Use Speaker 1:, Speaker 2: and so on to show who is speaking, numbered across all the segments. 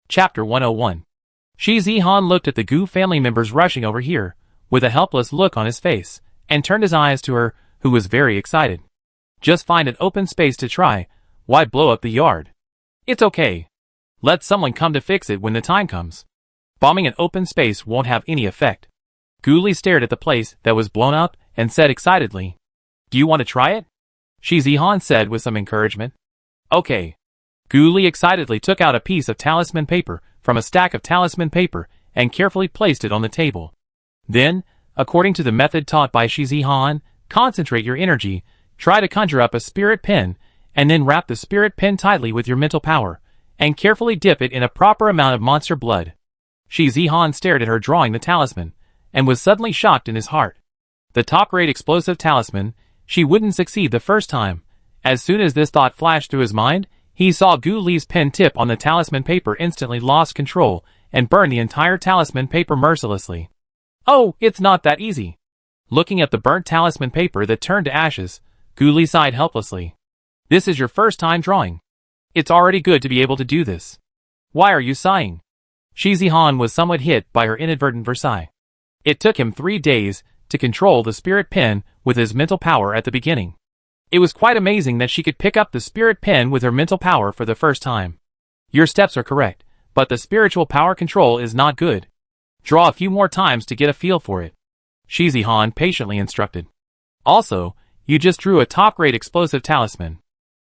Speaker 1: Chapter 101. Shi Zihan looked at the Gu family members rushing over here, with a helpless look on his face, and turned his eyes to her, who was very excited. Just find an open space to try. Why blow up the yard? It's okay. Let someone come to fix it when the time comes. Bombing an open space won't have any effect. Gu Li stared at the place that was blown up and said excitedly, "Do you want to try it?" Shi Zihan said with some encouragement. Okay. Gu Li excitedly took out a piece of talisman paper from a stack of talisman paper and carefully placed it on the table. Then, according to the method taught by Shi Zihan, concentrate your energy, try to conjure up a spirit pen, and then wrap the spirit pen tightly with your mental power, and carefully dip it in a proper amount of monster blood. Shi Zihan stared at her drawing the talisman, and was suddenly shocked in his heart. The top-grade explosive talisman, she wouldn't succeed the first time. As soon as this thought flashed through his mind, he saw Gu Li's pen tip on the talisman paper instantly lost control, and burned the entire talisman paper mercilessly. Oh, it's not that easy. Looking at the burnt talisman paper that turned to ashes, Gu Li sighed helplessly. This is your first time drawing. It's already good to be able to do this. Why are you sighing? Shi Zihan was somewhat hit by her inadvertent sigh. It took him 3 days to control the spirit pen with his mental power at the beginning. It was quite amazing that she could pick up the spirit pen with her mental power for the first time. Your steps are correct, but the spiritual power control is not good. Draw a few more times to get a feel for it. Shi Zihan patiently instructed. Also, you just drew a top-grade explosive talisman.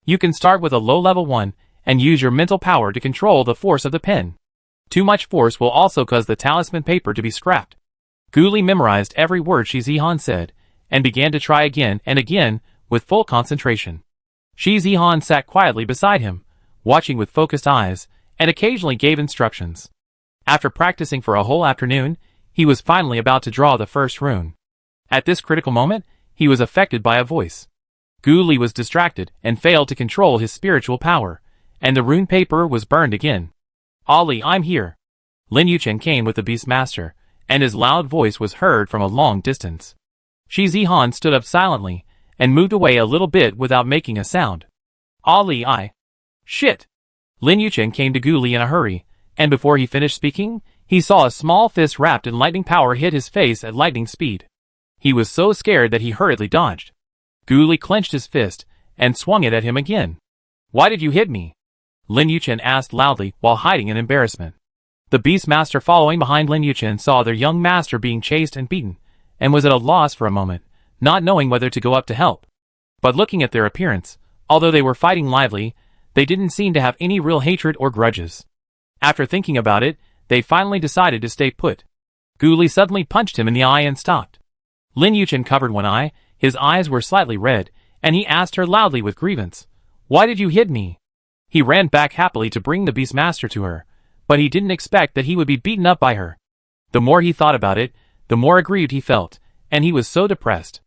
Speaker 1: You can start with a low-level one and use your mental power to control the force of the pen. Too much force will also cause the talisman paper to be scrapped. Gu Li memorized every word Shi Zihan said, and began to try again and again with full concentration. Shi Zihan sat quietly beside him, watching with focused eyes, and occasionally gave instructions. After practicing for a whole afternoon, he was finally about to draw the first rune. At this critical moment, he was affected by a voice. Gu Li was distracted and failed to control his spiritual power, and the rune paper was burned again. Ali, I'm here. Lin Yuchen came with the Beastmaster, and his loud voice was heard from a long distance. Shi Zihan stood up silently, and moved away a little bit without making a sound. Ali, Shit! Lin Yuchen came to Gu Li in a hurry, and before he finished speaking, he saw a small fist wrapped in lightning power hit his face at lightning speed. He was so scared that he hurriedly dodged. Gu Li clenched his fist, and swung it at him again. Why did you hit me? Lin Yuchen asked loudly while hiding in embarrassment. The Beastmaster following behind Lin Yuchen saw their young master being chased and beaten, and was at a loss for a moment, not knowing whether to go up to help. But looking at their appearance, although they were fighting lively, they didn't seem to have any real hatred or grudges. After thinking about it, they finally decided to stay put. Gu Li suddenly punched him in the eye and stopped. Lin Yuchen covered one eye, his eyes were slightly red, and he asked her loudly with grievance, "Why did you hit me?" He ran back happily to bring the Beastmaster to her, but he didn't expect that he would be beaten up by her. The more he thought about it, the more aggrieved he felt, and he was so depressed.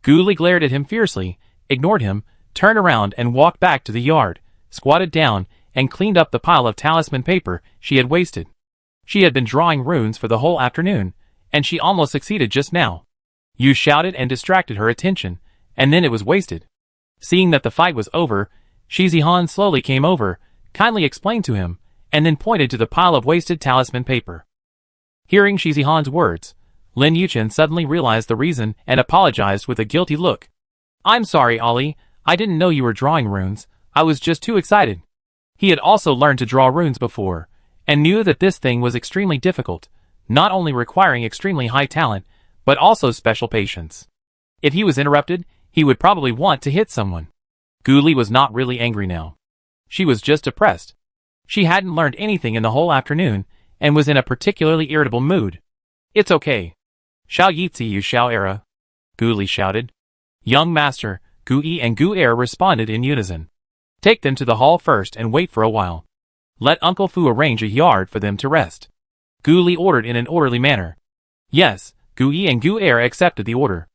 Speaker 1: Gu Li glared at him fiercely, ignored him, turned around and walked back to the yard, squatted down, and cleaned up the pile of talisman paper she had wasted. She had been drawing runes for the whole afternoon, and she almost succeeded just now. You shouted and distracted her attention, and then it was wasted. Seeing that the fight was over, Shi Zihan slowly came over, kindly explained to him, and then pointed to the pile of wasted talisman paper. Hearing Shi Zihan's words, Lin Yuchen suddenly realized the reason and apologized with a guilty look. I'm sorry, Ali, I didn't know you were drawing runes, I was just too excited. He had also learned to draw runes before, and knew that this thing was extremely difficult, not only requiring extremely high talent, but also special patience. If he was interrupted, he would probably want to hit someone. Gu Li was not really angry now. She was just depressed. She hadn't learned anything in the whole afternoon, and was in a particularly irritable mood. It's okay. Xiao Yitzi you Xiao Era, Gu Li shouted. Young Master, Gu Yi and Gu Er responded in unison. Take them to the hall first and wait for a while. Let Uncle Fu arrange a yard for them to rest. Gu Li ordered in an orderly manner. Yes, Gu Yi and Gu Er accepted the order.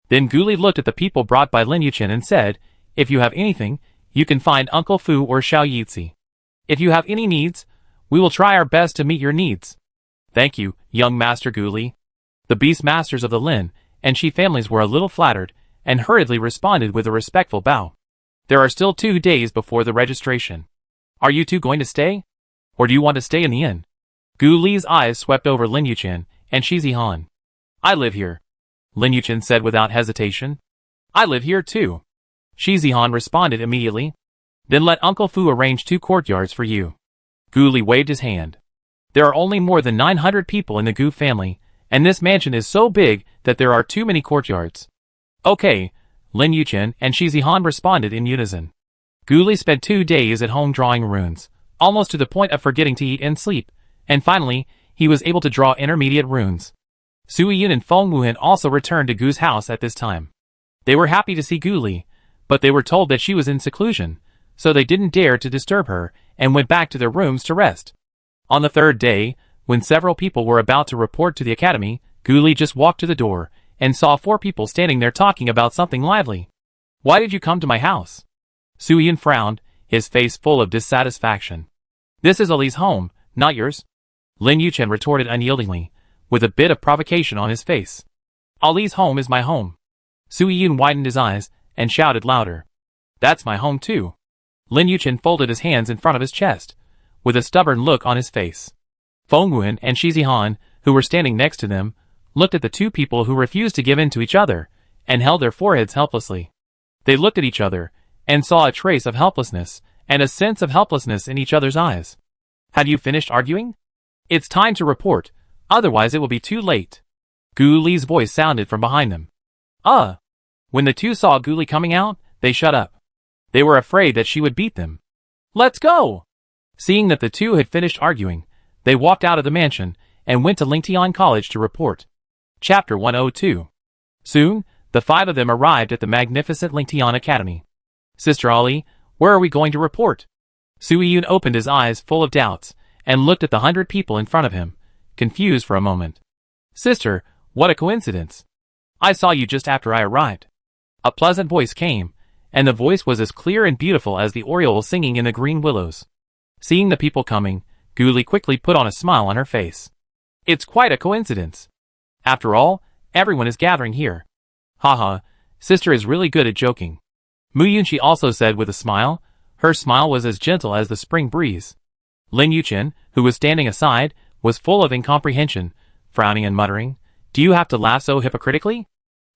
Speaker 1: Then Gu Li looked at the people brought by Lin Yuchen and said, if you have anything, you can find Uncle Fu or Xiao Yitzi. If you have any needs, we will try our best to meet your needs. Thank you, young Master Gu Li. The Beastmasters of the Lin and Shi families were a little flattered, and hurriedly responded with a respectful bow. There are still 2 days before the registration. Are you two going to stay? Or do you want to stay in the inn? Gu Li's eyes swept over Lin Yuchen and Shi Zihan. I live here, Lin Yuchen said without hesitation. I live here too, Shi Zihan responded immediately. Then let Uncle Fu arrange 2 courtyards for you. Gu Li waved his hand. There are only more than 900 people in the Gu family, and this mansion is so big that there are too many courtyards. Okay, Lin Yuchen and Shi Zihan responded in unison. Gu Li spent 2 days at home drawing runes, almost to the point of forgetting to eat and sleep, and finally, he was able to draw intermediate runes. Sui Yun and Feng Wuhan also returned to Gu's house at this time. They were happy to see Gu Li, but they were told that she was in seclusion, so they didn't dare to disturb her and went back to their rooms to rest. On the 3rd day, when several people were about to report to the academy, Gu Li just walked to the door and saw 4 people standing there talking about something lively. Why did you come to my house? Sui Yun frowned, his face full of dissatisfaction. This is Ali's home, not yours. Lin Yuchen retorted unyieldingly, with a bit of provocation on his face. Ali's home is my home. Sui Yun widened his eyes and shouted louder. That's my home too. Lin Yuchen folded his hands in front of his chest, with a stubborn look on his face. Feng Wuhan and Shi Zihan, who were standing next to them, looked at the 2 people who refused to give in to each other, and held their foreheads helplessly. They looked at each other, and saw a trace of helplessness, and a sense of helplessness in each other's eyes. Have you finished arguing? It's time to report, otherwise it will be too late. Gu Li's voice sounded from behind them. When the 2 saw Gu Li coming out, they shut up. They were afraid that she would beat them. Let's go! Seeing that the 2 had finished arguing, they walked out of the mansion and went to Lingtian College to report. Chapter 102. Soon, the 5 of them arrived at the magnificent Lingtian Academy. Sister Ali, where are we going to report? Sui Yun opened his eyes full of doubts and looked at the 100 people in front of him, confused for a moment. Sister, what a coincidence. I saw you just after I arrived. A pleasant voice came, and the voice was as clear and beautiful as the oriole singing in the green willows. Seeing the people coming, Gu Li quickly put on a smile on her face. It's quite a coincidence. After all, everyone is gathering here. Haha, sister is really good at joking. Mu Yunxi also said with a smile. Her smile was as gentle as the spring breeze. Lin Yuchen, who was standing aside, was full of incomprehension, frowning and muttering, Do you have to laugh so hypocritically?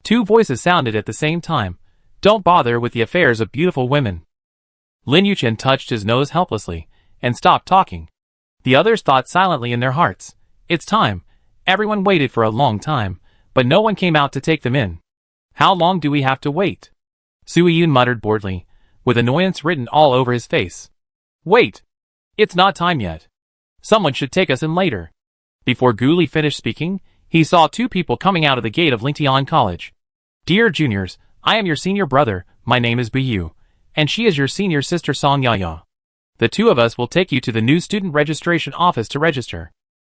Speaker 1: 2 voices sounded at the same time. Don't bother with the affairs of beautiful women. Lin Yuchen touched his nose helplessly, and stopped talking. The others thought silently in their hearts. It's time. Everyone waited for a long time, but no one came out to take them in. How long do we have to wait? Sui Yun muttered boredly, with annoyance written all over his face. Wait! It's not time yet. Someone should take us in later. Before Gu Li finished speaking, he saw 2 people coming out of the gate of Lingtian College. Dear juniors, I am your senior brother, my name is Bu Yu, and she is your senior sister Song Yaya. The 2 of us will take you to the new student registration office to register.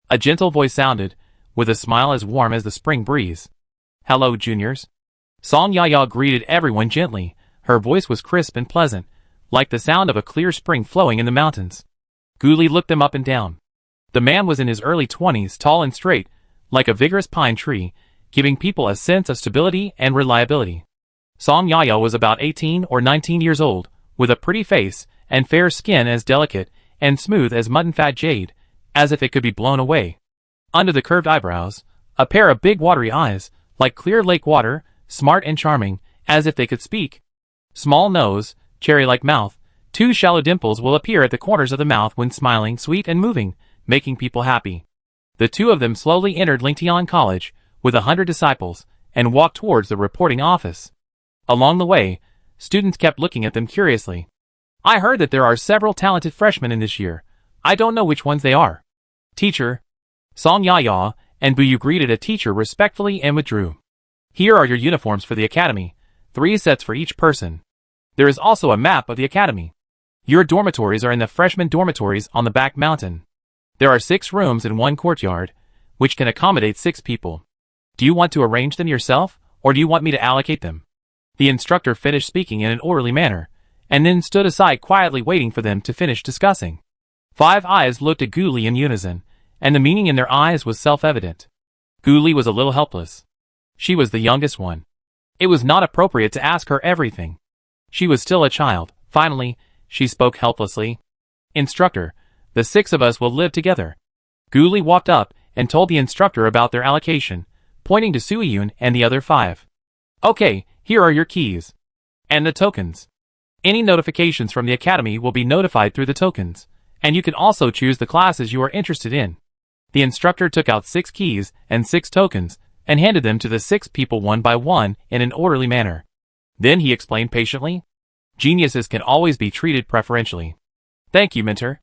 Speaker 1: A gentle voice sounded, with a smile as warm as the spring breeze. Hello, juniors. Song Yaya greeted everyone gently. Her voice was crisp and pleasant, like the sound of a clear spring flowing in the mountains. Gu Li looked them up and down. The man was in his early 20s, tall and straight, like a vigorous pine tree, giving people a sense of stability and reliability. Song Yaya was about 18 or 19 years old, with a pretty face and fair skin as delicate and smooth as mutton-fat jade, as if it could be blown away. Under the curved eyebrows, a pair of big watery eyes, like clear lake water, smart and charming, as if they could speak. Small nose, cherry-like mouth, 2 shallow dimples will appear at the corners of the mouth when smiling, sweet and moving, making people happy. The 2 of them slowly entered Lingtian College, with 100 disciples, and walked towards the reporting office. Along the way, students kept looking at them curiously. I heard that there are several talented freshmen in this year. I don't know which ones they are. Teacher. Song Yaya and Bu Yu greeted a teacher respectfully and withdrew. Here are your uniforms for the academy, 3 sets for each person. There is also a map of the academy. Your dormitories are in the freshman dormitories on the back mountain. There are 6 rooms in 1 courtyard, which can accommodate 6 people. Do you want to arrange them yourself, or do you want me to allocate them? The instructor finished speaking in an orderly manner, and then stood aside quietly waiting for them to finish discussing. 5 eyes looked at Gu Li in unison, and the meaning in their eyes was self-evident. Gu Li was a little helpless. She was the youngest one. It was not appropriate to ask her everything. She was still a child. Finally, she spoke helplessly. Instructor, The 6 of us will live together. Gu Li walked up and told the instructor about their allocation, pointing to Suiyun and the other 5. Okay, here are your keys. And the tokens. Any notifications from the academy will be notified through the tokens, and you can also choose the classes you are interested in. The instructor took out 6 keys and 6 tokens, and handed them to the 6 people one by one in an orderly manner. Then he explained patiently, geniuses can always be treated preferentially. Thank you, mentor.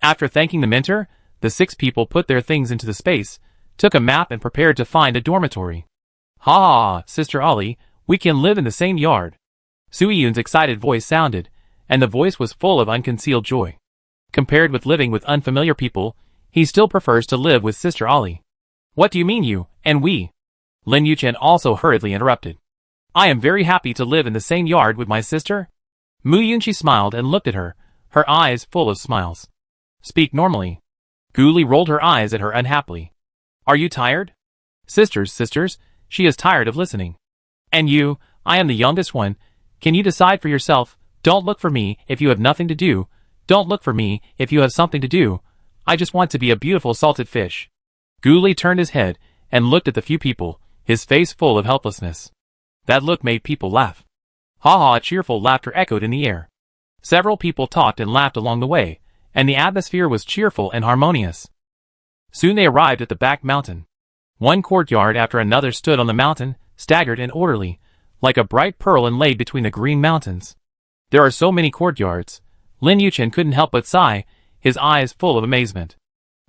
Speaker 1: After thanking the mentor, the 6 people put their things into the space, took a map and prepared to find a dormitory. Ha ha, Sister Ali, we can live in the same yard. Suiyun's excited voice sounded, and the voice was full of unconcealed joy. Compared with living with unfamiliar people, he still prefers to live with Sister Ali. What do you mean you, and we? Lin Yuchen also hurriedly interrupted. I am very happy to live in the same yard with my sister. Mu Yunqi smiled and looked at her, her eyes full of smiles. Speak normally. Gu Li rolled her eyes at her unhappily. Are you tired? Sisters, she is tired of listening. And you, I am the youngest one. Can you decide for yourself? Don't look for me if you have nothing to do. Don't look for me if you have something to do. I just want to be a beautiful salted fish. Gu Li turned his head and looked at the few people, his face full of helplessness. That look made people laugh. Ha ha, cheerful laughter echoed in the air. Several people talked and laughed along the way, and the atmosphere was cheerful and harmonious. Soon they arrived at the back mountain. One courtyard after another stood on the mountain, staggered and orderly, like a bright pearl inlaid between the green mountains. There are so many courtyards. Lin Yuchen couldn't help but sigh, his eyes full of amazement.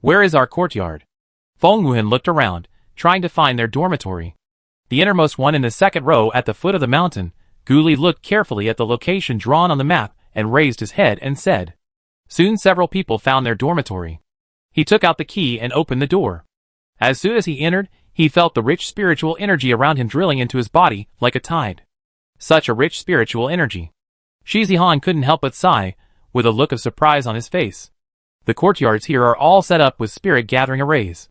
Speaker 1: Where is our courtyard? Feng Wuhan looked around, trying to find their dormitory. The innermost one in the second row at the foot of the mountain. Gu Li looked carefully at the location drawn on the map and raised his head and said. Soon several people found their dormitory. He took out the key and opened the door. As soon as he entered, he felt the rich spiritual energy around him drilling into his body like a tide. Such a rich spiritual energy. Shi Zihan couldn't help but sigh, with a look of surprise on his face. The courtyards here are all set up with spirit gathering arrays.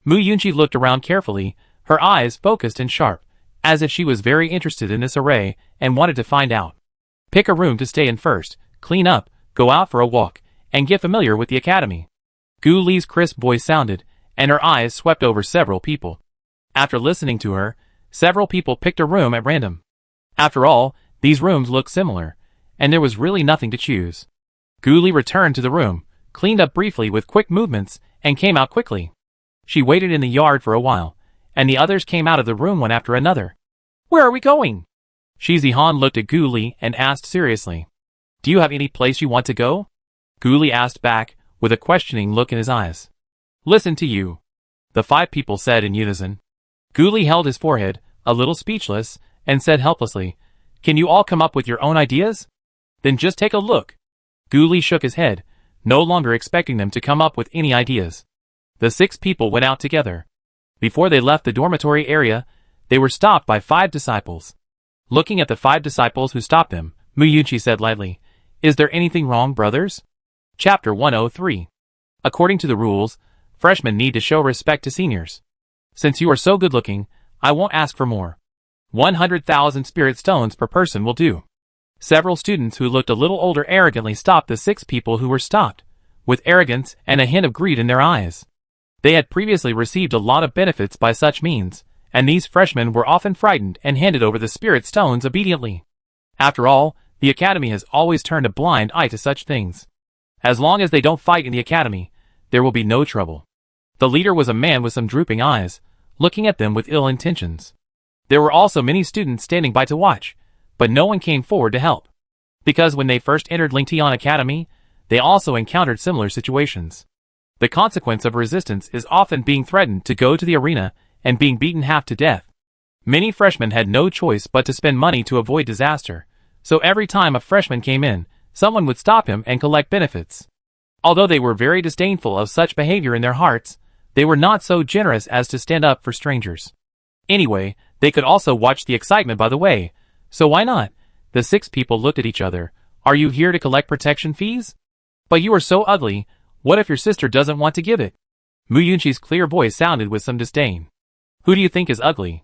Speaker 1: Mu Yunqi looked around carefully, her eyes focused and sharp, as if she was very interested in this array and wanted to find out. Pick a room to stay in first, clean up, go out for a walk, and get familiar with the academy. Gu Li's crisp voice sounded, and her eyes swept over several people. After listening to her, several people picked a room at random. After all, these rooms looked similar, and there was really nothing to choose. Gu Li returned to the room, cleaned up briefly with quick movements, and came out quickly. She waited in the yard for a while, and the others came out of the room one after another. Where are we going? Shi Zihan looked at Gu Li and asked seriously. Do you have any place you want to go? Gu Li asked back, with a questioning look in his eyes. Listen to you. The 5 people said in unison. Gu Li held his forehead, a little speechless, and said helplessly, Can you all come up with your own ideas? Then just take a look. Gu Li shook his head, no longer expecting them to come up with any ideas. The 6 people went out together. Before they left the dormitory area, they were stopped by 5 disciples. Looking at the 5 disciples who stopped them, Mu Yunqi said lightly, Is there anything wrong, brothers? Chapter 103. According to the rules, freshmen need to show respect to seniors. Since you are so good-looking, I won't ask for more. 100,000 spirit stones per person will do. Several students who looked a little older arrogantly stopped the 6 people who were stopped, with arrogance and a hint of greed in their eyes. They had previously received a lot of benefits by such means, and these freshmen were often frightened and handed over the spirit stones obediently. After all, the academy has always turned a blind eye to such things. As long as they don't fight in the academy, there will be no trouble. The leader was a man with some drooping eyes, looking at them with ill intentions. There were also many students standing by to watch, but no one came forward to help. Because when they first entered Lingtian Academy, they also encountered similar situations. The consequence of resistance is often being threatened to go to the arena and being beaten half to death. Many freshmen had no choice but to spend money to avoid disaster, so every time a freshman came in, someone would stop him and collect benefits. Although they were very disdainful of such behavior in their hearts, they were not so generous as to stand up for strangers. Anyway, they could also watch the excitement by the way, so why not? The 6 people looked at each other. Are you here to collect protection fees? But you are so ugly, what if your sister doesn't want to give it? Mu Yunqi's clear voice sounded with some disdain. Who do you think is ugly?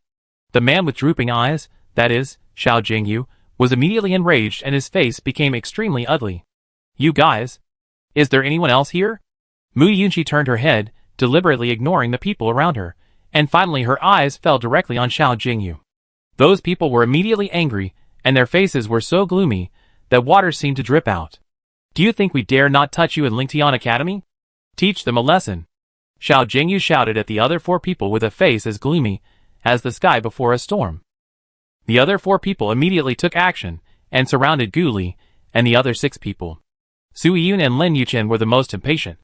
Speaker 1: The man with drooping eyes, that is, Xiao Jingyu, was immediately enraged and his face became extremely ugly. You guys? Is there anyone else here? Mu Yunqi turned her head, deliberately ignoring the people around her, and finally her eyes fell directly on Xiao Jingyu. Those people were immediately angry, and their faces were so gloomy that water seemed to drip out. Do you think we dare not touch you in Lingtian Academy? Teach them a lesson. Xiao Jingyu shouted at the other 4 people with a face as gloomy as the sky before a storm. The other 4 people immediately took action and surrounded Gu Li and the other 6 people. Su Yun and Lin Yuchen were the most impatient.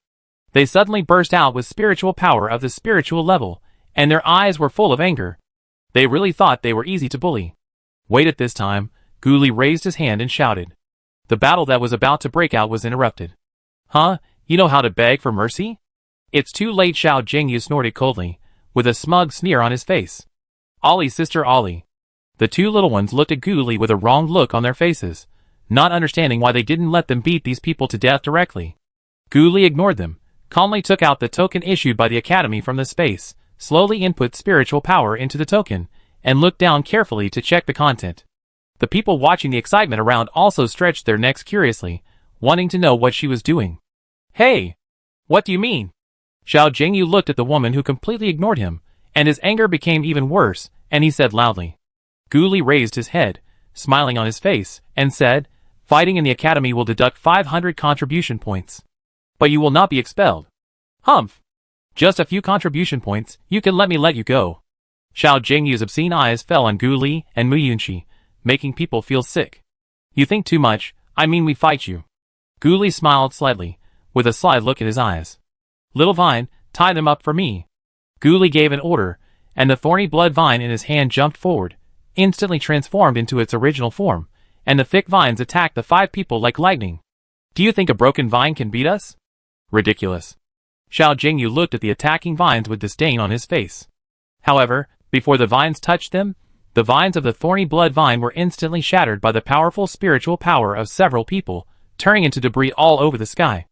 Speaker 1: They suddenly burst out with spiritual power of the spiritual level, and their eyes were full of anger. They really thought they were easy to bully. Wait, at this time, Gu Li raised his hand and shouted. The battle that was about to break out was interrupted. Huh? You know how to beg for mercy? It's too late, Xiao Jingyu snorted coldly, with a smug sneer on his face. Ollie, sister Ollie. The 2 little ones looked at Gu Li with a wrong look on their faces, not understanding why they didn't let them beat these people to death directly. Gu Li ignored them, calmly took out the token issued by the Academy from the space, slowly input spiritual power into the token, and looked down carefully to check the content. The people watching the excitement around also stretched their necks curiously, wanting to know what she was doing. Hey! What do you mean? Xiao Jingyu looked at the woman who completely ignored him, and his anger became even worse, and he said loudly. Gu Li raised his head, smiling on his face, and said, Fighting in the Academy will deduct 500 contribution points. But you will not be expelled. Humph! Just a few contribution points, you can let you go. Xiao Jingyu's obscene eyes fell on Gu Li and Mu Yunqi, making people feel sick. You think too much, I mean we fight you. Gu Li smiled slightly, with a sly look in his eyes. Little vine, tie them up for me. Gu Li gave an order, and the thorny blood vine in his hand jumped forward, instantly transformed into its original form, and the thick vines attacked the 5 people like lightning. Do you think a broken vine can beat us? Ridiculous. Xiao Jingyu looked at the attacking vines with disdain on his face. However, before the vines touched them, the vines of the thorny blood vine were instantly shattered by the powerful spiritual power of several people, turning into debris all over the sky.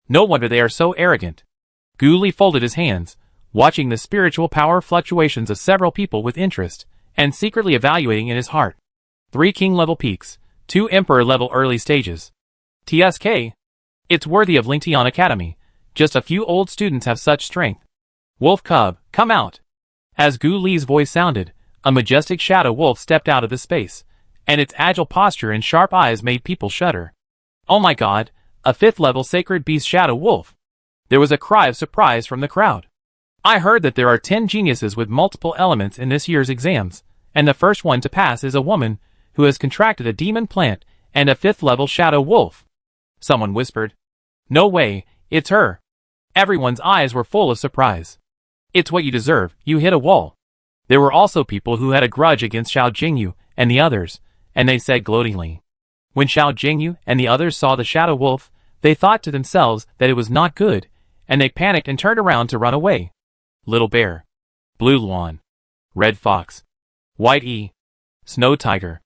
Speaker 1: No wonder they are so arrogant. Gu Li folded his hands, watching the spiritual power fluctuations of several people with interest, and secretly evaluating in his heart. 3 king-level peaks, 2 emperor-level early stages. TSK. It's worthy of Lingtian Academy. Just a few old students have such strength. Wolf cub, come out. As Gu Li's voice sounded, a majestic shadow wolf stepped out of the space, and its agile posture and sharp eyes made people shudder. Oh my god, a 5th-level sacred beast shadow wolf. There was a cry of surprise from the crowd. I heard that there are 10 geniuses with multiple elements in this year's exams, and the first one to pass is a woman who has contracted a demon plant and a 5th-level shadow wolf. Someone whispered. No way, it's her. Everyone's eyes were full of surprise. It's what you deserve, you hit a wall. There were also people who had a grudge against Xiao Jingyu and the others, and they said gloatingly. When Xiao Jingyu and the others saw the shadow wolf, they thought to themselves that it was not good, and they panicked and turned around to run away. Little bear, blue luan, red fox, white snow tiger.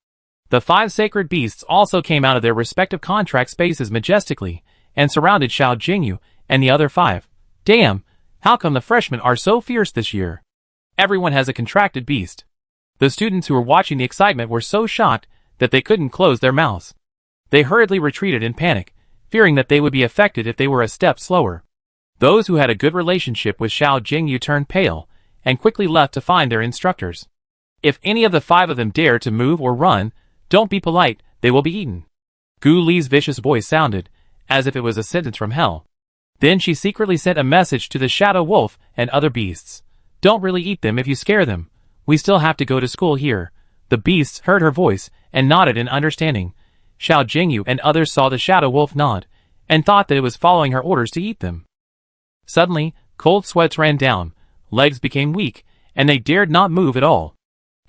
Speaker 1: The 5 sacred beasts also came out of their respective contract spaces majestically, and surrounded Xiao Jingyu and the other 5. Damn, how come the freshmen are so fierce this year? Everyone has a contracted beast. The students who were watching the excitement were so shocked that they couldn't close their mouths. They hurriedly retreated in panic, fearing that they would be affected if they were a step slower. Those who had a good relationship with Xiao Jingyu turned pale, and quickly left to find their instructors. If any of the 5 of them dare to move or run, don't be polite, they will be eaten. Gu Li's vicious voice sounded, as if it was a sentence from hell. Then she secretly sent a message to the shadow wolf and other beasts. Don't really eat them if you scare them. We still have to go to school here. The beasts heard her voice, and nodded in understanding. Xiao Jingyu and others saw the shadow wolf nod, and thought that it was following her orders to eat them. Suddenly, cold sweats ran down, legs became weak, and they dared not move at all.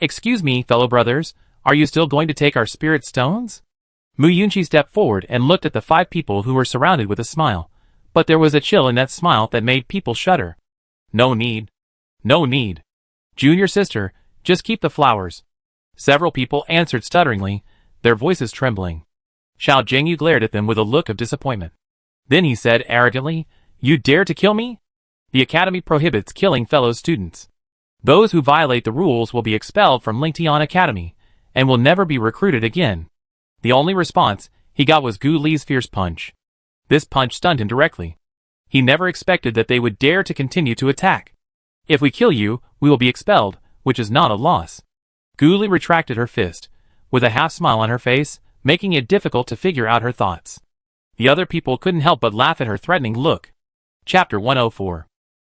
Speaker 1: Excuse me, fellow brothers, are you still going to take our spirit stones? Mu Yunqi stepped forward and looked at the 5 people who were surrounded with a smile, but there was a chill in that smile that made people shudder. No need. No need. Junior sister, just keep the flowers. Several people answered stutteringly, their voices trembling. Xiao Jingyu glared at them with a look of disappointment. Then he said arrogantly, You dare to kill me? The Academy prohibits killing fellow students. Those who violate the rules will be expelled from Lingtian Academy, and will never be recruited again. The only response he got was Gu Li's fierce punch. This punch stunned him directly. He never expected that they would dare to continue to attack. If we kill you, we will be expelled, which is not a loss. Gu Li retracted her fist, with a half-smile on her face, making it difficult to figure out her thoughts. The other people couldn't help but laugh at her threatening look. Chapter 104.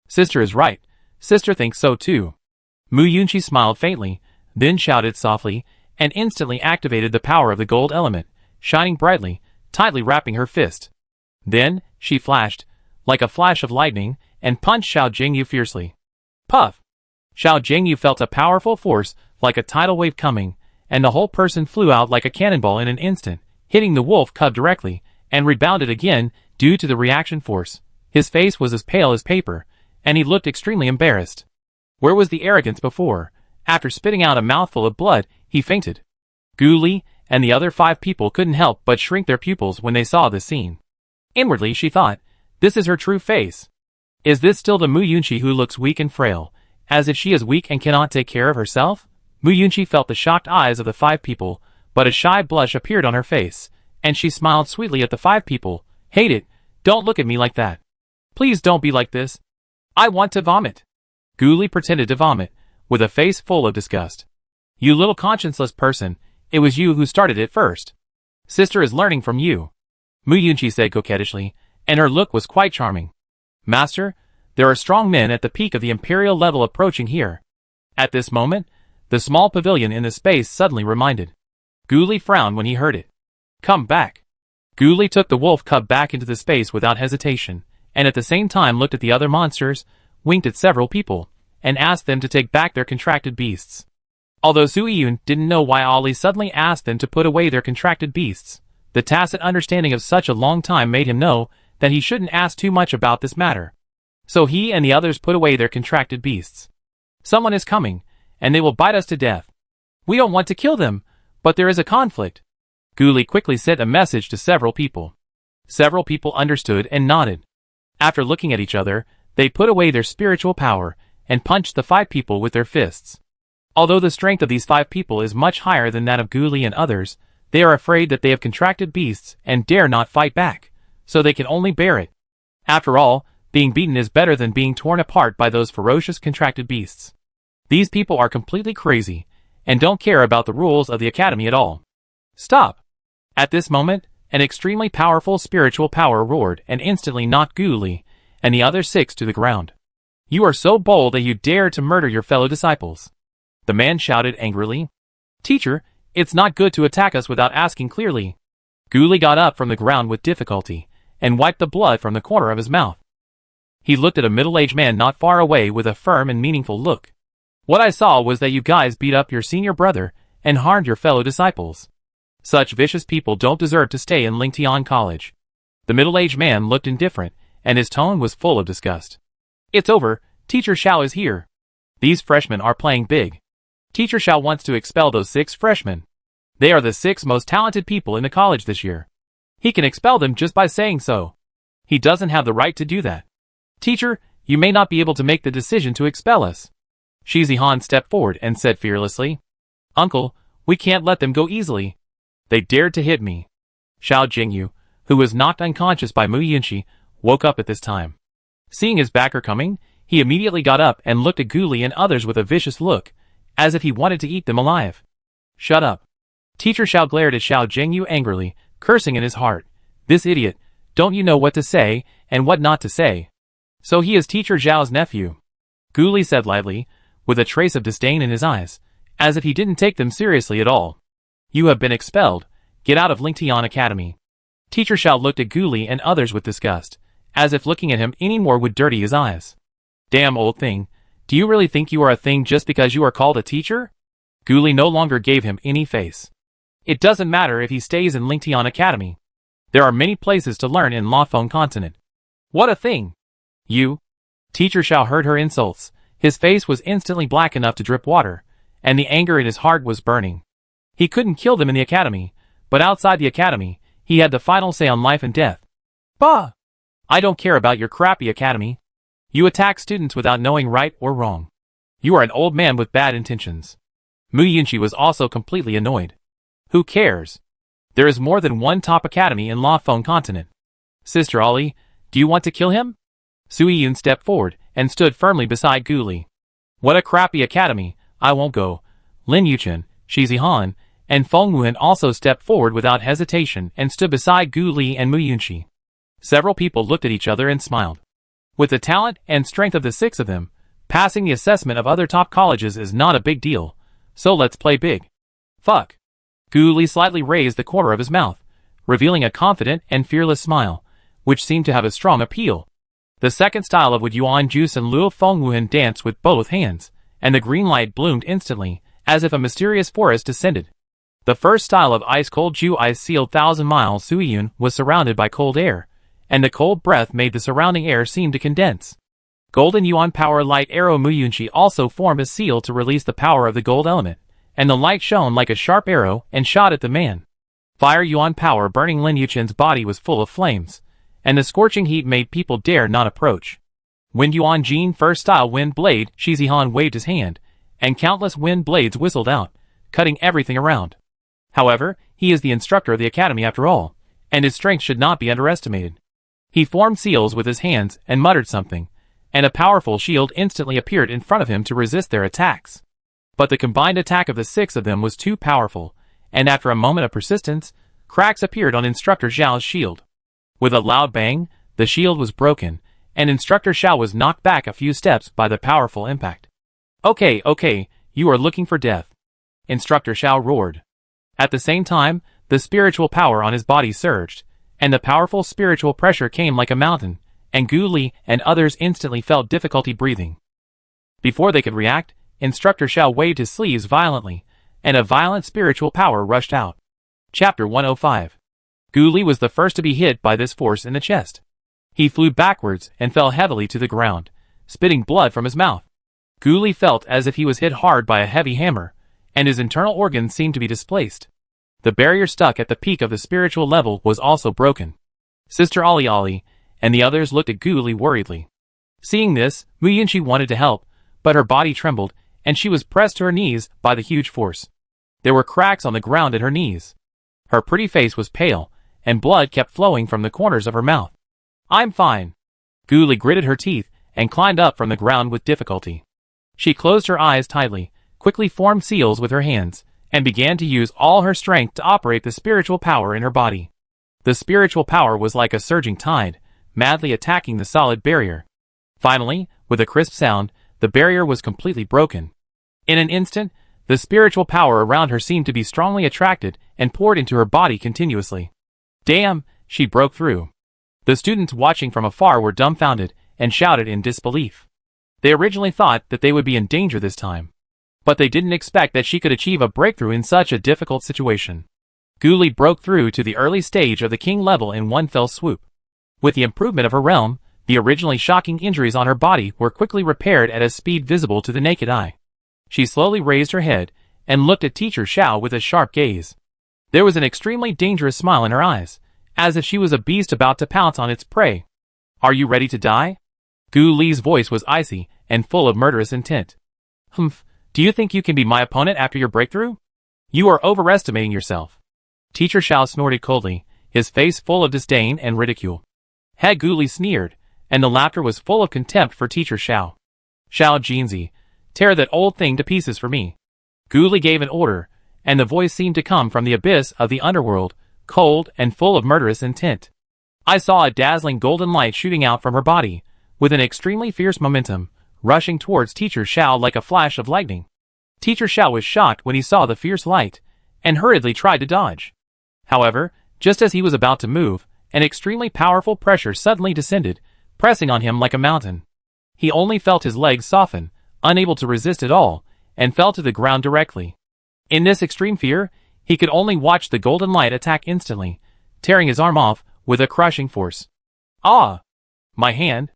Speaker 1: Sister is right. Sister thinks so too. Mu Yunqi smiled faintly, then shouted softly, and instantly activated the power of the gold element, shining brightly, tightly wrapping her fist. Then, she flashed, like a flash of lightning, and punched Xiao Jingyu fiercely. Puff! Xiao Jingyu felt a powerful force, like a tidal wave coming, and the whole person flew out like a cannonball in an instant, hitting the wolf cub directly, and rebounded again, due to the reaction force. His face was as pale as paper, and he looked extremely embarrassed. Where was the arrogance before? After spitting out a mouthful of blood, he fainted. Gu Li and the other 5 people couldn't help but shrink their pupils when they saw this scene. Inwardly she thought, this is her true face. Is this still the Mu Yunqi who looks weak and frail, as if she is weak and cannot take care of herself? Mu Yunqi felt the shocked eyes of the 5 people, but a shy blush appeared on her face, and she smiled sweetly at the 5 people. Hate it, don't look at me like that. Please don't be like this. I want to vomit. Gu Li pretended to vomit, with a face full of disgust. You little conscienceless person, it was you who started it first. Sister is learning from you. Mu Yunqi said coquettishly, and her look was quite charming. Master, there are strong men at the peak of the imperial level approaching here. At this moment, the small pavilion in the space suddenly reminded. Gu Li frowned when he heard it. Come back. Gu Li took the wolf cub back into the space without hesitation, and at the same time looked at the other monsters, winked at several people, and asked them to take back their contracted beasts. Although Su Yun didn't know why Ali suddenly asked them to put away their contracted beasts, the tacit understanding of such a long time made him know that he shouldn't ask too much about this matter. So he and the others put away their contracted beasts. Someone is coming, and they will bite us to death. We don't want to kill them, but there is a conflict. Gu Li quickly sent a message to several people. Several people understood and nodded. After looking at each other, they put away their spiritual power, and punched the 5 people with their fists. Although the strength of these 5 people is much higher than that of Gu Li and others, they are afraid that they have contracted beasts and dare not fight back, so they can only bear it. After all, being beaten is better than being torn apart by those ferocious contracted beasts. These people are completely crazy, and don't care about the rules of the academy at all. Stop! At this moment, an extremely powerful spiritual power roared and instantly knocked Gu Li and the other 6 to the ground. You are so bold that you dare to murder your fellow disciples. The man shouted angrily. Teacher, it's not good to attack us without asking clearly. Gu Li got up from the ground with difficulty, and wiped the blood from the corner of his mouth. He looked at a middle-aged man not far away with a firm and meaningful look. What I saw was that you guys beat up your senior brother, and harmed your fellow disciples. Such vicious people don't deserve to stay in Lingtian College. The middle-aged man looked indifferent, and his tone was full of disgust. It's over, Teacher Xiao is here. These freshmen are playing big. Teacher Xiao wants to expel those 6 freshmen. They are the 6 most talented people in the college this year. He can expel them just by saying so. He doesn't have the right to do that. Teacher, you may not be able to make the decision to expel us. Shi Zihan stepped forward and said fearlessly. Uncle, we can't let them go easily. They dared to hit me. Xiao Jingyu, who was knocked unconscious by Mu Yunqi, woke up at this time. Seeing his backer coming, he immediately got up and looked at Gu Li and others with a vicious look, as if he wanted to eat them alive. Shut up. Teacher Xiao glared at Xiao Jingyu angrily, cursing in his heart. This idiot, don't you know what to say, and what not to say? So he is Teacher Zhao's nephew. Gu Li said lightly, with a trace of disdain in his eyes, as if he didn't take them seriously at all. You have been expelled. Get out of Lingtian Academy. Teacher Xiao looked at Gu Li and others with disgust, as if looking at him any more would dirty his eyes. Damn old thing, do you really think you are a thing just because you are called a teacher? Gu Li no longer gave him any face. It doesn't matter if he stays in Lingtian Academy. There are many places to learn in Lafeng Continent. What a thing! You? Teacher Xiao heard her insults. His face was instantly black enough to drip water, and the anger in his heart was burning. He couldn't kill them in the academy, but outside the academy, he had the final say on life and death. Bah! I don't care about your crappy academy. You attack students without knowing right or wrong. You are an old man with bad intentions. Mu Yunqi was also completely annoyed. Who cares? There is more than one top academy in Lafeng Continent. Sister Ali, do you want to kill him? Sui Yun stepped forward and stood firmly beside Gu Li. What a crappy academy, I won't go. Lin Yuchen, Shi Zihan, and Feng Wuhan also stepped forward without hesitation and stood beside Gu Li and Mu Yunxi. Several people looked at each other and smiled. With the talent and strength of the six of them, passing the assessment of other top colleges is not a big deal, so let's play big. Fuck. Gu Li slightly raised the corner of his mouth, revealing a confident and fearless smile, which seemed to have a strong appeal. The second style of Wood Yuan Juice and Luo Feng Wuhan danced with both hands, and the green light bloomed instantly, as if a mysterious forest descended. The first style of Ice-Cold Ju Ice Sealed 1,000 Miles Sui Yun was surrounded by cold air, and the cold breath made the surrounding air seem to condense. Golden Yuan Power Light Arrow Mu Yunxi also formed a seal to release the power of the gold element, and the light shone like a sharp arrow and shot at the man. Fire Yuan Power Burning Lin Yuchen's body was full of flames, and the scorching heat made people dare not approach. Wind Yuan Jin First Style Wind Blade Shi Zihan waved his hand, and countless wind blades whistled out, cutting everything around. However, he is the instructor of the academy after all, and his strength should not be underestimated. He formed seals with his hands and muttered something, and a powerful shield instantly appeared in front of him to resist their attacks. But the combined attack of the six of them was too powerful, and after a moment of persistence, cracks appeared on Instructor Zhao's shield. With a loud bang, the shield was broken, and Instructor Zhao was knocked back a few steps by the powerful impact. Okay, you are looking for death. Instructor Zhao roared. At the same time, the spiritual power on his body surged, and the powerful spiritual pressure came like a mountain, and Gu Li and others instantly felt difficulty breathing. Before they could react, Instructor Zhao waved his sleeves violently, and a violent spiritual power rushed out. Chapter 105. Gu Li was the first to be hit by this force in the chest. He flew backwards and fell heavily to the ground, spitting blood from his mouth. Gu Li felt as if he was hit hard by a heavy hammer, and his internal organs seemed to be displaced. The barrier stuck at the peak of the spiritual level was also broken. Sister Ali and the others looked at Gu Li worriedly. Seeing this, Mu Yunxi wanted to help, but her body trembled, and she was pressed to her knees by the huge force. There were cracks on the ground at her knees. Her pretty face was pale, and blood kept flowing from the corners of her mouth. I'm fine. Gu Li gritted her teeth and climbed up from the ground with difficulty. She closed her eyes tightly, quickly formed seals with her hands, and began to use all her strength to operate the spiritual power in her body. The spiritual power was like a surging tide, madly attacking the solid barrier. Finally, with a crisp sound, the barrier was completely broken. In an instant, the spiritual power around her seemed to be strongly attracted and poured into her body continuously. Damn, she broke through. The students watching from afar were dumbfounded and shouted in disbelief. They originally thought that they would be in danger this time, but they didn't expect that she could achieve a breakthrough in such a difficult situation. Gu Li broke through to the early stage of the king level in one fell swoop. With the improvement of her realm, the originally shocking injuries on her body were quickly repaired at a speed visible to the naked eye. She slowly raised her head and looked at Teacher Zhao with a sharp gaze. There was an extremely dangerous smile in her eyes, as if she was a beast about to pounce on its prey. Are you ready to die? Gu Li's voice was icy and full of murderous intent. Humph, do you think you can be my opponent after your breakthrough? You are overestimating yourself. Teacher Zhao snorted coldly, his face full of disdain and ridicule. Head Gu Li sneered, and the laughter was full of contempt for Teacher Zhao. Zhao Jinzi, tear that old thing to pieces for me. Gu Li gave an order, and the voice seemed to come from the abyss of the underworld, cold and full of murderous intent. I saw a dazzling golden light shooting out from her body, with an extremely fierce momentum, rushing towards Teacher Zhao like a flash of lightning. Teacher Zhao was shocked when he saw the fierce light, and hurriedly tried to dodge. However, just as he was about to move, an extremely powerful pressure suddenly descended, pressing on him like a mountain. He only felt his legs soften, unable to resist at all, and fell to the ground directly. In this extreme fear, he could only watch the golden light attack instantly, tearing his arm off with a crushing force. Ah! My hand!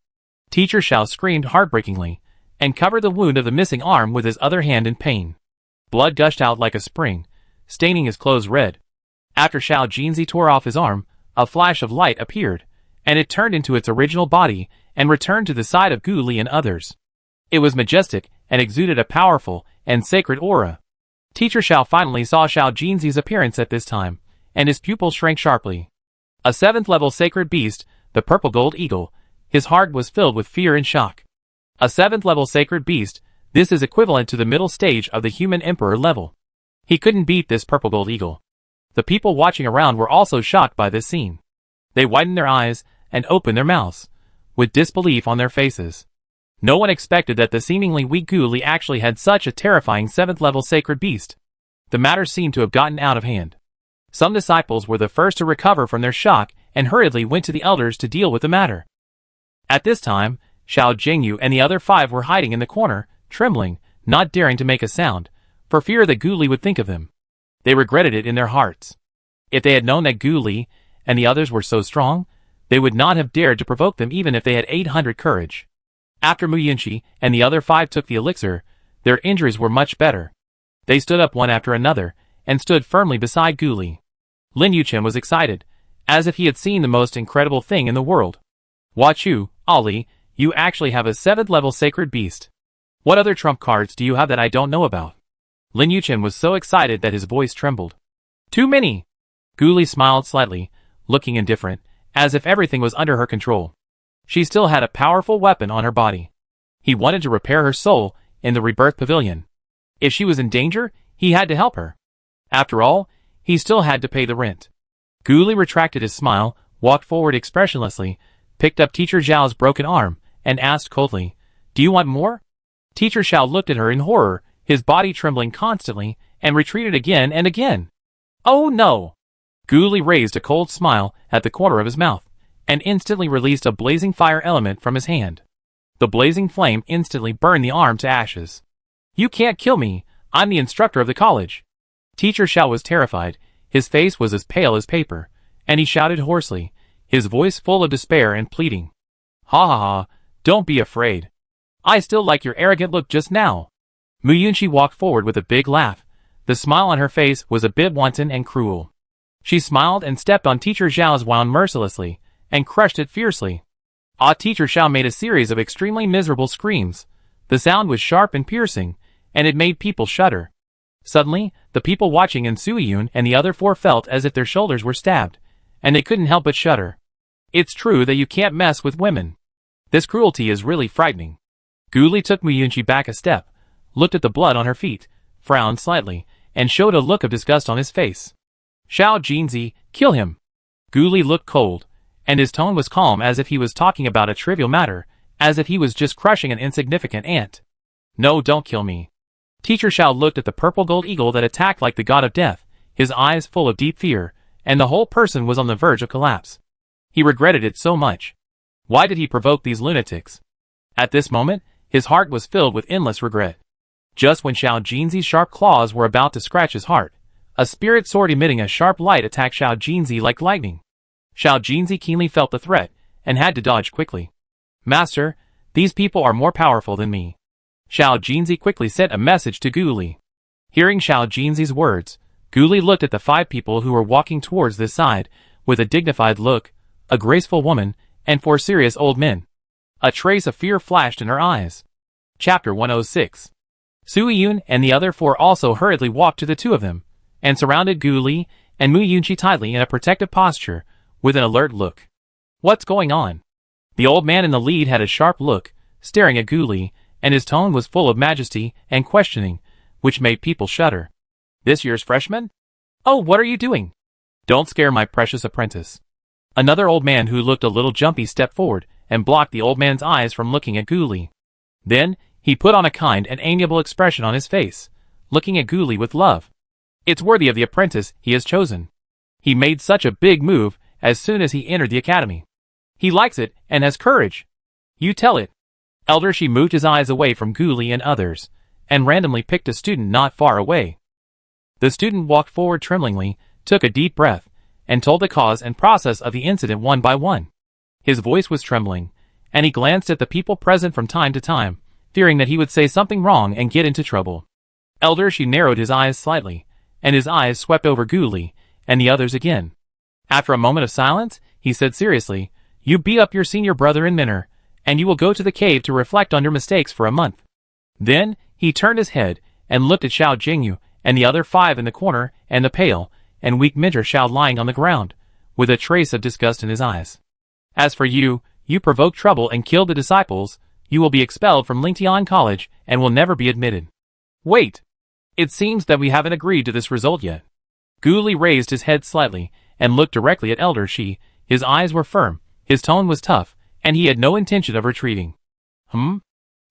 Speaker 1: Teacher Zhao screamed heartbreakingly, and covered the wound of the missing arm with his other hand in pain. Blood gushed out like a spring, staining his clothes red. After Zhao Jinzi tore off his arm, a flash of light appeared, and it turned into its original body and returned to the side of Gu Li and others. It was majestic and exuded a powerful and sacred aura. Teacher Zhao finally saw Zhao Jinzi's appearance at this time, and his pupils shrank sharply. A 7th level sacred beast, the purple gold eagle, His heart was filled with fear and shock. A 7th level sacred beast, this is equivalent to the middle stage of the human emperor level. He couldn't beat this purple gold eagle. The people watching around were also shocked by this scene. They widened their eyes and opened their mouths, with disbelief on their faces. No one expected that the seemingly weak Ghoulie actually had such a terrifying 7th level sacred beast. The matter seemed to have gotten out of hand. Some disciples were the first to recover from their shock and hurriedly went to the elders to deal with the matter. At this time, Xiao Jingyu and the other 5 were hiding in the corner, trembling, not daring to make a sound, for fear that Ghoulie would think of them. They regretted it in their hearts. If they had known that Ghoulie and the others were so strong, they would not have dared to provoke them even if they had 800 courage. After Mu Yunqi and the other 5 took the elixir, their injuries were much better. They stood up one after another, and stood firmly beside Ghoulie. Lin Yuchen was excited, as if he had seen the most incredible thing in the world. Watch you, Ali, you actually have a 7th level sacred beast. What other trump cards do you have that I don't know about? Lin Yuchen was so excited that his voice trembled. Too many! Ghoulie smiled slightly, looking indifferent, as if everything was under her control. She still had a powerful weapon on her body. He wanted to repair her soul in the rebirth pavilion. If she was in danger, he had to help her. After all, he still had to pay the rent. Ghoulie retracted his smile, walked forward expressionlessly, picked up Teacher Zhao's broken arm, and asked coldly, "Do you want more?" Teacher Zhao looked at her in horror, his body trembling constantly, and retreated again and again. "Oh no!" Ghoulie raised a cold smile at the corner of his mouth, and instantly released a blazing fire element from his hand. The blazing flame instantly burned the arm to ashes. "You can't kill me, I'm the instructor of the college." Teacher Xiao was terrified, his face was as pale as paper, and he shouted hoarsely, his voice full of despair and pleading. "Ha ha ha, don't be afraid. I still like your arrogant look just now." Mu Yunqi walked forward with a big laugh. The smile on her face was a bit wanton and cruel. She smiled and stepped on Teacher Zhao's wand mercilessly, and crushed it fiercely. Teacher Xiao made a series of extremely miserable screams. The sound was sharp and piercing, and it made people shudder. Suddenly, the people watching in Suiyun and the other 4 felt as if their shoulders were stabbed, and they couldn't help but shudder. It's true that you can't mess with women. This cruelty is really frightening. Ghoulie took Mu Yunqi back a step, looked at the blood on her feet, frowned slightly, and showed a look of disgust on his face. "Xiao Jinzi, kill him." Ghoulie looked cold, and his tone was calm as if he was talking about a trivial matter, as if he was just crushing an insignificant ant. "No, don't kill me." Teacher Xiao looked at the purple gold eagle that attacked like the god of death, his eyes full of deep fear, and the whole person was on the verge of collapse. He regretted it so much. Why did he provoke these lunatics? At this moment, his heart was filled with endless regret. Just when Xiao Jinzi's sharp claws were about to scratch his heart, a spirit sword emitting a sharp light attacked Xiao Jinzi like lightning. Xiao Jinzi keenly felt the threat, and had to dodge quickly. "Master, these people are more powerful than me." Xiao Jinzi quickly sent a message to Ghoulie. Hearing Xiao Jinzi's words, Ghoulie looked at the 5 people who were walking towards this side, with a dignified look, a graceful woman, and 4 serious old men. A trace of fear flashed in her eyes. Chapter 106. Suiyun and the other 4 also hurriedly walked to the 2 of them, and surrounded Ghoulie and Mu Yunqi tightly in a protective posture, with an alert look. "What's going on?" The old man in the lead had a sharp look, staring at Ghoulie, and his tone was full of majesty and questioning, which made people shudder. "This year's freshman? Oh, what are you doing? Don't scare my precious apprentice." Another old man who looked a little jumpy stepped forward and blocked the old man's eyes from looking at Ghoulie. Then, he put on a kind and amiable expression on his face, looking at Ghoulie with love. It's worthy of the apprentice he has chosen. He made such a big move as soon as he entered the academy. He likes it and has courage. You tell it. Elder Shi moved his eyes away from Ghoulie and others, and randomly picked a student not far away. The student walked forward tremblingly, took a deep breath, and told the cause and process of the incident one by one. His voice was trembling, and he glanced at the people present from time to time, fearing that he would say something wrong and get into trouble. Elder Shi narrowed his eyes slightly, and his eyes swept over Ghoulie and the others again. After a moment of silence, he said seriously, "You beat up your senior brother in Minor, and you will go to the cave to reflect on your mistakes for a month." Then, he turned his head and looked at Xiao Jingyu and the other 5 in the corner and the pale and weak Mentor Xiao lying on the ground, with a trace of disgust in his eyes. "As for you, you provoked trouble and killed the disciples, you will be expelled from Lingtian College and will never be admitted. Wait! It seems that we haven't agreed to this result yet. Gu Li raised his head slightly and looked directly at Elder Shi. His eyes were firm, his tone was tough, and he had no intention of retreating.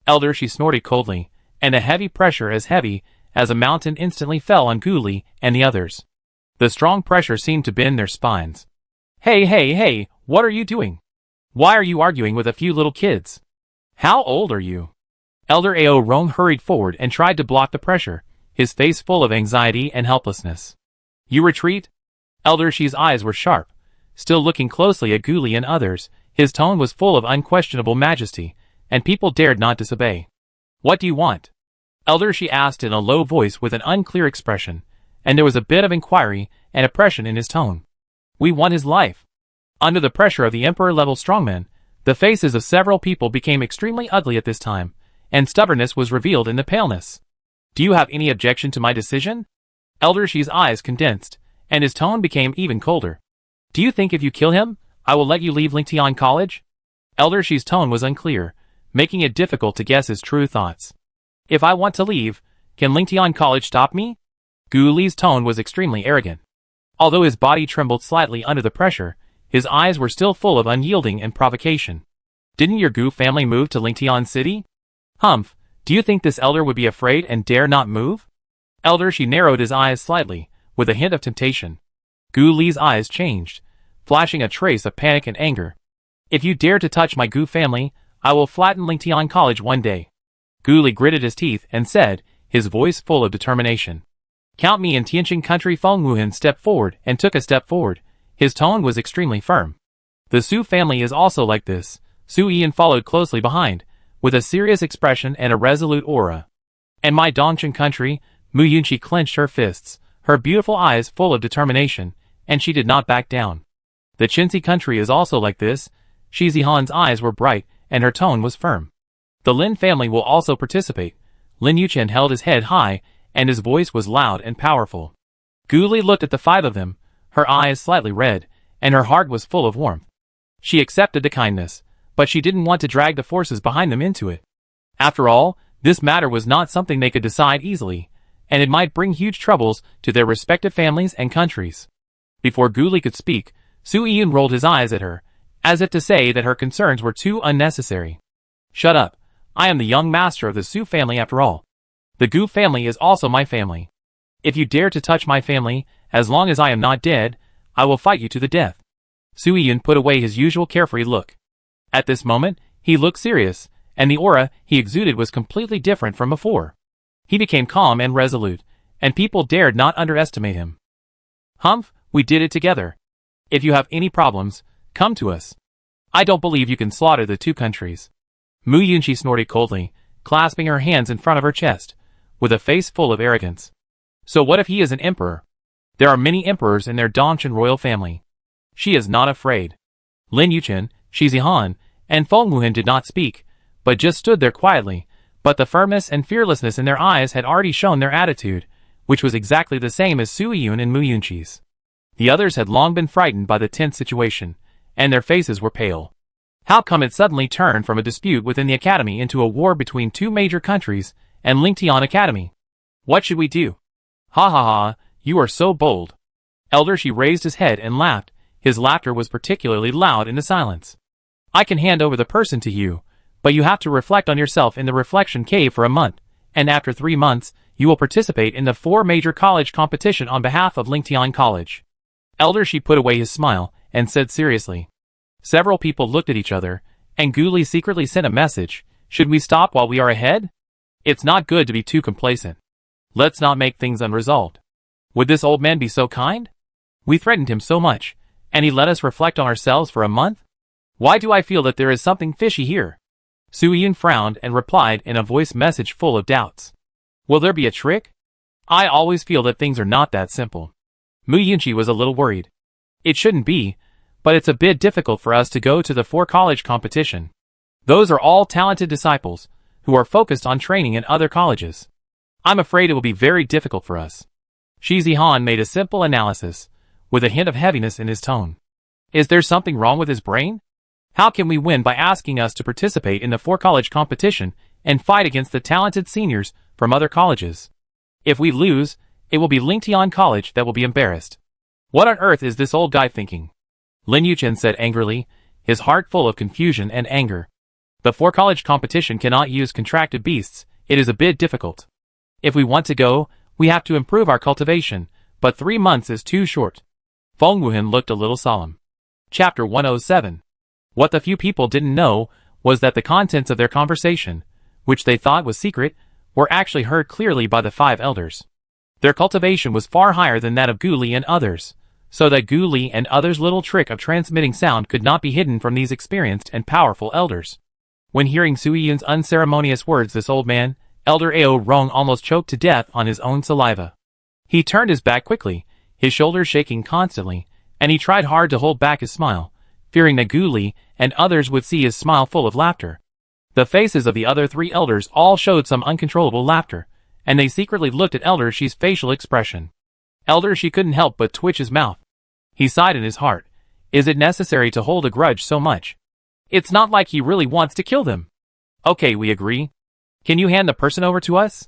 Speaker 1: Elder Shi snorted coldly, and a heavy pressure as heavy as a mountain instantly fell on Gu Li and the others. The strong pressure seemed to bend their spines. Hey, what are you doing? Why are you arguing with a few little kids? How old are you? Elder Ao Rong hurried forward and tried to block the pressure, his face full of anxiety and helplessness. You retreat? Elder Shi's eyes were sharp. Still looking closely at Gu Li and others, his tone was full of unquestionable majesty, and people dared not disobey. What do you want? Elder Shi asked in a low voice with an unclear expression, and there was a bit of inquiry and oppression in his tone. We want his life. Under the pressure of the emperor-level strongmen, the faces of several people became extremely ugly at this time, and stubbornness was revealed in the paleness. Do you have any objection to my decision? Elder Shi's eyes condensed, and his tone became even colder. Do you think if you kill him, I will let you leave Lingtian College? Elder Shi's tone was unclear, making it difficult to guess his true thoughts. If I want to leave, can Lingtian College stop me? Gu Li's tone was extremely arrogant. Although his body trembled slightly under the pressure, his eyes were still full of unyielding and provocation. Didn't your Gu family move to Lingtian City? Humph, do you think this elder would be afraid and dare not move? Elder Shi narrowed his eyes slightly, with a hint of temptation. Gu Li's eyes changed, flashing a trace of panic and anger. If you dare to touch my Gu family, I will flatten Lingtian College one day. Gu Li gritted his teeth and said, his voice full of determination. Count me in. Tianqing Country. Feng Wuhan stepped forward and took a step forward. His tone was extremely firm. The Su family is also like this. Su Yian followed closely behind, with a serious expression and a resolute aura. And my Dongqing Country, Mu Yunqi clenched her fists, her beautiful eyes full of determination, and she did not back down. The Qinzi Country is also like this. Shi Zihan's eyes were bright, and her tone was firm. The Lin family will also participate. Lin Yuchen held his head high, and his voice was loud and powerful. Gu Li looked at the five of them, her eyes slightly red, and her heart was full of warmth. She accepted the kindness, but she didn't want to drag the forces behind them into it. After all, this matter was not something they could decide easily, and it might bring huge troubles to their respective families and countries. Before Gu Li could speak, Su Yian rolled his eyes at her, as if to say that her concerns were too unnecessary. Shut up. I am the young master of the Su family after all. The Gu family is also my family. If you dare to touch my family, as long as I am not dead, I will fight you to the death. Su Yian put away his usual carefree look. At this moment, he looked serious, and the aura he exuded was completely different from before. He became calm and resolute, and people dared not underestimate him. Humph, we did it together. If you have any problems, come to us. I don't believe you can slaughter the two countries. Mu Yunqi snorted coldly, clasping her hands in front of her chest, with a face full of arrogance. So what if he is an emperor? There are many emperors in their Dongqing royal family. She is not afraid. Lin Yuchen, Shi Zihan, and Feng Wuhan did not speak, but just stood there quietly, but the firmness and fearlessness in their eyes had already shown their attitude, which was exactly the same as Su Yun and Mu Yunqi's. The others had long been frightened by the tense situation, and their faces were pale. How come it suddenly turned from a dispute within the academy into a war between two major countries and Lingtian Academy? What should we do? Ha ha ha, you are so bold. Elder Shi raised his head and laughed. His laughter was particularly loud in the silence. I can hand over the person to you, but you have to reflect on yourself in the reflection cave for a month, and after 3 months, you will participate in the 4 major college competition on behalf of Lingtian College. Elder Shi put away his smile and said seriously. Several people looked at each other, and Gu Li secretly sent a message. Should we stop while we are ahead? It's not good to be too complacent. Let's not make things unresolved. Would this old man be so kind? We threatened him so much, and he let us reflect on ourselves for a month? Why do I feel that there is something fishy here? Su Yian frowned and replied in a voice message full of doubts. Will there be a trick? I always feel that things are not that simple. Mu Yunqi was a little worried. It shouldn't be, but it's a bit difficult for us to go to the 4 college competition. Those are all talented disciples, who are focused on training in other colleges. I'm afraid it will be very difficult for us. Shi Zihan made a simple analysis, with a hint of heaviness in his tone. Is there something wrong with his brain? How can we win by asking us to participate in the for-college competition and fight against the talented seniors from other colleges? If we lose, it will be Lingtian College that will be embarrassed. What on earth is this old guy thinking? Lin Yuchen said angrily, his heart full of confusion and anger. The for-college competition cannot use contracted beasts, it is a bit difficult. If we want to go, we have to improve our cultivation, but 3 months is too short. Feng Wuhan looked a little solemn. Chapter 107. What the few people didn't know was that the contents of their conversation, which they thought was secret, were actually heard clearly by the 5 elders. Their cultivation was far higher than that of Gu Li and others, so that Gu Li and others' little trick of transmitting sound could not be hidden from these experienced and powerful elders. When hearing Sui Yun's unceremonious words, this old man, Elder Ao Rong, almost choked to death on his own saliva. He turned his back quickly, his shoulders shaking constantly, and he tried hard to hold back his smile, fearing that Gu Li and others would see his smile full of laughter. The faces of the other 3 elders all showed some uncontrollable laughter, and they secretly looked at Elder Shi's facial expression. Elder Shi couldn't help but twitch his mouth. He sighed in his heart. Is it necessary to hold a grudge so much? It's not like he really wants to kill them. Okay, we agree. Can you hand the person over to us?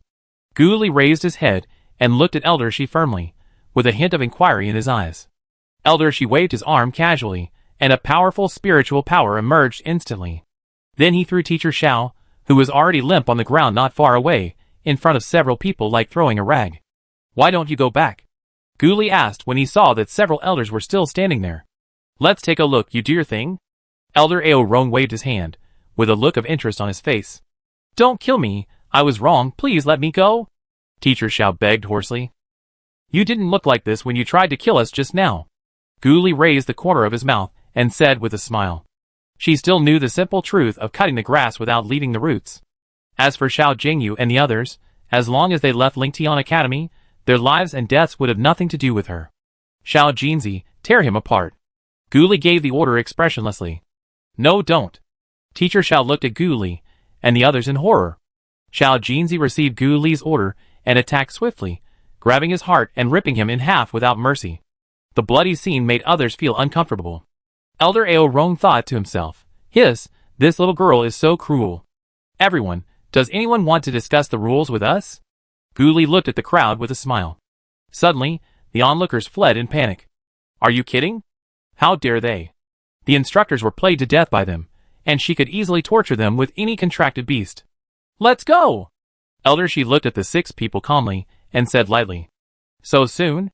Speaker 1: Gu Li raised his head and looked at Elder Shi firmly, with a hint of inquiry in his eyes. Elder Shi waved his arm casually, and a powerful spiritual power emerged instantly. Then he threw Teacher Xiao, who was already limp on the ground not far away, in front of several people like throwing a rag. Why don't you go back? Gu Li asked when he saw that several elders were still standing there. Let's take a look, you do your thing. Elder Ao Rong waved his hand, with a look of interest on his face. Don't kill me, I was wrong, please let me go. Teacher Xiao begged hoarsely. You didn't look like this when you tried to kill us just now. Gu Li raised the corner of his mouth and said with a smile. She still knew the simple truth of cutting the grass without leaving the roots. As for Xiao Jingyu and the others, as long as they left Lingtian Academy, their lives and deaths would have nothing to do with her. Xiao Jinzi, tear him apart. Gu Li gave the order expressionlessly. No, don't. Teacher Xiao looked at Gu Li and the others in horror. Xiao Jinzi received Gu Li's order and attacked swiftly, grabbing his heart and ripping him in half without mercy. The bloody scene made others feel uncomfortable. Elder Ao Rong thought to himself, this little girl is so cruel. Everyone, does anyone want to discuss the rules with us? Gu Li looked at the crowd with a smile. Suddenly, the onlookers fled in panic. Are you kidding? How dare they? The instructors were played to death by them, and she could easily torture them with any contracted beast. Let's go! Elder Shi looked at the 6 people calmly, and said lightly. So soon?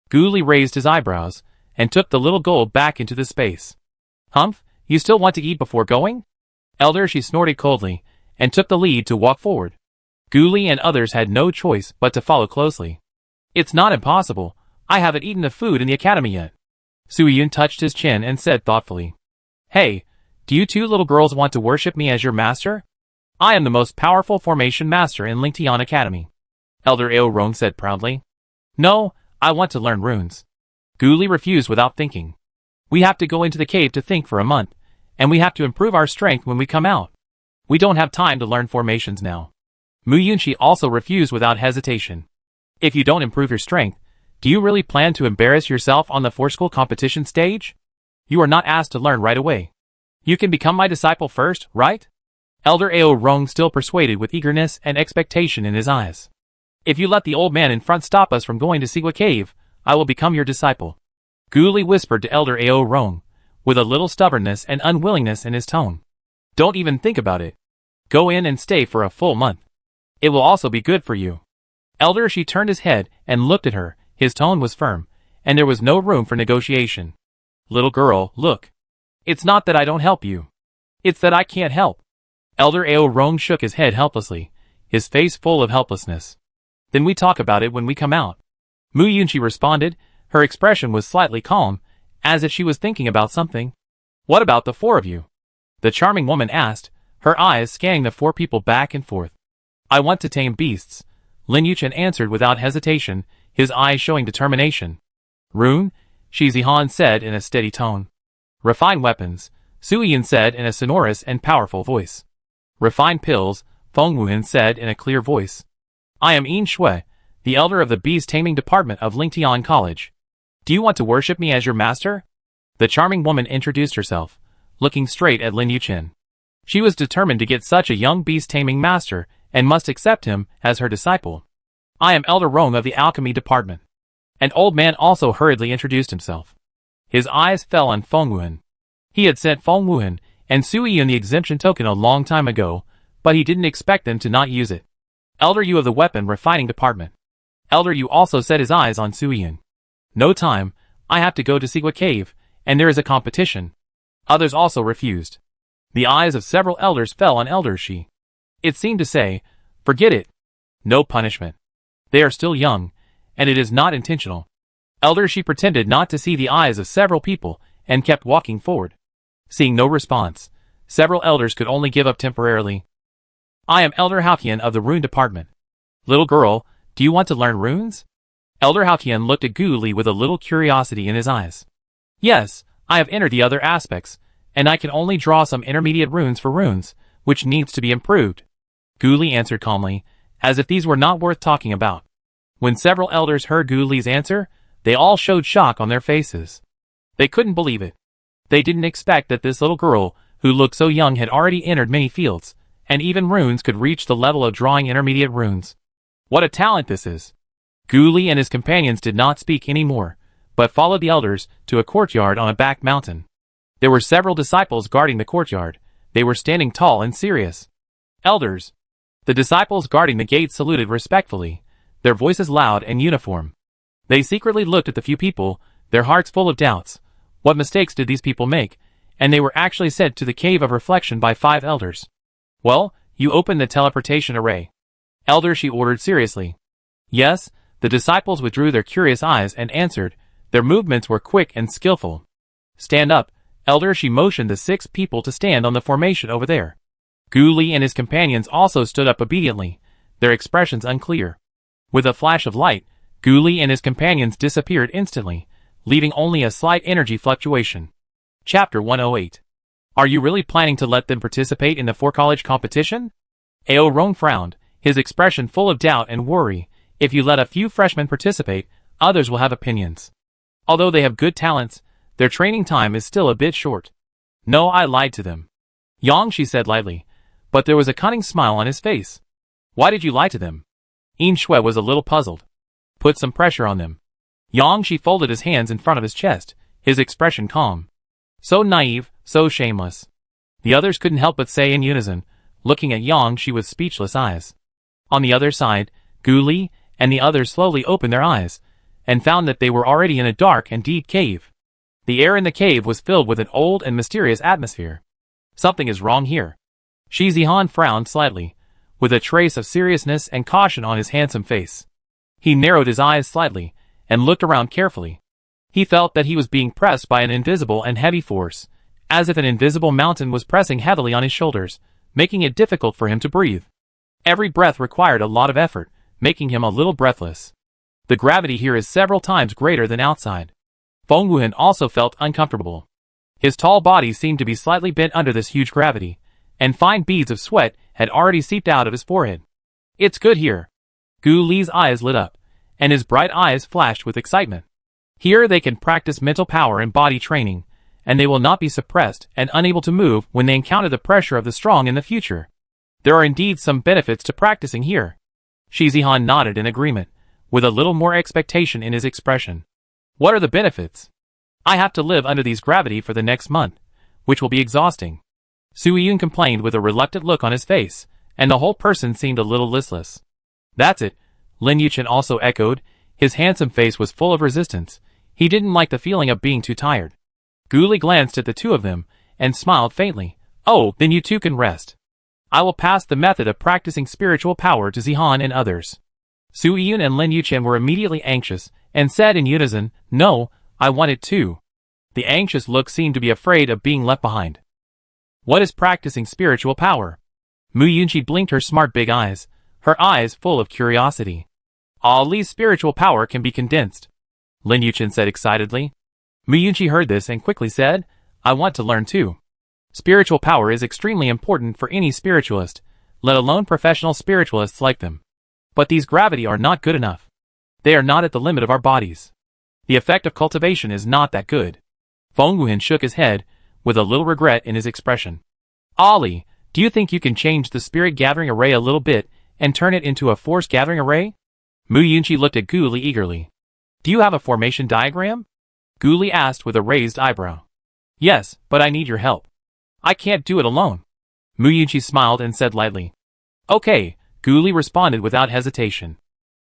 Speaker 1: Gu Li raised his eyebrows, and took the little gold back into the space. Humph, you still want to eat before going? Elder Shi snorted coldly, and took the lead to walk forward. Gu Li and others had no choice but to follow closely. It's not impossible, I haven't eaten the food in the academy yet. Sui Yun touched his chin and said thoughtfully. Hey, do you 2 little girls want to worship me as your master? I am the most powerful formation master in Lingtian Academy. Elder Ao Rong said proudly. No, I want to learn runes. Gu Li refused without thinking. We have to go into the cave to think for a month, and we have to improve our strength when we come out. We don't have time to learn formations now. Mu Yunxi also refused without hesitation. If you don't improve your strength, do you really plan to embarrass yourself on the for-school competition stage? You are not asked to learn right away. You can become my disciple first, right? Elder Ao Rong still persuaded with eagerness and expectation in his eyes. If you let the old man in front stop us from going to Sigua Cave, I will become your disciple. Gu Li whispered to Elder Ao Rong, with a little stubbornness and unwillingness in his tone. Don't even think about it. Go in and stay for a full month. It will also be good for you. Elder Shi turned his head and looked at her, his tone was firm, and there was no room for negotiation. Little girl, look. It's not that I don't help you. It's that I can't help. Elder Ao Rong shook his head helplessly, his face full of helplessness. Then we talk about it when we come out. Mu Yunxi responded, her expression was slightly calm, as if she was thinking about something. What about the 4 of you? The charming woman asked, her eyes scanning the 4 people back and forth. I want to tame beasts, Lin Yuchen answered without hesitation, his eyes showing determination. Rune, Shi Zihan said in a steady tone. Refine weapons, Sui Yin said in a sonorous and powerful voice. Refine pills, Feng Wuhan said in a clear voice. I am Yin Shui, the elder of the beast taming department of Lingtian College. Do you want to worship me as your master? The charming woman introduced herself, looking straight at Lin Yuchen. She was determined to get such a young beast-taming master, and must accept him as her disciple. I am Elder Rong of the Alchemy Department. An old man also hurriedly introduced himself. His eyes fell on Feng Wuhan. He had sent Feng Wuhan and Sui Yun the exemption token a long time ago, but he didn't expect them to not use it. Elder Yu of the Weapon Refining Department. Elder Yu also set his eyes on Sui Yun. No time, I have to go to Sigua Cave, and there is a competition. Others also refused. The eyes of several elders fell on Elder Shi. It seemed to say, forget it. No punishment. They are still young, and it is not intentional. Elder Shi pretended not to see the eyes of several people, and kept walking forward. Seeing no response, several elders could only give up temporarily. I am Elder Haoqian of the Rune Department. Little girl, do you want to learn runes? Elder Haoqian looked at Gu Li with a little curiosity in his eyes. Yes, I have entered the other aspects, and I can only draw some intermediate runes for runes, which needs to be improved. Gu Li answered calmly, as if these were not worth talking about. When several elders heard Gu Li's answer, they all showed shock on their faces. They couldn't believe it. They didn't expect that this little girl, who looked so young, had already entered many fields, and even runes could reach the level of drawing intermediate runes. What a talent this is! Gu Li and his companions did not speak any more, but followed the elders to a courtyard on a back mountain. There were several disciples guarding the courtyard. They were standing tall and serious. Elders! The disciples guarding the gate saluted respectfully, their voices loud and uniform. They secretly looked at the few people, their hearts full of doubts. What mistakes did these people make? And they were actually sent to the Cave of Reflection by 5 elders. Well, you open the teleportation array. Elder Shi ordered seriously. Yes, the disciples withdrew their curious eyes and answered. Their movements were quick and skillful. Stand up. Elder Shi motioned the 6 people to stand on the formation over there. Gu Li and his companions also stood up obediently, their expressions unclear. With a flash of light, Gu Li and his companions disappeared instantly, leaving only a slight energy fluctuation. Chapter 108. Are you really planning to let them participate in the 4-college competition? Ao Rong frowned, his expression full of doubt and worry. If you let a few freshmen participate, others will have opinions. Although they have good talents, their training time is still a bit short. No, I lied to them. Yang, she said lightly, but there was a cunning smile on his face. Why did you lie to them? Yin Shui was a little puzzled. Put some pressure on them. Yang Shi folded his hands in front of his chest, his expression calm. So naive, so shameless. The others couldn't help but say in unison, looking at Yang Shi with speechless eyes. On the other side, Gu Li and the others slowly opened their eyes, and found that they were already in a dark and deep cave. The air in the cave was filled with an old and mysterious atmosphere. Something is wrong here. Shi Zihan frowned slightly, with a trace of seriousness and caution on his handsome face. He narrowed his eyes slightly, and looked around carefully. He felt that he was being pressed by an invisible and heavy force, as if an invisible mountain was pressing heavily on his shoulders, making it difficult for him to breathe. Every breath required a lot of effort, making him a little breathless. The gravity here is several times greater than outside. Feng Wuhan also felt uncomfortable. His tall body seemed to be slightly bent under this huge gravity, and fine beads of sweat had already seeped out of his forehead. It's good here. Gu Li's eyes lit up, and his bright eyes flashed with excitement. Here they can practice mental power and body training, and they will not be suppressed and unable to move when they encounter the pressure of the strong in the future. There are indeed some benefits to practicing here. Shi Zihan nodded in agreement, with a little more expectation in his expression. What are the benefits? I have to live under these gravity for the next month, which will be exhausting. Sui Yun complained with a reluctant look on his face, and the whole person seemed a little listless. That's it, Lin Yuchen also echoed. His handsome face was full of resistance. He didn't like the feeling of being too tired. Gu Li glanced at the two of them, and smiled faintly. Oh, then you two can rest. I will pass the method of practicing spiritual power to Zihan and others. Sui Yun and Lin Yuchen were immediately anxious, and said in unison, No, I want it too. The anxious look seemed to be afraid of being left behind. What is practicing spiritual power? Mu Yunqi blinked her smart big eyes, her eyes full of curiosity. Li's spiritual power can be condensed, Lin Yuchen said excitedly. Mu Yunqi heard this and quickly said, I want to learn too. Spiritual power is extremely important for any spiritualist, let alone professional spiritualists like them. But these gravity are not good enough. They are not at the limit of our bodies. The effect of cultivation is not that good. Feng Wuhan shook his head, with a little regret in his expression. Ollie, do you think you can change the spirit gathering array a little bit and turn it into a force gathering array? Mu Yunchi looked at Gu Li eagerly. Do you have a formation diagram? Gu Li asked with a raised eyebrow. Yes, but I need your help. I can't do it alone. Mu Yunchi smiled and said lightly. Okay, Gu Li responded without hesitation.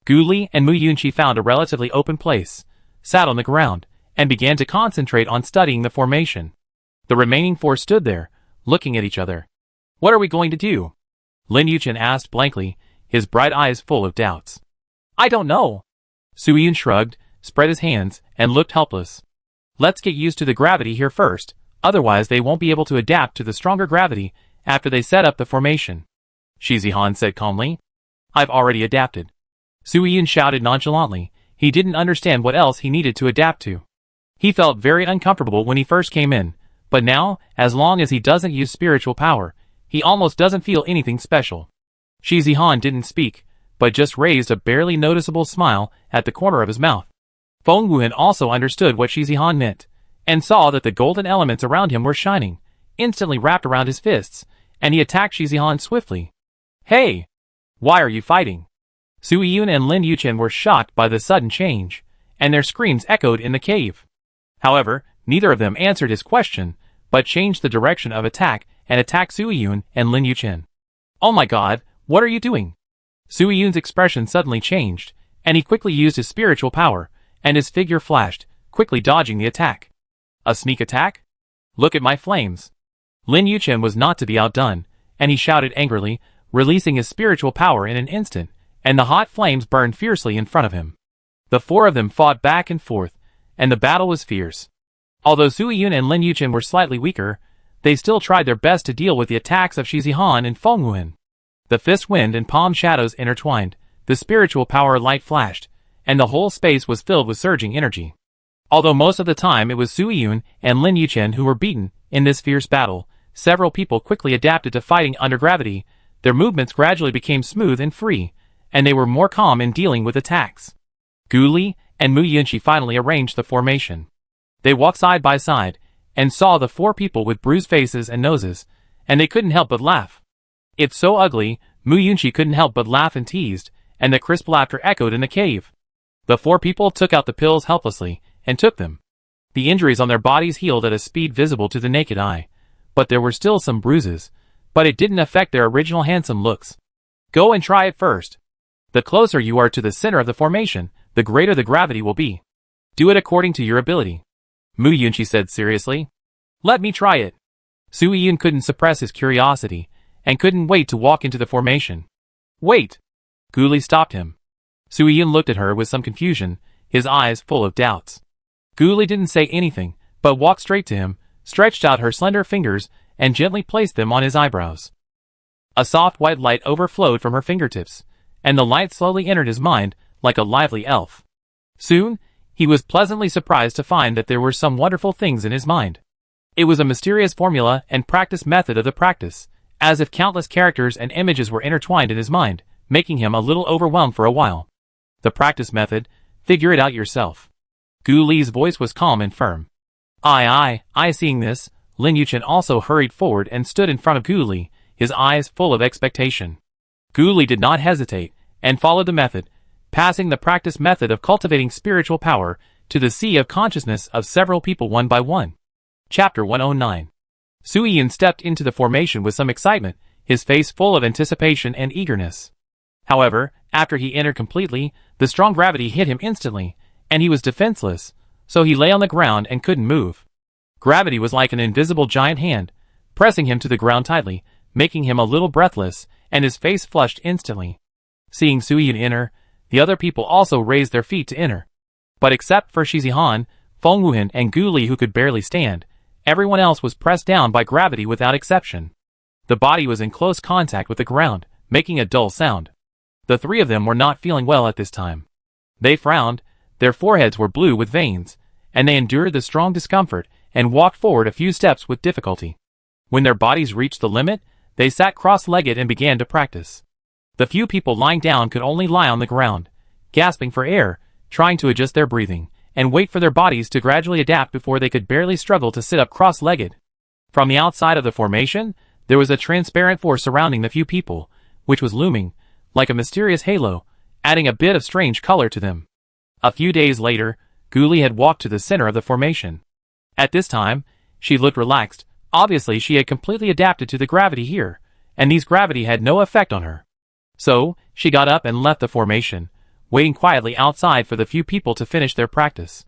Speaker 1: Gu Li and Mu Yunchi found a relatively open place, sat on the ground, and began to concentrate on studying the formation. The remaining four stood there, looking at each other. What are we going to do? Lin Yuchen asked blankly, his bright eyes full of doubts. I don't know. Sui Yun shrugged, spread his hands, and looked helpless. Let's get used to the gravity here first, otherwise they won't be able to adapt to the stronger gravity after they set up the formation. Shi Zihan said calmly. I've already adapted. Sui Yun shouted nonchalantly. He didn't understand what else he needed to adapt to. He felt very uncomfortable when he first came in, but now, as long as he doesn't use spiritual power, he almost doesn't feel anything special. Shi Zihan didn't speak, but just raised a barely noticeable smile at the corner of his mouth. Feng Wuhan also understood what Shi Zihan meant, and saw that the golden elements around him were shining, instantly wrapped around his fists, and he attacked Shi Zihan swiftly. Hey! Why are you fighting? Sui Yun and Lin Yuchen were shocked by the sudden change, and their screams echoed in the cave. However, neither of them answered his question, but changed the direction of attack and attacked Sui Yun and Lin Yuchen. Oh my god, what are you doing? Sui Yun's expression suddenly changed, and he quickly used his spiritual power, and his figure flashed, quickly dodging the attack. A sneak attack? Look at my flames. Lin Yuchen was not to be outdone, and he shouted angrily, releasing his spiritual power in an instant, and the hot flames burned fiercely in front of him. The four of them fought back and forth, and the battle was fierce. Although Sui Yun and Lin Yuchen were slightly weaker, they still tried their best to deal with the attacks of Shi Zihan and Feng Wuhan. The fist wind and palm shadows intertwined, the spiritual power light flashed, and the whole space was filled with surging energy. Although most of the time it was Sui Yun and Lin Yuchen who were beaten in this fierce battle, several people quickly adapted to fighting under gravity. Their movements gradually became smooth and free, and they were more calm in dealing with attacks. Gu Li and Mu Yunchi finally arranged the formation. They walked side by side, and saw the four people with bruised faces and noses, and they couldn't help but laugh. It's so ugly, Mu Yunchi couldn't help but laugh and teased, and the crisp laughter echoed in the cave. The four people took out the pills helplessly, and took them. The injuries on their bodies healed at a speed visible to the naked eye, but there were still some bruises, but it didn't affect their original handsome looks. Go and try it first. The closer you are to the center of the formation, the greater the gravity will be. Do it according to your ability. Mu Yunchi said seriously. Let me try it. Sui Yun couldn't suppress his curiosity, and couldn't wait to walk into the formation. Wait! Gu Li stopped him. Sui Yun looked at her with some confusion, his eyes full of doubts. Gu Li didn't say anything, but walked straight to him, stretched out her slender fingers, and gently placed them on his eyebrows. A soft white light overflowed from her fingertips, and the light slowly entered his mind like a lively elf. Soon, he was pleasantly surprised to find that there were some wonderful things in his mind. It was a mysterious formula and practice method of the practice, as if countless characters and images were intertwined in his mind, making him a little overwhelmed for a while. The practice method, figure it out yourself. Gu Li's voice was calm and firm. I seeing this, Lin Yuchen also hurried forward and stood in front of Gu Li, his eyes full of expectation. Gu Li did not hesitate, and followed the method, passing the practice method of cultivating spiritual power to the sea of consciousness of several people one by one. Chapter 109. Sui Yun stepped into the formation with some excitement, his face full of anticipation and eagerness. However, after he entered completely, the strong gravity hit him instantly, and he was defenseless, so he lay on the ground and couldn't move. Gravity was like an invisible giant hand, pressing him to the ground tightly, making him a little breathless, and his face flushed instantly. Seeing Sui Yun enter, the other people also raised their feet to enter. But except for Shi Zihan, Feng Wuhan, and Gu Li who could barely stand, everyone else was pressed down by gravity without exception. The body was in close contact with the ground, making a dull sound. The three of them were not feeling well at this time. They frowned, their foreheads were blue with veins, and they endured the strong discomfort and walked forward a few steps with difficulty. When their bodies reached the limit, they sat cross-legged and began to practice. The few people lying down could only lie on the ground, gasping for air, trying to adjust their breathing, and wait for their bodies to gradually adapt before they could barely struggle to sit up cross-legged. From the outside of the formation, there was a transparent force surrounding the few people, which was looming, like a mysterious halo, adding a bit of strange color to them. A few days later, Guli had walked to the center of the formation. At this time, she looked relaxed. Obviously she had completely adapted to the gravity here, and these gravity had no effect on her. So, she got up and left the formation, waiting quietly outside for the few people to finish their practice.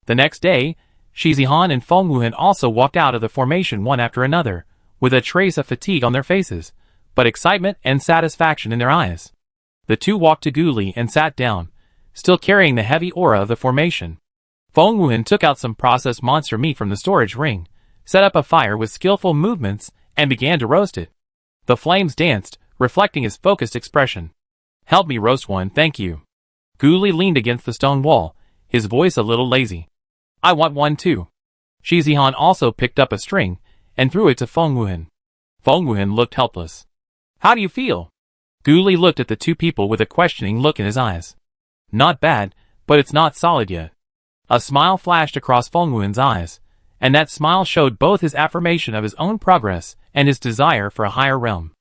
Speaker 1: The next day, Shi Zihan and Feng Wuhan also walked out of the formation one after another, with a trace of fatigue on their faces, but excitement and satisfaction in their eyes. The two walked to Guli and sat down, still carrying the heavy aura of the formation. Feng Wuhan took out some processed monster meat from the storage ring, set up a fire with skillful movements, and began to roast it. The flames danced, reflecting his focused expression. "Help me roast one, thank you." Guli leaned against the stone wall, his voice a little lazy. "I want one too." Shi Zihan also picked up a string, and threw it to Feng Wuhan. Feng Wuhan looked helpless. "How do you feel?" Guli looked at the two people with a questioning look in his eyes. "Not bad, but it's not solid yet." A smile flashed across Feng Wuhan's eyes, and that smile showed both his affirmation of his own progress and his desire for a higher realm.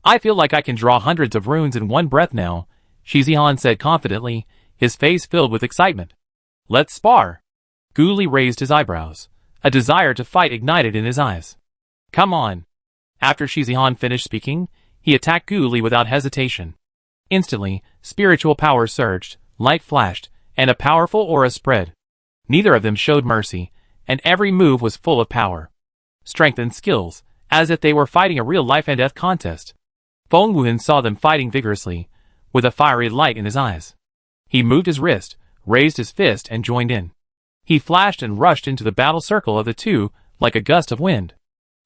Speaker 1: "I feel like I can draw hundreds of runes in one breath now," Shi Zihan said confidently, his face filled with excitement. "Let's spar." Guli raised his eyebrows. A desire to fight ignited in his eyes. "Come on." After Shi Zihan finished speaking, he attacked Guli without hesitation. Instantly, spiritual power surged, light flashed, and a powerful aura spread. Neither of them showed mercy, and every move was full of power, strength and skills, as if they were fighting a real life and death contest. Feng Wuhan saw them fighting vigorously, with a fiery light in his eyes. He moved his wrist, raised his fist and joined in. He flashed and rushed into the battle circle of the two, like a gust of wind.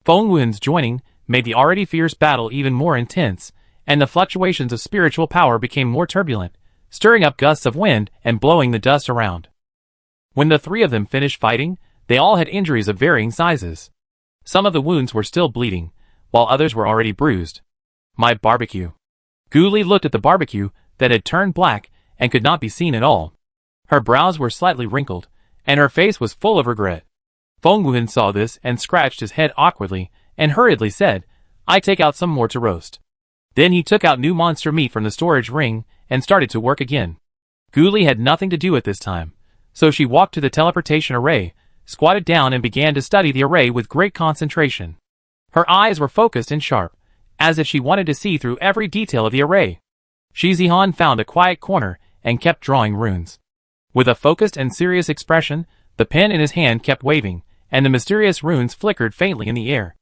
Speaker 1: Feng Wuhan's joining made the already fierce battle even more intense, and the fluctuations of spiritual power became more turbulent, stirring up gusts of wind and blowing the dust around. When the three of them finished fighting, they all had injuries of varying sizes. Some of the wounds were still bleeding, while others were already bruised. "My barbecue." Guli looked at the barbecue that had turned black and could not be seen at all. Her brows were slightly wrinkled, and her face was full of regret. Feng Wuhan saw this and scratched his head awkwardly and hurriedly said, "I take out some more to roast." Then he took out new monster meat from the storage ring and started to work again. Guli had nothing to do at this time, so she walked to the teleportation array, squatted down and began to study the array with great concentration. Her eyes were focused and sharp, as if she wanted to see through every detail of the array. Shi Zihan found a quiet corner and kept drawing runes. With a focused and serious expression, the pen in his hand kept waving, and the mysterious runes flickered faintly in the air.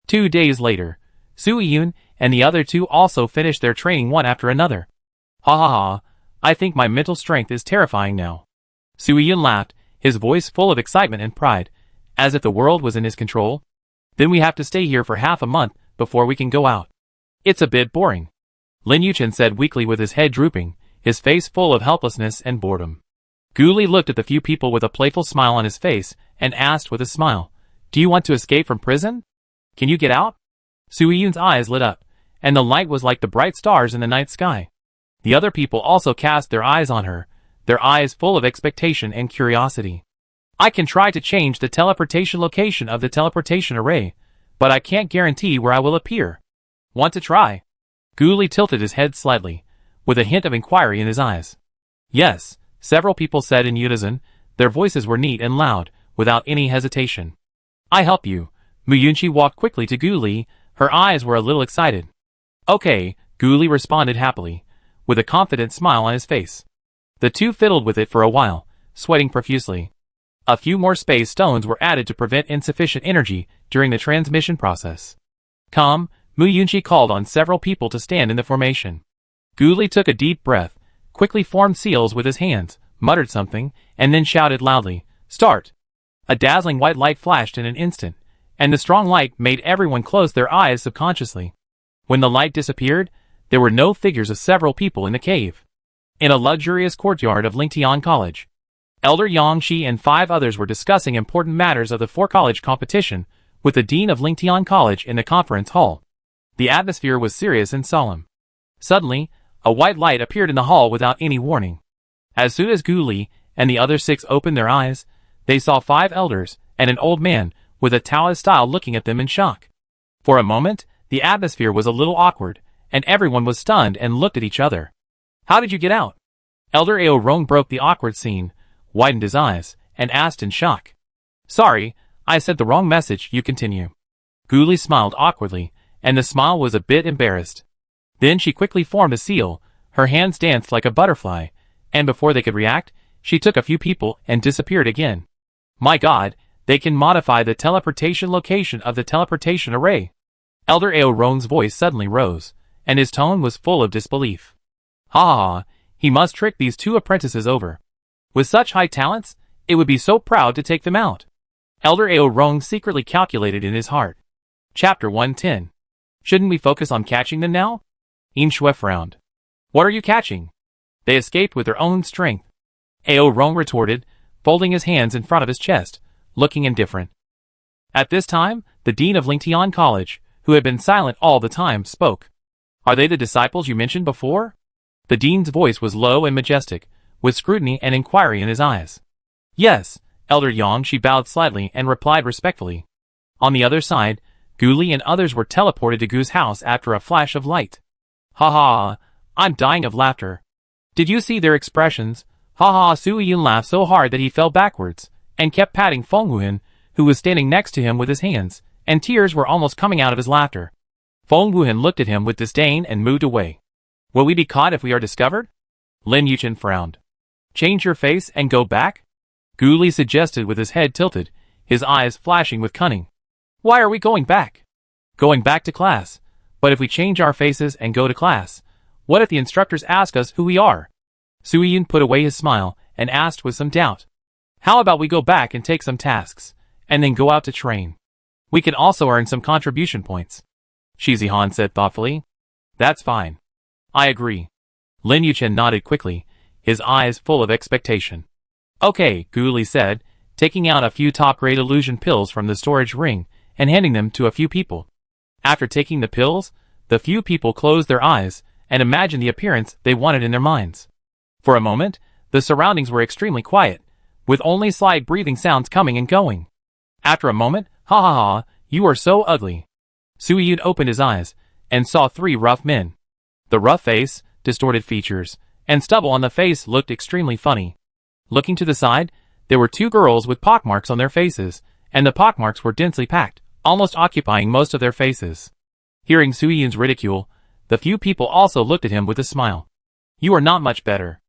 Speaker 1: 2 days later, Su Yun and the other two also finished their training one after another. "Ha ha ha, I think my mental strength is terrifying now." Su Yun laughed, his voice full of excitement and pride, as if the world was in his control. "Then we have to stay here for half a month before we can go out. It's a bit boring," Lin Yuchen said weakly with his head drooping, his face full of helplessness and boredom. Guli looked at the few people with a playful smile on his face and asked with a smile, "Do you want to escape from prison? Can you get out?" Su Yun's eyes lit up, and the light was like the bright stars in the night sky. The other people also cast their eyes on her, their eyes full of expectation and curiosity. "I can try to change the teleportation location of the teleportation array, but I can't guarantee where I will appear. Want to try?" Guli tilted his head slightly, with a hint of inquiry in his eyes. "Yes," several people said in unison, their voices were neat and loud, without any hesitation. "I help you." Mu Yunqi walked quickly to Guli, her eyes were a little excited. "Okay," Guli responded happily, with a confident smile on his face. The two fiddled with it for a while, sweating profusely. A few more space stones were added to prevent insufficient energy during the transmission process. "Come," Mu Yunqi called on several people to stand in the formation. Guli took a deep breath, quickly formed seals with his hands, muttered something, and then shouted loudly, "Start!" A dazzling white light flashed in an instant, and the strong light made everyone close their eyes subconsciously. When the light disappeared, there were no figures of several people in the cave. In a luxurious courtyard of Lingtian College, Elder Yang Shi and 5 others were discussing important matters of the four-college competition with the Dean of Lingtian College in the conference hall. The atmosphere was serious and solemn. Suddenly, a white light appeared in the hall without any warning. As soon as Guli and the other 6 opened their eyes, they saw 5 elders and an old man with a Taoist style looking at them in shock. For a moment, the atmosphere was a little awkward, and everyone was stunned and looked at each other. How did you get out? Elder Ao Rong broke the awkward scene, widened his eyes, and asked in shock. Sorry, I sent the wrong message, you continue. Gu Li smiled awkwardly, and the smile was a bit embarrassed. Then she quickly formed a seal, her hands danced like a butterfly, and before they could react, she took a few people and disappeared again. My God, they can modify the teleportation location of the teleportation array. Elder Ao Rong's voice suddenly rose, and his tone was full of disbelief. Ha ha ha, he must trick these two apprentices over. With such high talents, it would be so proud to take them out. Elder Ao Rong secretly calculated in his heart. Chapter 110. Shouldn't we focus on catching them now? Yin Shui frowned. What are you catching? They escaped with their own strength. Ao Rong retorted, folding his hands in front of his chest, looking indifferent. At this time, the dean of Lingtian College, who had been silent all the time, spoke. Are they the disciples you mentioned before? The dean's voice was low and majestic, with scrutiny and inquiry in his eyes. Yes, Elder Yang. She bowed slightly and replied respectfully. On the other side, Gu Li and others were teleported to Gu's house after a flash of light. Ha ha, I'm dying of laughter. Did you see their expressions? Ha ha. Sui Yun laughed so hard that he fell backwards, and kept patting Feng Wuhan, who was standing next to him with his hands, and tears were almost coming out of his laughter. Feng Wuhan looked at him with disdain and moved away. Will we be caught if we are discovered? Lin Yuchen frowned. Change your face and go back? Gu Li suggested with his head tilted, his eyes flashing with cunning. Why are we going back? Going back to class. But if we change our faces and go to class, what if the instructors ask us who we are? Sui Yun put away his smile and asked with some doubt. How about we go back and take some tasks, and then go out to train? We can also earn some contribution points. Shi Zihan said thoughtfully. That's fine. I agree. Lin Yuchen nodded quickly, his eyes full of expectation. Okay, Gu Li said, taking out a few top-grade illusion pills from the storage ring and handing them to a few people. After taking the pills, the few people closed their eyes and imagined the appearance they wanted in their minds. For a moment, the surroundings were extremely quiet, with only slight breathing sounds coming and going. After a moment, ha ha ha, you are so ugly. Sui Yun opened his eyes and saw three rough men. The rough face, distorted features, and stubble on the face looked extremely funny. Looking to the side, there were two girls with pockmarks on their faces, and the pockmarks were densely packed, almost occupying most of their faces. Hearing Sui Yun's ridicule, the few people also looked at him with a smile. You are not much better.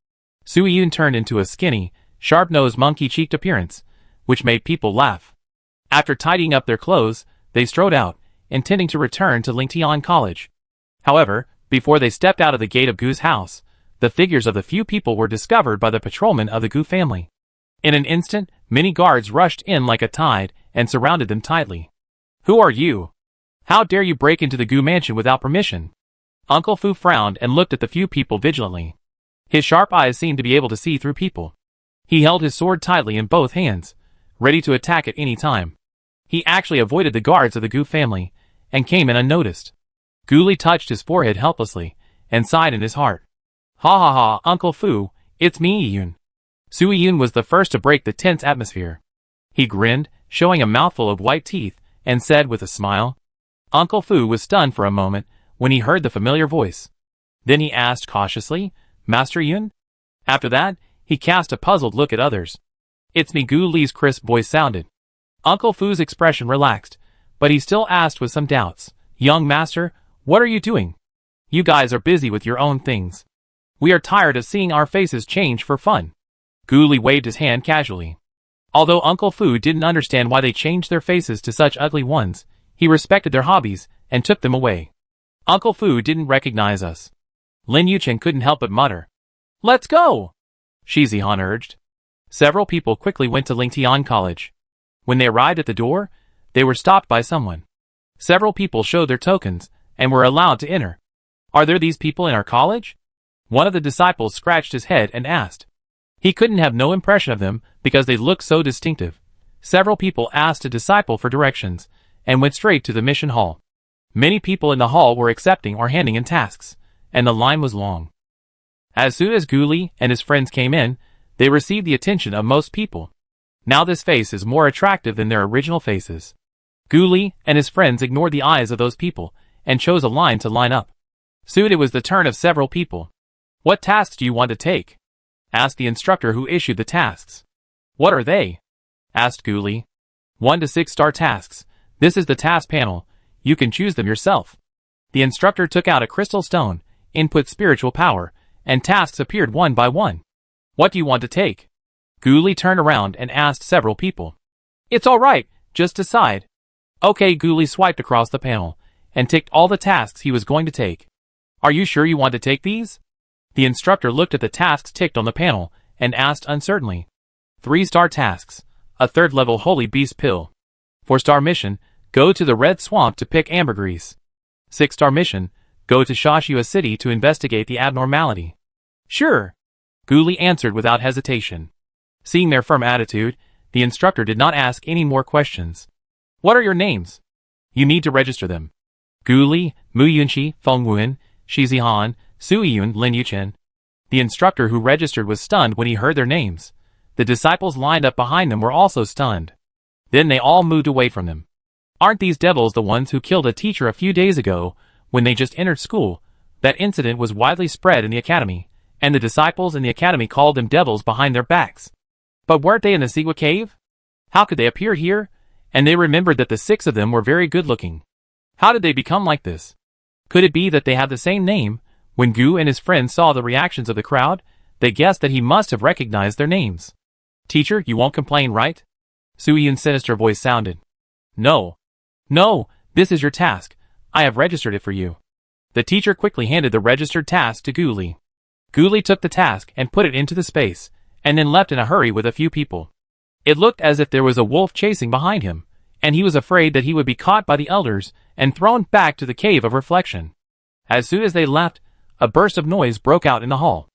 Speaker 1: Sui Yun turned into a skinny, sharp-nosed monkey-cheeked appearance, which made people laugh. After tidying up their clothes, they strode out, intending to return to Lingtian College. However, before they stepped out of the gate of Gu's house, the figures of the few people were discovered by the patrolmen of the Gu family. In an instant, many guards rushed in like a tide and surrounded them tightly. Who are you? How dare you break into the Gu mansion without permission? Uncle Fu frowned and looked at the few people vigilantly. His sharp eyes seemed to be able to see through people. He held his sword tightly in both hands, ready to attack at any time. He actually avoided the guards of the Gu family, and came in unnoticed. Gu Li touched his forehead helplessly, and sighed in his heart. Ha ha ha, Uncle Fu, it's me, Yun. Sui Yun was the first to break the tense atmosphere. He grinned, showing a mouthful of white teeth, and said with a smile. Uncle Fu was stunned for a moment when he heard the familiar voice. Then he asked cautiously, Master Yun? After that, he cast a puzzled look at others. It's me, Gu Li's crisp voice sounded. Uncle Fu's expression relaxed, but he still asked with some doubts. Young master, what are you doing? You guys are busy with your own things. We are tired of seeing our faces change for fun. Gu Li waved his hand casually. Although Uncle Fu didn't understand why they changed their faces to such ugly ones, he respected their hobbies and took them away. Uncle Fu didn't recognize us. Lin Yuchen couldn't help but mutter. Let's go! Shi Zihan urged. Several people quickly went to Lingtian College. When they arrived at the door, they were stopped by someone. Several people showed their tokens and were allowed to enter. Are there these people in our college? One of the disciples scratched his head and asked. He couldn't have no impression of them because they looked so distinctive. Several people asked a disciple for directions and went straight to the mission hall. Many people in the hall were accepting or handing in tasks, and the line was long. As soon as Gu Li and his friends came in, they received the attention of most people. Now this face is more attractive than their original faces. Ghoulie and his friends ignored the eyes of those people and chose a line to line up. Soon it was the turn of several people. What tasks do you want to take? Asked the instructor who issued the tasks. What are they? Asked Ghoulie. 1 to 6 star tasks. This is the task panel. You can choose them yourself. The instructor took out a crystal stone, input spiritual power, and tasks appeared one by one. What do you want to take? Ghoulie turned around and asked several people. It's alright, just decide. Okay, Ghoulie swiped across the panel and ticked all the tasks he was going to take. Are you sure you want to take these? The instructor looked at the tasks ticked on the panel and asked uncertainly. 3-star tasks. A 3rd level Holy Beast pill. 4-star mission. Go to the Red Swamp to pick ambergris. 6-star mission. Go to Shashua City to investigate the abnormality. Sure. Ghoulie answered without hesitation. Seeing their firm attitude, the instructor did not ask any more questions. What are your names? You need to register them. Ghoulie, Mu Yunqi, Feng Wuan, Shi Zihan, Su Yun, Lin Yuchen. The instructor who registered was stunned when he heard their names. The disciples lined up behind them were also stunned. Then they all moved away from them. Aren't these devils the ones who killed a teacher a few days ago when they just entered school? That incident was widely spread in the academy, and the disciples in the academy called them devils behind their backs. But weren't they in the Sigua cave? How could they appear here? And they remembered that the 6 of them were very good looking. How did they become like this? Could it be that they have the same name? When Gu and his friends saw the reactions of the crowd, they guessed that he must have recognized their names. Teacher, you won't complain, right? Su Yun's sinister voice sounded. No. No, this is your task. I have registered it for you. The teacher quickly handed the registered task to Ghoulie. Ghoulie took the task and put it into the space, and then left in a hurry with a few people. It looked as if there was a wolf chasing behind him, and he was afraid that he would be caught by the elders and thrown back to the cave of reflection. As soon as they left, a burst of noise broke out in the hall.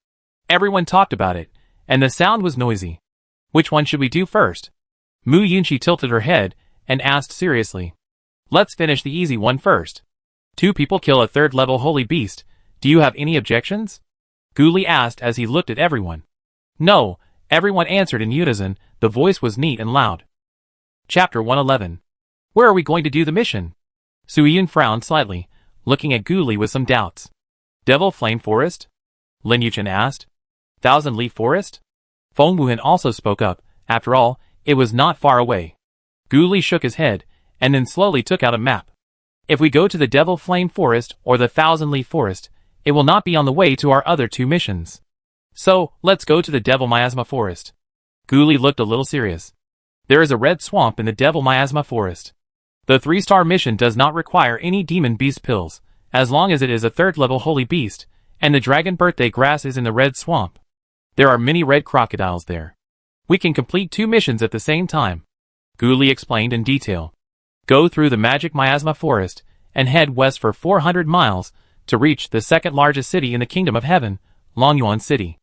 Speaker 1: Everyone talked about it, and the sound was noisy. Which one should we do first? Mu Yunqi tilted her head and asked seriously. Let's finish the easy one first. 2 people kill a 3rd level holy beast. Do you have any objections? Ghoulie asked as he looked at everyone. No, everyone answered in unison. The voice was neat and loud. Chapter 111. Where are we going to do the mission? Su Yun frowned slightly, looking at Ghoulie with some doubts. Devil Flame Forest? Lin Yuchen asked. 1,000 Leaf Forest? Feng Wuhan also spoke up. After all, it was not far away. Ghoulie shook his head, and then slowly took out a map. If we go to the Devil Flame Forest or the 1,000 Leaf Forest, it will not be on the way to our other 2 missions. So, let's go to the Devil Miasma Forest. Ghoulie looked a little serious. There is a red swamp in the Devil Miasma Forest. The 3-star mission does not require any demon beast pills, as long as it is a 3rd level holy beast, and the dragon birthday grass is in the red swamp. There are many red crocodiles there. We can complete 2 missions at the same time. Ghoulie explained in detail. Go through the magic miasma forest, and head west for 400 miles, to reach the 2nd largest city in the Kingdom of Heaven, Longyuan City.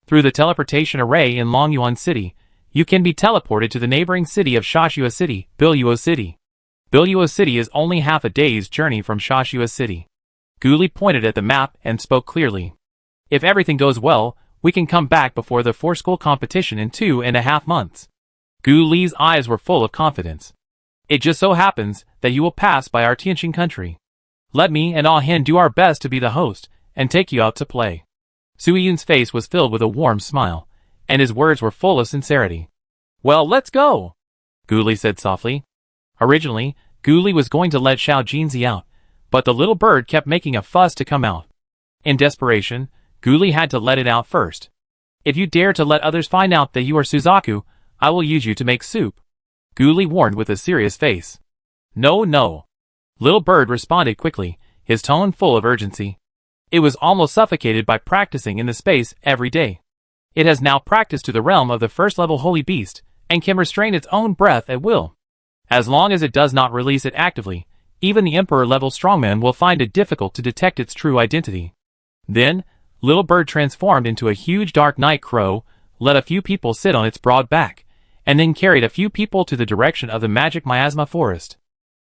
Speaker 1: Through the teleportation array in Longyuan City, you can be teleported to the neighboring city of Shashua City, Biluo City. Biluo City is only half a day's journey from Shashua City. Ghoulie pointed at the map and spoke clearly. If everything goes well, we can come back before the 4-school competition in 2.5 months. Ghoulie's eyes were full of confidence. It just so happens that you will pass by our Tianqing country. Let me and Ah Hin do our best to be the host and take you out to play. Su Yun's face was filled with a warm smile, and his words were full of sincerity. Well, let's go, Ghoulie said softly. Originally, Ghoulie was going to let Xiao Jinzi out, but the little bird kept making a fuss to come out. In desperation, Ghoulie had to let it out first. If you dare to let others find out that you are Suzaku, I will use you to make soup, Ghoulie warned with a serious face. No, no. Little bird responded quickly, his tone full of urgency. It was almost suffocated by practicing in the space every day. It has now practiced to the realm of the 1st level holy beast, and can restrain its own breath at will. As long as it does not release it actively, even the Emperor-level strongman will find it difficult to detect its true identity. Then, Little Bird transformed into a huge dark night crow, let a few people sit on its broad back, and then carried a few people to the direction of the magic miasma forest.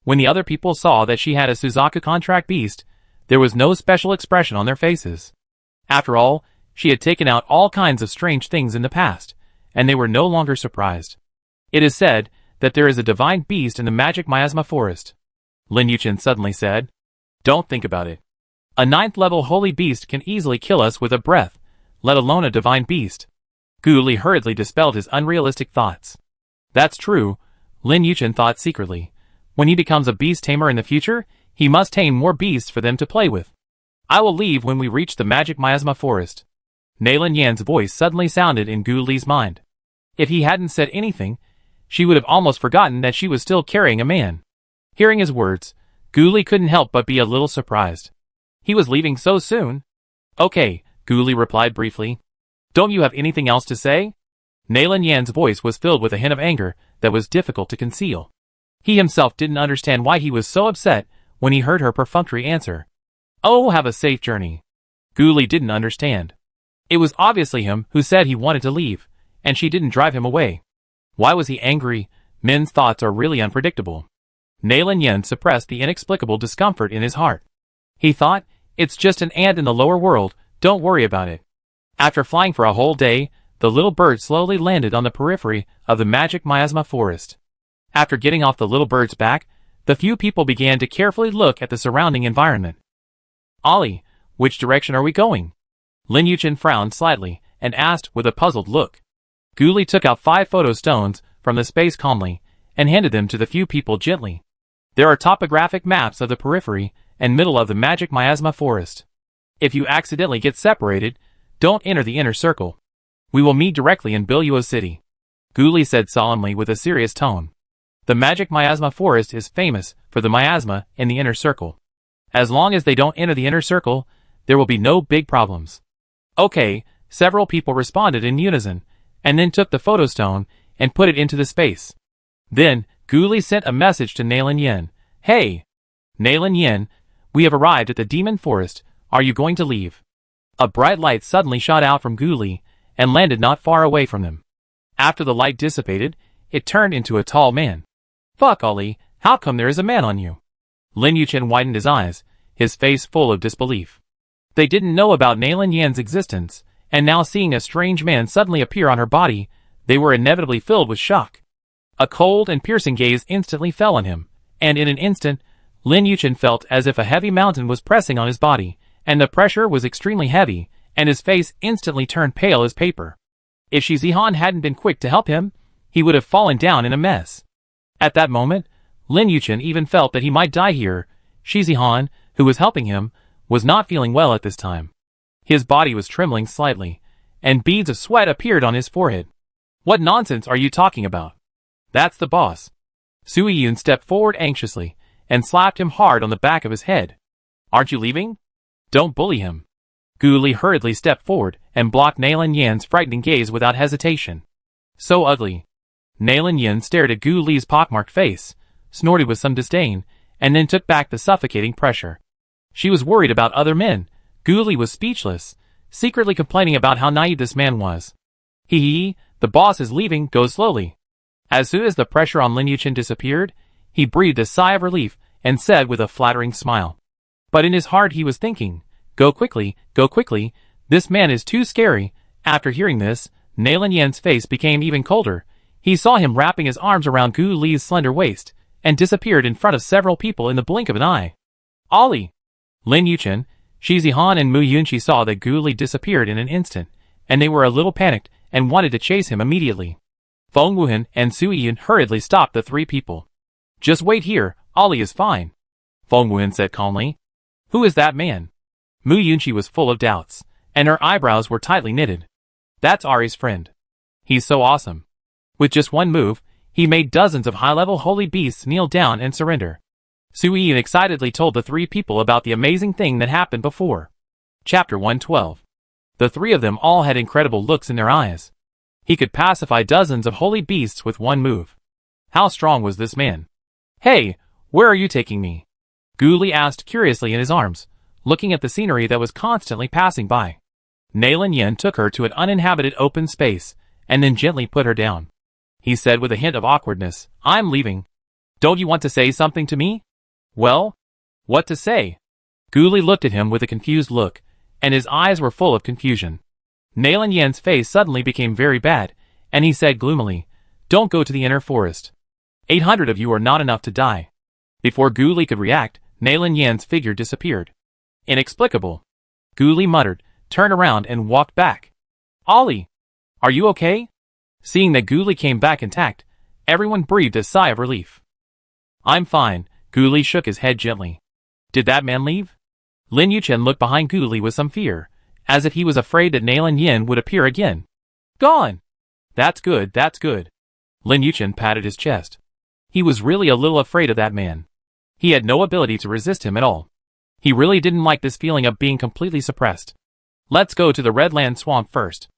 Speaker 1: When the other people saw that she had a Suzaku contract beast, there was no special expression on their faces. After all, she had taken out all kinds of strange things in the past, and they were no longer surprised. It is said that there is a divine beast in the magic miasma forest. Lin Yuchen suddenly said. Don't think about it. A 9th-level holy beast can easily kill us with a breath, let alone a divine beast. Gu Li hurriedly dispelled his unrealistic thoughts. That's true, Lin Yuchen thought secretly. When he becomes a beast tamer in the future, he must tame more beasts for them to play with. I will leave when we reach the magic miasma forest. Nailin Yan's voice suddenly sounded in Gu Li's mind. If he hadn't said anything, she would have almost forgotten that she was still carrying a man. Hearing his words, Gu Li couldn't help but be a little surprised. He was leaving so soon? Okay, Gu Li replied briefly. Don't you have anything else to say? Nailin Yan's voice was filled with a hint of anger that was difficult to conceal. He himself didn't understand why he was so upset when he heard her perfunctory answer. Oh, have a safe journey. Gu Li didn't understand. It was obviously him who said he wanted to leave, and she didn't drive him away. Why was he angry? Men's thoughts are really unpredictable. Nailin Yan suppressed the inexplicable discomfort in his heart. He thought, it's just an ant in the lower world, don't worry about it. After flying for a whole day, the little bird slowly landed on the periphery of the magic miasma forest. After getting off the little bird's back, the few people began to carefully look at the surrounding environment. Ollie, which direction are we going? Lin Yuchen frowned slightly and asked with a puzzled look. Gu Li took out 5 photo stones from the space calmly and handed them to the few people gently. There are topographic maps of the periphery and middle of the magic miasma forest. If you accidentally get separated, don't enter the inner circle. We will meet directly in Biluo City. Gu Li said solemnly with a serious tone. The magic miasma forest is famous for the miasma in the inner circle. As long as they don't enter the inner circle, there will be no big problems. Okay, several people responded in unison, and then took the photostone and put it into the space. Then, Gu Li sent a message to Nailin Yan. Hey! Nailin Yan, we have arrived at the demon forest, are you going to leave? A bright light suddenly shot out from Gu Li, and landed not far away from them. After the light dissipated, it turned into a tall man. Fuck Ollie, how come there is a man on you? Lin Yuchen widened his eyes, his face full of disbelief. They didn't know about Nailin Yan's existence, and now seeing a strange man suddenly appear on her body, they were inevitably filled with shock. A cold and piercing gaze instantly fell on him, and in an instant, Lin Yuchen felt as if a heavy mountain was pressing on his body, and the pressure was extremely heavy, and his face instantly turned pale as paper. If Shi Zihan hadn't been quick to help him, he would have fallen down in a mess. At that moment, Lin Yuchen even felt that he might die here. Shi Zihan, who was helping him, was not feeling well at this time. His body was trembling slightly, and beads of sweat appeared on his forehead. What nonsense are you talking about? That's the boss. Sui Yun stepped forward anxiously, and slapped him hard on the back of his head. Aren't you leaving? Don't bully him. Gu Li hurriedly stepped forward and blocked Nailin Yan's frightening gaze without hesitation. So ugly. Nailin Yan stared at Gu Li's pockmarked face, snorted with some disdain, and then took back the suffocating pressure. She was worried about other men. Gu Li was speechless, secretly complaining about how naive this man was. Hee, the boss is leaving, go slowly. As soon as the pressure on Lin Yuchen disappeared, he breathed a sigh of relief and said with a flattering smile. But in his heart he was thinking, go quickly, this man is too scary. After hearing this, Nailin Yan's face became even colder. He saw him wrapping his arms around Gu Li's slender waist, and disappeared in front of several people in the blink of an eye. Ollie! Lin Yuchen, Shi Zihan and Mu Yunqi saw that Gu Li disappeared in an instant, and they were a little panicked and wanted to chase him immediately. Feng Wuhan and Sui Yun hurriedly stopped the 3 people. Just wait here, Ollie is fine. Feng Wuhan said calmly. Who is that man? Mu Yunqi was full of doubts, and her eyebrows were tightly knitted. That's Ari's friend. He's so awesome. With just one move, he made dozens of high-level holy beasts kneel down and surrender. Sui Yun excitedly told the 3 people about the amazing thing that happened before. Chapter 112. The 3 of them all had incredible looks in their eyes. He could pacify dozens of holy beasts with one move. How strong was this man? Hey, where are you taking me? Gu Li asked curiously in his arms, looking at the scenery that was constantly passing by. Nailin Yan took her to an uninhabited open space, and then gently put her down. He said with a hint of awkwardness, I'm leaving. Don't you want to say something to me? Well, what to say? Gu Li looked at him with a confused look, and his eyes were full of confusion. Nailin Yan's face suddenly became very bad, and he said gloomily, Don't go to the inner forest. 800 of you are not enough to die. Before Gu Li could react, Nailin Yan's figure disappeared. Inexplicable. Gu Li muttered, turned around and walked back. Ollie! Are you okay? Seeing that Gu Li came back intact, everyone breathed a sigh of relief. I'm fine, Gu Li shook his head gently. Did that man leave? Lin Yuchen looked behind Gu Li with some fear, as if he was afraid that Nailin Yan would appear again. Gone! That's good, that's good. Lin Yuchen patted his chest. He was really a little afraid of that man. He had no ability to resist him at all. He really didn't like this feeling of being completely suppressed. Let's go to the Redland Swamp first.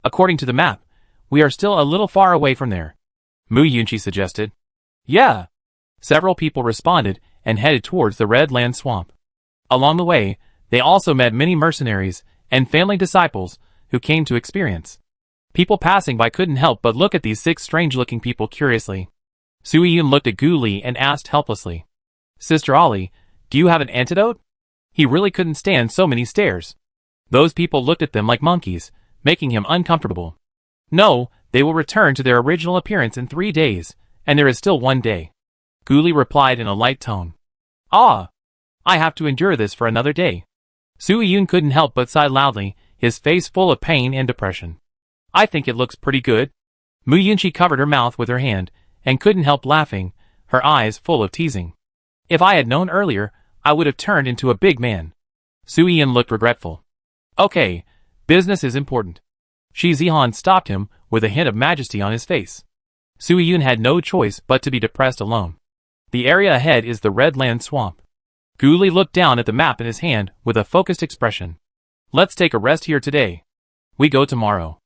Speaker 1: According to the map, we are still a little far away from there. Mu Yunqi suggested. Yeah. Several people responded and headed towards the Redland Swamp. Along the way, they also met many mercenaries and family disciples who came to experience. People passing by couldn't help but look at these 6 strange-looking people curiously. Sui Yun looked at Gu Li and asked helplessly. Sister Ollie, do you have an antidote? He really couldn't stand so many stares. Those people looked at them like monkeys, making him uncomfortable. No, they will return to their original appearance in 3 days, and there is still 1 day. Gu Li replied in a light tone. Ah! I have to endure this for another day. Sui Yun couldn't help but sigh loudly, his face full of pain and depression. I think it looks pretty good. Mu Yunqi covered her mouth with her hand, and couldn't help laughing, her eyes full of teasing. If I had known earlier, I would have turned into a big man. Sui Yun looked regretful. Okay, business is important. Shi Zihan stopped him with a hint of majesty on his face. Sui Yun had no choice but to be depressed alone. The area ahead is the Redland Swamp. Gu Li looked down at the map in his hand with a focused expression. Let's take a rest here today. We go tomorrow.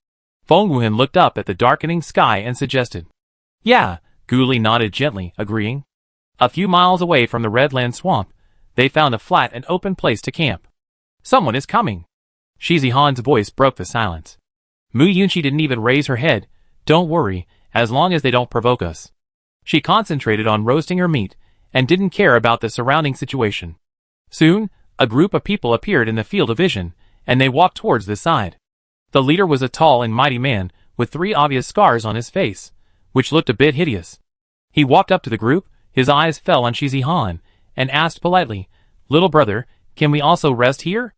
Speaker 1: Feng Wuhan looked up at the darkening sky and suggested. Yeah, Gu Li nodded gently, agreeing. A few miles away from the Redland Swamp, they found a flat and open place to camp. Someone is coming. Shi Zihan's voice broke the silence. Mu Yunqi didn't even raise her head. Don't worry, as long as they don't provoke us. She concentrated on roasting her meat, and didn't care about the surrounding situation. Soon, a group of people appeared in the field of vision, and they walked towards this side. The leader was a tall and mighty man, with 3 obvious scars on his face, which looked a bit hideous. He walked up to the group, his eyes fell on Shi Zihan, and asked politely, Little brother, can we also rest here?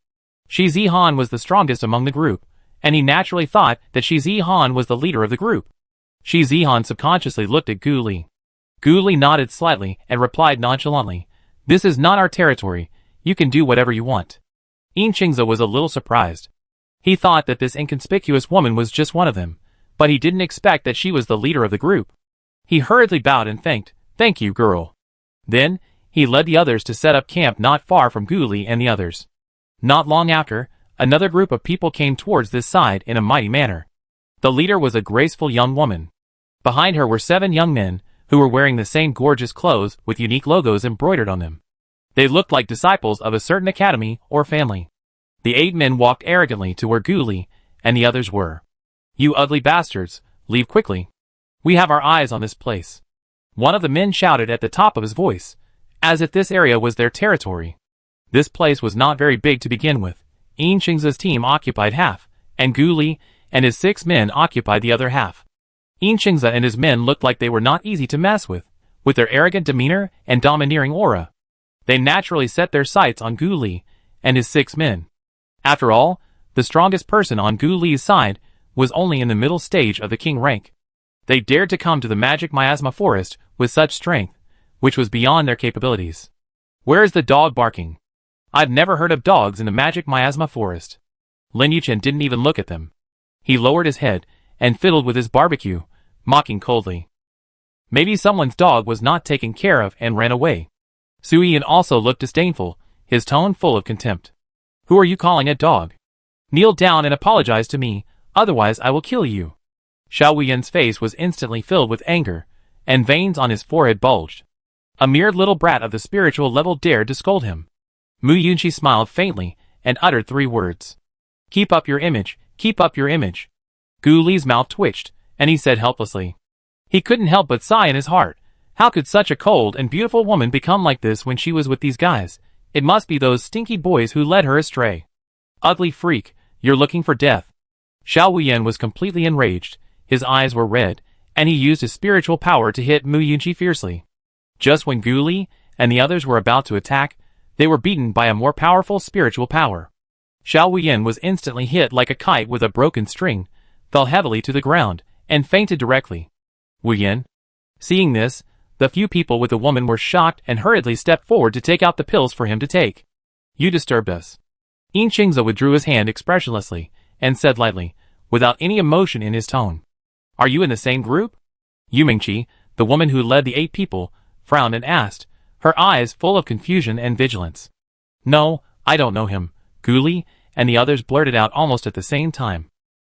Speaker 1: Shi Zihan was the strongest among the group, and he naturally thought that Shi Zihan was the leader of the group. Shi Zihan subconsciously looked at Gu Li. Gu Li nodded slightly and replied nonchalantly, This is not our territory, you can do whatever you want. Yin Qingze was a little surprised. He thought that this inconspicuous woman was just one of them, but he didn't expect that she was the leader of the group. He hurriedly bowed and thanked, Thank you, girl. Then, he led the others to set up camp not far from Gu Li and the others. Not long after, another group of people came towards this side in a mighty manner. The leader was a graceful young woman. Behind her were 7 young men, who were wearing the same gorgeous clothes with unique logos embroidered on them. They looked like disciples of a certain academy or family. The 8 men walked arrogantly to where Gu Li and the others were. You ugly bastards, leave quickly. We have our eyes on this place. One of the men shouted at the top of his voice, as if this area was their territory. This place was not very big to begin with. Yin Qingze's team occupied half, and Gu Li and his 6 men occupied the other half. Yin Qingze and his men looked like they were not easy to mess with their arrogant demeanor and domineering aura. They naturally set their sights on Gu Li and his 6 men. After all, the strongest person on Gu Li's side was only in the middle stage of the king rank. They dared to come to the magic miasma forest with such strength, which was beyond their capabilities. Where is the dog barking? I've never heard of dogs in the magic miasma forest. Lin Yuchen didn't even look at them. He lowered his head and fiddled with his barbecue, mocking coldly. Maybe someone's dog was not taken care of and ran away. Sui Yin also looked disdainful, his tone full of contempt. Who are you calling a dog? Kneel down and apologize to me, otherwise I will kill you. Xiao Wuyan's face was instantly filled with anger, and veins on his forehead bulged. A mere little brat of the spiritual level dared to scold him. Mu Yunqi smiled faintly and uttered 3 words. Keep up your image, keep up your image. Gu Li's mouth twitched, and he said helplessly. He couldn't help but sigh in his heart. How could such a cold and beautiful woman become like this when she was with these guys? It must be those stinky boys who led her astray. Ugly freak, you're looking for death. Xiao Wuyan was completely enraged, his eyes were red, and he used his spiritual power to hit Mu Yunqi fiercely. Just when Gu Li and the others were about to attack, they were beaten by a more powerful spiritual power. Xiao Wuyan was instantly hit like a kite with a broken string, fell heavily to the ground, and fainted directly. Wuyan. Seeing this, the few people with the woman were shocked and hurriedly stepped forward to take out the pills for him to take. You disturbed us. Yin Qingze withdrew his hand expressionlessly, and said lightly, without any emotion in his tone. Are you in the same group? Yu Mingqi, the woman who led the 8 people, frowned and asked, her eyes full of confusion and vigilance. No, I don't know him, Gu Li and the others blurted out almost at the same time.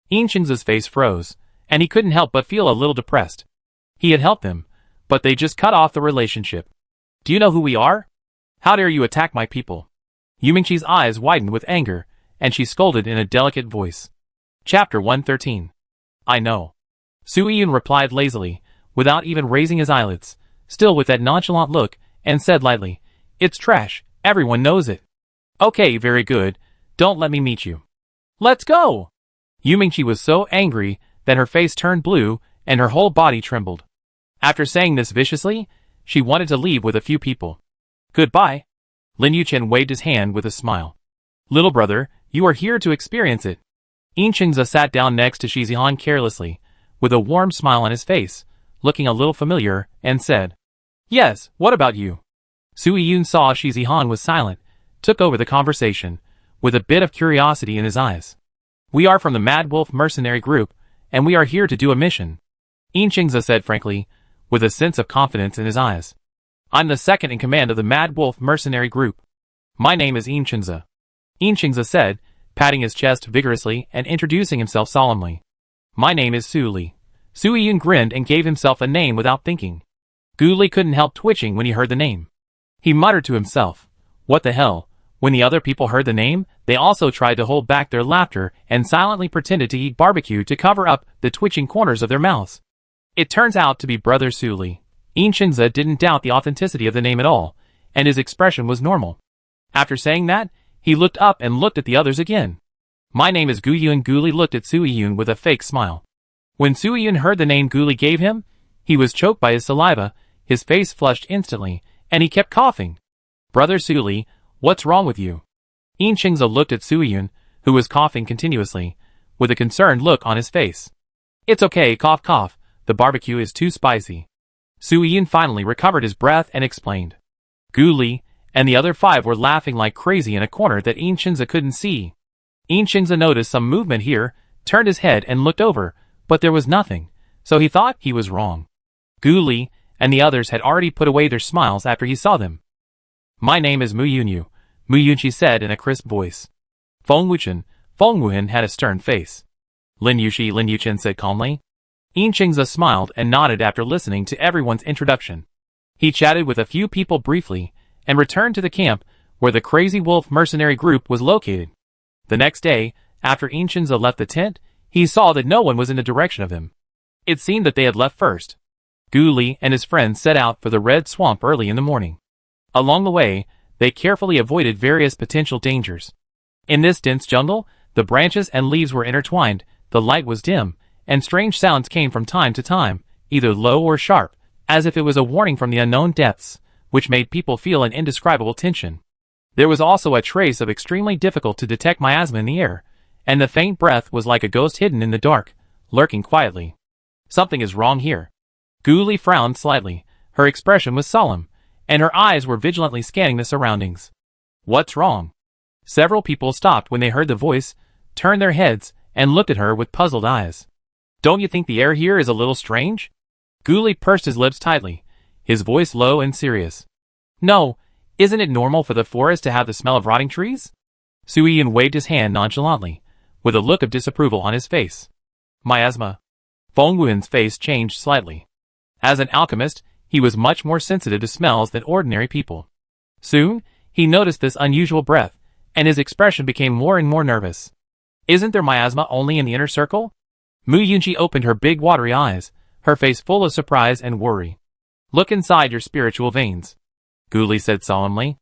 Speaker 1: Yin Qingze's face froze, and he couldn't help but feel a little depressed. He had helped them, but they just cut off the relationship. Do you know who we are? How dare you attack my people? Yu Mingqi's eyes widened with anger, and she scolded in a delicate voice. Chapter 113. I know. Su Yiyun replied lazily, without even raising his eyelids, still with that nonchalant look, and said lightly, It's trash, everyone knows it. Okay, very good, don't let me meet you. Let's go! Yu Mingqi was so angry that her face turned blue and her whole body trembled. After saying this viciously, she wanted to leave with a few people. Goodbye. Lin Yuchen waved his hand with a smile. Little brother, you are here to experience it. Yin Qingze sat down next to Shi Zihan carelessly, with a warm smile on his face, looking a little familiar, and said, Yes, what about you? Su Yiyun saw Shi Zihan was silent, took over the conversation, with a bit of curiosity in his eyes. We are from the Mad Wolf mercenary group, and we are here to do a mission. Yin Qingze said frankly, with a sense of confidence in his eyes. I'm the second in command of the Mad Wolf mercenary group. My name is Yin Qingze. Yin Qingze said, patting his chest vigorously and introducing himself solemnly. My name is Su Li. Su Yiyun grinned and gave himself a name without thinking. Gu Li couldn't help twitching when he heard the name. He muttered to himself, What the hell? When the other people heard the name, they also tried to hold back their laughter and silently pretended to eat barbecue to cover up the twitching corners of their mouths. It turns out to be Brother Su Li. Yin Qingze didn't doubt the authenticity of the name at all, and his expression was normal. After saying that, he looked up and looked at the others again. My name is Gu Yun. Gu Li looked at Su Yiyun with a fake smile. When Su Yiyun heard the name Gu Li gave him, he was choked by his saliva, his face flushed instantly, and he kept coughing. Brother Su Li, what's wrong with you? Yin Qingze looked at Su Yiyun, who was coughing continuously, with a concerned look on his face. It's okay, cough cough, the barbecue is too spicy. Su Yiyun finally recovered his breath and explained. Gu Li and the other 5 were laughing like crazy in a corner that Yin Qingze couldn't see. Yin Qingze noticed some movement here, turned his head and looked over, but there was nothing, so he thought he was wrong. Gu Li and the others had already put away their smiles after he saw them. My name is Mu Yunyu, Mu Yunqi said in a crisp voice. Feng Wuhen had a stern face. Lin Yuchen said calmly. Yin Qingze smiled and nodded after listening to everyone's introduction. He chatted with a few people briefly, and returned to the camp where the Crazy Wolf mercenary group was located. The next day, after Yin Qingze left the tent, he saw that no one was in the direction of him. It seemed that they had left first. Gu Li and his friends set out for the Red Swamp early in the morning. Along the way, they carefully avoided various potential dangers. In this dense jungle, the branches and leaves were intertwined, the light was dim, and strange sounds came from time to time, either low or sharp, as if it was a warning from the unknown depths, which made people feel an indescribable tension. There was also a trace of extremely difficult to detect miasma in the air, and the faint breath was like a ghost hidden in the dark, lurking quietly. Something is wrong here. Gu Li frowned slightly, her expression was solemn, and her eyes were vigilantly scanning the surroundings. What's wrong? Several people stopped when they heard the voice, turned their heads, and looked at her with puzzled eyes. Don't you think the air here is a little strange? Gu Li pursed his lips tightly, his voice low and serious. No, isn't it normal for the forest to have the smell of rotting trees? Su Yiyun waved his hand nonchalantly, with a look of disapproval on his face. Miasma. Feng Wuhen's face changed slightly. As an alchemist, he was much more sensitive to smells than ordinary people. Soon, he noticed this unusual breath, and his expression became more and more nervous. Isn't there miasma only in the inner circle? Mu Yunqi opened her big watery eyes, her face full of surprise and worry. Look inside your spiritual veins, Gu Li said solemnly.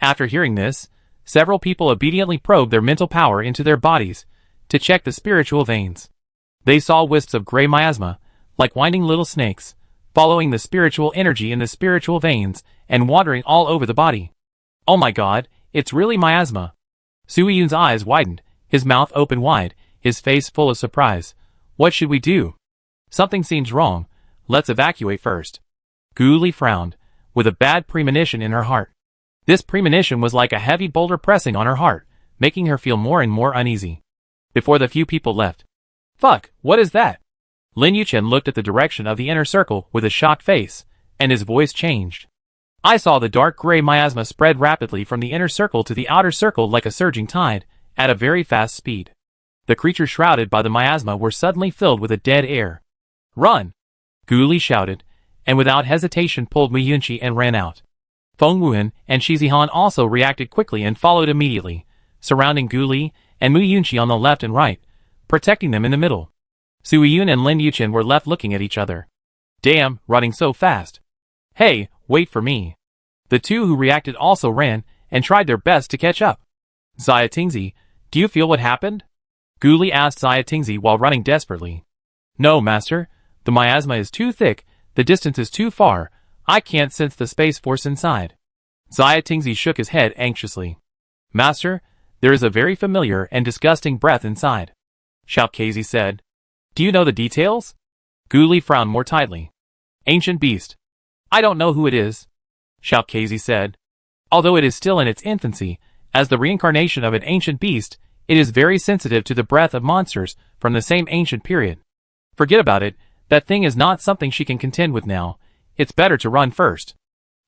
Speaker 1: After hearing this, several people obediently probed their mental power into their bodies to check the spiritual veins. They saw wisps of gray miasma, like winding little snakes, following the spiritual energy in the spiritual veins and wandering all over the body. Oh my god, it's really miasma. Soo-Yoon's eyes widened, his mouth open wide, his face full of surprise. What should we do? Something seems wrong. Let's evacuate first. Gu Li frowned, with a bad premonition in her heart. This premonition was like a heavy boulder pressing on her heart, making her feel more and more uneasy. Before the few people left. Fuck, what is that? Lin Yuchen looked at the direction of the inner circle with a shocked face, and his voice changed. I saw the dark gray miasma spread rapidly from the inner circle to the outer circle like a surging tide, at a very fast speed. The creatures shrouded by the miasma were suddenly filled with a dead air. Run! Gu Li shouted, and without hesitation pulled Mu Yunqi and ran out. Feng Wuhan and Shi Zihan also reacted quickly and followed immediately, surrounding Gu Li and Mu Yunqi on the left and right, protecting them in the middle. Soo-Yoon and Lin Yuchen were left looking at each other. Damn, running so fast. Hey, wait for me. The two who reacted also ran and tried their best to catch up. Xia Tingzi, do you feel what happened? Gu Li asked Xia Tingzi while running desperately. No, master. The miasma is too thick, the distance is too far, I can't sense the space force inside. Xia Tingzi shook his head anxiously. Master, there is a very familiar and disgusting breath inside. Xiao Kezi said. Do you know the details? Gu Li frowned more tightly. Ancient beast. I don't know who it is. Xiao Kezi said. Although it is still in its infancy, as the reincarnation of an ancient beast, it is very sensitive to the breath of monsters from the same ancient period. Forget about it, that thing is not something she can contend with now. It's better to run first.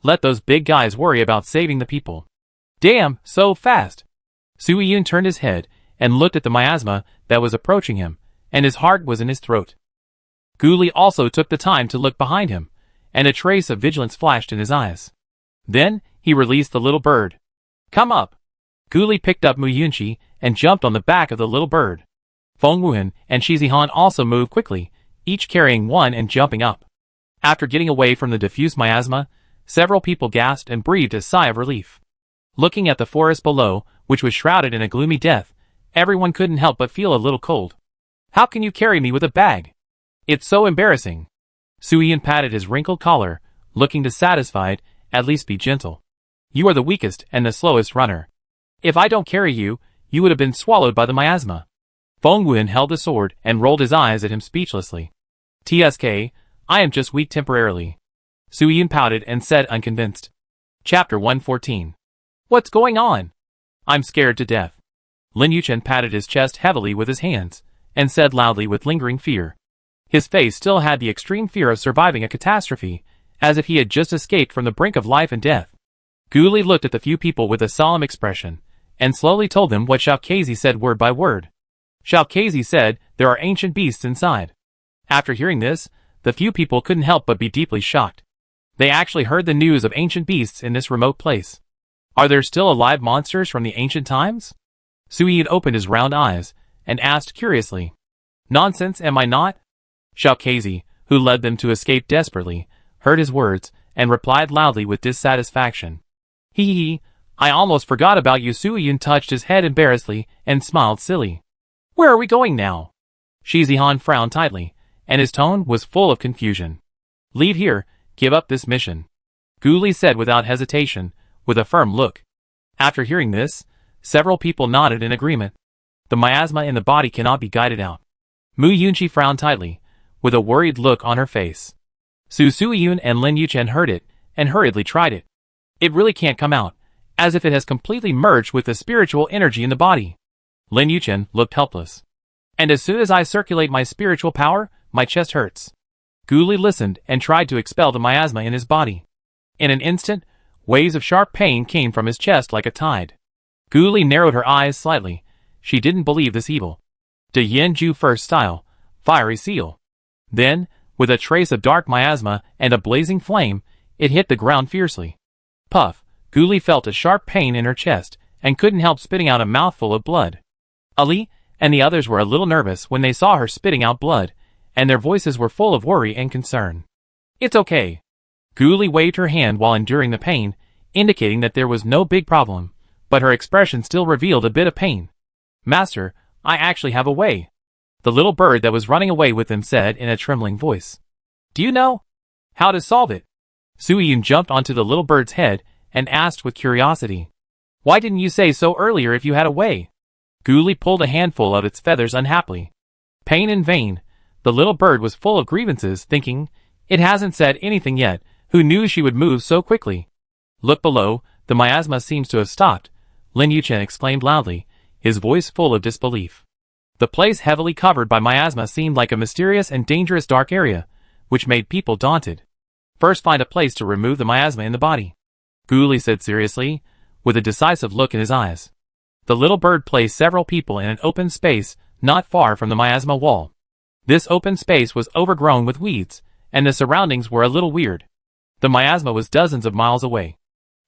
Speaker 1: Let those big guys worry about saving the people. Damn, so fast. Soo-Yoon turned his head and looked at the miasma that was approaching him, and his heart was in his throat. Gu Li also took the time to look behind him, and a trace of vigilance flashed in his eyes. Then, he released the little bird. Come up. Gu Li picked up Mu Yunqi and jumped on the back of the little bird. Feng Wuhan and Shi Zihan also moved quickly, each carrying one and jumping up. After getting away from the diffuse miasma, several people gasped and breathed a sigh of relief. Looking at the forest below, which was shrouded in a gloomy death, everyone couldn't help but feel a little cold. How can you carry me with a bag? It's so embarrassing. Soo-Yoon patted his wrinkled collar, looking dissatisfied, at least be gentle. You are the weakest and the slowest runner. If I don't carry you, you would have been swallowed by the miasma. Feng Wuhan held the sword and rolled his eyes at him speechlessly. TSK, I am just weak temporarily. Soo-Yoon pouted and said unconvinced. Chapter 114. What's going on? I'm scared to death. Lin Yuchen patted his chest heavily with his hands, and said loudly with lingering fear. His face still had the extreme fear of surviving a catastrophe, as if he had just escaped from the brink of life and death. Gu Li looked at the few people with a solemn expression, and slowly told them what Xiao Kezi said word by word. Xiao Kezi said there are ancient beasts inside. After hearing this, the few people couldn't help but be deeply shocked. They actually heard the news of ancient beasts in this remote place. Are there still alive monsters from the ancient times? Soo-Yoon opened his round eyes, and asked curiously. Nonsense, am I not? Xiao Kezi, who led them to escape desperately, heard his words, and replied loudly with dissatisfaction. Hee, I almost forgot about you. Soo-Yoon touched his head embarrassedly, and smiled silly. Where are we going now? Shi Zihan frowned tightly, and his tone was full of confusion. Leave here, give up this mission. Gu Li said without hesitation, with a firm look. After hearing this, several people nodded in agreement. The miasma in the body cannot be guided out. Mu Yunqi frowned tightly, with a worried look on her face. Soo-Yoon and Lin Yuchen heard it, and hurriedly tried it. It really can't come out, as if it has completely merged with the spiritual energy in the body. Lin Yuchen looked helpless. And as soon as I circulate my spiritual power, my chest hurts. Gu Li listened and tried to expel the miasma in his body. In an instant, waves of sharp pain came from his chest like a tide. Gu Li narrowed her eyes slightly. She didn't believe this evil. De Yin Ju first style, fiery seal. Then, with a trace of dark miasma and a blazing flame, it hit the ground fiercely. Puff, Gu Li felt a sharp pain in her chest, and couldn't help spitting out a mouthful of blood. Ali and the others were a little nervous when they saw her spitting out blood, and their voices were full of worry and concern. It's okay. Gu Li waved her hand while enduring the pain, indicating that there was no big problem, but her expression still revealed a bit of pain. Master, I actually have a way. The little bird that was running away with them said in a trembling voice. Do you know how to solve it? Suyun jumped onto the little bird's head and asked with curiosity. Why didn't you say so earlier if you had a way? Gu pulled a handful of its feathers unhappily. Pain in vain. The little bird was full of grievances, thinking, it hasn't said anything yet. Who knew she would move so quickly? Look below, the miasma seems to have stopped, Lin Yuchen exclaimed loudly, his voice full of disbelief. The place heavily covered by miasma seemed like a mysterious and dangerous dark area, which made people daunted. First find a place to remove the miasma in the body, Gu said seriously, with a decisive look in his eyes. The little bird placed several people in an open space not far from the miasma wall. This open space was overgrown with weeds, and the surroundings were a little weird. The miasma was dozens of miles away.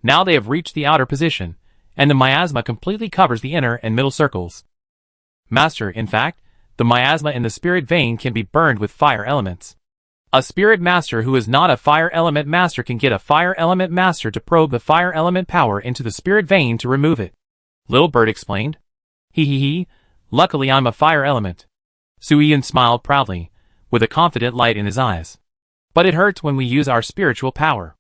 Speaker 1: Now they have reached the outer position, and the miasma completely covers the inner and middle circles. Master, in fact, the miasma in the spirit vein can be burned with fire elements. A spirit master who is not a fire element master can get a fire element master to probe the fire element power into the spirit vein to remove it. Little Bird explained. He. Luckily I'm a fire element. Suyun smiled proudly, with a confident light in his eyes. But it hurts when we use our spiritual power.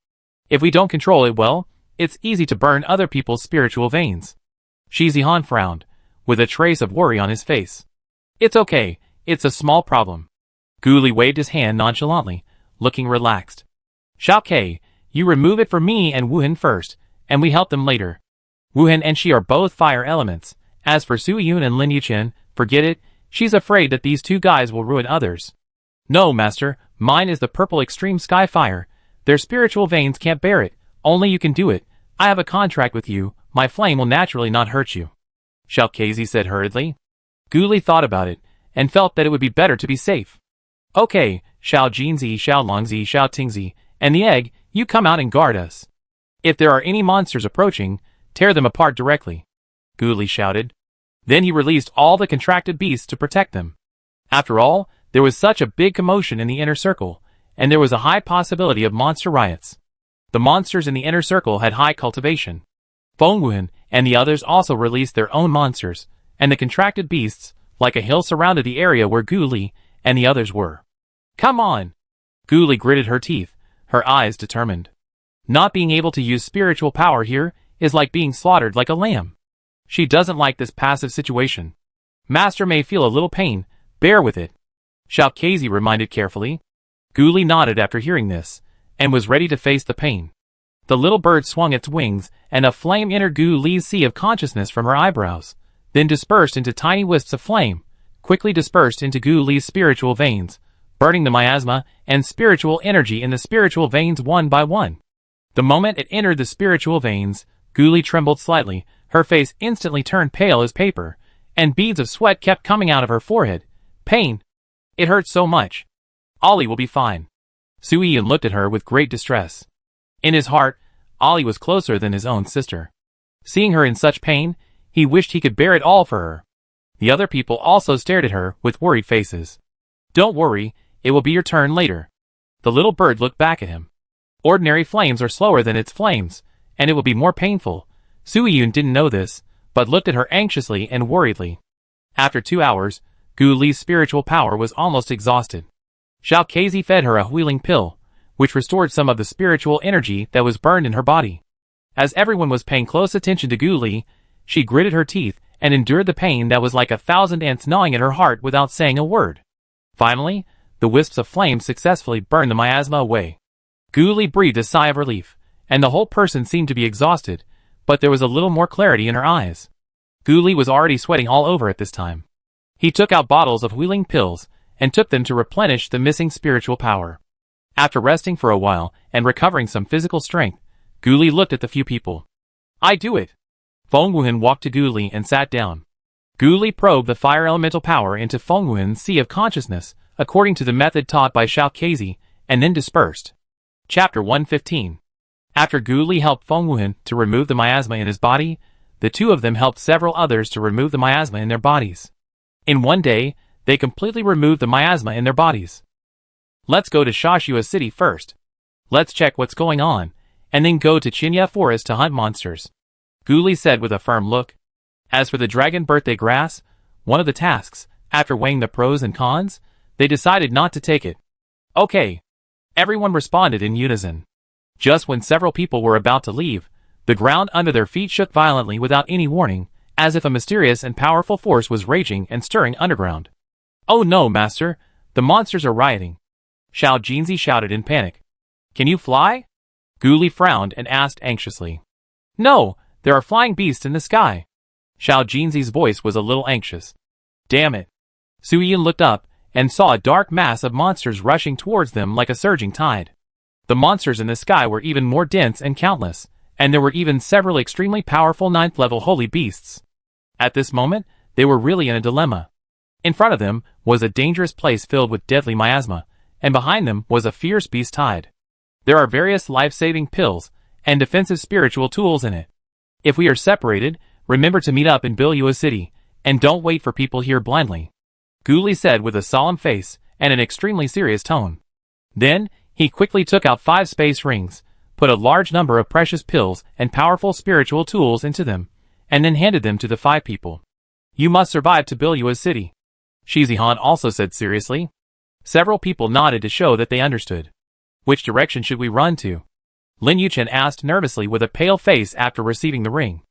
Speaker 1: If we don't control it well, it's easy to burn other people's spiritual veins. Shi Zihan frowned, with a trace of worry on his face. It's okay, it's a small problem. Gu waved his hand nonchalantly, looking relaxed. Xiao Ke, you remove it for me and Wuhan first, and we help them later. Wuhan and she are both fire elements. As for Suyun and Lin Yuchen, forget it, she's afraid that these two guys will ruin others. No, master, mine is the purple extreme sky fire. Their spiritual veins can't bear it, only you can do it. I have a contract with you, my flame will naturally not hurt you. Xiao Ke said hurriedly. Gu thought about it, and felt that it would be better to be safe. Okay, Xiao Jinzi, Xiao Longzi, Xiao Tingzi, and the egg, you come out and guard us. If there are any monsters approaching, tear them apart directly. Gu shouted. Then he released all the contracted beasts to protect them. After all, there was such a big commotion in the inner circle, and there was a high possibility of monster riots. The monsters in the inner circle had high cultivation. Fengwuhan and the others also released their own monsters, and the contracted beasts, like a hill, surrounded the area where Gu and the others were. Come on! Gu gritted her teeth, her eyes determined. Not being able to use spiritual power here is like being slaughtered like a lamb. She doesn't like this passive situation. Master may feel a little pain, bear with it. Xiao Ke reminded carefully. Gu nodded after hearing this, and was ready to face the pain. The little bird swung its wings, and a flame entered Gu's sea of consciousness from her eyebrows, then dispersed into tiny wisps of flame, quickly dispersed into Gu's spiritual veins, burning the miasma and spiritual energy in the spiritual veins one by one. The moment it entered the spiritual veins, Gu trembled slightly, her face instantly turned pale as paper, and beads of sweat kept coming out of her forehead. Pain! It hurts so much. Ollie will be fine. Suyun looked at her with great distress. In his heart, Ollie was closer than his own sister. Seeing her in such pain, he wished he could bear it all for her. The other people also stared at her with worried faces. Don't worry, it will be your turn later. The little bird looked back at him. Ordinary flames are slower than its flames, and it will be more painful. Suyun didn't know this, but looked at her anxiously and worriedly. After 2 hours, Gu's spiritual power was almost exhausted. Xiao Ke fed her a healing pill, which restored some of the spiritual energy that was burned in her body. As everyone was paying close attention to Gu, she gritted her teeth and endured the pain that was like 1,000 ants gnawing at her heart without saying a word. Finally, the wisps of flame successfully burned the miasma away. Gu breathed a sigh of relief, and the whole person seemed to be exhausted, but there was a little more clarity in her eyes. Gu was already sweating all over at this time. He took out bottles of healing pills and took them to replenish the missing spiritual power. After resting for a while and recovering some physical strength, Gu looked at the few people. I do it! Fengwuhan walked to Gu and sat down. Gu probed the fire elemental power into Fengwuhan's sea of consciousness, according to the method taught by Xiao Ke, and then dispersed. Chapter 115. After Gu helped Fengwuhan to remove the miasma in his body, the two of them helped several others to remove the miasma in their bodies. In one day, they completely removed the miasma in their bodies. Let's go to Shashua City first. Let's check what's going on, and then go to Chinya Forest to hunt monsters. Gu said with a firm look. As for the dragon birthday grass, one of the tasks, after weighing the pros and cons, they decided not to take it. Okay. Everyone responded in unison. Just when several people were about to leave, the ground under their feet shook violently without any warning, as if a mysterious and powerful force was raging and stirring underground. "Oh no, master! The monsters are rioting!" Xiao Jinzi shouted in panic. "Can you fly?" Guli frowned and asked anxiously. "No, there are flying beasts in the sky." Xiao Jinzi's voice was a little anxious. "Damn it." Su Yin looked up and saw a dark mass of monsters rushing towards them like a surging tide. The monsters in the sky were even more dense and countless, and there were even several extremely powerful 9th-level holy beasts. At this moment, they were really in a dilemma. In front of them was a dangerous place filled with deadly miasma, and behind them was a fierce beast tide. There are various life-saving pills and defensive spiritual tools in it. If we are separated, remember to meet up in Bilyua City, and don't wait for people here blindly," Guli said with a solemn face and an extremely serious tone. Then, he quickly took out 5 space rings, put a large number of precious pills and powerful spiritual tools into them, and then handed them to the 5 people. "You must survive to Bilyua City," Shizihan also said seriously. Several people nodded to show that they understood. "Which direction should we run to?" Lin Yuchen asked nervously with a pale face after receiving the ring.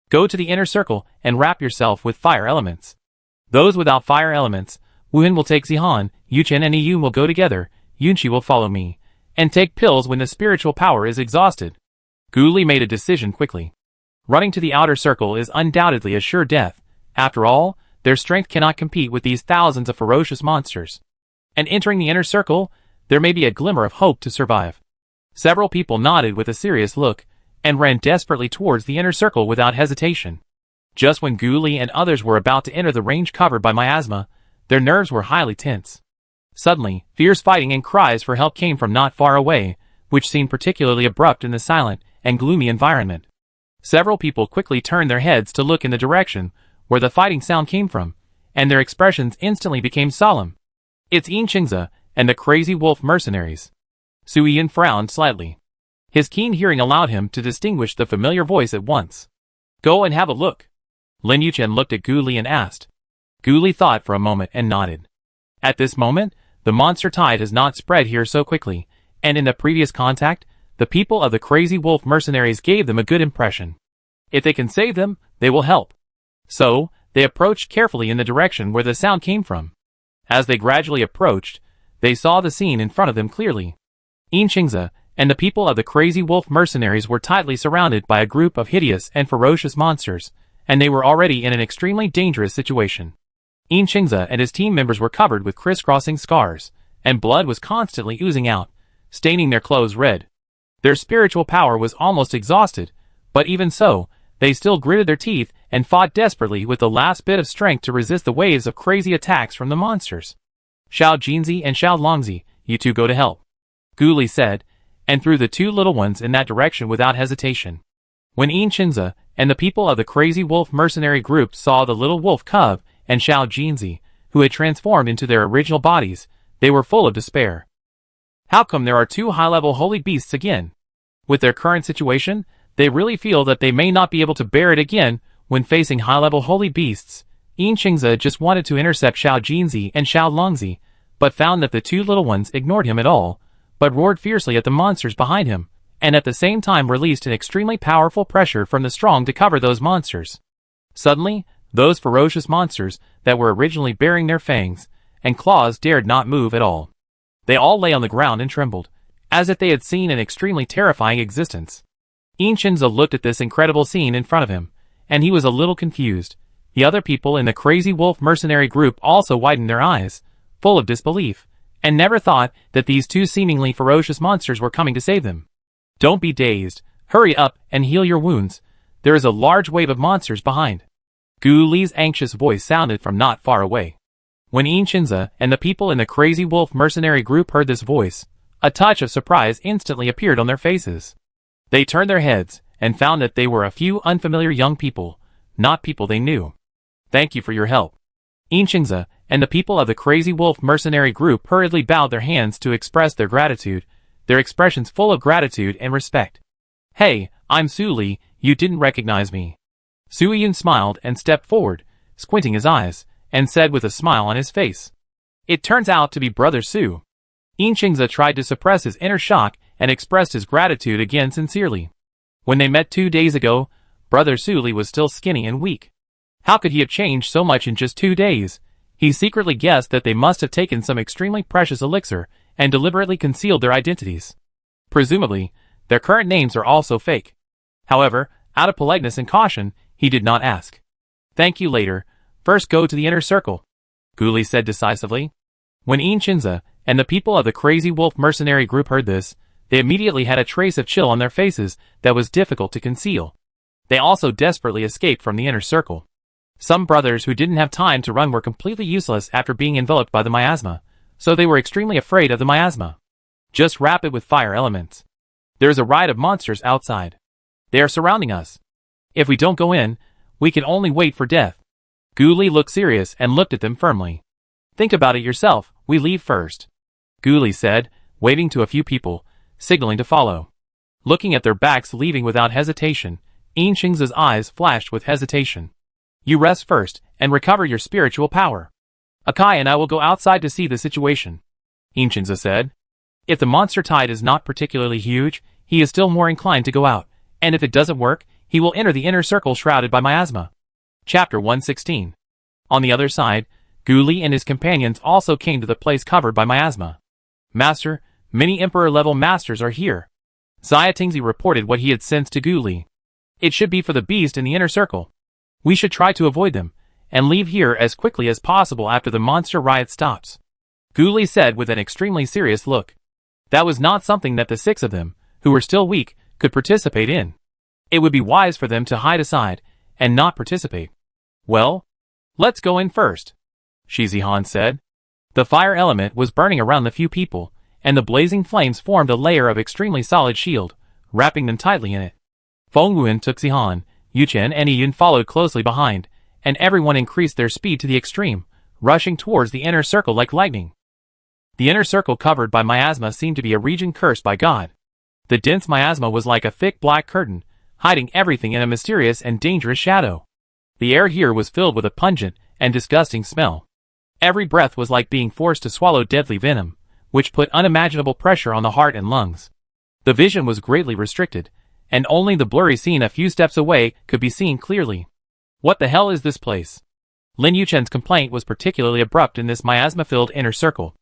Speaker 1: "Go to the inner circle and wrap yourself with fire elements. Those without fire elements, Wuhan will take Zihan, Yuchen and Yun will go together, Yunqi will follow me, and take pills when the spiritual power is exhausted." Guli made a decision quickly. Running to the outer circle is undoubtedly a sure death. After all, their strength cannot compete with these thousands of ferocious monsters. And entering the inner circle, there may be a glimmer of hope to survive. Several people nodded with a serious look, and ran desperately towards the inner circle without hesitation. Just when Guli and others were about to enter the range covered by miasma, their nerves were highly tense. Suddenly, fierce fighting and cries for help came from not far away, which seemed particularly abrupt in the silent and gloomy environment. Several people quickly turned their heads to look in the direction where the fighting sound came from, and their expressions instantly became solemn. "It's Yin Qingze and the Crazy Wolf mercenaries." Su Yin frowned slightly. His keen hearing allowed him to distinguish the familiar voice at once. "Go and have a look." Lin Yuchen looked at Guli and asked. Guli thought for a moment and nodded. At this moment, the monster tide has not spread here so quickly, and in the previous contact, the people of the Crazy Wolf mercenaries gave them a good impression. If they can save them, they will help. So, they approached carefully in the direction where the sound came from. As they gradually approached, they saw the scene in front of them clearly. Yin Qingze and the people of the Crazy Wolf mercenaries were tightly surrounded by a group of hideous and ferocious monsters, and they were already in an extremely dangerous situation. Yin Qingze and his team members were covered with crisscrossing scars, and blood was constantly oozing out, staining their clothes red. Their spiritual power was almost exhausted, but even so, they still gritted their teeth and fought desperately with the last bit of strength to resist the waves of crazy attacks from the monsters. "Xiao Jinzi and Xiao Longzi, you two go to help," Guli said, and threw the 2 little ones in that direction without hesitation. When Yin Qingze and the people of the Crazy Wolf mercenary group saw the little wolf cub and Xiao Jinzi, who had transformed into their original bodies, they were full of despair. How come there are 2 high-level holy beasts again? With their current situation, they really feel that they may not be able to bear it again when facing high-level holy beasts. Yin Qingze just wanted to intercept Xiao Jinzi and Xiao Longzi, but found that the 2 little ones ignored him at all, but roared fiercely at the monsters behind him, and at the same time released an extremely powerful pressure from the strong to cover those monsters. Suddenly, those ferocious monsters that were originally bearing their fangs and claws dared not move at all. They all lay on the ground and trembled, as if they had seen an extremely terrifying existence. Yin Qingze looked at this incredible scene in front of him, and he was a little confused. The other people in the Crazy Wolf mercenary group also widened their eyes, full of disbelief, and never thought that these 2 seemingly ferocious monsters were coming to save them. "Don't be dazed. Hurry up and heal your wounds. There is a large wave of monsters behind." Guli's anxious voice sounded from not far away. When Yin Qingze and the people in the Crazy Wolf mercenary group heard this voice, a touch of surprise instantly appeared on their faces. They turned their heads and found that they were a few unfamiliar young people, not people they knew. "Thank you for your help." Yin Qingze and the people of the Crazy Wolf mercenary group hurriedly bowed their hands to express their gratitude, their expressions full of gratitude and respect. "Hey, I'm Su Li, you didn't recognize me." Su Yin smiled and stepped forward, squinting his eyes, and said with a smile on his face, "It turns out to be Brother Su." Inqingzi tried to suppress his inner shock and expressed his gratitude again sincerely. When they met 2 days ago, Brother Suli was still skinny and weak. How could he have changed so much in just 2 days? He secretly guessed that they must have taken some extremely precious elixir and deliberately concealed their identities. Presumably, their current names are also fake. However, out of politeness and caution, he did not ask. Thank you later. First go to the inner circle, Guli said decisively. When Inqingzi and the people of the Crazy Wolf mercenary group heard this, they immediately had a trace of chill on their faces that was difficult to conceal. They also desperately escaped from the inner circle. Some brothers who didn't have time to run were completely useless after being enveloped by the miasma, so they were extremely afraid of the miasma. Just wrap it with fire elements. There is a riot of monsters outside. They are surrounding us. If we don't go in, we can only wait for death. Guli looked serious and looked at them firmly. Think about it yourself, we leave first, Guli said, waving to a few people, signaling to follow. Looking at their backs leaving without hesitation, Inqingzi's eyes flashed with hesitation. You rest first, and recover your spiritual power. Akai and I will go outside to see the situation, Inqingzi said. If the monster tide is not particularly huge, he is still more inclined to go out, and if it doesn't work, he will enter the inner circle shrouded by miasma. Chapter 116. On the other side, Guli and his companions also came to the place covered by miasma. Master, many Emperor-level masters are here. Xiatingzi reported what he had sensed to Guli. It should be for the beast in the inner circle. We should try to avoid them, and leave here as quickly as possible after the monster riot stops, Guli said with an extremely serious look. That was not something that the 6 of them, who were still weak, could participate in. It would be wise for them to hide aside, and not participate. Well, let's go in first, Shizihan said. The fire element was burning around the few people, and the blazing flames formed a layer of extremely solid shield, wrapping them tightly in it. Fengwuan took Zihan, Yuchen and Yun followed closely behind, and everyone increased their speed to the extreme, rushing towards the inner circle like lightning. The inner circle covered by miasma seemed to be a region cursed by God. The dense miasma was like a thick black curtain, hiding everything in a mysterious and dangerous shadow. The air here was filled with a pungent and disgusting smell. Every breath was like being forced to swallow deadly venom, which put unimaginable pressure on the heart and lungs. The vision was greatly restricted, and only the blurry scene a few steps away could be seen clearly. What the hell is this place? Lin Yuchen's complaint was particularly abrupt in this miasma-filled inner circle.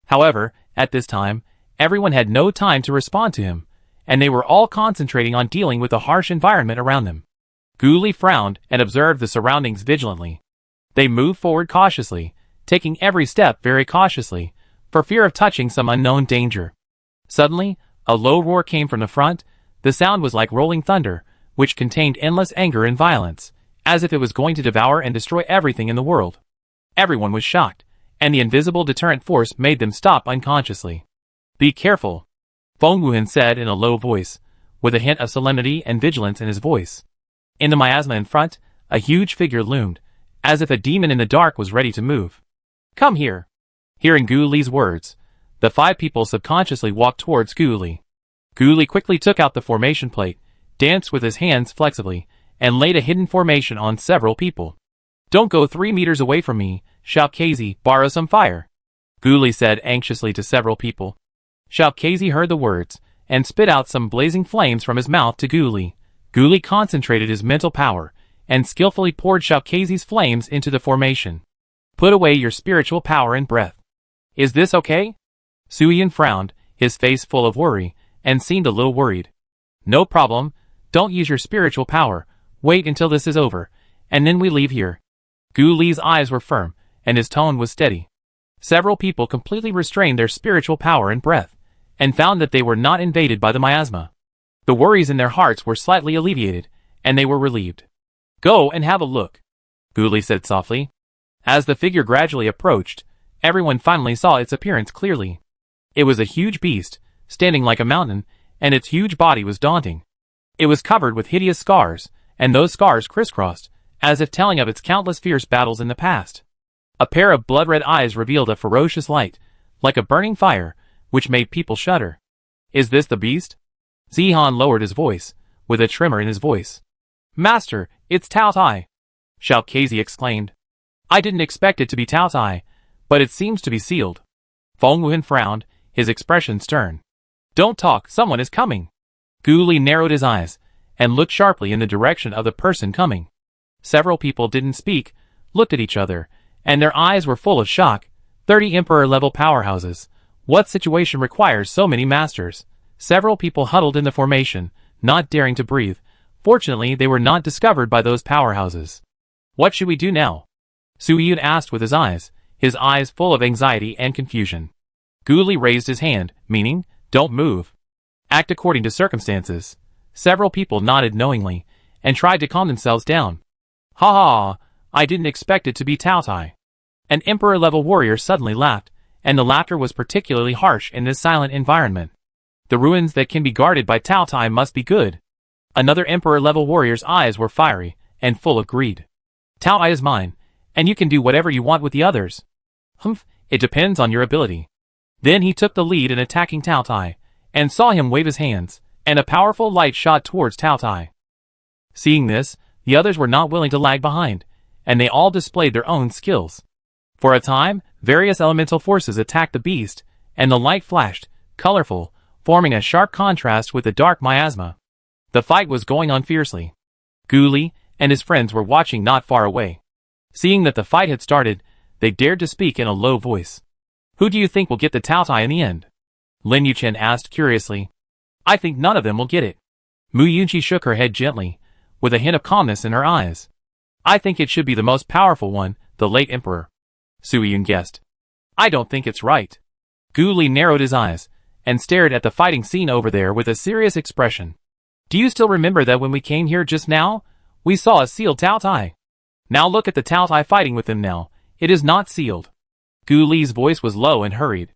Speaker 1: However, at this time, everyone had no time to respond to him, and they were all concentrating on dealing with the harsh environment around them. Guli frowned and observed the surroundings vigilantly. They moved forward cautiously, taking every step very cautiously, for fear of touching some unknown danger. Suddenly, a low roar came from the front. The sound was like rolling thunder, which contained endless anger and violence, as if it was going to devour and destroy everything in the world. Everyone was shocked, and the invisible deterrent force made them stop unconsciously. Be careful, Fengwuan said in a low voice, with a hint of solemnity and vigilance in his voice. In the miasma in front, a huge figure loomed, as if a demon in the dark was ready to move. Come here. Hearing Guli's words, the 5 people subconsciously walked towards Guli. Guli quickly took out the formation plate, danced with his hands flexibly, and laid a hidden formation on several people. Don't go 3 meters away from me, Xiaokazi, borrow some fire, Guli said anxiously to several people. Xiaokazi heard the words, and spit out some blazing flames from his mouth to Guli. Guli concentrated his mental power, and skillfully poured Xiaokazi's flames into the formation. Put away your spiritual power and breath. Is this okay? Suyin frowned, his face full of worry, and seemed a little worried. No problem, don't use your spiritual power, wait until this is over, and then we leave here. Guli's eyes were firm, and his tone was steady. Several people completely restrained their spiritual power and breath, and found that they were not invaded by the miasma. The worries in their hearts were slightly alleviated, and they were relieved. Go and have a look, Guli said softly. As the figure gradually approached, everyone finally saw its appearance clearly. It was a huge beast, standing like a mountain, and its huge body was daunting. It was covered with hideous scars, and those scars crisscrossed, as if telling of its countless fierce battles in the past. A pair of blood-red eyes revealed a ferocious light, like a burning fire, which made people shudder. Is this the beast? Zihan lowered his voice, with a tremor in his voice. Master, it's Tao Tai, Xiaokazi exclaimed. I didn't expect it to be Tao Tai, but it seems to be sealed. Fengwuan frowned, his expression stern. Don't talk, someone is coming. Gu Li narrowed his eyes and looked sharply in the direction of the person coming. Several people didn't speak, looked at each other, and their eyes were full of shock. 30 Emperor-level powerhouses. What situation requires so many masters? Several people huddled in the formation, not daring to breathe. Fortunately, they were not discovered by those powerhouses. What should we do now? Su Yun asked with his eyes full of anxiety and confusion. Gu Li raised his hand, meaning, don't move. Act according to circumstances. Several people nodded knowingly, and tried to calm themselves down. Ha ha, I didn't expect it to be Tao Tai. An Emperor-level warrior suddenly laughed, and the laughter was particularly harsh in this silent environment. The ruins that can be guarded by Tao Tai must be good. Another Emperor-level warrior's eyes were fiery, and full of greed. Tao Tai is mine, and you can do whatever you want with the others. Humph, it depends on your ability. Then he took the lead in attacking Tao Tai, and saw him wave his hands, and a powerful light shot towards Tao Tai. Seeing this, the others were not willing to lag behind, and they all displayed their own skills. For a time, various elemental forces attacked the beast, and the light flashed, colorful, forming a sharp contrast with the dark miasma. The fight was going on fiercely. Gu Li and his friends were watching not far away. Seeing that the fight had started, they dared to speak in a low voice. Who do you think will get the Tao Tai in the end? Lin Yuchen asked curiously. I think none of them will get it. Mu Yunqi shook her head gently, with a hint of calmness in her eyes. I think it should be the most powerful one, the late emperor. Su Yun guessed. I don't think it's right. Gu Li narrowed his eyes, and stared at the fighting scene over there with a serious expression. Do you still remember that when we came here just now, we saw a sealed Tao Tai? Now look at the Tao Tai fighting with them now, it is not sealed. Gu Li's voice was low and hurried.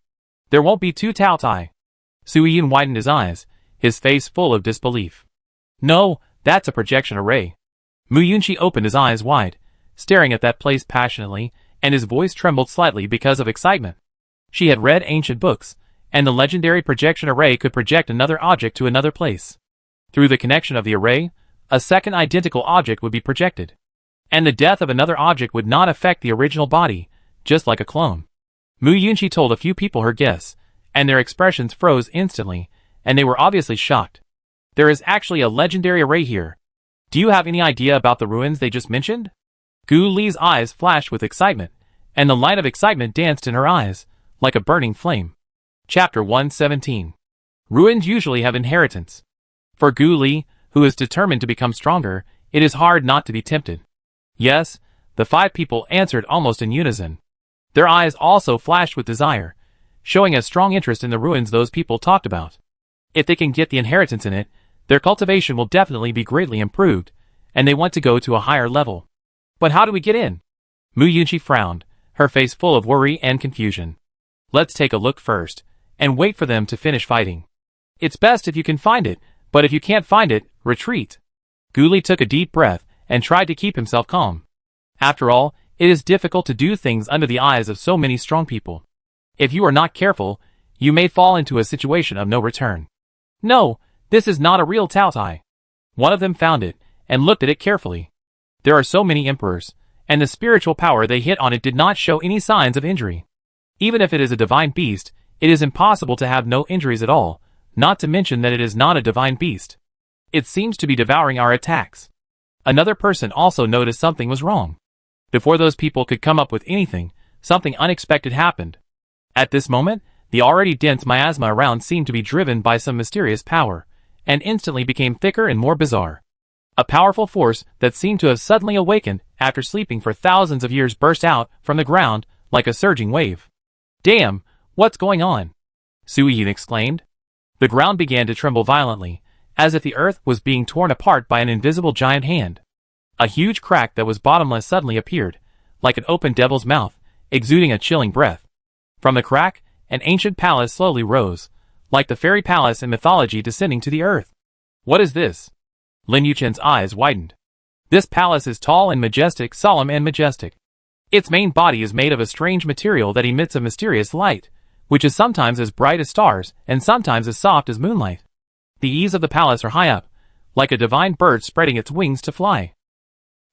Speaker 1: There won't be two Tao Tai. Su Yun widened his eyes, his face full of disbelief. No, that's a projection array. Mu Yunqi opened his eyes wide, staring at that place passionately, and his voice trembled slightly because of excitement. She had read ancient books, and the legendary projection array could project another object to another place. Through the connection of the array, a second identical object would be projected. And the death of another object would not affect the original body, just like a clone. Mu Yunqi told a few people her guess, and their expressions froze instantly, and they were obviously shocked. There is actually a legendary array here. Do you have any idea about the ruins they just mentioned? Gu Li's eyes flashed with excitement, and the light of excitement danced in her eyes, like a burning flame. Chapter 117. Ruins usually have inheritance. For Gu Li, who is determined to become stronger, it is hard not to be tempted. Yes, the 5 people answered almost in unison. Their eyes also flashed with desire, showing a strong interest in the ruins those people talked about. If they can get the inheritance in it, their cultivation will definitely be greatly improved, and they want to go to a higher level. But how do we get in? Mu Yunqi frowned, her face full of worry and confusion. Let's take a look first, and wait for them to finish fighting. It's best if you can find it, but if you can't find it, retreat. Gu Li took a deep breath, and tried to keep himself calm. After all, it is difficult to do things under the eyes of so many strong people. If you are not careful, you may fall into a situation of no return. No, this is not a real Tao Tai. One of them found it, and looked at it carefully. There are so many emperors, and the spiritual power they hit on it did not show any signs of injury. Even if it is a divine beast, it is impossible to have no injuries at all, not to mention that it is not a divine beast. It seems to be devouring our attacks. Another person also noticed something was wrong. Before those people could come up with anything, something unexpected happened. At this moment, the already dense miasma around seemed to be driven by some mysterious power, and instantly became thicker and more bizarre. A powerful force that seemed to have suddenly awakened after sleeping for thousands of years burst out from the ground like a surging wave. Damn, what's going on? Su Yun exclaimed. The ground began to tremble violently, as if the earth was being torn apart by an invisible giant hand. A huge crack that was bottomless suddenly appeared, like an open devil's mouth, exuding a chilling breath. From the crack, an ancient palace slowly rose, like the fairy palace in mythology descending to the earth. What is this? Lin Yuchen's eyes widened. This palace is tall and majestic, solemn and majestic. Its main body is made of a strange material that emits a mysterious light, which is sometimes as bright as stars and sometimes as soft as moonlight. The eaves of the palace are high up, like a divine bird spreading its wings to fly.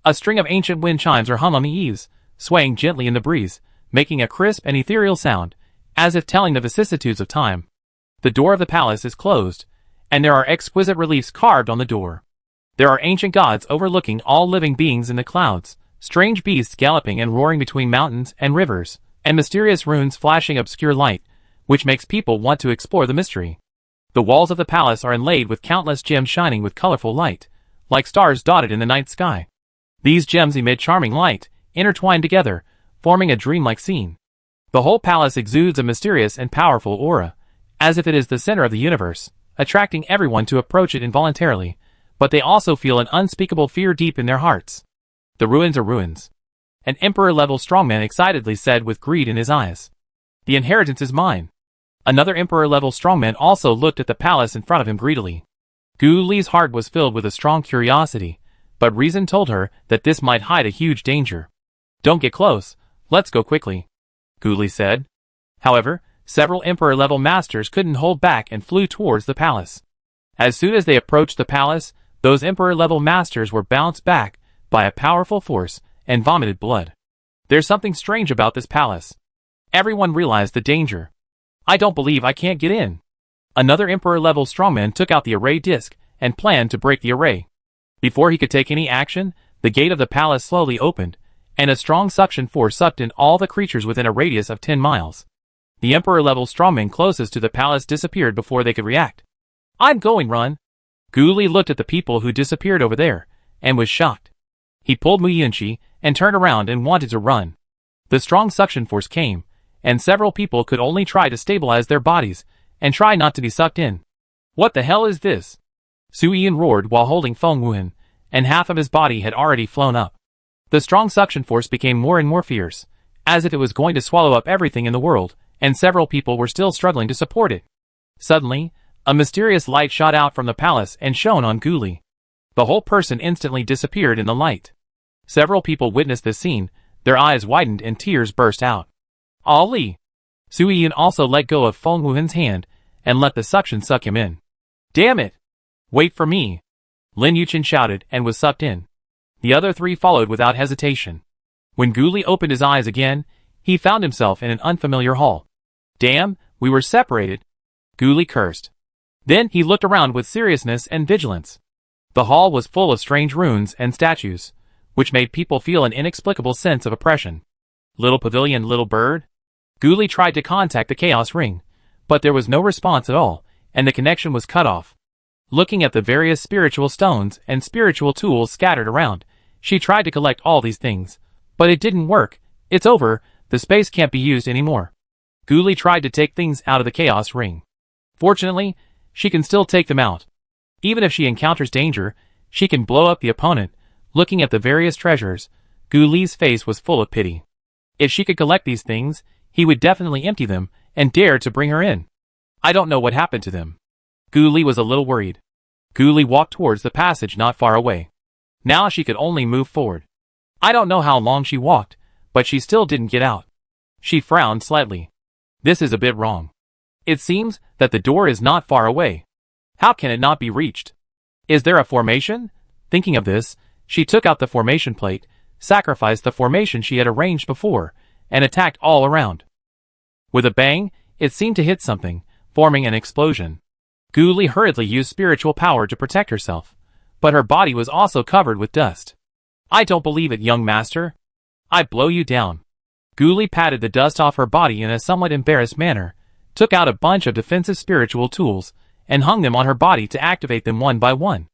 Speaker 1: A string of ancient wind chimes are hung on the eaves, swaying gently in the breeze, making a crisp and ethereal sound, as if telling the vicissitudes of time. The door of the palace is closed, and there are exquisite reliefs carved on the door. There are ancient gods overlooking all living beings in the clouds, strange beasts galloping and roaring between mountains and rivers, and mysterious runes flashing obscure light, which makes people want to explore the mystery. The walls of the palace are inlaid with countless gems shining with colorful light, like stars dotted in the night sky. These gems emit charming light, intertwined together, forming a dreamlike scene. The whole palace exudes a mysterious and powerful aura, as if it is the center of the universe, attracting everyone to approach it involuntarily, but they also feel an unspeakable fear deep in their hearts. The ruins are ruins. An emperor-level strongman excitedly said with greed in his eyes. The inheritance is mine. Another emperor-level strongman also looked at the palace in front of him greedily. Gu Li's heart was filled with a strong curiosity, but reason told her that this might hide a huge danger. Don't get close, let's go quickly, Gu Li said. However, several emperor-level masters couldn't hold back and flew towards the palace. As soon as they approached the palace, those emperor-level masters were bounced back by a powerful force and vomited blood. There's something strange about this palace. Everyone realized the danger. I don't believe I can't get in. Another emperor-level strongman took out the array disc and planned to break the array. Before he could take any action, the gate of the palace slowly opened, and a strong suction force sucked in all the creatures within a radius of 10 miles. The emperor-level strongman closest to the palace disappeared before they could react. I'm going, run. Gu Li looked at the people who disappeared over there, and was shocked. He pulled Mu Yunqi and turned around and wanted to run. The strong suction force came, and several people could only try to stabilize their bodies and try not to be sucked in. What the hell is this? Su Yian roared while holding Feng Wuhan, and half of his body had already flown up. The strong suction force became more and more fierce, as if it was going to swallow up everything in the world, and several people were still struggling to support it. Suddenly, a mysterious light shot out from the palace and shone on Gu Li. The whole person instantly disappeared in the light. Several people witnessed this scene, their eyes widened and tears burst out. Ali! Su Yian also let go of Feng Wuhan's hand and let the suction suck him in. Damn it! Wait for me! Lin Yuchen shouted and was sucked in. The other three followed without hesitation. When Gu Li opened his eyes again, he found himself in an unfamiliar hall. Damn, we were separated, Gu Li cursed. Then he looked around with seriousness and vigilance. The hall was full of strange runes and statues, which made people feel an inexplicable sense of oppression. Little pavilion, little bird? Gu Li tried to contact the Chaos Ring, but there was no response at all, and the connection was cut off. Looking at the various spiritual stones and spiritual tools scattered around, she tried to collect all these things, but it didn't work. It's over, the space can't be used anymore. Gu Li tried to take things out of the Chaos Ring. Fortunately, she can still take them out. Even if she encounters danger, she can blow up the opponent. Looking at the various treasures, Gu Li's face was full of pity. If she could collect these things, he would definitely empty them and dare to bring her in. I don't know what happened to them. Gu Li was a little worried. Gu Li walked towards the passage not far away. Now she could only move forward. I don't know how long she walked, but she still didn't get out. She frowned slightly. This is a bit wrong. It seems that the door is not far away. How can it not be reached? Is there a formation? Thinking of this, she took out the formation plate, sacrificed the formation she had arranged before, and attacked all around. With a bang, it seemed to hit something, forming an explosion. Gu Li hurriedly used spiritual power to protect herself, but her body was also covered with dust. I don't believe it, young master. I blow you down. Gu Li patted the dust off her body in a somewhat embarrassed manner, took out a bunch of defensive spiritual tools, and hung them on her body to activate them one by one.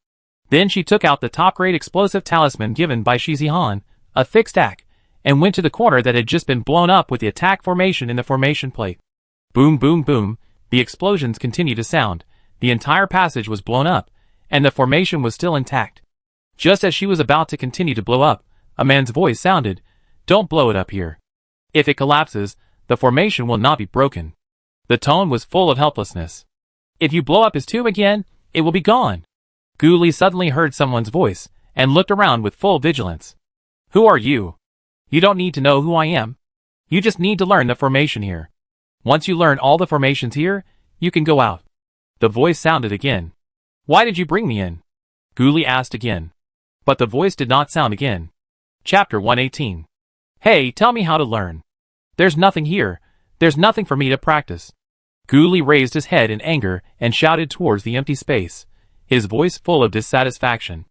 Speaker 1: Then she took out the top-grade explosive talisman given by Shi Zihan, a fixed act, and went to the corner that had just been blown up with the attack formation in the formation plate. Boom, boom, boom, the explosions continued to sound, the entire passage was blown up, and the formation was still intact. Just as she was about to continue to blow up, a man's voice sounded, "Don't blow it up here. If it collapses, the formation will not be broken." The tone was full of helplessness. "If you blow up his tomb again, it will be gone." Gu Li suddenly heard someone's voice, and looked around with full vigilance. "Who are you? You don't need to know who I am. You just need to learn the formation here. Once you learn all the formations here, you can go out." The voice sounded again. "Why did you bring me in?" Gu Li asked again. But the voice did not sound again. Chapter 118. Hey, tell me how to learn. There's nothing here. There's nothing for me to practice. Ghoulie raised his head in anger and shouted towards the empty space, his voice full of dissatisfaction.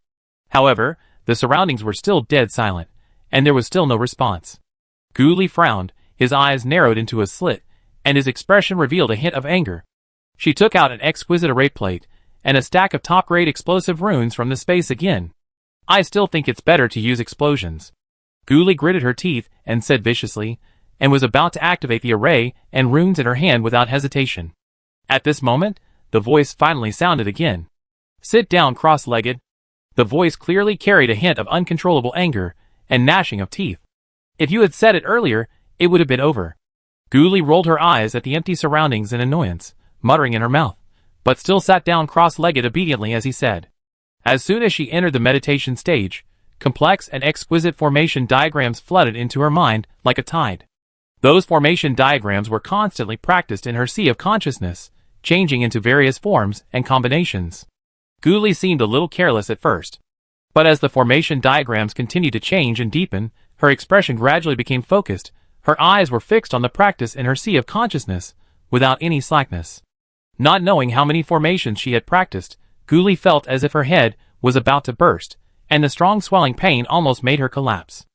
Speaker 1: However, the surroundings were still dead silent, and there was still no response. Ghoulie frowned, his eyes narrowed into a slit, and his expression revealed a hint of anger. She took out an exquisite array plate and a stack of top-grade explosive runes from the space again. I still think it's better to use explosions. Ghoulie gritted her teeth and said viciously, and was about to activate the array and runes in her hand without hesitation. At this moment, the voice finally sounded again. Sit down, cross-legged. The voice clearly carried a hint of uncontrollable anger and gnashing of teeth. If you had said it earlier, it would have been over. Ghoulie rolled her eyes at the empty surroundings in annoyance, muttering in her mouth, but still sat down cross-legged obediently as he said. As soon as she entered the meditation stage, complex and exquisite formation diagrams flooded into her mind like a tide. Those formation diagrams were constantly practiced in her sea of consciousness, changing into various forms and combinations. Ghoulie seemed a little careless at first, but as the formation diagrams continued to change and deepen, her expression gradually became focused. Her eyes were fixed on the practice in her sea of consciousness, without any slackness. Not knowing how many formations she had practiced, Ghoulie felt as if her head was about to burst, and the strong swelling pain almost made her collapse.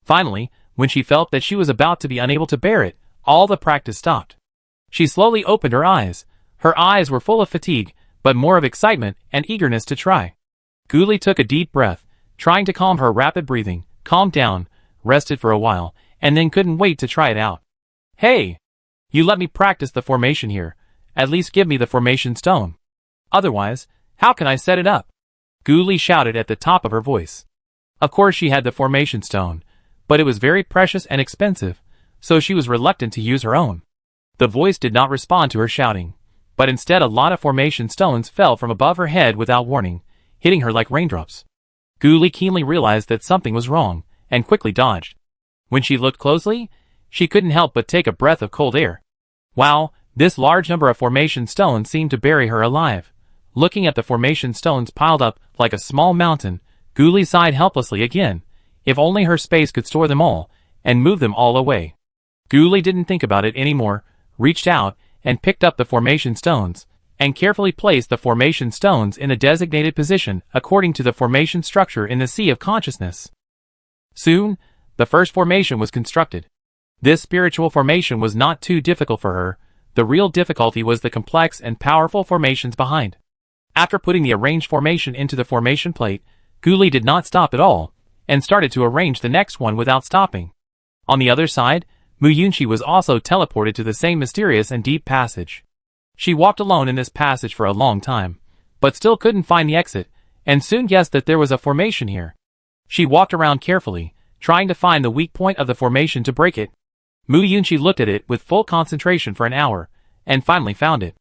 Speaker 1: Finally, when she felt that she was about to be unable to bear it, all the practice stopped. She slowly opened her eyes. Her eyes were full of fatigue, but more of excitement and eagerness to try. Ghoulie took a deep breath, trying to calm her rapid breathing, calmed down, rested for a while, and then couldn't wait to try it out. Hey! You let me practice the formation here. At least give me the formation stone. Otherwise, how can I set it up? Ghoulie shouted at the top of her voice. Of course she had the formation stone, but it was very precious and expensive, so she was reluctant to use her own. The voice did not respond to her shouting, but instead a lot of formation stones fell from above her head without warning, hitting her like raindrops. Ghoulie keenly realized that something was wrong, and quickly dodged. When she looked closely, she couldn't help but take a breath of cold air. Wow, this large number of formation stones seemed to bury her alive. Looking at the formation stones piled up like a small mountain, Ghoulie sighed helplessly again. If only her space could store them all, and move them all away. Ghoulie didn't think about it anymore, reached out, and picked up the formation stones, and carefully placed the formation stones in a designated position according to the formation structure in the sea of consciousness. Soon, the first formation was constructed. This spiritual formation was not too difficult for her. The real difficulty was the complex and powerful formations behind. After putting the arranged formation into the formation plate, Ghoulie did not stop at all, and started to arrange the next one without stopping. On the other side, Muyunchi was also teleported to the same mysterious and deep passage. She walked alone in this passage for a long time, but still couldn't find the exit, and soon guessed that there was a formation here. She walked around carefully, trying to find the weak point of the formation to break it. Muyunchi looked at it with full concentration for an hour, and finally found it.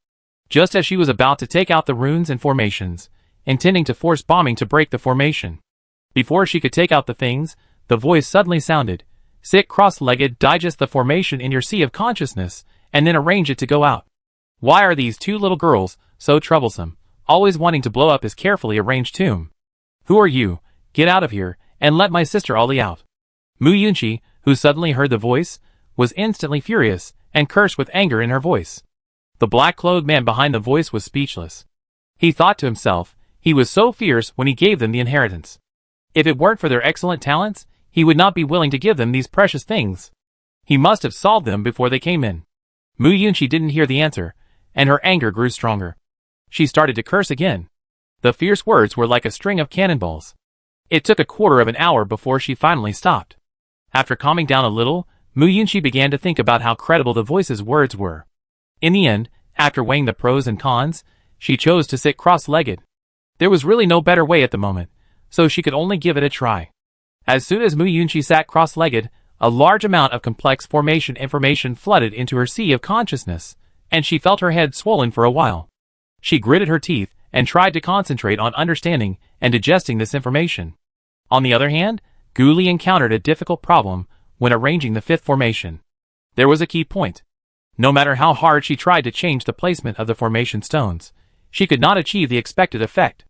Speaker 1: Just as she was about to take out the runes and formations, intending to force bombing to break the formation. Before she could take out the things, the voice suddenly sounded, "Sit cross-legged, digest the formation in your sea of consciousness, and then arrange it to go out." Why are these two little girls so troublesome, always wanting to blow up his carefully arranged tomb? Who are you? Get out of here, and let my sister Ollie out. Muyunchi, who suddenly heard the voice, was instantly furious, and cursed with anger in her voice. The black-clothed man behind the voice was speechless. He thought to himself, he was so fierce when he gave them the inheritance. If it weren't for their excellent talents, he would not be willing to give them these precious things. He must have solved them before they came in. Muyunchi didn't hear the answer, and her anger grew stronger. She started to curse again. The fierce words were like a string of cannonballs. It took a quarter of an hour before she finally stopped. After calming down a little, Muyunchi began to think about how credible the voice's words were. In the end, after weighing the pros and cons, she chose to sit cross-legged. There was really no better way at the moment, so she could only give it a try. As soon as Muyunchi sat cross-legged, a large amount of complex formation information flooded into her sea of consciousness, and she felt her head swollen for a while. She gritted her teeth and tried to concentrate on understanding and digesting this information. On the other hand, Ghoulie encountered a difficult problem when arranging the fifth formation. There was a key point. No matter how hard she tried to change the placement of the formation stones, she could not achieve the expected effect.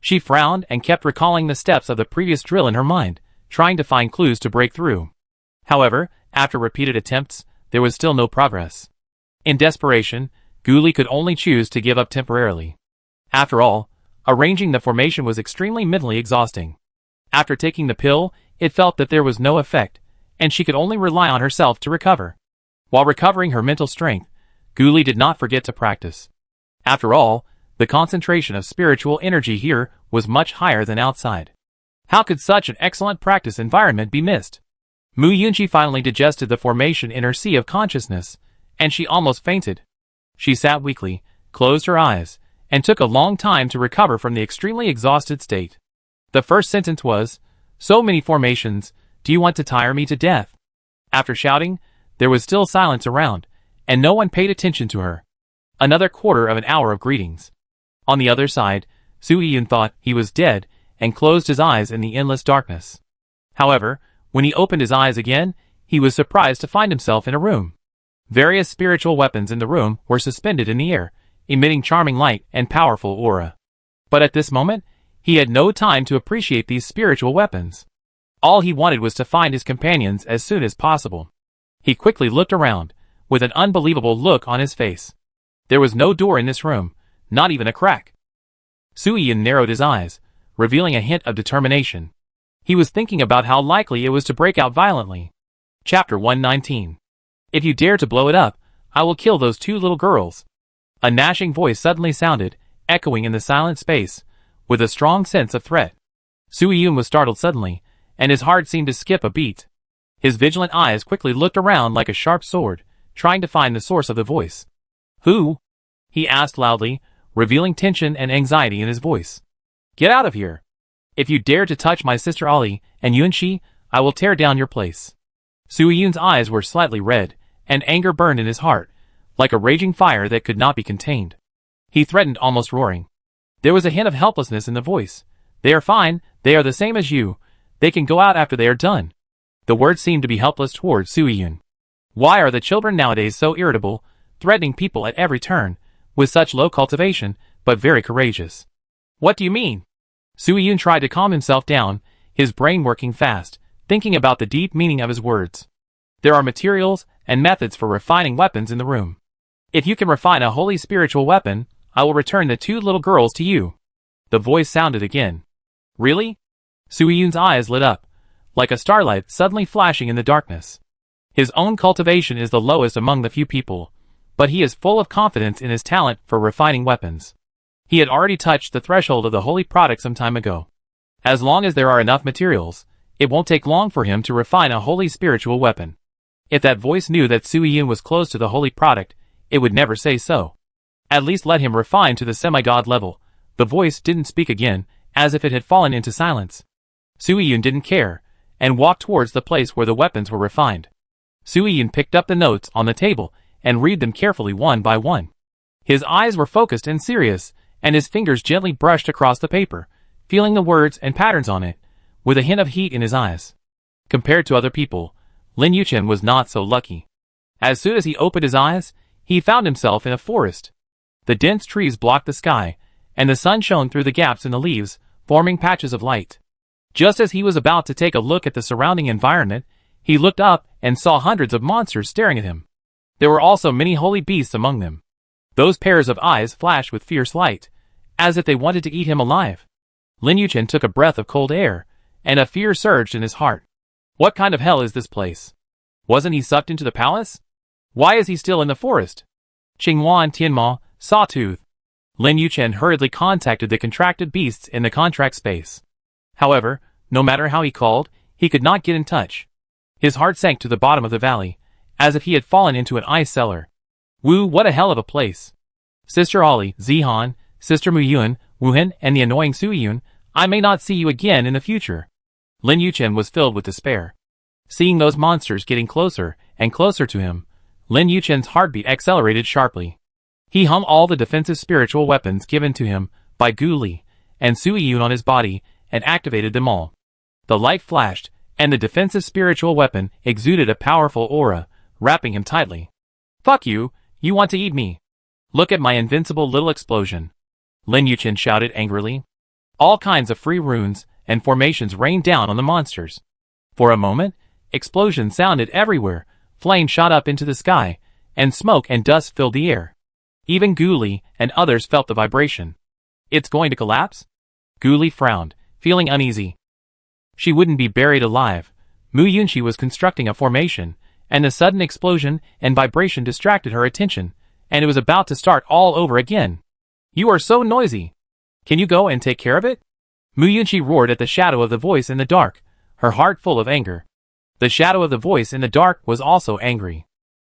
Speaker 1: She frowned and kept recalling the steps of the previous drill in her mind, trying to find clues to break through. However, after repeated attempts, there was still no progress. In desperation, Gu Li could only choose to give up temporarily. After all, arranging the formation was extremely mentally exhausting. After taking the pill, it felt that there was no effect, and she could only rely on herself to recover. While recovering her mental strength, Gu Li did not forget to practice. After all, the concentration of spiritual energy here was much higher than outside. How could such an excellent practice environment be missed? Mu Yunqi finally digested the formation in her sea of consciousness, and she almost fainted. She sat weakly, closed her eyes, and took a long time to recover from the extremely exhausted state. The first sentence was, "So many formations, do you want to tire me to death?" After shouting, there was still silence around, and no one paid attention to her. Another quarter of an hour of greetings. On the other side, Su Yun thought he was dead and closed his eyes in the endless darkness. However, when he opened his eyes again, he was surprised to find himself in a room. Various spiritual weapons in the room were suspended in the air, emitting charming light and powerful aura. But at this moment, he had no time to appreciate these spiritual weapons. All he wanted was to find his companions as soon as possible. He quickly looked around, with an unbelievable look on his face. There was no door in this room, not even a crack. Su Yun narrowed his eyes, revealing a hint of determination. He was thinking about how likely it was to break out violently. Chapter 119. If you dare to blow it up, I will kill those two little girls. A gnashing voice suddenly sounded, echoing in the silent space, with a strong sense of threat. Su Yun was startled suddenly, and his heart seemed to skip a beat. His vigilant eyes quickly looked around like a sharp sword, trying to find the source of the voice. "Who?" he asked loudly, revealing tension and anxiety in his voice. "Get out of here. If you dare to touch my sister Ali and Yunqi, I will tear down your place." Su Yun's eyes were slightly red, and anger burned in his heart, like a raging fire that could not be contained. He threatened, almost roaring. There was a hint of helplessness in the voice. "They are fine, they are the same as you. They can go out after they are done." The words seemed to be helpless towards Su Yun. Why are the children nowadays so irritable, threatening people at every turn, with such low cultivation, but very courageous? "What do you mean?" Su Yun tried to calm himself down, his brain working fast, thinking about the deep meaning of his words. There are materials and methods for refining weapons in the room. If you can refine a holy spiritual weapon, I will return the two little girls to you. The voice sounded again. Really? Su Yun's eyes lit up, like a starlight suddenly flashing in the darkness. His own cultivation is the lowest among the few people, but he is full of confidence in his talent for refining weapons. He had already touched the threshold of the holy product some time ago. As long as there are enough materials, it won't take long for him to refine a holy spiritual weapon. If that voice knew that Su Yun was close to the holy product, it would never say so. At least let him refine to the semi-god level. The voice didn't speak again, as if it had fallen into silence. Su Yun didn't care, and walked towards the place where the weapons were refined. Su Yun picked up the notes on the table and read them carefully one by one. His eyes were focused and serious, and his fingers gently brushed across the paper, feeling the words and patterns on it, with a hint of heat in his eyes. Compared to other people, Lin Yuchen was not so lucky. As soon as he opened his eyes, he found himself in a forest. The dense trees blocked the sky, and the sun shone through the gaps in the leaves, forming patches of light. Just as he was about to take a look at the surrounding environment, he looked up and saw hundreds of monsters staring at him. There were also many holy beasts among them. Those pairs of eyes flashed with fierce light, as if they wanted to eat him alive. Lin Yuchen took a breath of cold air, and a fear surged in his heart. What kind of hell is this place? Wasn't he sucked into the palace? Why is he still in the forest? Qinghuan Tianma, Sawtooth. Lin Yuchen hurriedly contacted the contracted beasts in the contract space. However, no matter how he called, he could not get in touch. His heart sank to the bottom of the valley, as if he had fallen into an ice cellar. Wu, what a hell of a place. Sister Ollie, Zihan, Sister Mu Yun, Wu Hen, and the annoying Su Yun, I may not see you again in the future. Lin Yuchen was filled with despair. Seeing those monsters getting closer and closer to him, Lin Yuchen's heartbeat accelerated sharply. He hummed all the defensive spiritual weapons given to him by Gu Li and Su Yun on his body and activated them all. The light flashed, and the defensive spiritual weapon exuded a powerful aura, wrapping him tightly. Fuck you, you want to eat me. Look at my invincible little explosion. Lin Yuchen shouted angrily. All kinds of free runes and formations rained down on the monsters. For a moment, explosions sounded everywhere, flames shot up into the sky, and smoke and dust filled the air. Even Gu and others felt the vibration. It's going to collapse? Gu frowned, feeling uneasy. She wouldn't be buried alive. Mu Yunqi was constructing a formation, and the sudden explosion and vibration distracted her attention, and it was about to start all over again. You are so noisy. Can you go and take care of it? Mu Yunqi roared at the shadow of the voice in the dark, her heart full of anger. The shadow of the voice in the dark was also angry.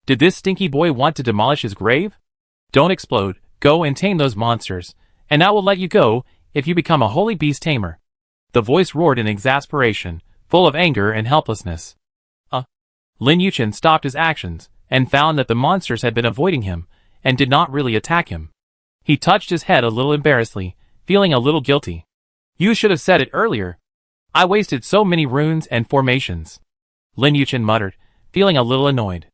Speaker 1: Did this stinky boy want to demolish his grave? Don't explode, go and tame those monsters, and I will let you go if you become a holy beast tamer. The voice roared in exasperation, full of anger and helplessness. Lin Yuchen stopped his actions, and found that the monsters had been avoiding him, and did not really attack him. He touched his head a little embarrassedly, feeling a little guilty. You should have said it earlier. I wasted so many runes and formations. Lin Yuchen muttered, feeling a little annoyed.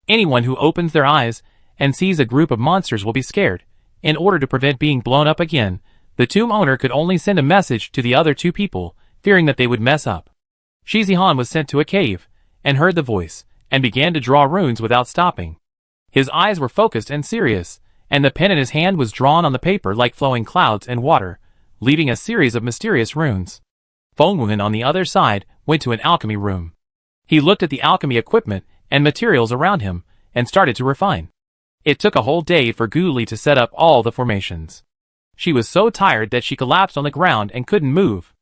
Speaker 1: Anyone who opens their eyes and sees a group of monsters will be scared. In order to prevent being blown up again, the tomb owner could only send a message to the other two people, fearing that they would mess up. Shi Zihan was sent to a cave, and heard the voice, and began to draw runes without stopping. His eyes were focused and serious, and the pen in his hand was drawn on the paper like flowing clouds and water, leaving a series of mysterious runes. Feng Wuhan on the other side went to an alchemy room. He looked at the alchemy equipment and materials around him, and started to refine. It took a whole day for Gu Li to set up all the formations. She was so tired that she collapsed on the ground and couldn't move.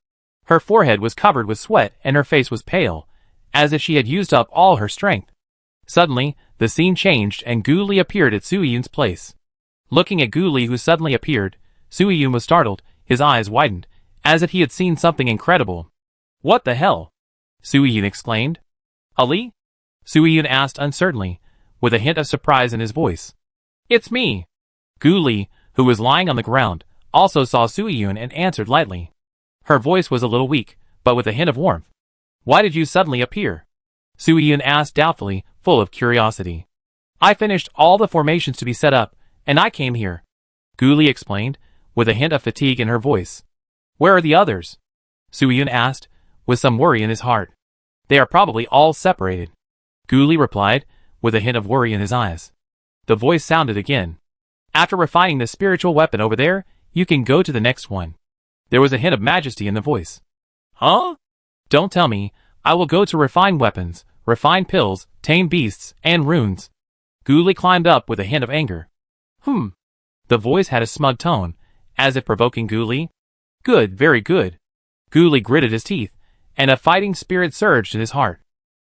Speaker 1: Her forehead was covered with sweat and her face was pale, as if she had used up all her strength. Suddenly, the scene changed and Gu Li appeared at Sui Yun's place. Looking at Gu Li who suddenly appeared, Sui Yun was startled, his eyes widened, as if he had seen something incredible. What the hell? Sui Yun exclaimed. Ali? Sui Yun asked uncertainly, with a hint of surprise in his voice. It's me. Gu Li, who was lying on the ground, also saw Sui Yun and answered lightly. Her voice was a little weak, but with a hint of warmth. Why did you suddenly appear? Sui Yun asked doubtfully, full of curiosity. I finished all the formations to be set up, and I came here. Gu Li explained, with a hint of fatigue in her voice. Where are the others? Sui Yun asked, with some worry in his heart. They are probably all separated. Gu Li replied, with a hint of worry in his eyes. The voice sounded again. After refining the spiritual weapon over there, you can go to the next one. There was a hint of majesty in the voice. Huh? Don't tell me. I will go to refine weapons, refine pills, tame beasts, and runes. Gu Li climbed up with a hint of anger. The voice had a smug tone, as if provoking Gu Li. Good, very good. Gu Li gritted his teeth, and a fighting spirit surged in his heart.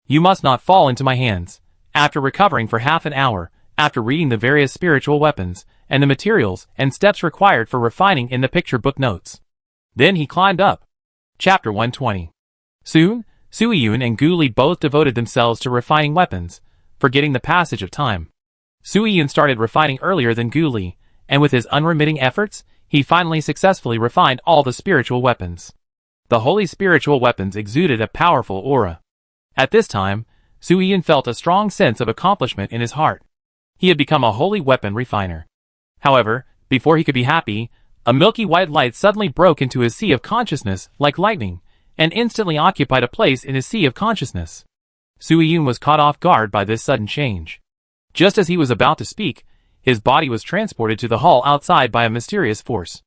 Speaker 1: You must not fall into my hands. After recovering for half an hour, after reading the various spiritual weapons, and the materials and steps required for refining in the picture book notes. Then he climbed up. Chapter 120. Soon, Sui Yun and Gu Li both devoted themselves to refining weapons, forgetting the passage of time. Sui Yun started refining earlier than Gu Li, and with his unremitting efforts, he finally successfully refined all the spiritual weapons. The holy spiritual weapons exuded a powerful aura. At this time, Sui Yun felt a strong sense of accomplishment in his heart. He had become a holy weapon refiner. However, before he could be happy, a milky white light suddenly broke into his sea of consciousness like lightning, and instantly occupied a place in his sea of consciousness. Sui Yun was caught off guard by this sudden change. Just as he was about to speak, his body was transported to the hall outside by a mysterious force.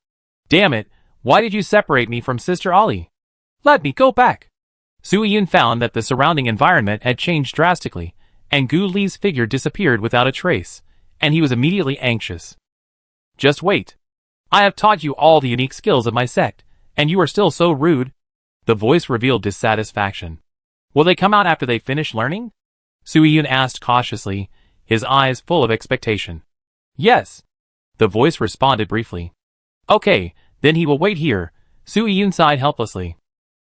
Speaker 1: Damn it, why did you separate me from Sister Ali? Let me go back. Sui Yun found that the surrounding environment had changed drastically, and Gu Li's figure disappeared without a trace, and he was immediately anxious. Just wait. I have taught you all the unique skills of my sect, and you are still so rude. The voice revealed dissatisfaction. Will they come out after they finish learning? Sui Yun asked cautiously, his eyes full of expectation. Yes. The voice responded briefly. Okay, then he will wait here. Sui Yun sighed helplessly.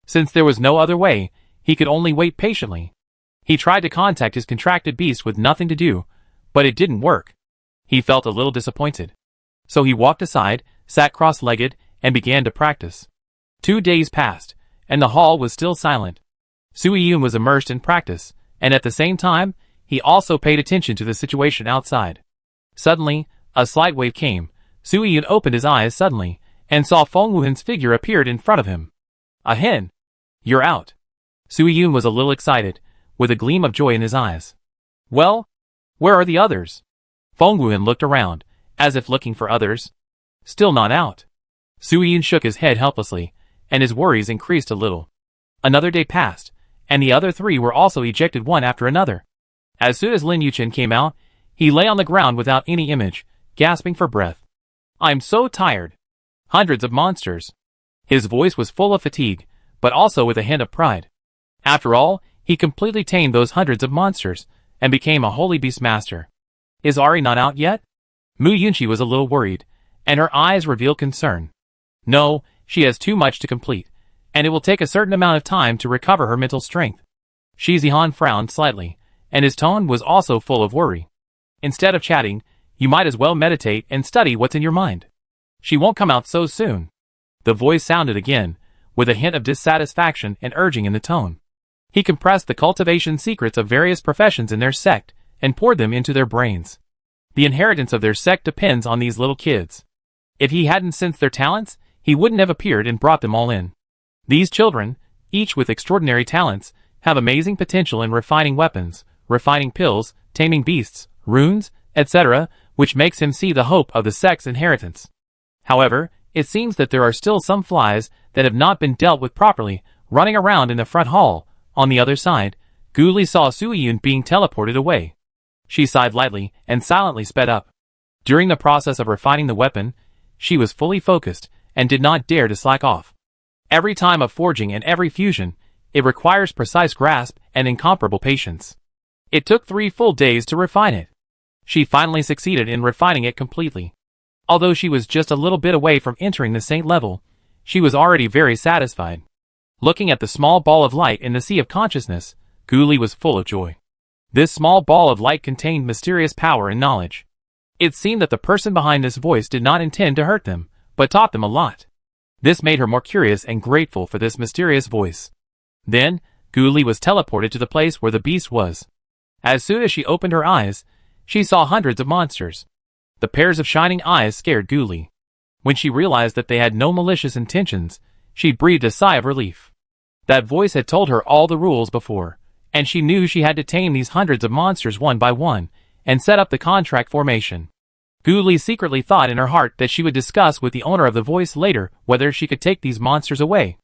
Speaker 1: Since there was no other way, he could only wait patiently. He tried to contact his contracted beast with nothing to do, but it didn't work. He felt a little disappointed. So he walked aside, sat cross-legged, and began to practice. 2 days passed, and the hall was still silent. Sui Yun was immersed in practice, and at the same time, he also paid attention to the situation outside. Suddenly, a slight wave came. Sui Yun opened his eyes suddenly, and saw Feng Wuhan's figure appeared in front of him. A hen. You're out. Sui Yun was a little excited, with a gleam of joy in his eyes. Well, where are the others? Feng Wuhan looked around, as if looking for others. Still not out. Su Yun shook his head helplessly, and his worries increased a little. Another day passed, and the other three were also ejected one after another. As soon as Lin Yuchen came out, he lay on the ground without any image, gasping for breath. I'm so tired. Hundreds of monsters. His voice was full of fatigue, but also with a hint of pride. After all, he completely tamed those hundreds of monsters, and became a holy beast master. Is Ari not out yet? Mu Yunqi was a little worried, and her eyes revealed concern. No, she has too much to complete, and it will take a certain amount of time to recover her mental strength. Shi Zihan frowned slightly, and his tone was also full of worry. Instead of chatting, you might as well meditate and study what's in your mind. She won't come out so soon. The voice sounded again, with a hint of dissatisfaction and urging in the tone. He compressed the cultivation secrets of various professions in their sect, and poured them into their brains. The inheritance of their sect depends on these little kids. If he hadn't sensed their talents, he wouldn't have appeared and brought them all in. These children, each with extraordinary talents, have amazing potential in refining weapons, refining pills, taming beasts, runes, etc., which makes him see the hope of the sect's inheritance. However, it seems that there are still some flies that have not been dealt with properly, running around in the front hall. On the other side, Gu Li saw Su Yun being teleported away. She sighed lightly and silently sped up. During the process of refining the weapon, she was fully focused and did not dare to slack off. Every time of forging and every fusion, it requires precise grasp and incomparable patience. It took 3 full days to refine it. She finally succeeded in refining it completely. Although she was just a little bit away from entering the saint level, she was already very satisfied. Looking at the small ball of light in the sea of consciousness, Gu Li was full of joy. This small ball of light contained mysterious power and knowledge. It seemed that the person behind this voice did not intend to hurt them, but taught them a lot. This made her more curious and grateful for this mysterious voice. Then, Gu Li was teleported to the place where the beast was. As soon as she opened her eyes, she saw hundreds of monsters. The pairs of shining eyes scared Gu Li. When she realized that they had no malicious intentions, she breathed a sigh of relief. That voice had told her all the rules before, and she knew she had to tame these hundreds of monsters one by one, and set up the contract formation. Gu Li secretly thought in her heart that she would discuss with the owner of the voice later whether she could take these monsters away.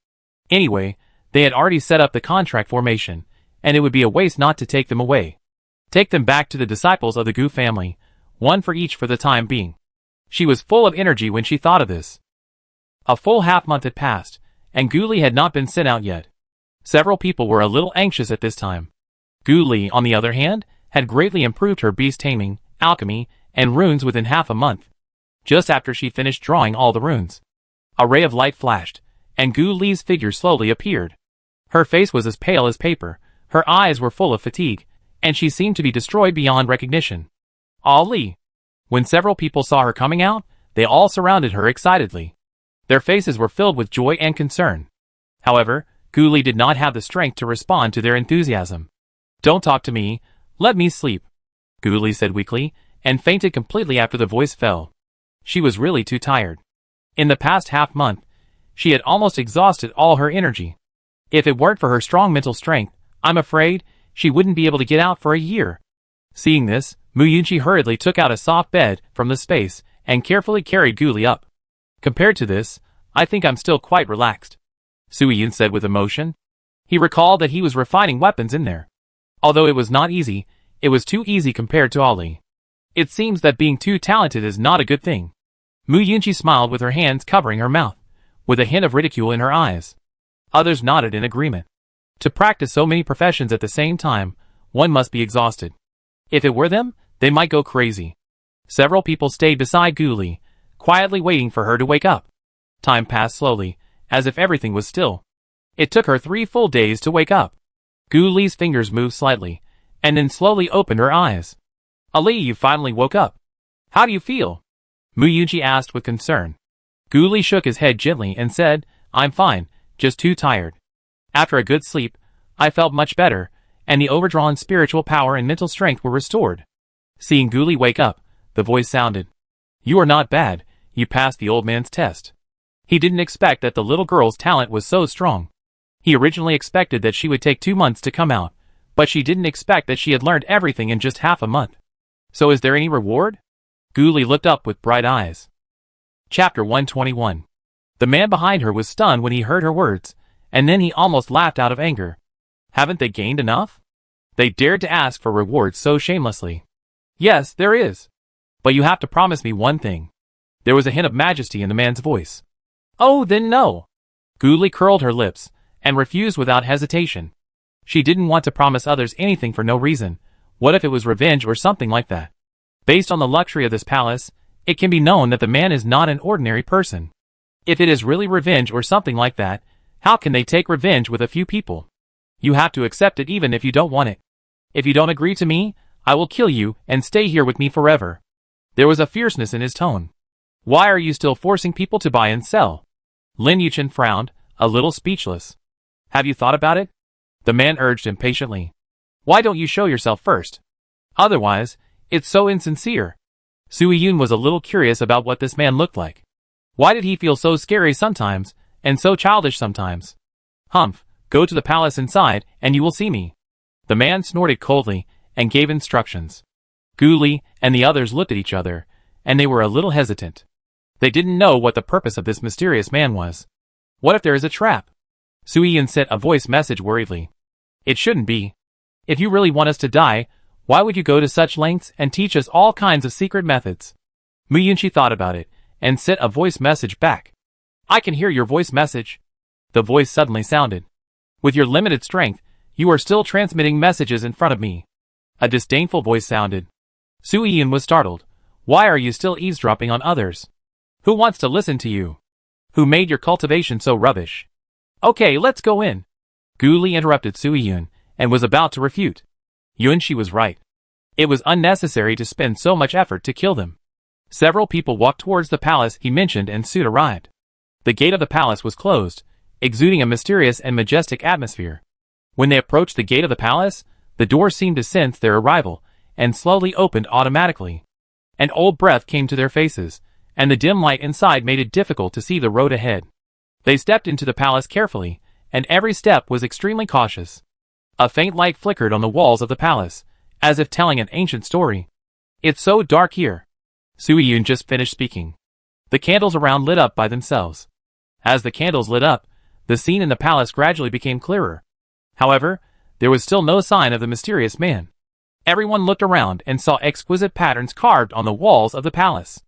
Speaker 1: Anyway, they had already set up the contract formation, and it would be a waste not to take them away. Take them back to the disciples of the Gu family, one for each for the time being. She was full of energy when she thought of this. A full half-month had passed, and Gu Li had not been sent out yet. Several people were a little anxious at this time. Gu Li, on the other hand, had greatly improved her beast taming, alchemy, and runes within half a month. Just after she finished drawing all the runes, a ray of light flashed, and Gu Li's figure slowly appeared. Her face was as pale as paper, her eyes were full of fatigue, and she seemed to be destroyed beyond recognition. Ah Li! When several people saw her coming out, they all surrounded her excitedly. Their faces were filled with joy and concern. However, Gu Li did not have the strength to respond to their enthusiasm. Don't talk to me, let me sleep, Gu Li said weakly, and fainted completely after the voice fell. She was really too tired. In the past half-month, she had almost exhausted all her energy. If it weren't for her strong mental strength, I'm afraid she wouldn't be able to get out for a year. Seeing this, Mu Yunqi hurriedly took out a soft bed from the space and carefully carried Gu Li up. Compared to this, I think I'm still quite relaxed, Su Yun said with emotion. He recalled that he was refining weapons in there. Although it was not easy, it was too easy compared to Ali. It seems that being too talented is not a good thing. Mu Yunqi smiled with her hands covering her mouth, with a hint of ridicule in her eyes. Others nodded in agreement. To practice so many professions at the same time, one must be exhausted. If it were them, they might go crazy. Several people stayed beside Gu Li, quietly waiting for her to wake up. Time passed slowly, as if everything was still. It took her 3 full days to wake up. Gu Li's fingers moved slightly, and then slowly opened her eyes. Ali, you finally woke up. How do you feel? Mu Yunqi asked with concern. Gu Li shook his head gently and said, I'm fine, just too tired. After a good sleep, I felt much better, and the overdrawn spiritual power and mental strength were restored. Seeing Gu Li wake up, the voice sounded. You are not bad, you passed the old man's test. He didn't expect that the little girl's talent was so strong. He originally expected that she would take 2 months to come out, But she didn't expect that she had learned everything in just half a month. So is there any reward? Guli looked up with bright eyes. Chapter 121. The man behind her was stunned when he heard her words, and then he almost laughed out of anger. Haven't they gained enough? They dared to ask for rewards so shamelessly. Yes, there is. But you have to promise me one thing. There was a hint of majesty in the man's voice. Oh, then no. Guli curled her lips, and refused without hesitation. She didn't want to promise others anything for no reason. What if it was revenge or something like that? Based on the luxury of this palace, it can be known that the man is not an ordinary person. If it is really revenge or something like that, how can they take revenge with a few people? You have to accept it even if you don't want it. If you don't agree to me, I will kill you and stay here with me forever. There was a fierceness in his tone. Why are you still forcing people to buy and sell? Lin Yuchen frowned, a little speechless. Have you thought about it? The man urged impatiently. Why don't you show yourself first? Otherwise, it's so insincere. Sui Yun was a little curious about what this man looked like. Why did he feel so scary sometimes, and so childish sometimes? Humph, go to the palace inside, and you will see me. The man snorted coldly, and gave instructions. Guli and the others looked at each other, and they were a little hesitant. They didn't know what the purpose of this mysterious man was. What if there is a trap? Sui Yun sent a voice message worriedly. It shouldn't be. If you really want us to die, why would you go to such lengths and teach us all kinds of secret methods? Mu Yunchi thought about it, and sent a voice message back. I can hear your voice message. The voice suddenly sounded. With your limited strength, you are still transmitting messages in front of me. A disdainful voice sounded. Sui Yun was startled. Why are you still eavesdropping on others? Who wants to listen to you? Who made your cultivation so rubbish? Okay, let's go in. Guli interrupted Sui Yun, and was about to refute. Yunchi was right. It was unnecessary to spend so much effort to kill them. Several people walked towards the palace he mentioned and soon arrived. The gate of the palace was closed, exuding a mysterious and majestic atmosphere. When they approached the gate of the palace, the door seemed to sense their arrival, and slowly opened automatically. An old breath came to their faces, and the dim light inside made it difficult to see the road ahead. They stepped into the palace carefully, and every step was extremely cautious. A faint light flickered on the walls of the palace, as if telling an ancient story. It's so dark here. Sui Yun just finished speaking. The candles around lit up by themselves. As the candles lit up, the scene in the palace gradually became clearer. However, there was still no sign of the mysterious man. Everyone looked around and saw exquisite patterns carved on the walls of the palace.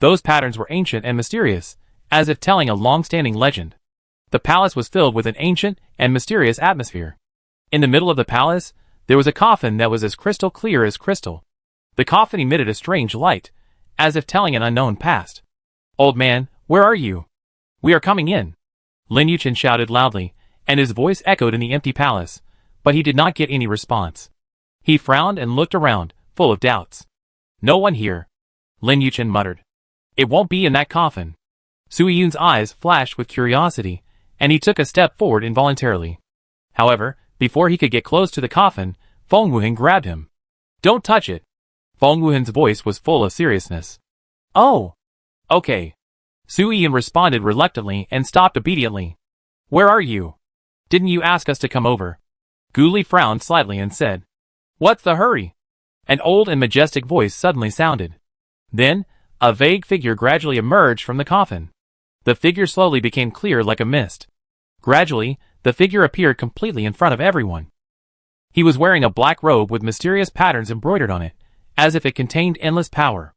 Speaker 1: Those patterns were ancient and mysterious, as if telling a long-standing legend. The palace was filled with an ancient and mysterious atmosphere. In the middle of the palace, there was a coffin that was as crystal clear as crystal. The coffin emitted a strange light, as if telling an unknown past. Old man, where are you? We are coming in. Lin Yuchen shouted loudly, and his voice echoed in the empty palace, but he did not get any response. He frowned and looked around, full of doubts. No one here. Lin Yuchen muttered. It won't be in that coffin. Sui Yun's eyes flashed with curiosity, and he took a step forward involuntarily. However, before he could get close to the coffin, Feng Wuhan grabbed him. Don't touch it. Feng Wuhan's voice was full of seriousness. Oh. Okay. Sui Yun responded reluctantly and stopped obediently. Where are you? Didn't you ask us to come over? Guli frowned slightly and said. What's the hurry? An old and majestic voice suddenly sounded. Then, a vague figure gradually emerged from the coffin. The figure slowly became clear like a mist. Gradually, the figure appeared completely in front of everyone. He was wearing a black robe with mysterious patterns embroidered on it, as if it contained endless power.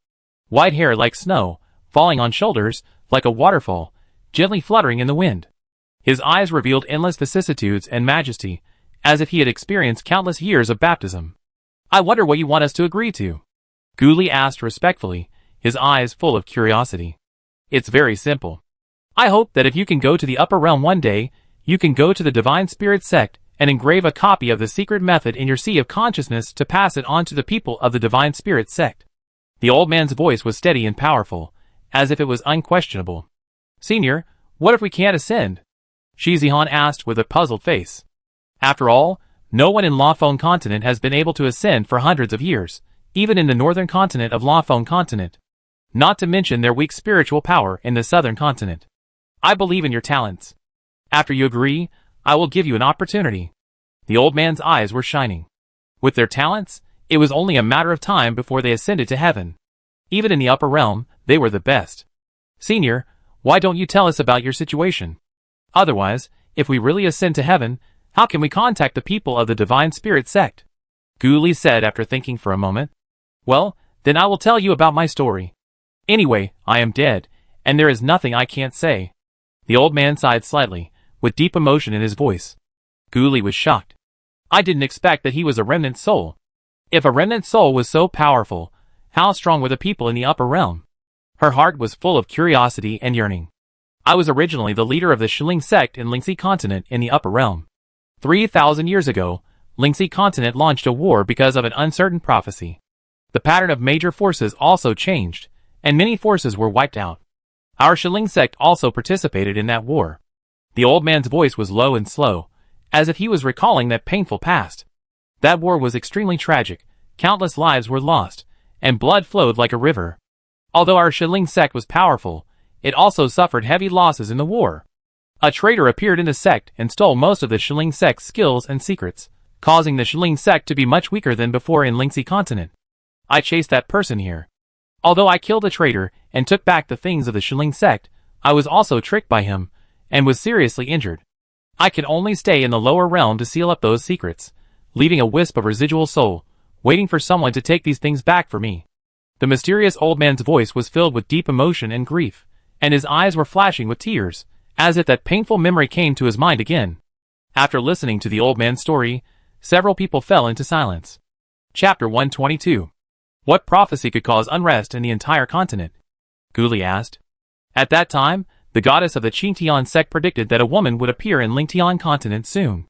Speaker 1: White hair like snow, falling on shoulders, like a waterfall, gently fluttering in the wind. His eyes revealed endless vicissitudes and majesty, as if he had experienced countless years of baptism. I wonder what you want us to agree to? Guli asked respectfully, his eyes full of curiosity. It's very simple. I hope that if you can go to the upper realm one day, you can go to the Divine Spirit sect and engrave a copy of the secret method in your sea of consciousness to pass it on to the people of the Divine Spirit sect. The old man's voice was steady and powerful, as if it was unquestionable. Senior, what if we can't ascend? Shi Zihan asked with a puzzled face. After all, no one in Lafeng continent has been able to ascend for hundreds of years, even in the northern continent of Lafeng continent. Not to mention their weak spiritual power in the southern continent. I believe in your talents. After you agree, I will give you an opportunity. The old man's eyes were shining. With their talents, it was only a matter of time before they ascended to heaven. Even in the upper realm, they were the best. Senior, why don't you tell us about your situation? Otherwise, if we really ascend to heaven, how can we contact the people of the Divine Spirit sect? Gu Li said after thinking for a moment. Well, then I will tell you about my story. Anyway, I am dead, and there is nothing I can't say. The old man sighed slightly, with deep emotion in his voice. Gu Li was shocked. I didn't expect that he was a remnant soul. If a remnant soul was so powerful, how strong were the people in the upper realm? Her heart was full of curiosity and yearning. I was originally the leader of the Shiling sect in Lingxi continent in the upper realm. 3,000 years ago, Lingxi continent launched a war because of an uncertain prophecy. The pattern of major forces also changed, and many forces were wiped out. Our Shiling sect also participated in that war. The old man's voice was low and slow, as if he was recalling that painful past. That war was extremely tragic, countless lives were lost, and blood flowed like a river. Although our Shiling sect was powerful, it also suffered heavy losses in the war. A traitor appeared in the sect and stole most of the Shiling sect's skills and secrets, causing the Shiling sect to be much weaker than before in Lingxi continent. I chased that person here. Although I killed the traitor and took back the things of the Shiling sect, I was also tricked by him, and was seriously injured. I could only stay in the lower realm to seal up those secrets, leaving a wisp of residual soul, waiting for someone to take these things back for me. The mysterious old man's voice was filled with deep emotion and grief, and his eyes were flashing with tears, as if that painful memory came to his mind again. After listening to the old man's story, several people fell into silence. Chapter 122. What prophecy could cause unrest in the entire continent? Gu Li asked. At that time, the goddess of the Qingtian sect predicted that a woman would appear in Lingtian continent soon.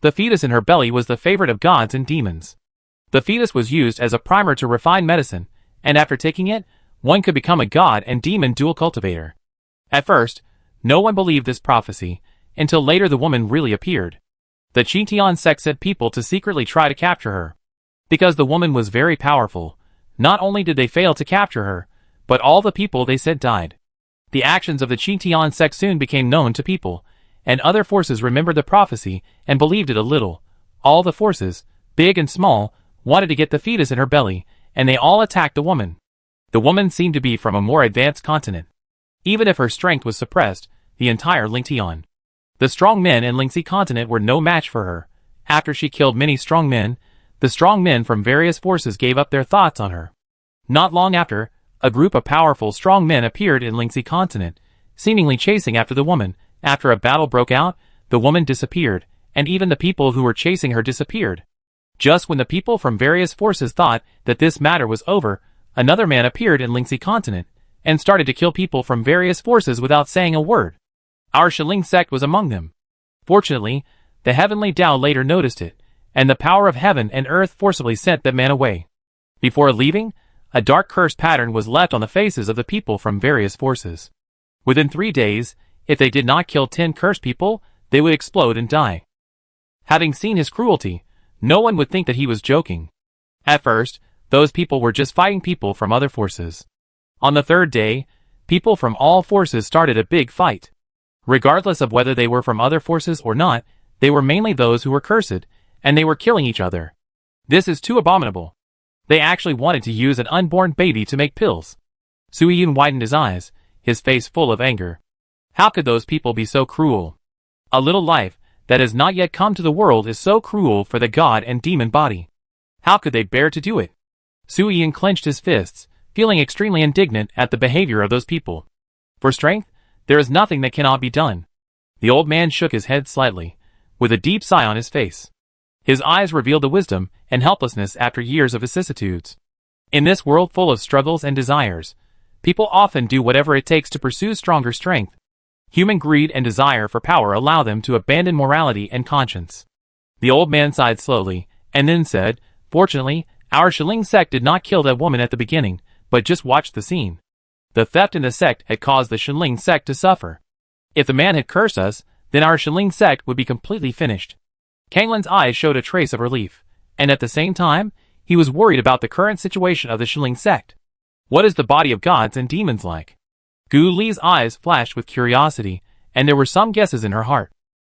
Speaker 1: The fetus in her belly was the favorite of gods and demons. The fetus was used as a primer to refine medicine, and after taking it, one could become a god and demon dual cultivator. At first, no one believed this prophecy, until later the woman really appeared. The Qingtian sect sent people to secretly try to capture her. Because the woman was very powerful, not only did they fail to capture her, but all the people they sent died. The actions of the Qingtian sect soon became known to people, and other forces remembered the prophecy and believed it a little. All the forces, big and small, wanted to get the fetus in her belly, and they all attacked the woman. The woman seemed to be from a more advanced continent. Even if her strength was suppressed, the entire Lingtian. The strong men in Lingxi continent were no match for her. After she killed many strong men, the strong men from various forces gave up their thoughts on her. Not long after, a group of powerful strong men appeared in Lingxi continent, seemingly chasing after the woman. After a battle broke out, the woman disappeared, and even the people who were chasing her disappeared. Just when the people from various forces thought that this matter was over, another man appeared in Lingxi continent, and started to kill people from various forces without saying a word. Our Shiling sect was among them. Fortunately, the heavenly Tao later noticed it, and the power of heaven and earth forcibly sent that man away. Before leaving, a dark curse pattern was left on the faces of the people from various forces. Within 3 days, if they did not kill 10 cursed people, they would explode and die. Having seen his cruelty, no one would think that he was joking. At first, those people were just fighting people from other forces. On the 3rd day, people from all forces started a big fight. Regardless of whether they were from other forces or not, they were mainly those who were cursed, and they were killing each other. This is too abominable. They actually wanted to use an unborn baby to make pills. Sui Yun widened his eyes, his face full of anger. How could those people be so cruel? A little life that has not yet come to the world is so cruel for the god and demon body. How could they bear to do it? Sui Yun clenched his fists, feeling extremely indignant at the behavior of those people. For strength, there is nothing that cannot be done. The old man shook his head slightly, with a deep sigh on his face. His eyes revealed the wisdom and helplessness after years of vicissitudes. In this world full of struggles and desires, people often do whatever it takes to pursue stronger strength. Human greed and desire for power allow them to abandon morality and conscience. The old man sighed slowly, and then said, Fortunately, our Shiling sect did not kill that woman at the beginning, but just watched the scene. The theft in the sect had caused the Shiling sect to suffer. If the man had cursed us, then our Shiling sect would be completely finished. Kanglin's eyes showed a trace of relief, and at the same time, he was worried about the current situation of the Shiling sect. What is the body of gods and demons like? Gu Li's eyes flashed with curiosity, and there were some guesses in her heart.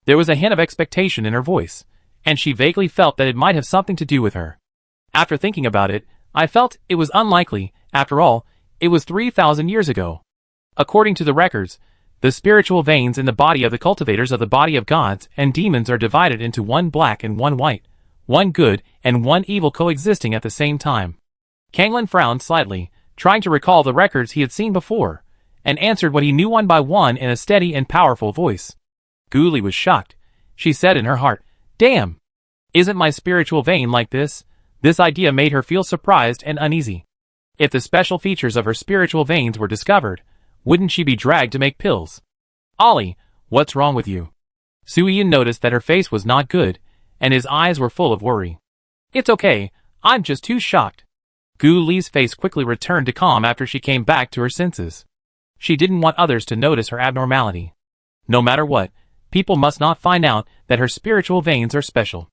Speaker 1: There was a hint of expectation in her voice, and she vaguely felt that it might have something to do with her. After thinking about it, I felt it was unlikely. After all, it was 3,000 years ago. According to the records, the spiritual veins in the body of the cultivators of the body of gods and demons are divided into one black and one white, one good and one evil coexisting at the same time. Kanglin frowned slightly, trying to recall the records he had seen before, and answered what he knew one by one in a steady and powerful voice. Guli was shocked. She said in her heart, "Damn! Isn't my spiritual vein like this?" This idea made her feel surprised and uneasy. If the special features of her spiritual veins were discovered, wouldn't she be dragged to make pills? "Ollie, what's wrong with you?" Suyin noticed that her face was not good, and his eyes were full of worry. "It's okay, I'm just too shocked." Gu Li's face quickly returned to calm after she came back to her senses. She didn't want others to notice her abnormality. No matter what, people must not find out that her spiritual veins are special.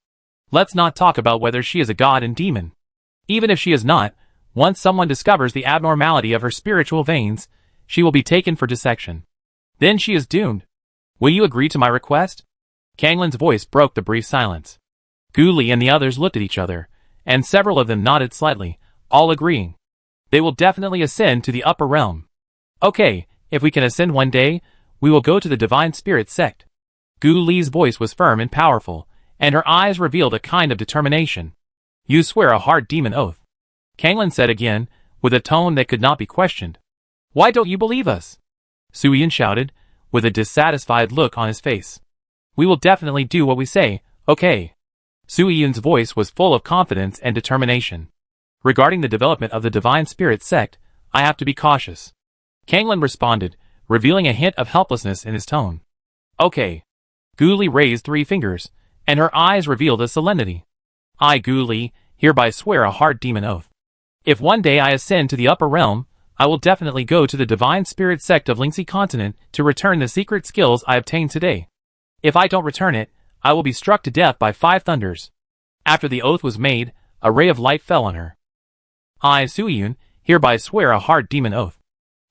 Speaker 1: Let's not talk about whether she is a god and demon. Even if she is not, once someone discovers the abnormality of her spiritual veins, she will be taken for dissection. Then she is doomed. Will you agree to my request? Kanglin's voice broke the brief silence. Gu Li and the others looked at each other, and several of them nodded slightly, all agreeing. They will definitely ascend to the upper realm. Okay, if we can ascend one day, we will go to the Divine Spirit sect. Gu Li's voice was firm and powerful, and her eyes revealed a kind of determination. You swear a hard demon oath. Kanglin said again, with a tone that could not be questioned. Why don't you believe us? Suyin shouted, with a dissatisfied look on his face. We will definitely do what we say, okay. Suyin's voice was full of confidence and determination. Regarding the development of the Divine Spirit sect, I have to be cautious. Kanglin responded, revealing a hint of helplessness in his tone. Okay. Gu Li raised 3 fingers, and her eyes revealed a solemnity. I, Gu Li, hereby swear a hard demon oath. If one day I ascend to the upper realm, I will definitely go to the Divine Spirit sect of Lingxi continent to return the secret skills I obtained today. If I don't return it, I will be struck to death by 5 thunders. After the oath was made, a ray of light fell on her. I, Suyin, hereby swear a hard demon oath.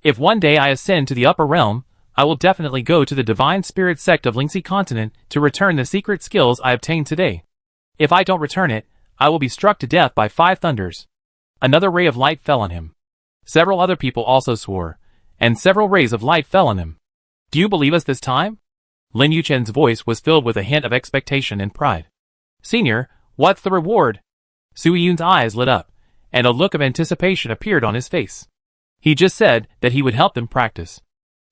Speaker 1: If one day I ascend to the upper realm, I will definitely go to the Divine Spirit sect of Lingxi continent to return the secret skills I obtained today. If I don't return it, I will be struck to death by 5 thunders. Another ray of light fell on him. Several other people also swore, and several rays of light fell on him. Do you believe us this time? Lin Yuchen's voice was filled with a hint of expectation and pride. Senior, what's the reward? Suyun's eyes lit up, and a look of anticipation appeared on his face. He just said that he would help them practice.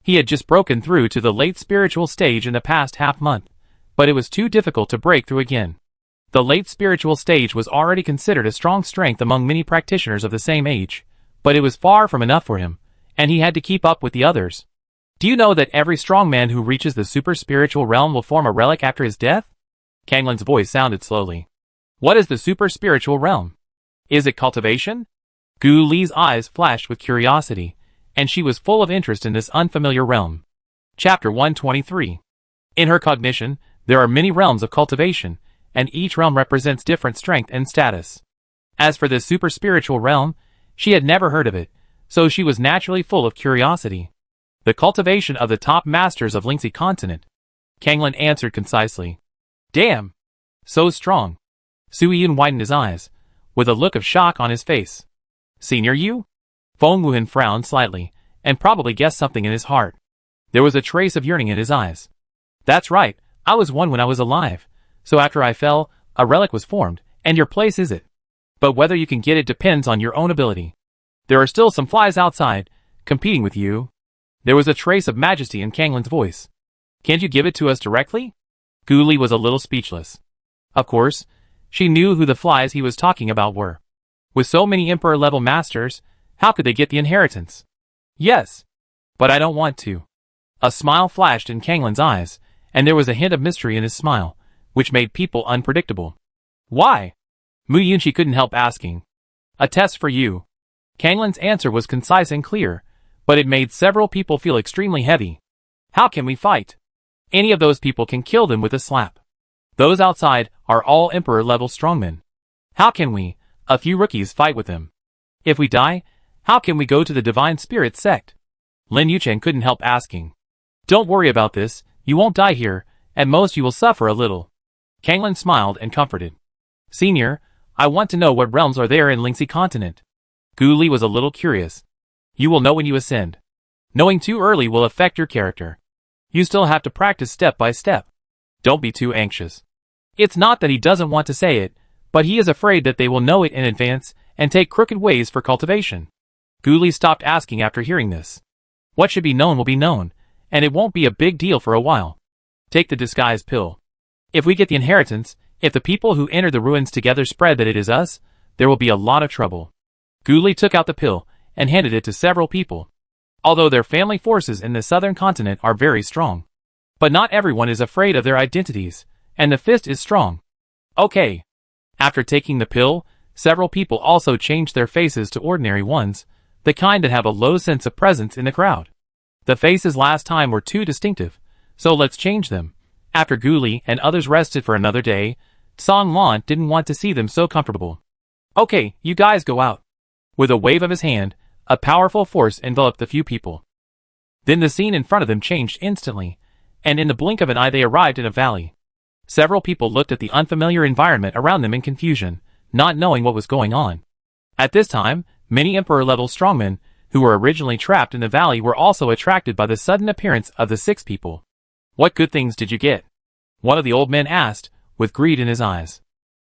Speaker 1: He had just broken through to the late spiritual stage in the past half-month, but it was too difficult to break through again. The late spiritual stage was already considered a strong strength among many practitioners of the same age, but it was far from enough for him, and he had to keep up with the others. Do you know that every strong man who reaches the super spiritual realm will form a relic after his death? Kanglin's voice sounded slowly. What is the super spiritual realm? Is it cultivation? Gu Li's eyes flashed with curiosity, and she was full of interest in this unfamiliar realm. Chapter 123. In her cognition, there are many realms of cultivation, and each realm represents different strength and status. As for this super spiritual realm, she had never heard of it, so she was naturally full of curiosity. The cultivation of the top masters of Lingxi continent. Kanglin answered concisely. Damn! So strong. Suyin widened his eyes, with a look of shock on his face. Senior you? Feng Wuhan frowned slightly, and probably guessed something in his heart. There was a trace of yearning in his eyes. That's right, I was one when I was alive, so after I fell, a relic was formed, and your place is it. But whether you can get it depends on your own ability. There are still some flies outside, competing with you. There was a trace of majesty in Kanglin's voice. Can't you give it to us directly? Gu Li was a little speechless. Of course, she knew who the flies he was talking about were. With so many emperor-level masters, how could they get the inheritance? Yes. But I don't want to. A smile flashed in Kanglin's eyes, and there was a hint of mystery in his smile, which made people unpredictable. Why? Mu Yunqi couldn't help asking. A test for you. Kanglin's answer was concise and clear, but it made several people feel extremely heavy. How can we fight? Any of those people can kill them with a slap. Those outside are all emperor-level strongmen. How can we, a few rookies, fight with them? If we die, how can we go to the Divine Spirit sect? Lin Yuchen couldn't help asking. Don't worry about this, you won't die here, at most you will suffer a little. Kanglin smiled and comforted. Senior, I want to know what realms are there in Lingxi continent. Gu Li was a little curious. You will know when you ascend. Knowing too early will affect your character. You still have to practice step by step. Don't be too anxious. It's not that he doesn't want to say it, but he is afraid that they will know it in advance and take crooked ways for cultivation. Gu Li stopped asking after hearing this. What should be known will be known, and it won't be a big deal for a while. Take the disguise pill. If we get the inheritance, if the people who enter the ruins together spread that it is us, there will be a lot of trouble. Gu Li took out the pill and handed it to several people. Although their family forces in the southern continent are very strong. But not everyone is afraid of their identities, and the fist is strong. Okay. After taking the pill, several people also changed their faces to ordinary ones, the kind that have a low sense of presence in the crowd. The faces last time were too distinctive, so let's change them. After Gu Li and others rested for another day, Song Lan didn't want to see them so comfortable. Okay, you guys go out. With a wave of his hand, a powerful force enveloped the few people. Then the scene in front of them changed instantly, and in the blink of an eye they arrived in a valley. Several people looked at the unfamiliar environment around them in confusion, not knowing what was going on. At this time, many Emperor-level strongmen, who were originally trapped in the valley, were also attracted by the sudden appearance of the 6 people. What good things did you get? One of the old men asked, with greed in his eyes.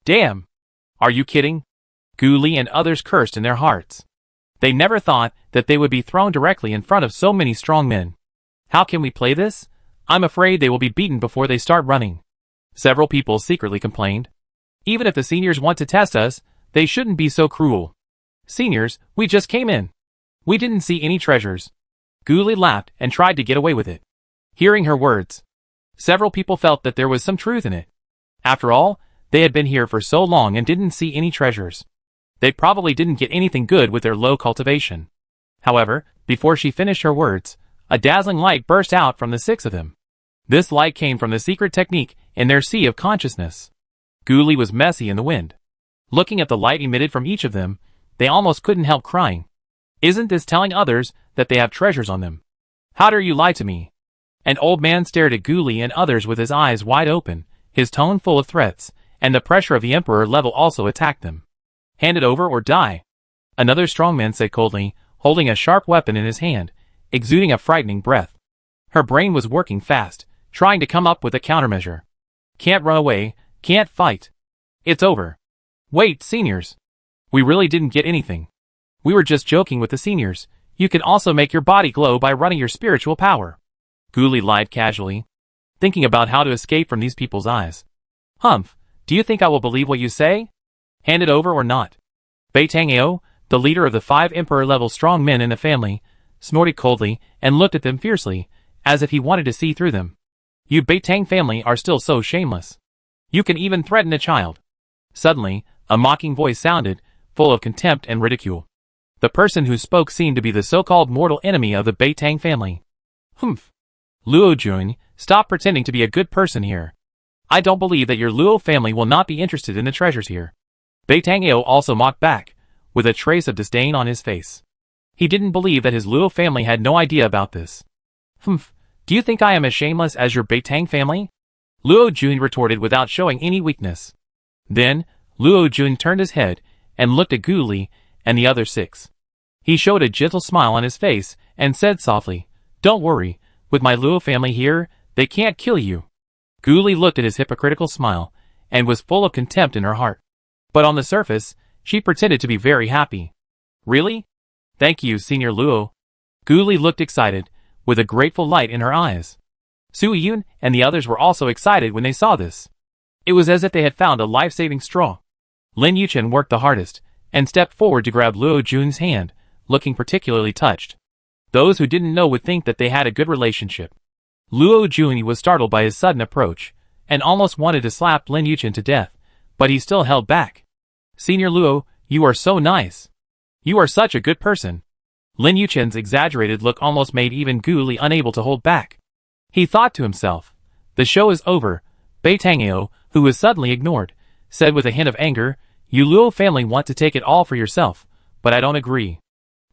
Speaker 1: Damn! Are you kidding? Gu Li and others cursed in their hearts. They never thought that they would be thrown directly in front of so many strong men. How can we play this? I'm afraid they will be beaten before they start running. Several people secretly complained. Even if the seniors want to test us, they shouldn't be so cruel. Seniors, we just came in. We didn't see any treasures. Gu Li laughed and tried to get away with it. Hearing her words, several people felt that there was some truth in it. After all, they had been here for so long and didn't see any treasures. They probably didn't get anything good with their low cultivation. However, before she finished her words, a dazzling light burst out from the 6 of them. This light came from the secret technique in their sea of consciousness. Gu Li was messy in the wind. Looking at the light emitted from each of them, they almost couldn't help crying. Isn't this telling others that they have treasures on them? How dare you lie to me? An old man stared at Gu Li and others with his eyes wide open, his tone full of threats, and the pressure of the Emperor level also attacked them. Hand it over or die. Another strong man said coldly, holding a sharp weapon in his hand, exuding a frightening breath. Her brain was working fast, trying to come up with a countermeasure. Can't run away, can't fight. It's over. Wait, seniors. We really didn't get anything. We were just joking with the seniors. You can also make your body glow by running your spiritual power. Gu Li lied casually, thinking about how to escape from these people's eyes. Humph, do you think I will believe what you say? Hand it over or not? Bei Tangao, the leader of the 5 Emperor-level strong men in the family, snorted coldly and looked at them fiercely, as if he wanted to see through them. You Bei Tang family are still so shameless. You can even threaten a child. Suddenly, a mocking voice sounded, full of contempt and ridicule. The person who spoke seemed to be the so-called mortal enemy of the Bei Tang family. Humph. Luo Jun, stop pretending to be a good person here. I don't believe that your Luo family will not be interested in the treasures here. Bei Tangao also mocked back, with a trace of disdain on his face. He didn't believe that his Luo family had no idea about this. Humph, do you think I am as shameless as your Bei Tang family? Luo Jun retorted without showing any weakness. Then, Luo Jun turned his head and looked at Gu Li and the other 6. He showed a gentle smile on his face and said softly, Don't worry, with my Luo family here, they can't kill you. Gu Li looked at his hypocritical smile and was full of contempt in her heart. But on the surface, she pretended to be very happy. Really? Thank you, Senior Luo. Gu Li looked excited, with a grateful light in her eyes. Su Yun and the others were also excited when they saw this. It was as if they had found a life-saving straw. Lin Yuchen worked the hardest, and stepped forward to grab Luo Jun's hand, looking particularly touched. Those who didn't know would think that they had a good relationship. Luo Jun was startled by his sudden approach, and almost wanted to slap Lin Yuchen to death, but he still held back. Senior Luo, you are so nice. You are such a good person. Lin Yuchen's exaggerated look almost made even Gu Li unable to hold back. He thought to himself, the show is over. Bei Tangao, who was suddenly ignored, said with a hint of anger, You Luo family want to take it all for yourself, but I don't agree.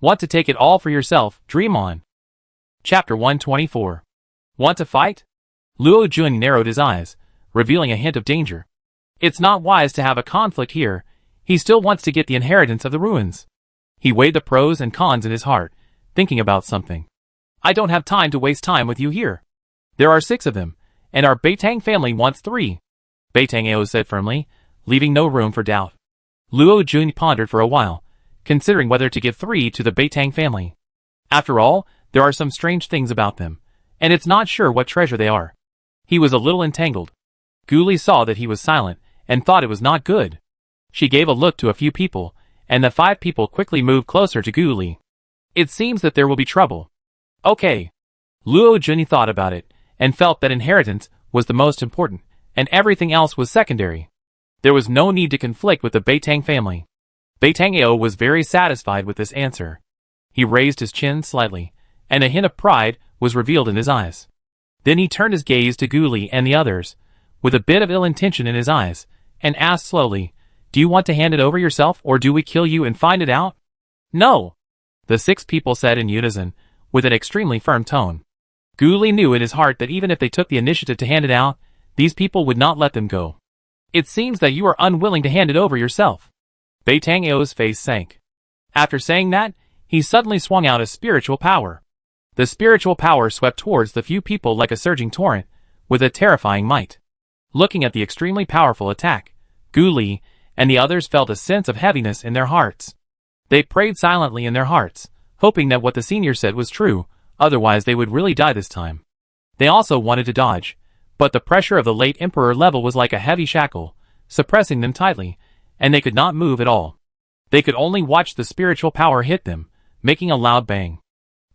Speaker 1: Want to take it all for yourself, dream on. Chapter 124. Want to fight? Luo Jun narrowed his eyes, revealing a hint of danger. It's not wise to have a conflict here. He still wants to get the inheritance of the ruins. He weighed the pros and cons in his heart, thinking about something. I don't have time to waste time with you here. There are 6 of them, and our Beitang family wants 3. Beitang Ao said firmly, leaving no room for doubt. Luo Jun pondered for a while, considering whether to give 3 to the Beitang family. After all, there are some strange things about them, and it's not sure what treasure they are. He was a little entangled. Gu Li saw that he was silent, and thought it was not good. She gave a look to a few people, and the 5 people quickly moved closer to Gu Li. It seems that there will be trouble. Okay. Luo Jun thought about it, and felt that inheritance was the most important, and everything else was secondary. There was no need to conflict with the Beitang family. Beitang Ao was very satisfied with this answer. He raised his chin slightly, and a hint of pride was revealed in his eyes. Then he turned his gaze to Gu Li and the others, with a bit of ill intention in his eyes, and asked slowly, "Do you want to hand it over yourself, or do we kill you and find it out?" "No," the 6 people said in unison, with an extremely firm tone. Gu Li knew in his heart that even if they took the initiative to hand it out, these people would not let them go. "It seems that you are unwilling to hand it over yourself." Beitang Ao's face sank. After saying that, he suddenly swung out a spiritual power. The spiritual power swept towards the few people like a surging torrent, with a terrifying might. Looking at the extremely powerful attack, Gu Li and the others felt a sense of heaviness in their hearts. They prayed silently in their hearts, hoping that what the senior said was true, otherwise they would really die this time. They also wanted to dodge, but the pressure of the late emperor level was like a heavy shackle, suppressing them tightly, and they could not move at all. They could only watch the spiritual power hit them, making a loud bang.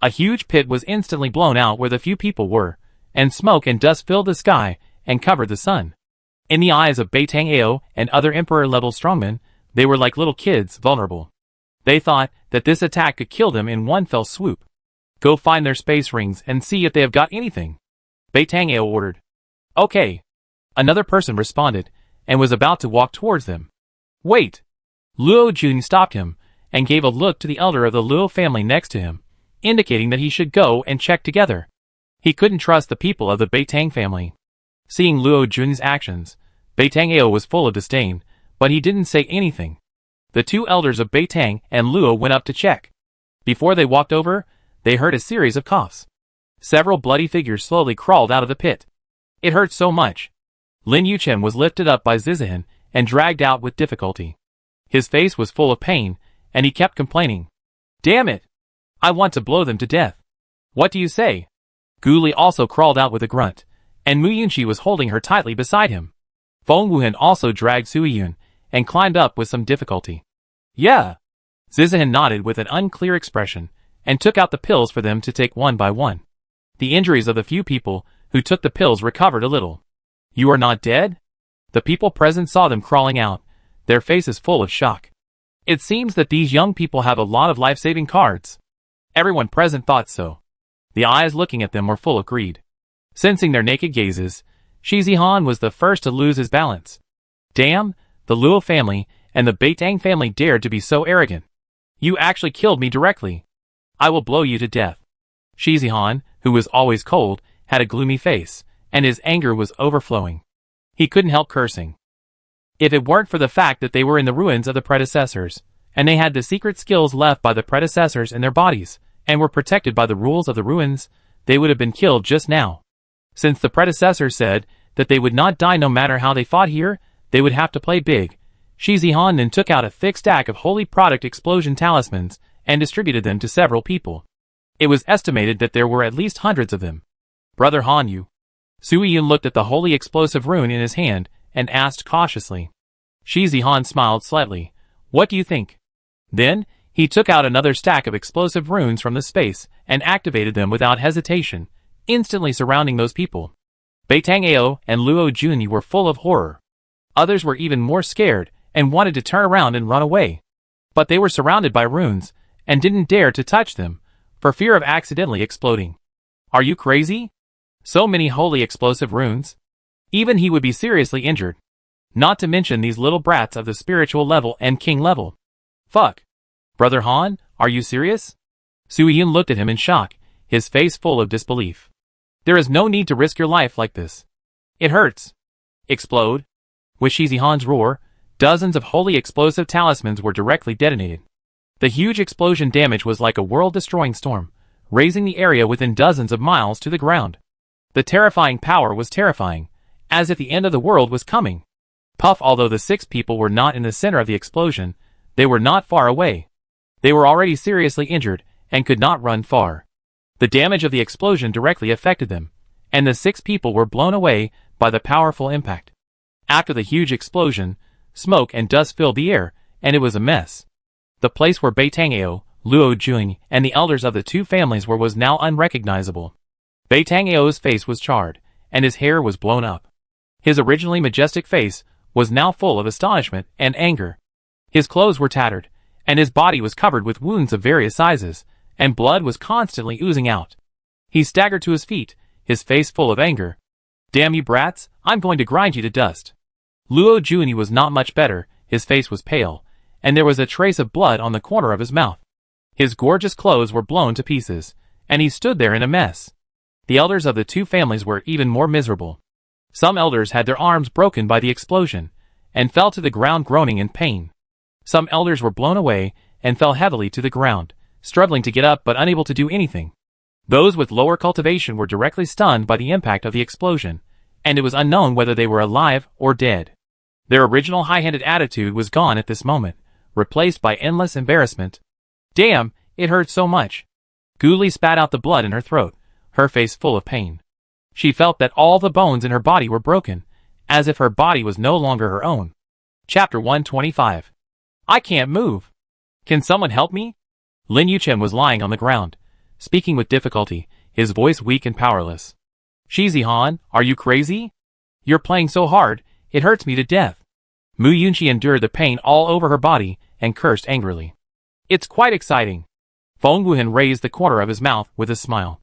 Speaker 1: A huge pit was instantly blown out where the few people were, and smoke and dust filled the sky and covered the sun. In the eyes of Beitang Ao and other emperor-level strongmen, they were like little kids, vulnerable. They thought that this attack could kill them in one fell swoop. "Go find their space rings and see if they have got anything," Beitang Ao ordered. "Okay." Another person responded, and was about to walk towards them. "Wait!" Luo Jun stopped him, and gave a look to the elder of the Luo family next to him, indicating that he should go and check together. He couldn't trust the people of the Beitang family. Seeing Luo Jun's actions, Beitang Ao was full of disdain, but he didn't say anything. The 2 elders of Beitang and Luo went up to check. Before they walked over, they heard a series of coughs. Several bloody figures slowly crawled out of the pit. It hurt so much. Lin Yuchen was lifted up by Zizihan and dragged out with difficulty. His face was full of pain, and he kept complaining. "Damn it! I want to blow them to death. What do you say?" Gu Li also crawled out with a grunt, and Mu Yunqi was holding her tightly beside him. Feng Wuhan also dragged Sui Yun, and climbed up with some difficulty. "Yeah." Zizihan nodded with an unclear expression, and took out the pills for them to take one by one. The injuries of the few people who took the pills recovered a little. "You are not dead?" The people present saw them crawling out, their faces full of shock. It seems that these young people have a lot of life-saving cards. Everyone present thought so. The eyes looking at them were full of greed. Sensing their naked gazes, Shi Zihan was the first to lose his balance. Damn, the Luo family and the Beitang family dared to be so arrogant. You actually killed me directly. I will blow you to death. Shi Zihan, who was always cold, had a gloomy face, and his anger was overflowing. He couldn't help cursing. If it weren't for the fact that they were in the ruins of the predecessors, and they had the secret skills left by the predecessors in their bodies, and were protected by the rules of the ruins, they would have been killed just now. Since the predecessors said that they would not die no matter how they fought here, they would have to play big. Shi Zihan then took out a thick stack of holy product explosion talismans, and distributed them to several people. It was estimated that there were at least hundreds of them. "Brother Han Yu." Sui Yun looked at the holy explosive rune in his hand, and asked cautiously. Shi Zihan smiled slightly. "What do you think?" Then, he took out another stack of explosive runes from the space, and activated them without hesitation, instantly surrounding those people. Beitang Ao and Luo Jun were full of horror. Others were even more scared, and wanted to turn around and run away. But they were surrounded by runes, and didn't dare to touch them, for fear of accidentally exploding. Are you crazy? So many holy explosive runes? Even he would be seriously injured. Not to mention these little brats of the spiritual level and king level. Fuck. Brother Han, are you serious? Sui Yun looked at him in shock, his face full of disbelief. There is no need to risk your life like this. It hurts. Explode. With Shizihan's roar, dozens of wholly explosive talismans were directly detonated. The huge explosion damage was like a world-destroying storm, raising the area within dozens of miles to the ground. The terrifying power was terrifying, as if the end of the world was coming. Puff, although the 6 people were not in the center of the explosion, they were not far away. They were already seriously injured and could not run far. The damage of the explosion directly affected them, and the 6 people were blown away by the powerful impact. After the huge explosion, smoke and dust filled the air, and it was a mess. The place where Beitangao, Luo Jun, and the elders of the 2 families were was now unrecognizable. Beitangao's face was charred, and his hair was blown up. His originally majestic face was now full of astonishment and anger. His clothes were tattered, and his body was covered with wounds of various sizes, and blood was constantly oozing out. He staggered to his feet, his face full of anger. "Damn you brats, I'm going to grind you to dust." Luo Jun was not much better, his face was pale, and there was a trace of blood on the corner of his mouth. His gorgeous clothes were blown to pieces, and he stood there in a mess. The elders of the 2 families were even more miserable. Some elders had their arms broken by the explosion, and fell to the ground groaning in pain. Some elders were blown away, and fell heavily to the ground, struggling to get up but unable to do anything. Those with lower cultivation were directly stunned by the impact of the explosion, and it was unknown whether they were alive or dead. Their original high-handed attitude was gone at this moment, replaced by endless embarrassment. "Damn, it hurt so much." Guli spat out the blood in her throat, her face full of pain. She felt that all the bones in her body were broken, as if her body was no longer her own. Chapter 125. I can't move. Can someone help me? Lin Yuchen was lying on the ground, speaking with difficulty, his voice weak and powerless. "Shizihan, are you crazy? You're playing so hard, it hurts me to death." Mu Yunqi endured the pain all over her body and cursed angrily. "It's quite exciting." Feng Wuhan raised the corner of his mouth with a smile.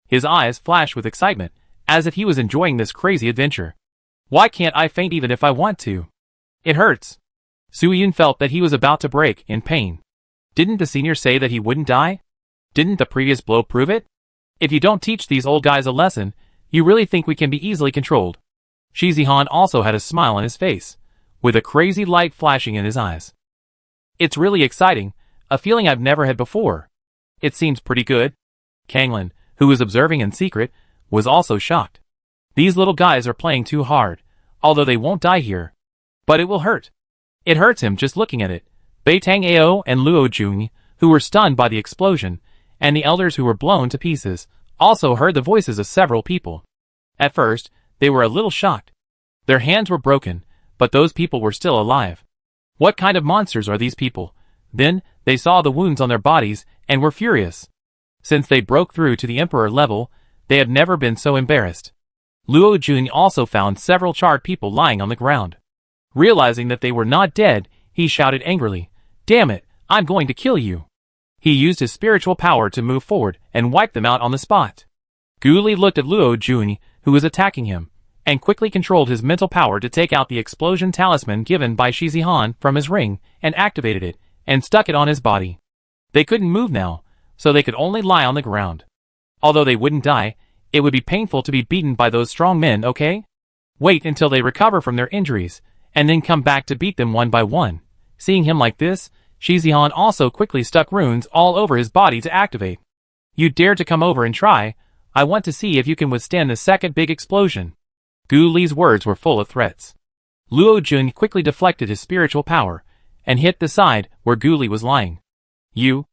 Speaker 1: His eyes flashed with excitement, as if he was enjoying this crazy adventure. "Why can't I faint even if I want to? It hurts." Su Yun felt that he was about to break in pain. Didn't the senior say that he wouldn't die? Didn't the previous blow prove it? If you don't teach these old guys a lesson, you really think we can be easily controlled? Shizihan also had a smile on his face, with a crazy light flashing in his eyes. "It's really exciting, a feeling I've never had before. It seems pretty good." Kanglin, who was observing in secret, was also shocked. "These little guys are playing too hard, although they won't die here. But it will hurt." It hurts him just looking at it. Beitangao and Luo Jun, who were stunned by the explosion, and the elders who were blown to pieces, also heard the voices of several people. At first, they were a little shocked. Their hands were broken, but those people were still alive. What kind of monsters are these people? Then, they saw the wounds on their bodies, and were furious. Since they broke through to the emperor level, they had never been so embarrassed. Luo Jun also found several charred people lying on the ground. Realizing that they were not dead, he shouted angrily, "Damn it, I'm going to kill you." He used his spiritual power to move forward and wipe them out on the spot. Guli looked at Luo Jun, who was attacking him, and quickly controlled his mental power to take out the explosion talisman given by Shizihan from his ring, and activated it, and stuck it on his body. They couldn't move now, so they could only lie on the ground. Although they wouldn't die, it would be painful to be beaten by those strong men, okay? Wait until they recover from their injuries, and then come back to beat them one by one. Seeing him like this, Shizihan also quickly stuck runes all over his body to activate. "You dare to come over and try? I want to see if you can withstand the second big explosion." Gu Li's words were full of threats. Luo Jun quickly deflected his spiritual power, and hit the side where Gu Li was lying. "You?"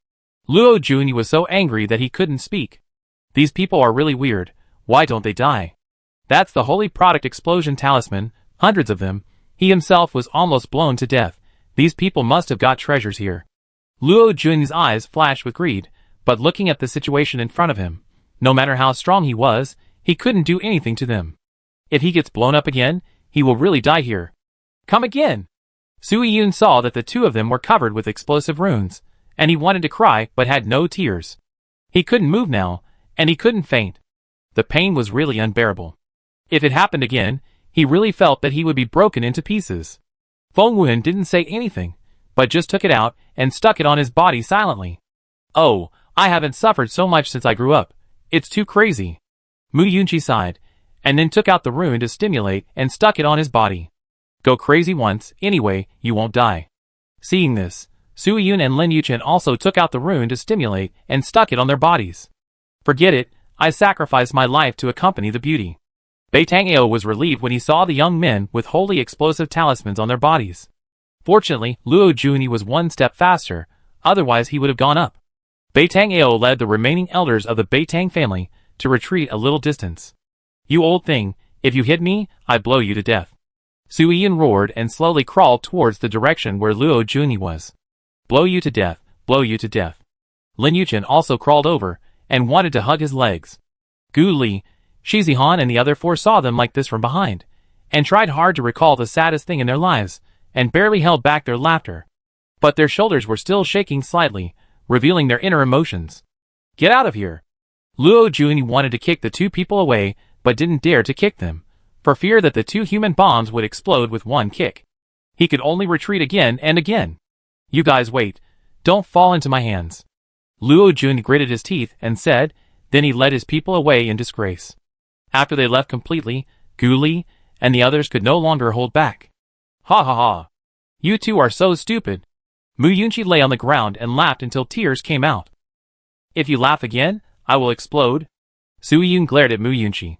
Speaker 1: Luo Jun was so angry that he couldn't speak. "These people are really weird, why don't they die?" That's the holy product explosion talisman, hundreds of them. He himself was almost blown to death. These people must have got treasures here. Luo Jun's eyes flashed with greed, but looking at the situation in front of him, no matter how strong he was, he couldn't do anything to them. If he gets blown up again, he will really die here. "Come again!" Sui Yun saw that the 2 of them were covered with explosive runes, and he wanted to cry but had no tears. He couldn't move now, and he couldn't faint. The pain was really unbearable. If it happened again, he really felt that he would be broken into pieces. Feng Wuhan didn't say anything, but just took it out and stuck it on his body silently. "Oh, I haven't suffered so much since I grew up. It's too crazy." Mu Yunqi sighed, and then took out the rune to stimulate and stuck it on his body. Go crazy once, anyway, you won't die. Seeing this, Su Yun and Lin Yuchen also took out the rune to stimulate and stuck it on their bodies. Forget it, I sacrificed my life to accompany the beauty. Beitang-ao was relieved when he saw the young men with holy explosive talismans on their bodies. Fortunately, Luo Juni was one step faster, otherwise he would have gone up. Beitang-ao led the remaining elders of the Beitang family to retreat a little distance. You old thing, if you hit me, I blow you to death. Su Yun roared and slowly crawled towards the direction where Luo Juni was. Blow you to death, blow you to death. Lin Yuchen also crawled over and wanted to hug his legs. Gu Li, Shi Zihan and the other four saw them like this from behind, and tried hard to recall the saddest thing in their lives, and barely held back their laughter. But their shoulders were still shaking slightly, revealing their inner emotions. Get out of here! Luo Juni wanted to kick the two people away, but didn't dare to kick them, for fear that the two human bombs would explode with one kick. He could only retreat again and again. You guys wait, don't fall into my hands. Luo Jun gritted his teeth and said, then he led his people away in disgrace. After they left completely, Gu Li and the others could no longer hold back. Ha ha ha! You two are so stupid! Mu Yunqi lay on the ground and laughed until tears came out. If you laugh again, I will explode. Su Yun glared at Mu Yunqi.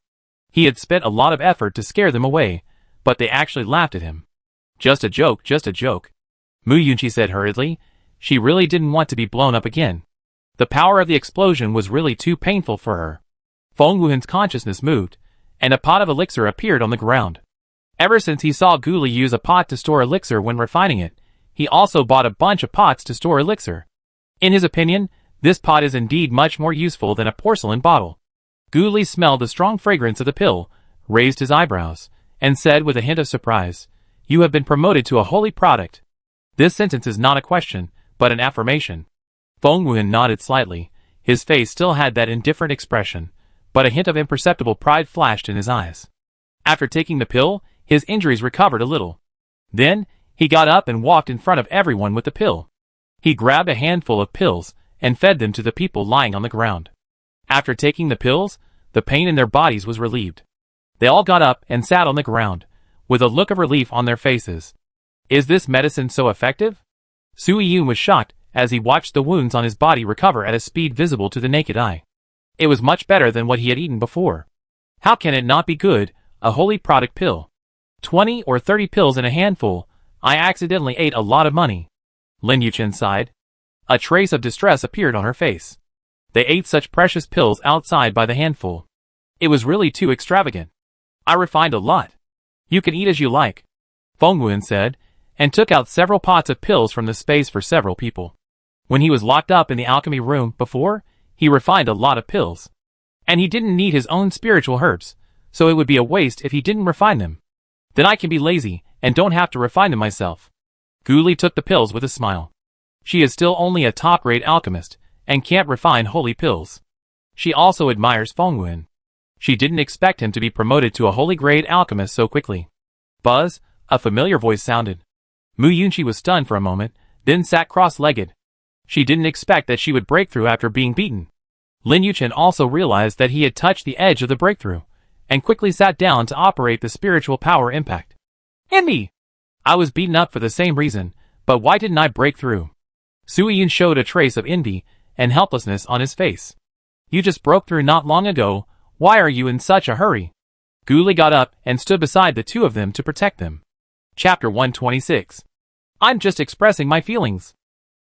Speaker 1: He had spent a lot of effort to scare them away, but they actually laughed at him. Just a joke, just a joke. Mu Yunqi said hurriedly. She really didn't want to be blown up again. The power of the explosion was really too painful for her. Feng Wuhan's consciousness moved, and a pot of elixir appeared on the ground. Ever since he saw Gu Li use a pot to store elixir when refining it, he also bought a bunch of pots to store elixir. In his opinion, this pot is indeed much more useful than a porcelain bottle. Gu Li smelled the strong fragrance of the pill, raised his eyebrows, and said with a hint of surprise, You have been promoted to a holy product. This sentence is not a question, but an affirmation. Feng Wuhan nodded slightly. His face still had that indifferent expression, but a hint of imperceptible pride flashed in his eyes. After taking the pill, his injuries recovered a little. Then, he got up and walked in front of everyone with the pill. He grabbed a handful of pills and fed them to the people lying on the ground. After taking the pills, the pain in their bodies was relieved. They all got up and sat on the ground, with a look of relief on their faces. Is this medicine so effective? Su Yun was shocked as he watched the wounds on his body recover at a speed visible to the naked eye. It was much better than what he had eaten before. How can it not be good, a holy product pill? 20 or 30 pills in a handful, I accidentally ate a lot of money. Lin Yuchen sighed. A trace of distress appeared on her face. They ate such precious pills outside by the handful. It was really too extravagant. I refined a lot. You can eat as you like, Feng Wuhan said, and took out several pots of pills from the space for several people. When he was locked up in the alchemy room before, he refined a lot of pills. And he didn't need his own spiritual herbs, so it would be a waste if he didn't refine them. Then I can be lazy and don't have to refine them myself. Gu Li took the pills with a smile. She is still only a top-grade alchemist and can't refine holy pills. She also admires Feng Wuhan. She didn't expect him to be promoted to a holy-grade alchemist so quickly. Buzz, a familiar voice sounded. Mu Yunqi was stunned for a moment, then sat cross-legged. She didn't expect that she would break through after being beaten. Lin Yuchen also realized that he had touched the edge of the breakthrough, and quickly sat down to operate the spiritual power impact. Envy! I was beaten up for the same reason, but why didn't I break through? Su Yun showed a trace of envy and helplessness on his face. You just broke through not long ago, why are you in such a hurry? Gu Li got up and stood beside the two of them to protect them. Chapter 126. I'm just expressing my feelings,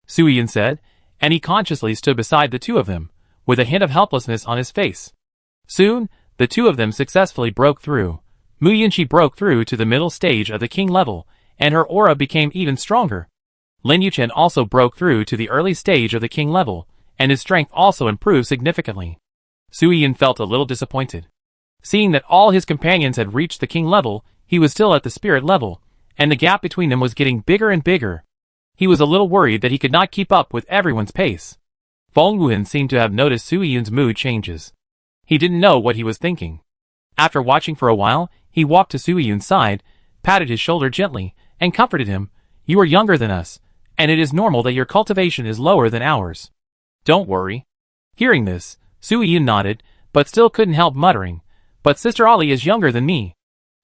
Speaker 1: Su Yun said, and he consciously stood beside the two of them, with a hint of helplessness on his face. Soon, the two of them successfully broke through. Mu Yunqi broke through to the middle stage of the king level, and her aura became even stronger. Lin Yuchen also broke through to the early stage of the king level, and his strength also improved significantly. Su Yun felt a little disappointed. Seeing that all his companions had reached the king level, he was still at the spirit level, and the gap between them was getting bigger and bigger. He was a little worried that he could not keep up with everyone's pace. Feng Wuhan seemed to have noticed Su Yun's mood changes. He didn't know what he was thinking. After watching for a while, he walked to Su Yun's side, patted his shoulder gently, and comforted him. You are younger than us, and it is normal that your cultivation is lower than ours. Don't worry. Hearing this, Su Yun nodded, but still couldn't help muttering, but Sister Ali is younger than me.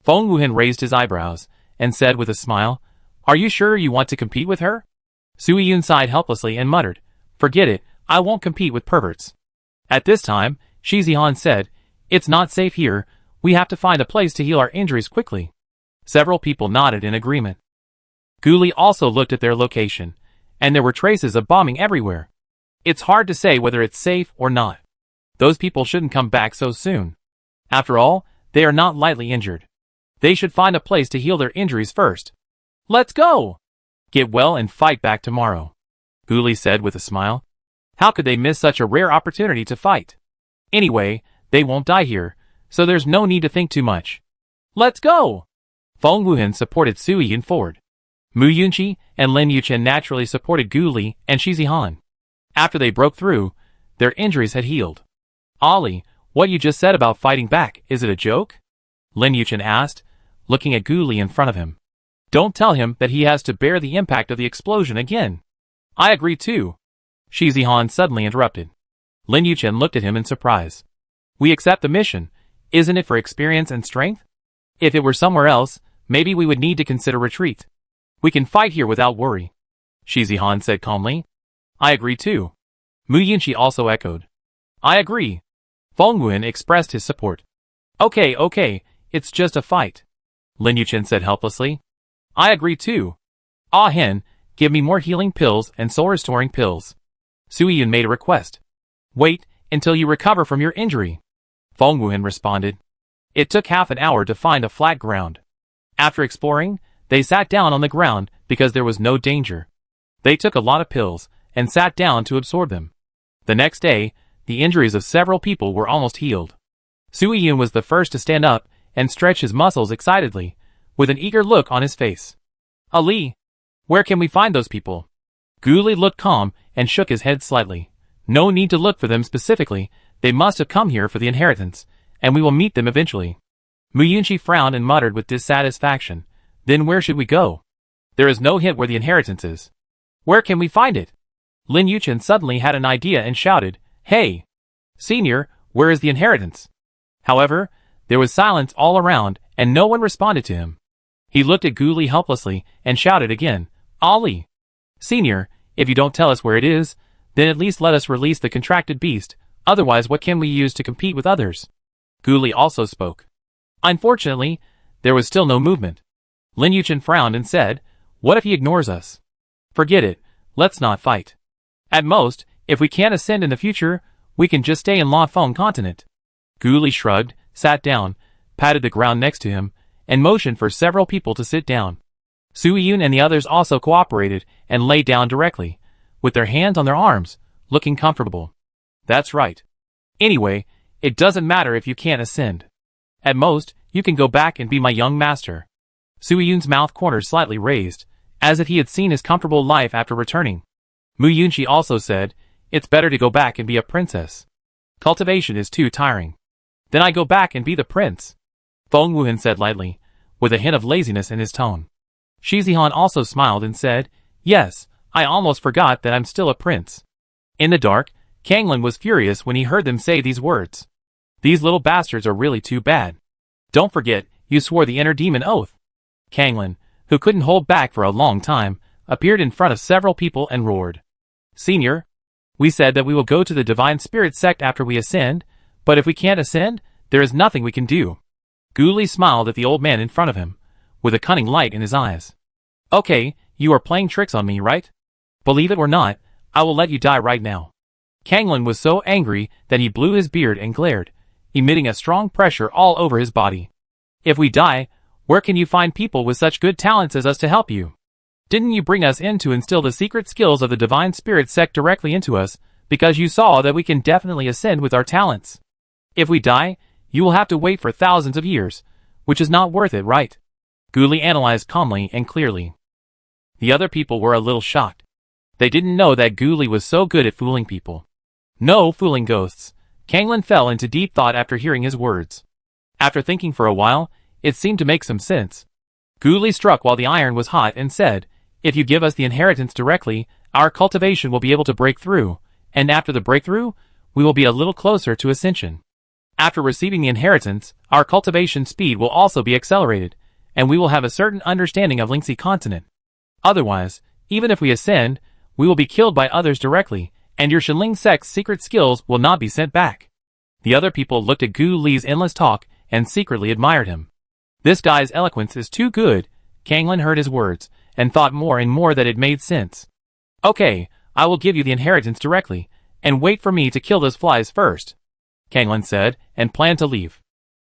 Speaker 1: Feng Wuhan raised his eyebrows, and said with a smile, "Are you sure you want to compete with her?" Sui-Yun sighed helplessly and muttered, "Forget it, I won't compete with perverts." At this time, Shi Zihan said, "It's not safe here, we have to find a place to heal our injuries quickly." Several people nodded in agreement. Gu Li also looked at their location, and there were traces of bombing everywhere. It's hard to say whether it's safe or not. Those people shouldn't come back so soon. After all, they are not lightly injured. They should find a place to heal their injuries first. "Let's go! Get well and fight back tomorrow," Gu Li said with a smile. How could they miss such a rare opportunity to fight? Anyway, they won't die here, so there's no need to think too much. "Let's go!" Feng Wuhan supported Sui-Yun forward. Mu Yunqi and Lin Yuchen naturally supported Gu Li and Shi Zihan. After they broke through, their injuries had healed. "Ali, what you just said about fighting back, is it a joke?" Lin Yuchen asked, looking at Gu Li in front of him. "Don't tell him that he has to bear the impact of the explosion again." "I agree too," Shi Zihan suddenly interrupted. Lin Yuchen looked at him in surprise. "We accept the mission. Isn't it for experience and strength? If it were somewhere else, maybe we would need to consider retreat. We can fight here without worry," Shi Zihan said calmly. "I agree too." Mu Yunqi also echoed. "I agree." Feng Wuhan expressed his support. Okay, it's just a fight," Lin Yuchen said helplessly. "I agree too." "Ah Hen, give me more healing pills and soul-restoring pills." Sui-Yun made a request. "Wait until you recover from your injury," Feng Wuhan responded. It took half an hour to find a flat ground. After exploring, they sat down on the ground because there was no danger. They took a lot of pills and sat down to absorb them. The next day, the injuries of several people were almost healed. Sui-Yun was the first to stand up and stretch his muscles excitedly, with an eager look on his face. "Ali, where can we find those people?" Gu Li looked calm and shook his head slightly. "No need to look for them specifically, they must have come here for the inheritance, and we will meet them eventually." Mu Yunqi frowned and muttered with dissatisfaction. "Then where should we go? There is no hint where the inheritance is. Where can we find it?" Lin Yuchen suddenly had an idea and shouted, "Hey! Senior, where is the inheritance?" However, there was silence all around and no one responded to him. He looked at Gu Li helplessly and shouted again, "Ali! Senior, if you don't tell us where it is, then at least let us release the contracted beast, otherwise what can we use to compete with others?" Gu Li also spoke. Unfortunately, there was still no movement. Lin Yuchen frowned and said, "What if he ignores us? Forget it, let's not fight. At most, if we can't ascend in the future, we can just stay in La Feng continent." Gu Li shrugged, sat down, patted the ground next to him, and motioned for several people to sit down. Sui-Yun and the others also cooperated and lay down directly, with their hands on their arms, looking comfortable. "That's right. Anyway, it doesn't matter if you can't ascend. At most, you can go back and be my young master." Sui-Yun's mouth corners slightly raised, as if he had seen his comfortable life after returning. Mu Yunqi also said, "It's better to go back and be a princess. Cultivation is too tiring." "Then I go back and be the prince," Feng Wuhan said lightly, with a hint of laziness in his tone. Shi Zihan also smiled and said, "Yes, I almost forgot that I'm still a prince." In the dark, Kanglin was furious when he heard them say these words. These little bastards are really too bad. "Don't forget, you swore the inner demon oath." Kanglin, who couldn't hold back for a long time, appeared in front of several people and roared. "Senior, we said that we will go to the Divine Spirit sect after we ascend, but if we can't ascend, there is nothing we can do." Gu Li smiled at the old man in front of him, with a cunning light in his eyes. "Okay, you are playing tricks on me, right? Believe it or not, I will let you die right now." Kanglin was so angry that he blew his beard and glared, emitting a strong pressure all over his body. "If we die, where can you find people with such good talents as us to help you? Didn't you bring us in to instill the secret skills of the Divine Spirit sect directly into us, because you saw that we can definitely ascend with our talents? If we die, you will have to wait for thousands of years, which is not worth it, right?" Gu Li analyzed calmly and clearly. The other people were a little shocked. They didn't know that Gu Li was so good at fooling people. No fooling ghosts. Kanglin fell into deep thought after hearing his words. After thinking for a while, it seemed to make some sense. Gu Li struck while the iron was hot and said, "If you give us the inheritance directly, our cultivation will be able to break through, and after the breakthrough, we will be a little closer to ascension. After receiving the inheritance, our cultivation speed will also be accelerated, and we will have a certain understanding of Linksy consonant. Otherwise, even if we ascend, we will be killed by others directly, and your Shinling sect's secret skills will not be sent back. The other people looked at Gu Li's endless talk and secretly admired him. This guy's eloquence is too good. Kanglin heard his words, and thought more and more that it made sense. Okay, I will give you the inheritance directly, and wait for me to kill those flies first, Kanglin said, and planned to leave.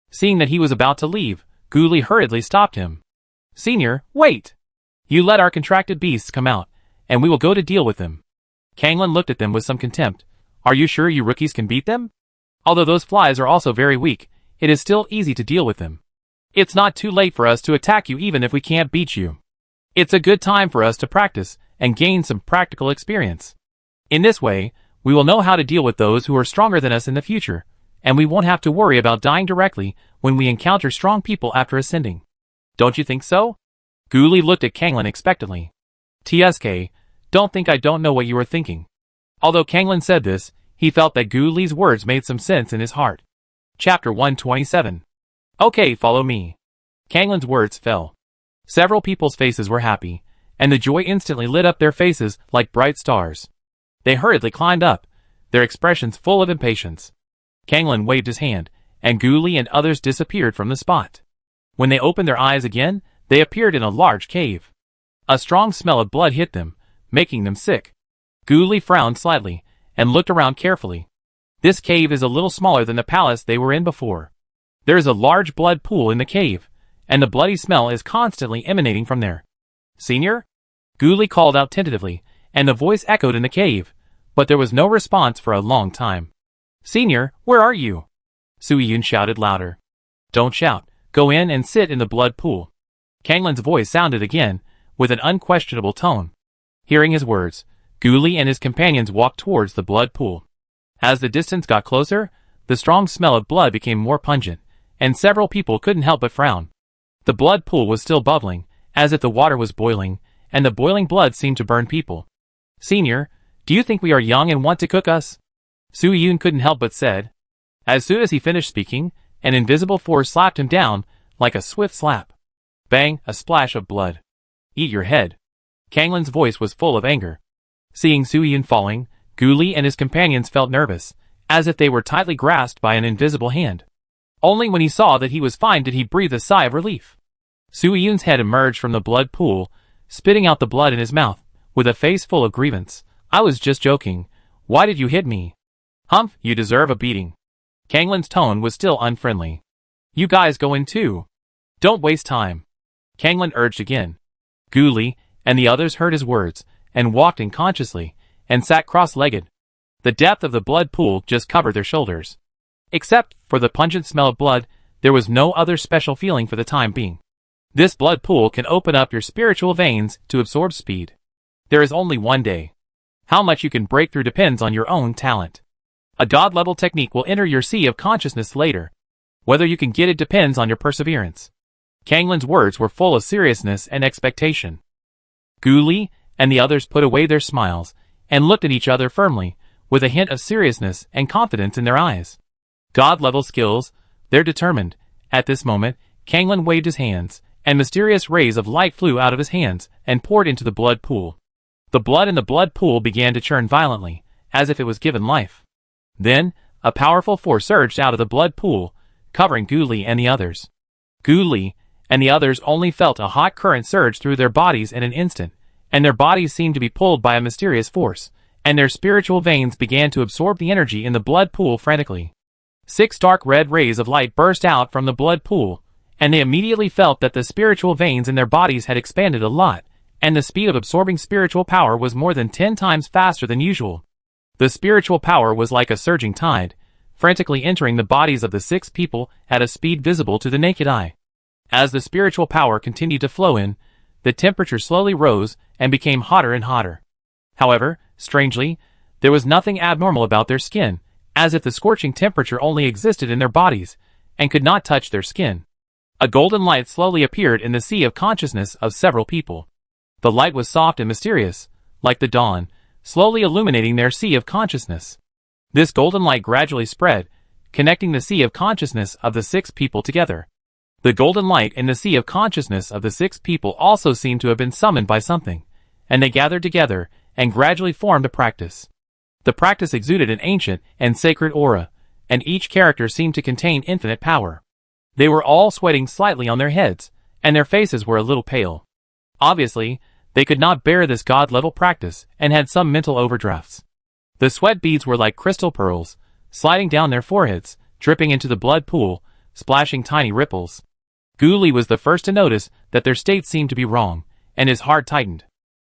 Speaker 1: Seeing that he was about to leave, Gu Li hurriedly stopped him. Senior, wait! You let our contracted beasts come out, and we will go to deal with them. Kanglin looked at them with some contempt. Are you sure you rookies can beat them? Although those flies are also very weak, it is still easy to deal with them. It's not too late for us to attack you even if we can't beat you. It's a good time for us to practice and gain some practical experience. In this way, we will know how to deal with those who are stronger than us in the future, and we won't have to worry about dying directly when we encounter strong people after ascending. Don't you think so? Gu Li looked at Kanglin expectantly. TSK, don't think I don't know what you are thinking. Although Kanglin said this, he felt that Gu Li's words made some sense in his heart. Chapter 127. Okay, follow me. Kanglin's words fell. Several people's faces were happy, and the joy instantly lit up their faces like bright stars. They hurriedly climbed up, their expressions full of impatience. Kanglin waved his hand, and Gu Li and others disappeared from the spot. When they opened their eyes again, they appeared in a large cave. A strong smell of blood hit them, making them sick. Gu Li frowned slightly, and looked around carefully. This cave is a little smaller than the palace they were in before. There is a large blood pool in the cave, and the bloody smell is constantly emanating from there. Senior? Gu Li called out tentatively, and the voice echoed in the cave, but there was no response for a long time. Senior, where are you? Sui Yun shouted louder. Don't shout, go in and sit in the blood pool. Kanglin's voice sounded again, with an unquestionable tone. Hearing his words, Gu Li and his companions walked towards the blood pool. As the distance got closer, the strong smell of blood became more pungent, and several people couldn't help but frown. The blood pool was still bubbling, as if the water was boiling, and the boiling blood seemed to burn people. Senior, do you think we are young and want to cook us? Sui Yun couldn't help but said. As soon as he finished speaking, an invisible force slapped him down, like a swift slap. Bang, a splash of blood. Eat your head. Kanglin's voice was full of anger. Seeing Sui Yun falling, Gu Li and his companions felt nervous, as if they were tightly grasped by an invisible hand. Only when he saw that he was fine did he breathe a sigh of relief. Sui Yun's head emerged from the blood pool, spitting out the blood in his mouth, with a face full of grievance. I was just joking. Why did you hit me? Humph, you deserve a beating. Kanglin's tone was still unfriendly. You guys go in too. Don't waste time. Kanglin urged again. Gu Li and the others heard his words, and walked in cautiously, and sat cross-legged. The depth of the blood pool just covered their shoulders. Except for the pungent smell of blood, there was no other special feeling for the time being. This blood pool can open up your spiritual veins to absorb speed. There is only one day. How much you can break through depends on your own talent. A God-level technique will enter your sea of consciousness later. Whether you can get it depends on your perseverance. Kanglin's words were full of seriousness and expectation. Gu Li and the others put away their smiles, and looked at each other firmly, with a hint of seriousness and confidence in their eyes. God-level skills, they're determined. At this moment, Kanglin waved his hands, and mysterious rays of light flew out of his hands and poured into the blood pool. The blood in the blood pool began to churn violently, as if it was given life. Then, a powerful force surged out of the blood pool, covering Gu Li and the others. Gu Li and the others only felt a hot current surge through their bodies in an instant, and their bodies seemed to be pulled by a mysterious force, and their spiritual veins began to absorb the energy in the blood pool frantically. 6 dark red rays of light burst out from the blood pool, and they immediately felt that the spiritual veins in their bodies had expanded a lot, and the speed of absorbing spiritual power was more than 10 times faster than usual. The spiritual power was like a surging tide, frantically entering the bodies of the 6 people at a speed visible to the naked eye. As the spiritual power continued to flow in, the temperature slowly rose and became hotter and hotter. However, strangely, there was nothing abnormal about their skin, as if the scorching temperature only existed in their bodies, and could not touch their skin. A golden light slowly appeared in the sea of consciousness of several people. The light was soft and mysterious, like the dawn, slowly illuminating their sea of consciousness. This golden light gradually spread, connecting the sea of consciousness of the 6 people together. The golden light in the sea of consciousness of the 6 people also seemed to have been summoned by something, and they gathered together and gradually formed a practice. The practice exuded an ancient and sacred aura, and each character seemed to contain infinite power. They were all sweating slightly on their heads, and their faces were a little pale. Obviously, they could not bear this god-level practice and had some mental overdrafts. The sweat beads were like crystal pearls, sliding down their foreheads, dripping into the blood pool, splashing tiny ripples. Gu Li was the first to notice that their state seemed to be wrong, and his heart tightened.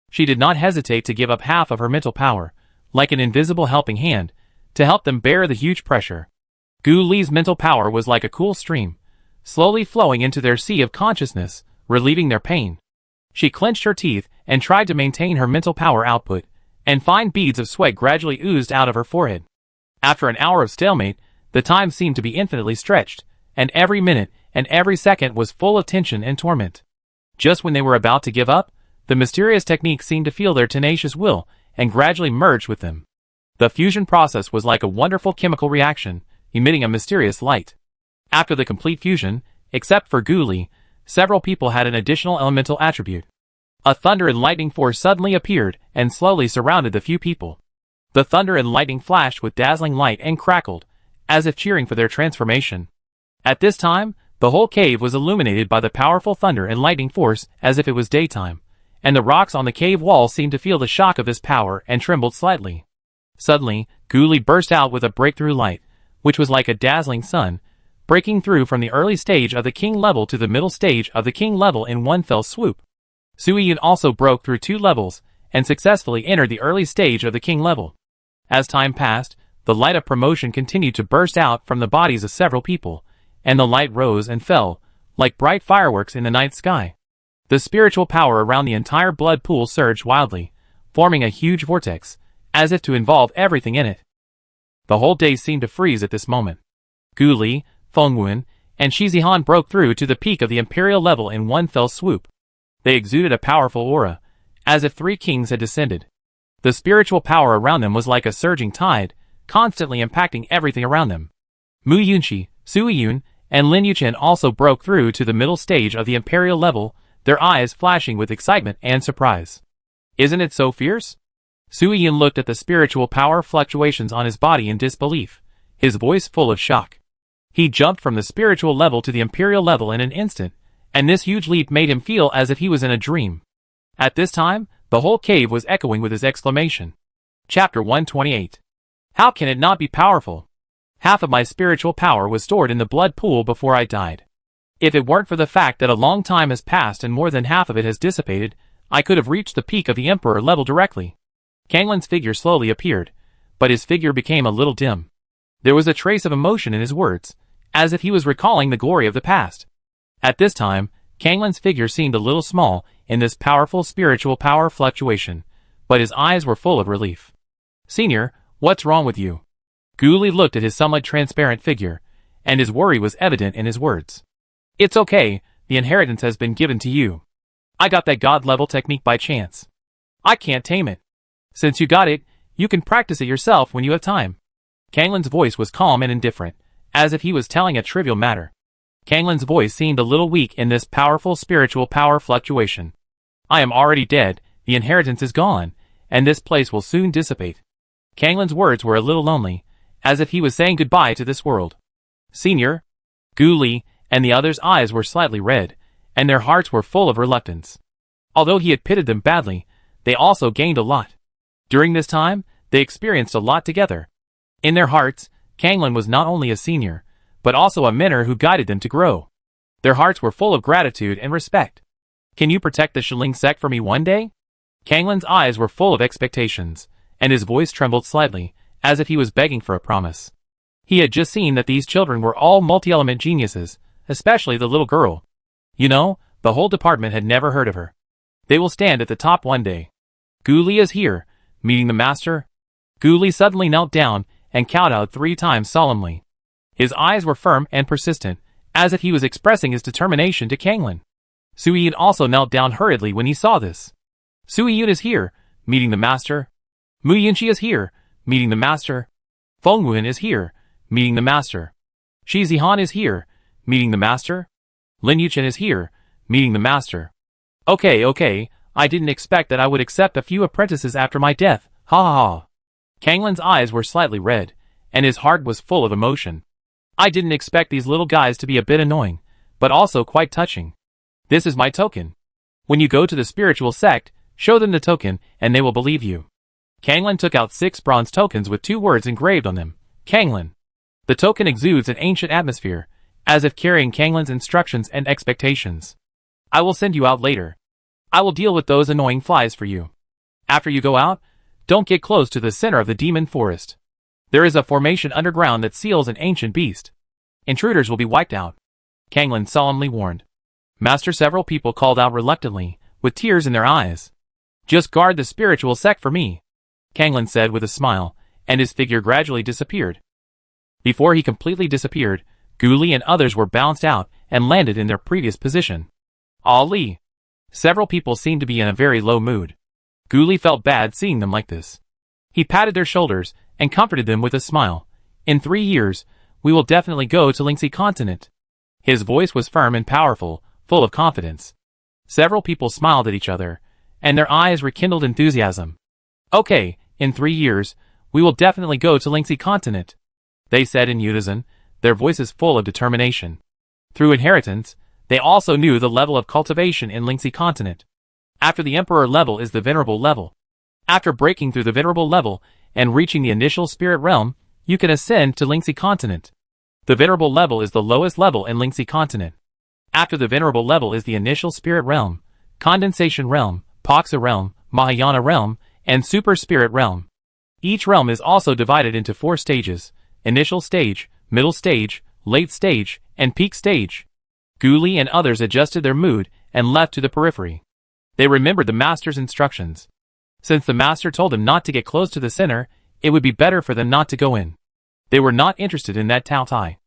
Speaker 1: She did not hesitate to give up half of her mental power, like an invisible helping hand, to help them bear the huge pressure. Gu Li's mental power was like a cool stream, slowly flowing into their sea of consciousness, relieving their pain. She clenched her teeth and tried to maintain her mental power output, and fine beads of sweat gradually oozed out of her forehead. After an hour of stalemate, the time seemed to be infinitely stretched, and every minute and every second was full of tension and torment. Just when they were about to give up, the mysterious technique seemed to feel their tenacious will and gradually merged with them. The fusion process was like a wonderful chemical reaction, emitting a mysterious light. After the complete fusion, except for Gu Li, several people had an additional elemental attribute. A thunder and lightning force suddenly appeared and slowly surrounded the few people. The thunder and lightning flashed with dazzling light and crackled, as if cheering for their transformation. At this time, the whole cave was illuminated by the powerful thunder and lightning force as if it was daytime, and the rocks on the cave wall seemed to feel the shock of this power and trembled slightly. Suddenly, Gu Li burst out with a breakthrough light, which was like a dazzling sun, breaking through from the early stage of the king level to the middle stage of the king level in one fell swoop. Sui Yun also broke through 2 levels and successfully entered the early stage of the king level. As time passed, the light of promotion continued to burst out from the bodies of several people, and the light rose and fell, like bright fireworks in the night sky. The spiritual power around the entire blood pool surged wildly, forming a huge vortex, as if to involve everything in it. The whole day seemed to freeze at this moment. Gu Li, Fengwen, and Shi Zihan broke through to the peak of the imperial level in one fell swoop. They exuded a powerful aura, as if 3 kings had descended. The spiritual power around them was like a surging tide, constantly impacting everything around them. Mu Yunxi, Sui Yun, and Lin Yuchen also broke through to the middle stage of the imperial level, their eyes flashing with excitement and surprise. Isn't it so fierce? Sui Yun looked at the spiritual power fluctuations on his body in disbelief, his voice full of shock. He jumped from the spiritual level to the imperial level in an instant, and this huge leap made him feel as if he was in a dream. At this time, the whole cave was echoing with his exclamation. Chapter 128. How can it not be powerful? Half of my spiritual power was stored in the blood pool before I died. If it weren't for the fact that a long time has passed and more than half of it has dissipated, I could have reached the peak of the emperor level directly. Kanglin's figure slowly appeared, but his figure became a little dim. There was a trace of emotion in his words, as if he was recalling the glory of the past. At this time, Kanglin's figure seemed a little small in this powerful spiritual power fluctuation, but his eyes were full of relief. Senior, what's wrong with you? Gu Li looked at his somewhat transparent figure, and his worry was evident in his words. It's okay, the inheritance has been given to you. I got that god-level technique by chance. I can't tame it. Since you got it, you can practice it yourself when you have time. Kanglin's voice was calm and indifferent, as if he was telling a trivial matter. Kanglin's voice seemed a little weak in this powerful spiritual power fluctuation. I am already dead, the inheritance is gone, and this place will soon dissipate. Kanglin's words were a little lonely, as if he was saying goodbye to this world. Senior, Gu Li, and the others' eyes were slightly red, and their hearts were full of reluctance. Although he had pitted them badly, they also gained a lot. During this time, they experienced a lot together. In their hearts, Kanglin was not only a senior, but also a mentor who guided them to grow. Their hearts were full of gratitude and respect. Can you protect the Shiling sect for me one day? Kanglin's eyes were full of expectations, and his voice trembled slightly, as if he was begging for a promise. He had just seen that these children were all multi-element geniuses, especially the little girl. You know, the whole department had never heard of her. They will stand at the top one day. Gu Li is here, meeting the master. Gu Li suddenly knelt down and kowtowed 3 times solemnly. His eyes were firm and persistent, as if he was expressing his determination to Kanglin. Sui Yun also knelt down hurriedly when he saw this. Sui Yun is here, meeting the master. Mu Yunxi is here, meeting the master. Fengwen is here, meeting the master. Shi Zihan is here, meeting the master. Lin Yuchen is here, meeting the master. Okay, I didn't expect that I would accept a few apprentices after my death, ha ha ha. Kanglin's eyes were slightly red, and his heart was full of emotion. I didn't expect these little guys to be a bit annoying, but also quite touching. This is my token. When you go to the spiritual sect, show them the token, and they will believe you. Kanglin took out 6 bronze tokens with 2 words engraved on them, Kanglin. The token exudes an ancient atmosphere, as if carrying Kanglin's instructions and expectations. I will send you out later. I will deal with those annoying flies for you. After you go out, don't get close to the center of the demon forest. There is a formation underground that seals an ancient beast. Intruders will be wiped out. Kanglin solemnly warned. Master, several people called out reluctantly, with tears in their eyes. Just guard the spiritual sect for me, Kanglin said with a smile, and his figure gradually disappeared. Before he completely disappeared, Guli and others were bounced out and landed in their previous position. Ali. Several people seemed to be in a very low mood. Guli felt bad seeing them like this. He patted their shoulders and comforted them with a smile. In 3 years, we will definitely go to Lingxi continent. His voice was firm and powerful, full of confidence. Several people smiled at each other, and their eyes rekindled enthusiasm. Okay, in 3 years, we will definitely go to Lingxi continent, they said in unison, their voices full of determination. Through inheritance, they also knew the level of cultivation in Lingxi continent. After the Emperor level is the Venerable level. After breaking through the Venerable level and reaching the initial spirit realm, you can ascend to Lingxi continent. The Venerable level is the lowest level in Lingxi continent. After the Venerable level is the initial spirit realm, condensation realm, Paksa realm, Mahayana realm, and super spirit realm. Each realm is also divided into 4 stages: initial stage, middle stage, late stage, and peak stage. Guli and others adjusted their mood and left to the periphery. They remembered the master's instructions. Since the master told them not to get close to the center, it would be better for them not to go in. They were not interested in that Tao Tai.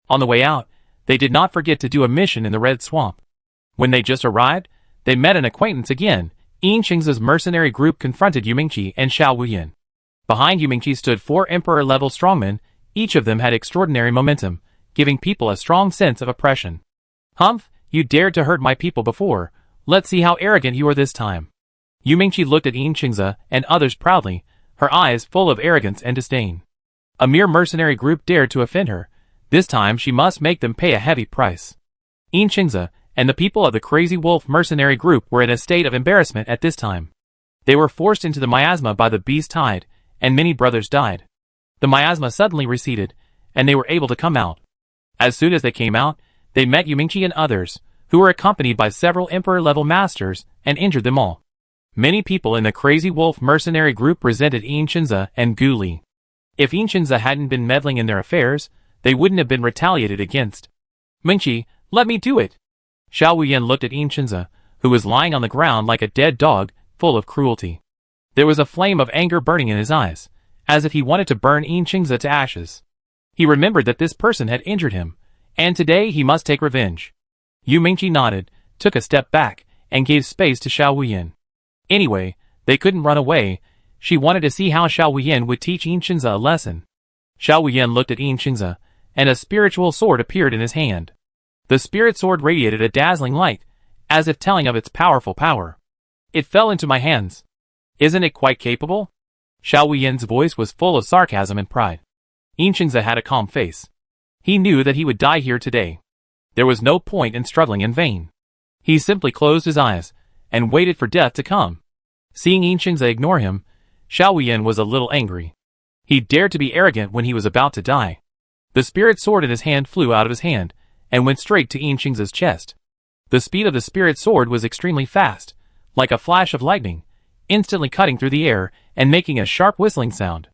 Speaker 1: On the way out, they did not forget to do a mission in the Red Swamp. When they just arrived, they met an acquaintance again. Yin Xingza's mercenary group confronted Yumingqi and Xiao Wuyan. Behind Yumingqi stood 4 emperor-level strongmen. Each of them had extraordinary momentum, giving people a strong sense of oppression. Humph, you dared to hurt my people before. Let's see how arrogant you are this time. Yumingqi looked at Yin Xingza and others proudly, her eyes full of arrogance and disdain. A mere mercenary group dared to offend her. This time she must make them pay a heavy price. Yin Xingza and the people of the Crazy Wolf mercenary group were in a state of embarrassment at this time. They were forced into the miasma by the beast tide, and many brothers died. The miasma suddenly receded, and they were able to come out. As soon as they came out, they met Yumingqi and others, who were accompanied by several emperor-level masters, and injured them all. Many people in the Crazy Wolf mercenary group resented Yin Xingza and Guli. If Yin Xingza hadn't been meddling in their affairs, they wouldn't have been retaliated against. Mingqi, let me do it. Xiao Wuyan looked at Yin Xingza, who was lying on the ground like a dead dog, full of cruelty. There was a flame of anger burning in his eyes, as if he wanted to burn Yin Xingza to ashes. He remembered that this person had injured him, and today he must take revenge. Yumingqi nodded, took a step back, and gave space to Xiao Wuyan. Anyway, they couldn't run away. She wanted to see how Xiao Wuyan would teach Yin Xingza a lesson. Xiao Wuyan looked at Yin Xingza, and a spiritual sword appeared in his hand. The spirit sword radiated a dazzling light, as if telling of its powerful power. It fell into my hands. Isn't it quite capable? Xiao Wuyan's voice was full of sarcasm and pride. Yin Xingza had a calm face. He knew that he would die here today. There was no point in struggling in vain. He simply closed his eyes, and waited for death to come. Seeing Yin Xingza ignore him, Xiao Wuyan was a little angry. He dared to be arrogant when he was about to die. The spirit sword in his hand flew out of his hand, and went straight to Yin Xingza's chest. The speed of the spirit sword was extremely fast, like a flash of lightning, instantly cutting through the air and making a sharp whistling sound.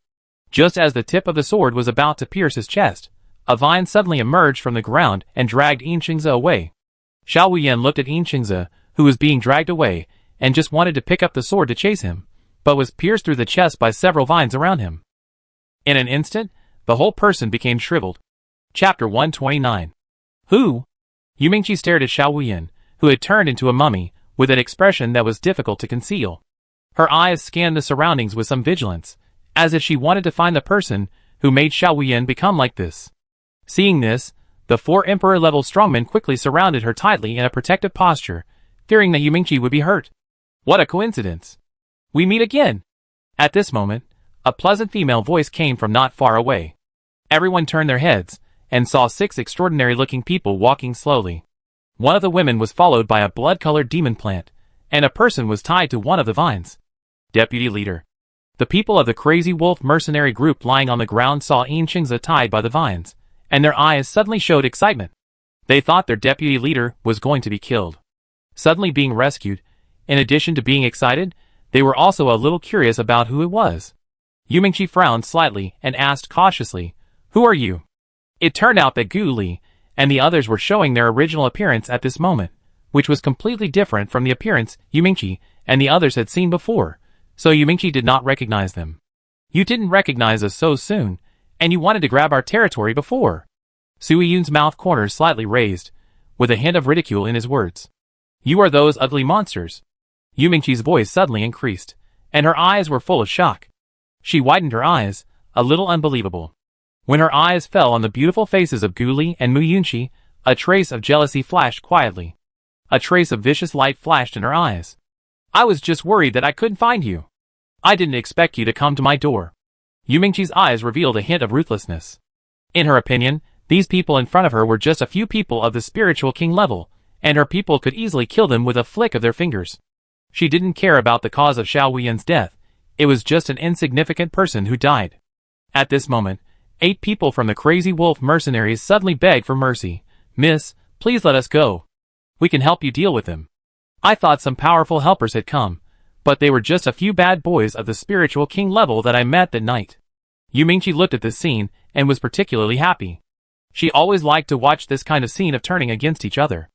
Speaker 1: Just as the tip of the sword was about to pierce his chest, a vine suddenly emerged from the ground and dragged Yin Xingza away. Xiao Wuyan looked at Yin Xingza, who was being dragged away, and just wanted to pick up the sword to chase him, but was pierced through the chest by several vines around him. In an instant, the whole person became shriveled. Chapter 129. Who? Yumingqi stared at Xiao Wuyan, who had turned into a mummy, with an expression that was difficult to conceal. Her eyes scanned the surroundings with some vigilance, as if she wanted to find the person who made Xiao Wuyan become like this. Seeing this, The 4 Emperor-level strongmen quickly surrounded her tightly in a protective posture, fearing that Yumingqi would be hurt. What a coincidence! We meet again! At this moment, a pleasant female voice came from not far away. Everyone turned their heads, and saw 6 extraordinary-looking people walking slowly. One of the women was followed by a blood-colored demon plant, and a person was tied to one of the vines. Deputy Leader. The people of the Crazy Wolf mercenary group lying on the ground saw Yinxingzi tied by the vines, and their eyes suddenly showed excitement. They thought their deputy leader was going to be killed. Suddenly being rescued, in addition to being excited, they were also a little curious about who it was. Yumingqi frowned slightly and asked cautiously, "Who are you?" It turned out that Gu Li and the others were showing their original appearance at this moment, which was completely different from the appearance Yumingqi and the others had seen before, so Yumingqi did not recognize them. "You didn't recognize us so soon, and you wanted to grab our territory before." Sui Yun's mouth corners slightly raised, with a hint of ridicule in his words. "You are those ugly monsters." Yumingqi's voice suddenly increased, and her eyes were full of shock. She widened her eyes, a little unbelievable. When her eyes fell on the beautiful faces of Gu Li and Mu Yunqi, a trace of jealousy flashed quietly. A trace of vicious light flashed in her eyes. "I was just worried that I couldn't find you. I didn't expect you to come to my door." Yumingqi's eyes revealed a hint of ruthlessness. In her opinion, these people in front of her were just a few people of the spiritual king level, and her people could easily kill them with a flick of their fingers. She didn't care about the cause of Xiao Wuyan's death. It was just an insignificant person who died. At this moment, 8 people from the Crazy Wolf mercenaries suddenly begged for mercy. "Miss, please let us go. We can help you deal with them." I thought some powerful helpers had come, but they were just a few bad boys of the spiritual king level that I met that night. Yumingqi looked at this scene and was particularly happy. She always liked to watch this kind of scene of turning against each other.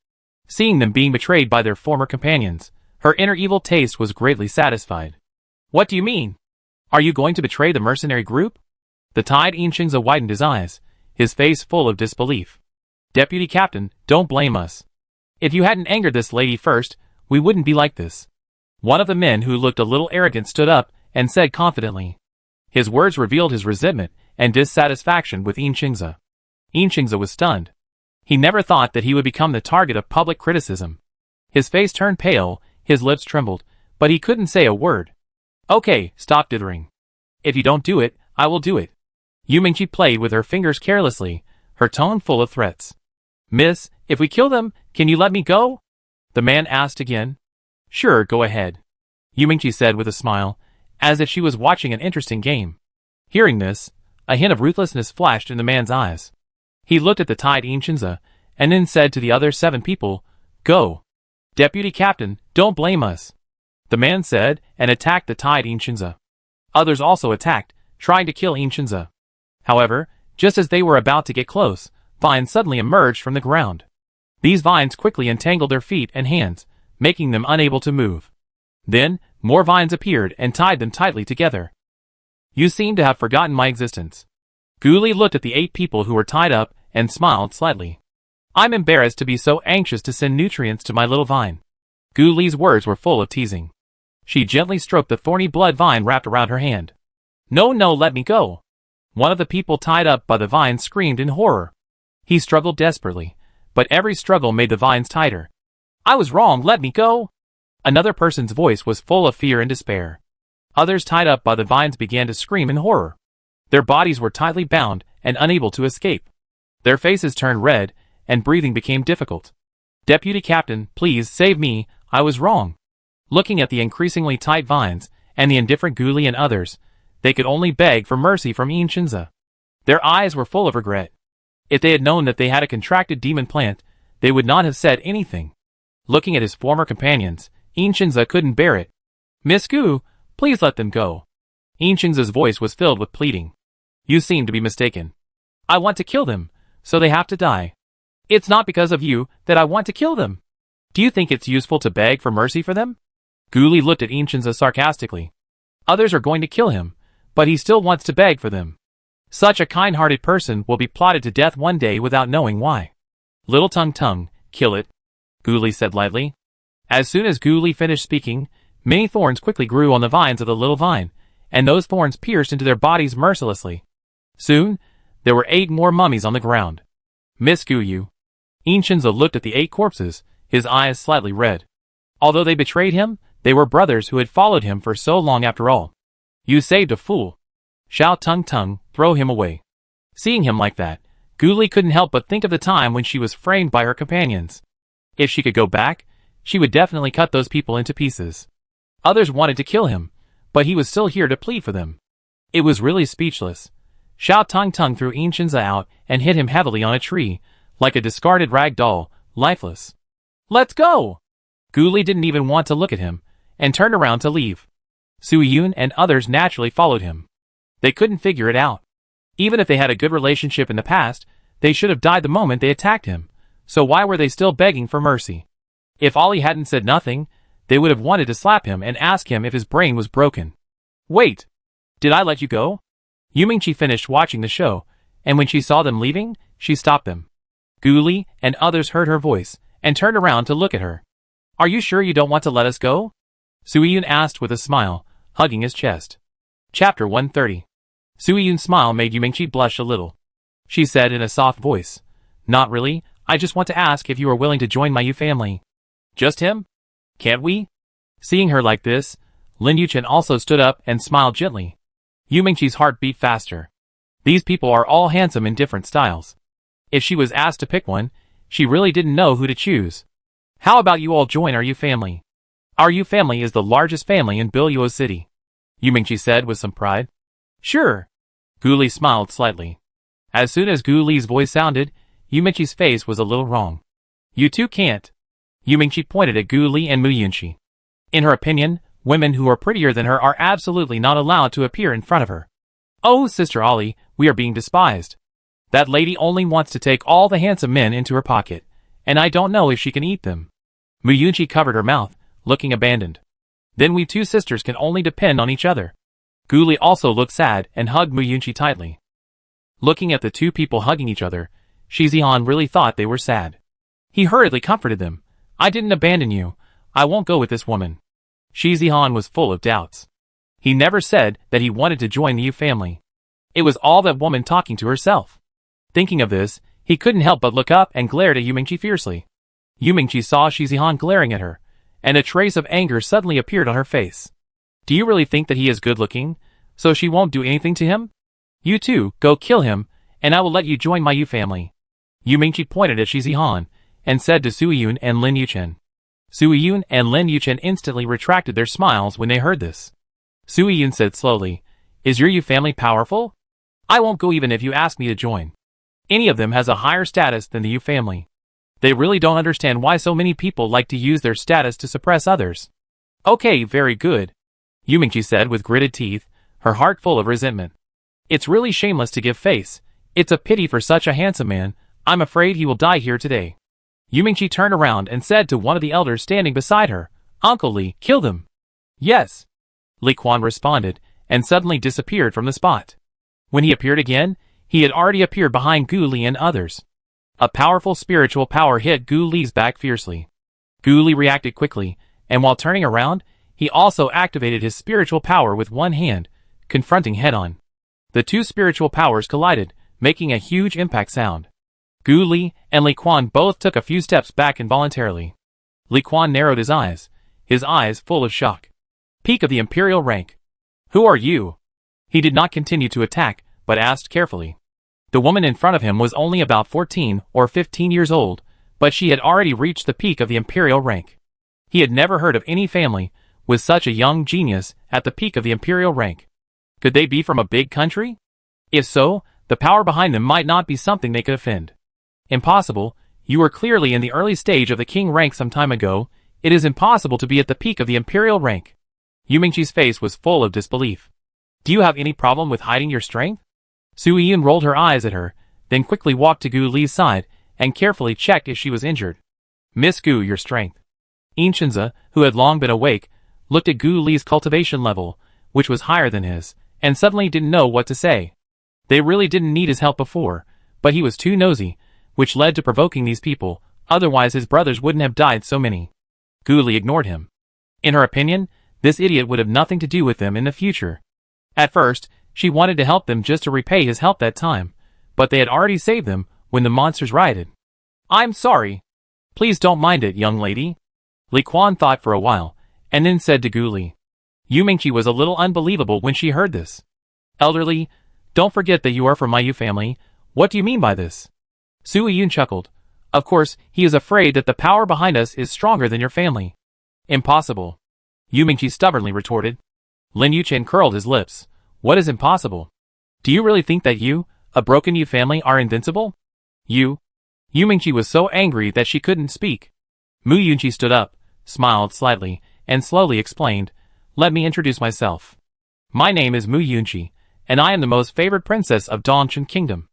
Speaker 1: Seeing them being betrayed by their former companions, her inner evil taste was greatly satisfied. "What do you mean? Are you going to betray the mercenary group?" The tied Yinxingzi widened his eyes, his face full of disbelief. "Deputy Captain, don't blame us. If you hadn't angered this lady first, we wouldn't be like this." One of the men who looked a little arrogant stood up and said confidently. His words revealed his resentment and dissatisfaction with Yinxingzi. Yinxingzi was stunned. He never thought that he would become the target of public criticism. His face turned pale, his lips trembled, but he couldn't say a word. "Okay, stop dithering. If you don't do it, I will do it." Yumingqi played with her fingers carelessly, her tone full of threats. "Miss, if we kill them, can you let me go?" the man asked again. "Sure, go ahead," Yumingqi said with a smile, as if she was watching an interesting game. Hearing this, a hint of ruthlessness flashed in the man's eyes. He looked at the tied Yinxingzi, and then said to the other 7 people, "Go." "Deputy Captain, don't blame us," the man said, and attacked the tied Yinxingzi. Others also attacked, trying to kill Yinxingzi. However, just as they were about to get close, vines suddenly emerged from the ground. These vines quickly entangled their feet and hands, making them unable to move. Then, more vines appeared and tied them tightly together. "You seem to have forgotten my existence." Gu Li looked at the 8 people who were tied up and smiled slightly. "I'm embarrassed to be so anxious to send nutrients to my little vine." Gu Li's words were full of teasing. She gently stroked the thorny blood vine wrapped around her hand. "No, let me go." One of the people tied up by the vine screamed in horror. He struggled desperately, but every struggle made the vines tighter. "I was wrong, let me go." Another person's voice was full of fear and despair. Others tied up by the vines began to scream in horror. Their bodies were tightly bound and unable to escape. Their faces turned red, and breathing became difficult. "Deputy Captain, please save me, I was wrong." Looking at the increasingly tight vines, and the indifferent Gu Li and others, they could only beg for mercy from Yinxingzi. Their eyes were full of regret. If they had known that they had a contracted demon plant, they would not have said anything. Looking at his former companions, Yinxingzi couldn't bear it. "Miss Gu, please let them go." Yinxingzi's voice was filled with pleading. "You seem to be mistaken. I want to kill them, so they have to die. It's not because of you that I want to kill them. Do you think it's useful to beg for mercy for them?" Gu Li looked at Yinxingzi sarcastically. "Others are going to kill him, but he still wants to beg for them. Such a kind-hearted person will be plotted to death one day without knowing why." "Little tongue, kill it," Gu Li said lightly. As soon as Gu Li finished speaking, many thorns quickly grew on the vines of the little vine, and those thorns pierced into their bodies mercilessly. Soon, there were 8 more mummies on the ground. Miss Guyu. Inchinza looked at the 8 corpses, his eyes slightly red. Although they betrayed him, they were brothers who had followed him for so long after all. You saved a fool. Xiao Tung Tung, throw him away. Seeing him like that, Guli couldn't help but think of the time when she was framed by her companions. If she could go back, she would definitely cut those people into pieces. Others wanted to kill him, but he was still here to plead for them. It was really speechless. Xiao Tung Tung threw Inchinza out and hit him heavily on a tree, like a discarded rag doll, lifeless. Let's go! Guli didn't even want to look at him, and turned around to leave. Suiyun and others naturally followed him. They couldn't figure it out. Even if they had a good relationship in the past, they should have died the moment they attacked him, so why were they still begging for mercy? If Ollie hadn't said nothing, they would have wanted to slap him and ask him if his brain was broken. Wait! Did I let you go? Yumingchi finished watching the show, and when she saw them leaving, she stopped them. Guli and others heard her voice, and turned around to look at her. Are you sure you don't want to let us go? Suiyun asked with a smile, hugging his chest. Chapter 130. Suiyun's smile made Yumingchi blush a little. She said in a soft voice, Not really, I just want to ask if you are willing to join my Yu family. Just him? Can't we? Seeing her like this, Lin Yuchen also stood up and smiled gently. Yumingchi's heart beat faster. These people are all handsome in different styles. If she was asked to pick one, she really didn't know who to choose. How about you all join our Yu family? Our Yu family is the largest family in Biluo City. Yumingchi said with some pride. Sure. Guli smiled slightly. As soon as Guli's voice sounded, Yumingchi's face was a little wrong. You two can't. Yumingchi pointed at Guli and Muyunchi. In her opinion, women who are prettier than her are absolutely not allowed to appear in front of her. Oh, Sister Ollie, we are being despised. That lady only wants to take all the handsome men into her pocket, and I don't know if she can eat them. Muyunchi covered her mouth, looking abandoned. Then we two sisters can only depend on each other. Guli also looked sad and hugged Muyunchi tightly. Looking at the two people hugging each other, Shizihan really thought they were sad. He hurriedly comforted them. I didn't abandon you. I won't go with this woman. Shizihan was full of doubts. He never said that he wanted to join the Yu family. It was all that woman talking to herself. Thinking of this, he couldn't help but look up and glared at Yumingchi fiercely. Yumingchi saw Shizihan glaring at her, and a trace of anger suddenly appeared on her face. Do you really think that he is good-looking, so she won't do anything to him? You two, go kill him, and I will let you join my Yu family. Yumingchi pointed at Shizihan, and said to Suiyun and Lin Yuchen. Suiyun and Lin Yuchen instantly retracted their smiles when they heard this. Suiyun said slowly, Is your Yu family powerful? I won't go even if you ask me to join. Any of them has a higher status than the Yu family. They really don't understand why so many people like to use their status to suppress others. Okay, very good. Yumingchi said with gritted teeth, her heart full of resentment. It's really shameless to give face. It's a pity for such a handsome man. I'm afraid he will die here today. Yumingchi turned around and said to one of the elders standing beside her, Uncle Li, kill them. Yes. Li Quan responded, and suddenly disappeared from the spot. When he appeared again, he had already appeared behind Gu Li and others. A powerful spiritual power hit Gu Li's back fiercely. Gu Li reacted quickly, and while turning around, he also activated his spiritual power with one hand, confronting head-on. The two spiritual powers collided, making a huge impact sound. Gu Li and Li Quan both took a few steps back involuntarily. Li Quan narrowed his eyes full of shock. Peak of the Imperial rank. Who are you? He did not continue to attack, but asked carefully. The woman in front of him was only about 14 or 15 years old, but she had already reached the peak of the Imperial rank. He had never heard of any family with such a young genius at the peak of the Imperial rank. Could they be from a big country? If so, the power behind them might not be something they could offend. Impossible. You were clearly in the early stage of the king rank some time ago. It is impossible to be at the peak of the Imperial rank. Yumingchi's face was full of disbelief. Do you have any problem with hiding your strength? Suiyun rolled her eyes at her, then quickly walked to Gu Li's side, and carefully checked if she was injured. Miss Gu, your strength. Inchinza, who had long been awake, looked at Gu Li's cultivation level, which was higher than his, and suddenly didn't know what to say. They really didn't need his help before, but he was too nosy, which led to provoking these people, otherwise his brothers wouldn't have died so many. Gu Li ignored him. In her opinion, this idiot would have nothing to do with them in the future. At first, she wanted to help them just to repay his help that time, but they had already saved them when the monsters rioted. I'm sorry. Please don't mind it, young lady. Li Quan thought for a while, and then said to Gu Li. Yu Mingqi was a little unbelievable when she heard this. Elderly, don't forget that you are from my Yu family. What do you mean by this? Su Yun chuckled. Of course, he is afraid that the power behind us is stronger than your family. Impossible. Yu Mingqi stubbornly retorted. Lin Yuchen curled his lips. What is impossible? Do you really think that you, a broken Yu family, are invincible? Yu Mingqi was so angry that she couldn't speak. Mu Yunqi stood up, smiled slightly, and slowly explained, Let me introduce myself. My name is Mu Yunqi, and I am the most favored princess of Dongchen Kingdom.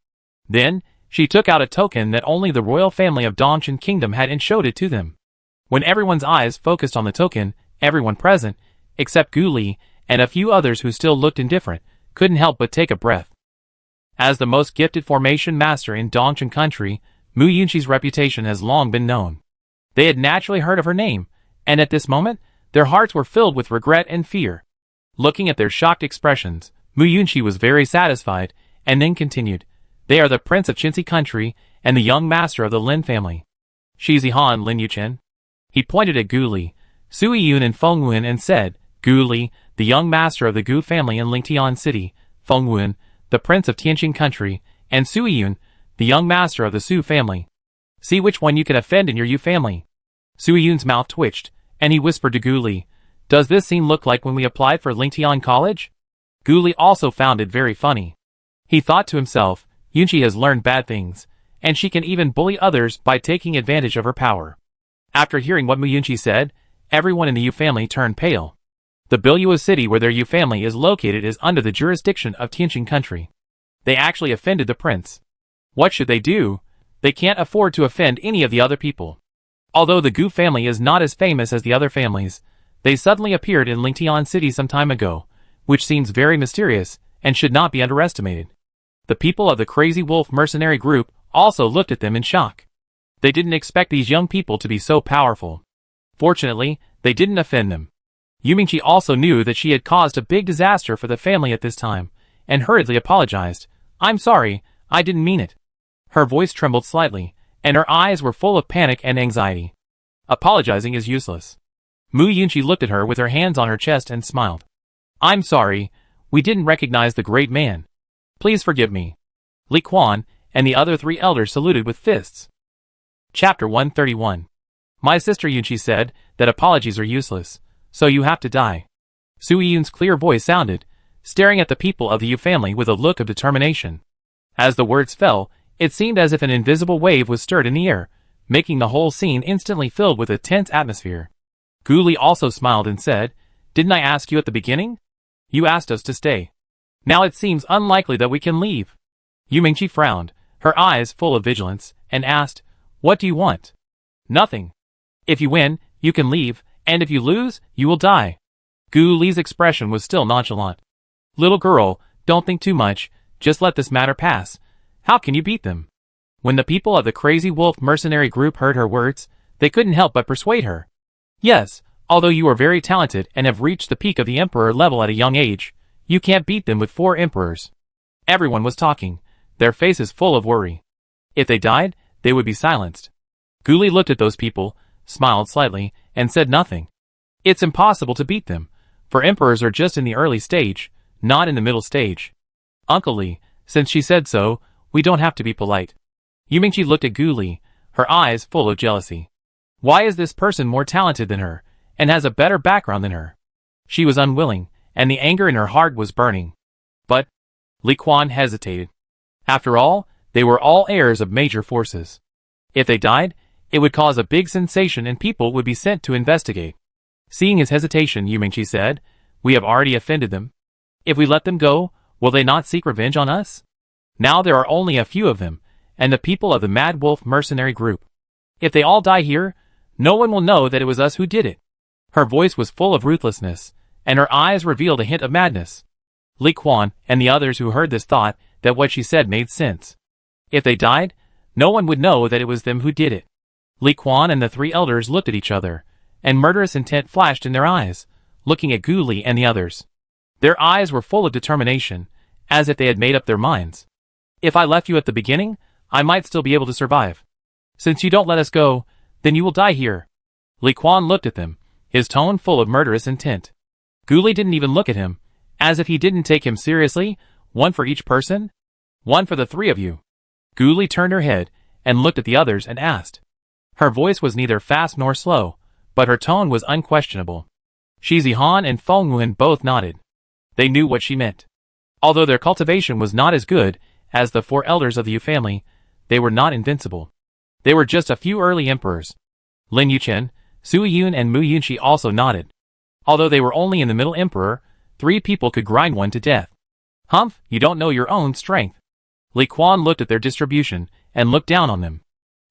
Speaker 1: Then, she took out a token that only the royal family of Dongchen Kingdom had and showed it to them. When everyone's eyes focused on the token, everyone present, except Gu Li and a few others who still looked indifferent, couldn't help but take a breath. As the most gifted formation master in Dongchen country, Mu Yunqi's reputation has long been known. They had naturally heard of her name, and at this moment, their hearts were filled with regret and fear. Looking at their shocked expressions, Mu Yunqi was very satisfied, and then continued, They are the prince of Qinxi country, and the young master of the Lin family. Shizi Han Lin Yuchen. He pointed at Gu Li, Sui Yun and Feng Wen and said, Gu Li, the young master of the Gu family in Lingtian City, Feng Wen, the prince of Tianqing country, and Sui Yun, the young master of the Su family. See which one you can offend in your Yu family. Sui Yun's mouth twitched, and he whispered to Gu Li, Does this scene look like when we applied for Lingtian College? Gu Li also found it very funny. He thought to himself, Yunqi has learned bad things, and she can even bully others by taking advantage of her power. After hearing what Mu Yunqi said, everyone in the Yu family turned pale. The Bilyua city where their Yu family is located is under the jurisdiction of Tianqing country. They actually offended the prince. What should they do? They can't afford to offend any of the other people. Although the Gu family is not as famous as the other families, they suddenly appeared in Lingtian City some time ago, which seems very mysterious and should not be underestimated. The people of the Crazy Wolf mercenary group also looked at them in shock. They didn't expect these young people to be so powerful. Fortunately, they didn't offend them. Yu Mingqi also knew that she had caused a big disaster for the family at this time, and hurriedly apologized. I'm sorry, I didn't mean it. Her voice trembled slightly, and her eyes were full of panic and anxiety. Apologizing is useless. Mu Yunqi looked at her with her hands on her chest and smiled. I'm sorry, we didn't recognize the great man. Please forgive me. Li Quan and the other three elders saluted with fists. Chapter 131. My sister Yunqi said that apologies are useless, so you have to die. Sui Yun's clear voice sounded, staring at the people of the Yu family with a look of determination. As the words fell, it seemed as if an invisible wave was stirred in the air, making the whole scene instantly filled with a tense atmosphere. Gu Li also smiled and said, Didn't I ask you at the beginning? You asked us to stay. Now it seems unlikely that we can leave. Yu Mingqi frowned, her eyes full of vigilance, and asked, What do you want? Nothing. If you win, you can leave, and if you lose, you will die. Gu Li's expression was still nonchalant. Little girl, don't think too much, just let this matter pass. How can you beat them? When the people of the Crazy Wolf mercenary group heard her words, they couldn't help but persuade her. Yes, although you are very talented and have reached the peak of the emperor level at a young age, you can't beat them with 4 emperors. Everyone was talking, their faces full of worry. If they died, they would be silenced. Gu Li looked at those people, smiled slightly, and said nothing. It's impossible to beat them, for emperors are just in the early stage, not in the middle stage. Uncle Li, since she said so, we don't have to be polite. Yu Mingqi looked at Gu Li, her eyes full of jealousy. Why is this person more talented than her, and has a better background than her? She was unwilling, and the anger in her heart was burning. But Li Quan hesitated. After all, they were all heirs of major forces. If they died, it would cause a big sensation and people would be sent to investigate. Seeing his hesitation, Yu Mingqi said, We have already offended them. If we let them go, will they not seek revenge on us? Now there are only a few of them, and the people of the Mad Wolf mercenary group. If they all die here, no one will know that it was us who did it. Her voice was full of ruthlessness, and her eyes revealed a hint of madness. Li Quan and the others who heard this thought that what she said made sense. If they died, no one would know that it was them who did it. Li Quan and the 3 elders looked at each other, and murderous intent flashed in their eyes, looking at Gu Li and the others. Their eyes were full of determination, as if they had made up their minds. If I left you at the beginning, I might still be able to survive. Since you don't let us go, then you will die here. Li Quan looked at them, his tone full of murderous intent. Gu didn't even look at him, as if he didn't take him seriously. One for each person? One for the three of you. Gu turned her head, and looked at the others and asked. Her voice was neither fast nor slow, but her tone was unquestionable. Shi Zihan and Feng Wuhan both nodded. They knew what she meant. Although their cultivation was not as good as the 4 elders of the Yu family, they were not invincible. They were just a few early emperors. Lin Yuchen, Su Yun and Mu Yunxi also nodded. Although they were only in the middle emperor, 3 people could grind one to death. Humph, you don't know your own strength. Li Quan looked at their distribution, and looked down on them.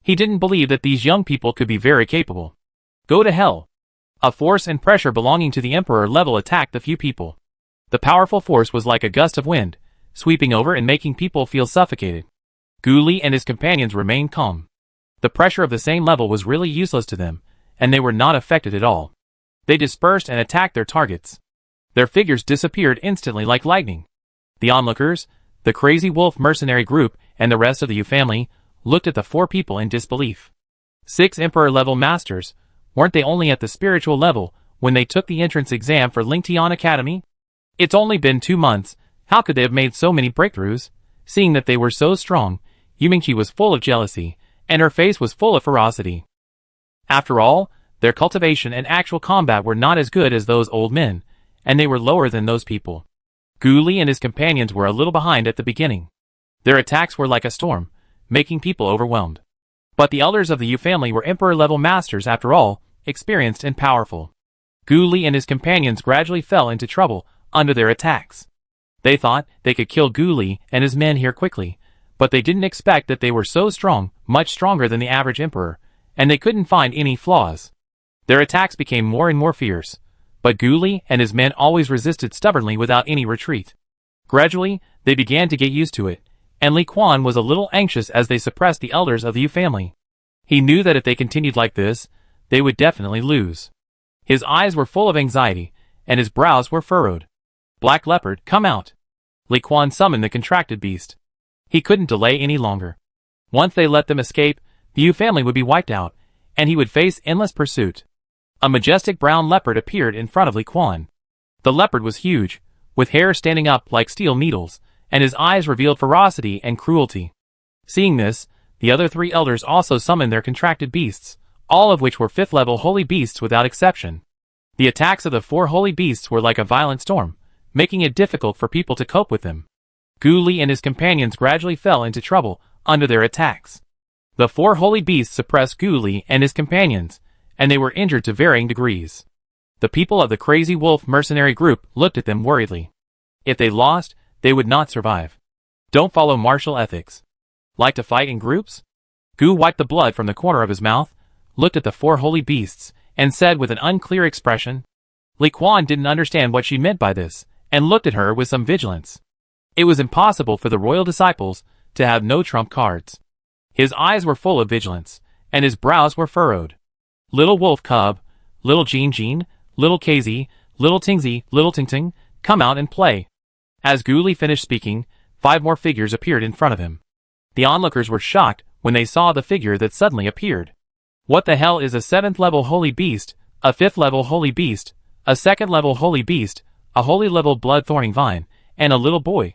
Speaker 1: He didn't believe that these young people could be very capable. Go to hell. A force and pressure belonging to the emperor level attacked the few people. The powerful force was like a gust of wind, sweeping over and making people feel suffocated. Gu Li and his companions remained calm. The pressure of the same level was really useless to them, and they were not affected at all. They dispersed and attacked their targets. Their figures disappeared instantly like lightning. The onlookers, the crazy wolf mercenary group, and the rest of the Yu family, looked at the 4 people in disbelief. 6 emperor-level masters, weren't they only at the spiritual level when they took the entrance exam for Lingtian Academy? It's only been 2 months, how could they have made so many breakthroughs? Seeing that they were so strong, Yu Mingqi was full of jealousy, and her face was full of ferocity. After all, their cultivation and actual combat were not as good as those old men, and they were lower than those people. Gu Li and his companions were a little behind at the beginning. Their attacks were like a storm, making people overwhelmed. But the elders of the Yu family were emperor-level masters after all, experienced and powerful. Gu Li and his companions gradually fell into trouble under their attacks. They thought they could kill Gu Li and his men here quickly, but they didn't expect that they were so strong, much stronger than the average emperor, and they couldn't find any flaws. Their attacks became more and more fierce, but Gu Li and his men always resisted stubbornly without any retreat. Gradually, they began to get used to it, and Li Quan was a little anxious as they suppressed the elders of the Yu family. He knew that if they continued like this, they would definitely lose. His eyes were full of anxiety, and his brows were furrowed. Black Leopard, come out. Li Quan summoned the contracted beast. He couldn't delay any longer. Once they let them escape, the Yu family would be wiped out, and he would face endless pursuit. A majestic brown leopard appeared in front of Li Quan. The leopard was huge, with hair standing up like steel needles, and his eyes revealed ferocity and cruelty. Seeing this, the other 3 elders also summoned their contracted beasts, all of which were 5th-level holy beasts without exception. The attacks of the 4 holy beasts were like a violent storm, making it difficult for people to cope with them. Gu Li and his companions gradually fell into trouble under their attacks. The 4 holy beasts suppressed Gu Li and his companions, and they were injured to varying degrees. The people of the crazy wolf mercenary group looked at them worriedly. If they lost, they would not survive. Don't follow martial ethics. Like to fight in groups? Gu wiped the blood from the corner of his mouth, looked at the 4 holy beasts, and said with an unclear expression. Li Quan didn't understand what she meant by this, and looked at her with some vigilance. It was impossible for the royal disciples to have no trump cards. His eyes were full of vigilance, and his brows were furrowed. Little wolf cub, little Jean Jean, little KZ, little Tingzi, little Ting Ting, come out and play. As Gu Li finished speaking, 5 more figures appeared in front of him. The onlookers were shocked when they saw the figure that suddenly appeared. What the hell is a 7th-level holy beast, a 5th-level holy beast, a 2nd-level holy beast, a holy-level blood-thorning vine, and a little boy?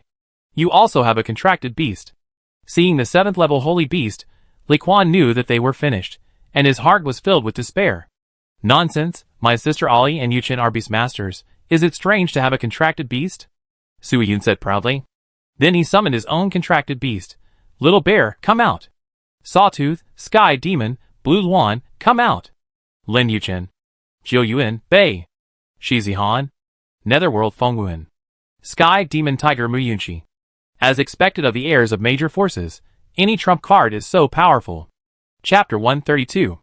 Speaker 1: You also have a contracted beast. Seeing the 7th-level holy beast, Li Quan knew that they were finished, and his heart was filled with despair. Nonsense, my sister Ali and Yuchen are beast masters. Is it strange to have a contracted beast? Su Yun said proudly. Then he summoned his own contracted beast. Little bear, come out. Sawtooth, sky demon, blue Luan, come out. Lin Yuchen. Jiu Yuan, Bei. Shi Zihan. Netherworld Feng Wuhan. Sky demon tiger Mu Yunxi. As expected of the heirs of major forces, any trump card is so powerful. Chapter 132.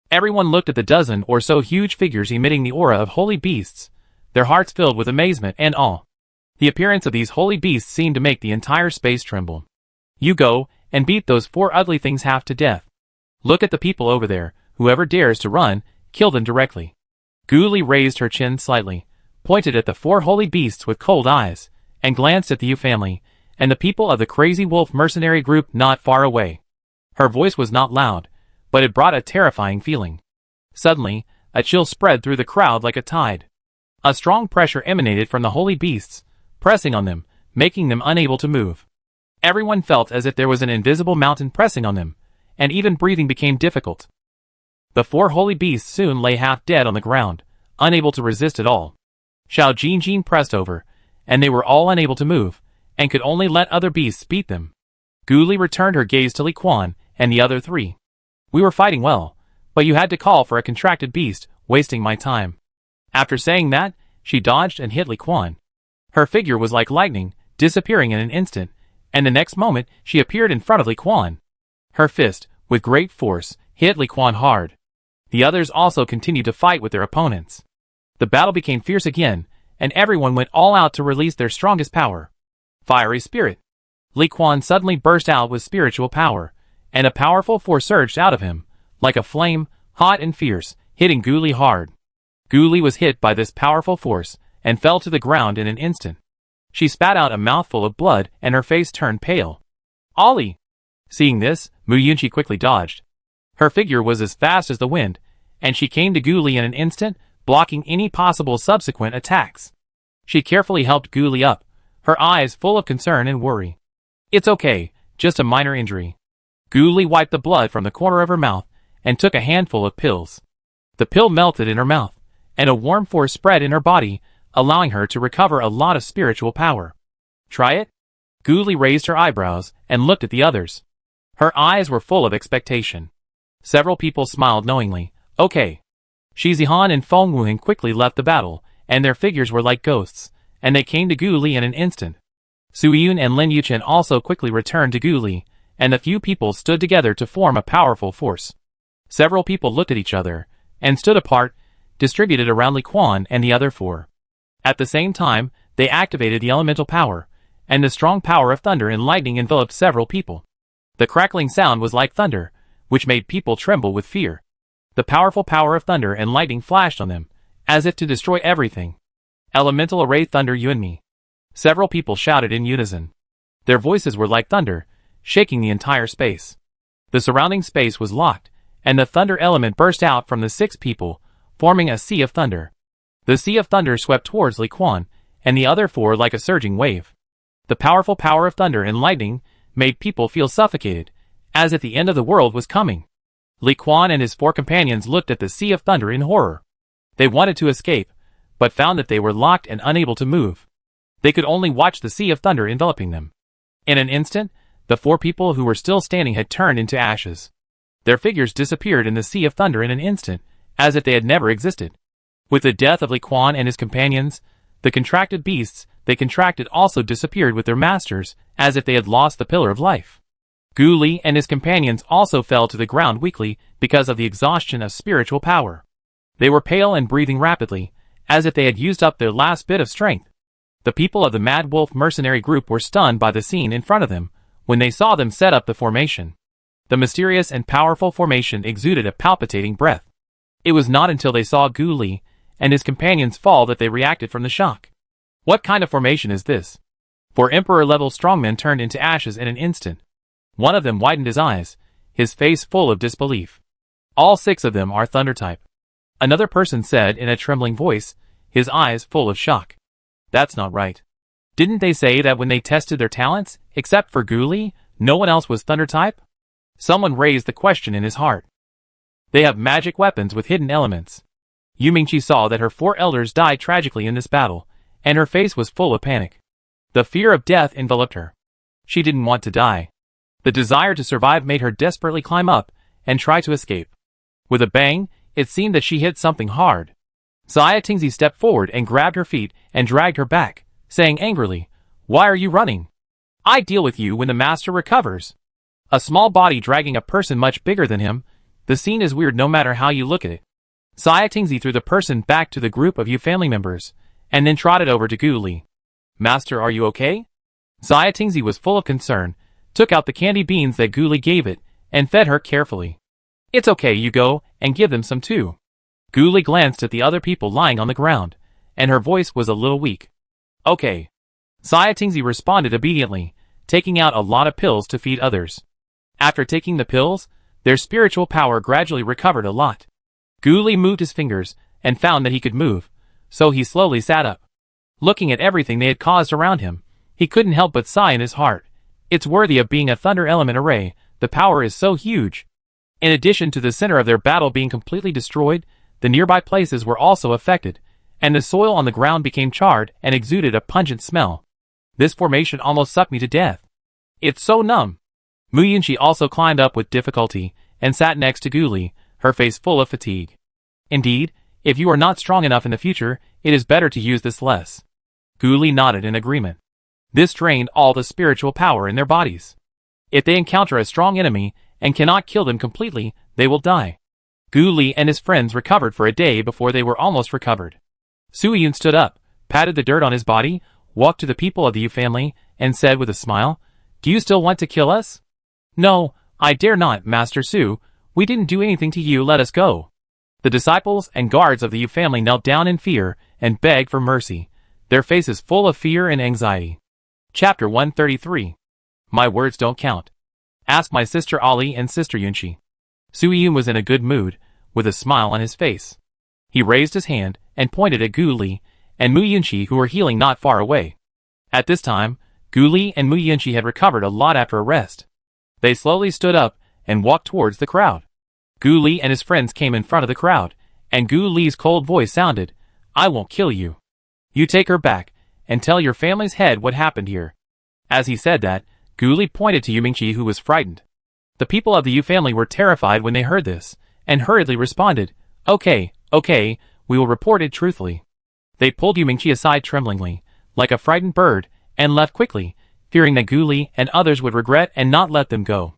Speaker 1: Everyone looked at the dozen or so huge figures emitting the aura of holy beasts, their hearts filled with amazement and awe. The appearance of these holy beasts seemed to make the entire space tremble. You go and beat those 4 ugly things half to death. Look at the people over there. Whoever dares to run, kill them directly. Gu Li raised her chin slightly, pointed at the 4 holy beasts with cold eyes, and glanced at the Yu family, and the people of the crazy wolf mercenary group not far away. Her voice was not loud, but it brought a terrifying feeling. Suddenly, a chill spread through the crowd like a tide. A strong pressure emanated from the holy beasts, pressing on them, making them unable to move. Everyone felt as if there was an invisible mountain pressing on them, and even breathing became difficult. The 4 holy beasts soon lay half dead on the ground, unable to resist at all. Xiao Jinjin pressed over, and they were all unable to move, and could only let other beasts beat them. Gu Li returned her gaze to Li Quan and the other 3. We were fighting well, but you had to call for a contracted beast, wasting my time. After saying that, she dodged and hit Li Quan. Her figure was like lightning, disappearing in an instant, and the next moment she appeared in front of Li Quan. Her fist, with great force, hit Li Quan hard. The others also continued to fight with their opponents. The battle became fierce again, and everyone went all out to release their strongest power. Fiery Spirit. Li Quan suddenly burst out with spiritual power, and a powerful force surged out of him, like a flame, hot and fierce, hitting Gu Li hard. Gu Li was hit by this powerful force, and fell to the ground in an instant. She spat out a mouthful of blood and her face turned pale. Ollie! Seeing this, Mu Yunqi quickly dodged. Her figure was as fast as the wind, and she came to Gu Li in an instant, blocking any possible subsequent attacks. She carefully helped Gu Li up, her eyes full of concern and worry. It's okay, just a minor injury. Gu Li wiped the blood from the corner of her mouth and took a handful of pills. The pill melted in her mouth, and a warm force spread in her body, allowing her to recover a lot of spiritual power. Try it? Gu Li raised her eyebrows and looked at the others. Her eyes were full of expectation. Several people smiled knowingly. Okay. Shi Zihan and Feng Wuhan quickly left the battle, and their figures were like ghosts, and they came to Gu Li in an instant. Su Yun and Lin Yuchen also quickly returned to Gu Li, and the few people stood together to form a powerful force. Several people looked at each other, and stood apart, distributed around Li Quan and the other 4. At the same time, they activated the elemental power, and the strong power of thunder and lightning enveloped several people. The crackling sound was like thunder, which made people tremble with fear. The powerful power of thunder and lightning flashed on them, as if to destroy everything. Elemental array thunder you and me. Several people shouted in unison. Their voices were like thunder, shaking the entire space. The surrounding space was locked, and the thunder element burst out from the 6 people, forming a sea of thunder. The sea of thunder swept towards Li Quan, and the other 4 like a surging wave. The powerful power of thunder and lightning made people feel suffocated, as if the end of the world was coming. Li Quan and his 4 companions looked at the sea of thunder in horror. They wanted to escape, but found that they were locked and unable to move. They could only watch the sea of thunder enveloping them. In an instant, the 4 people who were still standing had turned into ashes. Their figures disappeared in the sea of thunder in an instant, as if they had never existed. With the death of Li Quan and his companions, the contracted beasts they contracted also disappeared with their masters, as if they had lost the pillar of life. Gu Li and his companions also fell to the ground weakly because of the exhaustion of spiritual power. They were pale and breathing rapidly, as if they had used up their last bit of strength. The people of the Mad Wolf mercenary group were stunned by the scene in front of them, when they saw them set up the formation. The mysterious and powerful formation exuded a palpitating breath. It was not until they saw Gu Li and his companions fall that they reacted from the shock. What kind of formation is this? 4 emperor-level strongmen turned into ashes in an instant. One of them widened his eyes, his face full of disbelief. All 6 of them are thunder type. Another person said in a trembling voice, his eyes full of shock. That's not right. Didn't they say that when they tested their talents, except for Gu Li, no one else was thunder type? Someone raised the question in his heart. They have magic weapons with hidden elements. Yu Mingqi saw that her 4 elders died tragically in this battle, and her face was full of panic. The fear of death enveloped her. She didn't want to die. The desire to survive made her desperately climb up and try to escape. With a bang, it seemed that she hit something hard. Xia Tingzi stepped forward and grabbed her feet and dragged her back, saying angrily, "Why are you running? I deal with you when the master recovers." A small body dragging a person much bigger than him. The scene is weird no matter how you look at it. Xia Tingzi threw the person back to the group of Yu family members, and then trotted over to Gu Li. "Master, are you okay?" Xia Tingzi was full of concern, took out the candy beans that Gu Li gave it, and fed her carefully. "It's okay, you go, and give them some too." Gu Li glanced at the other people lying on the ground, and her voice was a little weak. "Okay." Xia Tingzi responded obediently, taking out a lot of pills to feed others. After taking the pills, their spiritual power gradually recovered a lot. Gu Li moved his fingers and found that he could move, so he slowly sat up. Looking at everything they had caused around him, he couldn't help but sigh in his heart. It's worthy of being a thunder element array, the power is so huge. In addition to the center of their battle being completely destroyed, the nearby places were also affected, and the soil on the ground became charred and exuded a pungent smell. This formation almost sucked me to death. It's so numb. Mu Yunqi also climbed up with difficulty and sat next to Gu Li, her face full of fatigue. Indeed, if you are not strong enough in the future, it is better to use this less. Gu Li nodded in agreement. This drained all the spiritual power in their bodies. If they encounter a strong enemy and cannot kill them completely, they will die. Gu Li and his friends recovered for a day before they were almost recovered. Sui Yun stood up, patted the dirt on his body, walked to the people of the Yu family, and said with a smile, "Do you still want to kill us?" "No, I dare not, Master Su. We didn't do anything to you, let us go." The disciples and guards of the Yu family knelt down in fear and begged for mercy, their faces full of fear and anxiety. Chapter 133. My words don't count. Ask my sister Ali and sister Yunqi. Sui Yun was in a good mood, with a smile on his face. He raised his hand and pointed at Gu Li and Mu Yunqi, who were healing not far away. At this time, Gu Li and Mu Yunqi had recovered a lot after a rest. They slowly stood up and walked towards the crowd. Gu Li and his friends came in front of the crowd, and Gu Li's cold voice sounded, "I won't kill you. You take her back, and tell your family's head what happened here." As he said that, Gu Li pointed to Yu Mingqi, who was frightened. The people of the Yu family were terrified when they heard this, and hurriedly responded, Okay, we will report it truthfully." They pulled Yu Mingqi aside tremblingly, like a frightened bird, and left quickly, fearing that Gu Li and others would regret and not let them go.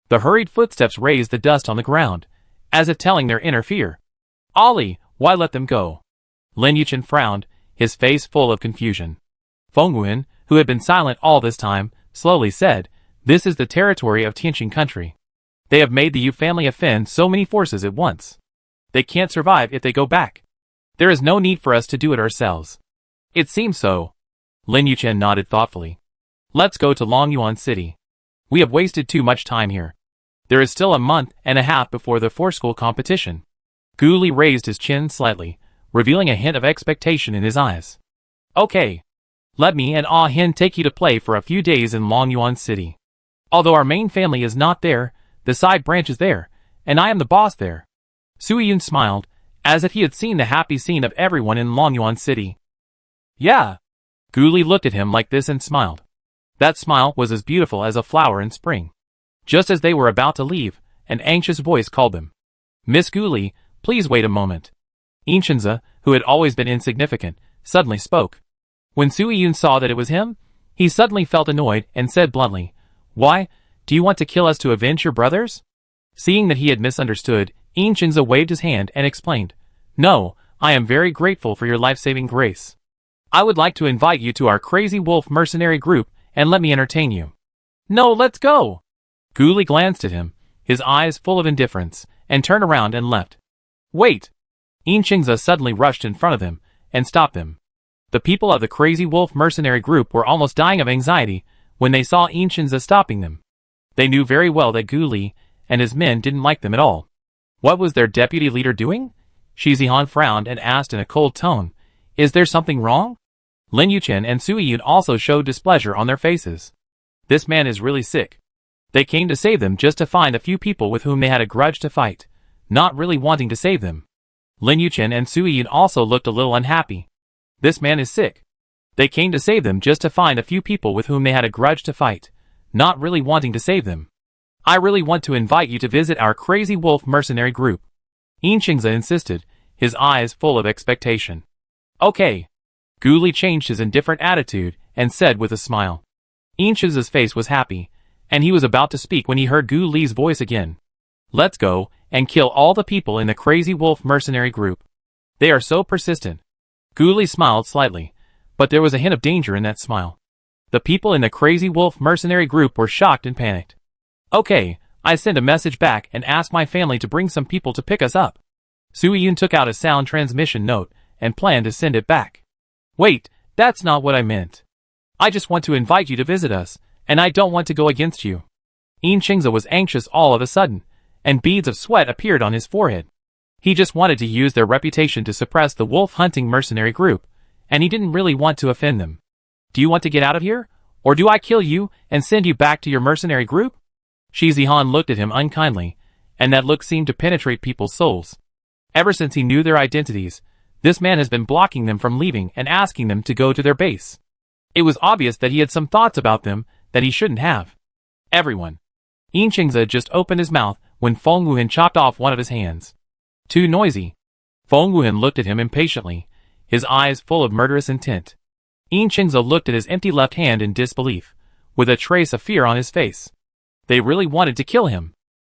Speaker 1: The hurried footsteps raised the dust on the ground, as if telling their inner fear. "Ali, why let them go?" Lin Yuchen frowned, his face full of confusion. Feng Wen, who had been silent all this time, slowly said, "This is the territory of Tianqing country. They have made the Yu family offend so many forces at once. They can't survive if they go back. There is no need for us to do it ourselves." "It seems so." Lin Yuchen nodded thoughtfully. "Let's go to Longyuan City. We have wasted too much time here. There is still a month and a half before the four-school competition." Gu Li raised his chin slightly, revealing a hint of expectation in his eyes. "Okay. Let me and Ah Hin take you to play for a few days in Longyuan City. Although our main family is not there, the side branch is there, and I am the boss there." Sui Yun smiled, as if he had seen the happy scene of everyone in Longyuan City. "Yeah." Gu Li looked at him like this and smiled. That smile was as beautiful as a flower in spring. Just as they were about to leave, an anxious voice called them. "Miss Gu Li, please wait a moment." Yinshenze, who had always been insignificant, suddenly spoke. When Sui Yun saw that it was him, he suddenly felt annoyed and said bluntly, "Why, do you want to kill us to avenge your brothers?" Seeing that he had misunderstood, Yinshenze waved his hand and explained, "No, I am very grateful for your life-saving grace. I would like to invite you to our Crazy Wolf mercenary group and let me entertain you." "No, let's go." Gu Li glanced at him, his eyes full of indifference, and turned around and left. "Wait!" Yinshenze suddenly rushed in front of him and stopped them. The people of the Crazy Wolf mercenary group were almost dying of anxiety when they saw Yinshenze stopping them. They knew very well that Gu Li and his men didn't like them at all. What was their deputy leader doing? Shi Zihan frowned and asked in a cold tone, "Is there something wrong?" Lin Yuchen and Sui Yun also showed displeasure on their faces. This man is really sick. They came to save them just to find a few people with whom they had a grudge to fight, not really wanting to save them. Lin Yuchen and Sui Yun also looked a little unhappy. This man is sick. They came to save them just to find a few people with whom they had a grudge to fight, not really wanting to save them. "I really want to invite you to visit our Crazy Wolf mercenary group," Yinshenze insisted, his eyes full of expectation. "Okay." Gu Li changed his indifferent attitude and said with a smile. Yinshenze's face was happy, and he was about to speak when he heard Gu Li's voice again. "Let's go and kill all the people in the Crazy Wolf mercenary group. They are so persistent." Gu Li smiled slightly, but there was a hint of danger in that smile. The people in the Crazy Wolf mercenary group were shocked and panicked. "Okay, I send a message back and ask my family to bring some people to pick us up." Sui Yun took out a sound transmission note and planned to send it back. "Wait, that's not what I meant. I just want to invite you to visit us, and I don't want to go against you." Qingze was anxious all of a sudden, and beads of sweat appeared on his forehead. He just wanted to use their reputation to suppress the wolf-hunting mercenary group, and he didn't really want to offend them. Do you want to get out of here? Or do I kill you and send you back to your mercenary group? Shi Zihan looked at him unkindly, and that look seemed to penetrate people's souls. Ever since he knew their identities, this man has been blocking them from leaving and asking them to go to their base. It was obvious that he had some thoughts about them that he shouldn't have. Everyone. Qingze just opened his mouth when Feng Wuhan chopped off one of his hands. Too noisy. Feng Wuhan looked at him impatiently, his eyes full of murderous intent. Qingze looked at his empty left hand in disbelief, with a trace of fear on his face. They really wanted to kill him.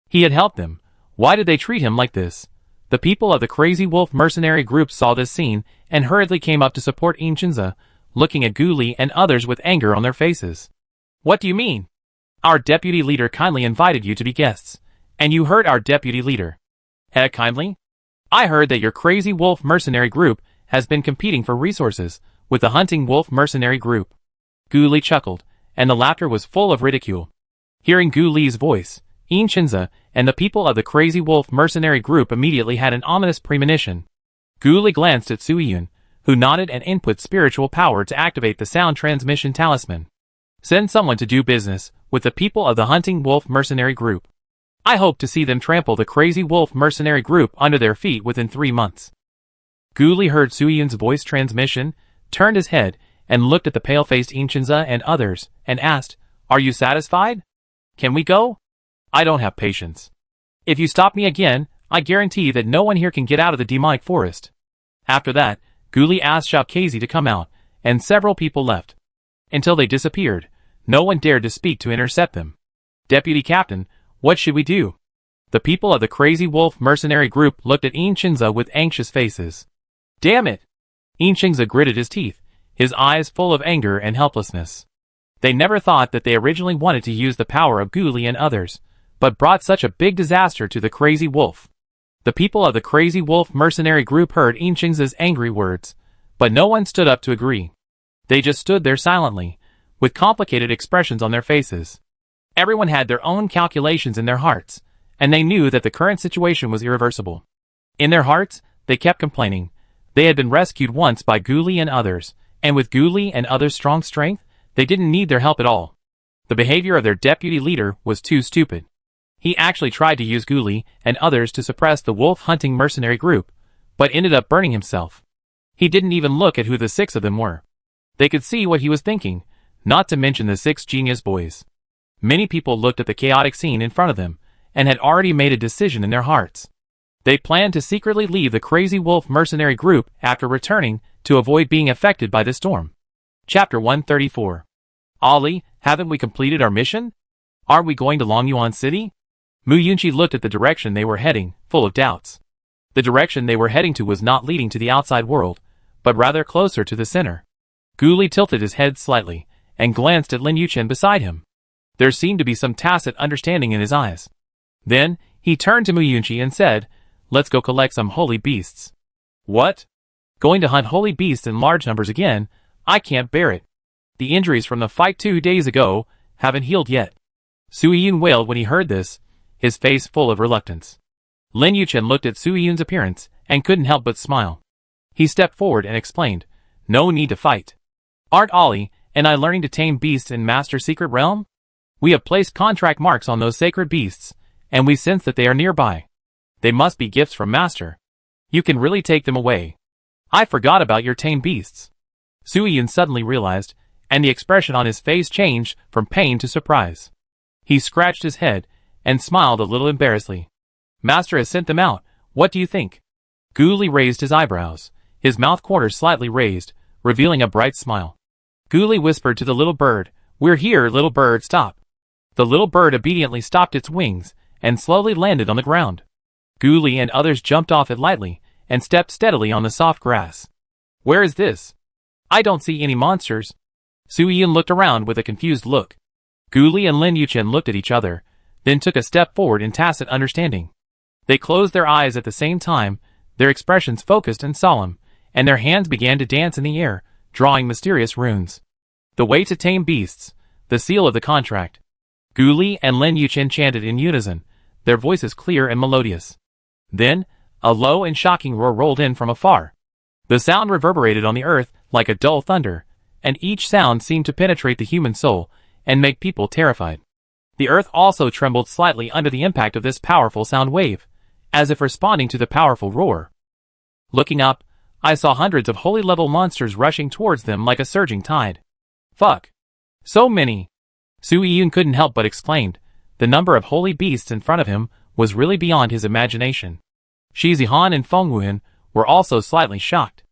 Speaker 1: He had helped them. Why did they treat him like this? The people of the Crazy Wolf mercenary group saw this scene and hurriedly came up to support Qingze, looking at Gu Li and others with anger on their faces. What do you mean? Our deputy leader kindly invited you to be guests, and you heard our deputy leader. Kindly? I heard that your Crazy Wolf mercenary group has been competing for resources with the Hunting Wolf mercenary group. Gu Li chuckled, and the laughter was full of ridicule. Hearing Gu Li's voice, Qingze and the people of the Crazy Wolf mercenary group immediately had an ominous premonition. Gu Li glanced at Sui Yun, who nodded and input spiritual power to activate the sound transmission talisman. Send someone to do business with the people of the Hunting Wolf mercenary group. I hope to see them trample the Crazy Wolf mercenary group under their feet within 3 months. Gu Li heard Sui Yun's voice transmission, turned his head, and looked at the pale-faced Qingze and others, and asked, Are you satisfied? Can we go? I don't have patience. If you stop me again, I guarantee that no one here can get out of the demonic forest. After that, Gu Li asked Xiaokazi to come out, and several people left. Until they disappeared, no one dared to speak to intercept them. Deputy Captain, what should we do? The people of the Crazy Wolf mercenary group looked at Qingze with anxious faces. Damn it! Qingze gritted his teeth, his eyes full of anger and helplessness. They never thought that they originally wanted to use the power of Gu Li and others, but brought such a big disaster to the Crazy Wolf. The people of the Crazy Wolf mercenary group heard Qingze's angry words, but no one stood up to agree. They just stood there silently, with complicated expressions on their faces. Everyone had their own calculations in their hearts, and they knew that the current situation was irreversible. In their hearts, they kept complaining. They had been rescued once by Gu Li and others, and with Gu Li and others' strong strength, they didn't need their help at all. The behavior of their deputy leader was too stupid. He actually tried to use Gu Li and others to suppress the wolf-hunting mercenary group, but ended up burning himself. He didn't even look at who the 6 of them were. They could see what he was thinking, not to mention the 6 genius boys. Many people looked at the chaotic scene in front of them, and had already made a decision in their hearts. They planned to secretly leave the Crazy Wolf mercenary group after returning to avoid being affected by the storm. Chapter 134. Ali, haven't we completed our mission? Aren't we going to Longyuan City? Mu Yunqi looked at the direction they were heading, full of doubts. The direction they were heading to was not leading to the outside world, but rather closer to the center. Gu Li tilted his head slightly, and glanced at Lin Yuchen beside him. There seemed to be some tacit understanding in his eyes. Then, he turned to Mu Yunqi and said, Let's go collect some holy beasts. What? Going to hunt holy beasts in large numbers again? I can't bear it. The injuries from the fight 2 days ago haven't healed yet. Sui Yun wailed when he heard this, his face full of reluctance. Lin Yuchen looked at Sui Yun's appearance and couldn't help but smile. He stepped forward and explained, No need to fight. Aren't Ali and I learning to tame beasts in Master Secret Realm? We have placed contract marks on those sacred beasts, and we sense that they are nearby. They must be gifts from Master. You can really take them away. I forgot about your tame beasts. Sui Yun suddenly realized, and the expression on his face changed from pain to surprise. He scratched his head and smiled a little embarrassedly. Master has sent them out, what do you think? Gu Li raised his eyebrows, his mouth corners slightly raised, revealing a bright smile. Gu Li whispered to the little bird, We're here, little bird, stop. The little bird obediently stopped its wings and slowly landed on the ground. Gu Li and others jumped off it lightly and stepped steadily on the soft grass. Where is this? I don't see any monsters. Sui Yun looked around with a confused look. Gu Li and Lin Yuchen looked at each other, then took a step forward in tacit understanding. They closed their eyes at the same time, their expressions focused and solemn, and their hands began to dance in the air, drawing mysterious runes. The way to tame beasts, the seal of the contract. Gu Li and Lin Yuchen chanted in unison, their voices clear and melodious. Then, a low and shocking roar rolled in from afar. The sound reverberated on the earth like a dull thunder, and each sound seemed to penetrate the human soul and make people terrified. The earth also trembled slightly under the impact of this powerful sound wave, as if responding to the powerful roar. Looking up, I saw hundreds of holy-level monsters rushing towards them like a surging tide. Fuck! So many! Su Yiyun couldn't help but exclaimed. The number of holy beasts in front of him was really beyond his imagination. Shi Zihan and Feng Wuhan were also slightly shocked.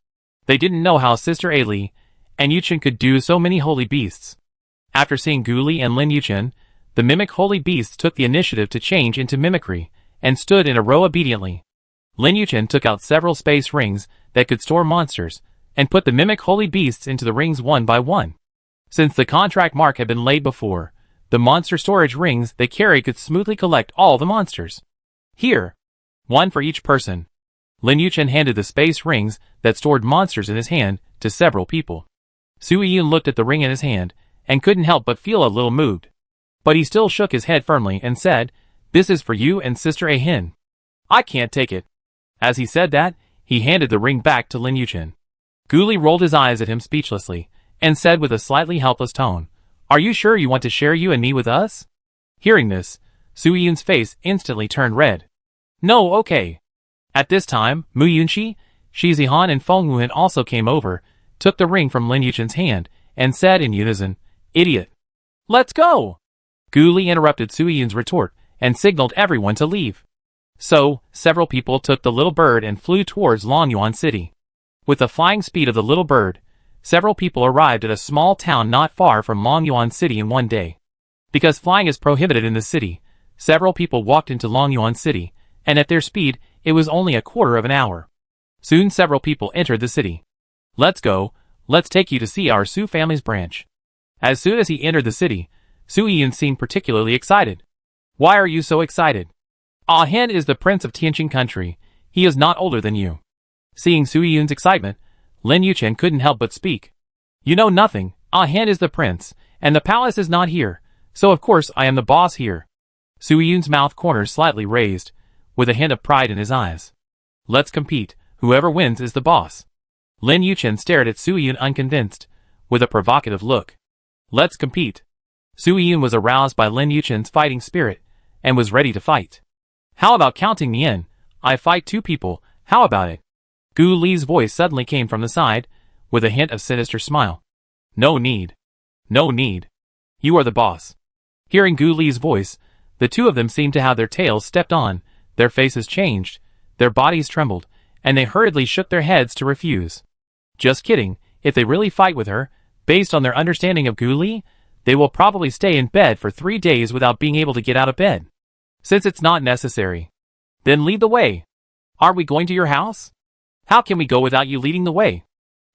Speaker 1: They didn't know how Sister Aili and Yuchen could do so many holy beasts. After seeing Gu Li and Lin Yuchen, the mimic holy beasts took the initiative to change into mimicry, and stood in a row obediently. Lin Yuchen took out several space rings that could store monsters, and put the mimic holy beasts into the rings one by one. Since the contract mark had been laid before, the monster storage rings they carried could smoothly collect all the monsters. Here. One for each person. Lin Yuchen handed the space rings that stored monsters in his hand to several people. Su Yiyun looked at the ring in his hand, and couldn't help but feel a little moved. But he still shook his head firmly and said, "This is for you and Sister Ahin. I can't take it." As he said that, he handed the ring back to Lin Yuchen. Gu Li rolled his eyes at him speechlessly, and said with a slightly helpless tone, "Are you sure you want to share you and me with us?" Hearing this, Su Yiyun's face instantly turned red. "No, okay." At this time, Mu Yunxi, Shi Zihan and Feng Wuhan also came over, took the ring from Lin Yuchen's hand, and said in unison, "Idiot. Let's go!" Gu Li interrupted Su Yiyun's retort, and signaled everyone to leave. So, several people took the little bird and flew towards Longyuan City. With the flying speed of the little bird, several people arrived at a small town not far from Longyuan City in one day. Because flying is prohibited in the city, several people walked into Longyuan City, and at their speed, it was only a quarter of an hour. Soon several people entered the city. "Let's go, let's take you to see our Su family's branch." As soon as he entered the city, Su Yiyun seemed particularly excited. "Why are you so excited?" "Ah Hen is the prince of Tianqing country. He is not older than you." Seeing Su Yiyun's excitement, Lin Yuchen couldn't help but speak. "You know nothing. Ah Hen is the prince, and the palace is not here, so of course I am the boss here." Su Yiyun's mouth corners slightly raised, with a hint of pride in his eyes. "Let's compete. Whoever wins is the boss." Lin Yuchen stared at Su Yiyun unconvinced, with a provocative look. "Let's compete." Su Yiyun was aroused by Lin Yuchen's fighting spirit, and was ready to fight. "How about counting me in? I fight two people, how about it?" Gu Li's voice suddenly came from the side, with a hint of sinister smile. "No need. No need. You are the boss." Hearing Gu Li's voice, the two of them seemed to have their tails stepped on, their faces changed, their bodies trembled, and they hurriedly shook their heads to refuse. Just kidding, if they really fight with her, based on their understanding of Gu Li, they will probably stay in bed for 3 days without being able to get out of bed. Since it's not necessary. Then lead the way. Are we going to your house? How can we go without you leading the way?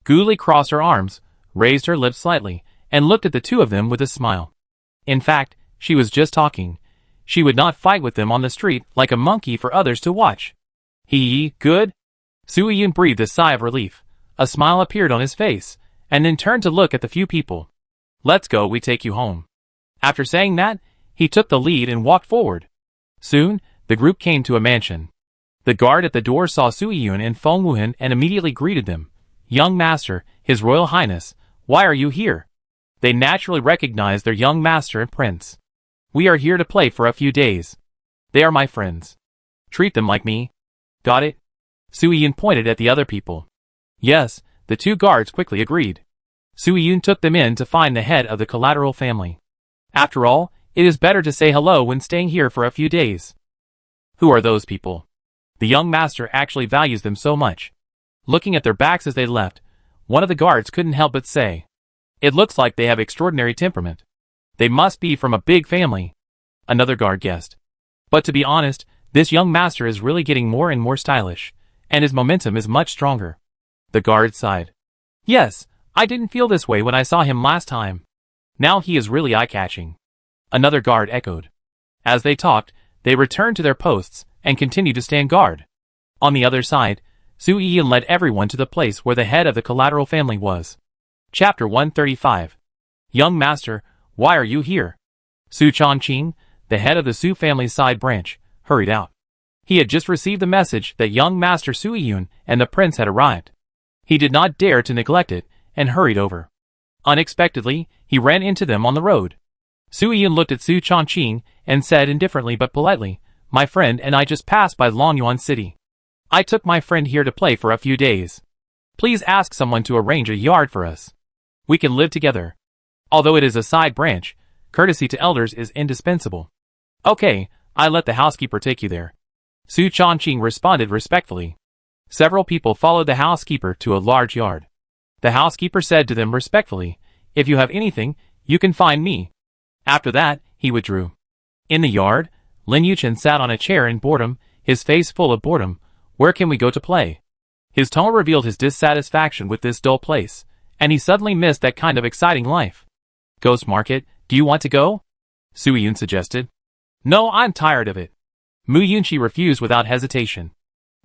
Speaker 1: Gu Li crossed her arms, raised her lips slightly, and looked at the two of them with a smile. In fact, she was just talking. She would not fight with them on the street like a monkey for others to watch. Good? Su Yiyun breathed a sigh of relief. A smile appeared on his face, and then turned to look at the few people. "Let's go, we take you home." After saying that, he took the lead and walked forward. Soon, the group came to a mansion. The guard at the door saw Su Yiyun and Feng Wuhan and immediately greeted them. "Young master, His Royal Highness, why are you here?" They naturally recognized their young master and prince. "We are here to play for a few days. They are my friends. Treat them like me. Got it?" Su Yiyun pointed at the other people. Yes, the two guards quickly agreed. Su Yiyun took them in to find the head of the collateral family. After all, it is better to say hello when staying here for a few days. Who are those people? The young master actually values them so much. Looking at their backs as they left, one of the guards couldn't help but say, "It looks like they have extraordinary temperament. They must be from a big family." Another guard guessed. But to be honest, this young master is really getting more and more stylish, and his momentum is much stronger. The guard sighed. "Yes, I didn't feel this way when I saw him last time. Now he is really eye-catching." Another guard echoed. As they talked, they returned to their posts and continued to stand guard. On the other side, Su Yiyun led everyone to the place where the head of the collateral family was. Chapter 135. Young master, why are you here? Su Chongqing, the head of the Su family's side branch, hurried out. He had just received the message that young Master Su Yun and the prince had arrived. He did not dare to neglect it and hurried over. Unexpectedly, he ran into them on the road. Su Yun looked at Su Chongqing and said indifferently but politely, "My friend and I just passed by Longyuan City. I took my friend here to play for a few days. Please ask someone to arrange a yard for us. We can live together. Although it is a side branch, courtesy to elders is indispensable." "Okay, I let the housekeeper take you there." Su Chongqing responded respectfully. Several people followed the housekeeper to a large yard. The housekeeper said to them respectfully, "If you have anything, you can find me." After that, he withdrew. In the yard, Lin Yuchen sat on a chair in boredom, his face full of boredom. "Where can we go to play?" His tone revealed his dissatisfaction with this dull place, and he suddenly missed that kind of exciting life. "Ghost Market, do you want to go?" Su Yun suggested. "No, I'm tired of it." Mu Yunqi refused without hesitation.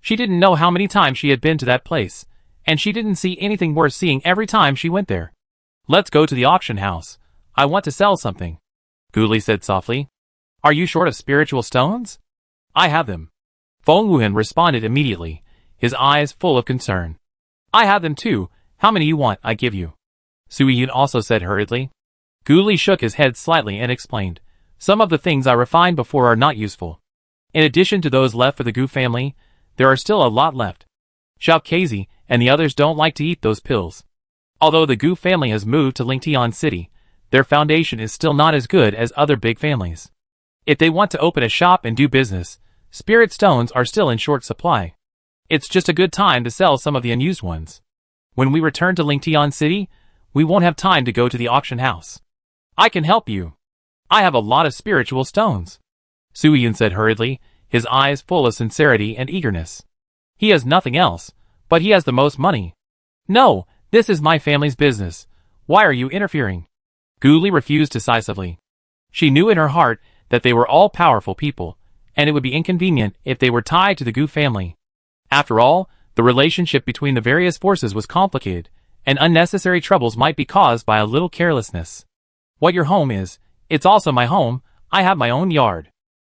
Speaker 1: She didn't know how many times she had been to that place, and she didn't see anything worth seeing every time she went there. "Let's go to the auction house. I want to sell something," Gu Li said softly. "Are you short of spiritual stones?" "I have them." Feng Wuhan responded immediately, his eyes full of concern. "I have them too. How many you want, I give you." Su Yun also said hurriedly. Gu Li shook his head slightly and explained, "Some of the things I refined before are not useful. In addition to those left for the Gu family, there are still a lot left. Xiao Kezi and the others don't like to eat those pills. Although the Gu family has moved to Lingtian City, their foundation is still not as good as other big families. If they want to open a shop and do business, spirit stones are still in short supply. It's just a good time to sell some of the unused ones. When we return to Lingtian City, we won't have time to go to the auction house. I can help you. I have a lot of spiritual stones," Su Yun said hurriedly, his eyes full of sincerity and eagerness. "He has nothing else, but he has the most money." "No, this is my family's business. Why are you interfering?" Gu Li refused decisively. She knew in her heart that they were all powerful people, and it would be inconvenient if they were tied to the Gu family. After all, the relationship between the various forces was complicated, and unnecessary troubles might be caused by a little carelessness. "What your home is, it's also my home. I have my own yard,"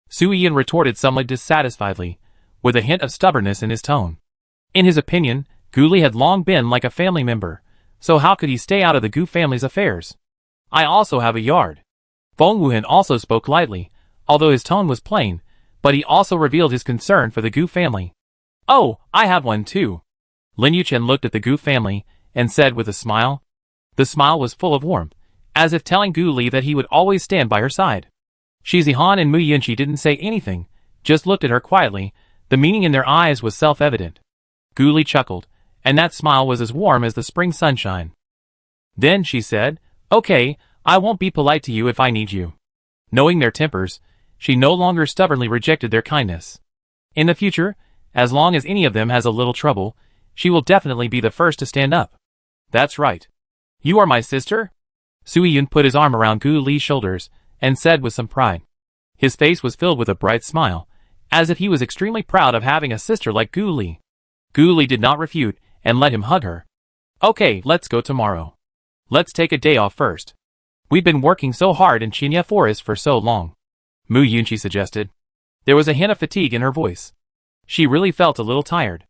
Speaker 1: Su Yun retorted somewhat dissatisfiedly, with a hint of stubbornness in his tone. In his opinion, Gu Li had long been like a family member, so how could he stay out of the Gu family's affairs? "I also have a yard." Feng Wuhan also spoke lightly, although his tone was plain, but he also revealed his concern for the Gu family. "Oh, I have one too." Lin Yuchen looked at the Gu family and said with a smile. The smile was full of warmth, as if telling Gu Li that he would always stand by her side. Shi Zihan and Mu Yunqi didn't say anything, just looked at her quietly. The meaning in their eyes was self-evident. Gu Li chuckled, and that smile was as warm as the spring sunshine. Then she said, "Okay, I won't be polite to you if I need you." Knowing their tempers, she no longer stubbornly rejected their kindness. In the future, as long as any of them has a little trouble, she will definitely be the first to stand up. "That's right. You are my sister?" Su Yun put his arm around Gu Li's shoulders and said with some pride. His face was filled with a bright smile, as if he was extremely proud of having a sister like Gu Li. Gu Li did not refute and let him hug her. "Okay, let's go tomorrow. Let's take a day off first. We've been working so hard in Qinya Forest for so long," Mu Yunqi suggested. There was a hint of fatigue in her voice. She really felt a little tired.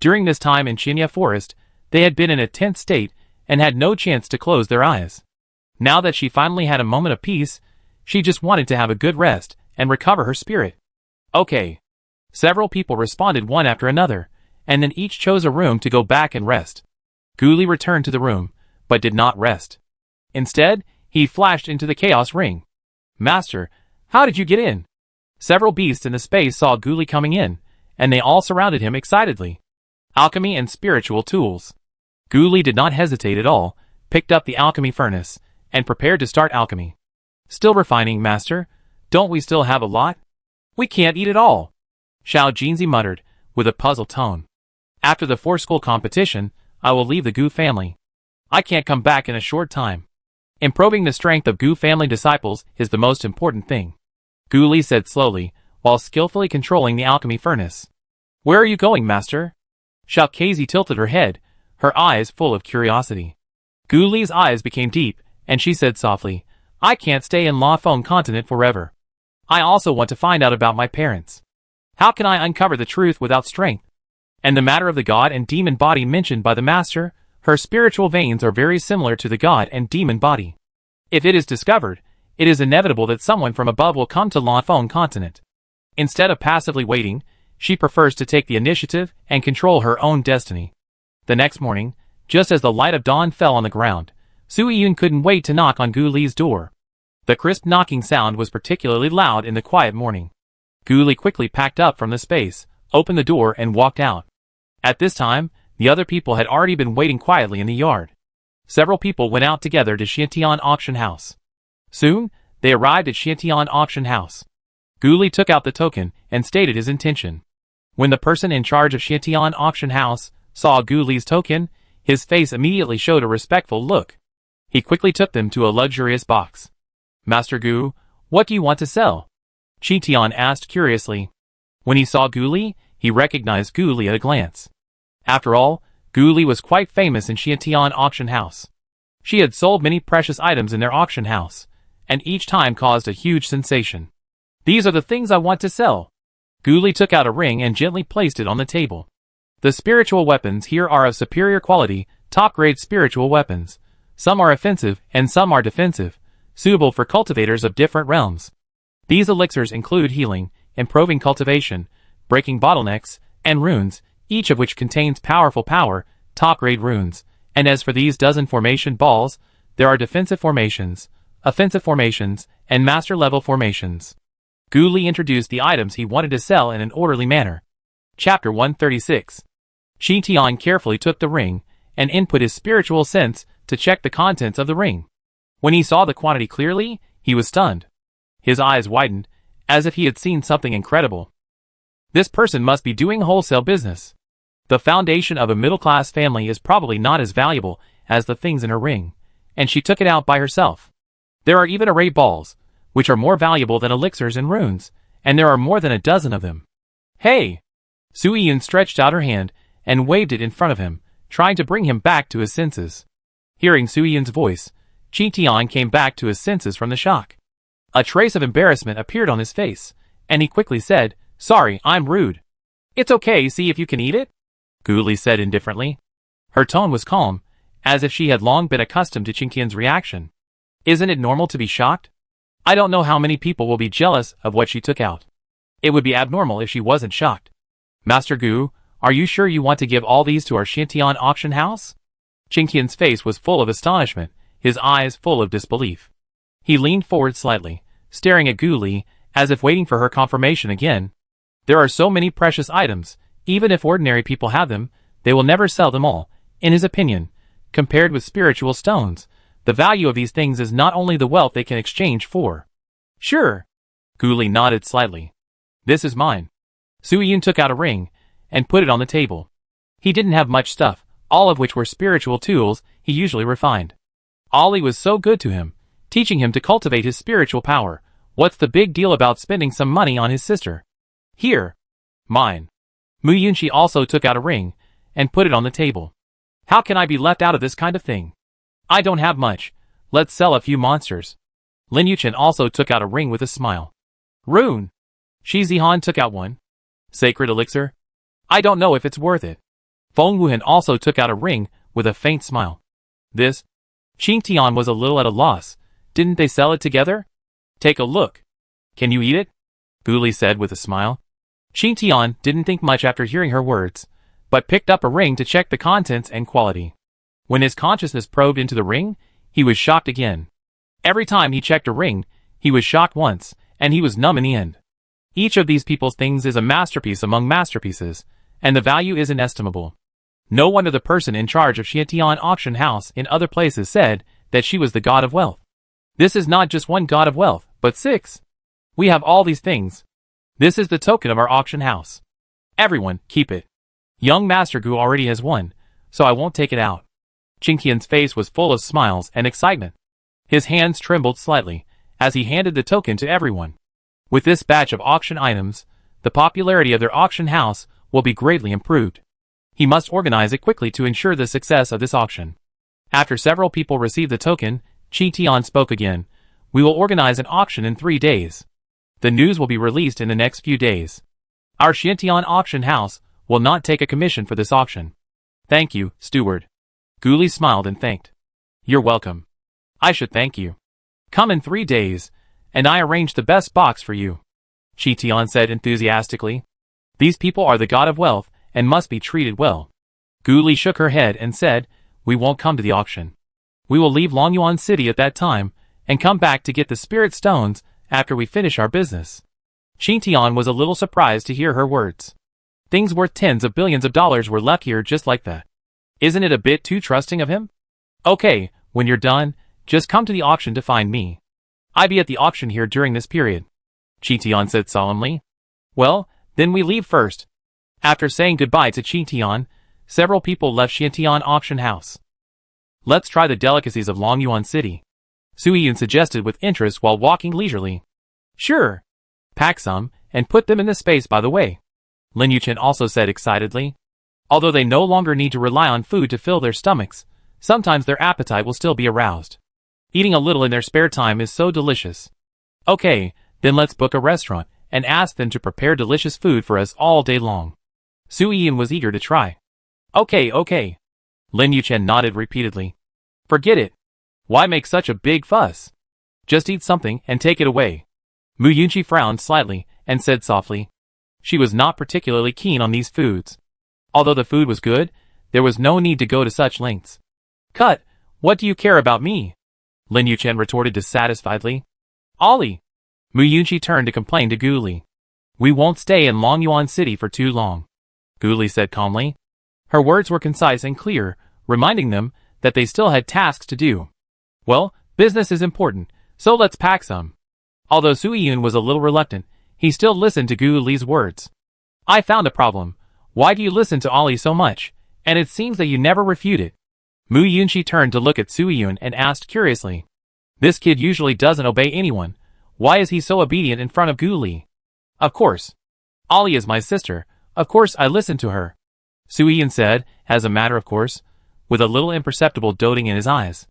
Speaker 1: During this time in Qinya Forest, they had been in a tense state and had no chance to close their eyes. Now that she finally had a moment of peace, she just wanted to have a good rest and recover her spirit. "Okay." Several people responded one after another, and then each chose a room to go back and rest. Gu Li returned to the room, but did not rest. Instead, he flashed into the chaos ring. "Master, how did you get in?" Several beasts in the space saw Gu Li coming in, and they all surrounded him excitedly. Alchemy and spiritual tools. Gu Li did not hesitate at all, picked up the alchemy furnace, and prepared to start alchemy. "Still refining, master? Don't we still have a lot?" "We can't eat it all," Xiao Jinzi muttered, with a puzzled tone. "After the 4-school competition, I will leave the Gu family. I can't come back in a short time. Improving the strength of Gu family disciples is the most important thing," Gu Li said slowly, while skillfully controlling the alchemy furnace. "Where are you going, master?" Xiao Kezi tilted her head, her eyes full of curiosity. Gu Li's eyes became deep, and she said softly, I can't stay in La Fong continent forever. I also want to find out about my parents. How can I uncover the truth without strength? And the matter of the god and demon body mentioned by the master, her spiritual veins are very similar to the god and demon body. If it is discovered, it is inevitable that someone from above will come to La Fong continent. Instead of passively waiting, she prefers to take the initiative and control her own destiny. The next morning, just as the light of dawn fell on the ground, Sui Yun couldn't wait to knock on Gu Li's door. The crisp knocking sound was particularly loud in the quiet morning. Gu Li quickly packed up from the space, opened the door and walked out. At this time, the other people had already been waiting quietly in the yard. Several people went out together to Xiantian auction house. Soon, they arrived at Xiantian auction house. Gu Li took out the token and stated his intention. When the person in charge of Xiantian auction house saw Gu Li's token, his face immediately showed a respectful look. He quickly took them to a luxurious box. Master Gu, what do you want to sell? Xiantian asked curiously. When he saw Gu Li, he recognized Gu Li at a glance. After all, Gu Li was quite famous in Xiantian auction house. She had sold many precious items in their auction house, and each time caused a huge sensation. These are the things I want to sell. Gu Li took out a ring and gently placed it on the table. The spiritual weapons here are of superior quality, top-grade spiritual weapons. Some are offensive and some are defensive, suitable for cultivators of different realms. These elixirs include healing, improving cultivation, breaking bottlenecks, and runes, each of which contains powerful power, top-grade runes. And as for these dozen formation balls, there are defensive formations, offensive formations, and master-level formations. Gu Li introduced the items he wanted to sell in an orderly manner. Chapter 136. Xiantian carefully took the ring and input his spiritual sense to check the contents of the ring. When he saw the quantity clearly, he was stunned. His eyes widened, as if he had seen something incredible. This person must be doing wholesale business. The foundation of a middle-class family is probably not as valuable as the things in her ring, and she took it out by herself. There are even array balls, which are more valuable than elixirs and runes, and there are more than a dozen of them. Hey! Sui Yun stretched out her hand and waved it in front of him, trying to bring him back to his senses. Hearing Sui Yun's voice, Xiantian came back to his senses from the shock. A trace of embarrassment appeared on his face, and he quickly said, "Sorry, I'm rude." "It's okay, see if you can eat it?" Gu Li said indifferently. Her tone was calm, as if she had long been accustomed to Xiantian's reaction. Isn't it normal to be shocked? I don't know how many people will be jealous of what she took out. It would be abnormal if she wasn't shocked. Master Gu, are you sure you want to give all these to our Xiantian auction house? Xiantian's face was full of astonishment, his eyes full of disbelief. He leaned forward slightly, staring at Gu Li, as if waiting for her confirmation again. There are so many precious items, even if ordinary people have them, they will never sell them all. In his opinion, compared with spiritual stones, the value of these things is not only the wealth they can exchange for. Sure. Gu Li nodded slightly. This is mine. Sui Yun took out a ring and put it on the table. He didn't have much stuff, all of which were spiritual tools he usually refined. Ali was so good to him, teaching him to cultivate his spiritual power. What's the big deal about spending some money on his sister? Here. Mine. Mu Yunxi also took out a ring and put it on the table. How can I be left out of this kind of thing? I don't have much. Let's sell a few monsters. Lin Yuchen also took out a ring with a smile. Rune. Shi Zihan took out one. Sacred elixir. I don't know if it's worth it. Feng Wuhan also took out a ring with a faint smile. This? Xiantian was a little at a loss. Didn't they sell it together? Take a look. Can you eat it? Gu Li said with a smile. Xiantian didn't think much after hearing her words, but picked up a ring to check the contents and quality. When his consciousness probed into the ring, he was shocked again. Every time he checked a ring, he was shocked once, and he was numb in the end. Each of these people's things is a masterpiece among masterpieces, and the value is inestimable. No wonder the person in charge of Xiantian auction house in other places said that she was the god of wealth. This is not just one god of wealth, but 6. We have all these things. This is the token of our auction house. Everyone, keep it. Young Master Gu already has one, so I won't take it out. Xiantian's face was full of smiles and excitement. His hands trembled slightly as he handed the token to everyone. With this batch of auction items, the popularity of their auction house will be greatly improved. He must organize it quickly to ensure the success of this auction. After several people received the token, Xiantian spoke again, We will organize an auction in 3 days. The news will be released in the next few days. Our Xiantian auction house will not take a commission for this auction. Thank you, steward. Gu Li smiled and thanked. You're welcome. I should thank you. Come in 3 days, and I arrange the best box for you. Xiantian said enthusiastically. These people are the god of wealth and must be treated well. Gu Li shook her head and said, we won't come to the auction. We will leave Longyuan City at that time and come back to get the spirit stones after we finish our business. Xiantian was a little surprised to hear her words. Things worth tens of billions of dollars were left here just like that. Isn't it a bit too trusting of him? Okay, when you're done, just come to the auction to find me. I'll be at the auction here during this period. Xiantian said solemnly. Well, then we leave first. After saying goodbye to Xiantian, several people left Xiantian auction house. Let's try the delicacies of Longyuan City. Suiyun suggested with interest while walking leisurely. Sure. Pack some, and put them in the space by the way. Lin Yuchen also said excitedly. Although they no longer need to rely on food to fill their stomachs, sometimes their appetite will still be aroused. Eating a little in their spare time is so delicious. Okay, then let's book a restaurant and ask them to prepare delicious food for us all day long. Suiyun was eager to try. Okay. Lin Yuchen nodded repeatedly. Forget it. Why make such a big fuss? Just eat something and take it away. Mu Yunqi frowned slightly and said softly. She was not particularly keen on these foods. Although the food was good, there was no need to go to such lengths. Cut, what do you care about me? Lin Yuchen retorted dissatisfiedly. Ollie! Mu Yunqi turned to complain to Gu Li. We won't stay in Longyuan City for too long. Gu Li said calmly. Her words were concise and clear, reminding them that they still had tasks to do. Well, business is important, so let's pack some. Although Suiyun was a little reluctant, he still listened to Gu Li's words. I found a problem. Why do you listen to Ollie so much? And it seems that you never refute it. Mu Yunqi turned to look at Suiyun and asked curiously. This kid usually doesn't obey anyone. Why is he so obedient in front of Gu Li? Of course. Ollie is my sister. Of course I listen to her. Suiyun said, as a matter of course, with a little imperceptible doting in his eyes.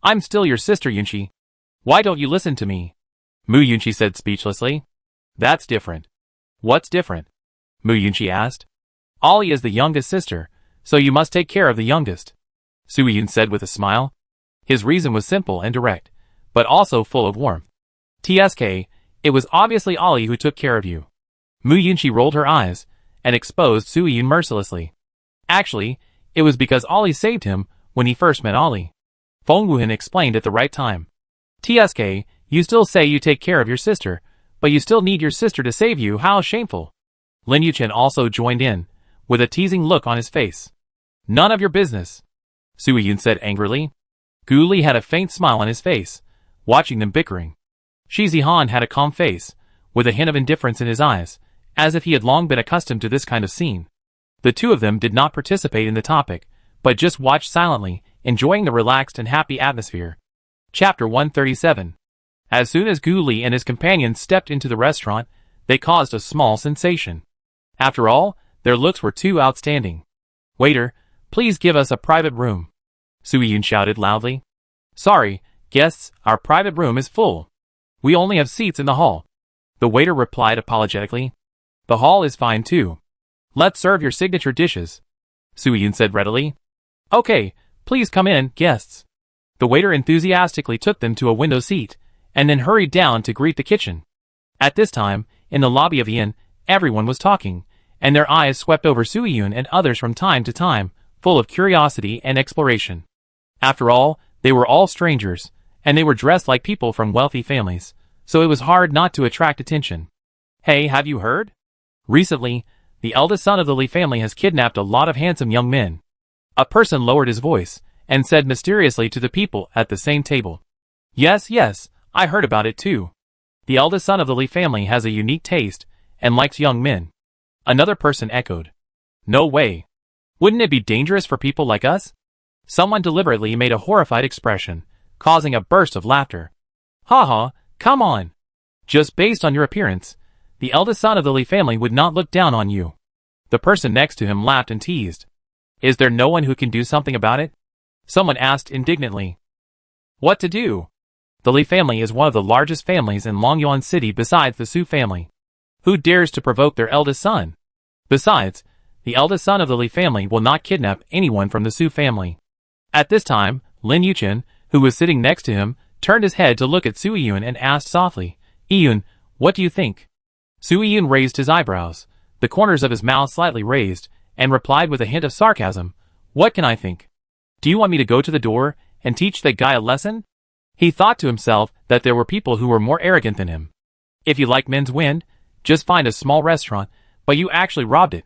Speaker 1: I'm still your sister, Yunqi. Why don't you listen to me? Mu Yunqi said speechlessly. That's different. What's different? Mu Yunqi asked. Ollie is the youngest sister, so you must take care of the youngest. Suiyun said with a smile. His reason was simple and direct, but also full of warmth. TSK, it was obviously Ollie who took care of you. Mu Yunqi rolled her eyes and exposed Suiyun mercilessly. Actually, it was because Ollie saved him when he first met Ollie. Feng Wuhan explained at the right time. TSK, you still say you take care of your sister, but you still need your sister to save you. How shameful. Lin Yuchen also joined in, with a teasing look on his face. None of your business, Suiyun said angrily. Gu Li had a faint smile on his face, watching them bickering. Shi Zihan had a calm face, with a hint of indifference in his eyes, as if he had long been accustomed to this kind of scene. The two of them did not participate in the topic, but just watched silently, enjoying the relaxed and happy atmosphere. Chapter 137. As soon as Gu Li and his companions stepped into the restaurant, they caused a small sensation. After all, their looks were too outstanding. Waiter, please give us a private room. Suiyun shouted loudly. Sorry, guests, our private room is full. We only have seats in the hall. The waiter replied apologetically. The hall is fine too. Let's serve your signature dishes. Suiyun said readily. Okay, please come in, guests. The waiter enthusiastically took them to a window seat, and then hurried down to greet the kitchen. At this time, in the lobby of the inn, everyone was talking, and their eyes swept over Suiyun and others from time to time, full of curiosity and exploration. After all, they were all strangers, and they were dressed like people from wealthy families, so it was hard not to attract attention. Hey, have you heard? Recently, the eldest son of the Li family has kidnapped a lot of handsome young men. A person lowered his voice, and said mysteriously to the people at the same table. Yes, I heard about it too. The eldest son of the Li family has a unique taste, and likes young men. Another person echoed. No way. Wouldn't it be dangerous for people like us? Someone deliberately made a horrified expression, causing a burst of laughter. Ha, come on. Just based on your appearance, the eldest son of the Li family would not look down on you. The person next to him laughed and teased. Is there no one who can do something about it? Someone asked indignantly. What to do? The Li family is one of the largest families in Longyuan City besides the Su family. Who dares to provoke their eldest son? Besides, the eldest son of the Li family will not kidnap anyone from the Su family. At this time, Lin Yuchen, who was sitting next to him, turned his head to look at Su Yun and asked softly, "Yun, what do you think?" Su Yun raised his eyebrows, the corners of his mouth slightly raised, and replied with a hint of sarcasm, "What can I think? Do you want me to go to the door and teach that guy a lesson?" He thought to himself that there were people who were more arrogant than him. If you like men's wind, just find a small restaurant, but you actually robbed it.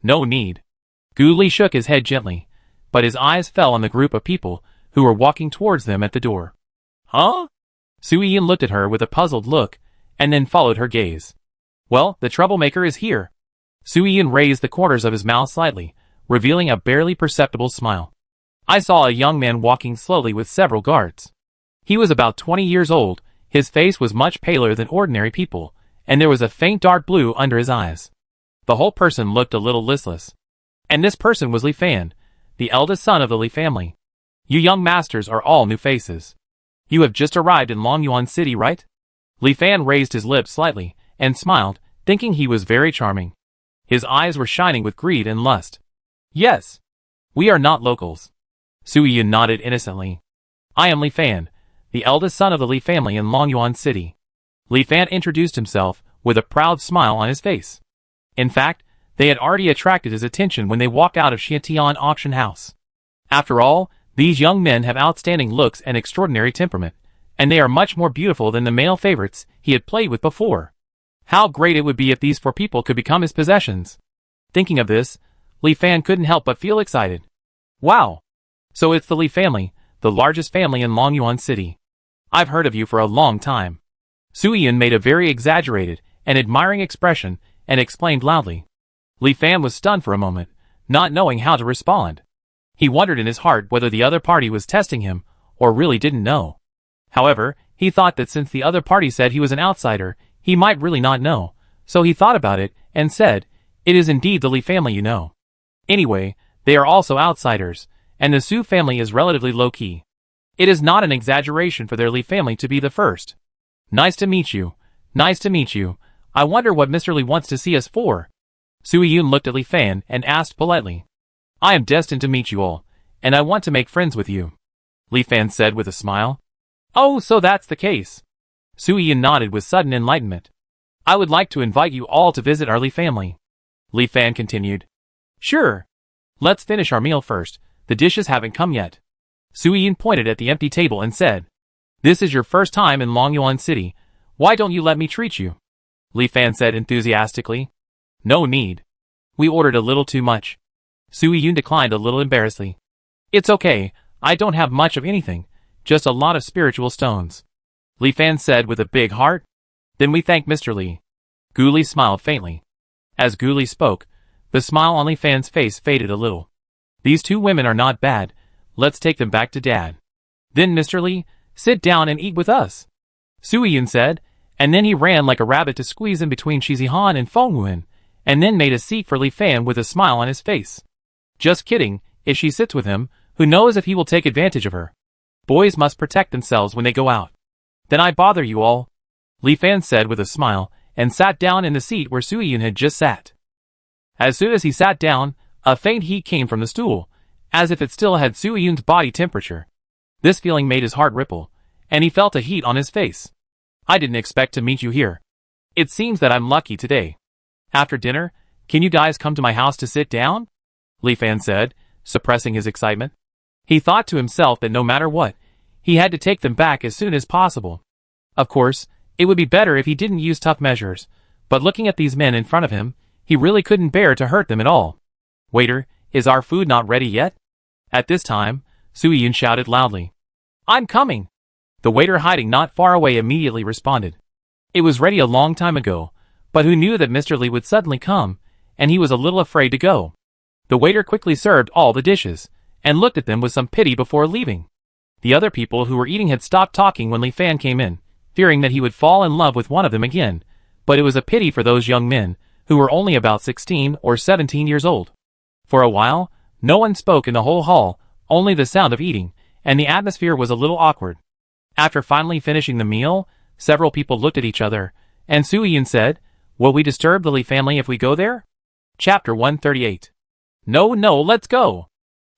Speaker 1: No need. Gu Li shook his head gently, but his eyes fell on the group of people who were walking towards them at the door. Huh? Su Yin looked at her with a puzzled look, and then followed her gaze. Well, the troublemaker is here. Su Yin raised the corners of his mouth slightly, revealing a barely perceptible smile. I saw a young man walking slowly with several guards. He was about 20 years old, his face was much paler than ordinary people, and there was a faint dark blue under his eyes. The whole person looked a little listless. And this person was Li Fan, the eldest son of the Li family. You young masters are all new faces. You have just arrived in Longyuan City, right? Li Fan raised his lips slightly, and smiled, thinking he was very charming. His eyes were shining with greed and lust. Yes. We are not locals. Su Yun nodded innocently. I am Li Fan, the eldest son of the Li family in Longyuan City. Li Fan introduced himself, with a proud smile on his face. In fact, they had already attracted his attention when they walked out of Xiantian auction house. After all, these young men have outstanding looks and extraordinary temperament, and they are much more beautiful than the male favorites he had played with before. How great it would be if these four people could become his possessions. Thinking of this, Li Fan couldn't help but feel excited. Wow! So it's the Li family, the largest family in Longyuan City. I've heard of you for a long time. Su Yin made a very exaggerated and admiring expression and explained loudly. Li Fan was stunned for a moment, not knowing how to respond. He wondered in his heart whether the other party was testing him or really didn't know. However, he thought that since the other party said he was an outsider, he might really not know, so he thought about it and said, "It is indeed the Li family you know. Anyway, they are also outsiders, and the Su family is relatively low-key. It is not an exaggeration for their Li family to be the first. Nice to meet you. Nice to meet you. I wonder what Mr. Li wants to see us for." Su Yun looked at Li Fan and asked politely. I am destined to meet you all, and I want to make friends with you. Li Fan said with a smile. Oh, so that's the case. Su Yun nodded with sudden enlightenment. I would like to invite you all to visit our Li family. Li Fan continued. Sure. Let's finish our meal first. The dishes haven't come yet. Su Yun pointed at the empty table and said, This is your first time in Longyuan City. Why don't you let me treat you? Li Fan said enthusiastically. No need. We ordered a little too much. Su Yun declined a little embarrassedly. It's okay, I don't have much of anything, just a lot of spiritual stones. Li Fan said with a big heart. Then we thank Mr. Li. Gu Li smiled faintly. As Gu Li spoke, the smile on Li Fan's face faded a little. These two women are not bad, let's take them back to Dad. Then Mr. Li, sit down and eat with us. Su Yun said, and then he ran like a rabbit to squeeze in between Shi Zihan and Feng Wuan, and then made a seat for Li Fan with a smile on his face. Just kidding, if she sits with him, who knows if he will take advantage of her. Boys must protect themselves when they go out. Then I bother you all, Li Fan said with a smile, and sat down in the seat where Su Yun had just sat. As soon as he sat down, a faint heat came from the stool, as if it still had Su Yun's body temperature. This feeling made his heart ripple, and he felt a heat on his face. I didn't expect to meet you here. It seems that I'm lucky today. After dinner, can you guys come to my house to sit down? Li Fan said, suppressing his excitement. He thought to himself that no matter what, he had to take them back as soon as possible. Of course, it would be better if he didn't use tough measures, but looking at these men in front of him, he really couldn't bear to hurt them at all. Waiter, is our food not ready yet? At this time, Su Yun shouted loudly. I'm coming. The waiter hiding not far away immediately responded. It was ready a long time ago, but who knew that Mr. Li would suddenly come, and he was a little afraid to go. The waiter quickly served all the dishes, and looked at them with some pity before leaving. The other people who were eating had stopped talking when Li Fan came in, fearing that he would fall in love with one of them again, but it was a pity for those young men, who were only about 16 or 17 years old. For a while, no one spoke in the whole hall, only the sound of eating, and the atmosphere was a little awkward. After finally finishing the meal, several people looked at each other, and Su Yun said, "Will we disturb the Li family if we go there?" Chapter 138. No, let's go,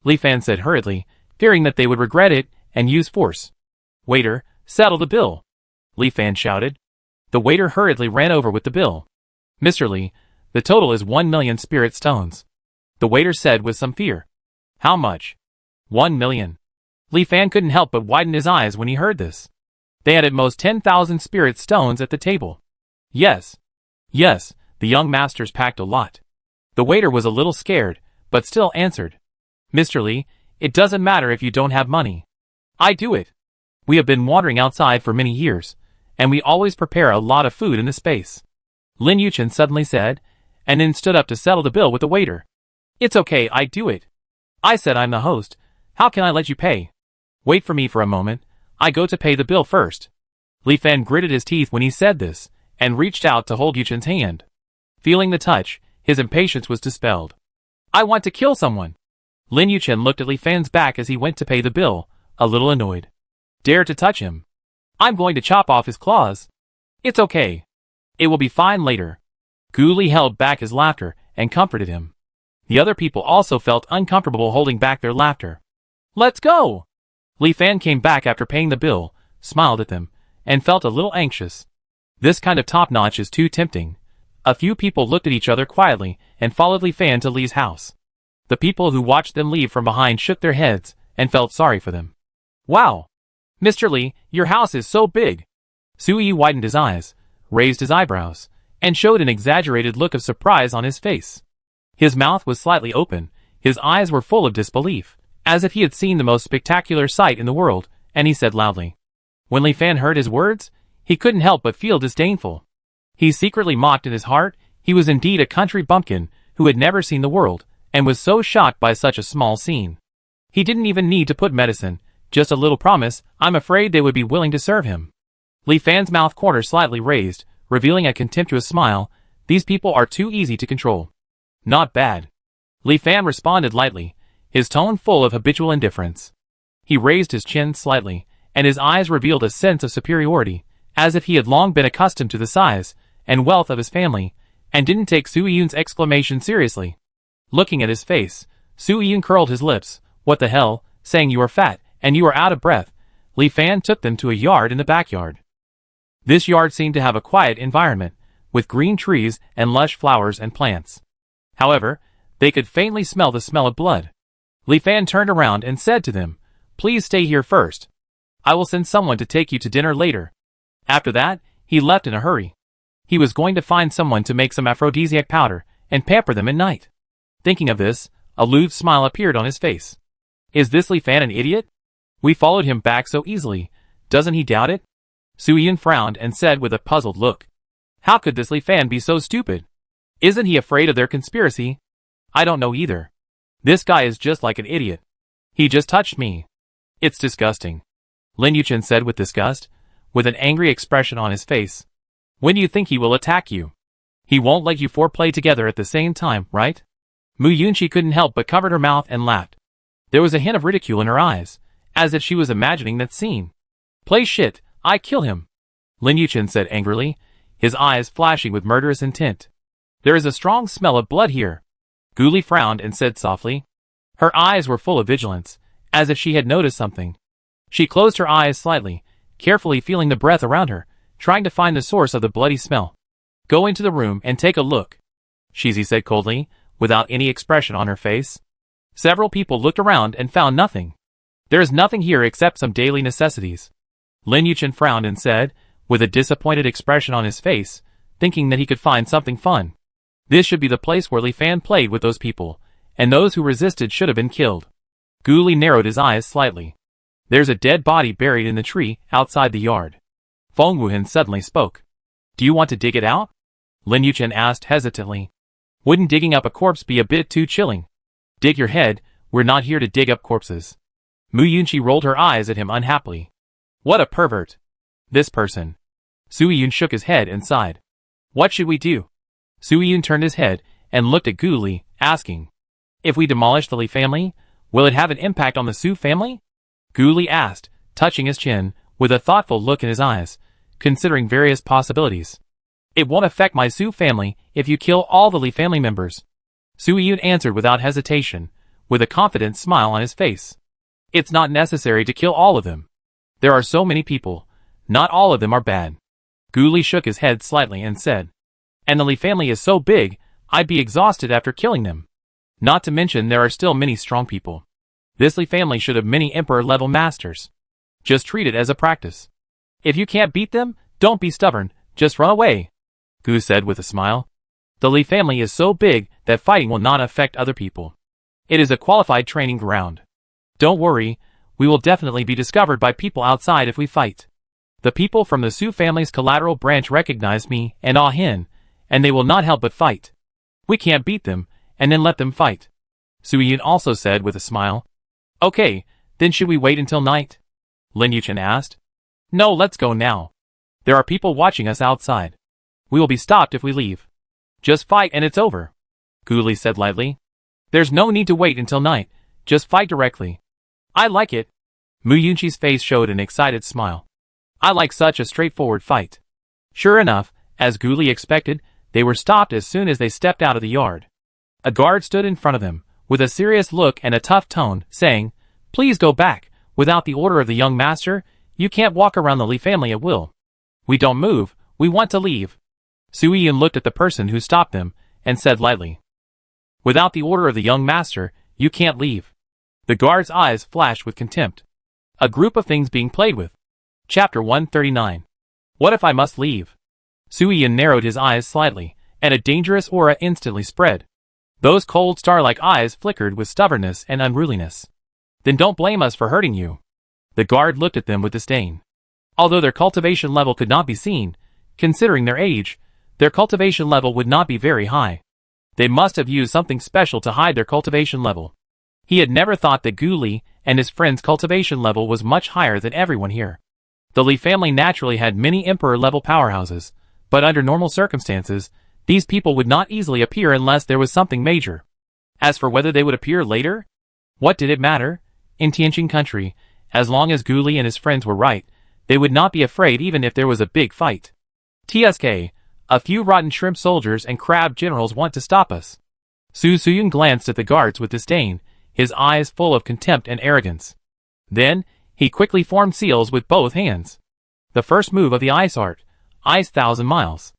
Speaker 1: Li Fan said hurriedly, fearing that they would regret it and use force. Waiter, settle the bill, Li Fan shouted. The waiter hurriedly ran over with the bill. Mr. Li, the total is 1,000,000 spirit stones, the waiter said with some fear. How much? 1,000,000. Li Fan couldn't help but widen his eyes when he heard this. They had at most 10,000 spirit stones at the table. Yes, the young masters packed a lot. The waiter was a little scared, but still answered. Mr. Li, it doesn't matter if you don't have money. I do it. We have been wandering outside for many years, and we always prepare a lot of food in this space, Lin Yuchen suddenly said, and then stood up to settle the bill with the waiter. It's okay, I do it. I said I'm the host. How can I let you pay? Wait for me for a moment. I go to pay the bill first. Li Fan gritted his teeth when he said this, and reached out to hold Yuchen's hand. Feeling the touch, his impatience was dispelled. I want to kill someone. Lin Yuchen looked at Li Fan's back as he went to pay the bill, a little annoyed. Dare to touch him. I'm going to chop off his claws. It's okay. It will be fine later. Gu Li held back his laughter and comforted him. The other people also felt uncomfortable holding back their laughter. Let's go! Li Fan came back after paying the bill, smiled at them, and felt a little anxious. This kind of top-notch is too tempting. A few people looked at each other quietly and followed Li Fan to Li's house. The people who watched them leave from behind shook their heads and felt sorry for them. Wow! Mr. Li, your house is so big! Su Yi widened his eyes, raised his eyebrows, and showed an exaggerated look of surprise on his face. His mouth was slightly open, his eyes were full of disbelief, as if he had seen the most spectacular sight in the world, and he said loudly. When Li Fan heard his words, he couldn't help but feel disdainful. He secretly mocked in his heart. He was indeed a country bumpkin who had never seen the world, and was so shocked by such a small scene. He didn't even need to put medicine, just a little promise. I'm afraid they would be willing to serve him. Li Fan's mouth corner slightly raised, revealing a contemptuous smile. These people are too easy to control. Not bad. Li Fan responded lightly, his tone full of habitual indifference. He raised his chin slightly, and his eyes revealed a sense of superiority, as if he had long been accustomed to the size and wealth of his family, and didn't take Su Yun's exclamation seriously. Looking at his face, Su Yun curled his lips. What the hell, saying you are fat, and you are out of breath. Li Fan took them to a yard in the backyard. This yard seemed to have a quiet environment, with green trees and lush flowers and plants. However, they could faintly smell the smell of blood. Li Fan turned around and said to them, Please stay here first. I will send someone to take you to dinner later. After that, he left in a hurry. He was going to find someone to make some aphrodisiac powder and pamper them at night. Thinking of this, a lewd smile appeared on his face. Is this Li Fan an idiot? We followed him back so easily. Doesn't he doubt it? Su Yun frowned and said with a puzzled look. How could this Li Fan be so stupid? Isn't he afraid of their conspiracy? I don't know either. This guy is just like an idiot. He just touched me. It's disgusting. Lin Yuchen said with disgust, with an angry expression on his face. When do you think he will attack you? He won't let you four play together at the same time, right? Mu Yunqi couldn't help but covered her mouth and laughed. There was a hint of ridicule in her eyes, as if she was imagining that scene. Play shit, I kill him. Lin Yuchen said angrily, his eyes flashing with murderous intent. There is a strong smell of blood here. Gu Li frowned and said softly. Her eyes were full of vigilance, as if she had noticed something. She closed her eyes slightly, carefully feeling the breath around her, trying to find the source of the bloody smell. Go into the room and take a look, Shizi said coldly, without any expression on her face. Several people looked around and found nothing. There is nothing here except some daily necessities. Lin Yuchen frowned and said, with a disappointed expression on his face, thinking that he could find something fun. This should be the place where Li Fan played with those people, and those who resisted should have been killed. Gu Li narrowed his eyes slightly. There's a dead body buried in the tree outside the yard. Feng Wuhan suddenly spoke. Do you want to dig it out? Lin Yuchen asked hesitantly. Wouldn't digging up a corpse be a bit too chilling? Dig your head, we're not here to dig up corpses. Mu Yunqi rolled her eyes at him unhappily. What a pervert. This person. Su Yun shook his head and sighed. What should we do? Su Yun turned his head and looked at Gu Li, asking. If we demolish the Li family, will it have an impact on the Su family? Gu Li asked, touching his chin, with a thoughtful look in his eyes, considering various possibilities. It won't affect my Su family if you kill all the Li family members. Su Yun answered without hesitation, with a confident smile on his face. It's not necessary to kill all of them. There are so many people. Not all of them are bad. Gu Li shook his head slightly and said, and the Li family is so big, I'd be exhausted after killing them. Not to mention there are still many strong people. This Li family should have many emperor-level masters. Just treat it as a practice. If you can't beat them, don't be stubborn, just run away, Gu said with a smile. The Li family is so big that fighting will not affect other people. It is a qualified training ground. Don't worry, we will definitely be discovered by people outside if we fight. The people from the Su family's collateral branch recognize me and Ah Hin, and they will not help but fight. We can't beat them, and then let them fight. Su Yun also said with a smile. Okay, then should we wait until night? Lin Yuchen asked. No, let's go now. There are people watching us outside. We will be stopped if we leave. Just fight and it's over, Gu Li said lightly. There's no need to wait until night, just fight directly. I like it. Mu Yunqi's face showed an excited smile. I like such a straightforward fight. Sure enough, as Gu Li expected, they were stopped as soon as they stepped out of the yard. A guard stood in front of them, with a serious look and a tough tone, saying, Please go back. Without the order of the young master, you can't walk around the Li family at will. We don't move, we want to leave. Su Yun looked at the person who stopped them, and said lightly. Without the order of the young master, you can't leave. The guard's eyes flashed with contempt. A group of things being played with. Chapter 139. What if I must leave? Su Yun narrowed his eyes slightly, and a dangerous aura instantly spread. Those cold star-like eyes flickered with stubbornness and unruliness. Then don't blame us for hurting you. The guard looked at them with disdain. Although their cultivation level could not be seen, considering their age, their cultivation level would not be very high. They must have used something special to hide their cultivation level. He had never thought that Gu Li and his friend's cultivation level was much higher than everyone here. The Li family naturally had many emperor-level powerhouses, but under normal circumstances, these people would not easily appear unless there was something major. As for whether they would appear later, what did it matter? In Tianqing country, as long as Gu Li and his friends were right, they would not be afraid even if there was a big fight. TSK, a few rotten shrimp soldiers and crab generals want to stop us. Su Yun glanced at the guards with disdain, his eyes full of contempt and arrogance. Then, he quickly formed seals with both hands. The first move of the ice art, Ice 1,000 miles.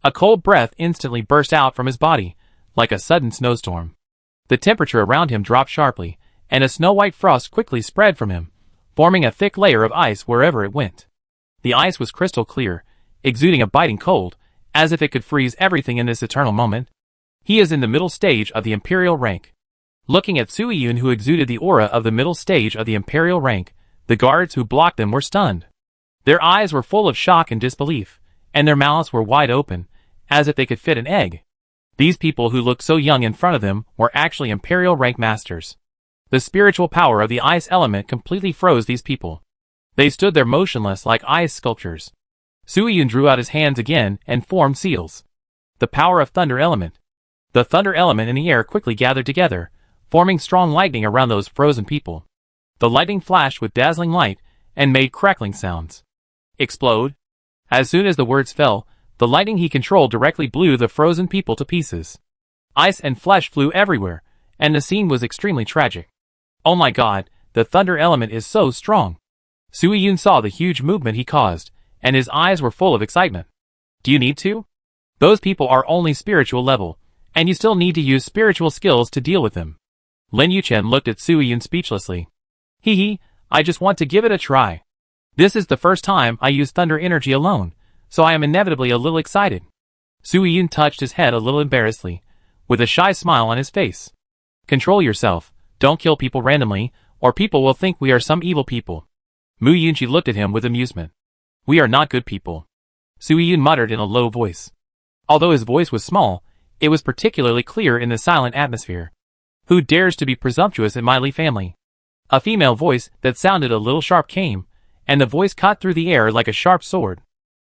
Speaker 1: A cold breath instantly burst out from his body, like a sudden snowstorm. The temperature around him dropped sharply, and a snow-white frost quickly spread from him, forming a thick layer of ice wherever it went. The ice was crystal clear, exuding a biting cold, as if it could freeze everything in this eternal moment. He is in the middle stage of the imperial rank. Looking at Su Yun, who exuded the aura of the middle stage of the imperial rank, the guards who blocked them were stunned. Their eyes were full of shock and disbelief, and their mouths were wide open, as if they could fit an egg. These people who looked so young in front of them were actually imperial rank masters. The spiritual power of the ice element completely froze these people. They stood there motionless like ice sculptures. Su Yun drew out his hands again and formed seals. The power of thunder element. The thunder element in the air quickly gathered together, forming strong lightning around those frozen people. The lightning flashed with dazzling light and made crackling sounds. Explode. As soon as the words fell, the lightning he controlled directly blew the frozen people to pieces. Ice and flesh flew everywhere, and the scene was extremely tragic. Oh my god, the thunder element is so strong. Su Yun saw the huge movement he caused, and his eyes were full of excitement. Do you need to? Those people are only spiritual level, and you still need to use spiritual skills to deal with them. Lin Yuchen looked at Su Yun speechlessly. Hee, I just want to give it a try. This is the first time I use thunder energy alone, so I am inevitably a little excited. Su Yun touched his head a little embarrassedly, with a shy smile on his face. Control yourself, don't kill people randomly, or people will think we are some evil people. Mu Yunqi looked at him with amusement. We are not good people. Su Yun muttered in a low voice. Although his voice was small, it was particularly clear in the silent atmosphere. Who dares to be presumptuous in my Li family? A female voice that sounded a little sharp came, and the voice cut through the air like a sharp sword.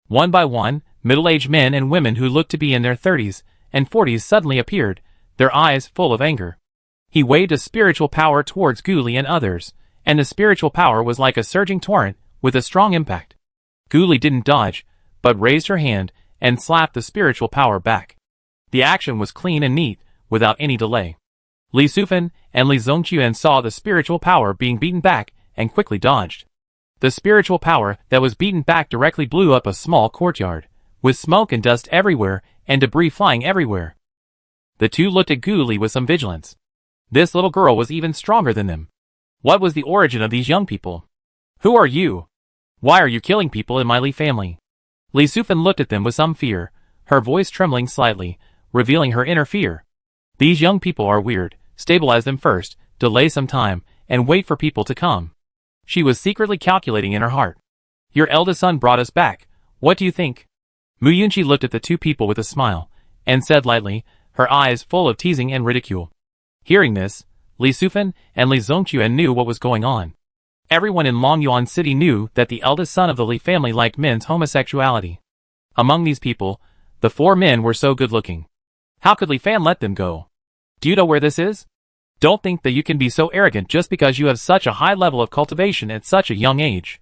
Speaker 1: One by one, middle-aged men and women who looked to be in their 30s and 40s suddenly appeared, their eyes full of anger. He waved a spiritual power towards Gu Li and others, and the spiritual power was like a surging torrent, with a strong impact. Gu Li didn't dodge, but raised her hand and slapped the spiritual power back. The action was clean and neat, without any delay. Li Sufan and Li Zongquan saw the spiritual power being beaten back and quickly dodged. The spiritual power that was beaten back directly blew up a small courtyard, with smoke and dust everywhere and debris flying everywhere. The two looked at Gu Li with some vigilance. This little girl was even stronger than them. What was the origin of these young people? Who are you? Why are you killing people in my Li family? Li Sufan looked at them with some fear, her voice trembling slightly, revealing her inner fear. These young people are weird. Stabilize them first, delay some time, and wait for people to come. She was secretly calculating in her heart. Your eldest son brought us back. What do you think? Mu Yunqi looked at the two people with a smile, and said lightly, her eyes full of teasing and ridicule. Hearing this, Li Sufan and Li Zongquan knew what was going on. Everyone in Longyuan City knew that the eldest son of the Li family liked men's homosexuality. Among these people, the four men were so good-looking. How could Li Fan let them go? Do you know where this is? Don't think that you can be so arrogant just because you have such a high level of cultivation at such a young age.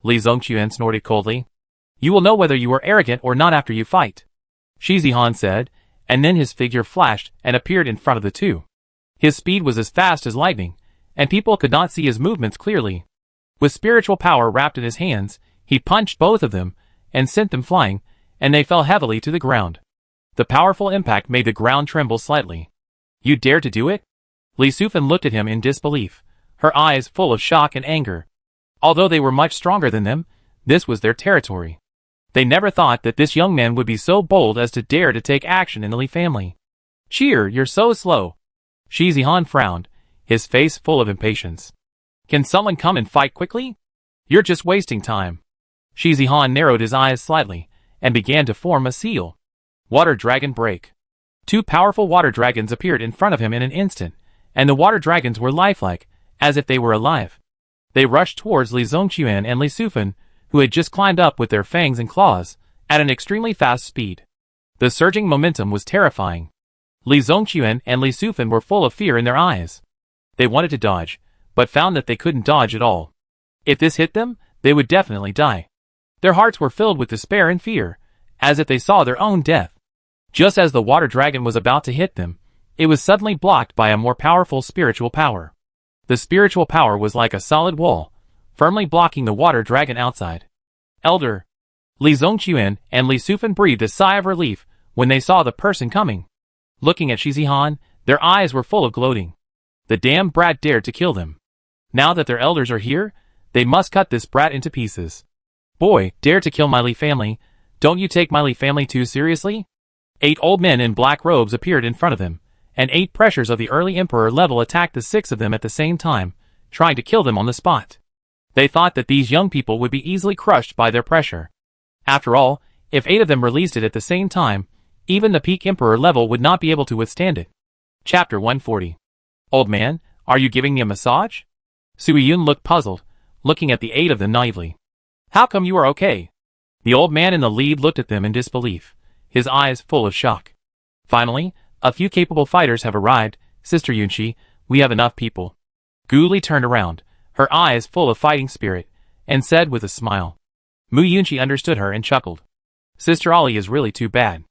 Speaker 1: Li Zongquan snorted coldly. You will know whether you are arrogant or not after you fight. Shi Zihan said, and then his figure flashed and appeared in front of the two. His speed was as fast as lightning, and people could not see his movements clearly. With spiritual power wrapped in his hands, he punched both of them and sent them flying, and they fell heavily to the ground. The powerful impact made the ground tremble slightly. You dare to do it? Li Sufan looked at him in disbelief, her eyes full of shock and anger. Although they were much stronger than them, this was their territory. They never thought that this young man would be so bold as to dare to take action in the Li family. Cheer, you're so slow. Shi Zihan frowned, his face full of impatience. Can someone come and fight quickly? You're just wasting time. Shi Zihan narrowed his eyes slightly, and began to form a seal. Water Dragon Break. Two powerful water dragons appeared in front of him in an instant, and the water dragons were lifelike, as if they were alive. They rushed towards Li Zongquan and Li Sufan, who had just climbed up with their fangs and claws, at an extremely fast speed. The surging momentum was terrifying. Li Zongquan and Li Sufan were full of fear in their eyes. They wanted to dodge, but found that they couldn't dodge at all. If this hit them, they would definitely die. Their hearts were filled with despair and fear, as if they saw their own death. Just as the water dragon was about to hit them, it was suddenly blocked by a more powerful spiritual power. The spiritual power was like a solid wall, firmly blocking the water dragon outside. Elder! Li Zongquan and Li Sufan breathed a sigh of relief when they saw the person coming. Looking at Shi Zihan, their eyes were full of gloating. The damn brat dared to kill them. Now that their elders are here, they must cut this brat into pieces. Boy, dare to kill my Li family. Don't you take my Li family too seriously? 8 old men in black robes appeared in front of them, and 8 pressures of the early emperor level attacked the 6 of them at the same time, trying to kill them on the spot. They thought that these young people would be easily crushed by their pressure. After all, if 8 of them released it at the same time, even the peak emperor level would not be able to withstand it. Chapter 140. Old man, are you giving me a massage? Sui Yun looked puzzled, looking at the 8 of them naively. How come you are okay? The old man in the lead looked at them in disbelief, his eyes full of shock. Finally, a few capable fighters have arrived, Sister Yunqi, we have enough people. Gu Li turned around, her eyes full of fighting spirit, and said with a smile. Mu Yunqi understood her and chuckled. Sister Ali is really too bad.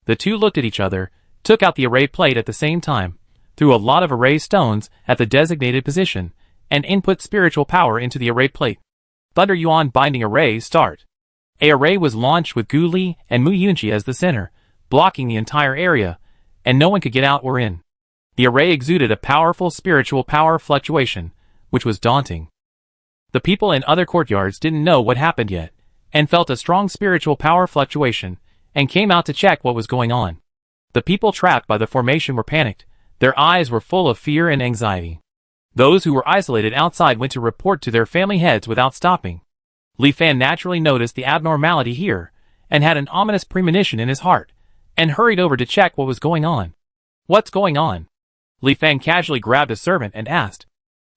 Speaker 1: The two looked at each other, took out the array plate at the same time, threw a lot of array stones at the designated position, and input spiritual power into the array plate. Thunder Yuan Binding Array Start. A array was launched with Gu Li and Mu Yunqi as the center, blocking the entire area, and no one could get out or in. The array exuded a powerful spiritual power fluctuation, which was daunting. The people in other courtyards didn't know what happened yet, and felt a strong spiritual power fluctuation, and came out to check what was going on. The people trapped by the formation were panicked, their eyes were full of fear and anxiety. Those who were isolated outside went to report to their family heads without stopping. Li Fan naturally noticed the abnormality here, and had an ominous premonition in his heart, and hurried over to check what was going on. What's going on? Li Fan casually grabbed a servant and asked.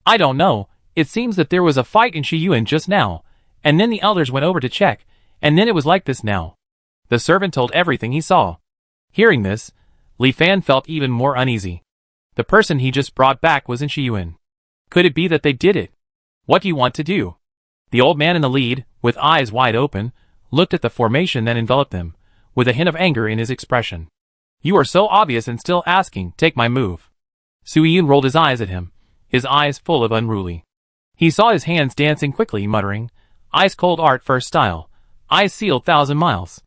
Speaker 1: I don't know, it seems that there was a fight in Shiyuan just now, and then the elders went over to check, and then it was like this now. The servant told everything he saw. Hearing this, Li Fan felt even more uneasy. The person he just brought back was in Shiyuan. Could it be that they did it? What do you want to do? The old man in the lead, with eyes wide open, looked at the formation that enveloped them, with a hint of anger in his expression. You are so obvious and still asking, take my move. Sui-Yun rolled his eyes at him, his eyes full of unruly. He saw his hands dancing quickly, muttering, ice-cold art first style, eyes sealed 1,000 miles.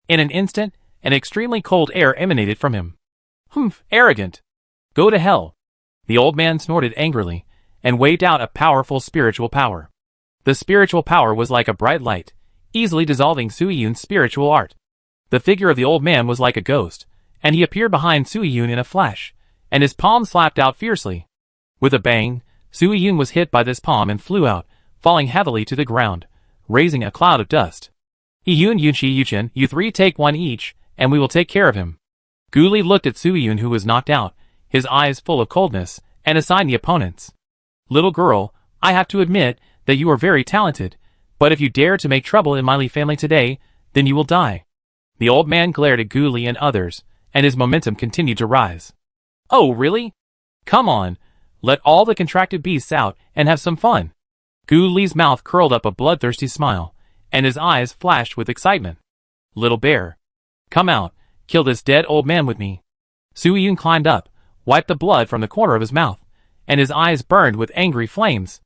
Speaker 1: In an instant, an extremely cold air emanated from him. Humph, arrogant. Go to hell. The old man snorted angrily, and waved out a powerful spiritual power. The spiritual power was like a bright light, easily dissolving Sui-Yun's spiritual art. The figure of the old man was like a ghost, and he appeared behind Sui-Yun in a flash, and his palm slapped out fiercely. With a bang, Sui-Yun was hit by this palm and flew out, falling heavily to the ground, raising a cloud of dust. Yun Yunchi Yuchen, you three take one each, and we will take care of him. Gu Li looked at Sui-Yun, who was knocked out, his eyes full of coldness, and assigned the opponents. Little girl, I have to admit that you are very talented, but if you dare to make trouble in my Li family today, then you will die. The old man glared at Gu Li and others, and his momentum continued to rise. Oh, really? Come on, let all the contracted beasts out and have some fun. Gu Li's mouth curled up a bloodthirsty smile, and his eyes flashed with excitement. Little bear, come out, kill this dead old man with me. Sui-Yun climbed up, wiped the blood from the corner of his mouth, and his eyes burned with angry flames.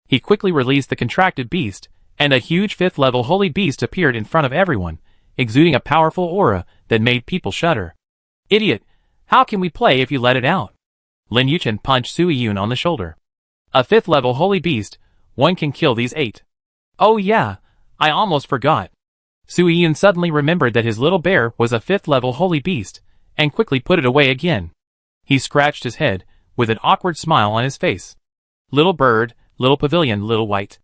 Speaker 1: He quickly released the contracted beast, and a huge 5th-level holy beast appeared in front of everyone, exuding a powerful aura that made people shudder. Idiot, how can we play if you let it out? Lin Yuchen punched Sui-Yun on the shoulder. A 5th-level holy beast, one can kill these 8. Oh yeah, I almost forgot. Sui-Yun suddenly remembered that his little bear was a 5th-level holy beast, and quickly put it away again. He scratched his head, with an awkward smile on his face. Little bird, little pavilion, little white.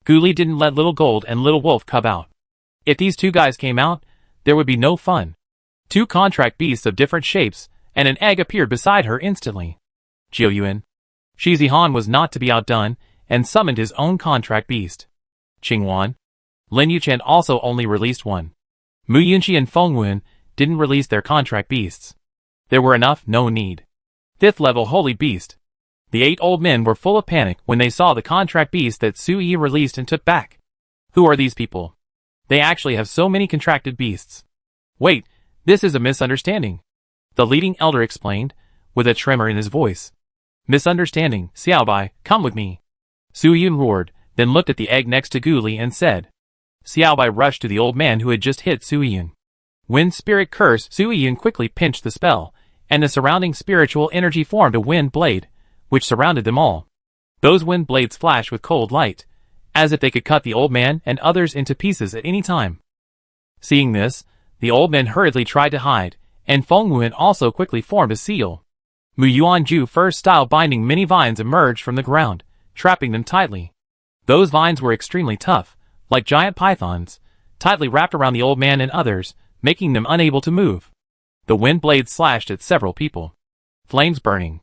Speaker 1: Gu Li didn't let little gold and little wolf come out. If these two guys came out, there would be no fun. 2 contract beasts of different shapes, and an egg appeared beside her instantly. Jiu Yuan. Shi Zihan was not to be outdone, and summoned his own contract beast. Qing Wan. Lin Yuchen also only released one. Mu Yunqi and Feng Wen didn't release their contract beasts. There were enough, no need. 5th-level holy beast. The 8 old men were full of panic when they saw the contract beast that Sui-Yi released and took back. Who are these people? They actually have so many contracted beasts. Wait, this is a misunderstanding. The leading elder explained, with a tremor in his voice. Misunderstanding, Xiaobai, come with me. Sui-Yun roared, then looked at the egg next to Gu Li and said. Xiaobai rushed to the old man who had just hit Sui-Yun. Wind spirit curse, Sui-Yun quickly pinched the spell, and the surrounding spiritual energy formed a wind blade, which surrounded them all. Those wind blades flashed with cold light, as if they could cut the old man and others into pieces at any time. Seeing this, the old men hurriedly tried to hide, and Feng Wen also quickly formed a seal. Mu Yuanju first-style binding many vines emerged from the ground, trapping them tightly. Those vines were extremely tough, like giant pythons, tightly wrapped around the old man and others, making them unable to move. The wind blades slashed at several people. Flames burning.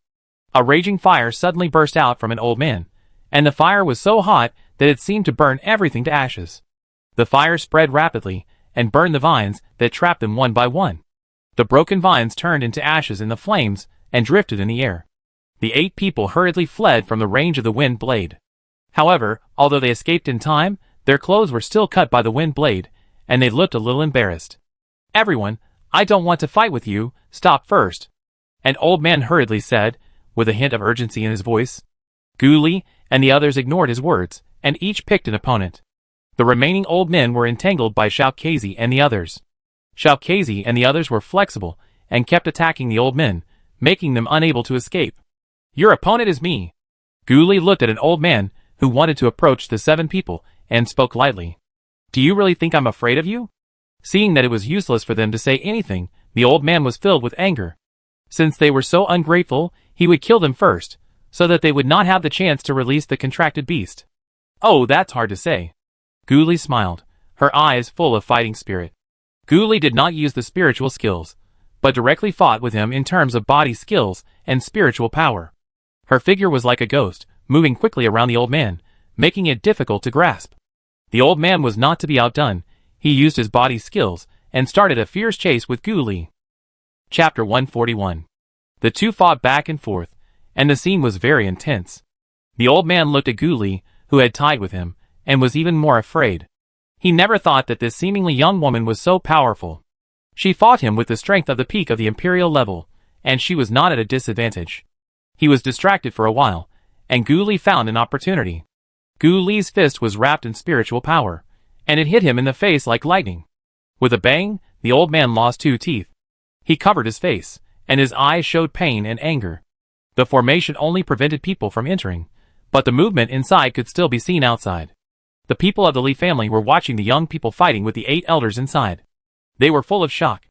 Speaker 1: A raging fire suddenly burst out from an old man, and the fire was so hot that it seemed to burn everything to ashes. The fire spread rapidly, and burned the vines that trapped them one by one. The broken vines turned into ashes in the flames and drifted in the air. The 8 people hurriedly fled from the range of the wind blade. However, although they escaped in time, their clothes were still cut by the wind blade, and they looked a little embarrassed. Everyone, I don't want to fight with you, stop first. An old man hurriedly said, with a hint of urgency in his voice. Gu Li and the others ignored his words, and each picked an opponent. The remaining old men were entangled by Xiao Kezi and the others. Xiao Kezi and the others were flexible, and kept attacking the old men, making them unable to escape. Your opponent is me. Gu Li looked at an old man, who wanted to approach the 7 people, and spoke lightly. Do you really think I'm afraid of you? Seeing that it was useless for them to say anything, the old man was filled with anger. Since they were so ungrateful, he would kill them first, so that they would not have the chance to release the contracted beast. Oh, that's hard to say. Gu Li smiled, her eyes full of fighting spirit. Gu Li did not use the spiritual skills, but directly fought with him in terms of body skills and spiritual power. Her figure was like a ghost, moving quickly around the old man, making it difficult to grasp. The old man was not to be outdone. He used his body skills, and started a fierce chase with Gu Li. Chapter 141. The two fought back and forth, and the scene was very intense. The old man looked at Gu Li, who had tied with him, and was even more afraid. He never thought that this seemingly young woman was so powerful. She fought him with the strength of the peak of the Imperial level, and she was not at a disadvantage. He was distracted for a while, and Gu Li found an opportunity. Gu Li's fist was wrapped in spiritual power, and it hit him in the face like lightning. With a bang, the old man lost 2 teeth. He covered his face, and his eyes showed pain and anger. The formation only prevented people from entering, but the movement inside could still be seen outside. The people of the Li family were watching the young people fighting with the 8 elders inside. They were full of shock.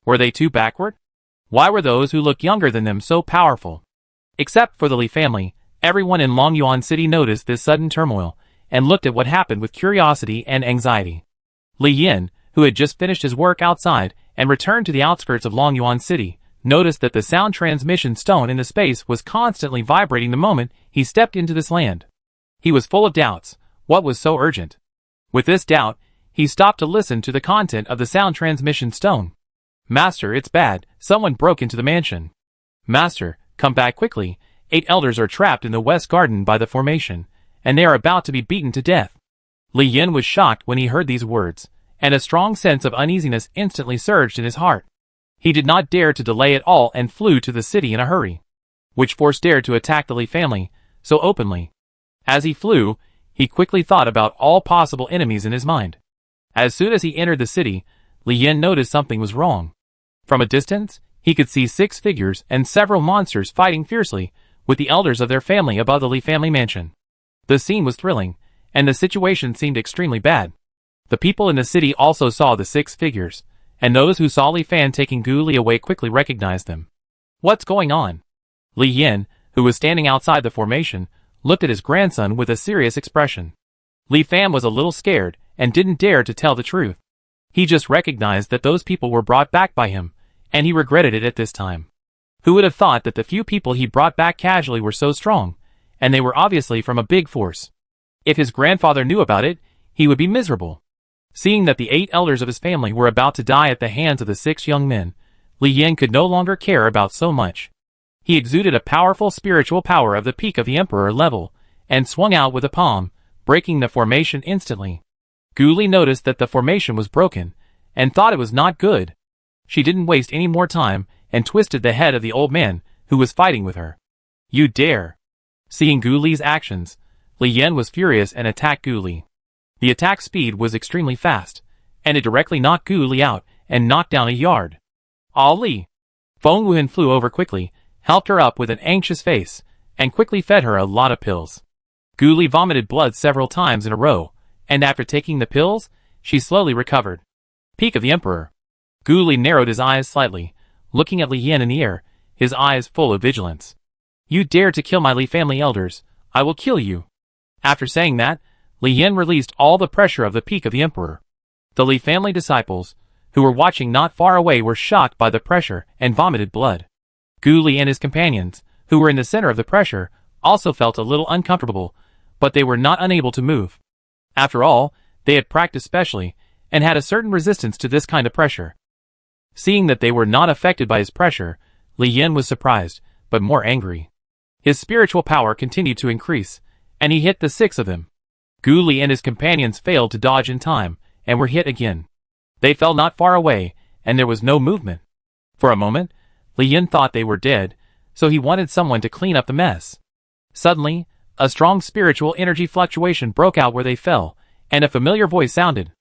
Speaker 1: Were they too backward? Why were those who looked younger than them so powerful? Except for the Li family, everyone in Longyuan City noticed this sudden turmoil, and looked at what happened with curiosity and anxiety. Li Yin, who had just finished his work outside and returned to the outskirts of Longyuan City, noticed that the sound transmission stone in the space was constantly vibrating the moment he stepped into this land. He was full of doubts. What was so urgent? With this doubt, he stopped to listen to the content of the sound transmission stone. Master, it's bad. Someone broke into the mansion. Master, come back quickly. 8 elders are trapped in the west garden by the formation, and they are about to be beaten to death. Li Yin was shocked when he heard these words, and a strong sense of uneasiness instantly surged in his heart. He did not dare to delay at all and flew to the city in a hurry. Which force dared to attack the Li family so openly? As he flew, he quickly thought about all possible enemies in his mind. As soon as he entered the city, Li Yin noticed something was wrong. From a distance, he could see 6 figures and several monsters fighting fiercely with the elders of their family above the Li family mansion. The scene was thrilling, and the situation seemed extremely bad. The people in the city also saw the 6 figures, and those who saw Li Fan taking Gu Li away quickly recognized them. What's going on? Li Yin, who was standing outside the formation, looked at his grandson with a serious expression. Li Fan was a little scared and didn't dare to tell the truth. He just recognized that those people were brought back by him, and he regretted it at this time. Who would have thought that the few people he brought back casually were so strong, and they were obviously from a big force. If his grandfather knew about it, he would be miserable. Seeing that the 8 elders of his family were about to die at the hands of the 6 young men, Li Yin could no longer care about so much. He exuded a powerful spiritual power of the peak of the Emperor level, and swung out with a palm, breaking the formation instantly. Gu Li noticed that the formation was broken, and thought it was not good. She didn't waste any more time, and twisted the head of the old man, who was fighting with her. You dare! Seeing Gu Li's actions, Li Yin was furious and attacked Gu Li. The attack speed was extremely fast, and it directly knocked Gu Li out, and knocked down a yard. Ah Li! Feng Wuhan flew over quickly, helped her up with an anxious face, and quickly fed her a lot of pills. Gu Li vomited blood several times in a row, and after taking the pills, she slowly recovered. Peak of the Emperor. Gu Li narrowed his eyes slightly, looking at Li Yin in the air, his eyes full of vigilance. You dare to kill my Li family elders, I will kill you. After saying that, Li Yin released all the pressure of the peak of the Emperor. The Li family disciples, who were watching not far away, were shocked by the pressure and vomited blood. Gu Li and his companions, who were in the center of the pressure, also felt a little uncomfortable, but they were not unable to move. After all, they had practiced specially, and had a certain resistance to this kind of pressure. Seeing that they were not affected by his pressure, Li Yin was surprised, but more angry. His spiritual power continued to increase, and he hit the 6 of them. Gu Li and his companions failed to dodge in time, and were hit again. They fell not far away, and there was no movement. For a moment, Li Yin thought they were dead, so he wanted someone to clean up the mess. Suddenly, a strong spiritual energy fluctuation broke out where they fell, and a familiar voice sounded.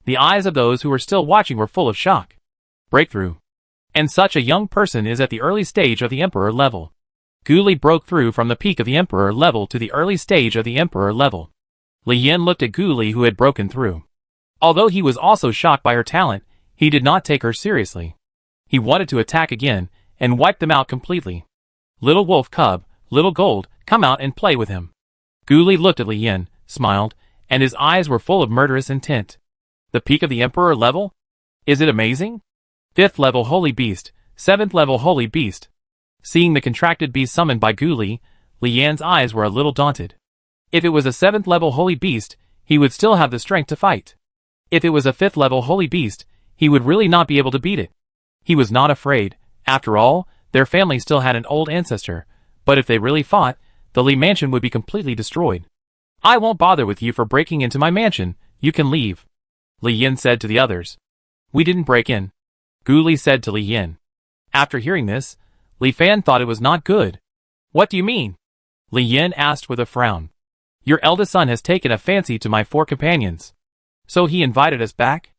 Speaker 1: The eyes of those who were still watching were full of shock. Breakthrough. And such a young person is at the early stage of the Emperor level. Gu Li broke through from the peak of the Emperor level to the early stage of the Emperor level. Li Yin looked at Gu Li, who had broken through. Although he was also shocked by her talent, he did not take her seriously. He wanted to attack again, and wipe them out completely. Little wolf cub, little gold, come out and play with him. Gu Li looked at Li Yin, smiled, and his eyes were full of murderous intent. The peak of the Emperor level? Is it amazing? 5th level Holy Beast, 7th level Holy Beast. Seeing the contracted beast summoned by Gu Li, Li Yan's eyes were a little daunted. If it was a 7th level Holy Beast, he would still have the strength to fight. If it was a 5th level Holy Beast, he would really not be able to beat it. He was not afraid. After all, their family still had an old ancestor, but if they really fought, the Li mansion would be completely destroyed. I won't bother with you for breaking into my mansion, you can leave. Li Yin said to the others. We didn't break in, Gu Li said to Li Yin. After hearing this, Li Fan thought it was not good. What do you mean? Li Yin asked with a frown. Your eldest son has taken a fancy to my 4 companions. So he invited us back?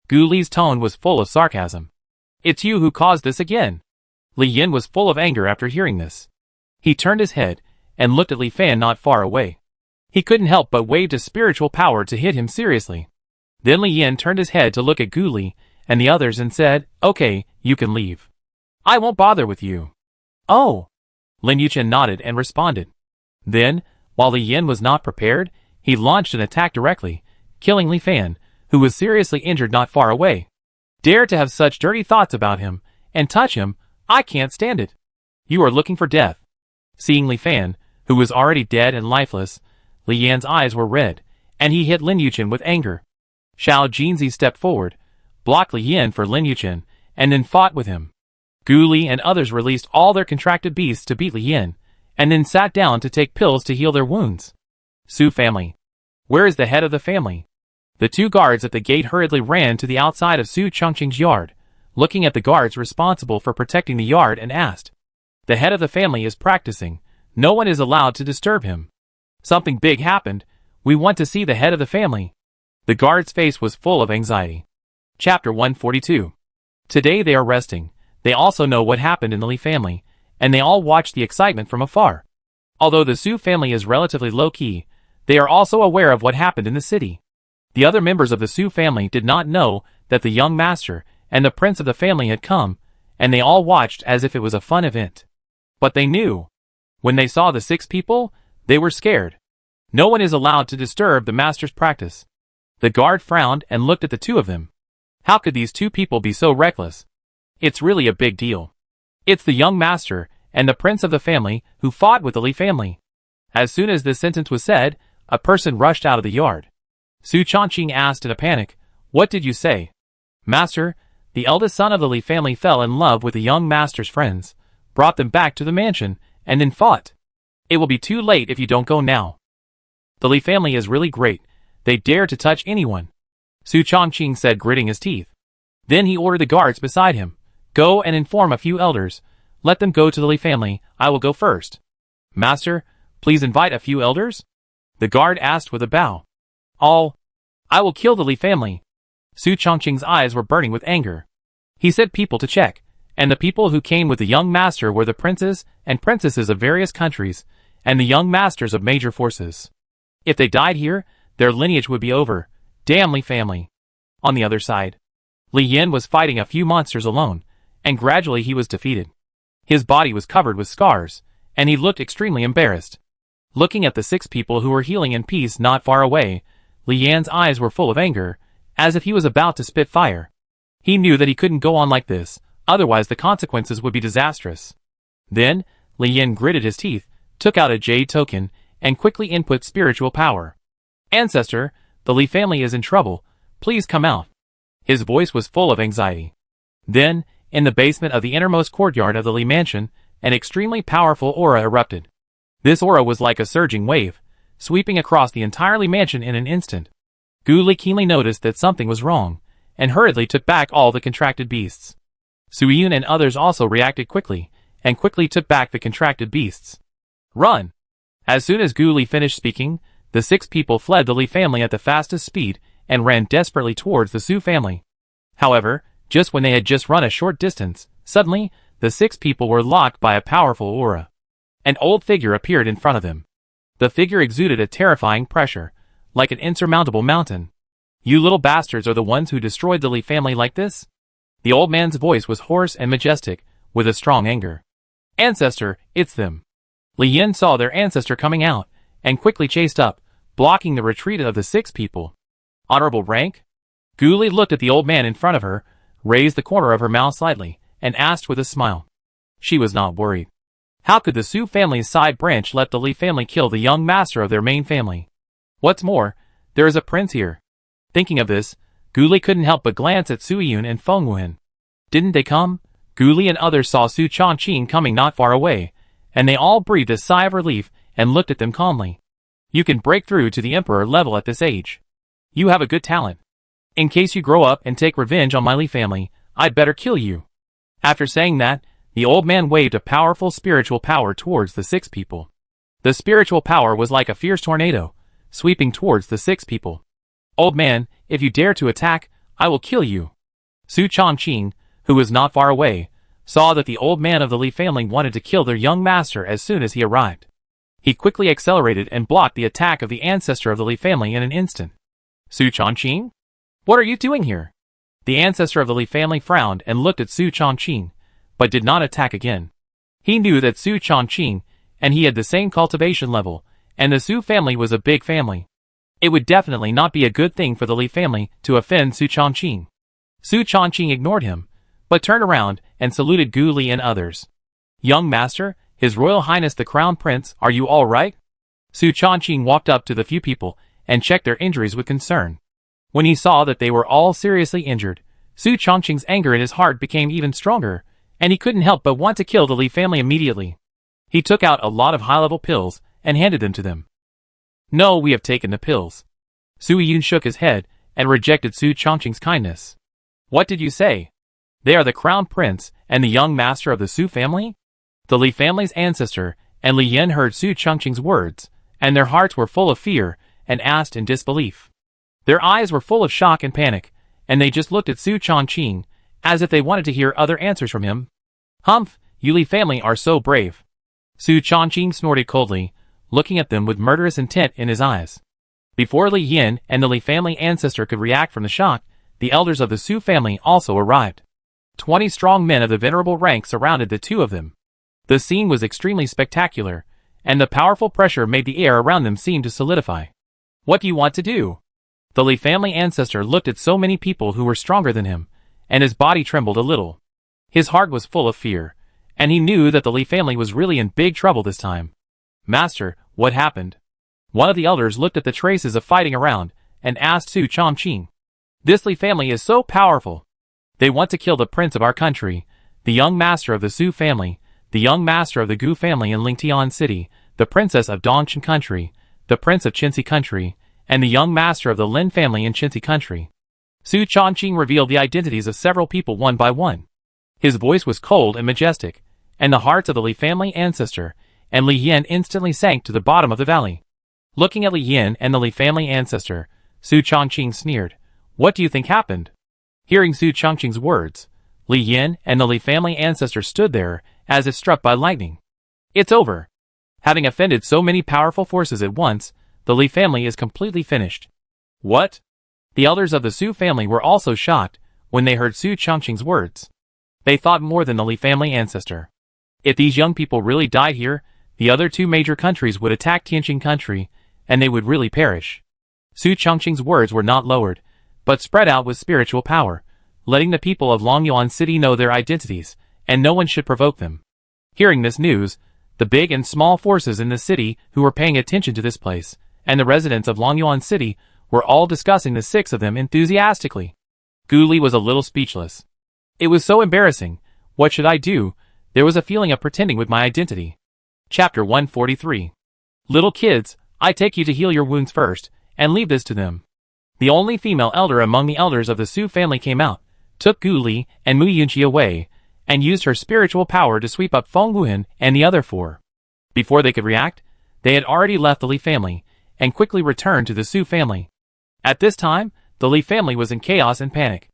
Speaker 1: Gu Li's tone was full of sarcasm. It's you who caused this again. Li Yin was full of anger after hearing this. He turned his head and looked at Li Fan not far away. He couldn't help but waved his spiritual power to hit him seriously. Then Li Yin turned his head to look at Gu Li and the others and said, Okay, you can leave. I won't bother with you. Oh. Lin Yuchen nodded and responded. Then, while Li Yin was not prepared, he launched an attack directly, killing Li Fan, who was seriously injured not far away. Dare to have such dirty thoughts about him, and touch him, I can't stand it. You are looking for death. Seeing Li Fan, who was already dead and lifeless, Li Yan's eyes were red, and he hit Lin Yuchen with anger. Xiao Jinzi stepped forward, blocked Li Yin for Lin Yuchen, and then fought with him. Gu Li and others released all their contracted beasts to beat Li Yin, and then sat down to take pills to heal their wounds. Su family. Where is the head of the family? The 2 guards at the gate hurriedly ran to the outside of Su Chongqing's yard, looking at the guards responsible for protecting the yard and asked. The head of the family is practicing. No one is allowed to disturb him. Something big happened. We want to see the head of the family. The guard's face was full of anxiety. Chapter 142. Today they are resting. They also know what happened in the Li family, and they all watch the excitement from afar. Although the Su family is relatively low-key, they are also aware of what happened in the city. The other members of the Su family did not know that the young master and the prince of the family had come, and they all watched as if it was a fun event. But they knew. When they saw the 6 people, they were scared. No one is allowed to disturb the master's practice. The guard frowned and looked at the 2 of them. How could these 2 people be so reckless? It's really a big deal. It's the young master and the prince of the family who fought with the Li family. As soon as this sentence was said, a person rushed out of the yard. Su Chongqing asked in a panic, What did you say? Master, the eldest son of the Li family fell in love with the young master's friends, brought them back to the mansion, and then fought. It will be too late if you don't go now. The Li family is really great. They dare to touch anyone. Su Chongqing said, gritting his teeth. Then he ordered the guards beside him. Go and inform a few elders. Let them go to the Li family. I will go first. Master, please invite a few elders? The guard asked with a bow. I will kill the Li family. Su Chongqing's eyes were burning with anger. He said people to check, and the people who came with the young master were the princes and princesses of various countries, and the young masters of major forces. If they died here, their lineage would be over. Damn Li family. On the other side, Li Yin was fighting a few monsters alone, and gradually he was defeated. His body was covered with scars, and he looked extremely embarrassed. Looking at the 6 people who were healing in peace not far away, Li Yan's eyes were full of anger, as if he was about to spit fire. He knew that he couldn't go on like this, otherwise the consequences would be disastrous. Then, Li Yin gritted his teeth, took out a jade token, and quickly input spiritual power. Ancestor, the Li family is in trouble. Please come out. His voice was full of anxiety. Then, in the basement of the innermost courtyard of the Li mansion, an extremely powerful aura erupted. This aura was like a surging wave, sweeping across the entire Li mansion in an instant. Gu Li keenly noticed that something was wrong, and hurriedly took back all the contracted beasts. Su Yun and others also reacted quickly, and quickly took back the contracted beasts. Run! As soon as Gu Li finished speaking, the 6 people fled the Li family at the fastest speed, and ran desperately towards the Su family. However, just when they had just run a short distance, suddenly, the 6 people were locked by a powerful aura. An old figure appeared in front of them. The figure exuded a terrifying pressure, like an insurmountable mountain. You little bastards are the ones who destroyed the Li family like this? The old man's voice was hoarse and majestic, with a strong anger. Ancestor, it's them. Li Yin saw their ancestor coming out, and quickly chased up, blocking the retreat of the 6 people. Honorable rank? Gu Li looked at the old man in front of her, raised the corner of her mouth slightly, and asked with a smile. She was not worried. How could the Su family's side branch let the Li family kill the young master of their main family? What's more, there is a prince here. Thinking of this, Gu Li couldn't help but glance at Su Yun and Feng Wuhan. Didn't they come? Gu Li and others saw Su Chongqing coming not far away, and they all breathed a sigh of relief and looked at them calmly. You can break through to the emperor level at this age. You have a good talent. In case you grow up and take revenge on my Li family, I'd better kill you." After saying that, the old man waved a powerful spiritual power towards the 6 people. The spiritual power was like a fierce tornado, sweeping towards the 6 people. "Old man, if you dare to attack, I will kill you." Su Chongqing, who was not far away, saw that the old man of the Li family wanted to kill their young master as soon as he arrived. He quickly accelerated and blocked the attack of the ancestor of the Li family in an instant. "Su Chongqing? What are you doing here?" The ancestor of the Li family frowned and looked at Su Chongqing, but did not attack again. He knew that Su Chongqing and he had the same cultivation level, and the Su family was a big family. It would definitely not be a good thing for the Li family to offend Su Chongqing. Su Chongqing ignored him, but turned around and saluted Gu Li and others. "Young master, His Royal Highness the Crown Prince, are you all right?" Su Chongqing walked up to the few people and checked their injuries with concern. When he saw that they were all seriously injured, Su Chongqing's anger in his heart became even stronger, and he couldn't help but want to kill the Li family immediately. He took out a lot of high-level pills and handed them to them. "No, we have taken the pills." Su Yun shook his head and rejected Su Chongqing's kindness. "What did you say? They are the Crown Prince and the young master of the Su family?" The Li family's ancestor and Li Yan heard Su Chongqing's words, and their hearts were full of fear and asked in disbelief. Their eyes were full of shock and panic, and they just looked at Su Chongqing as if they wanted to hear other answers from him. "Humph, you Li family are so brave." Su Chongqing snorted coldly, looking at them with murderous intent in his eyes. Before Li Yan and the Li family ancestor could react from the shock, the elders of the Su family also arrived. 20 strong men of the venerable rank surrounded the two of them. The scene was extremely spectacular, and the powerful pressure made the air around them seem to solidify. "What do you want to do?" The Li family ancestor looked at so many people who were stronger than him, and his body trembled a little. His heart was full of fear, and he knew that the Li family was really in big trouble this time. "Master, what happened?" One of the elders looked at the traces of fighting around, and asked Su Chongqing. "This Li family is so powerful. They want to kill the prince of our country, the young master of the Su family, the young master of the Gu family in Lingtian City, the princess of Dongchen country, the prince of Qinxi country, and the young master of the Lin family in Qinxi country." Su Chongqing revealed the identities of several people one by one. His voice was cold and majestic, and the hearts of the Li family ancestor and Li Yan instantly sank to the bottom of the valley. Looking at Li Yan and the Li family ancestor, Su Chongqing sneered. "What do you think happened?" Hearing Su Chongqing's words, Li Yan and the Li family ancestor stood there as if struck by lightning. "It's over. Having offended so many powerful forces at once, the Li family is completely finished." "What?" The elders of the Su family were also shocked when they heard Su Chongqing's words. They thought more than the Li family ancestor. If these young people really died here, the other 2 major countries would attack Tianjin country, and they would really perish. Su Chongqing's words were not lowered, but spread out with spiritual power, letting the people of Longyuan City know their identities, and no one should provoke them. Hearing this news, the big and small forces in the city who were paying attention to this place, and the residents of Longyuan City, were all discussing the 6 of them enthusiastically. Gu Li was a little speechless. It was so embarrassing. What should I do? There was a feeling of pretending with my identity. Chapter 143. Little kids, I take you to heal your wounds first, and leave this to them. The only female elder among the elders of the Su family came out, took Gu Li and Mu Yunqi away, and used her spiritual power to sweep up Feng Wuhan and the other 4. Before they could react, they had already left the Li family, and quickly returned to the Su family. At this time, the Li family was in chaos and panic.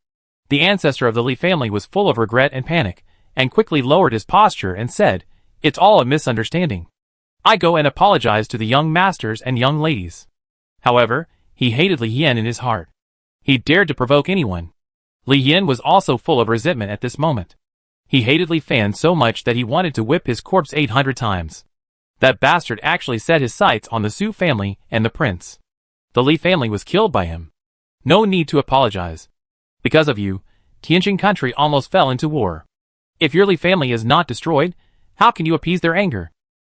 Speaker 1: The ancestor of the Li family was full of regret and panic, and quickly lowered his posture and said, "It's all a misunderstanding. I go and apologize to the young masters and young ladies." However, he hated Li Yan in his heart. He dared to provoke anyone. Li Yan was also full of resentment at this moment. He hated Li Fan so much that he wanted to whip his corpse 800 times. That bastard actually set his sights on the Su family and the prince. The Li family was killed by him. No need to apologize. Because of you, Tianjin country almost fell into war. If your Li family is not destroyed, how can you appease their anger?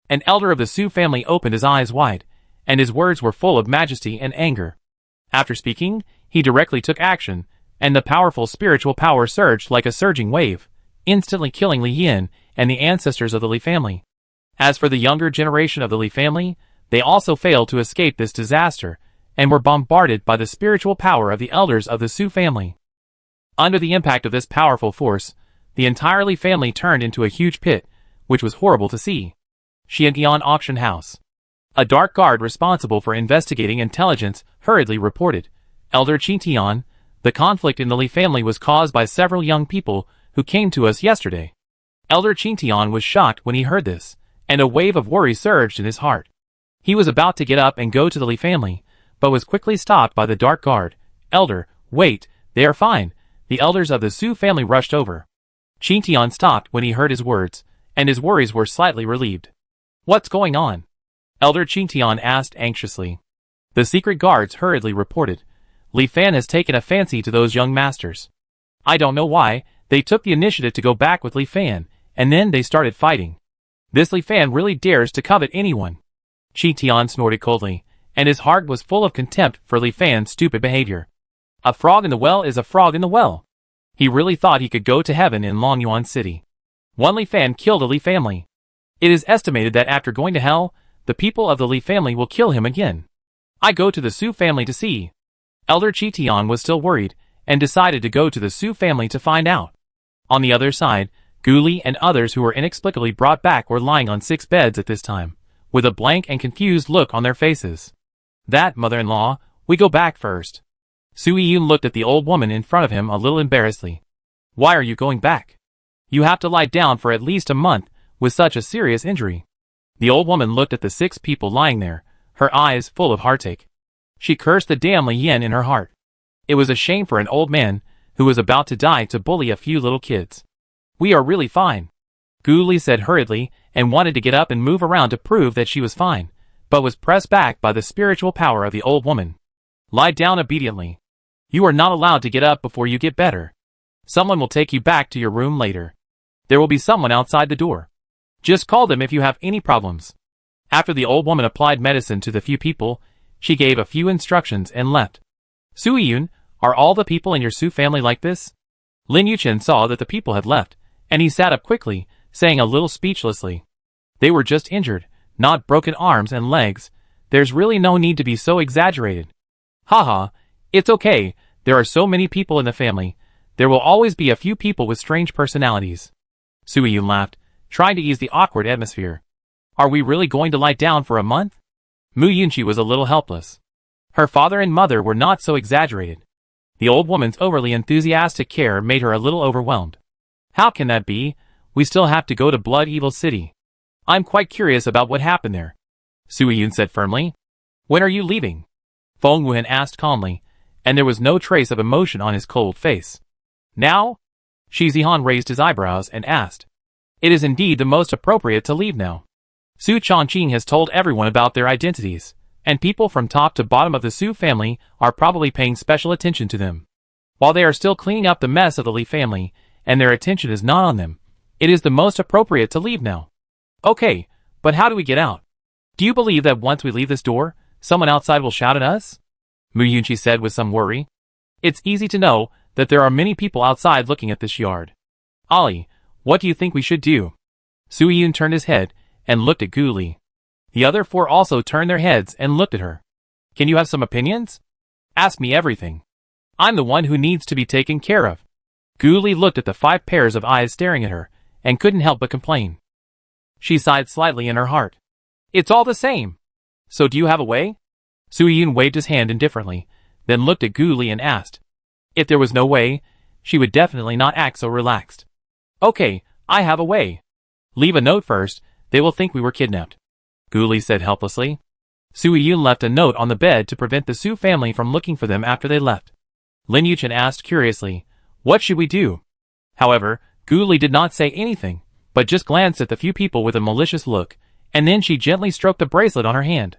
Speaker 1: An elder of the Su family opened his eyes wide, and his words were full of majesty and anger. After speaking, he directly took action, and the powerful spiritual power surged like a surging wave, instantly killing Li Yan and the ancestors of the Li family. As for the younger generation of the Li family, they also failed to escape this disaster, and were bombarded by the spiritual power of the elders of the Su family. Under the impact of this powerful force, the entire Li family turned into a huge pit, which was horrible to see. Xianqian Auction House. A dark guard responsible for investigating intelligence hurriedly reported, Elder Qingtian, the conflict in the Li family was caused by several young people who came to us yesterday. Elder Qingtian was shocked when he heard this, and a wave of worry surged in his heart. He was about to get up and go to the Li family, but was quickly stopped by the dark guard. Elder, wait, they are fine. The elders of the Su family rushed over. Qingtian stopped when he heard his words, and his worries were slightly relieved. What's going on? Elder Qingtian asked anxiously. The secret guards hurriedly reported, Li Fan has taken a fancy to those young masters. I don't know why, they took the initiative to go back with Li Fan, and then they started fighting. This Li Fan really dares to covet anyone. Qingtian snorted coldly, and his heart was full of contempt for Li Fan's stupid behavior. A frog in the well is a frog in the well. He really thought he could go to heaven in Longyuan City. One Li Fan killed a Li family. It is estimated that after going to hell, the people of the Li family will kill him again. I go to the Su family to see. Elder Qingtian was still worried, and decided to go to the Su family to find out. On the other side, Gu Li and others who were inexplicably brought back were lying on 6 beds at this time, with a blank and confused look on their faces. That, mother-in-law, we go back first. Su Yiyun looked at the old woman in front of him a little embarrassedly. Why are you going back? You have to lie down for at least a month with such a serious injury. The old woman looked at the 6 people lying there, her eyes full of heartache. She cursed the damn Li Yan in her heart. It was a shame for an old man who was about to die to bully a few little kids. We are really fine. Gu Li said hurriedly and wanted to get up and move around to prove that she was fine, but was pressed back by the spiritual power of the old woman. Lie down obediently. You are not allowed to get up before you get better. Someone will take you back to your room later. There will be someone outside the door. Just call them if you have any problems. After the old woman applied medicine to the few people, she gave a few instructions and left. Su Yiyun, are all the people in your Su family like this? Lin Yuchen saw that the people had left, and he sat up quickly, saying a little speechlessly. They were just injured, not broken arms and legs. There's really no need to be so exaggerated. Haha, it's okay, there are so many people in the family. There will always be a few people with strange personalities. Su Yiyun laughed, trying to ease the awkward atmosphere. Are we really going to lie down for a month? Mu Yunqi was a little helpless. Her father and mother were not so exaggerated. The old woman's overly enthusiastic care made her a little overwhelmed. How can that be? We still have to go to Blood Evil City. I'm quite curious about what happened there. Su Yiyun said firmly. When are you leaving? Feng Wuhan asked calmly, and there was no trace of emotion on his cold face. Now? Shi Zihan raised his eyebrows and asked. It is indeed the most appropriate to leave now. Su Chongqing has told everyone about their identities, and people from top to bottom of the Su family are probably paying special attention to them. While they are still cleaning up the mess of the Li family, and their attention is not on them, it is the most appropriate to leave now. Okay, but how do we get out? Do you believe that once we leave this door, someone outside will shout at us? Mu Yunqi said with some worry. It's easy to know that there are many people outside looking at this yard. Ali, what do you think we should do? Su Yiyun turned his head and looked at Gu Li. The other 4 also turned their heads and looked at her. Can you have some opinions? Ask me everything. I'm the one who needs to be taken care of. Gu Li looked at the 5 pairs of eyes staring at her, and couldn't help but complain. She sighed slightly in her heart. It's all the same. So do you have a way? Su Yiyun waved his hand indifferently, then looked at Gu Li and asked. If there was no way, she would definitely not act so relaxed. Okay, I have a way. Leave a note first, they will think we were kidnapped. Gu Li said helplessly. Su Yiyun left a note on the bed to prevent the Su family from looking for them after they left. Lin Yuchen asked curiously, what should we do? However, Gu Li did not say anything, but just glanced at the few people with a malicious look, and then she gently stroked the bracelet on her hand.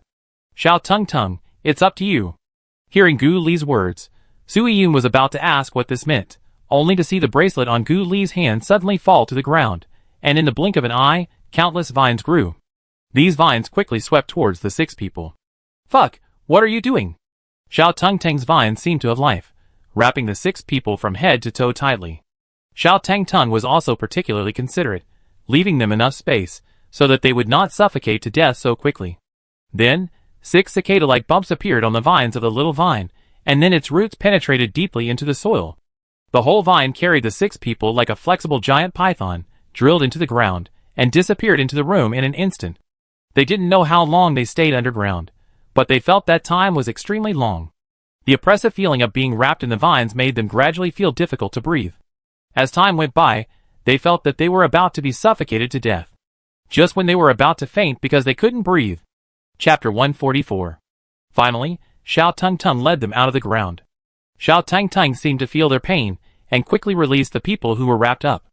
Speaker 1: Xiao Tung Tung, it's up to you. Hearing Gu Li's words, Su Yiyun was about to ask what this meant, only to see the bracelet on Gu Li's hand suddenly fall to the ground, and in the blink of an eye, countless vines grew. These vines quickly swept towards the 6 people. Fuck, what are you doing? Xiao Tung Tang's vines seemed to have life, wrapping the 6 people from head to toe tightly. Xiao Tang Tun was also particularly considerate, leaving them enough space so that they would not suffocate to death so quickly. Then, 6 cicada-like bumps appeared on the vines of the little vine, and then its roots penetrated deeply into the soil. The whole vine carried the 6 people like a flexible giant python, drilled into the ground, and disappeared into the room in an instant. They didn't know how long they stayed underground, but they felt that time was extremely long. The oppressive feeling of being wrapped in the vines made them gradually feel difficult to breathe. As time went by, they felt that they were about to be suffocated to death. Just when they were about to faint because they couldn't breathe. Chapter 144. Finally, Xiao Tung Tung led them out of the ground. Xiao Tung Tung seemed to feel their pain, and quickly released the people who were wrapped up.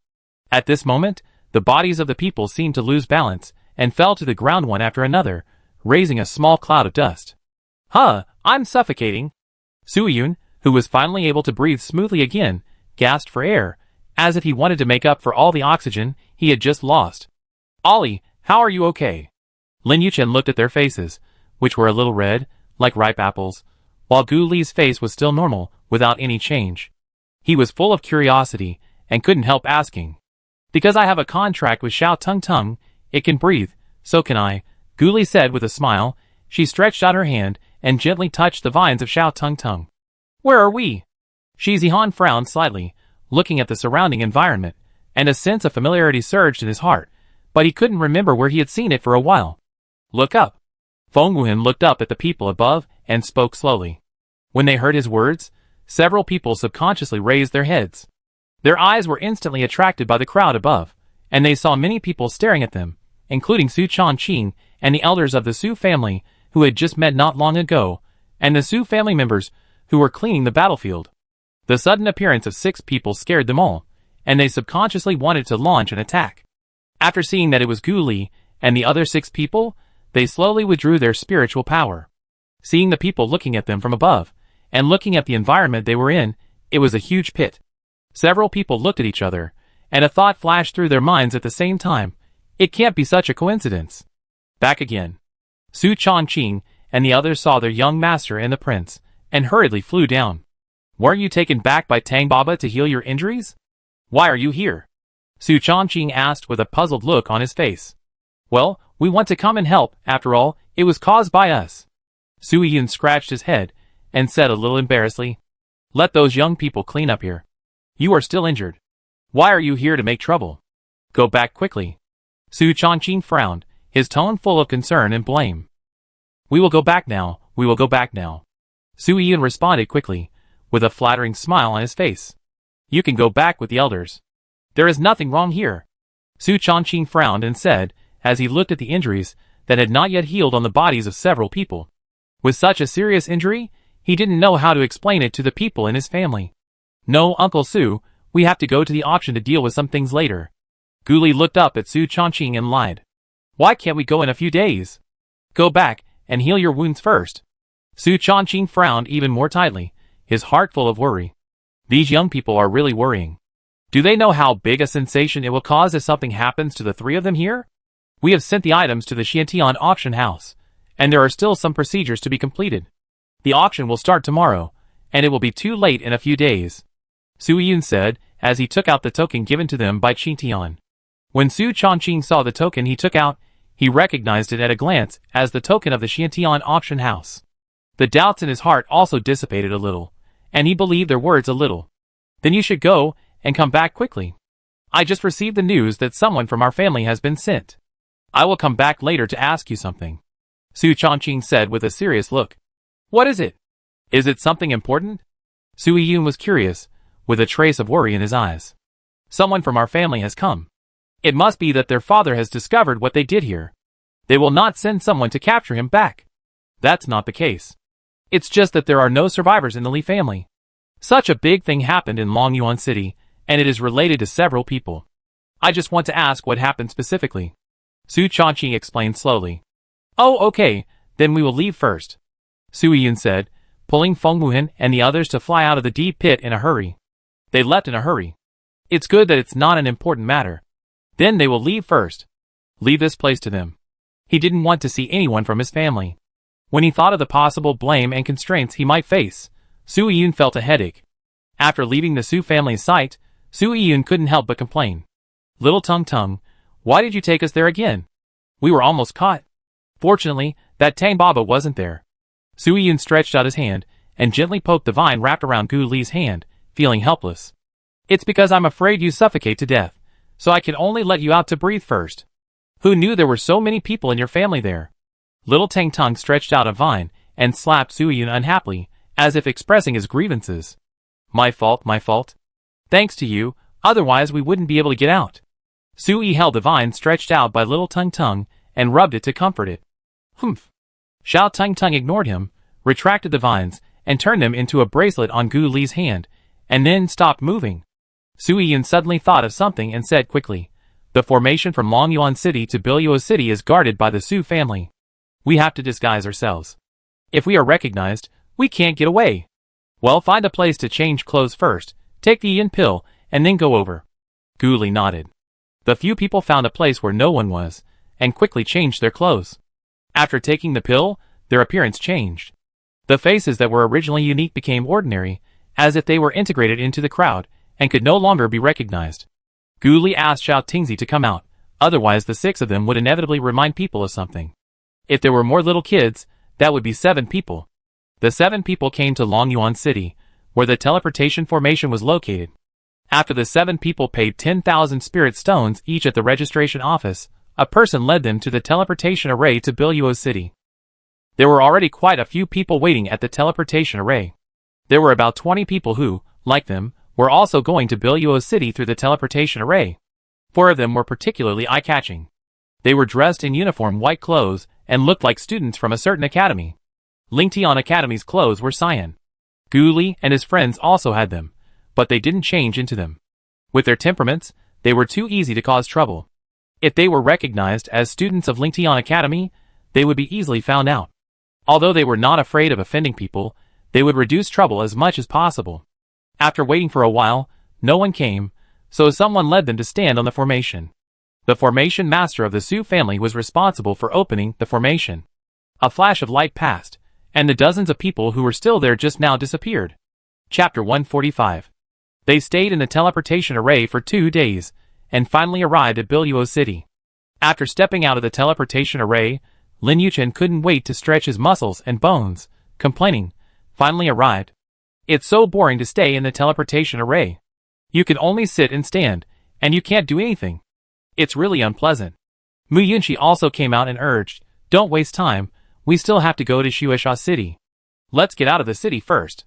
Speaker 1: At this moment, the bodies of the people seemed to lose balance, and fell to the ground one after another, raising a small cloud of dust. Huh, I'm suffocating. Suyun, who was finally able to breathe smoothly again, gasped for air, as if he wanted to make up for all the oxygen he had just lost. Ollie, how are you okay? Lin Yuchen looked at their faces, which were a little red, like ripe apples, while Gu Li's face was still normal, without any change. He was full of curiosity, and couldn't help asking. Because I have a contract with Xiao Tung Tung, it can breathe, so can I, Gu Li said with a smile. She stretched out her hand, and gently touched the vines of Xiao Tung Tung. Where are we? Shi Zihan frowned slightly, looking at the surrounding environment, and a sense of familiarity surged in his heart, but he couldn't remember where he had seen it for a while. Look up. Feng Wuhan looked up at the people above, and spoke slowly. When they heard his words, several people subconsciously raised their heads. Their eyes were instantly attracted by the crowd above, and they saw many people staring at them, including Su Chongqing and the elders of the Su family, who had just met not long ago, and the Su family members, who were cleaning the battlefield. The sudden appearance of 6 people scared them all, and they subconsciously wanted to launch an attack. After seeing that it was Gu Li and the other 6 people, they slowly withdrew their spiritual power. Seeing the people looking at them from above, and looking at the environment they were in, it was a huge pit. Several people looked at each other, and a thought flashed through their minds at the same time. It can't be such a coincidence. Back again. Su Chongqing and the others saw their young master and the prince, and hurriedly flew down. Weren't you taken back by Tang Baba to heal your injuries? Why are you here? Su Chongqing asked with a puzzled look on his face. Well, we want to come and help, after all, it was caused by us. Su Yun scratched his head, and said a little embarrassedly, let those young people clean up here. You are still injured. Why are you here to make trouble? Go back quickly. Su Chongqing frowned, his tone full of concern and blame. We will go back now, we will go back now. Su Yun responded quickly, with a flattering smile on his face. You can go back with the elders. There is nothing wrong here. Su Chongqing frowned and said, as he looked at the injuries that had not yet healed on the bodies of several people. With such a serious injury, he didn't know how to explain it to the people in his family. No, Uncle Su, we have to go to the auction to deal with some things later. Gu Li looked up at Su Chongqing and lied. Why can't we go in a few days? Go back and heal your wounds first. Su Chongqing frowned even more tightly, his heart full of worry. These young people are really worrying. Do they know how big a sensation it will cause if something happens to the 3 of them here? We have sent the items to the Xiantian auction house, and there are still some procedures to be completed. The auction will start tomorrow, and it will be too late in a few days. Su Yun said, as he took out the token given to them by Xiantian. When Su Chongqing saw the token he took out, he recognized it at a glance as the token of the Xiantian auction house. The doubts in his heart also dissipated a little, and he believed their words a little. Then you should go, and come back quickly. I just received the news that someone from our family has been sent. I will come back later to ask you something. Su Chongqing said with a serious look. What is it? Is it something important? Su Yun was curious, with a trace of worry in his eyes. Someone from our family has come. It must be that their father has discovered what they did here. They will not send someone to capture him back. That's not the case. It's just that there are no survivors in the Li family. Such a big thing happened in Longyuan City, and it is related to several people. I just want to ask what happened specifically. Su Chongqing explained slowly. Oh, okay, then we will leave first. Su Yun said, pulling Feng Wuhan and the others to fly out of the deep pit in a hurry. They left in a hurry. It's good that it's not an important matter. Then they will leave first. Leave this place to them. He didn't want to see anyone from his family. When he thought of the possible blame and constraints he might face, Su Yun felt a headache. After leaving the Su family's sight, Su Yun couldn't help but complain. Little Tung Tung, why did you take us there again? We were almost caught. Fortunately, that Tang Baba wasn't there. Sui Yun stretched out his hand and gently poked the vine wrapped around Gu Li's hand, feeling helpless. It's because I'm afraid you suffocate to death, so I can only let you out to breathe first. Who knew there were so many people in your family there? Little Tang Tung stretched out a vine and slapped Sui Yun unhappily, as if expressing his grievances. My fault, my fault. Thanks to you, otherwise we wouldn't be able to get out. Sui held the vine stretched out by little Tung Tung and rubbed it to comfort it. Humph. Xiao Tung Tung ignored him, retracted the vines, and turned them into a bracelet on Gu Li's hand, and then stopped moving. Sui Yun suddenly thought of something and said quickly, the formation from Longyuan City to Biluo City is guarded by the Su family. We have to disguise ourselves. If we are recognized, we can't get away. Well, find a place to change clothes first, take the yin pill, and then go over. Gu Li nodded. The few people found a place where no one was, and quickly changed their clothes. After taking the pill, their appearance changed. The faces that were originally unique became ordinary, as if they were integrated into the crowd, and could no longer be recognized. Gu Li asked Xiao Tingzi to come out, otherwise the 6 of them would inevitably remind people of something. If there were more little kids, that would be 7 people. The 7 people came to Longyuan City, where the teleportation formation was located. After the 7 people paid 10,000 spirit stones each at the registration office, a person led them to the teleportation array to Biluo City. There were already quite a few people waiting at the teleportation array. There were about 20 people who, like them, were also going to Biluo City through the teleportation array. 4 of them were particularly eye-catching. They were dressed in uniform white clothes and looked like students from a certain academy. Lingtian Academy's clothes were cyan. Gu Li and his friends also had them, but they didn't change into them. With their temperaments, they were too easy to cause trouble. If they were recognized as students of Lingtian Academy, they would be easily found out. Although they were not afraid of offending people, they would reduce trouble as much as possible. After waiting for a while, no one came, so someone led them to stand on the formation. The formation master of the Su family was responsible for opening the formation. A flash of light passed, and the dozens of people who were still there just now disappeared. Chapter 145. They stayed in the teleportation array for 2 days, and finally arrived at Biluo City. After stepping out of the teleportation array, Lin Yuchen couldn't wait to stretch his muscles and bones, complaining, finally arrived. It's so boring to stay in the teleportation array. You can only sit and stand, and you can't do anything. It's really unpleasant. Mu Yunxi also came out and urged, don't waste time, we still have to go to Shueisha City. Let's get out of the city first.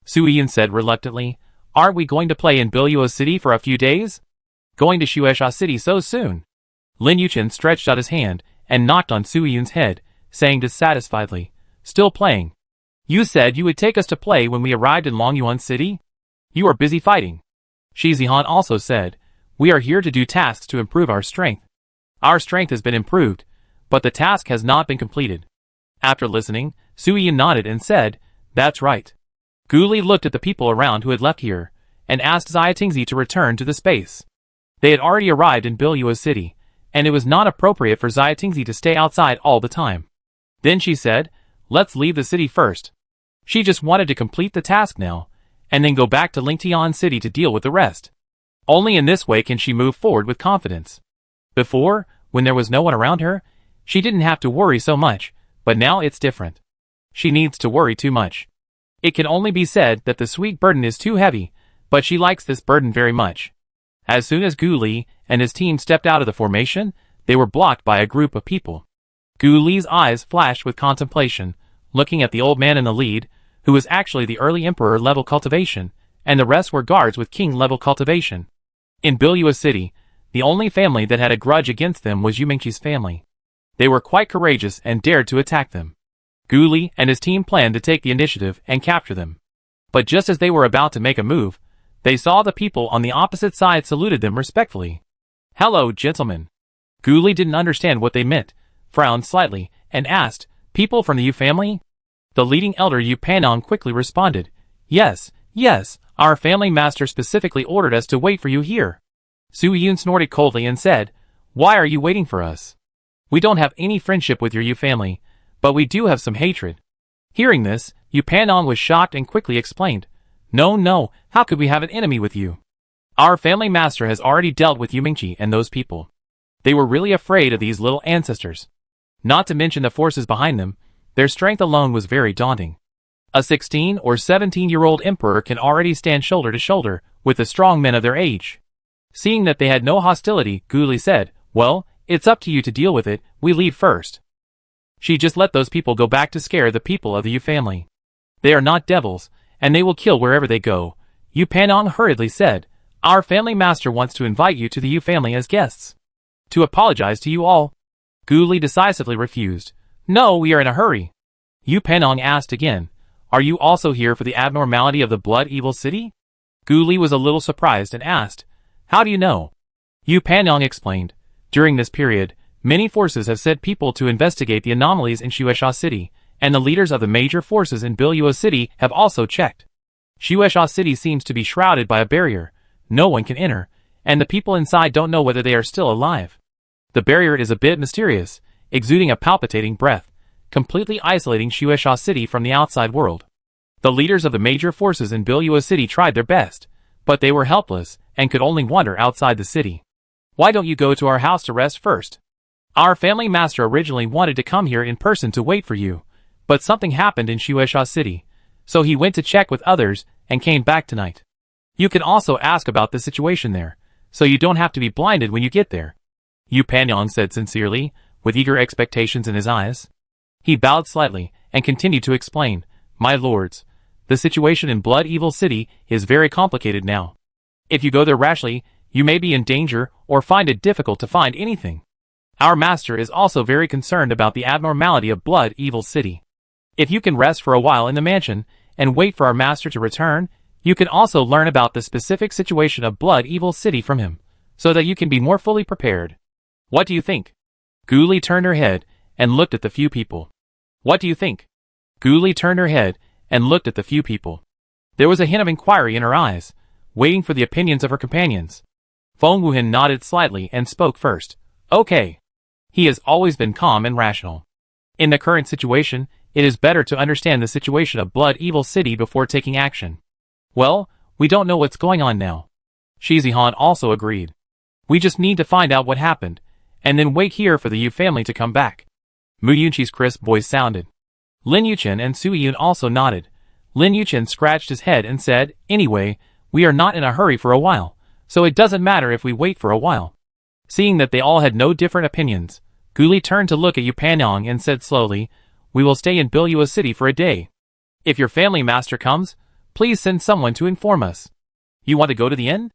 Speaker 1: Sui Yun said reluctantly, aren't we going to play in Biluo City for a few days? Going to Shueisha City so soon? Lin Yuchen stretched out his hand and knocked on Sui Yun's head, saying dissatisfiedly, still playing. You said you would take us to play when we arrived in Longyuan City? You are busy fighting. Shi Zihan also said, we are here to do tasks to improve our strength. Our strength has been improved, but the task has not been completed. After listening, Sui Yun nodded and said, that's right. Gu Li looked at the people around who had left here, and asked Xia Tingzi to return to the space. They had already arrived in Biluo City, and it was not appropriate for Xia Tingzi to stay outside all the time. Then she said, let's leave the city first. She just wanted to complete the task now, and then go back to Lingtian City to deal with the rest. Only in this way can she move forward with confidence. Before, when there was no one around her, she didn't have to worry so much, but now it's different. She needs to worry too much. It can only be said that the sweet burden is too heavy, but she likes this burden very much. As soon as Gu Li and his team stepped out of the formation, they were blocked by a group of people. Gu Li's eyes flashed with contemplation, looking at the old man in the lead, who was actually the early emperor level cultivation, and the rest were guards with king level cultivation. In Biluo City, the only family that had a grudge against them was Yumingqi's family. They were quite courageous and dared to attack them. Gu Li and his team planned to take the initiative and capture them. But just as they were about to make a move, they saw the people on the opposite side saluted them respectfully. Hello, gentlemen. Gu Li didn't understand what they meant, frowned slightly, and asked, people from the Yu family? The leading elder Yu Panon quickly responded, yes, our family master specifically ordered us to wait for you here. Sui Yun snorted coldly and said, why are you waiting for us? We don't have any friendship with your Yu family, but we do have some hatred. Hearing this, Yu Panon was shocked and quickly explained, no, how could we have an enemy with you? Our family master has already dealt with Yumingqi and those people. They were really afraid of these little ancestors. Not to mention the forces behind them, their strength alone was very daunting. A 16 or 17-year-old emperor can already stand shoulder to shoulder with the strong men of their age. Seeing that they had no hostility, Guli said, "Well, it's up to you to deal with it, we leave first." She just let those people go back to scare the people of the Yu family. They are not devils, and they will kill wherever they go. Yu Panong hurriedly said, "Our family master wants to invite you to the Yu family as guests. To apologize to you all." Guli decisively refused. "No, we are in a hurry." Yu Panong asked again, "Are you also here for the abnormality of the blood evil city?" Guli was a little surprised and asked, "How do you know?" Yu Panong explained, "During this period, many forces have sent people to investigate the anomalies in Shueisha City, and the leaders of the major forces in Biluo City have also checked. Shueisha City seems to be shrouded by a barrier. No one can enter, and the people inside don't know whether they are still alive. The barrier is a bit mysterious, exuding a palpitating breath, completely isolating Shueisha City from the outside world. The leaders of the major forces in Biluo City tried their best, but they were helpless and could only wander outside the city. Why don't you go to our house to rest first? Our family master originally wanted to come here in person to wait for you, but something happened in Shueisha City, so he went to check with others and came back tonight. You can also ask about the situation there, so you don't have to be blinded when you get there." Yu Panong said sincerely, with eager expectations in his eyes. He bowed slightly and continued to explain, "My lords, the situation in Blood Evil City is very complicated now. If you go there rashly, you may be in danger or find it difficult to find anything. Our master is also very concerned about the abnormality of Blood Evil City. If you can rest for a while in the mansion and wait for our master to return, you can also learn about the specific situation of Blood Evil City from him, so that you can be more fully prepared. What do you think?" Guli turned her head and looked at the few people. "What do you think?" Guli turned her head and looked at the few people. There was a hint of inquiry in her eyes, waiting for the opinions of her companions. Feng Wuhan nodded slightly and spoke first. "Okay." He has always been calm and rational. In the current situation, it is better to understand the situation of Blood Evil City before taking action. "Well, we don't know what's going on now." Shi Zihan also agreed. "We just need to find out what happened, and then wait here for the Yu family to come back." Mu Yunqi's crisp voice sounded. Lin Yuchen and Sui Yun also nodded. Lin Yuchen scratched his head and said, "Anyway, we are not in a hurry for a while, so it doesn't matter if we wait for a while." Seeing that they all had no different opinions, Guli turned to look at Yu Panong and said slowly, "We will stay in Biluo City for a day. If your family master comes, please send someone to inform us. You want to go to the inn?"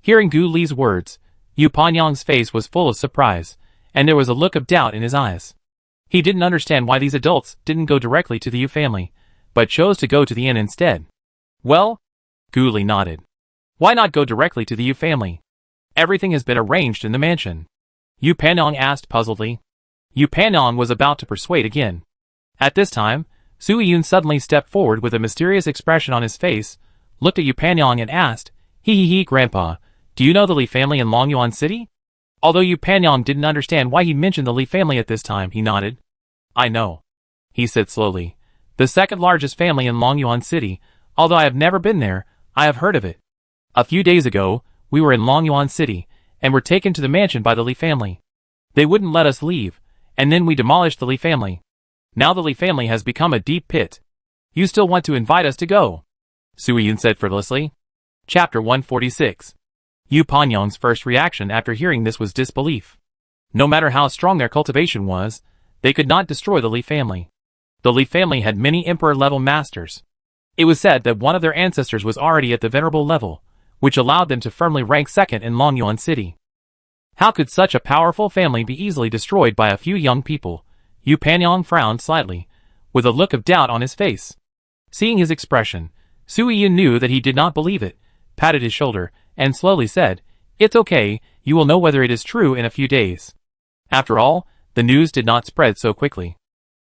Speaker 1: Hearing Guli's words, Yu Panong's face was full of surprise, and there was a look of doubt in his eyes. He didn't understand why these adults didn't go directly to the Yu family, but chose to go to the inn instead. "Well," Guli nodded. "Why not go directly to the Yu family? Everything has been arranged in the mansion." Yu Panong asked puzzledly. Yu Panong was about to persuade again. At this time, Sui Yun suddenly stepped forward with a mysterious expression on his face, looked at Yu Panong and asked, "He, Grandpa, do you know the Li family in Longyuan City?" Although Yu Panong didn't understand why he mentioned the Li family at this time, he nodded. "I know," he said slowly. "The second largest family in Longyuan City, although I have never been there, I have heard of it. A few days ago, we were in Longyuan City, and were taken to the mansion by the Li family. They wouldn't let us leave, and then we demolished the Li family. Now the Li family has become a deep pit. You still want to invite us to go?" Sui Yun said frivolously. Chapter 146. Yu Panong's first reaction after hearing this was disbelief. No matter how strong their cultivation was, they could not destroy the Li family. The Li family had many emperor-level masters. It was said that one of their ancestors was already at the venerable level, which allowed them to firmly rank second in Longyuan City. How could such a powerful family be easily destroyed by a few young people? Yu Panong frowned slightly, with a look of doubt on his face. Seeing his expression, Sui Yun knew that he did not believe it, patted his shoulder, and slowly said, "It's okay, you will know whether it is true in a few days." After all, the news did not spread so quickly.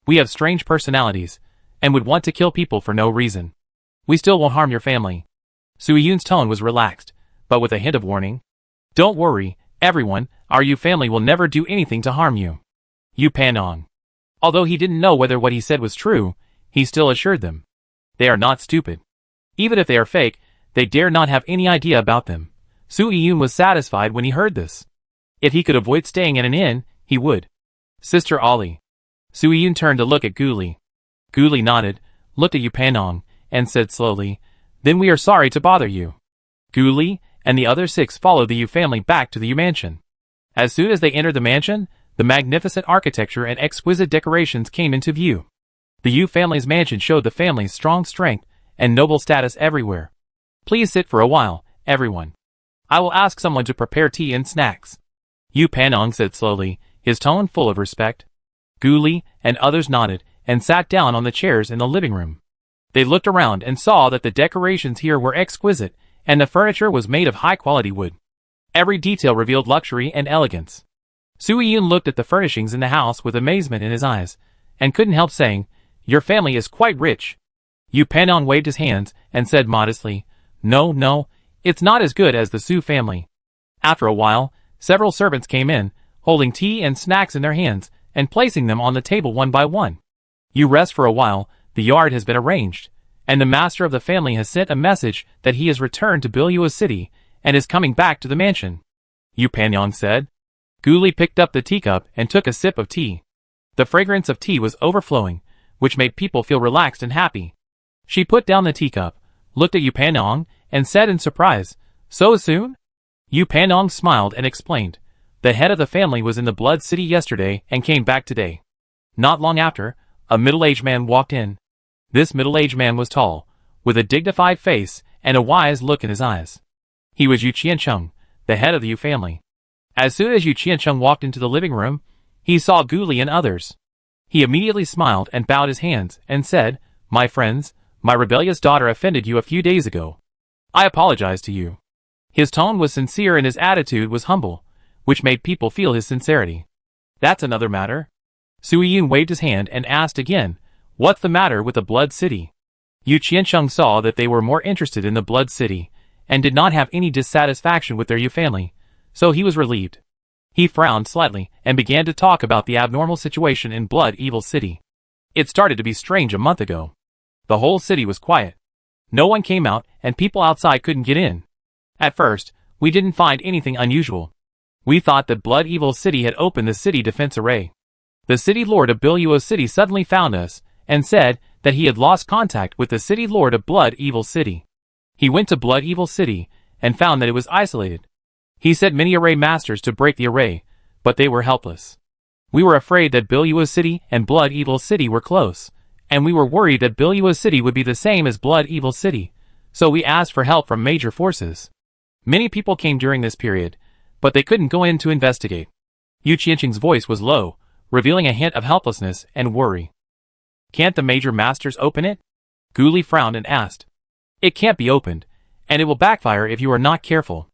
Speaker 1: We have strange personalities, and would want to kill people for no reason. We still won't harm your family. Sui Yun's tone was relaxed, but with a hint of warning. "Don't worry, everyone, our Yu family will never do anything to harm you." Yu Panong. Although he didn't know whether what he said was true, he still assured them. They are not stupid. Even if they are fake, they dare not have any idea about them. Sui Yun was satisfied when he heard this. If he could avoid staying at an inn, he would. "Sister Ollie," Sui Yun turned to look at Gu Li. Gu Li nodded, looked at Yu Panong, and said slowly, "Then we are sorry to bother you." Gu Li and the other 6 followed the Yu family back to the Yu mansion. As soon as they entered the mansion, the magnificent architecture and exquisite decorations came into view. The Yu family's mansion showed the family's strong strength and noble status everywhere. "Please sit for a while, everyone. I will ask someone to prepare tea and snacks," Yu Panong said slowly, his tone full of respect. Gu Li and others nodded and sat down on the chairs in the living room. They looked around and saw that the decorations here were exquisite, and the furniture was made of high-quality wood. Every detail revealed luxury and elegance. Sui Yun looked at the furnishings in the house with amazement in his eyes, and couldn't help saying, "Your family is quite rich." Yu Panong waved his hands and said modestly, No, it's not as good as the Su family." After a while, several servants came in, holding tea and snacks in their hands, and placing them on the table one by one. "You rest for a while, the yard has been arranged, and the master of the family has sent a message that he has returned to Bilyua City and is coming back to the mansion," Yu Panong said. Gu Li picked up the teacup and took a sip of tea. The fragrance of tea was overflowing, which made people feel relaxed and happy. She put down the teacup, looked at Yu Panong, and said in surprise, "So soon?" Yu Panong smiled and explained, "The head of the family was in the Blood City yesterday and came back today." Not long after, a middle-aged man walked in. This middle-aged man was tall, with a dignified face and a wise look in his eyes. He was Yu Qiancheng, the head of the Yu family. As soon as Yu Qiancheng walked into the living room, he saw Gu Li and others. He immediately smiled and bowed his hands and said, "My friends, my rebellious daughter offended you a few days ago. I apologize to you." His tone was sincere and his attitude was humble, which made people feel his sincerity. "That's another matter." Sui Yun waved his hand and asked again, "What's the matter with the Blood City?" Yu Qiancheng saw that they were more interested in the Blood City, and did not have any dissatisfaction with their Yu family, so he was relieved. He frowned slightly and began to talk about the abnormal situation in Blood Evil City. It started to be strange a month ago. The whole city was quiet. No one came out and people outside couldn't get in. At first, we didn't find anything unusual. We thought that Blood Evil City had opened the city defense array. The city lord of Bilyua City suddenly found us and said that he had lost contact with the city lord of Blood Evil City. He went to Blood Evil City and found that it was isolated. He sent many array masters to break the array, but they were helpless. We were afraid that Bilyua City and Blood Evil City were close, and we were worried that Bilyua City would be the same as Blood Evil City, so we asked for help from major forces. Many people came during this period, but they couldn't go in to investigate. Yu Qiancheng's voice was low, revealing a hint of helplessness and worry. "Can't the major masters open it?" Gu Li frowned and asked. "It can't be opened, and it will backfire if you are not careful."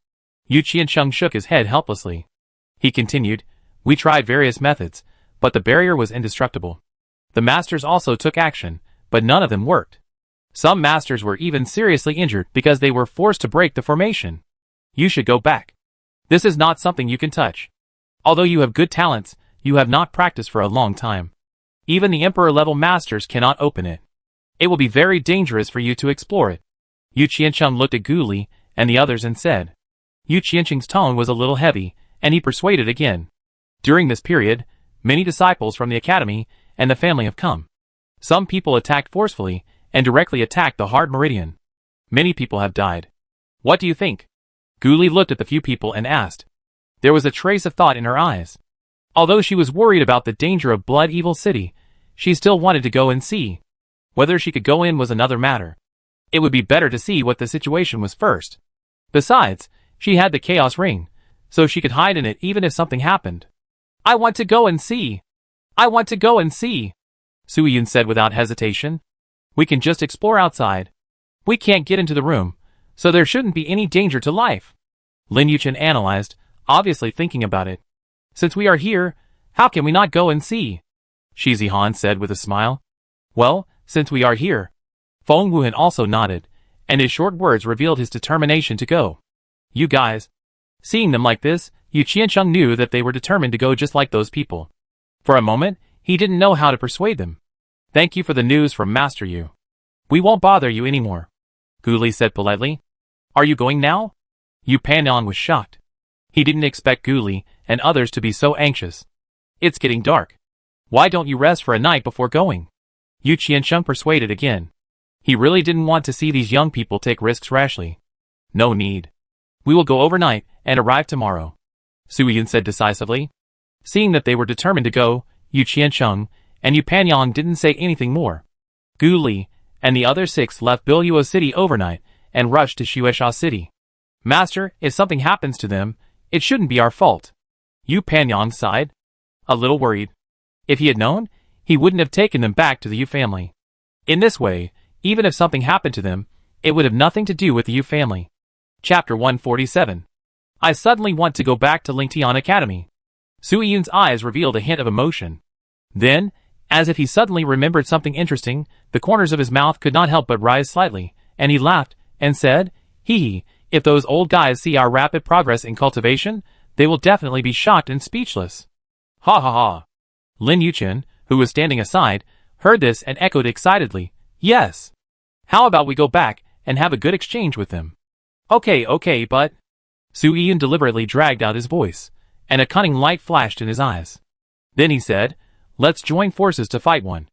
Speaker 1: Yu Qiancheng shook his head helplessly. He continued, "We tried various methods, but the barrier was indestructible. The masters also took action, but none of them worked. Some masters were even seriously injured because they were forced to break the formation. You should go back. This is not something you can touch. Although you have good talents, you have not practiced for a long time. Even the emperor-level masters cannot open it. It will be very dangerous for you to explore it." Yu Qiancheng looked at Gu Li and the others and said. Yu Qiancheng's tone was a little heavy, and he persuaded again. During this period, many disciples from the academy and the family have come. Some people attacked forcefully and directly attacked the hard meridian. Many people have died. What do you think? Gu Li looked at the few people and asked. There was a trace of thought in her eyes. Although she was worried about the danger of Blood Evil City, she still wanted to go and see. Whether she could go in was another matter. It would be better to see what the situation was first. Besides, she had the Chaos Ring, so she could hide in it even if something happened. I want to go and see. I want to go and see, Sui Yun said without hesitation. We can just explore outside. We can't get into the room, so there shouldn't be any danger to life. Lin Yuchen analyzed, obviously thinking about it. Since we are here, how can we not go and see? Shi Zihan said with a smile. Well, since we are here. Feng Wuhan also nodded, and his short words revealed his determination to go. You guys. Seeing them like this, Yu Qiancheng knew that they were determined to go just like those people. For a moment, he didn't know how to persuade them. Thank you for the news from Master Yu. We won't bother you anymore, Gu Li said politely. Are you going now? Yu Panong was shocked. He didn't expect Gu Li and others to be so anxious. It's getting dark. Why don't you rest for a night before going? Yu Qiansheng persuaded again. He really didn't want to see these young people take risks rashly. No need. We will go overnight and arrive tomorrow, Su Yun said decisively. Seeing that they were determined to go, Yu Qiansheng and Yu Panyang didn't say anything more. Gu Li and the other 6 left Biluo City overnight and rushed to Shueisha City. Master, if something happens to them, it shouldn't be our fault. Yu Panyang sighed, a little worried. If he had known, he wouldn't have taken them back to the Yu family. In this way, even if something happened to them, it would have nothing to do with the Yu family. Chapter 147. I suddenly want to go back to Lingtian Academy. Su Yun's eyes revealed a hint of emotion. Then, as if he suddenly remembered something interesting, the corners of his mouth could not help but rise slightly, and he laughed, and said, Hee hee, if those old guys see our rapid progress in cultivation, they will definitely be shocked and speechless. Ha ha ha. Lin Yuchen, who was standing aside, heard this and echoed excitedly, Yes. How about we go back and have a good exchange with them? Okay, but... Su Yun deliberately dragged out his voice, and a cunning light flashed in his eyes. Then he said, Let's join forces to fight one.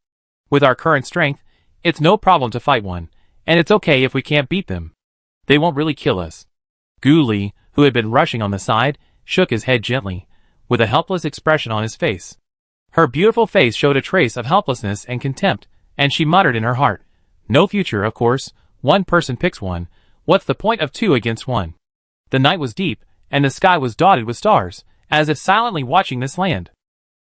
Speaker 1: With our current strength, it's no problem to fight one, and it's okay if we can't beat them. They won't really kill us. Gu Li, who had been rushing on the side, shook his head gently, with a helpless expression on his face. Her beautiful face showed a trace of helplessness and contempt, and she muttered in her heart, No future, of course, one person picks one, what's the point of 2 against 1? The night was deep, and the sky was dotted with stars, as if silently watching this land.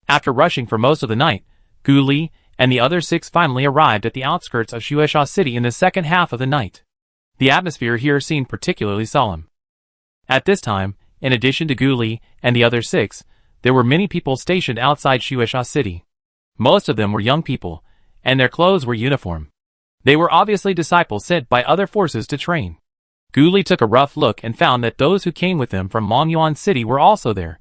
Speaker 1: After rushing for most of the night, Gu Li and the other 6 finally arrived at the outskirts of Shueisha City in the second half of the night. The atmosphere here seemed particularly solemn. At this time, in addition to Gu Li and the other 6, there were many people stationed outside Shueisha City. Most of them were young people, and their clothes were uniform. They were obviously disciples sent by other forces to train. Gu Li took a rough look and found that those who came with him from Mongyuan City were also there.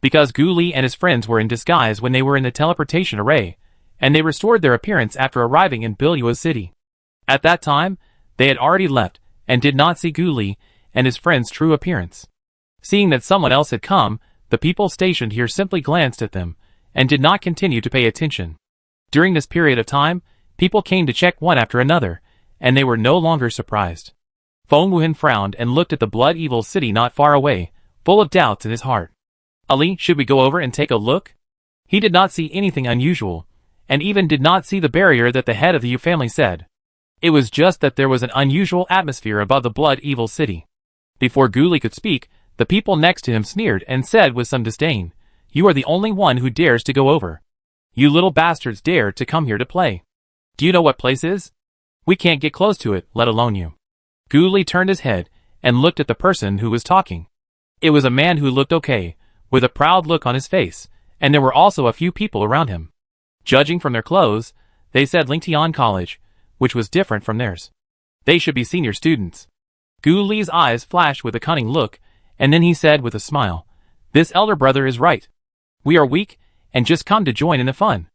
Speaker 1: Because Gu Li and his friends were in disguise when they were in the teleportation array, and they restored their appearance after arriving in Biluo City. At that time, they had already left, and did not see Gu Li and his friend's true appearance. Seeing that someone else had come, the people stationed here simply glanced at them, and did not continue to pay attention. During this period of time, people came to check one after another, and they were no longer surprised. Feng Wuhan frowned and looked at the blood-evil city not far away, full of doubts in his heart. Ali, should we go over and take a look? He did not see anything unusual, and even did not see the barrier that the head of the Yu family said. It was just that there was an unusual atmosphere above the blood-evil city. Before Gu Li could speak, the people next to him sneered and said with some disdain, You are the only one who dares to go over. You little bastards dare to come here to play. Do you know what place is? We can't get close to it, let alone you. Gu Li turned his head and looked at the person who was talking. It was a man who looked okay, with a proud look on his face, and there were also a few people around him. Judging from their clothes, they said Lingtian College, which was different from theirs. They should be senior students. Gu Li's eyes flashed with a cunning look, and then he said with a smile, This elder brother is right. We are weak, and just come to join in the fun.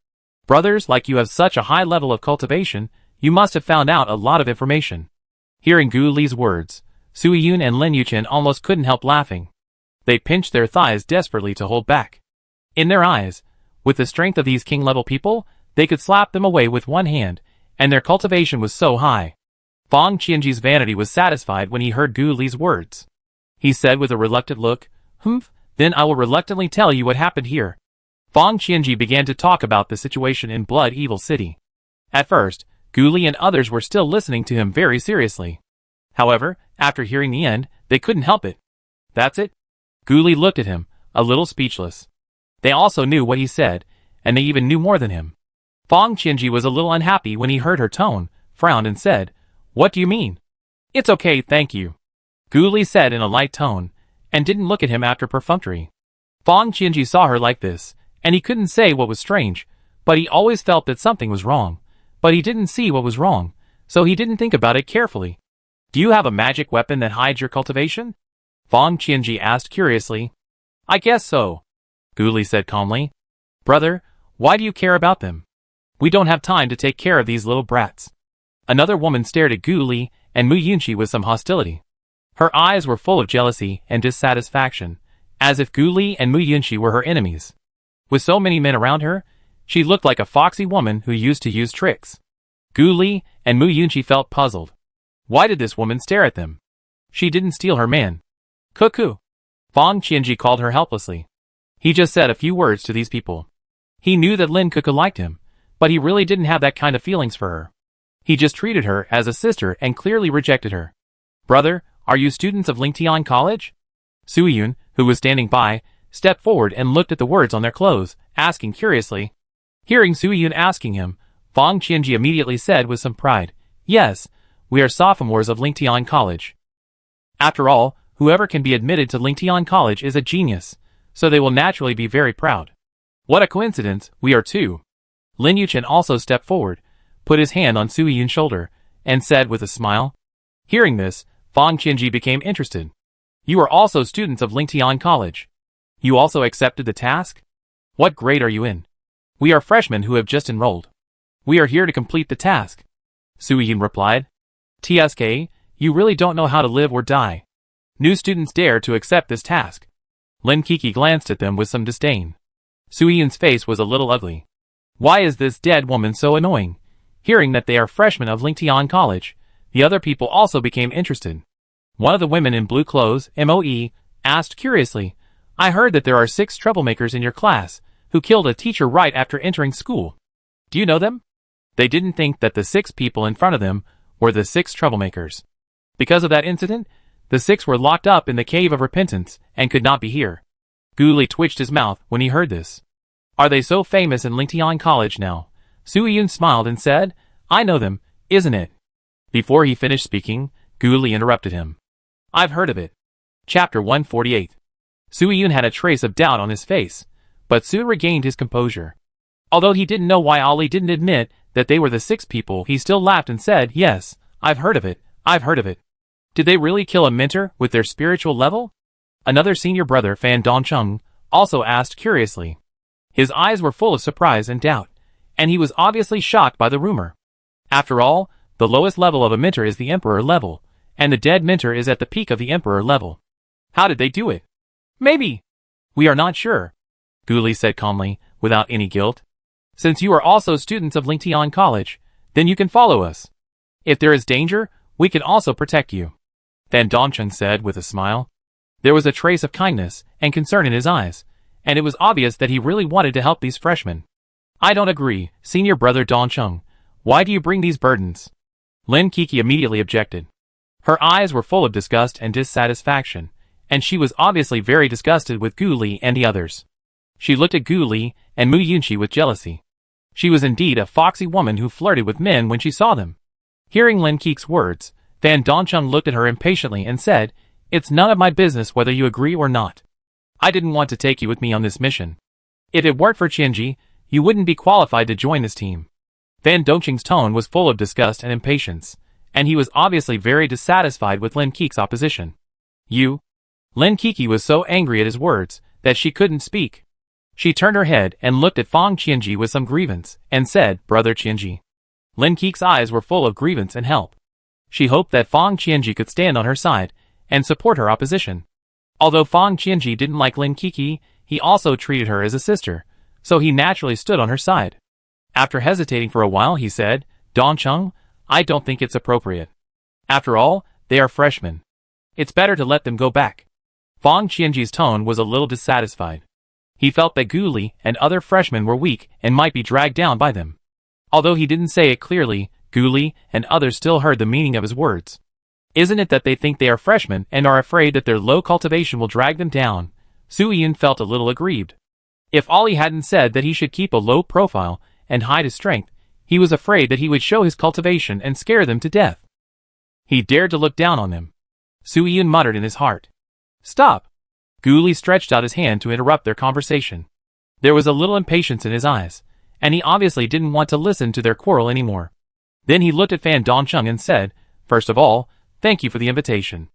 Speaker 1: Brothers like you have such a high level of cultivation, you must have found out a lot of information. Hearing Gu Li's words, Su Yun and Lin Yuchen almost couldn't help laughing. They pinched their thighs desperately to hold back. In their eyes, with the strength of these king-level people, they could slap them away with one hand, and their cultivation was so high. Fang Qianji's vanity was satisfied when he heard Gu Li's words. He said with a reluctant look, Then I will reluctantly tell you what happened here. Fang Qianji began to talk about the situation in Blood Evil City. At first, Gu Li and others were still listening to him very seriously. However, after hearing the end, they couldn't help it. That's it? Gu Li looked at him, a little speechless. They also knew what he said, and they even knew more than him. Fang Qianji was a little unhappy when he heard her tone, frowned and said, What do you mean? It's okay, thank you. Gu Li said in a light tone, and didn't look at him after perfunctory. Fang Qianji saw her like this, and he couldn't say what was strange, but he always felt that something was wrong. But he didn't see what was wrong, so he didn't think about it carefully. Do you have a magic weapon that hides your cultivation? Fang Qianji asked curiously. I guess so, Gu Li said calmly. Brother, why do you care about them? We don't have time to take care of these little brats. Another woman stared at Gu Li and Mu Yunqi with some hostility. Her eyes were full of jealousy and dissatisfaction, as if Gu Li and Mu Yunqi were her enemies. With so many men around her, She looked like a foxy woman who used to use tricks. Gu Li and Mu Yunqi felt puzzled. Why did this woman stare at them? She didn't steal her man. Cuckoo. Fang Qianji called her helplessly. He just said a few words to these people. He knew that Lin Cuckoo liked him, but he really didn't have that kind of feelings for her. He just treated her as a sister and clearly rejected her. Brother, are you students of Lingtian College? Suyun, who was standing by, stepped forward and looked at the words on their clothes, asking curiously. Hearing Suyun asking him, Fang Qianji immediately said with some pride, Yes, we are sophomores of Lingtian College. After all, whoever can be admitted to Lingtian College is a genius, so they will naturally be very proud. What a coincidence, we are too. Lin Yuchen also stepped forward, put his hand on Suyun's shoulder, and said with a smile. Hearing this, Fang Qianji became interested. You are also students of Lingtian College. You also accepted the task? What grade are you in? We are freshmen who have just enrolled. We are here to complete the task. Suyun replied. TSK, you really don't know how to live or die. New students dare to accept this task. Lin Kiki glanced at them with some disdain. Suyun's face was a little ugly. Why is this dead woman so annoying? Hearing that they are freshmen of Lingtian College, the other people also became interested. One of the women in blue clothes, MOE, asked curiously, I heard that there are 6 troublemakers in your class who killed a teacher right after entering school. Do you know them? They didn't think that the 6 people in front of them were the 6 troublemakers. Because of that incident, the 6 were locked up in the Cave of Repentance and could not be here. Gu Li twitched his mouth when he heard this. Are they so famous in Lingtian College now? Suyun smiled and said, I know them, isn't it? Before he finished speaking, Gu Li interrupted him. I've heard of it. Chapter 148. Suyun had a trace of doubt on his face, but soon regained his composure. Although he didn't know why Ali didn't admit that they were the 6 people, he still laughed and said, Yes, I've heard of it, I've heard of it. Did they really kill a mentor with their spiritual level? Another senior brother, Fan Dongcheng, also asked curiously. His eyes were full of surprise and doubt, and he was obviously shocked by the rumor. After all, the lowest level of a mentor is the Emperor level, and the dead mentor is at the peak of the Emperor level. How did they do it? Maybe. We are not sure, Gu Li said calmly, without any guilt. Since you are also students of Lingtian College, then you can follow us. If there is danger, we can also protect you. Fan Dongcheng said with a smile. There was a trace of kindness and concern in his eyes, and it was obvious that he really wanted to help these freshmen. I don't agree, senior brother Dongcheng. Why do you bring these burdens? Lin Kiki immediately objected. Her eyes were full of disgust and dissatisfaction, and she was obviously very disgusted with Gu Li and the others. She looked at Gu Li and Mu Yunqi with jealousy. She was indeed a foxy woman who flirted with men when she saw them. Hearing Lin Kiki's words, Fan Dongcheng looked at her impatiently and said, It's none of my business whether you agree or not. I didn't want to take you with me on this mission. If it weren't for Qianji, you wouldn't be qualified to join this team. Fan Dongcheng's tone was full of disgust and impatience, and he was obviously very dissatisfied with Lin Kiki's opposition. You? Lin Kiki was so angry at his words that she couldn't speak. She turned her head and looked at Fang Qianji with some grievance, and said, Brother Qianji. Lin Kiki's eyes were full of grievance and help. She hoped that Fang Qianji could stand on her side and support her opposition. Although Fang Qianji didn't like Lin Kiki, he also treated her as a sister, so he naturally stood on her side. After hesitating for a while, he said, Dongcheng, I don't think it's appropriate. After all, they are freshmen. It's better to let them go back. Fang Qianji's tone was a little dissatisfied. He felt that Gu Li and other freshmen were weak and might be dragged down by them. Although he didn't say it clearly, Gu Li and others still heard the meaning of his words. Isn't it that they think they are freshmen and are afraid that their low cultivation will drag them down? Suyun felt a little aggrieved. If Ali hadn't said that he should keep a low profile and hide his strength, he was afraid that he would show his cultivation and scare them to death. He dared to look down on them. Suyun muttered in his heart. Stop! Gu Li stretched out his hand to interrupt their conversation. There was a little impatience in his eyes, and he obviously didn't want to listen to their quarrel anymore. Then he looked at Fan Dongcheng and said, First of all, thank you for the invitation.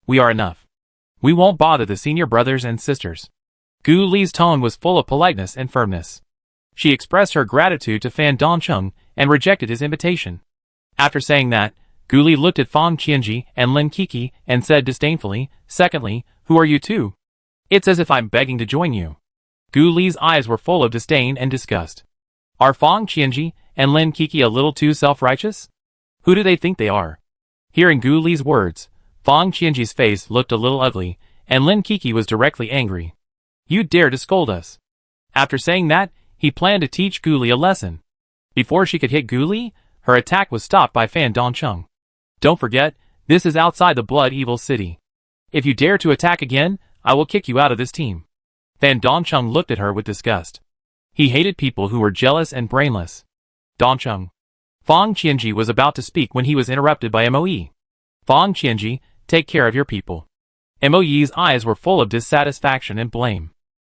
Speaker 1: We are enough. We won't bother the senior brothers and sisters. Gu Li's tone was full of politeness and firmness. She expressed her gratitude to Fan Dongcheng and rejected his invitation. After saying that, Gu Li looked at Fang Qianji and Lin Kiki and said disdainfully, Secondly, who are you two? It's as if I'm begging to join you. Gu Li's eyes were full of disdain and disgust. Are Fang Qianji and Lin Kiki a little too self-righteous? Who do they think they are? Hearing Gu Li's words, Fang Qianji's face looked a little ugly, and Lin Kiki was directly angry. You dare to scold us? After saying that, he planned to teach Gu Li a lesson. Before she could hit Gu Li, her attack was stopped by Fan Dongcheng. Don't forget, this is outside the Blood Evil City. If you dare to attack again, I will kick you out of this team. Fan Dongcheng looked at her with disgust. He hated people who were jealous and brainless. Dongcheng. Fang Qianji was about to speak when he was interrupted by Moe. Fang Qianji, take care of your people. Moe's eyes were full of dissatisfaction and blame.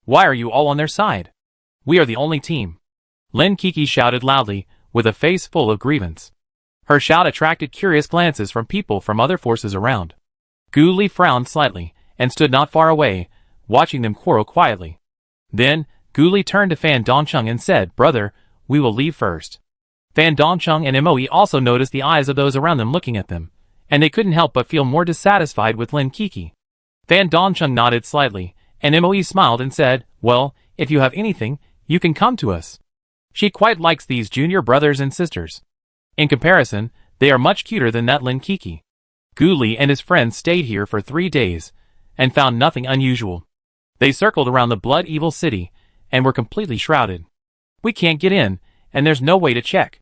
Speaker 1: Why are you all on their side? We are the only team. Lin Kiki shouted loudly, with a face full of grievance. Her shout attracted curious glances from people from other forces around. Gu Li frowned slightly, and stood not far away, watching them quarrel quietly. Then, Gu Li turned to Fan Dongcheng and said, Brother, we will leave first. Fan Dongcheng and Moe also noticed the eyes of those around them looking at them, and they couldn't help but feel more dissatisfied with Lin Kiki. Fan Dongcheng nodded slightly, and Moe smiled and said, Well, if you have anything, you can come to us. She quite likes these junior brothers and sisters. In comparison, they are much cuter than that Lin Kiki. Gu Li and his friends stayed here for 3 days, and found nothing unusual. They circled around the Blood Evil City, and were completely shrouded. We can't get in, and there's no way to check.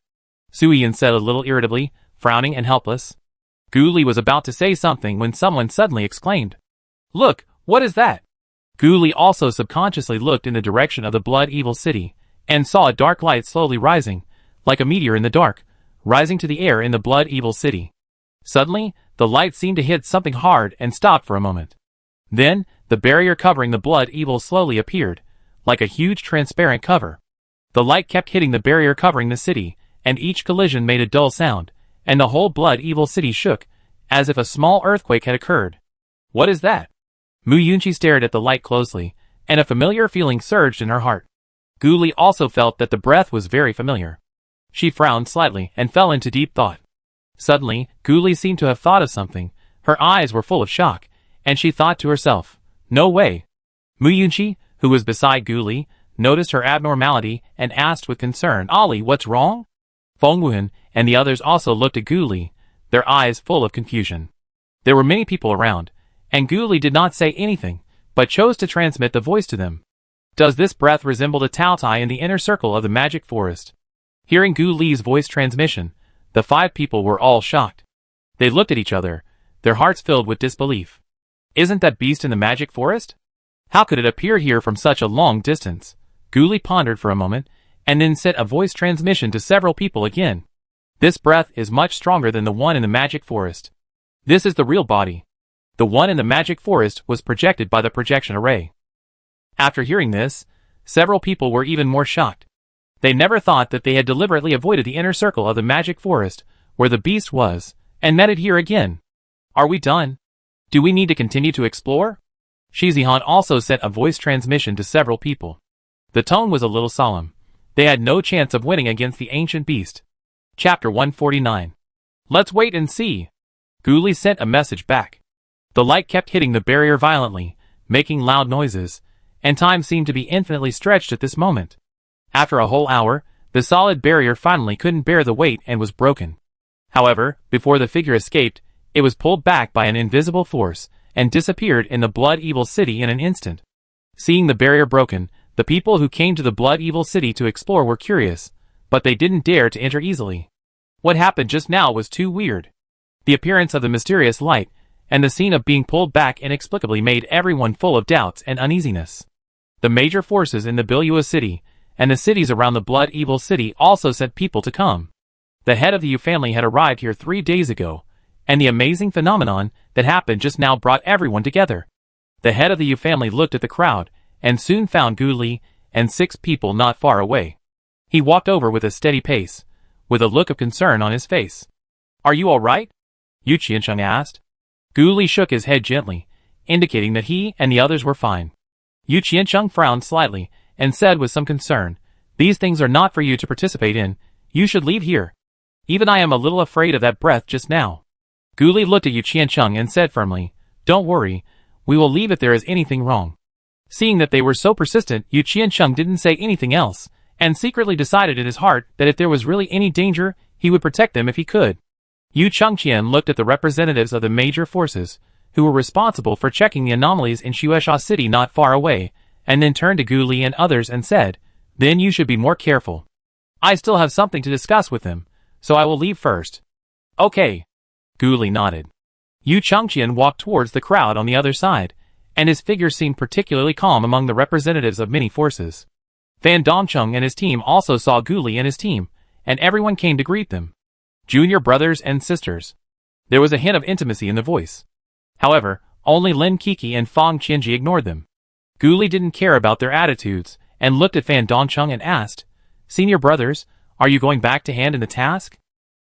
Speaker 1: Suyin said a little irritably, frowning and helpless. Gu Li was about to say something when someone suddenly exclaimed, Look, what is that? Gu Li also subconsciously looked in the direction of the Blood Evil City, and saw a dark light slowly rising, like a meteor in the dark, rising to the air in the Blood Evil City. Suddenly, the light seemed to hit something hard and stopped for a moment. Then, the barrier covering the Blood Evil slowly appeared, like a huge transparent cover. The light kept hitting the barrier covering the city, and each collision made a dull sound, and the whole Blood Evil City shook, as if a small earthquake had occurred. What is that? Mu Yunqi stared at the light closely, and a familiar feeling surged in her heart. Gu Li also felt that the breath was very familiar. She frowned slightly and fell into deep thought. Suddenly, Gu Li seemed to have thought of something. Her eyes were full of shock, and she thought to herself, No way. Mu Yunqi, who was beside Gu Li, noticed her abnormality and asked with concern, Ali, what's wrong? Feng Wuhan and the others also looked at Gu Li, their eyes full of confusion. There were many people around, and Gu Li did not say anything, but chose to transmit the voice to them. Does this breath resemble the Tao Tai in the inner circle of the magic forest? Hearing Gu Li's voice transmission, the 5 people were all shocked. They looked at each other, their hearts filled with disbelief. Isn't that beast in the magic forest? How could it appear here from such a long distance? Gu Li pondered for a moment, and then sent a voice transmission to several people again. This breath is much stronger than the one in the magic forest. This is the real body. The one in the magic forest was projected by the projection array. After hearing this, several people were even more shocked. They never thought that they had deliberately avoided the inner circle of the magic forest, where the beast was, and met it here again. Are we done? Do we need to continue to explore? Shi Zihan also sent a voice transmission to several people. The tone was a little solemn. They had no chance of winning against the ancient beast. Chapter 149. Let's wait and see. Gu Li sent a message back. The light kept hitting the barrier violently, making loud noises, and time seemed to be infinitely stretched at this moment. After a whole hour, the solid barrier finally couldn't bear the weight and was broken. However, before the figure escaped, it was pulled back by an invisible force, and disappeared in the Blood Evil City in an instant. Seeing the barrier broken, the people who came to the Blood Evil City to explore were curious, but they didn't dare to enter easily. What happened just now was too weird. The appearance of the mysterious light, and the scene of being pulled back inexplicably made everyone full of doubts and uneasiness. The major forces in the Bilua City, and the cities around the Blood Evil City also sent people to come. The head of the Yu family had arrived here 3 days ago, and the amazing phenomenon that happened just now brought everyone together. The head of the Yu family looked at the crowd, and soon found Gu Li and 6 people not far away. He walked over with a steady pace, with a look of concern on his face. Are you all right? Yu Qiancheng asked. Gu Li shook his head gently, indicating that he and the others were fine. Yu Qiancheng frowned slightly, and said with some concern, These things are not for you to participate in, you should leave here. Even I am a little afraid of that breath just now. Gu Li looked at Yu Qiancheng and said firmly, Don't worry, we will leave if there is anything wrong. Seeing that they were so persistent, Yu Qiancheng didn't say anything else, and secretly decided in his heart that if there was really any danger, he would protect them if he could. Yu Chengqian looked at the representatives of the major forces, who were responsible for checking the anomalies in Shueisha City not far away, and then turned to Gu Li and others and said, "Then you should be more careful. I still have something to discuss with them, so I will leave first." "Okay." Gu Li nodded. Yu Chengqian walked towards the crowd on the other side, and his figure seemed particularly calm among the representatives of many forces. Fan Dongcheng and his team also saw Gu Li and his team, and everyone came to greet them. Junior brothers and sisters. There was a hint of intimacy in the voice. However, only Lin Kiki and Fang Qianji ignored them. Gu Li didn't care about their attitudes, and looked at Fan Dongcheng and asked, "Senior brothers, are you going back to hand in the task?"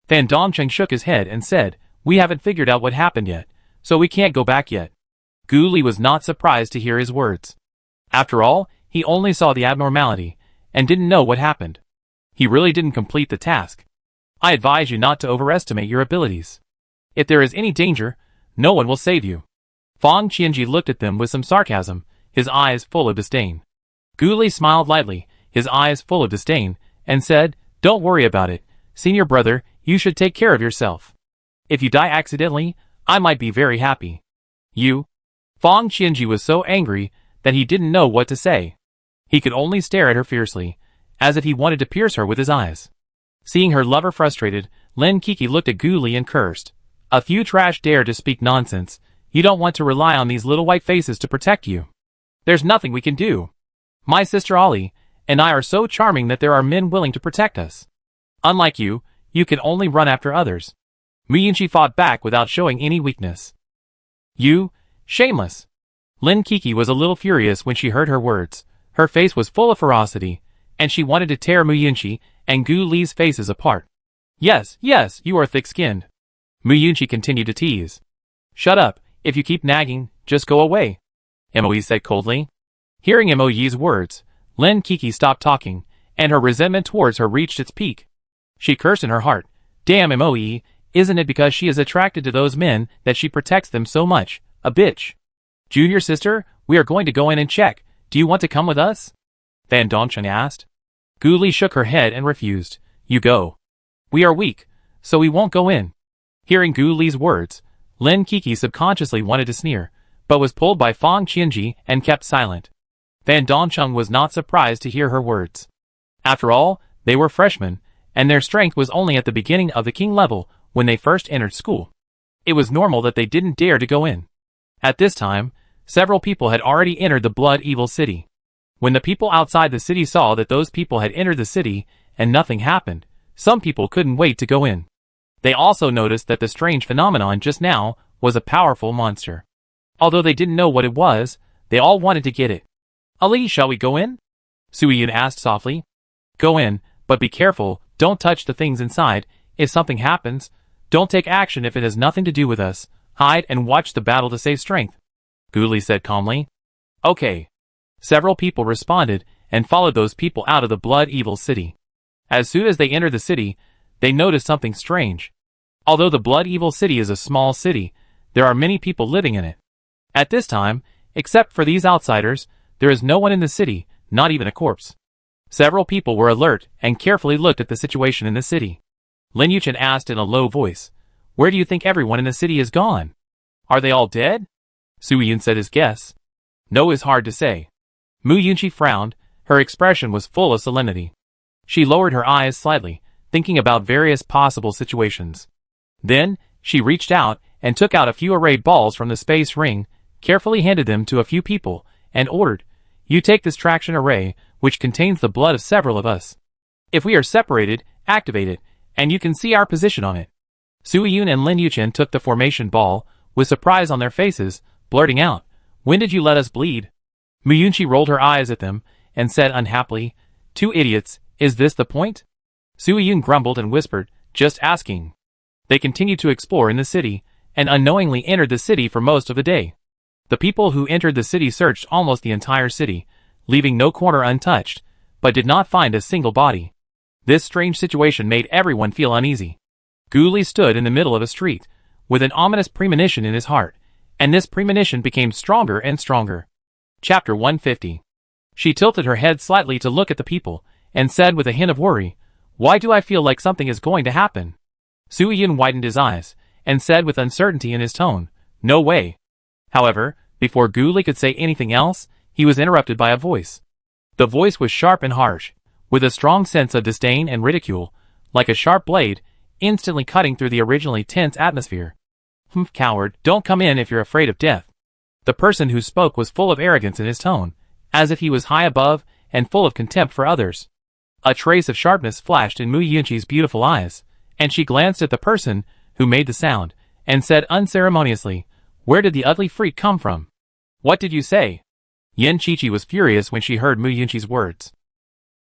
Speaker 1: Fan Dongcheng shook his head and said, "We haven't figured out what happened yet, so we can't go back yet." Gu Li was not surprised to hear his words. After all, he only saw the abnormality, and didn't know what happened. He really didn't complete the task. "I advise you not to overestimate your abilities. If there is any danger, no one will save you." Fang Qianji looked at them with some sarcasm, his eyes full of disdain. Gu Li smiled lightly, his eyes full of disdain, and said, "Don't worry about it, senior brother, you should take care of yourself. If you die accidentally, I might be very happy." "You?" Fang Qianji was so angry that he didn't know what to say. He could only stare at her fiercely, as if he wanted to pierce her with his eyes. Seeing her lover frustrated, Lin Kiki looked at Gu Li and cursed. "A few trash dare to speak nonsense. You don't want to rely on these little white faces to protect you. There's nothing we can do. My sister Ali and I are so charming that there are men willing to protect us. Unlike you, you can only run after others." Mu Yunqi fought back without showing any weakness. "You, shameless." Lin Kiki was a little furious when she heard her words. Her face was full of ferocity, and she wanted to tear Mu Yunqi and Gu Li's faces apart. Yes, you are thick-skinned." Mu Yunqi continued to tease. "Shut up, if you keep nagging, just go away," Mo said coldly. Hearing Mo's words, Lin Kiki stopped talking, and her resentment towards her reached its peak. She cursed in her heart, "Damn Mo, isn't it because she is attracted to those men that she protects them so much, a bitch. Junior sister, we are going to go in and check, do you want to come with us?" Fan Dongcheng asked. Gu Li shook her head and refused. "You go. We are weak, so we won't go in." Hearing Gu Li's words, Lin Kiki subconsciously wanted to sneer, but was pulled by Fang Qianji and kept silent. Fan Dongcheng was not surprised to hear her words. After all, they were freshmen, and their strength was only at the beginning of the king level when they first entered school. It was normal that they didn't dare to go in. At this time, several people had already entered the Blood Evil City. When the people outside the city saw that those people had entered the city and nothing happened, some people couldn't wait to go in. They also noticed that the strange phenomenon just now was a powerful monster. Although they didn't know what it was, they all wanted to get it. "Ali, shall we go in?" Suiyun asked softly. "Go in, but be careful, don't touch the things inside. If something happens, don't take action if it has nothing to do with us. Hide and watch the battle to save strength," Gu Li said calmly. "Okay." Several people responded and followed those people out of the Blood Evil City. As soon as they entered the city, they noticed something strange. Although the Blood Evil City is a small city, there are many people living in it. At this time, except for these outsiders, there is no one in the city, not even a corpse. Several people were alert and carefully looked at the situation in the city. Lin Yuchen asked in a low voice, "Where do you think everyone in the city is gone? Are they all dead?" Suiyun said his guess. "No is hard to say." Mu Yunqi frowned, her expression was full of solemnity. She lowered her eyes slightly, thinking about various possible situations. Then, she reached out and took out a few arrayed balls from the space ring, carefully handed them to a few people, and ordered, "You take this traction array, which contains the blood of several of us. If we are separated, activate it, and you can see our position on it." Suiyun and Lin Yuchen took the formation ball, with surprise on their faces, blurting out, "When did you let us bleed?" Mu Yunqi rolled her eyes at them, and said unhappily, "Two idiots, is this the point?" Suiyun grumbled and whispered, "Just asking." They continued to explore in the city, and unknowingly entered the city for most of the day. The people who entered the city searched almost the entire city, leaving no corner untouched, but did not find a single body. This strange situation made everyone feel uneasy. Gu Li stood in the middle of a street, with an ominous premonition in his heart, and this premonition became stronger and stronger. Chapter 150. She tilted her head slightly to look at the people, and said with a hint of worry, "Why do I feel like something is going to happen?" Soo-Yun widened his eyes, and said with uncertainty in his tone, "No way." However, before Gu Li could say anything else, he was interrupted by a voice. The voice was sharp and harsh, with a strong sense of disdain and ridicule, like a sharp blade, instantly cutting through the originally tense atmosphere. Coward, don't come in if you're afraid of death." The person who spoke was full of arrogance in his tone, as if he was high above and full of contempt for others. A trace of sharpness flashed in Mu Yunqi's beautiful eyes, and she glanced at the person who made the sound, and said unceremoniously, "Where did the ugly freak come from?" "What did you say?" Yen Qiqi was furious when she heard Mu Yunqi's words.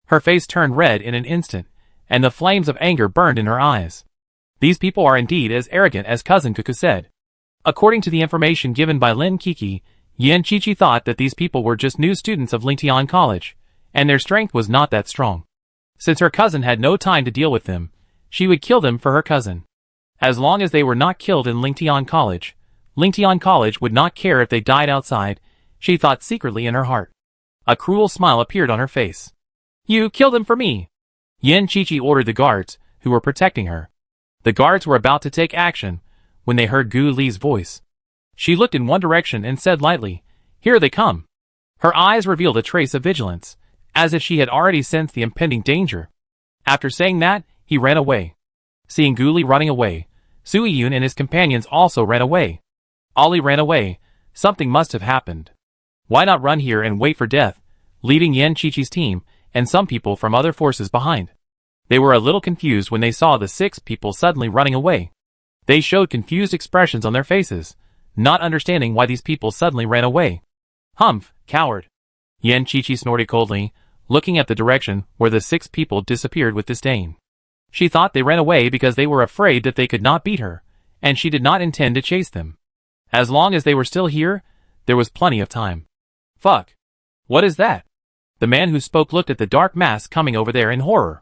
Speaker 1: Her face turned red in an instant, and the flames of anger burned in her eyes. These people are indeed as arrogant as Cousin Cuckoo said. According to the information given by Lin Kiki, Yen Qiqi thought that these people were just new students of Lingtian College, and their strength was not that strong. Since her cousin had no time to deal with them, she would kill them for her cousin. As long as they were not killed in Lingtian College would not care if they died outside, she thought secretly in her heart. A cruel smile appeared on her face. "You killed them for me!" Yen Qiqi ordered the guards, who were protecting her. The guards were about to take action, when they heard Gu Li's voice. She looked in one direction and said lightly, "Here they come." Her eyes revealed a trace of vigilance, as if she had already sensed the impending danger. After saying that, he ran away. Seeing Gu Li running away, Soo-Yun and his companions also ran away. Ollie ran away. Something must have happened. Why not run here and wait for death, leaving Yen Qiqi's team and some people from other forces behind? They were a little confused when they saw the 6 people suddenly running away. They showed confused expressions on their faces, not understanding why these people suddenly ran away. "Humph, coward!" Yen Qiqi snorted coldly, looking at the direction where the 6 people disappeared with disdain. She thought they ran away because they were afraid that they could not beat her, and she did not intend to chase them. As long as they were still here, there was plenty of time. "Fuck! What is that?" The man who spoke looked at the dark mass coming over there in horror.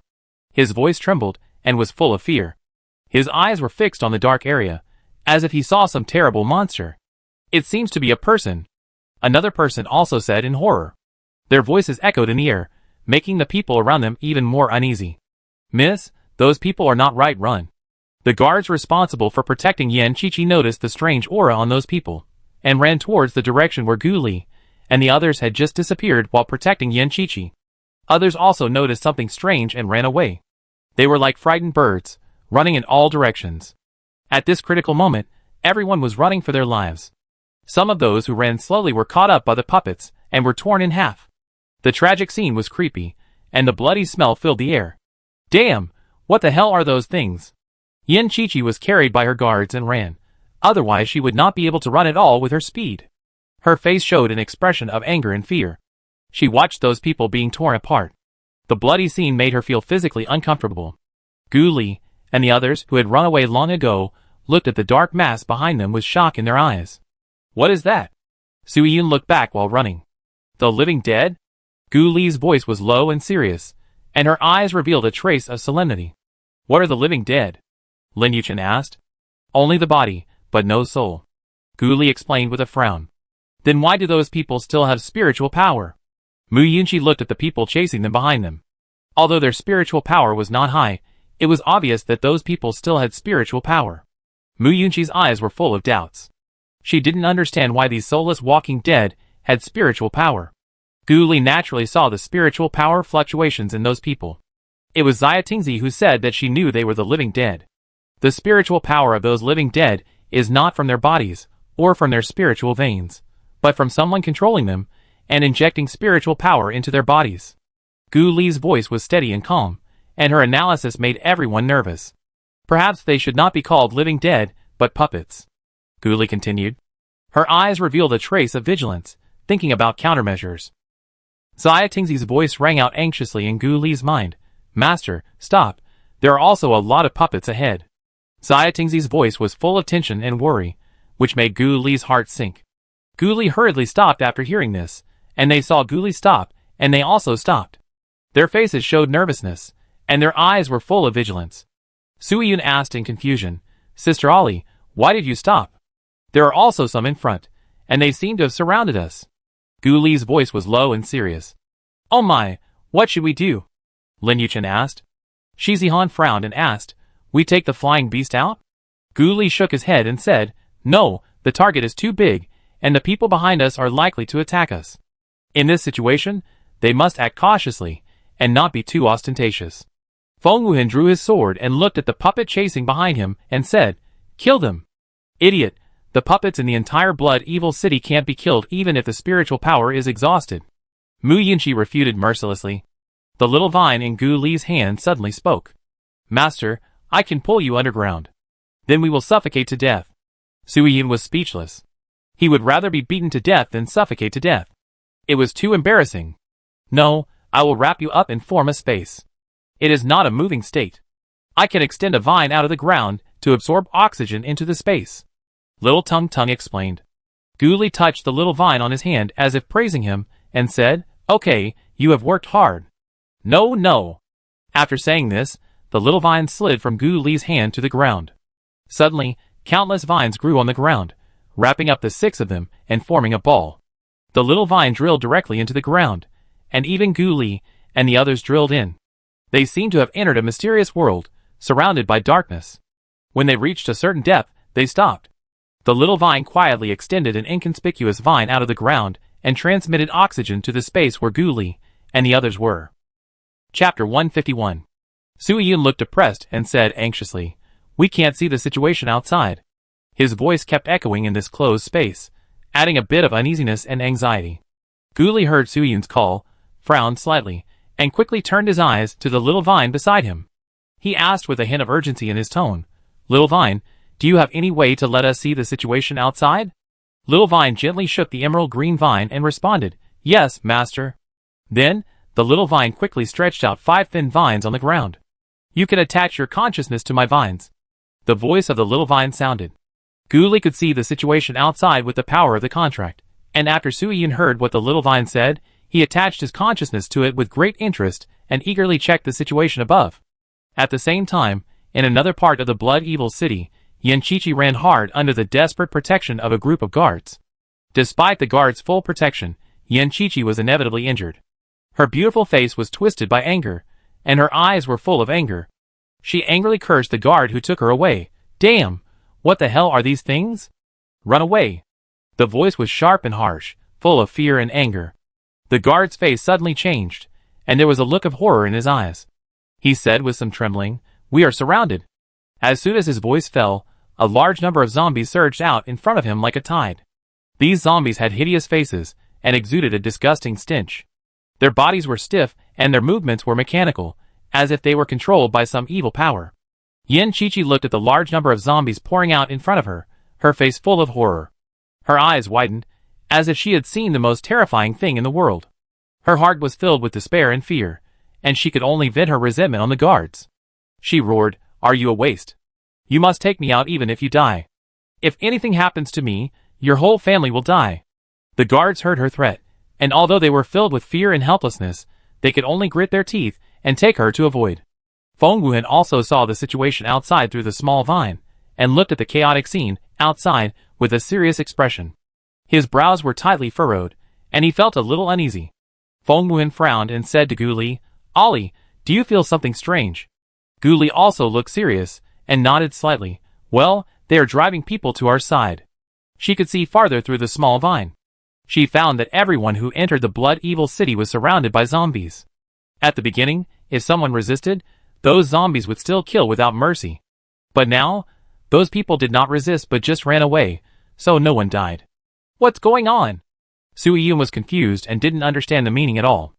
Speaker 1: His voice trembled and was full of fear. His eyes were fixed on the dark area, as if he saw some terrible monster. "It seems to be a person," another person also said in horror. Their voices echoed in the air, making the people around them even more uneasy. "Miss, those people are not right, run." The guards responsible for protecting Yen Qiqi noticed the strange aura on those people, and ran towards the direction where Gu Li and the others had just disappeared while protecting Yen Qiqi. Others also noticed something strange and ran away. They were like frightened birds, running in all directions. At this critical moment, everyone was running for their lives. Some of those who ran slowly were caught up by the puppets and were torn in half. The tragic scene was creepy, and the bloody smell filled the air. "Damn, what the hell are those things?" Yen Qiqi was carried by her guards and ran. Otherwise she would not be able to run at all with her speed. Her face showed an expression of anger and fear. She watched those people being torn apart. The bloody scene made her feel physically uncomfortable. Gu Li and the others who had run away long ago looked at the dark mass behind them with shock in their eyes. "What is that?" Soo-Yun looked back while running. "The living dead?" Gu Li's voice was low and serious, and her eyes revealed a trace of solemnity. "What are the living dead?" Lin Yuchen asked. "Only the body, but no soul," Gu Li explained with a frown. "Then why do those people still have spiritual power?" Mu Yunqi looked at the people chasing them behind them. Although their spiritual power was not high, it was obvious that those people still had spiritual power. Mu Yunqi's eyes were full of doubts. She didn't understand why these soulless walking dead had spiritual power. Gu Li naturally saw the spiritual power fluctuations in those people. It was Xia Tingzi who said that she knew they were the living dead. The spiritual power of those living dead is not from their bodies, or from their spiritual veins, but from someone controlling them, and injecting spiritual power into their bodies. Gu Li's voice was steady and calm, and her analysis made everyone nervous. Perhaps they should not be called living dead, but puppets. Gu Li continued. Her eyes revealed a trace of vigilance, thinking about countermeasures. Xia Tingzi's voice rang out anxiously in Gu Li's mind. "Master, stop. There are also a lot of puppets ahead." Xia Tingzi's voice was full of tension and worry, which made Gu Li's heart sink. Gu Li hurriedly stopped after hearing this, and they saw Gu Li stop, and they also stopped. Their faces showed nervousness, and their eyes were full of vigilance. Soo-Yun asked in confusion, "Sister Ollie, why did you stop? There are also some in front, and they seem to have surrounded us." Gu Li's voice was low and serious. "Oh my, what should we do?" Lin Yuchen asked. Shi Zihan frowned and asked, we take the flying beast out? Gu Li shook his head and said, no, the target is too big, and the people behind us are likely to attack us. In this situation, they must act cautiously, and not be too ostentatious. Feng Wuhan drew his sword and looked at the puppet chasing behind him and said, kill them. Idiot, the puppets in the entire blood evil city can't be killed even if the spiritual power is exhausted. Mu Yinchi refuted mercilessly. The little vine in Gu Li's hand suddenly spoke. Master, I can pull you underground. Then we will suffocate to death. Sui Yin was speechless. He would rather be beaten to death than suffocate to death. It was too embarrassing. No, I will wrap you up and form a space. It is not a moving state. I can extend a vine out of the ground to absorb oxygen into the space. Little Tung Tung explained. Gu Li touched the little vine on his hand as if praising him, and said, okay, you have worked hard. No, no. After saying this, the little vine slid from Gu Li's hand to the ground. Suddenly, countless vines grew on the ground, wrapping up the 6 of them and forming a ball. The little vine drilled directly into the ground, and even Gu Li and the others drilled in. They seemed to have entered a mysterious world, surrounded by darkness. When they reached a certain depth, they stopped. The little vine quietly extended an inconspicuous vine out of the ground and transmitted oxygen to the space where Gu Li and the others were. Chapter 151. Sui Yun looked depressed and said anxiously, we can't see the situation outside. His voice kept echoing in this closed space, adding a bit of uneasiness and anxiety. Gu Li heard Sui Yun's call, frowned slightly, and quickly turned his eyes to the little vine beside him. He asked with a hint of urgency in his tone, Little Vine, do you have any way to let us see the situation outside? Little Vine gently shook the emerald green vine and responded, yes, master. Then, the little vine quickly stretched out 5 thin vines on the ground. You can attach your consciousness to my vines. The voice of the little vine sounded. Gu Li could see the situation outside with the power of the contract, and after Sui Yun heard what the little vine said, he attached his consciousness to it with great interest and eagerly checked the situation above. At the same time, in another part of the blood evil city, Yan Qiqi ran hard under the desperate protection of a group of guards. Despite the guards' full protection, Yan Qiqi was inevitably injured. Her beautiful face was twisted by anger, and her eyes were full of anger. She angrily cursed the guard who took her away. Damn! What the hell are these things? Run away! The voice was sharp and harsh, full of fear and anger. The guard's face suddenly changed, and there was a look of horror in his eyes. He said with some trembling, we are surrounded. As soon as his voice fell, a large number of zombies surged out in front of him like a tide. These zombies had hideous faces, and exuded a disgusting stench. Their bodies were stiff, and their movements were mechanical, as if they were controlled by some evil power. Yan Qiqi looked at the large number of zombies pouring out in front of her, her face full of horror. Her eyes widened, as if she had seen the most terrifying thing in the world. Her heart was filled with despair and fear, and she could only vent her resentment on the guards. She roared, are you a waste? You must take me out even if you die. If anything happens to me, your whole family will die. The guards heard her threat, and although they were filled with fear and helplessness, they could only grit their teeth and take her to avoid. Feng Wuhan also saw the situation outside through the small vine, and looked at the chaotic scene outside with a serious expression. His brows were tightly furrowed, and he felt a little uneasy. Feng Wuhan frowned and said to Gu Li, Ollie, do you feel something strange? Gu Li also looked serious, and nodded slightly. Well, they are driving people to our side. She could see farther through the small vine. She found that everyone who entered the blood evil city was surrounded by zombies. At the beginning, if someone resisted, those zombies would still kill without mercy. But now, those people did not resist but just ran away, so no one died. What's going on? Sui Yun was confused and didn't understand the meaning at all.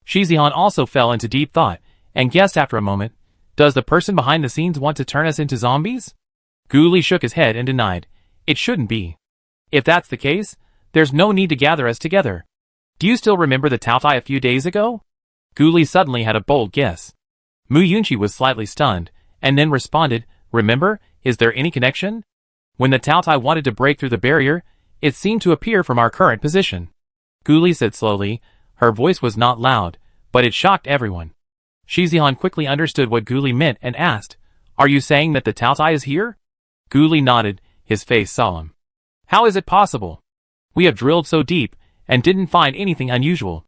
Speaker 1: Shi Zihan also fell into deep thought, and guessed after a moment, does the person behind the scenes want to turn us into zombies? Gu Li shook his head and denied, it shouldn't be. If that's the case, there's no need to gather us together. Do you still remember the Taotai a few days ago? Gu Li suddenly had a bold guess. Mu Yunchi was slightly stunned, and then responded, remember, is there any connection? When the Taotai wanted to break through the barrier, it seemed to appear from our current position. Gu Li said slowly, her voice was not loud, but it shocked everyone. Shi Zihan quickly understood what Gu Li meant and asked, are you saying that the Taotai is here? Gu Li nodded, his face solemn. How is it possible? We have drilled so deep, and didn't find anything unusual.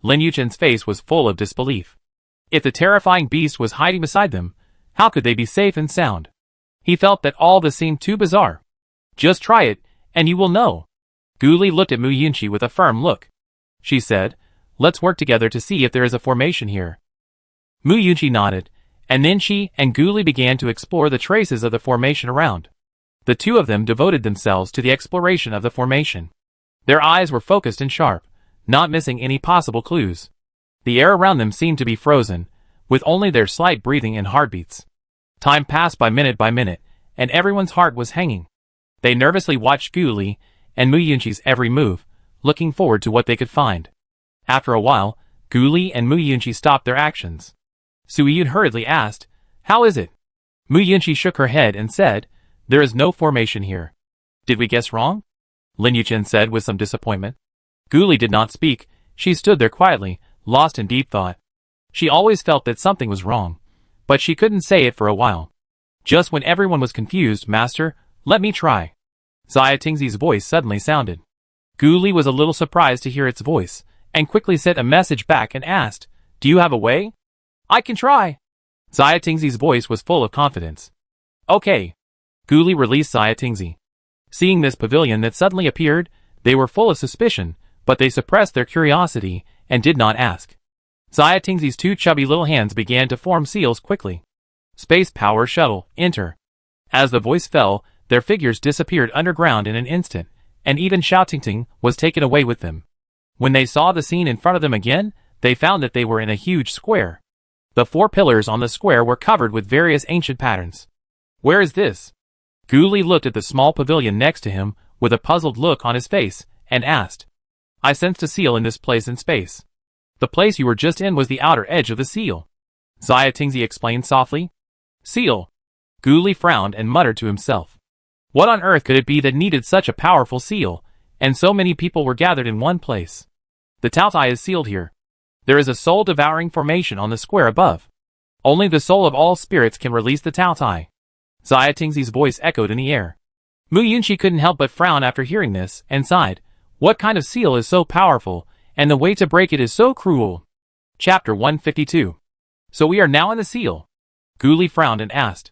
Speaker 1: Lin Yuchen's face was full of disbelief. If the terrifying beast was hiding beside them, how could they be safe and sound? He felt that all this seemed too bizarre. Just try it, and you will know. Guli looked at Mu Yunchi with a firm look. She said, let's work together to see if there is a formation here. Mu Yunchi nodded, and then she and Guli began to explore the traces of the formation around. The two of them devoted themselves to the exploration of the formation. Their eyes were focused and sharp, not missing any possible clues. The air around them seemed to be frozen, with only their slight breathing and heartbeats. Time passed by minute, and everyone's heart was hanging. They nervously watched Guli and Mu Yunchi's every move, looking forward to what they could find. After a while, Guli and Mu Yunchi stopped their actions. Suiyun hurriedly asked, how is it? Mu Yunchi shook her head and said, there is no formation here. Did we guess wrong? Lin Yuchen said with some disappointment. Guli did not speak. She stood there quietly, lost in deep thought. She always felt that something was wrong, but she couldn't say it for a while. Just when everyone was confused, Master, let me try. Xia Tingzi's voice suddenly sounded. Guli was a little surprised to hear its voice, and quickly sent a message back and asked, do you have a way? I can try. Xia Tingzi's voice was full of confidence. Okay. Guli released Xia Tingzi. Seeing this pavilion that suddenly appeared, they were full of suspicion, but they suppressed their curiosity and did not ask. Xia Tingzi's two chubby little hands began to form seals quickly. Space Power Shuttle, enter. As the voice fell, their figures disappeared underground in an instant, and even Xiao Tingting was taken away with them. When they saw the scene in front of them again, they found that they were in a huge square. The 4 pillars on the square were covered with various ancient patterns. Where is this? Guli looked at the small pavilion next to him with a puzzled look on his face and asked. I sensed a seal in this place in space. The place you were just in was the outer edge of the seal. Xia Tingzi explained softly. Seal. Guli frowned and muttered to himself. What on earth could it be that needed such a powerful seal, and so many people were gathered in one place? The Taotai is sealed here. There is a soul-devouring formation on the square above. Only the soul of all spirits can release the Taotai. Xia Tingzi's voice echoed in the air. Mu Yunchi couldn't help but frown after hearing this, and sighed. What kind of seal is so powerful, and the way to break it is so cruel? Chapter 152. So we are now in the seal? Guli frowned and asked.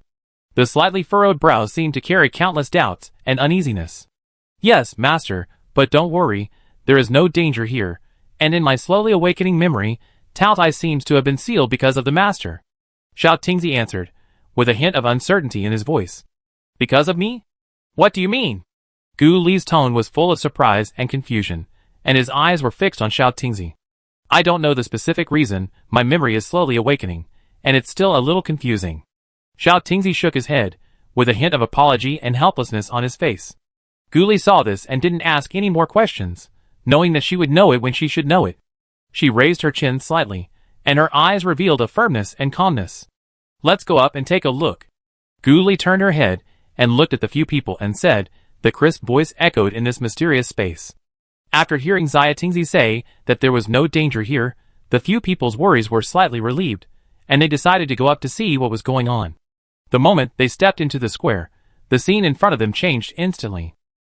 Speaker 1: The slightly furrowed brows seemed to carry countless doubts and uneasiness. Yes, Master, but don't worry, there is no danger here, and in my slowly awakening memory, Taotai seems to have been sealed because of the Master. Xiao Tingzi answered, with a hint of uncertainty in his voice. Because of me? What do you mean? Gu Li's tone was full of surprise and confusion, and his eyes were fixed on Xiao Tingzi. I don't know the specific reason, my memory is slowly awakening, and it's still a little confusing. Xiao Tingzi shook his head, with a hint of apology and helplessness on his face. Gu Li saw this and didn't ask any more questions, knowing that she would know it when she should know it. She raised her chin slightly, and her eyes revealed a firmness and calmness. Let's go up and take a look. Gu Li turned her head and looked at the few people and said, the crisp voice echoed in this mysterious space. After hearing Xia Tingzi say that there was no danger here, the few people's worries were slightly relieved, and they decided to go up to see what was going on. The moment they stepped into the square, the scene in front of them changed instantly.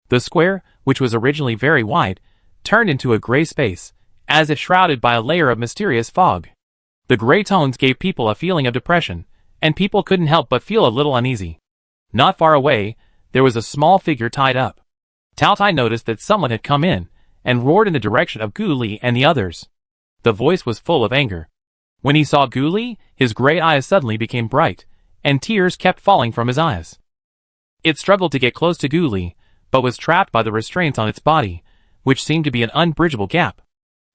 Speaker 1: The square, which was originally very wide, turned into a gray space, as if shrouded by a layer of mysterious fog. The gray tones gave people a feeling of depression, and people couldn't help but feel a little uneasy. Not far away, there was a small figure tied up. Taotai noticed that someone had come in, and roared in the direction of Gu Li and the others. The voice was full of anger. When he saw Gu Li, his gray eyes suddenly became bright, and tears kept falling from his eyes. It struggled to get close to Gu Li, but was trapped by the restraints on its body, which seemed to be an unbridgeable gap.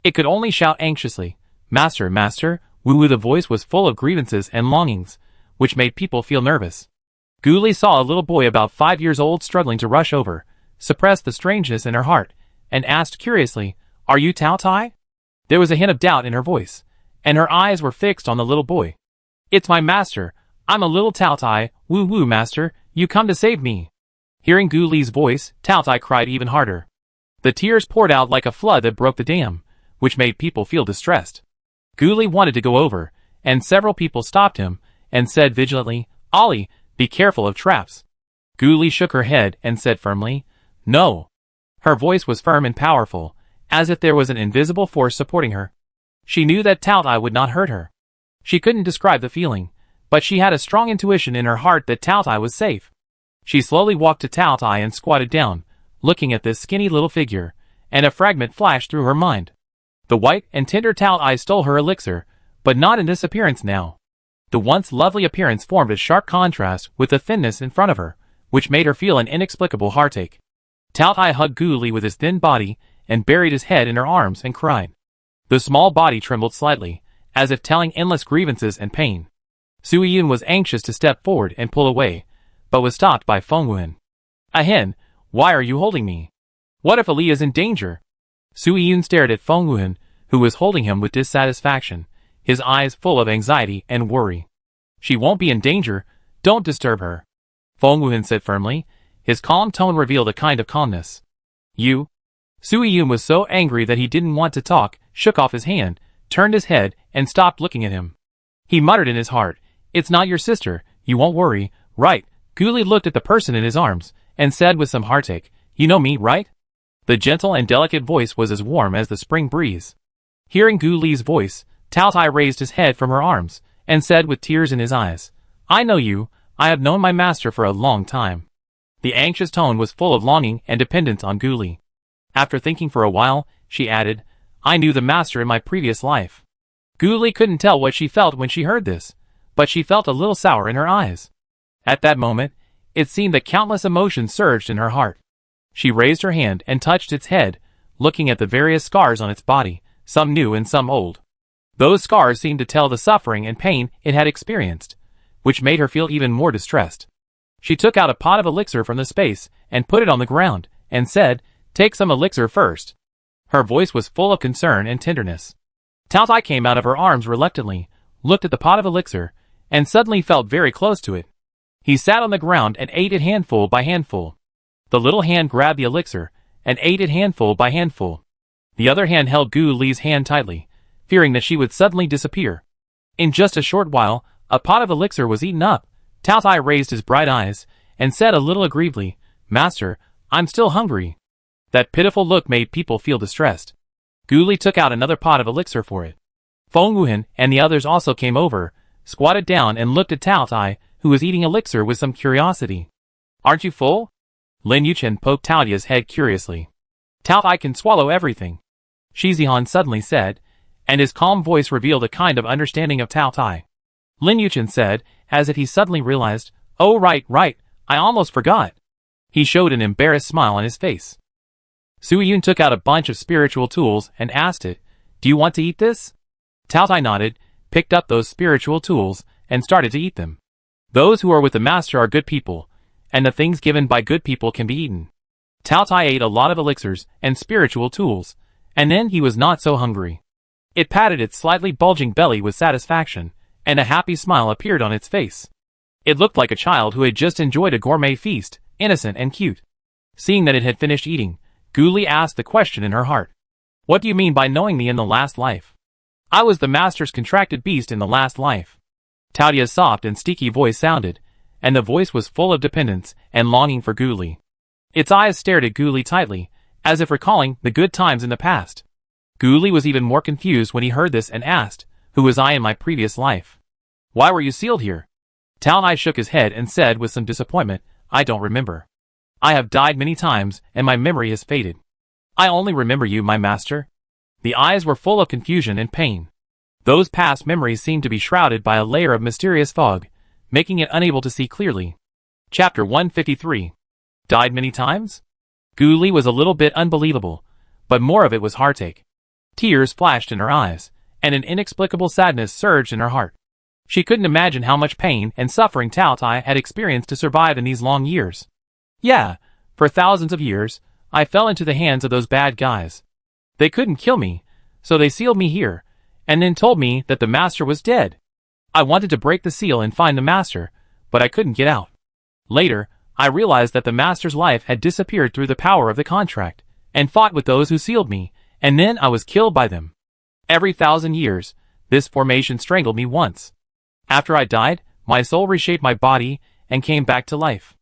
Speaker 1: It could only shout anxiously, Master, Master, Wu. The voice was full of grievances and longings, which made people feel nervous. Gu Li saw a little boy about 5 years old struggling to rush over, suppressed the strangeness in her heart, and asked curiously, Are you Taotai? There was a hint of doubt in her voice, and her eyes were fixed on the little boy. It's my master. I'm a little Taotai. Wu, master, you come to save me. Hearing Gu Li's voice, Taotai cried even harder. The tears poured out like a flood that broke the dam, which made people feel distressed. Gu Li wanted to go over, and several people stopped him, and said vigilantly, Ollie, be careful of traps. Gu Li shook her head and said firmly, No. Her voice was firm and powerful, as if there was an invisible force supporting her. She knew that Taotai would not hurt her. She couldn't describe the feeling, but she had a strong intuition in her heart that Tao Tai was safe. She slowly walked to Tao Tai and squatted down, looking at this skinny little figure, and a fragment flashed through her mind. The white and tender Tao Tai stole her elixir, but not in this appearance now. The once lovely appearance formed a sharp contrast with the thinness in front of her, which made her feel an inexplicable heartache. Tao Tai hugged Gu Li with his thin body and buried his head in her arms and cried. The small body trembled slightly, as if telling endless grievances and pain. Sui Yun was anxious to step forward and pull away, but was stopped by Feng Wuhan. "Ahen, why are you holding me? What if Ali is in danger?" Sui Yun stared at Feng Wuhan, who was holding him with dissatisfaction, his eyes full of anxiety and worry. "She won't be in danger, don't disturb her," Feng Wuhan said firmly. His calm tone revealed a kind of calmness. "You?" Sui Yun was so angry that he didn't want to talk, shook off his hand, turned his head, and stopped looking at him. He muttered in his heart, "It's not your sister, you won't worry, right?" Gu Li looked at the person in his arms, and said with some heartache, "You know me, right?" The gentle and delicate voice was as warm as the spring breeze. Hearing Gu Li's voice, Tao Tai raised his head from her arms, and said with tears in his eyes, "I know you, I have known my master for a long time." The anxious tone was full of longing and dependence on Gu Li. After thinking for a while, she added, "I knew the master in my previous life." Gu Li couldn't tell what she felt when she heard this, but she felt a little sour in her eyes. At that moment, it seemed that countless emotions surged in her heart. She raised her hand and touched its head, looking at the various scars on its body, some new and some old. Those scars seemed to tell the suffering and pain it had experienced, which made her feel even more distressed. She took out a pot of elixir from the space and put it on the ground, and said, "Take some elixir first." Her voice was full of concern and tenderness. Tao Tai came out of her arms reluctantly, looked at the pot of elixir, and suddenly felt very close to it. He sat on the ground and ate it handful by handful. The little hand grabbed the elixir, and ate it handful by handful. The other hand held Gu Li's hand tightly, fearing that she would suddenly disappear. In just a short while, a pot of elixir was eaten up. Tao Tai raised his bright eyes, and said a little aggrievedly, "Master, I'm still hungry." That pitiful look made people feel distressed. Gu Li took out another pot of elixir for it. Feng Wuhan and the others also came over, squatted down and looked at Tao Tai, who was eating elixir with some curiosity. "Aren't you full?" Lin Yuchen poked Tao Tai's head curiously. "Tao Tai can swallow everything," Shi Zihan suddenly said, and his calm voice revealed a kind of understanding of Tao Tai. Lin Yuchen said, as if he suddenly realized, "Oh right, I almost forgot." He showed an embarrassed smile on his face. Sui Yun took out a bunch of spiritual tools and asked it, "Do you want to eat this?" Tao Tai nodded, picked up those spiritual tools, and started to eat them. Those who are with the master are good people, and the things given by good people can be eaten. Tao Tai ate a lot of elixirs and spiritual tools, and then he was not so hungry. It patted its slightly bulging belly with satisfaction, and a happy smile appeared on its face. It looked like a child who had just enjoyed a gourmet feast, innocent and cute. Seeing that it had finished eating, Gu Li asked the question in her heart. "What do you mean by knowing me in the last life?" "I was the master's contracted beast in the last life." Tao Tai's soft and sticky voice sounded, and the voice was full of dependence and longing for Gu Li. Its eyes stared at Gu Li tightly, as if recalling the good times in the past. Gu Li was even more confused when he heard this and asked, "Who was I in my previous life? Why were you sealed here?" Tao Tai shook his head and said with some disappointment, "I don't remember. I have died many times and my memory has faded. I only remember you, my master." The eyes were full of confusion and pain. Those past memories seemed to be shrouded by a layer of mysterious fog, making it unable to see clearly. Chapter 153. Died many times? Gu Li was a little bit unbelievable, but more of it was heartache. Tears flashed in her eyes, and an inexplicable sadness surged in her heart. She couldn't imagine how much pain and suffering Tao Tai had experienced to survive in these long years. "Yeah, for thousands of years, I fell into the hands of those bad guys. They couldn't kill me, so they sealed me here, and then told me that the master was dead. I wanted to break the seal and find the master, but I couldn't get out. Later, I realized that the master's life had disappeared through the power of the contract, and fought with those who sealed me, and then I was killed by them. Every 1,000 years, this formation strangled me once. After I died, my soul reshaped my body and came back to life.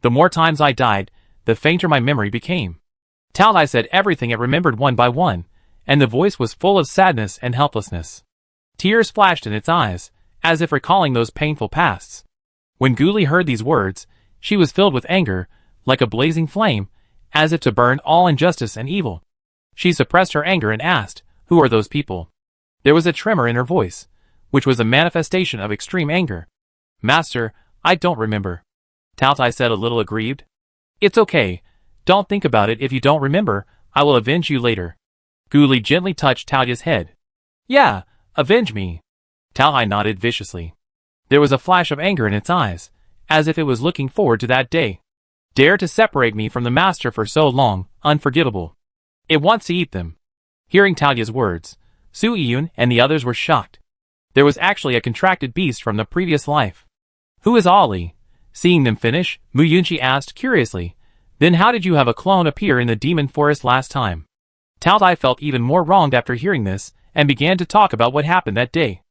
Speaker 1: The more times I died, the fainter my memory became." Tao Tai said everything it remembered one by one, and the voice was full of sadness and helplessness. Tears flashed in its eyes, as if recalling those painful pasts. When Guli heard these words, she was filled with anger, like a blazing flame, as if to burn all injustice and evil. She suppressed her anger and asked, "Who are those people?" There was a tremor in her voice, which was a manifestation of extreme anger. "Master, I don't remember," Taotai said a little aggrieved. "It's okay. Don't think about it if you don't remember. I will avenge you later." Guli gently touched Taotia's head. "Yeah, avenge me." Taotai nodded viciously. There was a flash of anger in its eyes, as if it was looking forward to that day. Dare to separate me from the master for so long, unforgivable. It wants to eat them. Hearing Taotia's words, Su Yiyun and the others were shocked. There was actually a contracted beast from the previous life. "Who is Ali?" Seeing them finish, Mu Yunchi asked curiously, "Then how did you have a clone appear in the demon forest last time?" Taotai felt even more wronged after hearing this, and began to talk about what happened that day.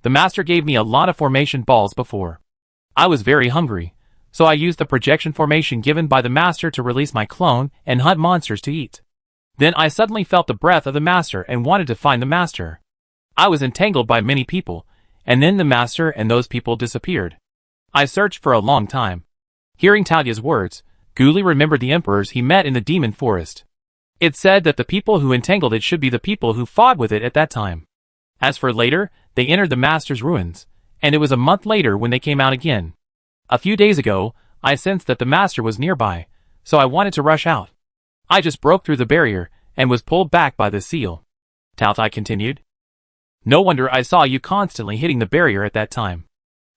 Speaker 1: "The master gave me a lot of formation balls before. I was very hungry, so I used the projection formation given by the master to release my clone and hunt monsters to eat. Then I suddenly felt the breath of the master and wanted to find the master. I was entangled by many people, and then the master and those people disappeared. I searched for a long time." Hearing Taotia's words, Guli remembered the emperors he met in the demon forest. It said that the people who entangled it should be the people who fought with it at that time. As for later, they entered the master's ruins, and it was a month later when they came out again. A few days ago, I sensed that the master was nearby, so I wanted to rush out. I just broke through the barrier, and was pulled back by the seal. Taotai continued. "No wonder I saw you constantly hitting the barrier at that time.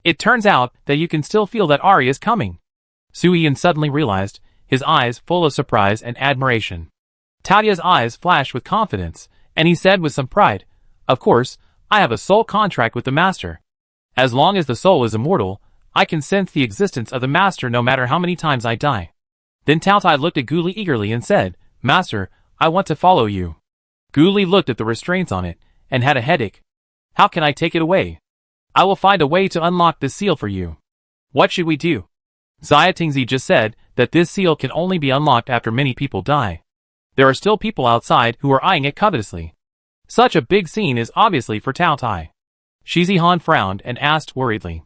Speaker 1: It turns out that you can still feel that Ari is coming." Su Yiyun suddenly realized, his eyes full of surprise and admiration. Taotia's eyes flashed with confidence, and he said with some pride, "Of course, I have a soul contract with the master. As long as the soul is immortal, I can sense the existence of the master no matter how many times I die." Then Taotai looked at Guli eagerly and said, "Master, I want to follow you." Guli looked at the restraints on it, and had a headache. "How can I take it away?" "I will find a way to unlock this seal for you." "What should we do?" Xia Tingzi just said that this seal can only be unlocked after many people die. There are still people outside who are eyeing it covetously. Such a big scene is obviously for Taotai. Shi Han frowned and asked worriedly.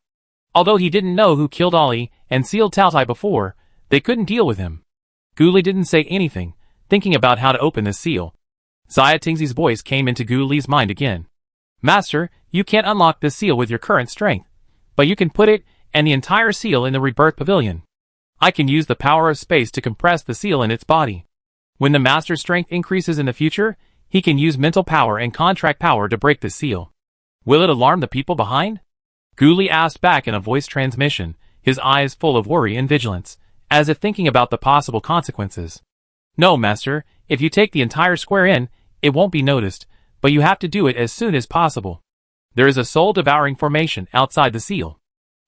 Speaker 1: Although he didn't know who killed Ali and sealed Taotai before, they couldn't deal with him. Guli didn't say anything, thinking about how to open the seal. Xia Tingzi's voice came into Guli's mind again. "Master, you can't unlock this seal with your current strength, but you can put it and the entire seal in the rebirth pavilion. I can use the power of space to compress the seal in its body. When the master's strength increases in the future, he can use mental power and contract power to break the seal. Will it alarm the people behind?" Guli asked back in a voice transmission, his eyes full of worry and vigilance, as if thinking about the possible consequences. "No, master, if you take the entire square in, it won't be noticed, but you have to do it as soon as possible. There is a soul-devouring formation outside the seal.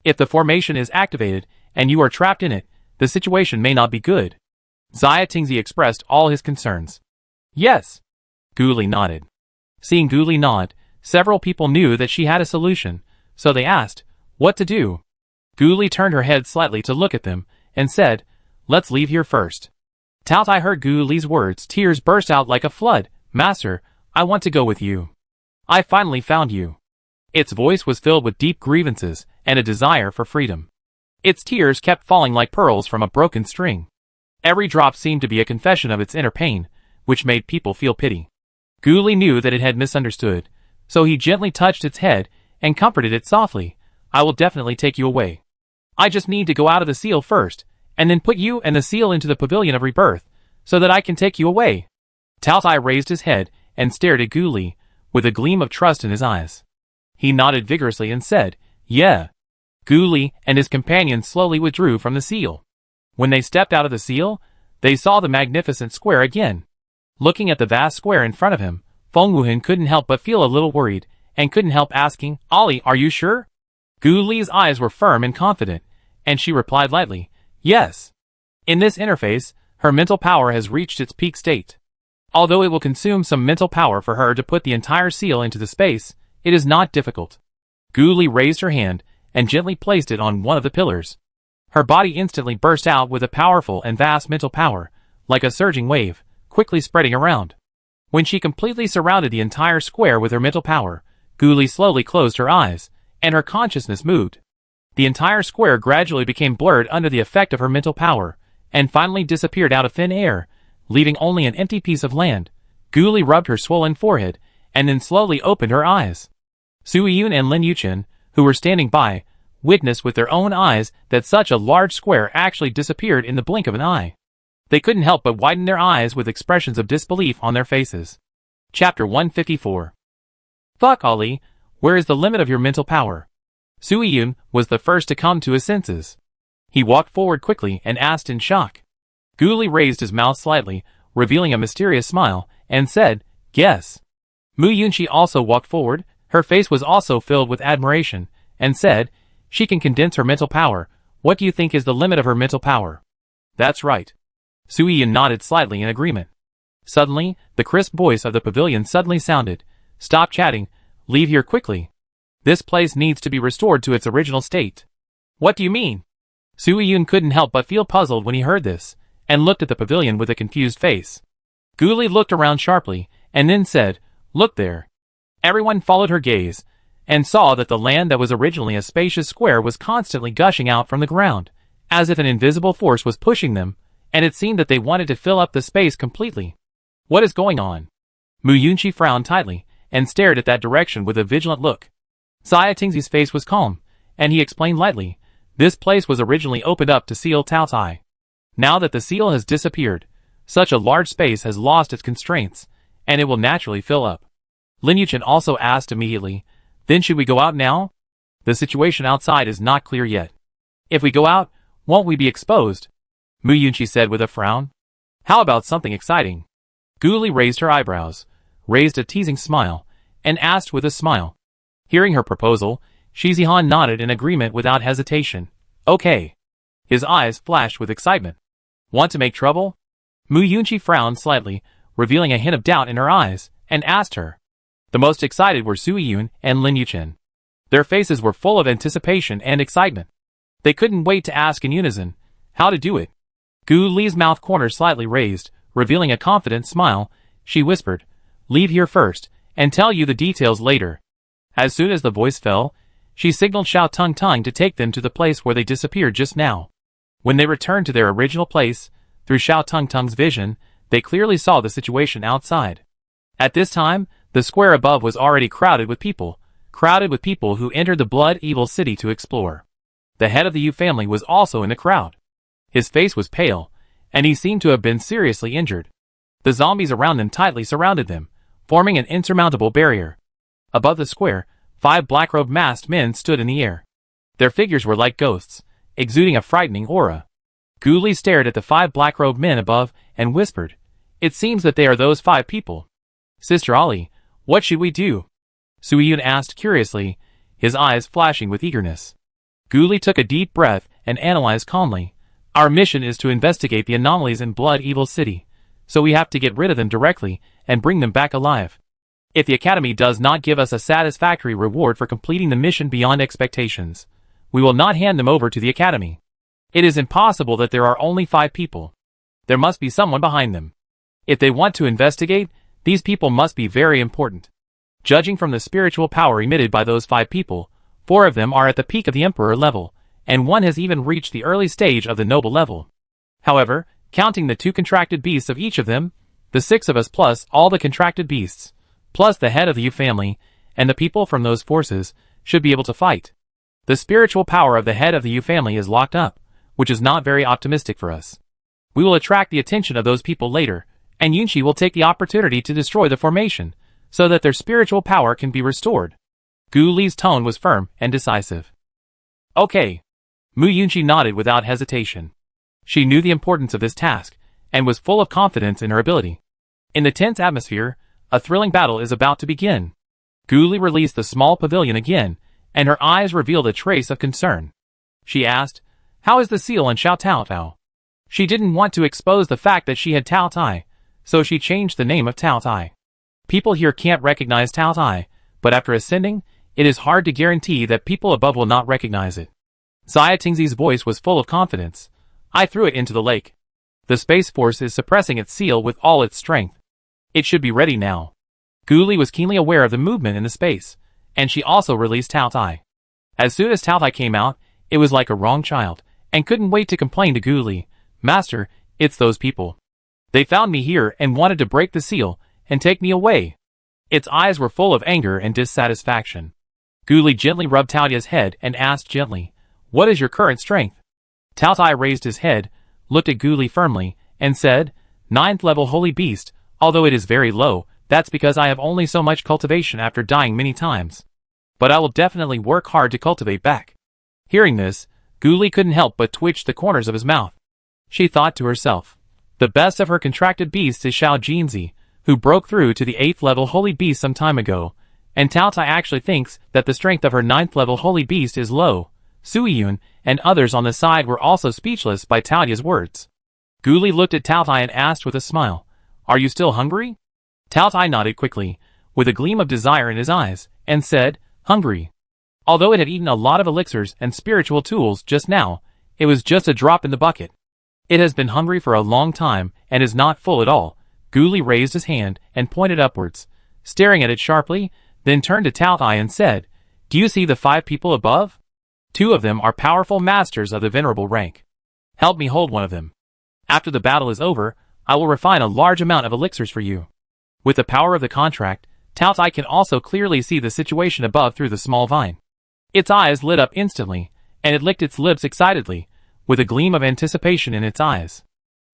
Speaker 1: If the formation is activated, and you are trapped in it, the situation may not be good." Xia Tingzi expressed all his concerns. "Yes." Guli nodded. Seeing Guli nod, several people knew that she had a solution, so they asked, "What to do?" Guli turned her head slightly to look at them, and said, "Let's leave here first." Taotai heard Guli's words, tears burst out like a flood. "Master, I want to go with you. I finally found you." Its voice was filled with deep grievances and a desire for freedom. Its tears kept falling like pearls from a broken string. Every drop seemed to be a confession of its inner pain, which made people feel pity. Guli knew that it had misunderstood, so he gently touched its head and comforted it softly. "I will definitely take you away. I just need to go out of the seal first, and then put you and the seal into the pavilion of rebirth, so that I can take you away." Taotai raised his head and stared at Guli, with a gleam of trust in his eyes. He nodded vigorously and said, "Yeah." Guli and his companions slowly withdrew from the seal. When they stepped out of the seal, they saw the magnificent square again. Looking at the vast square in front of him, Feng Wuhan couldn't help but feel a little worried, and couldn't help asking, "Ali, are you sure?" Guli's eyes were firm and confident, and she replied lightly, "Yes." In this interface, her mental power has reached its peak state. Although it will consume some mental power for her to put the entire seal into the space, it is not difficult. Guli raised her hand and gently placed it on one of the pillars. Her body instantly burst out with a powerful and vast mental power, like a surging wave, quickly spreading around. When she completely surrounded the entire square with her mental power, Gu Li slowly closed her eyes, and her consciousness moved. The entire square gradually became blurred under the effect of her mental power, and finally disappeared out of thin air, leaving only an empty piece of land. Gu Li rubbed her swollen forehead, and then slowly opened her eyes. Su Yun and Lin Yuchen, who were standing by, witnessed with their own eyes that such a large square actually disappeared in the blink of an eye. They couldn't help but widen their eyes with expressions of disbelief on their faces. Chapter 154. Fuck Ali, where is the limit of your mental power? Su Yun was the first to come to his senses. He walked forward quickly and asked in shock. Gu Li raised his mouth slightly, revealing a mysterious smile, and said, "Yes." Mu Yunqi also walked forward. Her face was also filled with admiration, and said, "She can condense her mental power. What do you think is the limit of her mental power?" "That's right." Su Yun nodded slightly in agreement. Suddenly, the crisp voice of the pavilion suddenly sounded. "Stop chatting. Leave here quickly. This place needs to be restored to its original state." "What do you mean?" Su Yun couldn't help but feel puzzled when he heard this, and looked at the pavilion with a confused face. Gu Li looked around sharply, and then said, "Look there." Everyone followed her gaze, and saw that the land that was originally a spacious square was constantly gushing out from the ground, as if an invisible force was pushing them, and it seemed that they wanted to fill up the space completely. "What is going on?" Mu Yunqi frowned tightly, and stared at that direction with a vigilant look. Xia Tingzi's face was calm, and he explained lightly, "This place was originally opened up to seal Tao Tai. Now that the seal has disappeared, such a large space has lost its constraints, and it will naturally fill up." Lin Yuchen also asked immediately, "Then should we go out now? The situation outside is not clear yet. If we go out, won't we be exposed?" Mu Yunqi said with a frown. "How about something exciting?" Gu Li raised her eyebrows, raised a teasing smile, and asked with a smile. Hearing her proposal, Shi Zihan nodded in agreement without hesitation. "Okay." His eyes flashed with excitement. "Want to make trouble?" Mu Yunqi frowned slightly, revealing a hint of doubt in her eyes, and asked her. The most excited were Su Yun and Lin Yuchen. Their faces were full of anticipation and excitement. They couldn't wait to ask in unison how to do it. Gu Li's mouth corners slightly raised, revealing a confident smile. She whispered, "Leave here first, and tell you the details later." As soon as the voice fell, she signaled Xiao Tung Tung to take them to the place where they disappeared just now. When they returned to their original place, through Xiao Tung Tung's vision, they clearly saw the situation outside. At this time, the square above was already crowded with people who entered the Blood Evil City to explore. The head of the Yu family was also in the crowd. His face was pale, and he seemed to have been seriously injured. The zombies around them tightly surrounded them, forming an insurmountable barrier. Above the square, 5 black-robed masked men stood in the air. Their figures were like ghosts, exuding a frightening aura. Gu Li stared at the 5 black-robed men above and whispered, "It seems that they are those 5 people. Sister Ali, what should we do?" Su Yun asked curiously, his eyes flashing with eagerness. Gu Li took a deep breath and analyzed calmly. "Our mission is to investigate the anomalies in Blood Evil City, so we have to get rid of them directly and bring them back alive. If the Academy does not give us a satisfactory reward for completing the mission beyond expectations, we will not hand them over to the Academy. It is impossible that there are only 5 people. There must be someone behind them. If they want to investigate, these people must be very important. Judging from the spiritual power emitted by those 5 people, 4 of them are at the peak of the Emperor level, and 1 has even reached the early stage of the Noble level. However, counting the 2 contracted beasts of each of them, the 6 of us plus all the contracted beasts, plus the head of the Yu family, and the people from those forces, should be able to fight. The spiritual power of the head of the Yu family is locked up, which is not very optimistic for us. We will attract the attention of those people later, and Yunqi will take the opportunity to destroy the formation, so that their spiritual power can be restored." Gu Li's tone was firm and decisive. "Okay." Mu Yunqi nodded without hesitation. She knew the importance of this task, and was full of confidence in her ability. In the tense atmosphere, a thrilling battle is about to begin. Gu Li released the small pavilion again, and her eyes revealed a trace of concern. She asked, "How is the seal on Xiao Tao Tao?" She didn't want to expose the fact that she had Tao Tai, so she changed the name of Tao Tai. People here can't recognize Tao Tai, but after ascending, it is hard to guarantee that people above will not recognize it. Xia Tingzi's voice was full of confidence. "I threw it into the lake. The Space Force is suppressing its seal with all its strength. It should be ready now." Gu Li was keenly aware of the movement in the space, and she also released Tao Tai. As soon as Tao Tai came out, it was like a wrong child, and couldn't wait to complain to Gu Li. Master, it's those people. They found me here and wanted to break the seal and take me away. Its eyes were full of anger and dissatisfaction. Gu Li gently rubbed Tao Tai's head and asked gently, "What is your current strength?" Tao Tai raised his head, looked at Gu Li firmly, and said, "9th level holy beast, although it is very low, that's because I have only so much cultivation after dying many times. But I will definitely work hard to cultivate back." Hearing this, Gu Li couldn't help but twitch the corners of his mouth. She thought to herself, the best of her contracted beasts is Xiao Jinzi, who broke through to the 8th level holy beast some time ago, and Tao Tai actually thinks that the strength of her 9th level holy beast is low. Sui Yun and others on the side were also speechless by Tao Tai's words. Gu Li looked at Tao Tai and asked with a smile, "Are you still hungry?" Tao Tai nodded quickly, with a gleam of desire in his eyes, and said, "Hungry." Although it had eaten a lot of elixirs and spiritual tools just now, it was just a drop in the bucket. It has been hungry for a long time and is not full at all. Gu Li raised his hand and pointed upwards, staring at it sharply, then turned to Tao Tai and said, "Do you see the 5 people above? 2 of them are powerful masters of the venerable rank. Help me hold one of them. After the battle is over, I will refine a large amount of elixirs for you." With the power of the contract, Tao Tai can also clearly see the situation above through the small vine. Its eyes lit up instantly, and it licked its lips excitedly, with a gleam of anticipation in its eyes.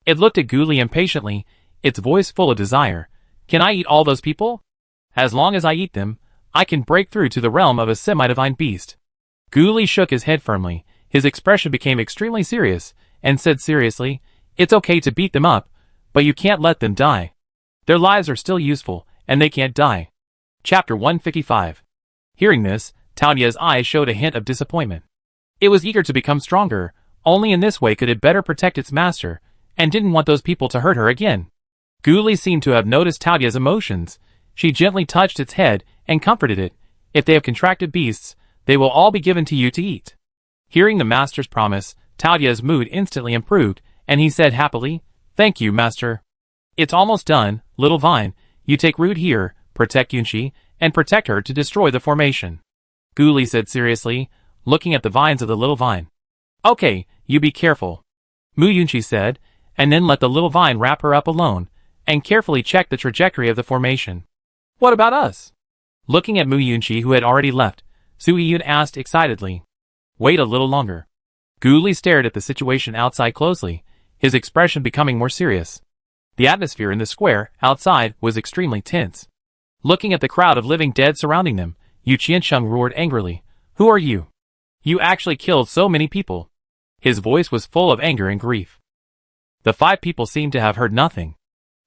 Speaker 1: It looked at Gu Li impatiently, its voice full of desire. "Can I eat all those people? As long as I eat them, I can break through to the realm of a semi-divine beast." Gu Li shook his head firmly, his expression became extremely serious, and said seriously, "It's okay to beat them up, but you can't let them die. Their lives are still useful, and they can't die." Chapter 155. Hearing this, Tao Tai's eyes showed a hint of disappointment. It was eager to become stronger, only in this way could it better protect its master, and didn't want those people to hurt her again. Gu Li seemed to have noticed Tao Tai's emotions. She gently touched its head and comforted it. "If they have contracted beasts, they will all be given to you to eat." Hearing the master's promise, Tao Tai's mood instantly improved, and he said happily, "Thank you, master. It's almost done, little vine. You take root here, protect Yunqi, and protect her to destroy the formation." Gu Li said seriously, looking at the vines of the little vine. "Okay, you be careful," Mu Yunqi said, and then let the little vine wrap her up alone, and carefully check the trajectory of the formation. "What about us?" Looking at Mu Yunqi, who had already left, Sui Yun asked excitedly. "Wait a little longer." Gu Li stared at the situation outside closely, his expression becoming more serious. The atmosphere in the square outside was extremely tense. Looking at the crowd of living dead surrounding them, Yu Qiansheng roared angrily, "Who are you? You actually killed so many people." His voice was full of anger and grief. The 5 people seemed to have heard nothing.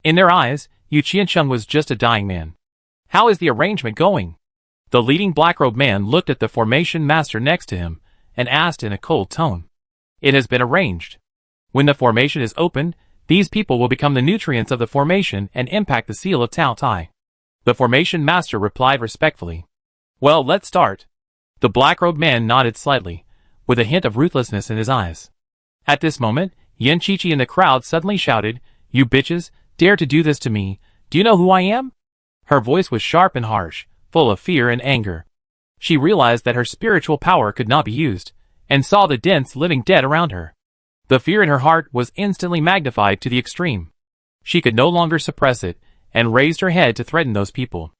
Speaker 1: In their eyes, Yu Qiansheng was just a dying man. "How is the arrangement going?" The leading black-robed man looked at the formation master next to him, and asked in a cold tone. "It has been arranged. When the formation is opened, these people will become the nutrients of the formation and impact the seal of Tao Tai." The formation master replied respectfully. "Well, let's start." The black-robed man nodded slightly, with a hint of ruthlessness in his eyes. At this moment, Yan Qiqi in the crowd suddenly shouted, "You bitches, dare to do this to me, do you know who I am?" Her voice was sharp and harsh, full of fear and anger. She realized that her spiritual power could not be used, and saw the dense living dead around her. The fear in her heart was instantly magnified to the extreme. She could no longer suppress it, and raised her head to threaten those people.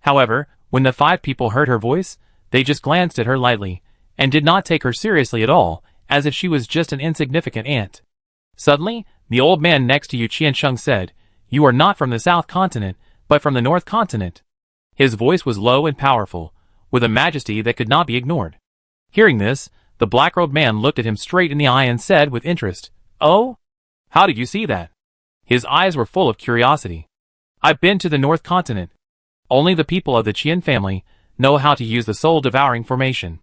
Speaker 1: However, when the 5 people heard her voice, they just glanced at her lightly, and did not take her seriously at all, as if she was just an insignificant ant. Suddenly, the old man next to Yu Qiansheng said, "You are not from the South Continent, but from the North Continent." His voice was low and powerful, with a majesty that could not be ignored. Hearing this, the black-robed man looked at him straight in the eye and said with interest, "Oh? How did you see that?" His eyes were full of curiosity. "I've been to the North Continent. Only the people of the Qian family know how to use the soul-devouring formation.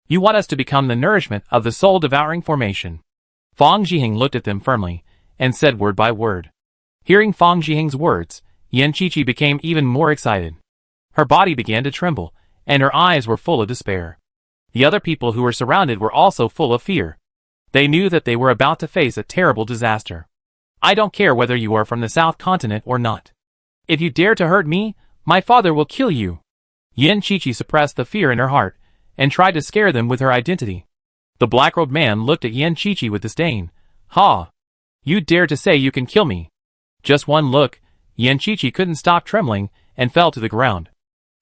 Speaker 1: You want us to become the nourishment of the soul-devouring formation." Fang Zhiheng looked at them firmly, and said word by word. Hearing Fang Zhiheng's words, Yan Qiqi became even more excited. Her body began to tremble, and her eyes were full of despair. The other people who were surrounded were also full of fear. They knew that they were about to face a terrible disaster. "I don't care whether you are from the South Continent or not. If you dare to hurt me, my father will kill you." Yin Qiqi suppressed the fear in her heart and tried to scare them with her identity. The black-robed man looked at Yin Qiqi with disdain. Ha! You dare to say you can kill me? Just one look, Yin Qiqi couldn't stop trembling and fell to the ground.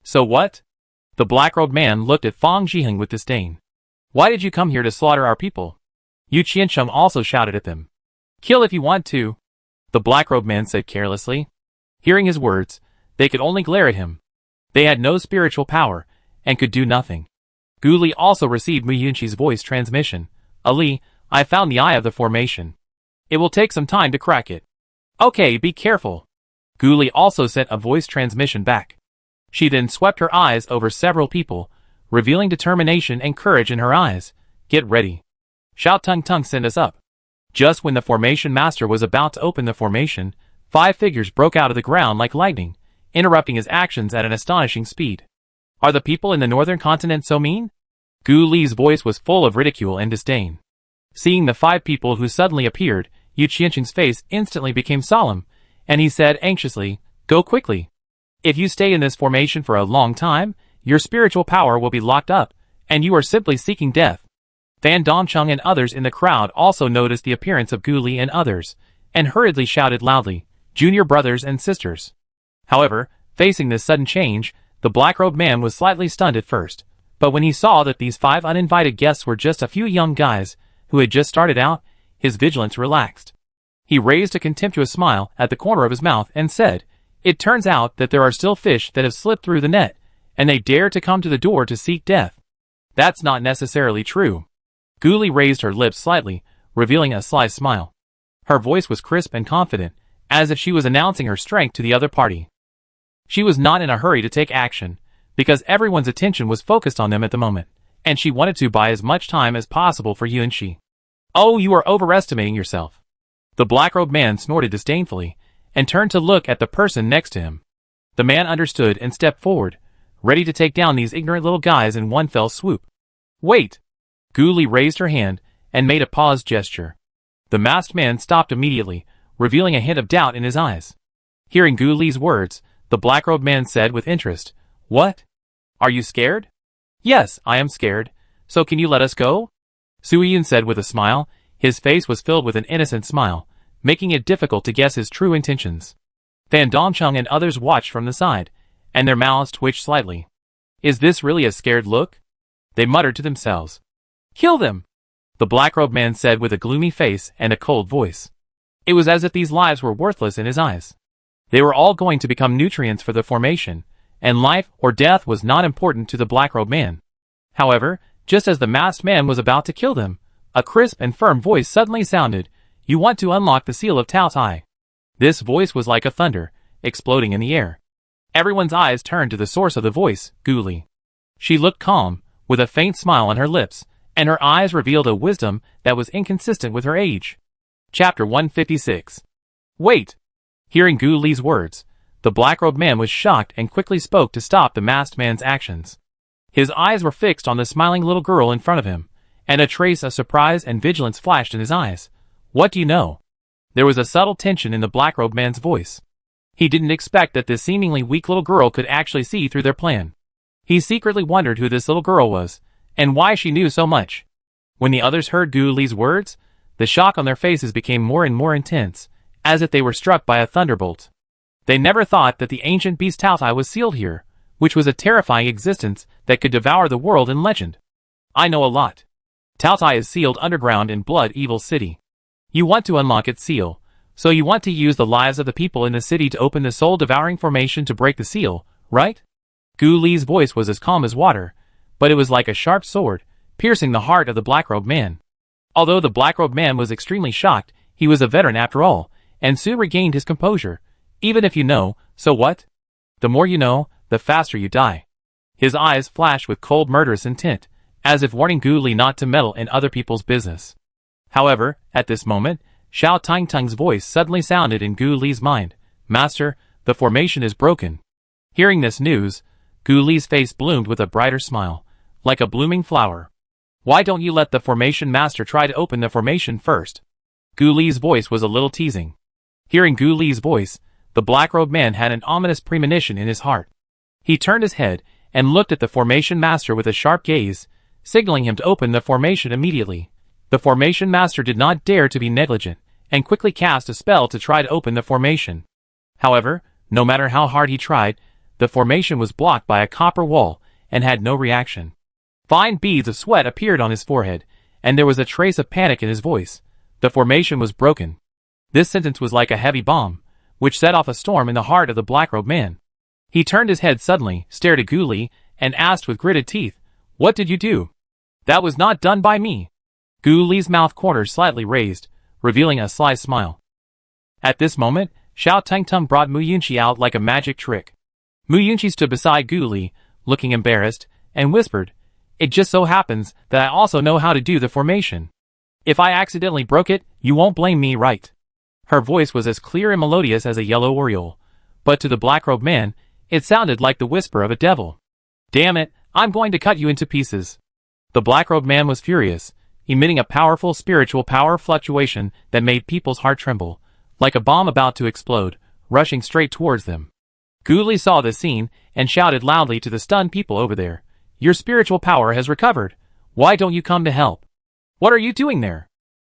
Speaker 1: So what? The black-robed man looked at Fang Zhiheng with disdain. Why did you come here to slaughter our people? Yu Qiansheng also shouted at them. Kill if you want to, the black-robed man said carelessly. Hearing his words, they could only glare at him. They had no spiritual power and could do nothing. Gu Li also received Mu Yunqi's voice transmission. Ali, I found the eye of the formation. It will take some time to crack it. Okay, be careful. Gu Li also sent a voice transmission back. She then swept her eyes over several people, revealing determination and courage in her eyes. Get ready. Xiao Tung Tung sent us up. Just when the formation master was about to open the formation, 5 figures broke out of the ground like lightning, interrupting his actions at an astonishing speed. Are the people in the northern continent so mean? Gu Li's voice was full of ridicule and disdain. Seeing the 5 people who suddenly appeared, Yu Qiansheng's face instantly became solemn, and he said anxiously, Go quickly. If you stay in this formation for a long time, your spiritual power will be locked up, and you are simply seeking death. Fan Dongcheng and others in the crowd also noticed the appearance of Gu Li and others, and hurriedly shouted loudly, Junior brothers and sisters. However, facing this sudden change, the black-robed man was slightly stunned at first, but when he saw that these 5 uninvited guests were just a few young guys who had just started out, his vigilance relaxed. He raised a contemptuous smile at the corner of his mouth and said, It turns out that there are still fish that have slipped through the net, and they dare to come to the door to seek death. That's not necessarily true. Gu Li raised her lips slightly, revealing a sly smile. Her voice was crisp and confident, as if she was announcing her strength to the other party. She was not in a hurry to take action, because everyone's attention was focused on them at the moment, and she wanted to buy as much time as possible for Yunxi. Oh, you are overestimating yourself. The black-robed man snorted disdainfully, and turned to look at the person next to him. The man understood and stepped forward, ready to take down these ignorant little guys in one fell swoop. Wait! Gu Li raised her hand, and made a pause gesture. The masked man stopped immediately, revealing a hint of doubt in his eyes. Hearing Gu Li's words, the black-robed man said with interest, What? Are you scared? Yes, I am scared. So can you let us go? Suyin said with a smile. His face was filled with an innocent smile, making it difficult to guess his true intentions. Fan Dongcheng and others watched from the side, and their mouths twitched slightly. Is this really a scared look? They muttered to themselves. Kill them! The black-robed man said with a gloomy face and a cold voice. It was as if these lives were worthless in his eyes. They were all going to become nutrients for the formation, and life or death was not important to the black-robed man. However, just as the masked man was about to kill them, a crisp and firm voice suddenly sounded, You want to unlock the seal of Tao Tai. This voice was like a thunder, exploding in the air. Everyone's eyes turned to the source of the voice, Gu Li. She looked calm, with a faint smile on her lips, and her eyes revealed a wisdom that was inconsistent with her age. Chapter 156. Wait! Hearing Gu Li's words, the black-robed man was shocked and quickly spoke to stop the masked man's actions. His eyes were fixed on the smiling little girl in front of him, and a trace of surprise and vigilance flashed in his eyes. What do you know? There was a subtle tension in the black-robed man's voice. He didn't expect that this seemingly weak little girl could actually see through their plan. He secretly wondered who this little girl was, and why she knew so much. When the others heard Gu Li's words, the shock on their faces became more and more intense, as if they were struck by a thunderbolt. They never thought that the ancient beast Tao Tai was sealed here, which was a terrifying existence that could devour the world in legend. I know a lot. Tao Tai is sealed underground in Blood Evil City. You want to unlock its seal, so you want to use the lives of the people in the city to open the soul-devouring formation to break the seal, right? Gu Li's voice was as calm as water, but it was like a sharp sword, piercing the heart of the black-robed man. Although the black-robed man was extremely shocked, he was a veteran after all, and soon regained his composure. Even if you know, so what? The more you know, the faster you die. His eyes flashed with cold murderous intent, as if warning Gu Li not to meddle in other people's business. However, at this moment, Xiao Tangtung's voice suddenly sounded in Gu Li's mind. Master, the formation is broken. Hearing this news, Gu Li's face bloomed with a brighter smile, like a blooming flower. Why don't you let the formation master try to open the formation first? Gu Li's voice was a little teasing. Hearing Gu Li's voice, the black-robed man had an ominous premonition in his heart. He turned his head and looked at the formation master with a sharp gaze, signaling him to open the formation immediately. The formation master did not dare to be negligent, and quickly cast a spell to try to open the formation. However, no matter how hard he tried, the formation was blocked by a copper wall, and had no reaction. Fine beads of sweat appeared on his forehead, and there was a trace of panic in his voice. The formation was broken. This sentence was like a heavy bomb, which set off a storm in the heart of the black-robed man. He turned his head suddenly, stared at Gu Li, and asked with gritted teeth, "What did you do?" "That was not done by me." Gu Li's mouth corners slightly raised, revealing a sly smile. At this moment, Xiao Tangtung brought Mu Yunqi out like a magic trick. Mu Yunqi stood beside Gu Li, looking embarrassed, and whispered, "It just so happens that I also know how to do the formation. If I accidentally broke it, you won't blame me, right?" Her voice was as clear and melodious as a yellow oriole, but to the black-robed man, it sounded like the whisper of a devil. "Damn it, I'm going to cut you into pieces." The black-robed man was furious, emitting a powerful spiritual power fluctuation that made people's heart tremble, like a bomb about to explode, rushing straight towards them. Gu Li saw this scene and shouted loudly to the stunned people over there, "Your spiritual power has recovered. Why don't you come to help? What are you doing there?"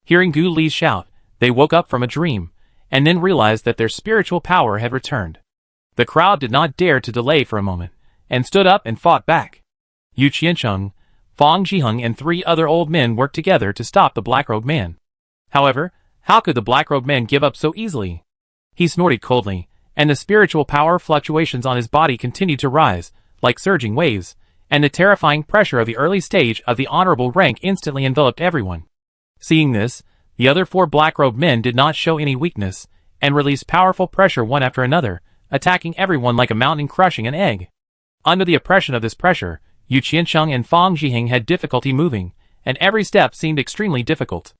Speaker 1: Hearing Gu Li's shout, they woke up from a dream, and then realized that their spiritual power had returned. The crowd did not dare to delay for a moment, and stood up and fought back. Yu Qiancheng, Fang Zhiheng and 3 other old men worked together to stop the black-robed man. However, how could the black-robed man give up so easily? He snorted coldly, and the spiritual power fluctuations on his body continued to rise, like surging waves, and the terrifying pressure of the early stage of the honorable rank instantly enveloped everyone. Seeing this, the other 4 black-robed men did not show any weakness, and released powerful pressure one after another, attacking everyone like a mountain crushing an egg. Under the oppression of this pressure, Yu Qiancheng and Fang Zhiheng had difficulty moving, and every step seemed extremely difficult.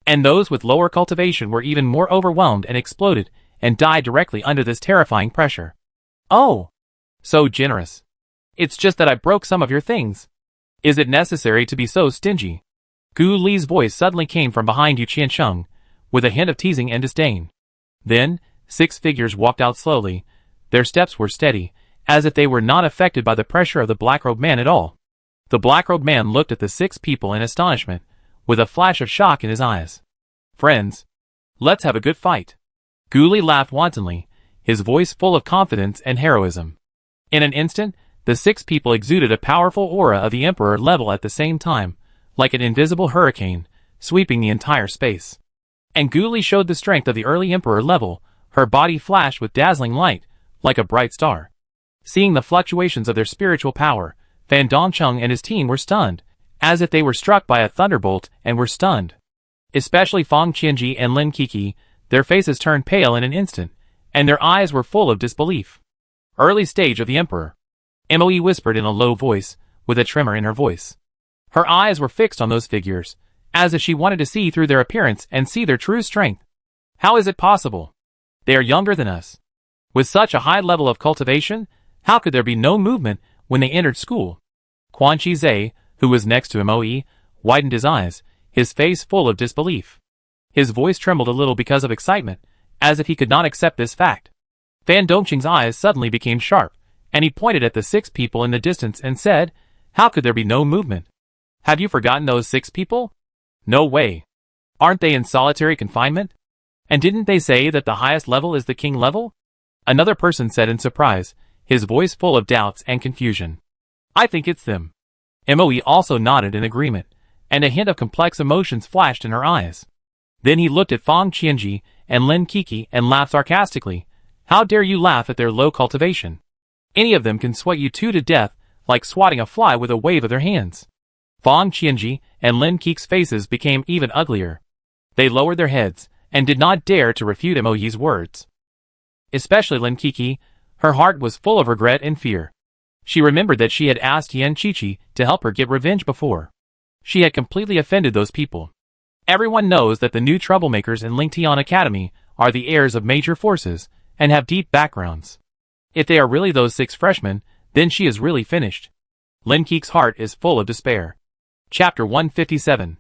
Speaker 1: And those with lower cultivation were even more overwhelmed and exploded, and died directly under this terrifying pressure. "Oh! So generous. It's just that I broke some of your things. Is it necessary to be so stingy?" Gu Li's voice suddenly came from behind Yu Qiancheng, with a hint of teasing and disdain. Then, 6 figures walked out slowly. Their steps were steady, as if they were not affected by the pressure of the black-robed man at all. The black-robed man looked at the 6 people in astonishment, with a flash of shock in his eyes. "Friends, let's have a good fight." Gu Li laughed wantonly, his voice full of confidence and heroism. In an instant, the 6 people exuded a powerful aura of the Emperor level at the same time, like an invisible hurricane, sweeping the entire space. And Gu Li showed the strength of the early Emperor level. Her body flashed with dazzling light, like a bright star. Seeing the fluctuations of their spiritual power, Fan Dongcheng and his team were stunned, as if they were struck by a thunderbolt and were stunned. Especially Fang Qianji and Lin Kiki, their faces turned pale in an instant, and their eyes were full of disbelief. "Early stage of the Emperor," Moe whispered in a low voice, with a tremor in her voice. Her eyes were fixed on those figures, as if she wanted to see through their appearance and see their true strength. "How is it possible? They are younger than us. With such a high level of cultivation, how could there be no movement when they entered school?" Quan Chi Zhe, who was next to Moe, widened his eyes, his face full of disbelief. His voice trembled a little because of excitement, as if he could not accept this fact. Fan Dongqing's eyes suddenly became sharp, and he pointed at the 6 people in the distance and said, "How could there be no movement? Have you forgotten those 6 people? No way. Aren't they in solitary confinement? And didn't they say that the highest level is the king level?" Another person said in surprise, his voice full of doubts and confusion. "I think it's them." Moe also nodded in agreement, and a hint of complex emotions flashed in her eyes. Then he looked at Fang Qianji and Lin Kiki and laughed sarcastically. "How dare you laugh at their low cultivation? Any of them can sweat you 2 to death, like swatting a fly with a wave of their hands." Fang Qianji and Lin Kiki's faces became even uglier. They lowered their heads, and did not dare to refute Moe's words. Especially Lin Kiki, her heart was full of regret and fear. She remembered that she had asked Yan Qiqi to help her get revenge before. She had completely offended those people. Everyone knows that the new troublemakers in Lingtian Academy are the heirs of major forces, and have deep backgrounds. If they are really those 6 freshmen, then she is really finished. Lin Kiki's heart is full of despair. Chapter 157.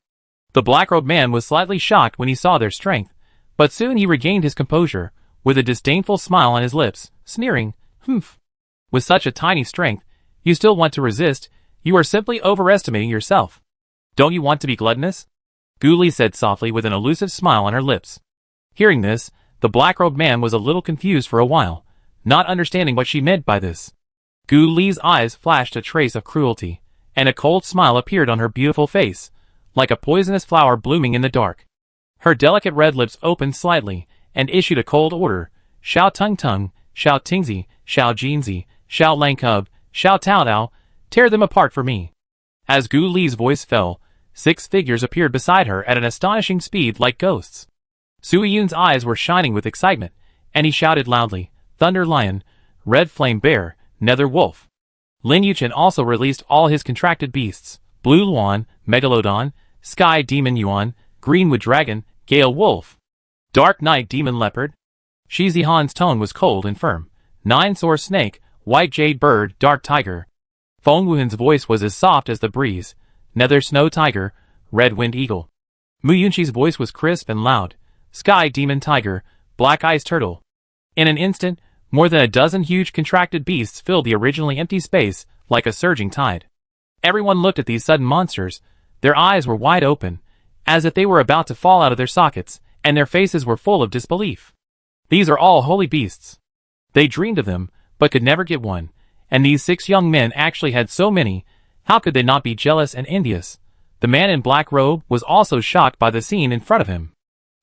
Speaker 1: The black-robed man was slightly shocked when he saw their strength, but soon he regained his composure, with a disdainful smile on his lips, sneering, "Humph. With such a tiny strength, You still want to resist? You are simply overestimating yourself. Don't you want to be gluttonous? Gu Li said softly with an elusive smile on her lips. Hearing this, the black-robed man was a little confused for a while, not understanding what she meant by this. Gu Li's eyes flashed a trace of cruelty, and a cold smile appeared on her beautiful face, like a poisonous flower blooming in the dark. Her delicate red lips opened slightly, and issued a cold order. Xiao Tung Tung, Xiao Tingzi, Xiao Jinzi, Xiao Langkub, Xiao Tao Dao, tear them apart for me. As Gu Li's voice fell, 6 figures appeared beside her at an astonishing speed like ghosts. Sui Yun's eyes were shining with excitement, and he shouted loudly, Thunder Lion, Red Flame Bear, Nether Wolf. Lin Yuchen also released all his contracted beasts, Blue Luan, Megalodon, Sky Demon Yuan, Greenwood Dragon, Gale Wolf, Dark Night Demon Leopard. Shi Zihan's tone was cold and firm. 9-Source Snake, White Jade Bird, Dark Tiger. Feng Wuhan's voice was as soft as the breeze. Nether Snow Tiger, Red Wind Eagle. Mu Yunqi's voice was crisp and loud. Sky Demon Tiger, Black Ice Turtle. In an instant, more than a dozen huge contracted beasts filled the originally empty space like a surging tide. Everyone looked at these sudden monsters. Their eyes were wide open, as if they were about to fall out of their sockets, and their faces were full of disbelief. These are all holy beasts. They dreamed of them, but could never get one, and these 6 young men actually had so many. How could they not be jealous and envious? The man in black robe was also shocked by the scene in front of him.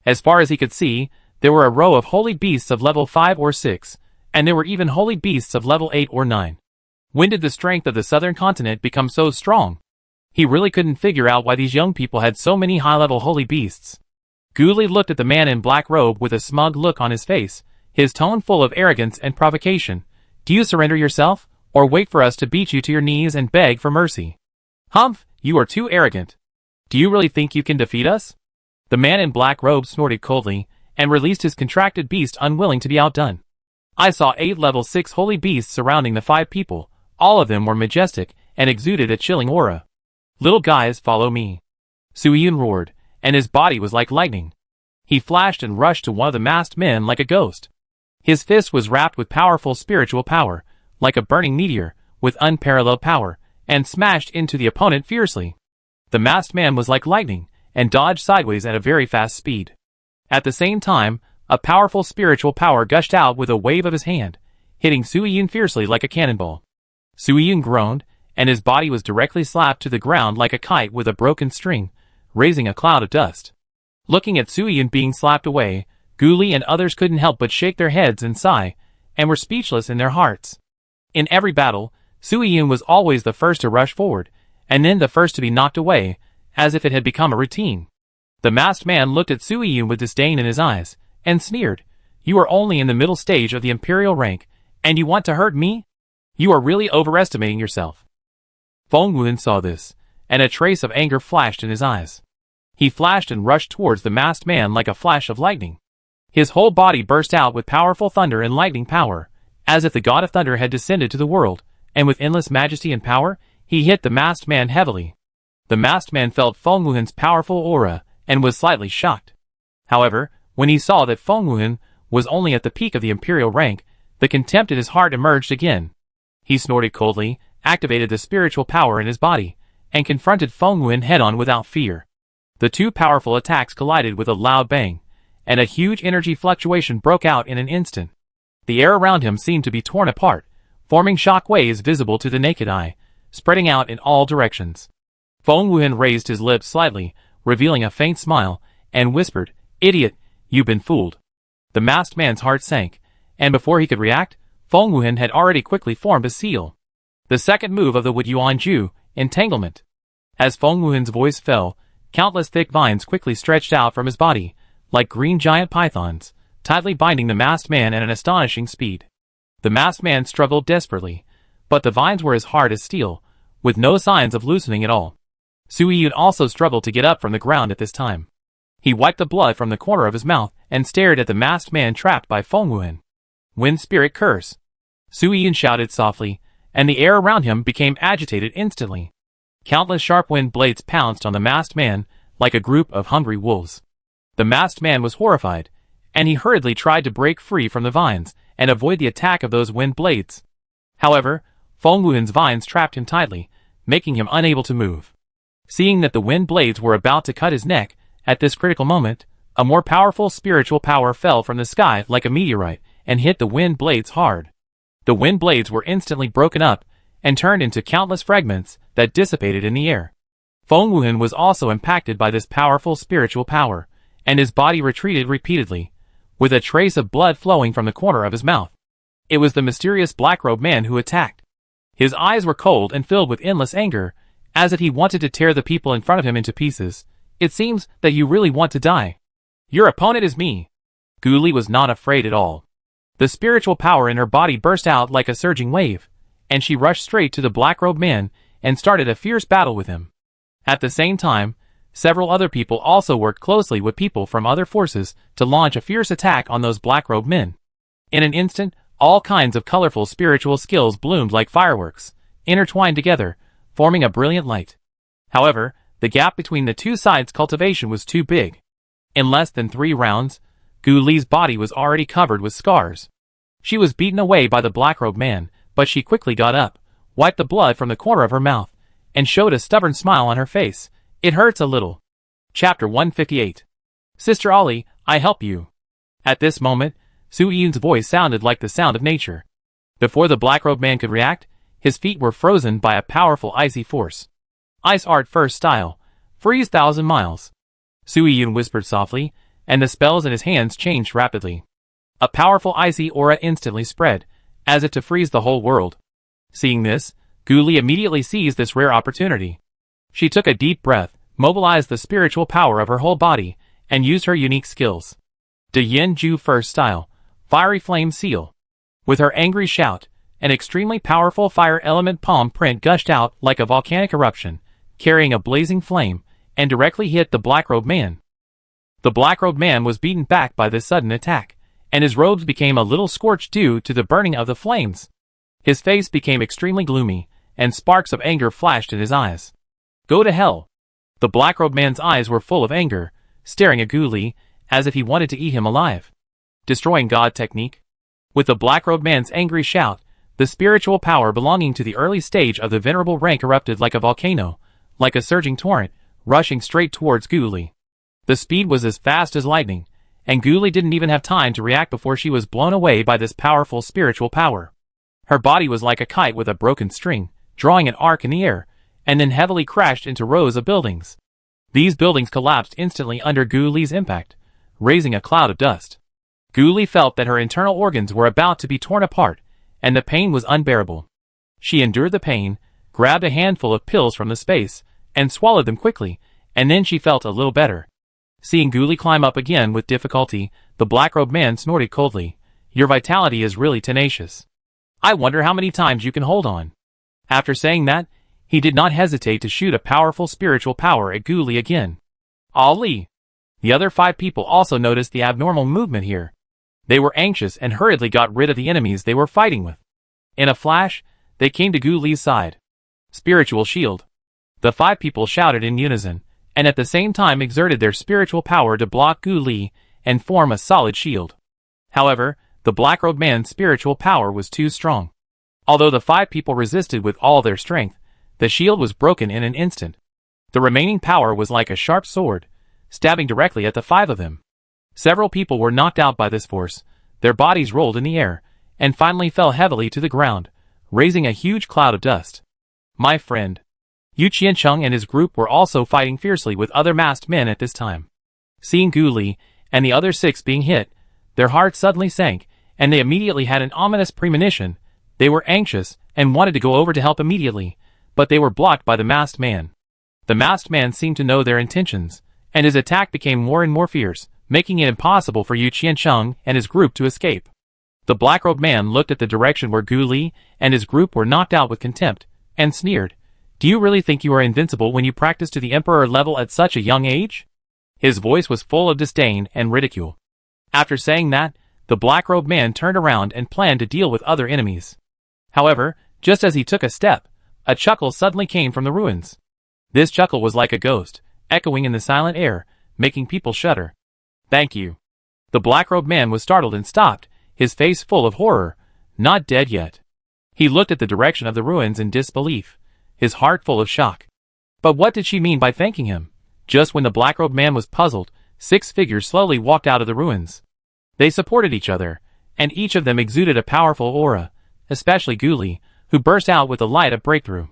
Speaker 1: As far as he could see, there were a row of holy beasts of level 5 or 6, and there were even holy beasts of level 8 or 9. When did the strength of the southern continent become so strong? He really couldn't figure out why these young people had so many high-level holy beasts. Gu Li looked at the man in black robe with a smug look on his face, his tone full of arrogance and provocation. Do you surrender yourself, or wait for us to beat you to your knees and beg for mercy? Humph, you are too arrogant. Do you really think you can defeat us? The man in black robe snorted coldly, and released his contracted beast unwilling to be outdone. I saw 8 level 6 holy beasts surrounding the 5 people. All of them were majestic, and exuded a chilling aura. Little guys, follow me. Sui Yun roared, and his body was like lightning. He flashed and rushed to one of the masked men like a ghost. His fist was wrapped with powerful spiritual power, like a burning meteor, with unparalleled power, and smashed into the opponent fiercely. The masked man was like lightning, and dodged sideways at a very fast speed. At the same time, a powerful spiritual power gushed out with a wave of his hand, hitting Sui Yun fiercely like a cannonball. Sui Yun groaned, and his body was directly slapped to the ground like a kite with a broken string, raising a cloud of dust. Looking at Sui Yun being slapped away, Gu Li and others couldn't help but shake their heads and sigh, and were speechless in their hearts. In every battle, Sui Yun was always the first to rush forward, and then the first to be knocked away, as if it had become a routine. The masked man looked at Sui Yun with disdain in his eyes, and sneered. You are only in the middle stage of the imperial rank, and you want to hurt me? You are really overestimating yourself. Feng Wuhan saw this, and a trace of anger flashed in his eyes. He flashed and rushed towards the masked man like a flash of lightning. His whole body burst out with powerful thunder and lightning power, as if the god of thunder had descended to the world, and with endless majesty and power, he hit the masked man heavily. The masked man felt Feng Wuhan's powerful aura, and was slightly shocked. However, when he saw that Feng Wuhan was only at the peak of the imperial rank, the contempt in his heart emerged again. He snorted coldly, activated the spiritual power in his body, and confronted Feng Wuhan head-on without fear. The 2 powerful attacks collided with a loud bang, and a huge energy fluctuation broke out in an instant. The air around him seemed to be torn apart, forming shock waves visible to the naked eye, spreading out in all directions. Feng Wuhan raised his lips slightly, revealing a faint smile, and whispered, Idiot, you've been fooled. The masked man's heart sank, and before he could react, Feng Wuhan had already quickly formed a seal. The second move of the Wood Yuan Ju, Entanglement. As Feng Wuhan's voice fell, countless thick vines quickly stretched out from his body, like green giant pythons, tightly binding the masked man at an astonishing speed. The masked man struggled desperately, but the vines were as hard as steel, with no signs of loosening at all. Sui Yun also struggled to get up from the ground at this time. He wiped the blood from the corner of his mouth and stared at the masked man trapped by Feng Wuhan. Wind Spirit Curse. Sui Yun shouted softly, and the air around him became agitated instantly. Countless sharp wind blades pounced on the masked man like a group of hungry wolves. The masked man was horrified, and he hurriedly tried to break free from the vines and avoid the attack of those wind blades. However, Feng Wuhan's vines trapped him tightly, making him unable to move. Seeing that the wind blades were about to cut his neck, at this critical moment, a more powerful spiritual power fell from the sky like a meteorite and hit the wind blades hard. The wind blades were instantly broken up and turned into countless fragments that dissipated in the air. Feng Wuhan was also impacted by this powerful spiritual power, and his body retreated repeatedly, with a trace of blood flowing from the corner of his mouth. It was the mysterious black-robed man who attacked. His eyes were cold and filled with endless anger, as if he wanted to tear the people in front of him into pieces. It seems that you really want to die. Your opponent is me. Gu Li was not afraid at all. The spiritual power in her body burst out like a surging wave, and she rushed straight to the black-robed man and started a fierce battle with him. At the same time, several other people also worked closely with people from other forces to launch a fierce attack on those black-robed men. In an instant, all kinds of colorful spiritual skills bloomed like fireworks, intertwined together, forming a brilliant light. However, the gap between the two sides' cultivation was too big. In less than 3 rounds, Gu Li's body was already covered with scars. She was beaten away by the black-robed man, but she quickly got up, wiped the blood from the corner of her mouth, and showed a stubborn smile on her face. It hurts a little. Chapter 158. Sister Ali, I help you. At this moment, Su Yun's voice sounded like the sound of nature. Before the black-robed man could react, his feet were frozen by a powerful icy force. Ice art first style. Freeze 1,000 miles. Su Yun whispered softly, and the spells in his hands changed rapidly. A powerful icy aura instantly spread, as if to freeze the whole world. Seeing this, Gu Li immediately seized this rare opportunity. She took a deep breath, mobilized the spiritual power of her whole body, and used her unique skills. De Yin Ju first style. Fiery flame seal. With her angry shout, an extremely powerful fire element palm print gushed out like a volcanic eruption, carrying a blazing flame, and directly hit the black-robed man. The black-robed man was beaten back by this sudden attack, and his robes became a little scorched due to the burning of the flames. His face became extremely gloomy, and sparks of anger flashed in his eyes. Go to hell. The black-robed man's eyes were full of anger, staring at Gu Li, as if he wanted to eat him alive. Destroying God technique. With the black-robed man's angry shout, the spiritual power belonging to the early stage of the venerable rank erupted like a volcano, like a surging torrent, rushing straight towards Gu Li. The speed was as fast as lightning, and Gu Li didn't even have time to react before she was blown away by this powerful spiritual power. Her body was like a kite with a broken string, drawing an arc in the air, and then heavily crashed into rows of buildings. These buildings collapsed instantly under Gu Li's impact, raising a cloud of dust. Gu Li felt that her internal organs were about to be torn apart, and the pain was unbearable. She endured the pain, grabbed a handful of pills from the space, and swallowed them quickly, and then she felt a little better. Seeing Gu Li climb up again with difficulty, the black-robed man snorted coldly. Your vitality is really tenacious. I wonder how many times you can hold on. After saying that, he did not hesitate to shoot a powerful spiritual power at Gu Li again. Ali! The other 5 people also noticed the abnormal movement here. They were anxious and hurriedly got rid of the enemies they were fighting with. In a flash, they came to Gu Li's side. Spiritual shield. The 5 people shouted in unison, and at the same time exerted their spiritual power to block Gu Li and form a solid shield. However, the black-robed man's spiritual power was too strong. Although the 5 people resisted with all their strength, the shield was broken in an instant. The remaining power was like a sharp sword, stabbing directly at the 5 of them. Several people were knocked out by this force, their bodies rolled in the air, and finally fell heavily to the ground, raising a huge cloud of dust. My friend. Yu Qiancheng and his group were also fighting fiercely with other masked men at this time. Seeing Gu Li and the other 6 being hit, their hearts suddenly sank, and they immediately had an ominous premonition. They were anxious and wanted to go over to help immediately, but they were blocked by the masked man. The masked man seemed to know their intentions, and his attack became more and more fierce, making it impossible for Yu Qiancheng and his group to escape. The black-robed man looked at the direction where Gu Li and his group were knocked out with contempt, and sneered. Do you really think you are invincible when you practice to the emperor level at such a young age? His voice was full of disdain and ridicule. After saying that, the black-robed man turned around and planned to deal with other enemies. However, just as he took a step, a chuckle suddenly came from the ruins. This chuckle was like a ghost, echoing in the silent air, making people shudder. Thank you. The black-robed man was startled and stopped, his face full of horror. Not dead yet. He looked at the direction of the ruins in disbelief, his heart full of shock. But what did she mean by thanking him? Just when the black-robed man was puzzled, 6 figures slowly walked out of the ruins. They supported each other, and each of them exuded a powerful aura, especially Gu Li, who burst out with the light of breakthrough.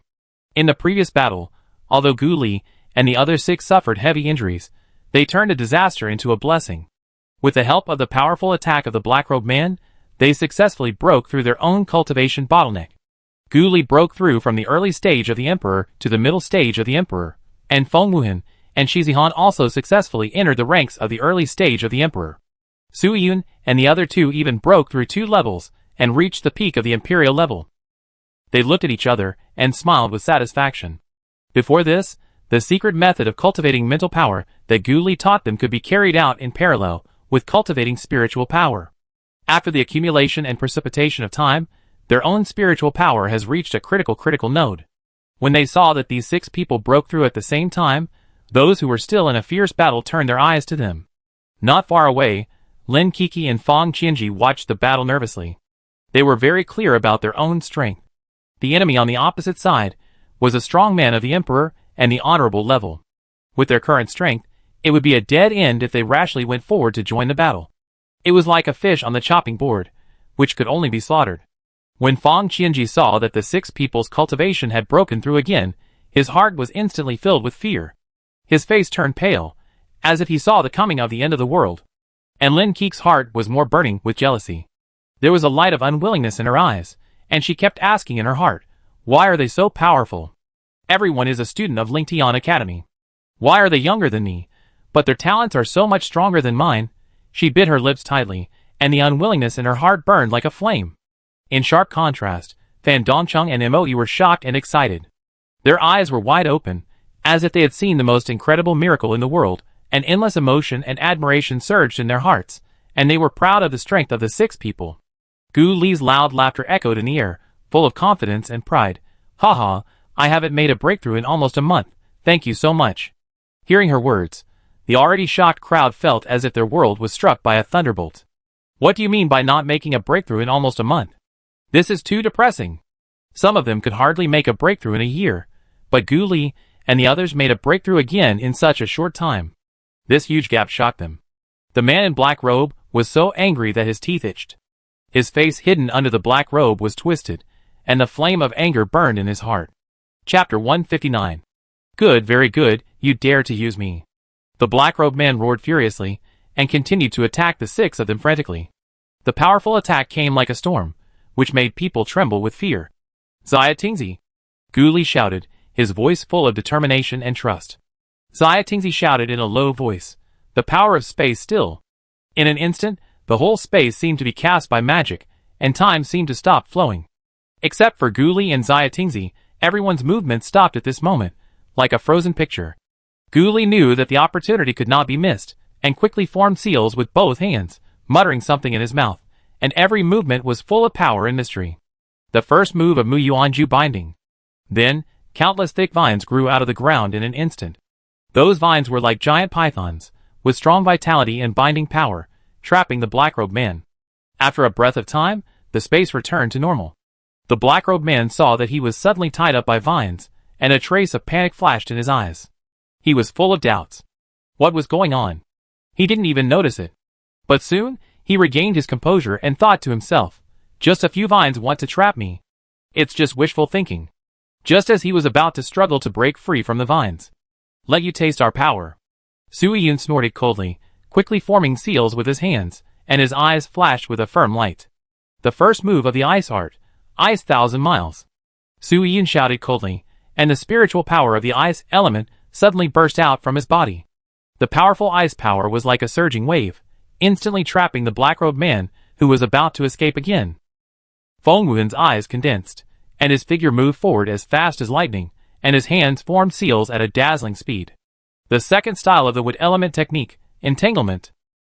Speaker 1: In the previous battle, although Gu Li and the other 6 suffered heavy injuries, they turned a disaster into a blessing. With the help of the powerful attack of the black-robed man, they successfully broke through their own cultivation bottleneck. Gu Li broke through from the early stage of the Emperor to the middle stage of the Emperor, and Feng Wuhan and Shi Zihan also successfully entered the ranks of the early stage of the Emperor. Su Yun and the other 2 even broke through 2 levels and reached the peak of the Imperial level. They looked at each other and smiled with satisfaction. Before this, the secret method of cultivating mental power that Gu Li taught them could be carried out in parallel with cultivating spiritual power. After the accumulation and precipitation of time, their own spiritual power has reached a critical node. When they saw that these 6 people broke through at the same time, those who were still in a fierce battle turned their eyes to them. Not far away, Lin Kiki and Fang Qianji watched the battle nervously. They were very clear about their own strength. The enemy on the opposite side was a strong man of the Emperor and the honorable level. With their current strength, it would be a dead end if they rashly went forward to join the battle. It was like a fish on the chopping board, which could only be slaughtered. When Fang Qianji saw that the 6 people's cultivation had broken through again, his heart was instantly filled with fear. His face turned pale, as if he saw the coming of the end of the world. And Lin Kiki's heart was more burning with jealousy. There was a light of unwillingness in her eyes, and she kept asking in her heart, why are they so powerful? Everyone is a student of Lingtian Academy. Why are they younger than me? But their talents are so much stronger than mine. She bit her lips tightly, and the unwillingness in her heart burned like a flame. In sharp contrast, Fan Dongcheng and Mo were shocked and excited. Their eyes were wide open, as if they had seen the most incredible miracle in the world, and endless emotion and admiration surged in their hearts, and they were proud of the strength of the 6 people. Gu Li's loud laughter echoed in the air, full of confidence and pride. Haha, I haven't made a breakthrough in almost a month, thank you so much. Hearing her words, the already shocked crowd felt as if their world was struck by a thunderbolt. What do you mean by not making a breakthrough in almost a month? This is too depressing. Some of them could hardly make a breakthrough in a year, but Gu Li and the others made a breakthrough again in such a short time. This huge gap shocked them. The man in black robe was so angry that his teeth itched. His face hidden under the black robe was twisted, and the flame of anger burned in his heart. Chapter 159. Good, very good, you dare to use me. The black-robed man roared furiously, and continued to attack the 6 of them frantically. The powerful attack came like a storm, which made people tremble with fear. Xia Tingzi! Gu Li shouted, his voice full of determination and trust. Xia Tingzi shouted in a low voice, the power of space still. In an instant, the whole space seemed to be cast by magic, and time seemed to stop flowing. Except for Gu Li and Xia Tingzi, everyone's movement stopped at this moment, like a frozen picture. Gu Li knew that the opportunity could not be missed, and quickly formed seals with both hands, muttering something in his mouth, and every movement was full of power and mystery. The first move of Mu Yuanju binding. Then, countless thick vines grew out of the ground in an instant. Those vines were like giant pythons, with strong vitality and binding power, trapping the black-robed man. After a breath of time, the space returned to normal. The black-robed man saw that he was suddenly tied up by vines, and a trace of panic flashed in his eyes. He was full of doubts. What was going on? He didn't even notice it. But soon, he regained his composure and thought to himself, just a few vines want to trap me. It's just wishful thinking. Just as he was about to struggle to break free from the vines. Let you taste our power. Su Yun snorted coldly, quickly forming seals with his hands, and his eyes flashed with a firm light. The first move of the ice art, Ice 1,000 miles. Su Yun shouted coldly, and the spiritual power of the ice element suddenly burst out from his body. The powerful ice power was like a surging wave, instantly trapping the black-robed man, who was about to escape again. Feng Wuhan's eyes condensed, and his figure moved forward as fast as lightning, and his hands formed seals at a dazzling speed. The second style of the wood element technique, entanglement.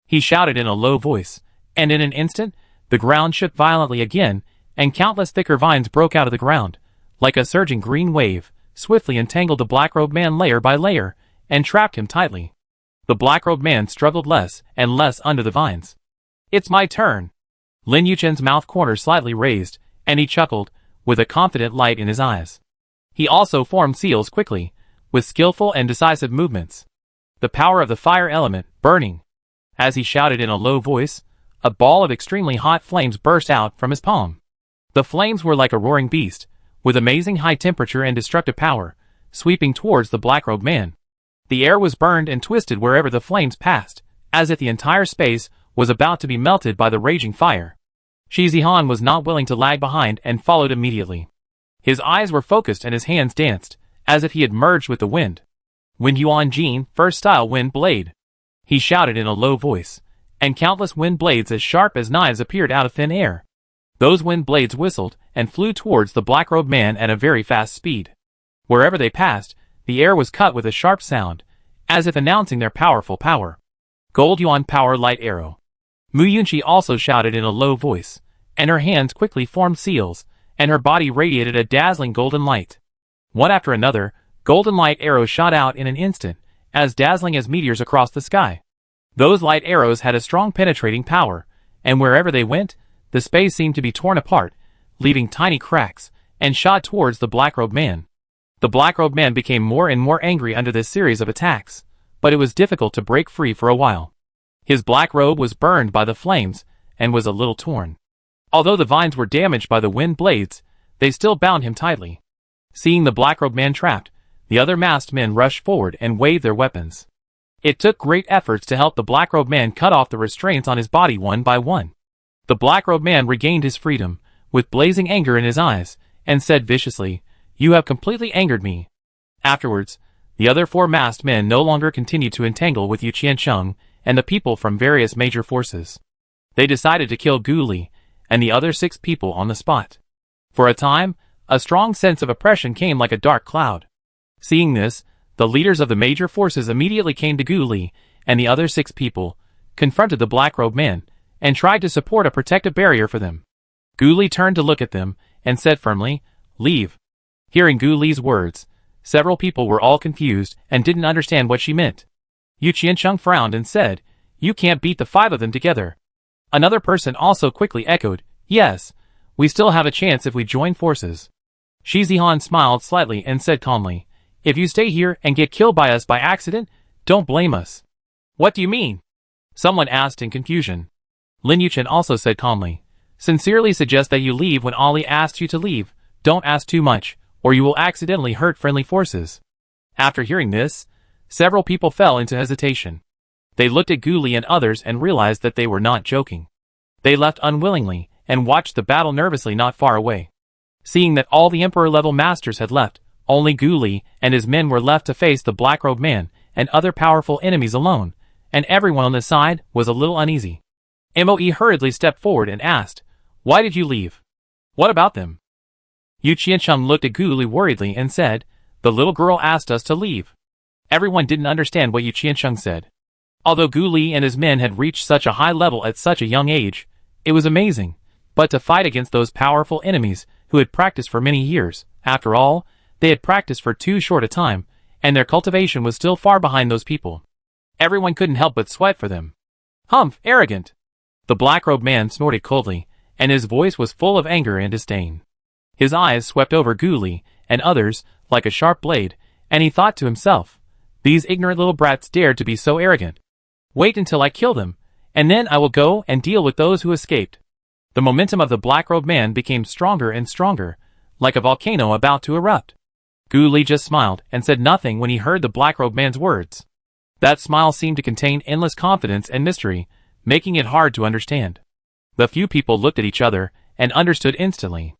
Speaker 1: He shouted in a low voice, and in an instant, the ground shook violently again, and countless thicker vines broke out of the ground, like a surging green wave, swiftly entangled the black-robed man layer by layer, and trapped him tightly. The black-robed man struggled less and less under the vines. It's my turn. Lin Yuchen's mouth corner slightly raised, and he chuckled, with a confident light in his eyes. He also formed seals quickly, with skillful and decisive movements. The power of the fire element, burning. As he shouted in a low voice, a ball of extremely hot flames burst out from his palm. The flames were like a roaring beast, with amazing high temperature and destructive power, sweeping towards the black-robed man. The air was burned and twisted wherever the flames passed, as if the entire space was about to be melted by the raging fire. Shi Zihan was not willing to lag behind and followed immediately. His eyes were focused and his hands danced, as if he had merged with the wind. Wind Yuan Jin, first style wind blade. He shouted in a low voice, and countless wind blades as sharp as knives appeared out of thin air. Those wind blades whistled and flew towards the black-robed man at a very fast speed. Wherever they passed, the air was cut with a sharp sound, as if announcing their powerful power. Gold Yuan Power Light Arrow. Mu Yunqi also shouted in a low voice, and her hands quickly formed seals, and her body radiated a dazzling golden light. One after another, golden light arrows shot out in an instant, as dazzling as meteors across the sky. Those light arrows had a strong penetrating power, and wherever they went, the space seemed to be torn apart, leaving tiny cracks, and shot towards the black-robed man. The black-robed man became more and more angry under this series of attacks, but it was difficult to break free for a while. His black robe was burned by the flames, and was a little torn. Although the vines were damaged by the wind blades, they still bound him tightly. Seeing the black-robed man trapped, the other masked men rushed forward and waved their weapons. It took great efforts to help the black-robed man cut off the restraints on his body one by one. The black-robed man regained his freedom, with blazing anger in his eyes, and said viciously, "You have completely angered me." Afterwards, the other four masked men no longer continued to entangle with Yu Qiansheng and the people from various major forces. They decided to kill Gu Li and the other 6 people on the spot. For a time, a strong sense of oppression came like a dark cloud. Seeing this, the leaders of the major forces immediately came to Gu Li and the other 6 people, confronted the black-robed man, and tried to support a protective barrier for them. Gu Li turned to look at them, and said firmly, "Leave." Hearing Gu Li's words, several people were all confused and didn't understand what she meant. Yu Qiansheng frowned and said, "You can't beat the 5 of them together." Another person also quickly echoed, "Yes, we still have a chance if we join forces." Shi Zihan smiled slightly and said calmly, "If you stay here and get killed by us by accident, don't blame us." "What do you mean?" someone asked in confusion. Lin Yuchen also said calmly, "Sincerely suggest that you leave when Ali asks you to leave. Don't ask too much, or you will accidentally hurt friendly forces." After hearing this, several people fell into hesitation. They looked at Gu Li and others and realized that they were not joking. They left unwillingly and watched the battle nervously not far away. Seeing that all the emperor-level masters had left, only Gu Li and his men were left to face the black-robed man and other powerful enemies alone, and everyone on the side was a little uneasy. Moe hurriedly stepped forward and asked, "Why did you leave? What about them?" Yu Qiansheng looked at Gu Li worriedly and said, "The little girl asked us to leave." Everyone didn't understand what Yu Qiansheng said. Although Gu Li and his men had reached such a high level at such a young age, it was amazing. But to fight against those powerful enemies who had practiced for many years, after all, they had practiced for too short a time, and their cultivation was still far behind those people. Everyone couldn't help but sweat for them. "Humph, arrogant!" The black-robed man snorted coldly, and his voice was full of anger and disdain. His eyes swept over Gu Li and others like a sharp blade, and he thought to himself, "These ignorant little brats dared to be so arrogant. Wait until I kill them, and then I will go and deal with those who escaped." The momentum of the black-robed man became stronger and stronger, like a volcano about to erupt. Gu Li just smiled and said nothing when he heard the black-robed man's words. That smile seemed to contain endless confidence and mystery, making it hard to understand. The few people looked at each other and understood instantly.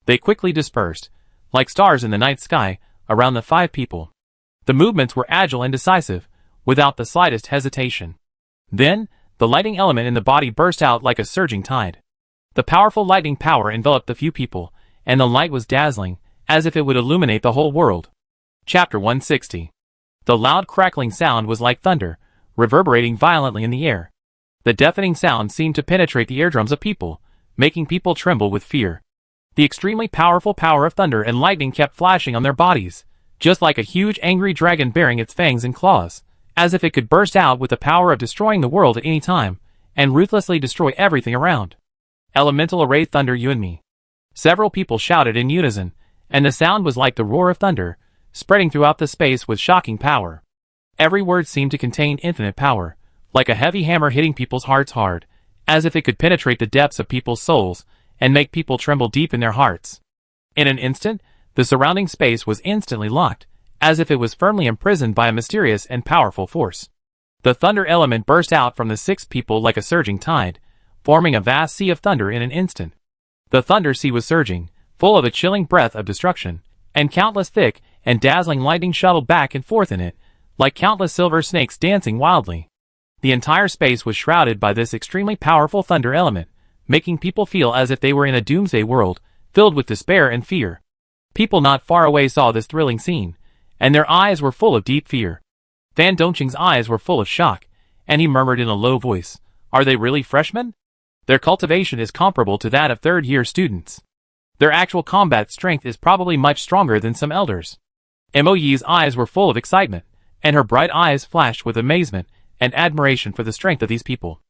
Speaker 1: They quickly dispersed, like stars in the night sky, around the 5 people. The movements were agile and decisive, without the slightest hesitation. Then, the lightning element in the body burst out like a surging tide. The powerful lightning power enveloped the few people, and the light was dazzling, as if it would illuminate the whole world. Chapter 160. The loud crackling sound was like thunder, reverberating violently in the air. The deafening sound seemed to penetrate the eardrums of people, making people tremble with fear. The extremely powerful power of thunder and lightning kept flashing on their bodies, just like a huge angry dragon bearing its fangs and claws, as if it could burst out with the power of destroying the world at any time, and ruthlessly destroy everything around. Elemental array thunder Yuanmi. Several people shouted in unison, and the sound was like the roar of thunder, spreading throughout the space with shocking power. Every word seemed to contain infinite power, like a heavy hammer hitting people's hearts hard, as if it could penetrate the depths of people's souls and make people tremble deep in their hearts. In an instant, the surrounding space was instantly locked, as if it was firmly imprisoned by a mysterious and powerful force. The thunder element burst out from the 6 people like a surging tide, forming a vast sea of thunder in an instant. The thunder sea was surging, full of a chilling breath of destruction, and countless thick and dazzling lightning shuttled back and forth in it, like countless silver snakes dancing wildly. The entire space was shrouded by this extremely powerful thunder element, making people feel as if they were in a doomsday world, filled with despair and fear. People not far away saw this thrilling scene, and their eyes were full of deep fear. Fan Dongqing's eyes were full of shock, and he murmured in a low voice, "Are they really freshmen? Their cultivation is comparable to that of third-year students. Their actual combat strength is probably much stronger than some elders." Mo Yi's eyes were full of excitement, and her bright eyes flashed with amazement and admiration for the strength of these people.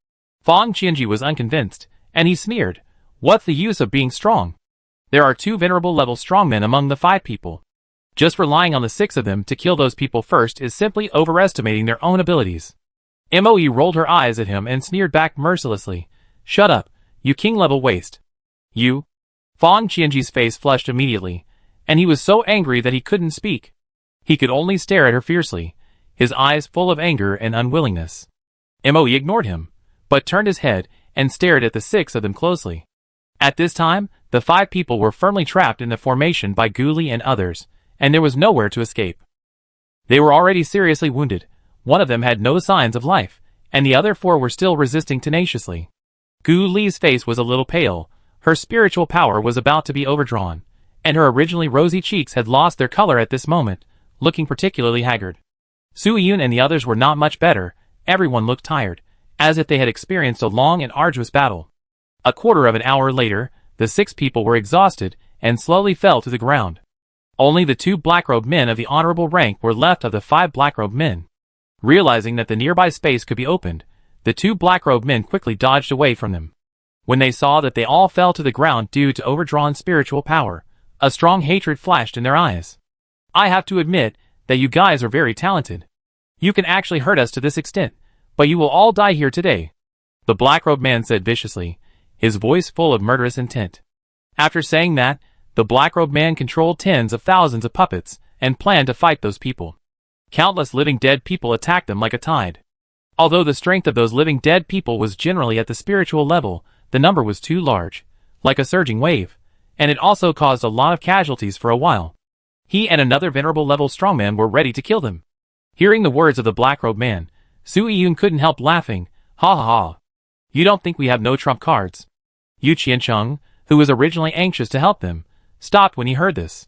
Speaker 1: Fang Qianji was unconvinced, and he sneered, "What's the use of being strong? There are 2 venerable level strongmen among the 5 people. Just relying on the 6 of them to kill those people first is simply overestimating their own abilities." Moe rolled her eyes at him and sneered back mercilessly, "Shut up, you king-level waste. You?" Fang Qianji's face flushed immediately, and he was so angry that he couldn't speak. He could only stare at her fiercely, his eyes full of anger and unwillingness. Moe ignored him, but turned his head and stared at the 6 of them closely. At this time, the 5 people were firmly trapped in the formation by Gu Li and others, and there was nowhere to escape. They were already seriously wounded, one of them had no signs of life, and the other 4 were still resisting tenaciously. Gu Li's face was a little pale, her spiritual power was about to be overdrawn, and her originally rosy cheeks had lost their color at this moment, looking particularly haggard. Su Yun and the others were not much better, everyone looked tired, as if they had experienced a long and arduous battle. A quarter of an hour later, the 6 people were exhausted and slowly fell to the ground. Only the 2 black-robed men of the honorable rank were left of the 5 black-robed men. Realizing that the nearby space could be opened, the 2 black-robed men quickly dodged away from them. When they saw that they all fell to the ground due to overdrawn spiritual power, a strong hatred flashed in their eyes. "I have to admit that you guys are very talented. You can actually hurt us to this extent, but you will all die here today," the black-robed man said viciously, his voice full of murderous intent. After saying that, the black-robed man controlled tens of thousands of puppets and planned to fight those people. Countless living dead people attacked them like a tide. Although the strength of those living dead people was generally at the spiritual level, the number was too large, like a surging wave, and it also caused a lot of casualties for a while. He and another venerable level strongman were ready to kill them. Hearing the words of the black-robed man, Su Yun couldn't help laughing, "Ha ha ha. You don't think we have no trump cards?" Yu Qiancheng, who was originally anxious to help them, stopped when he heard this.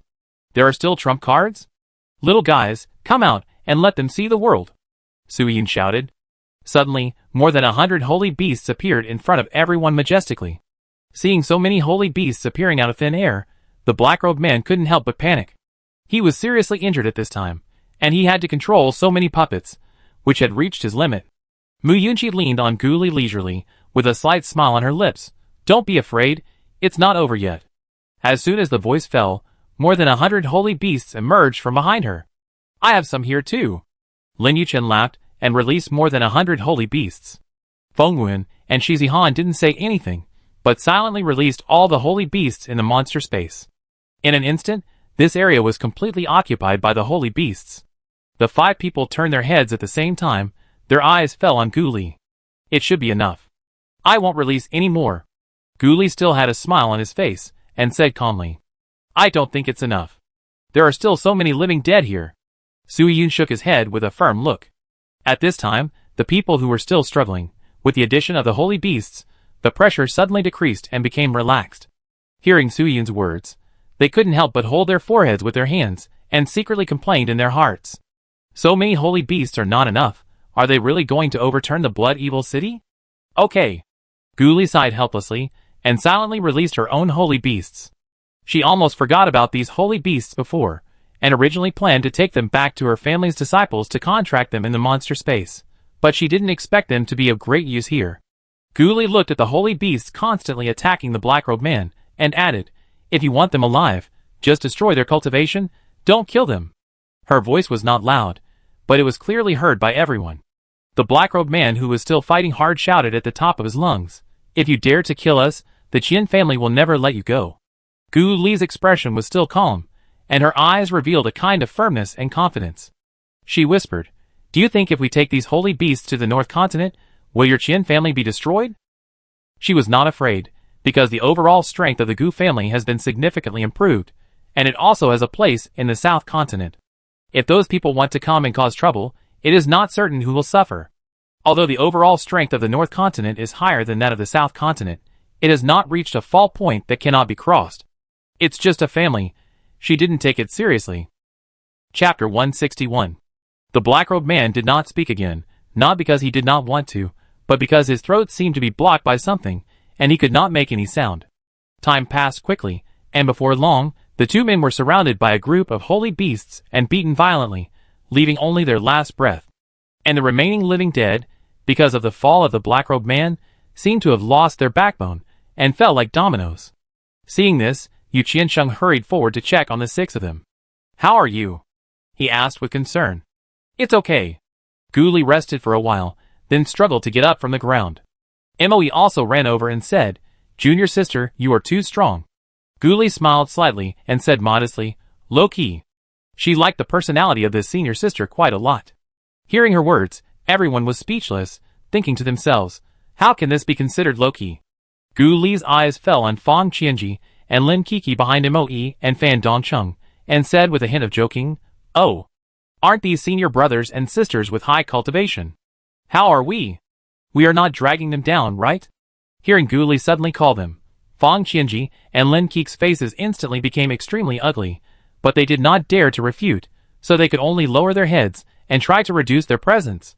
Speaker 1: "There are still trump cards? Little guys, come out and let them see the world," Su Yun shouted. Suddenly, more than 100 holy beasts appeared in front of everyone majestically. Seeing so many holy beasts appearing out of thin air, the black-robed man couldn't help but panic. He was seriously injured at this time, and he had to control so many puppets, which had reached his limit. Mu Yunqi leaned on Gu Li leisurely, with a slight smile on her lips. "Don't be afraid, it's not over yet." As soon as the voice fell, more than 100 holy beasts emerged from behind her. "I have some here too." Lin Yuchen laughed and released more than 100 holy beasts. Feng Wen and Shi Zihan didn't say anything, but silently released all the holy beasts in the monster space. In an instant, this area was completely occupied by the holy beasts. The 5 people turned their heads at the same time, their eyes fell on Gu Li. "It should be enough. I won't release any more." Gu Li still had a smile on his face, and said calmly, "I don't think it's enough. There are still so many living dead here." Su Yun shook his head with a firm look. At this time, the people who were still struggling, with the addition of the holy beasts, the pressure suddenly decreased and became relaxed. Hearing Su Yun's words, they couldn't help but hold their foreheads with their hands, and secretly complained in their hearts. "So many holy beasts are not enough. Are they really going to overturn the Blood Evil City?" "Okay." Gu Li sighed helplessly, and silently released her own holy beasts. She almost forgot about these holy beasts before, and originally planned to take them back to her family's disciples to contract them in the monster space, but she didn't expect them to be of great use here. Gu Li looked at the holy beasts constantly attacking the black-robed man, and added, If you want them alive, just destroy their cultivation, don't kill them. Her voice was not loud, but it was clearly heard by everyone. The black-robed man who was still fighting hard shouted at the top of his lungs, "If you dare to kill us, the Qian family will never let you go." Gu Li's expression was still calm, and her eyes revealed a kind of firmness and confidence. She whispered, "Do you think if we take these holy beasts to the North Continent, will your Qian family be destroyed?" She was not afraid, because the overall strength of the Gu family has been significantly improved, and it also has a place in the South Continent. If those people want to come and cause trouble, it is not certain who will suffer. Although the overall strength of the North Continent is higher than that of the South Continent, it has not reached a fault point that cannot be crossed. It's just a family. She didn't take it seriously. Chapter 161. The black-robed man did not speak again, not because he did not want to, but because his throat seemed to be blocked by something, and he could not make any sound. Time passed quickly, and before long, the two men were surrounded by a group of holy beasts and beaten violently, leaving only their last breath. And the remaining living dead, because of the fall of the black-robed man, seemed to have lost their backbone, and fell like dominoes. Seeing this, Yu Qiansheng hurried forward to check on the 6 of them. "How are you?" he asked with concern. "It's okay." Gu Li rested for a while, then struggled to get up from the ground. Moe also ran over and said, "Junior sister, you are too strong." Gu Li smiled slightly and said modestly, "Low-key." She liked the personality of this senior sister quite a lot. Hearing her words, everyone was speechless, thinking to themselves, how can this be considered low-key? Gu Li's eyes fell on Fang Qianji and Lin Kiki behind Moe and Fan Dongcheng, and said with a hint of joking, "Oh, aren't these senior brothers and sisters with high cultivation? How are we? We are not dragging them down, right?" Hearing Gu Li suddenly call them, Fang Qianji and Lin Kiki's faces instantly became extremely ugly, but they did not dare to refute, so they could only lower their heads and try to reduce their presence.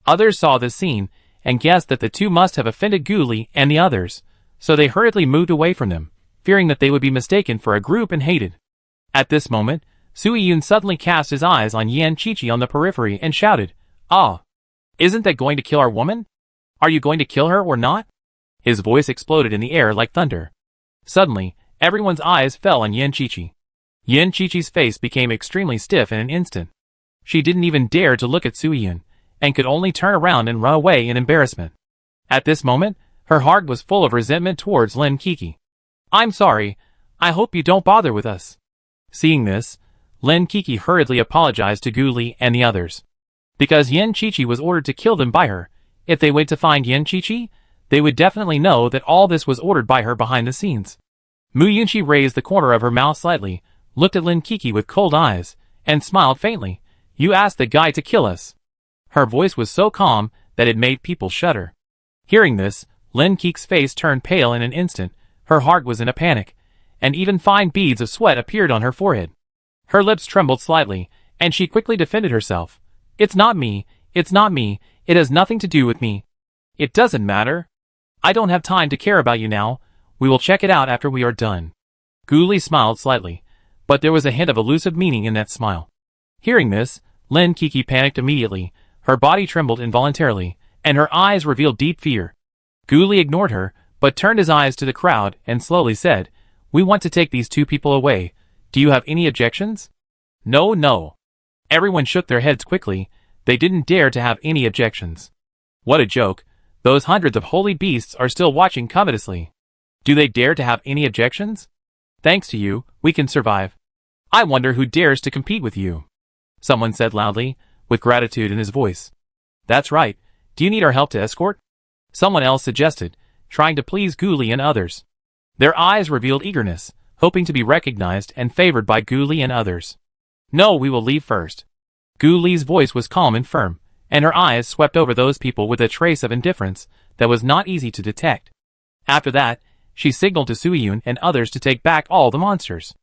Speaker 1: Others saw this scene and guessed that the two must have offended Gu Li and the others, so they hurriedly moved away from them, fearing that they would be mistaken for a group and hated. At this moment, Sui Yun suddenly cast his eyes on Yan Qiqi on the periphery and shouted, "Ah! Isn't that going to kill our woman? Are you going to kill her or not?" His voice exploded in the air like thunder. Suddenly, everyone's eyes fell on Yan Qiqi. Yan Qiqi's face became extremely stiff in an instant. She didn't even dare to look at Sui Yun, and could only turn around and run away in embarrassment. At this moment, her heart was full of resentment towards Lin Kiki. "I'm sorry. I hope you don't bother with us." Seeing this, Lin Kiki hurriedly apologized to Gu Li and the others. Because Yan Qiqi was ordered to kill them by her, if they went to find Yan Qiqi, they would definitely know that all this was ordered by her behind the scenes. Mu Yunqi raised the corner of her mouth slightly, looked at Lin Kiki with cold eyes, and smiled faintly. "You asked the guy to kill us." Her voice was so calm that it made people shudder. Hearing this, Lin Kiki's face turned pale in an instant, her heart was in a panic, and even fine beads of sweat appeared on her forehead. Her lips trembled slightly, and she quickly defended herself. "It's not me, it has nothing to do with me. It doesn't matter. I don't have time to care about you now, we will check it out after we are done." Gu Li smiled slightly, but there was a hint of elusive meaning in that smile. Hearing this, Lin Kiki panicked immediately, her body trembled involuntarily, and her eyes revealed deep fear. Gu Li ignored her, but turned his eyes to the crowd and slowly said, "We want to take these two people away. Do you have any objections?" No. Everyone shook their heads quickly. They didn't dare to have any objections. What a joke. Those hundreds of holy beasts are still watching covetously. Do they dare to have any objections? Thanks to you, we can survive. I wonder who dares to compete with you. Someone said loudly, with gratitude in his voice. That's right. Do you need our help to escort? Someone else suggested, trying to please Gu Li and others. Their eyes revealed eagerness, hoping to be recognized and favored by Gu Li and others. No, we will leave first. Gu Li's voice was calm and firm, and her eyes swept over those people with a trace of indifference that was not easy to detect. After that, she signaled to Sui Yun and others to take back all the monsters.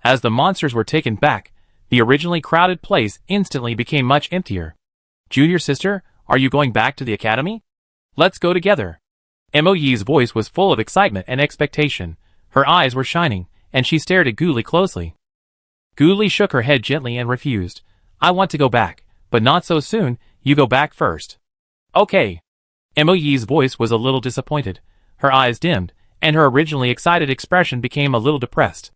Speaker 1: As the monsters were taken back, the originally crowded place instantly became much emptier. "Junior sister, are you going back to the academy? Let's go together." Moe's voice was full of excitement and expectation. Her eyes were shining, and she stared at Gu Li closely. Gu Li shook her head gently and refused. "I want to go back, but not so soon, you go back first." "Okay." Moe's voice was a little disappointed. Her eyes dimmed, and her originally excited expression became a little depressed.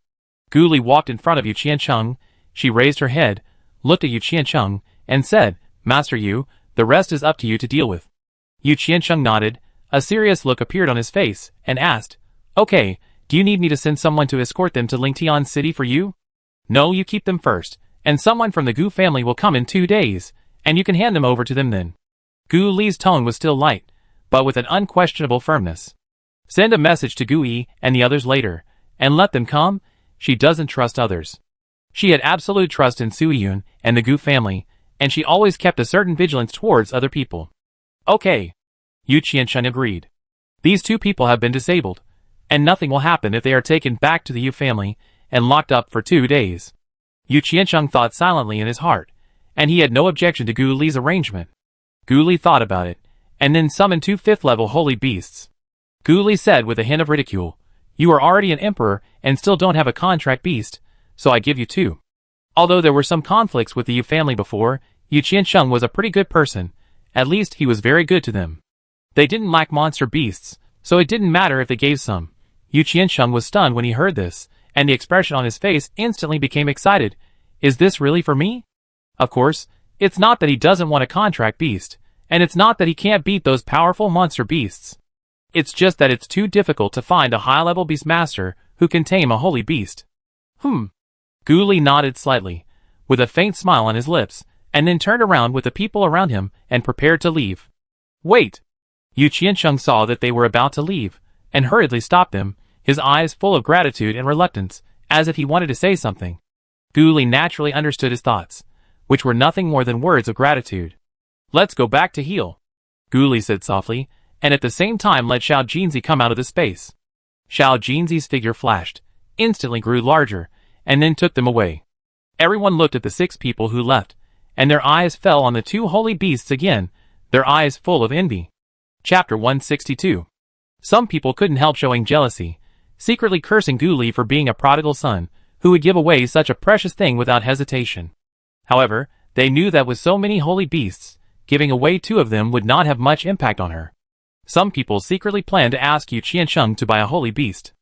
Speaker 1: Gu Li walked in front of Yu Qiancheng. She raised her head, looked at Yu Qiancheng, and said, "Master Yu, the rest is up to you to deal with." Yu Qiancheng nodded. A serious look appeared on his face, and asked, "Okay, do you need me to send someone to escort them to Lingtian City for you?" "No, you keep them first, and someone from the Gu family will come in 2 days, and you can hand them over to them then." Gu Li's tone was still light, but with an unquestionable firmness. "Send a message to Gu Yi and the others later, and let them come. She doesn't trust others." She had absolute trust in Su Yun and the Gu family, and she always kept a certain vigilance towards other people. "Okay." Yu Qiancheng agreed. "These 2 people have been disabled, and nothing will happen if they are taken back to the Yu family and locked up for 2 days." Yu Qiancheng thought silently in his heart, and he had no objection to Gu Li's arrangement. Gu Li thought about it, and then summoned 2 5th-level holy beasts. Gu Li said with a hint of ridicule, "You are already an emperor and still don't have a contract beast, so I give you 2. Although there were some conflicts with the Yu family before, Yu Qiancheng was a pretty good person. At least he was very good to them. They didn't lack monster beasts, so it didn't matter if they gave some. Yu Qiancheng was stunned when he heard this, and the expression on his face instantly became excited. Is this really for me? Of course, it's not that he doesn't want a contract beast, and it's not that he can't beat those powerful monster beasts. It's just that it's too difficult to find a high-level beastmaster who can tame a holy beast." Gu Li nodded slightly, with a faint smile on his lips, and then turned around with the people around him and prepared to leave. "Wait!" Yu Qiancheng saw that they were about to leave, and hurriedly stopped them, his eyes full of gratitude and reluctance, as if he wanted to say something. Gu Li naturally understood his thoughts, which were nothing more than words of gratitude. "Let's go back to heal," Gu Li said softly, and at the same time let Xiao Jinzi come out of the space. Xiao Jinzi's figure flashed, instantly grew larger, and then took them away. Everyone looked at the 6 people who left, and their eyes fell on the 2 holy beasts again, their eyes full of envy. Chapter 162. Some people couldn't help showing jealousy, secretly cursing Gu Li for being a prodigal son, who would give away such a precious thing without hesitation. However, they knew that with so many holy beasts, giving away 2 of them would not have much impact on her. Some people secretly planned to ask Yu Qiancheng to buy a holy beast.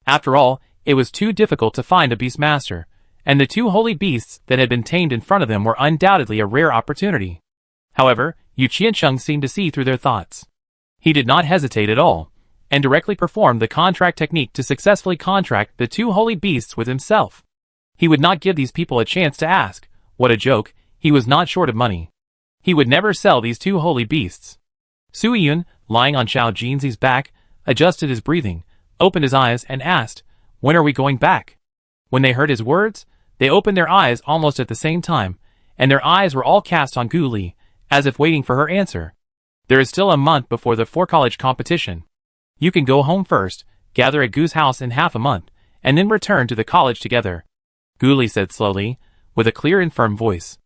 Speaker 1: After all, it was too difficult to find a beastmaster, and the 2 holy beasts that had been tamed in front of them were undoubtedly a rare opportunity. However, Yu Qiancheng seemed to see through their thoughts. He did not hesitate at all, and directly performed the contract technique to successfully contract the 2 holy beasts with himself. He would not give these people a chance to ask. What a joke, he was not short of money. He would never sell these 2 holy beasts. Su Yun, lying on Xiao Jinzi's back, adjusted his breathing, opened his eyes, and asked, "When are we going back?" When they heard his words, they opened their eyes almost at the same time, and their eyes were all cast on Gu Li, as if waiting for her answer. "There is still a month before the 4-college competition. You can go home first, gather at Gu's house in half a month, and then return to the college together," Gu Li said slowly, with a clear and firm voice.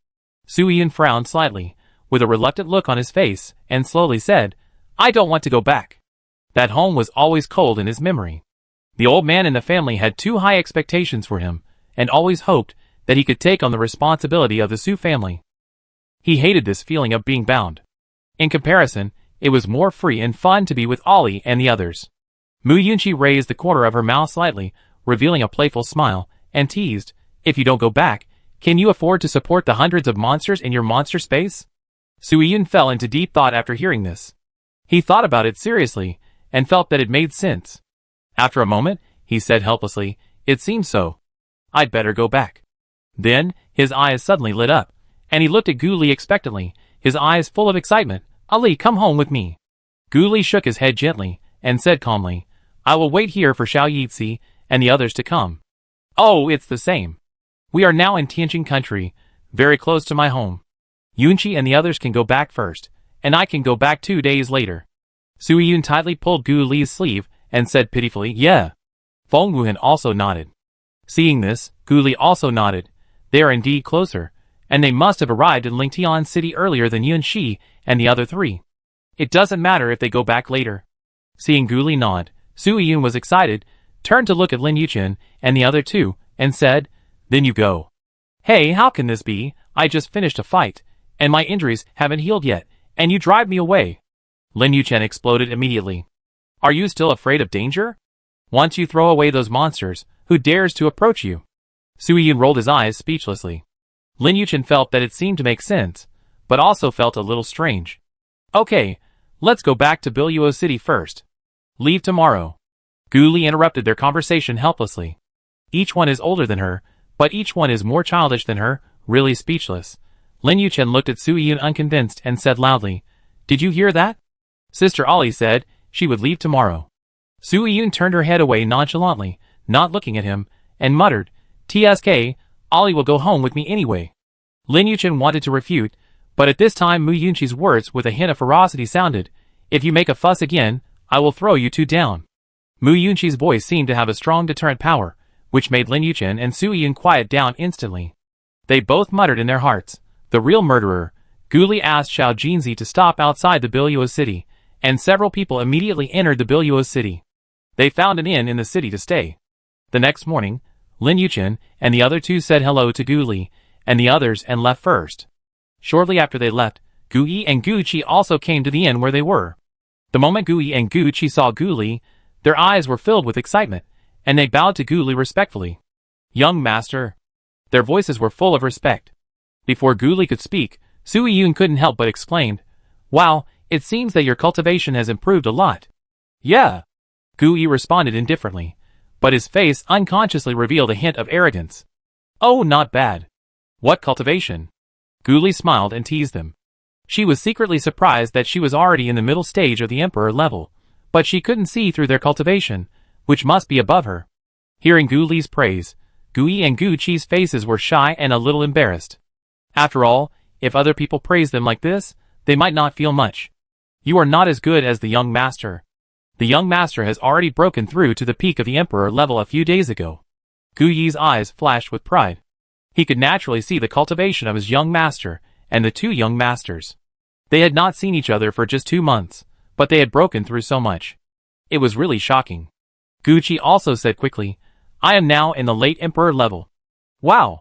Speaker 1: Su Yun frowned slightly, with a reluctant look on his face, and slowly said, "I don't want to go back." That home was always cold in his memory. The old man in the family had too high expectations for him, and always hoped that he could take on the responsibility of the Su family. He hated this feeling of being bound. In comparison, it was more free and fun to be with Ollie and the others. Mu Yunqi raised the corner of her mouth slightly, revealing a playful smile, and teased, "If you don't go back, can you afford to support the hundreds of monsters in your monster space?" Su Yun fell into deep thought after hearing this. He thought about it seriously, and felt that it made sense. After a moment, he said helplessly, "It seems so. I'd better go back." Then, his eyes suddenly lit up, and he looked at Gu Li expectantly, his eyes full of excitement. "Ali, come home with me." Gu Li shook his head gently, and said calmly, "I will wait here for Xiao Yizhi and the others to come." "Oh, it's the same. We are now in Tianjin country, very close to my home. Yunqi and the others can go back first, and I can go back 2 days later." Su Yun tightly pulled Gu Li's sleeve, and said pitifully, "Yeah." Feng Wuhan also nodded. Seeing this, Gu Li also nodded. They are indeed closer, and they must have arrived in Lingtian City earlier than Yunqi and the other 3. It doesn't matter if they go back later. Seeing Gu Li nod, Su Yun was excited, turned to look at Lin Yuchen and the other 2, and said, "Then you go." "Hey, how can this be? I just finished a fight, and my injuries haven't healed yet, and you drive me away." Lin Yuchen exploded immediately. "Are you still afraid of danger?" Once you throw away those monsters, who dares to approach you? Su Yun rolled his eyes speechlessly. Lin Yuchen felt that it seemed to make sense, but also felt a little strange. Okay, let's go back to Biluo City first. Leave tomorrow. Gu Li interrupted their conversation helplessly. Each one is older than her, but each one is more childish than her, really speechless. Lin Yuchen looked at Su Yun unconvinced and said loudly, "Did you hear that?" Sister Ollie said she would leave tomorrow. Su Yun turned her head away nonchalantly, not looking at him, and muttered, "TSK, Ollie will go home with me anyway." Lin Yuchen wanted to refute, but at this time Mu Yunqi's words with a hint of ferocity sounded, "If you make a fuss again, I will throw you two down." Mu Yunqi's voice seemed to have a strong deterrent power, which made Lin Yuchen and Su Yun quiet down instantly. They both muttered in their hearts, "The real murderer." Gu Li asked Xiao Jinzi to stop outside the Biluo city, and several people immediately entered the Biluo city. They found an inn in the city to stay. The next morning, Lin Yuchen and the other two said hello to Gu Li and the others and left first. Shortly after they left, Gu Yi and Gu Qi also came to the inn where they were. The moment Gu Yi and Gu Qi saw Gu Li, their eyes were filled with excitement, and they bowed to Gu Li respectfully. "Young master." Their voices were full of respect. Before Gu Li could speak, Su Yun couldn't help but exclaimed, "Wow, it seems that your cultivation has improved a lot." "Yeah." Gu Yi responded indifferently, but his face unconsciously revealed a hint of arrogance. "Oh, not bad." "What cultivation?" Gu Li smiled and teased them. She was secretly surprised that she was already in the middle stage of the emperor level, but she couldn't see through their cultivation, which must be above her. Hearing Gu Li's praise, Gu Yi and Gu Qi's faces were shy and a little embarrassed. After all, if other people praised them like this, they might not feel much. "You are not as good as the young master. The young master has already broken through to the peak of the emperor level a few days ago." Gu Yi's eyes flashed with pride. He could naturally see the cultivation of his young master and the two young masters. They had not seen each other for just 2 months, but they had broken through so much. It was really shocking. Gu Qi also said quickly, "I am now in the late emperor level." "Wow!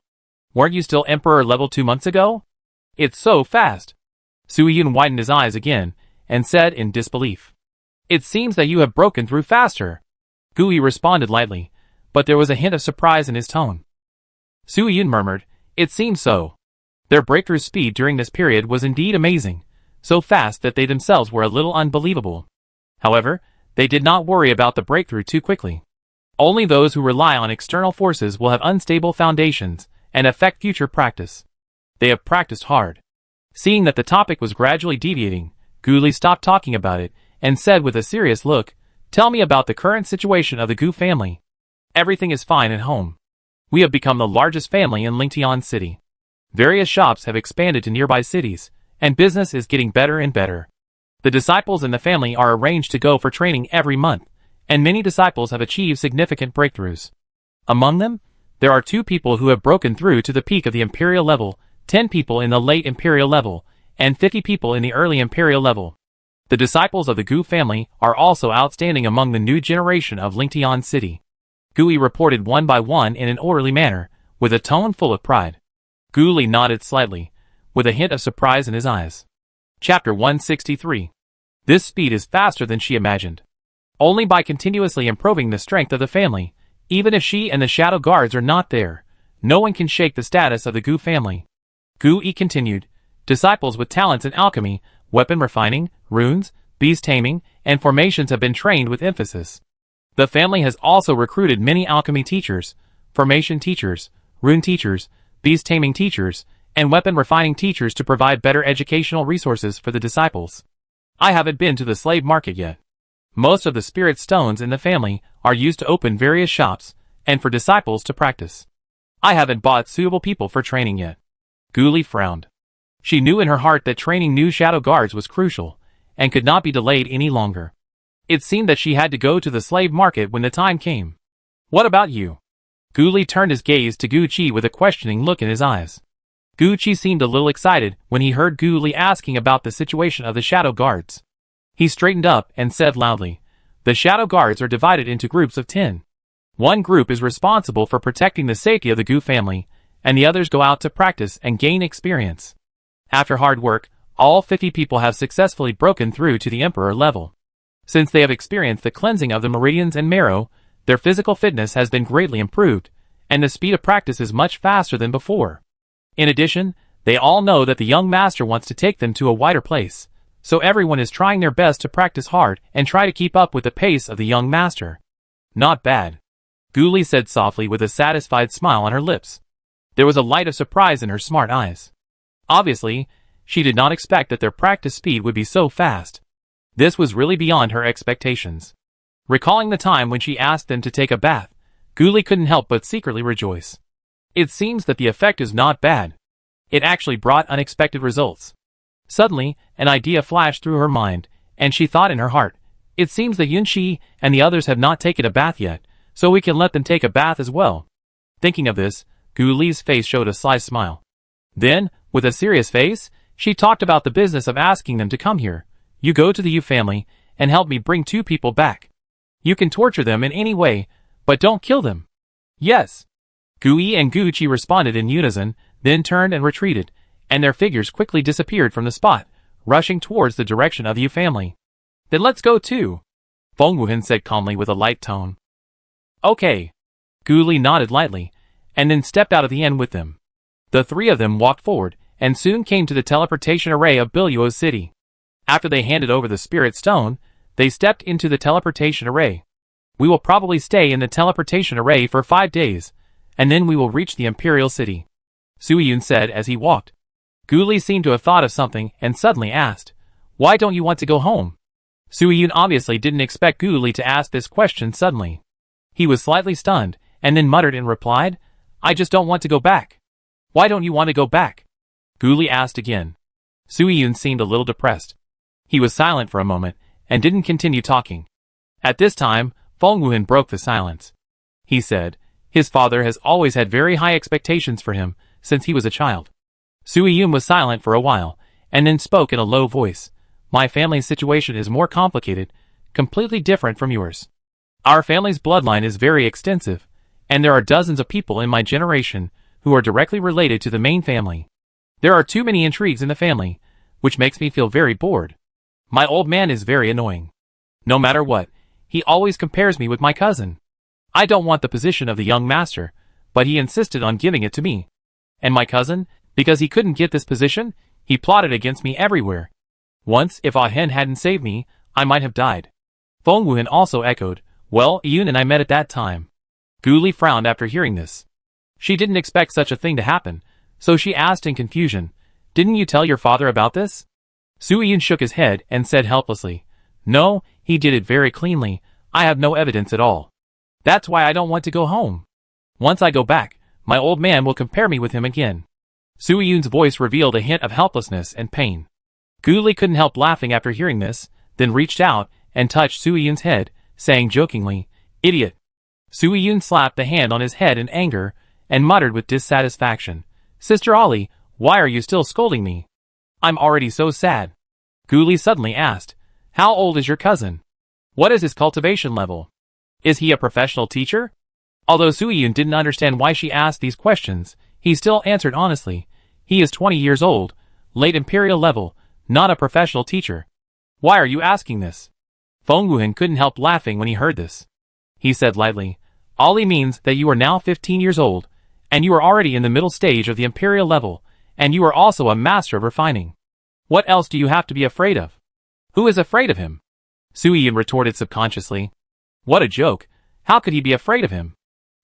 Speaker 1: Weren't you still emperor level 2 months ago? It's so fast." Su Yun widened his eyes again and said in disbelief, "It seems that you have broken through faster." Gu Yi responded lightly, but there was a hint of surprise in his tone. Su Yun murmured, "It seems so." Their breakthrough speed during this period was indeed amazing, so fast that they themselves were a little unbelievable. However, they did not worry about the breakthrough too quickly. Only those who rely on external forces will have unstable foundations and affect future practice. They have practiced hard. Seeing that the topic was gradually deviating, Gu Li stopped talking about it and said with a serious look, "Tell me about the current situation of the Gu family." "Everything is fine at home. We have become the largest family in Lingtian City. Various shops have expanded to nearby cities, and business is getting better and better. The disciples in the family are arranged to go for training every month, and many disciples have achieved significant breakthroughs. Among them, there are 2 people who have broken through to the peak of the imperial level, 10 people in the late imperial level, and 50 people in the early imperial level. The disciples of the Gu family are also outstanding among the new generation of Lingtian City." Gu Yi reported one by one in an orderly manner, with a tone full of pride. Gu Li nodded slightly, with a hint of surprise in his eyes. Chapter 163. This speed is faster than she imagined. Only by continuously improving the strength of the family, even if she and the shadow guards are not there, no one can shake the status of the Gu family. Gu Yi continued, "Disciples with talents in alchemy, weapon refining, runes, beast taming, and formations have been trained with emphasis. The family has also recruited many alchemy teachers, formation teachers, rune teachers, beast taming teachers, and weapon refining teachers to provide better educational resources for the disciples. I haven't been to the slave market yet. Most of the spirit stones in the family are used to open various shops, and for disciples to practice. I haven't bought suitable people for training yet." Gu Li frowned. She knew in her heart that training new shadow guards was crucial, and could not be delayed any longer. It seemed that she had to go to the slave market when the time came. "What about you?" Gu Li turned his gaze to Gu Qi with a questioning look in his eyes. Gu Qi seemed a little excited when he heard Gu Li asking about the situation of the shadow guards. He straightened up and said loudly, "The shadow guards are divided into groups of 10. One group is responsible for protecting the safety of the Gu family, and the others go out to practice and gain experience. After hard work, all 50 people have successfully broken through to the emperor level. Since they have experienced the cleansing of the meridians and marrow, Their physical fitness has been greatly improved, and the speed of practice is much faster than before. In addition, they all know that the young master wants to take them to a wider place, so everyone is trying their best to practice hard and try to keep up with the pace of the young master. Not bad, Gu Li said softly with a satisfied smile on her lips. There was a light of surprise in her smart eyes. Obviously, she did not expect that their practice speed would be so fast. This was really beyond her expectations. Recalling the time when she asked them to take a bath, Gu Li couldn't help but secretly rejoice. It seems that the effect is not bad. It actually brought unexpected results. Suddenly, an idea flashed through her mind, and she thought in her heart, it seems that Yunxi and the others have not taken a bath yet, so we can let them take a bath as well. Thinking of this, Gu Li's face showed a sly smile. Then, with a serious face, she talked about the business of asking them to come here. You go to the Yu family, and help me bring 2 people back. You can torture them in any way, but don't kill them. Yes. Gu Yi and Gu Qi responded in unison, then turned and retreated, and their figures quickly disappeared from the spot, rushing towards the direction of the Yu family. Then let's go too, Feng Wuhan said calmly with a light tone. Okay. Gu Li nodded lightly, and then stepped out of the inn with them. The 3 of them walked forward, and soon came to the teleportation array of Biluo's city. After they handed over the spirit stone, they stepped into the teleportation array. We will probably stay in the teleportation array for 5 days, and then we will reach the imperial city, Sui-Yun said as he walked. Gu Li seemed to have thought of something and suddenly asked, why don't you want to go home? Sui-Yun obviously didn't expect Gu Li to ask this question suddenly. He was slightly stunned, and then muttered and replied, I just don't want to go back. Why don't you want to go back? Gu Li asked again. Sui-Yun seemed a little depressed. He was silent for a moment, and didn't continue talking. At this time, Feng Wuhan broke the silence. He said, his father has always had very high expectations for him, since he was a child. Sui-Yun was silent for a while, and then spoke in a low voice. My family's situation is more complicated, completely different from yours. Our family's bloodline is very extensive, and there are dozens of people in my generation who are directly related to the main family. There are too many intrigues in the family, which makes me feel very bored. My old man is very annoying. No matter what, he always compares me with my cousin. I don't want the position of the young master, but he insisted on giving it to me. And my cousin, because he couldn't get this position, he plotted against me everywhere. Once, if Ah Hen hadn't saved me, I might have died. Feng Wuhan also echoed, well, Yun and I met at that time. Gu Li frowned after hearing this. She didn't expect such a thing to happen, so she asked in confusion, didn't you tell your father about this? Sui-Yun shook his head and said helplessly, no, he did it very cleanly, I have no evidence at all. That's why I don't want to go home. Once I go back, my old man will compare me with him again. Sui-Yun's voice revealed a hint of helplessness and pain. Gu Li couldn't help laughing after hearing this, then reached out and touched Sui-Yun's head, saying jokingly, idiot. Sui-Yun slapped the hand on his head in anger, and muttered with dissatisfaction, Sister Ollie, why are you still scolding me? I'm already so sad. Gu Li suddenly asked, how old is your cousin? What is his cultivation level? Is he a professional teacher? Although Sui-Yun didn't understand why she asked these questions, he still answered honestly, he is 20 years old, late imperial level, not a professional teacher. Why are you asking this? Feng Wuhan couldn't help laughing when he heard this. He said lightly, Ollie means that you are now 15 years old, and you are already in the middle stage of the imperial level, and you are also a master of refining. What else do you have to be afraid of? Who is afraid of him? Sui-Yun retorted subconsciously. What a joke, how could he be afraid of him?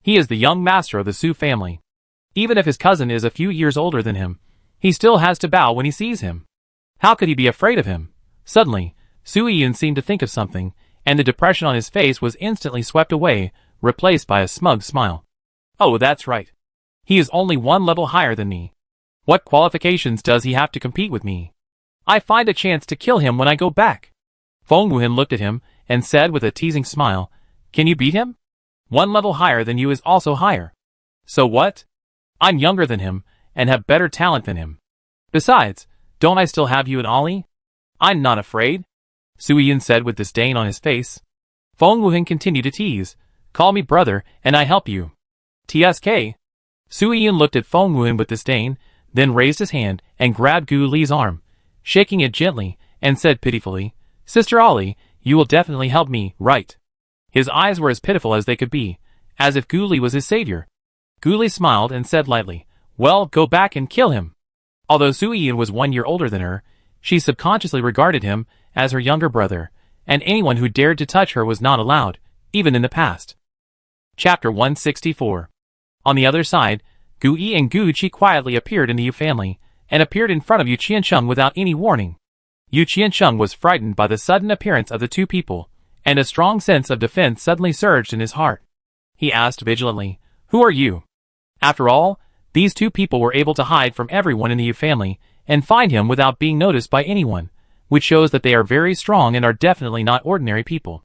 Speaker 1: He is the young master of the Su family. Even if his cousin is a few years older than him, he still has to bow when he sees him. How could he be afraid of him? Suddenly, Sui-Yun seemed to think of something, and the depression on his face was instantly swept away, replaced by a smug smile. Oh, that's right. He is only 1 level higher than me. What qualifications does he have to compete with me? I find a chance to kill him when I go back. Feng Wuhan looked at him, and said with a teasing smile, can you beat him? 1 level higher than you is also higher. So what? I'm younger than him, and have better talent than him. Besides, don't I still have you and Ollie? I'm not afraid, Sui-Yun said with disdain on his face. Feng Wuhan continued to tease, call me brother, and I help you. TSK. Sui-Yun looked at Feng Wuhan with disdain, then raised his hand and grabbed Gu Li's arm, shaking it gently, and said pitifully, Sister Ollie, you will definitely help me, right? His eyes were as pitiful as they could be, as if Gu Li was his savior. Gu Li smiled and said lightly, "Well, go back and kill him." Although Su Yian was 1 year older than her, she subconsciously regarded him as her younger brother, and anyone who dared to touch her was not allowed, even in the past. Chapter 164. On the other side, Gu Yi and Gu Qi quietly appeared in the Yu family, and appeared in front of Yu Qiansheng without any warning. Yu Qiansheng was frightened by the sudden appearance of the two people, and a strong sense of defense suddenly surged in his heart. He asked vigilantly, "Who are you?" After all, these two people were able to hide from everyone in the Yu family, and find him without being noticed by anyone, which shows that they are very strong and are definitely not ordinary people.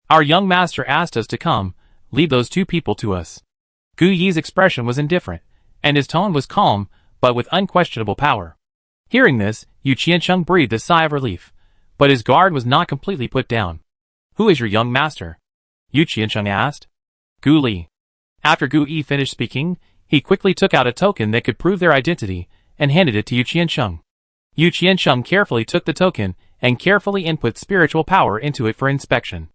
Speaker 1: "Our young master asked us to come, leave those two people to us." Gu Yi's expression was indifferent, and his tone was calm, but with unquestionable power. Hearing this, Yu Qiansheng breathed a sigh of relief, but his guard was not completely put down. "Who is your young master?" Yu Qiansheng asked. "Gu Li." After Gu Yi finished speaking, he quickly took out a token that could prove their identity, and handed it to Yu Qiansheng. Yu Qiansheng carefully took the token, and carefully input spiritual power into it for inspection.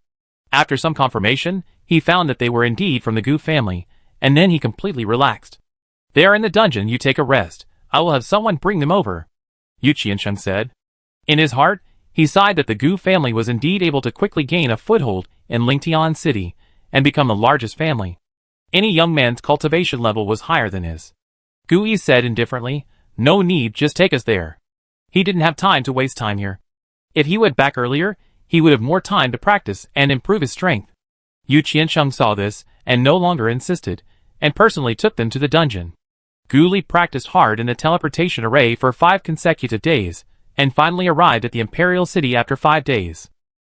Speaker 1: After some confirmation, he found that they were indeed from the Gu family, and then he completely relaxed. "They are in the dungeon, you take a rest. I will have someone bring them over," Yu Qiansheng said. In his heart, he sighed that the Gu family was indeed able to quickly gain a foothold in Lingtian City, and become the largest family. Any young man's cultivation level was higher than his. Gu Yi said indifferently, "No need, just take us there." He didn't have time to waste time here. If he went back earlier, he would have more time to practice and improve his strength. Yu Qiansheng saw this, and no longer insisted, and personally took them to the dungeon. Gu Li practiced hard in the teleportation array for 5 consecutive days, and finally arrived at the Imperial City after 5 days.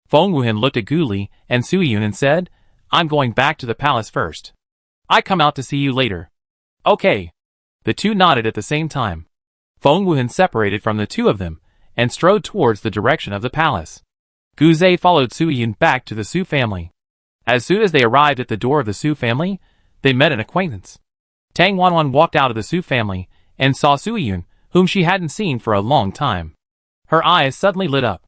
Speaker 1: Feng Wuhan looked at Gu Li and Su Yun and said, "I'm going back to the palace first. I come out to see you later." "Okay." The two nodded at the same time. Feng Wuhan separated from the two of them, and strode towards the direction of the palace. Gu Zhe followed Su Yun back to the Su family. As soon as they arrived at the door of the Su family, they met an acquaintance. Tang Wanwan walked out of the Su family, and saw Su Yun, whom she hadn't seen for a long time. Her eyes suddenly lit up.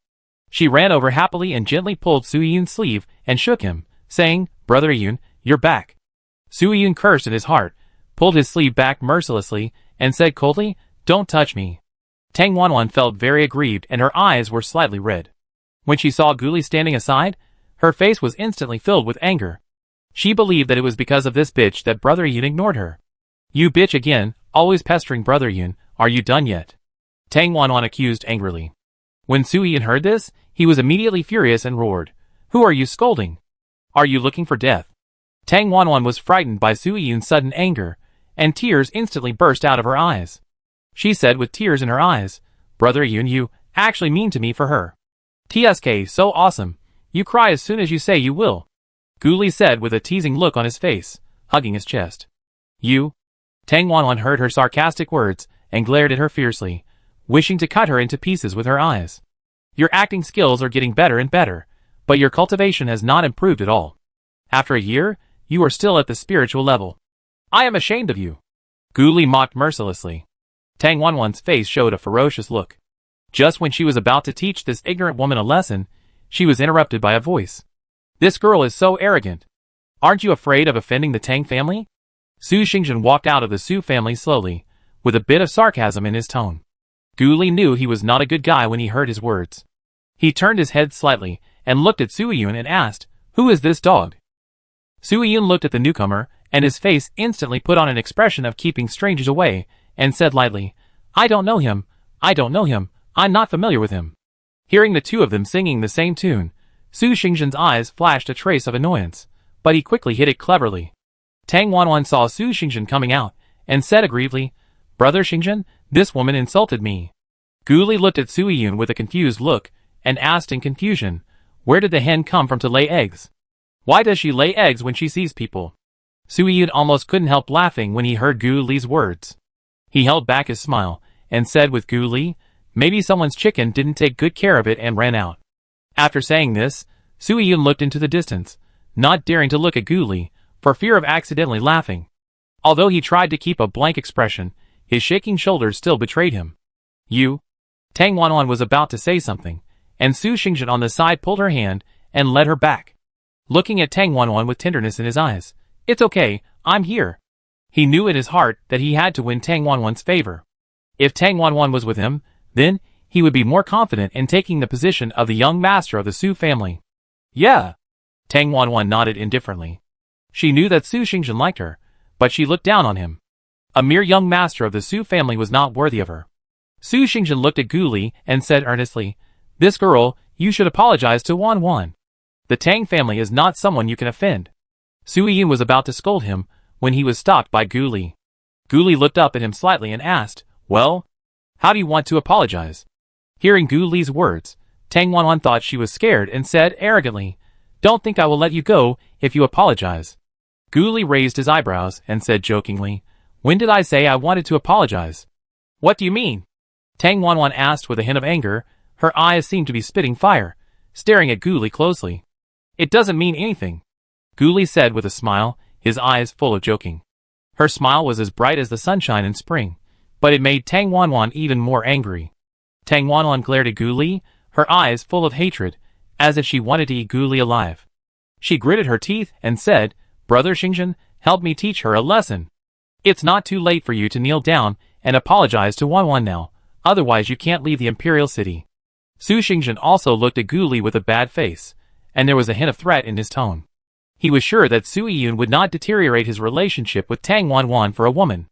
Speaker 1: She ran over happily and gently pulled Su Yun's sleeve, and shook him, saying, "Brother Yun, you're back." Su Yun cursed in his heart, pulled his sleeve back mercilessly, and said coldly, "Don't touch me." Tang Wanwan felt very aggrieved, and her eyes were slightly red. When she saw Gu Li standing aside, her face was instantly filled with anger. She believed that it was because of this bitch that Brother Yun ignored her. "You bitch again, always pestering Brother Yun, are you done yet?" Tang Wanwan accused angrily. When Su Yun heard this, he was immediately furious and roared, "Who are you scolding? Are you looking for death?" Tang Wanwan was frightened by Su Yun's sudden anger, and tears instantly burst out of her eyes. She said with tears in her eyes, "Brother Yun, you actually mean to me for her. TSK, so awesome, you cry as soon as you say you will," Gu Li said with a teasing look on his face, hugging his chest. "You?" Tang Wanwan heard her sarcastic words, and glared at her fiercely, wishing to cut her into pieces with her eyes. "Your acting skills are getting better and better, but your cultivation has not improved at all. After a year, you are still at the spiritual level. I am ashamed of you," Gu Li mocked mercilessly. Tang Wanwan's face showed a ferocious look. Just when she was about to teach this ignorant woman a lesson, she was interrupted by a voice. "This girl is so arrogant. Aren't you afraid of offending the Tang family?" Su Xingzhen walked out of the Su family slowly, with a bit of sarcasm in his tone. Gu Li knew he was not a good guy when he heard his words. He turned his head slightly, and looked at Su Yun and asked, "Who is this dog?" Su Yun looked at the newcomer, and his face instantly put on an expression of keeping strangers away, and said lightly, "I don't know him, I don't know him, I'm not familiar with him." Hearing the two of them singing the same tune, Su Xingzhen's eyes flashed a trace of annoyance, but he quickly hid it cleverly. Tang Wanwan saw Su Xingzhen coming out, and said aggrievedly, "Brother Xingzhen, this woman insulted me." Gu Li looked at Su Yun with a confused look, and asked in confusion, "Where did the hen come from to lay eggs? Why does she lay eggs when she sees people?" Su Yun almost couldn't help laughing when he heard Gu Li's words. He held back his smile, and said with Gu Li, "Maybe someone's chicken didn't take good care of it and ran out." After saying this, Su Yun looked into the distance, not daring to look at Gu Li, for fear of accidentally laughing. Although he tried to keep a blank expression, his shaking shoulders still betrayed him. "You?" Tang Wanwan was about to say something, and Su Xingzhen on the side pulled her hand, and led her back. looking at Tang Wanwan with tenderness in his eyes. It's okay, I'm here. He knew in his heart that he had to win Tang Wanwan's favor. If Tang Wanwan was with him, then he would be more confident in taking the position of the young master of the Su family. Yeah. Tang Wanwan nodded indifferently. She knew that Su Xingzhen liked her, but she looked down on him. A mere young master of the Su family was not worthy of her. Su Xingzhen looked at Gu Li and said earnestly, "This girl, you should apologize to Wanwan. The Tang family is not someone you can offend." Su Yun was about to scold him when he was stopped by Gu Li. Gu Li looked up at him slightly and asked, "Well, how do you want to apologize?" Hearing Gu Li's words, Tang Wanwan thought she was scared and said arrogantly, "Don't think I will let you go if you apologize." Gu Li raised his eyebrows and said jokingly, "When did I say I wanted to apologize?" "What do you mean?" Tang Wanwan asked with a hint of anger. Her eyes seemed to be spitting fire, staring at Gu Li closely. "It doesn't mean anything," Gu Li said with a smile, his eyes full of joking. Her smile was as bright as the sunshine in spring, but it made Tang Wanwan even more angry. Tang Wanwan glared at Gu Li, her eyes full of hatred, as if she wanted to eat Gu Li alive. She gritted her teeth and said, "Brother Xingzhen, help me teach her a lesson. It's not too late for you to kneel down and apologize to Wanwan now, otherwise you can't leave the imperial city." Su Xingzhen also looked at Gu Li with a bad face, and there was a hint of threat in his tone. He was sure that Su Yun would not deteriorate his relationship with Tang Wanwan for a woman.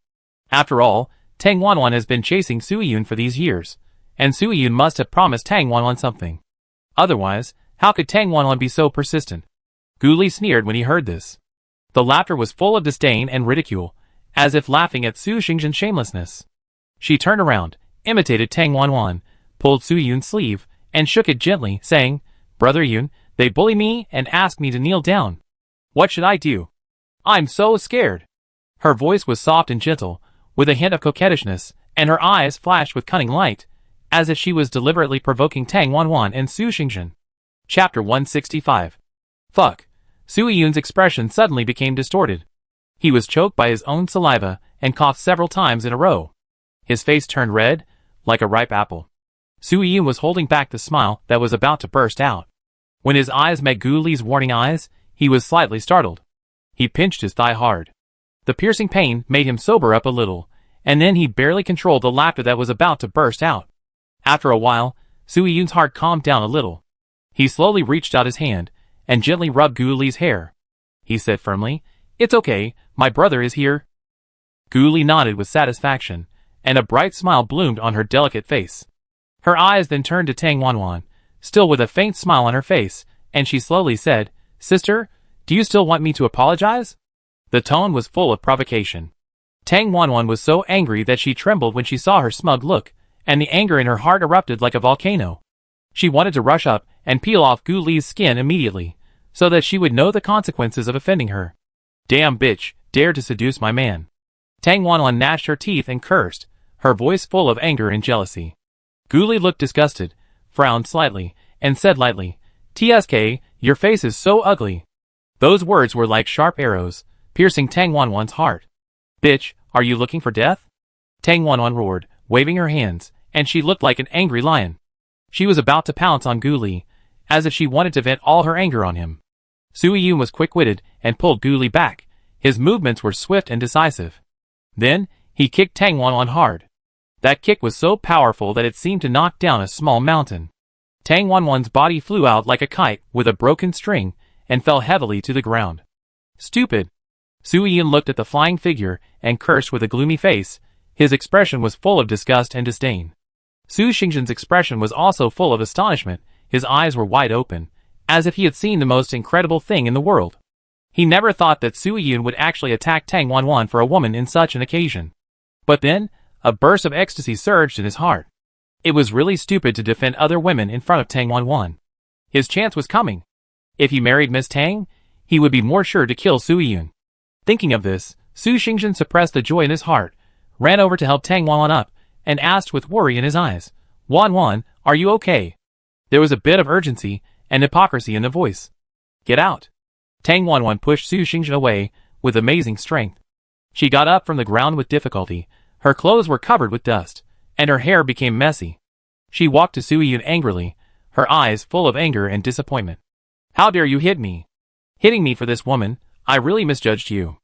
Speaker 1: After all, Tang Wanwan has been chasing Su Yun for these years, and Su Yun must have promised Tang Wanwan something. Otherwise, how could Tang Wanwan be so persistent? Gu Li sneered when he heard this. The laughter was full of disdain and ridicule, as if laughing at Su Xingzhen's shamelessness. She turned around, imitated Tang Wanwan, pulled Su Yun's sleeve, and shook it gently, saying, "Brother Yun, they bully me and ask me to kneel down. What should I do? I'm so scared." Her voice was soft and gentle, with a hint of coquettishness, and her eyes flashed with cunning light, as if she was deliberately provoking Tang Wanwan and Su Xingzhen. Chapter 165. Fuck. Su Yun's expression suddenly became distorted. He was choked by his own saliva and coughed several times in a row. His face turned red, like a ripe apple. Su Yun was holding back the smile that was about to burst out. When his eyes met Gu Li's warning eyes, he was slightly startled. He pinched his thigh hard. The piercing pain made him sober up a little, and then he barely controlled the laughter that was about to burst out. After a while, Su Yun's heart calmed down a little. He slowly reached out his hand and gently rubbed Gu Li's hair. He said firmly, "It's okay, my brother is here." Gu Li nodded with satisfaction, and a bright smile bloomed on her delicate face. Her eyes then turned to Tang Wanwan, still with a faint smile on her face, and she slowly said, "Sister, do you still want me to apologize?" The tone was full of provocation. Tang Wanwan was so angry that she trembled when she saw her smug look, and the anger in her heart erupted like a volcano. She wanted to rush up and peel off Gu Li's skin immediately, so that she would know the consequences of offending her. "Damn bitch, dared to seduce my man." Tang Wanwan gnashed her teeth and cursed, her voice full of anger and jealousy. Gu Li looked disgusted, frowned slightly, and said lightly, "Tsk, your face is so ugly." Those words were like sharp arrows, piercing Tang Wanwan's heart. "Bitch, are you looking for death?" Tang Wanwan roared, waving her hands, and she looked like an angry lion. She was about to pounce on Gu Li, as if she wanted to vent all her anger on him. Su Yun was quick-witted and pulled Gu Li back. His movements were swift and decisive. Then, he kicked Tang Wanwan hard. That kick was so powerful that it seemed to knock down a small mountain. Tang Wanwan's body flew out like a kite with a broken string and fell heavily to the ground. "Stupid." Su Yun looked at the flying figure and cursed with a gloomy face. His expression was full of disgust and disdain. Su Xingzhen's expression was also full of astonishment. His eyes were wide open, as if he had seen the most incredible thing in the world. He never thought that Su Yun would actually attack Tang Wanwan for a woman in such an occasion. But then, a burst of ecstasy surged in his heart. It was really stupid to defend other women in front of Tang Wanwan. His chance was coming. If he married Miss Tang, he would be more sure to kill Su Yun. Thinking of this, Su Xingzhen suppressed the joy in his heart, ran over to help Tang Wanwan up, and asked with worry in his eyes, "Wanwan, are you okay?" There was a bit of urgency and hypocrisy in the voice. "Get out." Tang Wanwan pushed Su Xingzhen away with amazing strength. She got up from the ground with difficulty. Her clothes were covered with dust, and her hair became messy. She walked to Su Yun angrily, her eyes full of anger and disappointment. "How dare you hit me?" Hitting me for this woman, I really misjudged you.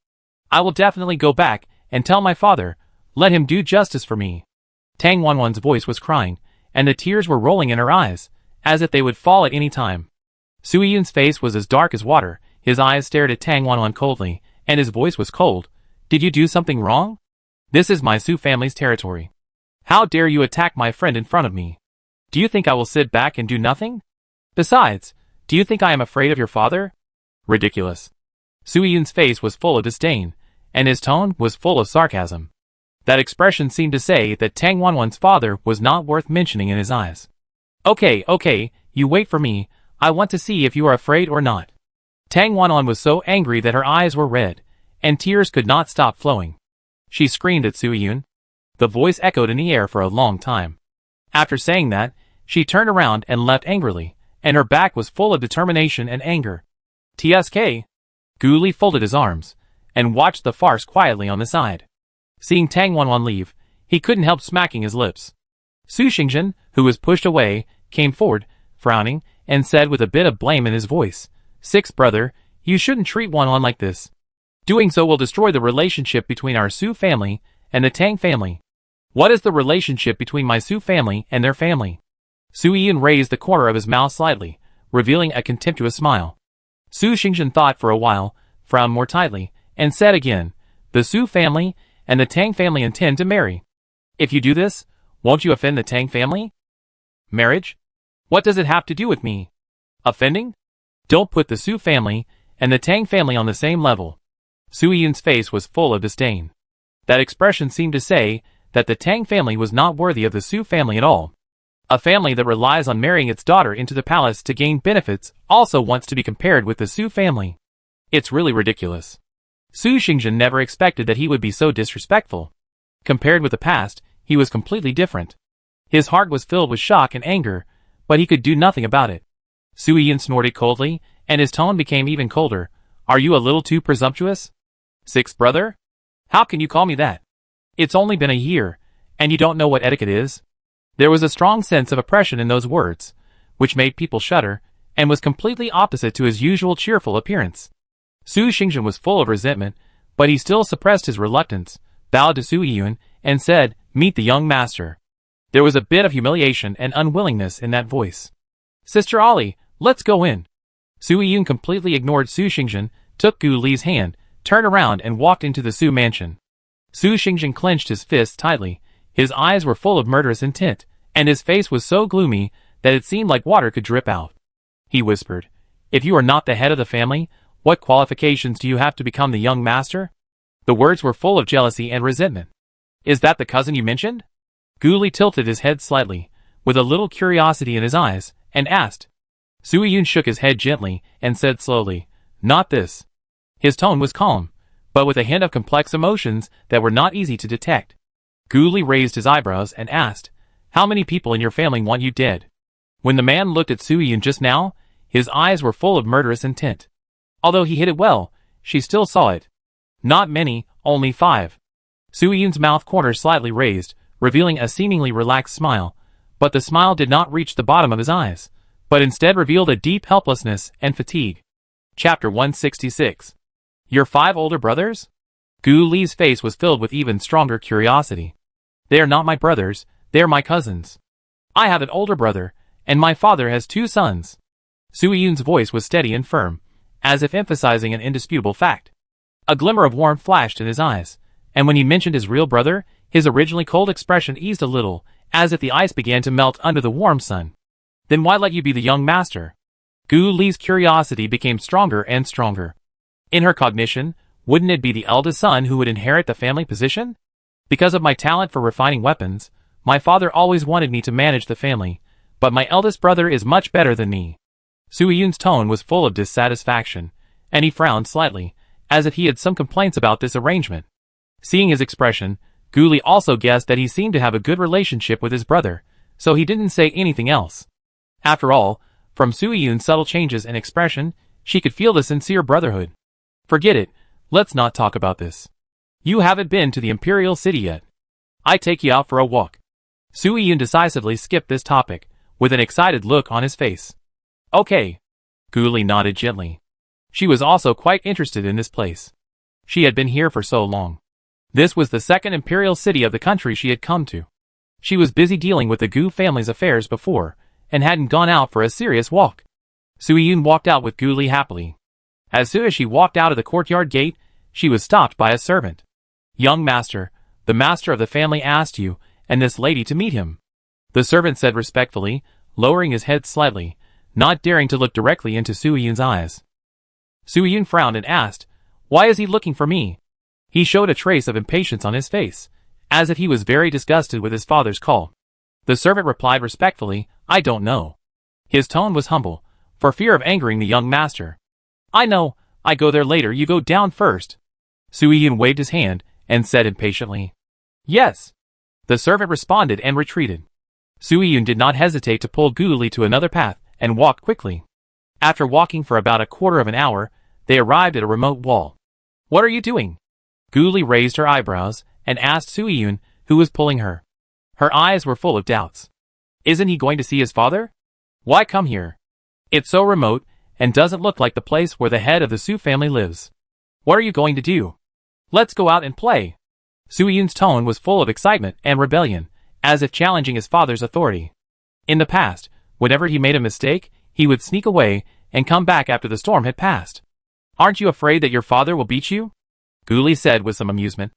Speaker 1: I will definitely go back and tell my father, let him do justice for me. Tang Wanwan's voice was crying, and the tears were rolling in her eyes, as if they would fall at any time. Sui Yun's face was as dark as water, his eyes stared at Tang Wanwan coldly, and his voice was cold. Did you do something wrong? This is my Su family's territory. How dare you attack my friend in front of me? Do you think I will sit back and do nothing? Besides, do you think I am afraid of your father? Ridiculous. Sui Yun's face was full of disdain, and his tone was full of sarcasm. That expression seemed to say that Tang Wanwan's father was not worth mentioning in his eyes. Okay, you wait for me, I want to see if you are afraid or not. Tang Wanwan was so angry that her eyes were red, and tears could not stop flowing. She screamed at Sui Yun. The voice echoed in the air for a long time. After saying that, she turned around and left angrily, and her back was full of determination and anger. TSK. Gu Li folded his arms, and watched the farce quietly on the side. Seeing Tang Wanwan leave, he couldn't help smacking his lips. Su Xingzhen, who was pushed away, came forward, frowning, and said with a bit of blame in his voice, Sixth brother, you shouldn't treat Wanwan like this. Doing so will destroy the relationship between our Su family and the Tang family. What is the relationship between my Su family and their family? Sui Yun raised the corner of his mouth slightly, revealing a contemptuous smile. Su Xingzhen thought for a while, frowned more tightly, and said again, the Su family and the Tang family intend to marry. If you do this, won't you offend the Tang family? Marriage? What does it have to do with me? Offending? Don't put the Su family and the Tang family on the same level. Sui Yun's face was full of disdain. That expression seemed to say that the Tang family was not worthy of the Su family at all. A family that relies on marrying its daughter into the palace to gain benefits also wants to be compared with the Su family. It's really ridiculous. Su Xingzhen never expected that he would be so disrespectful. Compared with the past, he was completely different. His heart was filled with shock and anger, but he could do nothing about it. Sui Yun snorted coldly, and his tone became even colder. Are you a little too presumptuous? Sixth brother? How can you call me that? It's only been a year, and you don't know what etiquette is? There was a strong sense of oppression in those words, which made people shudder, and was completely opposite to his usual cheerful appearance. Su Xingzhen was full of resentment, but he still suppressed his reluctance, bowed to Sui Yun, and said, Meet the young master. There was a bit of humiliation and unwillingness in that voice. Sister Ali, let's go in. Sui Yun completely ignored Su Xingzhen, took Gu Li's hand, turned around and walked into the Su mansion. Su Xingzhen clenched his fists tightly, his eyes were full of murderous intent, and his face was so gloomy that it seemed like water could drip out. He whispered, If you are not the head of the family, what qualifications do you have to become the young master? The words were full of jealousy and resentment. Is that the cousin you mentioned? Gu Li tilted his head slightly, with a little curiosity in his eyes, and asked. Sui Yun shook his head gently and said slowly, Not this. His tone was calm, but with a hint of complex emotions that were not easy to detect. Gu Li raised his eyebrows and asked, How many people in your family want you dead? When the man looked at Sui Yun just now, his eyes were full of murderous intent. Although he hid it well, she still saw it. Not many, only 5. Sui Yun's mouth corner slightly raised, revealing a seemingly relaxed smile, but the smile did not reach the bottom of his eyes, but instead revealed a deep helplessness and fatigue. Chapter 166. Your 5 older brothers? Gu Li's face was filled with even stronger curiosity. They are not my brothers, they are my cousins. I have an older brother, and my father has 2 sons. Sui Yun's voice was steady and firm, as if emphasizing an indisputable fact. A glimmer of warmth flashed in his eyes, and when he mentioned his real brother, his originally cold expression eased a little, as if the ice began to melt under the warm sun. Then why let you be the young master? Gu Li's curiosity became stronger and stronger. In her cognition, wouldn't it be the eldest son who would inherit the family position? Because of my talent for refining weapons, my father always wanted me to manage the family, but my eldest brother is much better than me. Sui Yun's tone was full of dissatisfaction, and he frowned slightly, as if he had some complaints about this arrangement. Seeing his expression, Gu Li also guessed that he seemed to have a good relationship with his brother, so he didn't say anything else. After all, from Sui Yun's subtle changes in expression, she could feel the sincere brotherhood. Forget it, let's not talk about this. You haven't been to the Imperial City yet. I take you out for a walk. Sui Yun decisively skipped this topic, with an excited look on his face. Okay. Gu Li nodded gently. She was also quite interested in this place. She had been here for so long. This was the second imperial city of the country she had come to. She was busy dealing with the Gu family's affairs before, and hadn't gone out for a serious walk. Suyun walked out with Gu Li happily. As soon as she walked out of the courtyard gate, she was stopped by a servant. "Young master, the master of the family asked you and this lady to meet him," the servant said respectfully, lowering his head slightly, not daring to look directly into Suyun's eyes. Suyun frowned and asked, "Why is he looking for me?" He showed a trace of impatience on his face, as if he was very disgusted with his father's call. The servant replied respectfully, "I don't know." His tone was humble, for fear of angering the young master. "I know, I go there later, you go down first." Suyun waved his hand and said impatiently, "Yes." The servant responded and retreated. Suyun did not hesitate to pull Gu Li to another path and walked quickly. After walking for about a quarter of an hour, they arrived at a remote wall. "What are you doing?" Gu Li raised her eyebrows and asked Suyun, who was pulling her. Her eyes were full of doubts. "Isn't he going to see his father? Why come here? It's so remote and doesn't look like the place where the head of the Su family lives. What are you going to do? Let's go out and play." Suyun's tone was full of excitement and rebellion, as if challenging his father's authority. In the past, whenever he made a mistake, he would sneak away and come back after the storm had passed. "Aren't you afraid that your father will beat you?" Gu Li said with some amusement.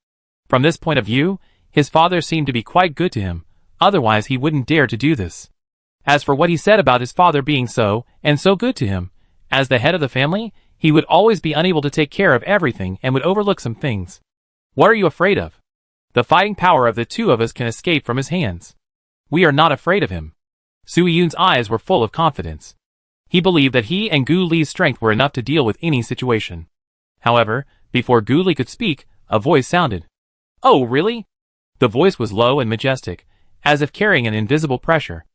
Speaker 1: From this point of view, his father seemed to be quite good to him, otherwise he wouldn't dare to do this. As for what he said about his father being so good to him, as the head of the family, he would always be unable to take care of everything and would overlook some things. "What are you afraid of? The fighting power of the two of us can escape from his hands. We are not afraid of him." Suyun's eyes were full of confidence. He believed that he and Gu Li's strength were enough to deal with any situation. However, before Gu Li could speak, a voice sounded. "Oh, really?" The voice was low and majestic, as if carrying an invisible pressure.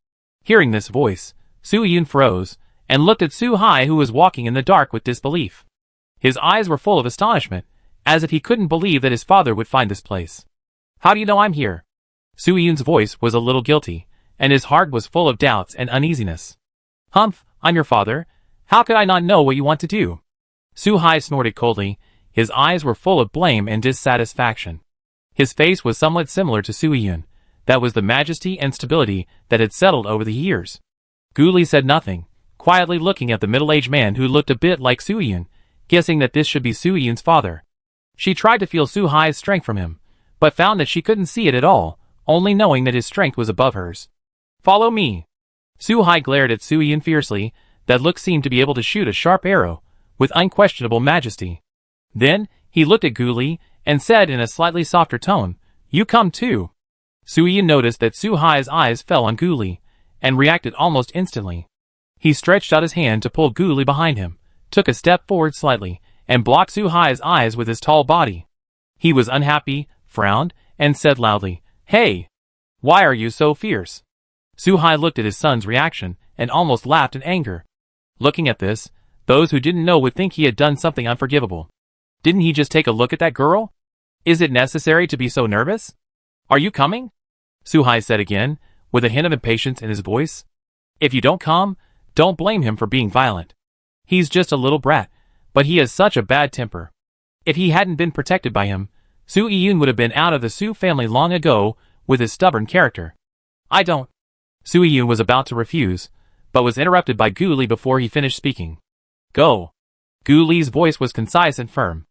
Speaker 1: Hearing this voice, Suyun froze, and looked at Su Hai, who was walking in the dark, with disbelief. His eyes were full of astonishment, as if he couldn't believe that his father would find this place. "How do you know I'm here?" Suyun's voice was a little guilty, and his heart was full of doubts and uneasiness. "Humph, I'm your father. How could I not know what you want to do?" Su Hai snorted coldly. His eyes were full of blame and dissatisfaction. His face was somewhat similar to Suyun. That was the majesty and stability that had settled over the years. Gu Li said nothing, quietly looking at the middle-aged man who looked a bit like Suyun, guessing that this should be Suyun's father. She tried to feel Su Hai's strength from him, but found that she couldn't see it at all, only knowing that his strength was above hers. "Follow me." Su Hai glared at Suyun fiercely. That look seemed to be able to shoot a sharp arrow, with unquestionable majesty. Then, he looked at Gu Li, and said in a slightly softer tone, "You come too." Suyun noticed that Su Hai's eyes fell on Gu Li, and reacted almost instantly. He stretched out his hand to pull Gu Li behind him, took a step forward slightly, and blocked Su Hai's eyes with his tall body. He was unhappy, frowned, and said loudly, "Hey! Why are you so fierce?" Su Hai looked at his son's reaction, and almost laughed in anger. Looking at this, those who didn't know would think he had done something unforgivable. Didn't he just take a look at that girl? Is it necessary to be so nervous? "Are you coming?" Su Hai said again, with a hint of impatience in his voice. "If you don't come, don't blame him for being violent. He's just a little brat, but he has such a bad temper. If he hadn't been protected by him, Su Yun would have been out of the Su family long ago with his stubborn character." "I don't." Su Yun was about to refuse, but was interrupted by Gu Li before he finished speaking. "Go." Gu Li's voice was concise and firm.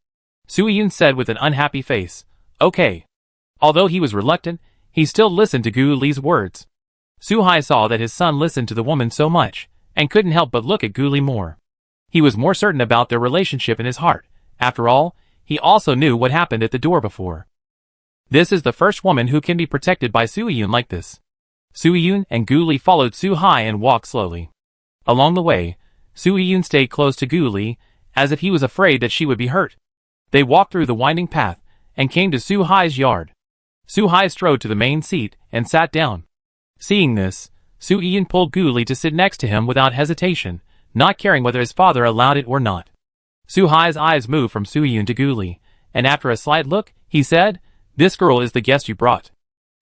Speaker 1: Su Yun said with an unhappy face, "Okay." Although he was reluctant, he still listened to Gu Li's words. Su Hai saw that his son listened to the woman so much, and couldn't help but look at Gu Li more. He was more certain about their relationship in his heart. After all, he also knew what happened at the door before. This is the first woman who can be protected by Su Yun like this. Su Yun and Gu Li followed Su Hai and walked slowly. Along the way, Su Yun stayed close to Gu Li, as if he was afraid that she would be hurt. They walked through the winding path, and came to Su Hai's yard. Su Hai strode to the main seat, and sat down. Seeing this, Su Yun pulled Gu Li to sit next to him without hesitation, not caring whether his father allowed it or not. Su Hai's eyes moved from Su Yun to Gu Li, and after a slight look, he said, "This girl is the guest you brought."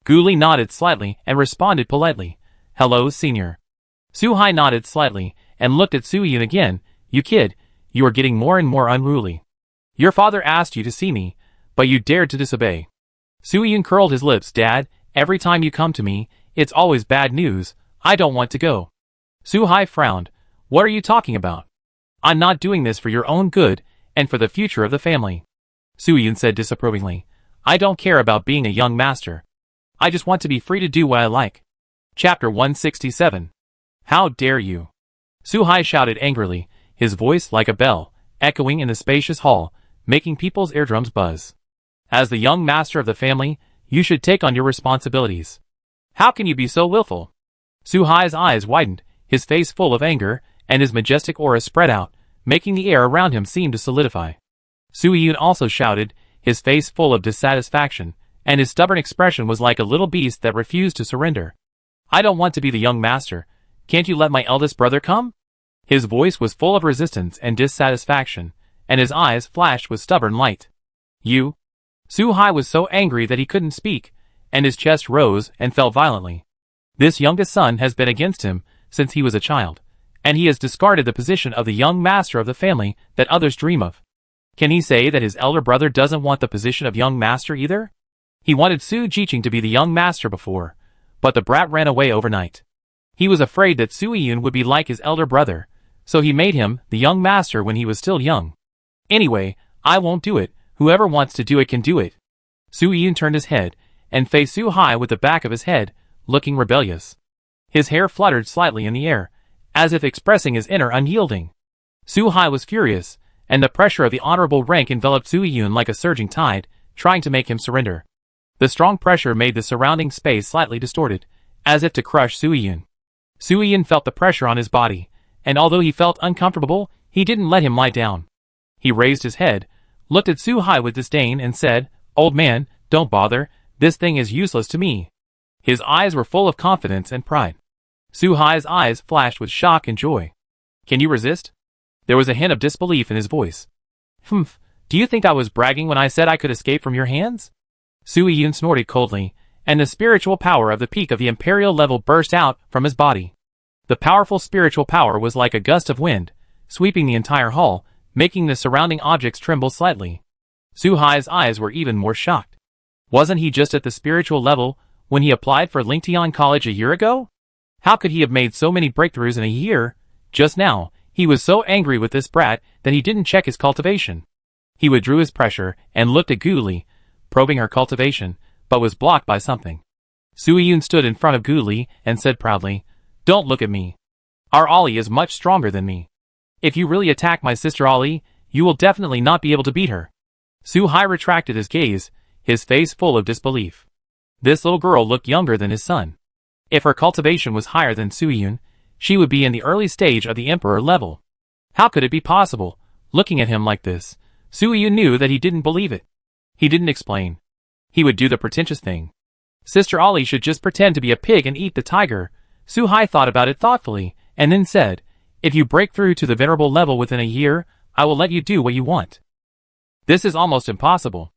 Speaker 1: Gu Li nodded slightly and responded politely, "Hello, senior." Su Hai nodded slightly and looked at Su Yun again. "You kid, you are getting more and more unruly. Your father asked you to see me, but you dared to disobey. Su-Yun curled his lips. Dad, every time you come to me, it's always bad news. I don't want to go. Su-Hai frowned. What are you talking about? I'm not doing this for your own good, and for the future of the family. Su-Yun said disapprovingly. I don't care about being a young master. I just want to be free to do what I like. Chapter 167. How dare you? Su-Hai shouted angrily, his voice like a bell, echoing in the spacious hall, making people's eardrums buzz. As the young master of the family, you should take on your responsibilities. How can you be so willful? Su-Hai's eyes widened, his face full of anger, and his majestic aura spread out, making the air around him seem to solidify. Su-Yun also shouted, his face full of dissatisfaction, and his stubborn expression was like a little beast that refused to surrender. I don't want to be the young master. Can't you let my eldest brother come? His voice was full of resistance and dissatisfaction, and his eyes flashed with stubborn light. You? Su-Hai was so angry that he couldn't speak, and his chest rose and fell violently. This youngest son has been against him since he was a child, and he has discarded the position of the young master of the family that others dream of. Can he say that his elder brother doesn't want the position of young master either? He wanted Su Jiqing to be the young master before, but the brat ran away overnight. He was afraid that Su-Yun would be like his elder brother, so he made him the young master when he was still young. Anyway, I won't do it. Whoever wants to do it can do it. Su-Yun turned his head and faced Su-Hai with the back of his head, looking rebellious. His hair fluttered slightly in the air, as if expressing his inner unyielding. Su-Hai was furious, and the pressure of the honorable rank enveloped Su-Yun like a surging tide, trying to make him surrender. The strong pressure made the surrounding space slightly distorted, as if to crush Su-Yun. Su-Yun felt the pressure on his body, and although he felt uncomfortable, he didn't let him lie down. He raised his head, looked at Su-Hai with disdain and said, Old man, don't bother, this thing is useless to me. His eyes were full of confidence and pride. Su-Hai's eyes flashed with shock and joy. Can you resist? There was a hint of disbelief in his voice. Humph, do you think I was bragging when I said I could escape from your hands? Su-Yun snorted coldly, and the spiritual power of the peak of the imperial level burst out from his body. The powerful spiritual power was like a gust of wind, sweeping the entire hall, making the surrounding objects tremble slightly. Su-Hai's eyes were even more shocked. Wasn't he just at the spiritual level when he applied for Lingtian College a year ago? How could he have made so many breakthroughs in a year? Just now, he was so angry with this brat that he didn't check his cultivation. He withdrew his pressure and looked at Gu Li, probing her cultivation, but was blocked by something. Su-Yun stood in front of Gu Li and said proudly, Don't look at me. Our Ollie is much stronger than me. If you really attack my sister Ollie, you will definitely not be able to beat her. Su-Hai retracted his gaze, his face full of disbelief. This little girl looked younger than his son. If her cultivation was higher than Su-Yun, she would be in the early stage of the emperor level. How could it be possible? Looking at him like this, Su-Yun knew that he didn't believe it. He didn't explain. He would do the pretentious thing. Sister Ollie should just pretend to be a pig and eat the tiger. Su-Hai thought about it thoughtfully, and then said, If you break through to the venerable level within a year, I will let you do what you want. This is almost impossible.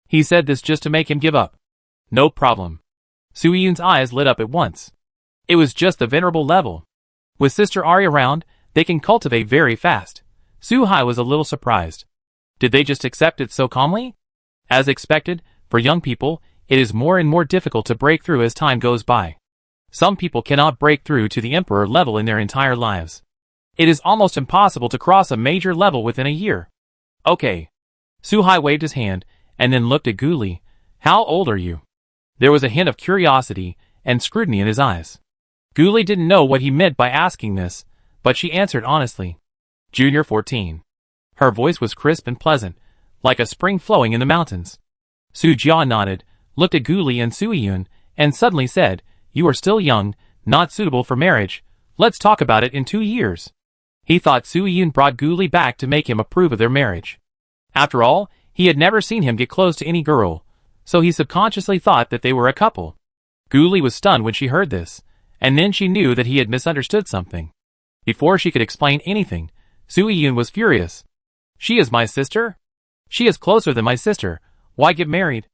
Speaker 1: He said this just to make him give up. No problem. Su-Yun's eyes lit up at once. It was just the venerable level. With Sister Ari around, they can cultivate very fast. Su-Hai was a little surprised. Did they just accept it so calmly? As expected, for young people, it is more and more difficult to break through as time goes by. Some people cannot break through to the emperor level in their entire lives. It is almost impossible to cross a major level within a year. Okay. Su-Hai waved his hand, and then looked at Gu Li. How old are you? There was a hint of curiosity and scrutiny in his eyes. Gu Li didn't know what he meant by asking this, but she answered honestly. Junior 14. Her voice was crisp and pleasant, like a spring flowing in the mountains. Su Jia nodded, looked at Gu Li and Su-Yun, and suddenly said, You are still young, not suitable for marriage. Let's talk about it in 2 years. He thought Su-Yun brought Gu Li back to make him approve of their marriage. After all, he had never seen him get close to any girl, so he subconsciously thought that they were a couple. Gu Li was stunned when she heard this, and then she knew that he had misunderstood something. Before she could explain anything, Su-Yun was furious. She is my sister? She is closer than my sister. Why get married?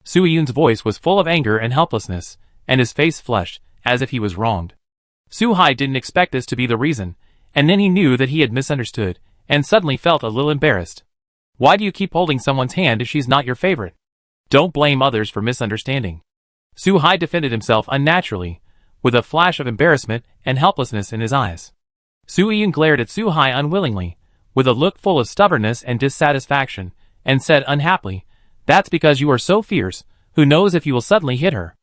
Speaker 1: Su-Yun's voice was full of anger and helplessness, and his face flushed, as if he was wronged. Su-Hai didn't expect this to be the reason, and then he knew that he had misunderstood, and suddenly felt a little embarrassed. Why do you keep holding someone's hand if she's not your favorite? Don't blame others for misunderstanding. Su-hai defended himself unnaturally, with a flash of embarrassment and helplessness in his eyes. Su-yun glared at Su-hai unwillingly, with a look full of stubbornness and dissatisfaction, and said unhappily, "That's because you are so fierce, who knows if you will suddenly hit her."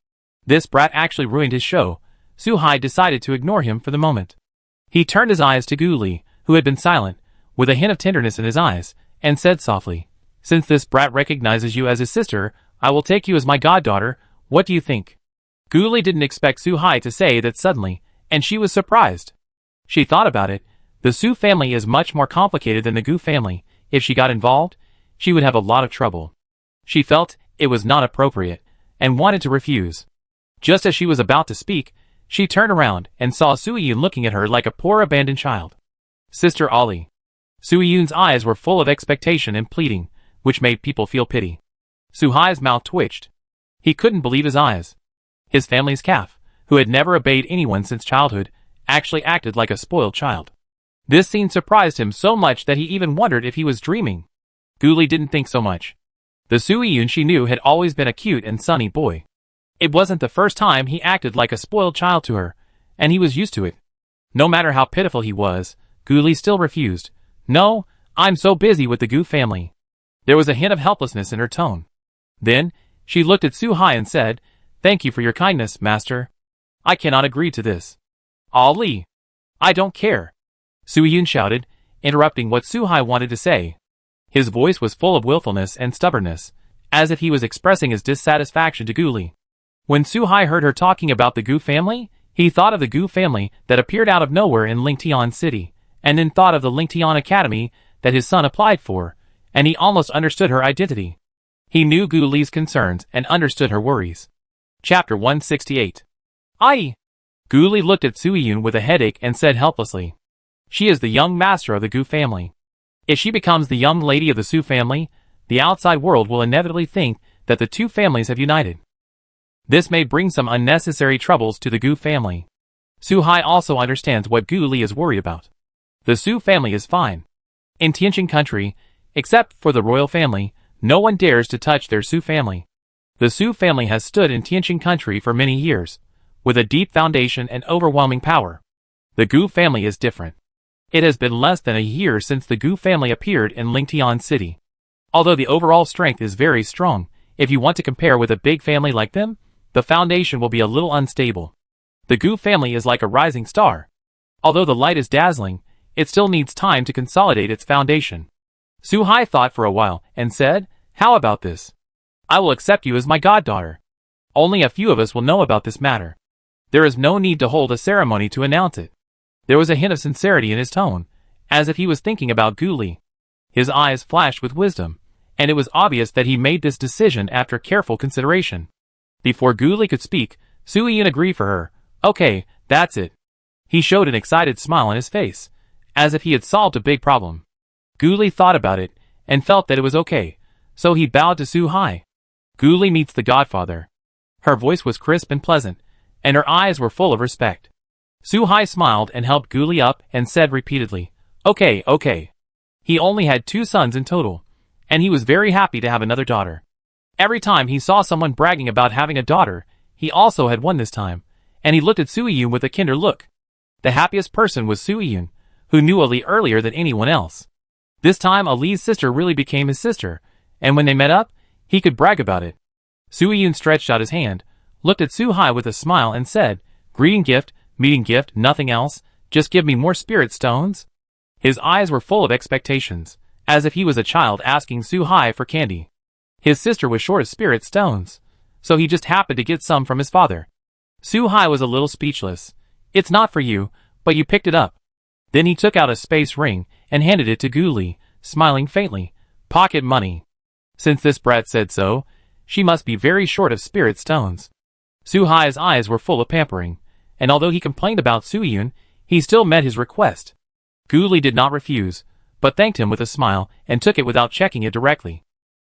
Speaker 1: This brat actually ruined his show. Su-hai decided to ignore him for the moment. He turned his eyes to Gu Li, who had been silent, with a hint of tenderness in his eyes, and said softly, "Since this brat recognizes you as his sister, I will take you as my goddaughter. What do you think?" Gu Li didn't expect Su-hai to say that suddenly, and she was surprised. She thought about it. The Su family is much more complicated than the Gu family. If she got involved, she would have a lot of trouble. She felt it was not appropriate, and wanted to refuse. Just as she was about to speak, she turned around and saw Su-yun looking at her like a poor abandoned child. "Sister Ollie." Su-yun's eyes were full of expectation and pleading, which made people feel pity. Su-hai's mouth twitched. He couldn't believe his eyes. His family's calf, who had never obeyed anyone since childhood, actually acted like a spoiled child. This scene surprised him so much that he even wondered if he was dreaming. Gu Li didn't think so much. The Su-yun she knew had always been a cute and sunny boy. It wasn't the first time he acted like a spoiled child to her, and he was used to it. No matter how pitiful he was, Gu Li still refused. "No, I'm so busy with the Gu family." There was a hint of helplessness in her tone. Then, she looked at Su-hai and said, "Thank you for your kindness, master. I cannot agree to this." "Ali! I don't care!" Su-yun shouted, interrupting what Su-hai wanted to say. His voice was full of willfulness and stubbornness, as if he was expressing his dissatisfaction to Gu Li. When Su-hai heard her talking about the Gu family, he thought of the Gu family that appeared out of nowhere in Lingtian City, and then thought of the Lingtian Academy that his son applied for, and he almost understood her identity. He knew Gu Li's concerns and understood her worries. Chapter 168. "Ai!" Gu Li looked at Su-yun with a headache and said helplessly, "She is the young master of the Gu family. If she becomes the young lady of the Su family, the outside world will inevitably think that the two families have united. This may bring some unnecessary troubles to the Gu family." Su-hai also understands what Gu Li is worried about. The Su family is fine. In Tianqing country, except for the royal family, no one dares to touch their Su family. The Su family has stood in Tianqing country for many years, with a deep foundation and overwhelming power. The Gu family is different. It has been less than a year since the Gu family appeared in Lingtian City. Although the overall strength is very strong, if you want to compare with a big family like them, the foundation will be a little unstable. The Gu family is like a rising star. Although the light is dazzling, it still needs time to consolidate its foundation. Su-hai thought for a while and said, "How about this? I will accept you as my goddaughter. Only a few of us will know about this matter. There is no need to hold a ceremony to announce it." There was a hint of sincerity in his tone, as if he was thinking about Gu Li. His eyes flashed with wisdom, and it was obvious that he made this decision after careful consideration. Before Gu Li could speak, Su-yun agreed for her. "Okay, that's it." He showed an excited smile on his face, as if he had solved a big problem. Gu Li thought about it, and felt that it was okay, so he bowed to Su-hai. Gu Li meets the godfather. Her voice was crisp and pleasant, and her eyes were full of respect. Su-hai smiled and helped Gu Li up and said repeatedly, "Okay, okay." He only had 2 sons in total, and he was very happy to have another daughter. Every time he saw someone bragging about having a daughter, he also had one this time, and he looked at Su-yun with a kinder look. The happiest person was Su-yun, who knew Ali earlier than anyone else. This time Ali's sister really became his sister, and when they met up, he could brag about it. Su-yun stretched out his hand, looked at Su-hai with a smile and said, "Greeting gift, meeting gift, nothing else, just give me more spirit stones?" His eyes were full of expectations, as if he was a child asking Su-hai for candy. His sister was short of spirit stones, so he just happened to get some from his father. Su-hai was a little speechless. "It's not for you, but you picked it up." Then he took out a space ring and handed it to Gu Li, smiling faintly. "Pocket money. Since this brat said so, she must be very short of spirit stones." Su-hai's eyes were full of pampering, and although he complained about Su-yun, he still met his request. Gu Li did not refuse, but thanked him with a smile and took it without checking it directly.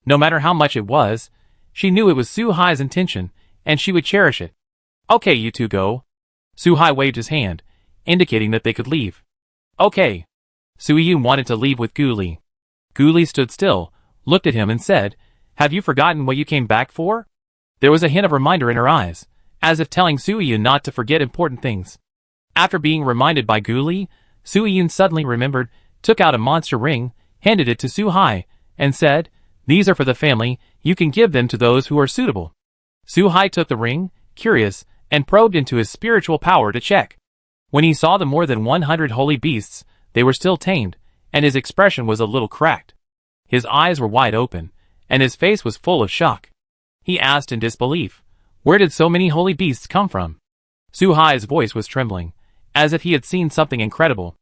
Speaker 1: No matter how much it was, she knew it was Su-hai's intention, and she would cherish it. "Okay, you two go." Su-hai waved his hand, indicating that they could leave. "Okay." Soo-yoon wanted to leave with Gu-li. Gu-li stood still, looked at him and said, "Have you forgotten what you came back for?" There was a hint of reminder in her eyes, as if telling Soo-yoon not to forget important things. After being reminded by Gu-li, Soo-yoon suddenly remembered, took out a monster ring, handed it to Soo-hai, and said, "These are for the family, you can give them to those who are suitable." Soo-hai took the ring, curious, and probed into his spiritual power to check. When he saw the more than 100 holy beasts, they were still tamed, and his expression was a little cracked. His eyes were wide open, and his face was full of shock. He asked in disbelief, "Where did so many holy beasts come from?" Soo-hai's voice was trembling, as if he had seen something incredible.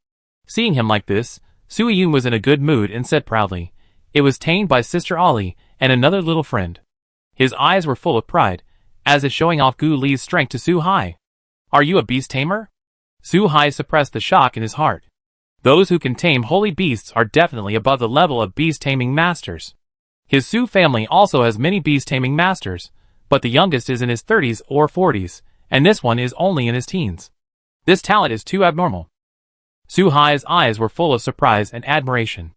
Speaker 1: Seeing him like this, Soo-yoon was in a good mood and said proudly, "It was tamed by Sister Ollie and another little friend." His eyes were full of pride, as if showing off Gu-li's strength to Soo-hai. "Are you a beast tamer?" Soo-hai suppressed the shock in his heart. Those who can tame holy beasts are definitely above the level of beast-taming masters. His Soo family also has many beast-taming masters, but the youngest is in his 30s or 40s, and this one is only in his teens. This talent is too abnormal. Soo-hai's eyes were full of surprise and admiration.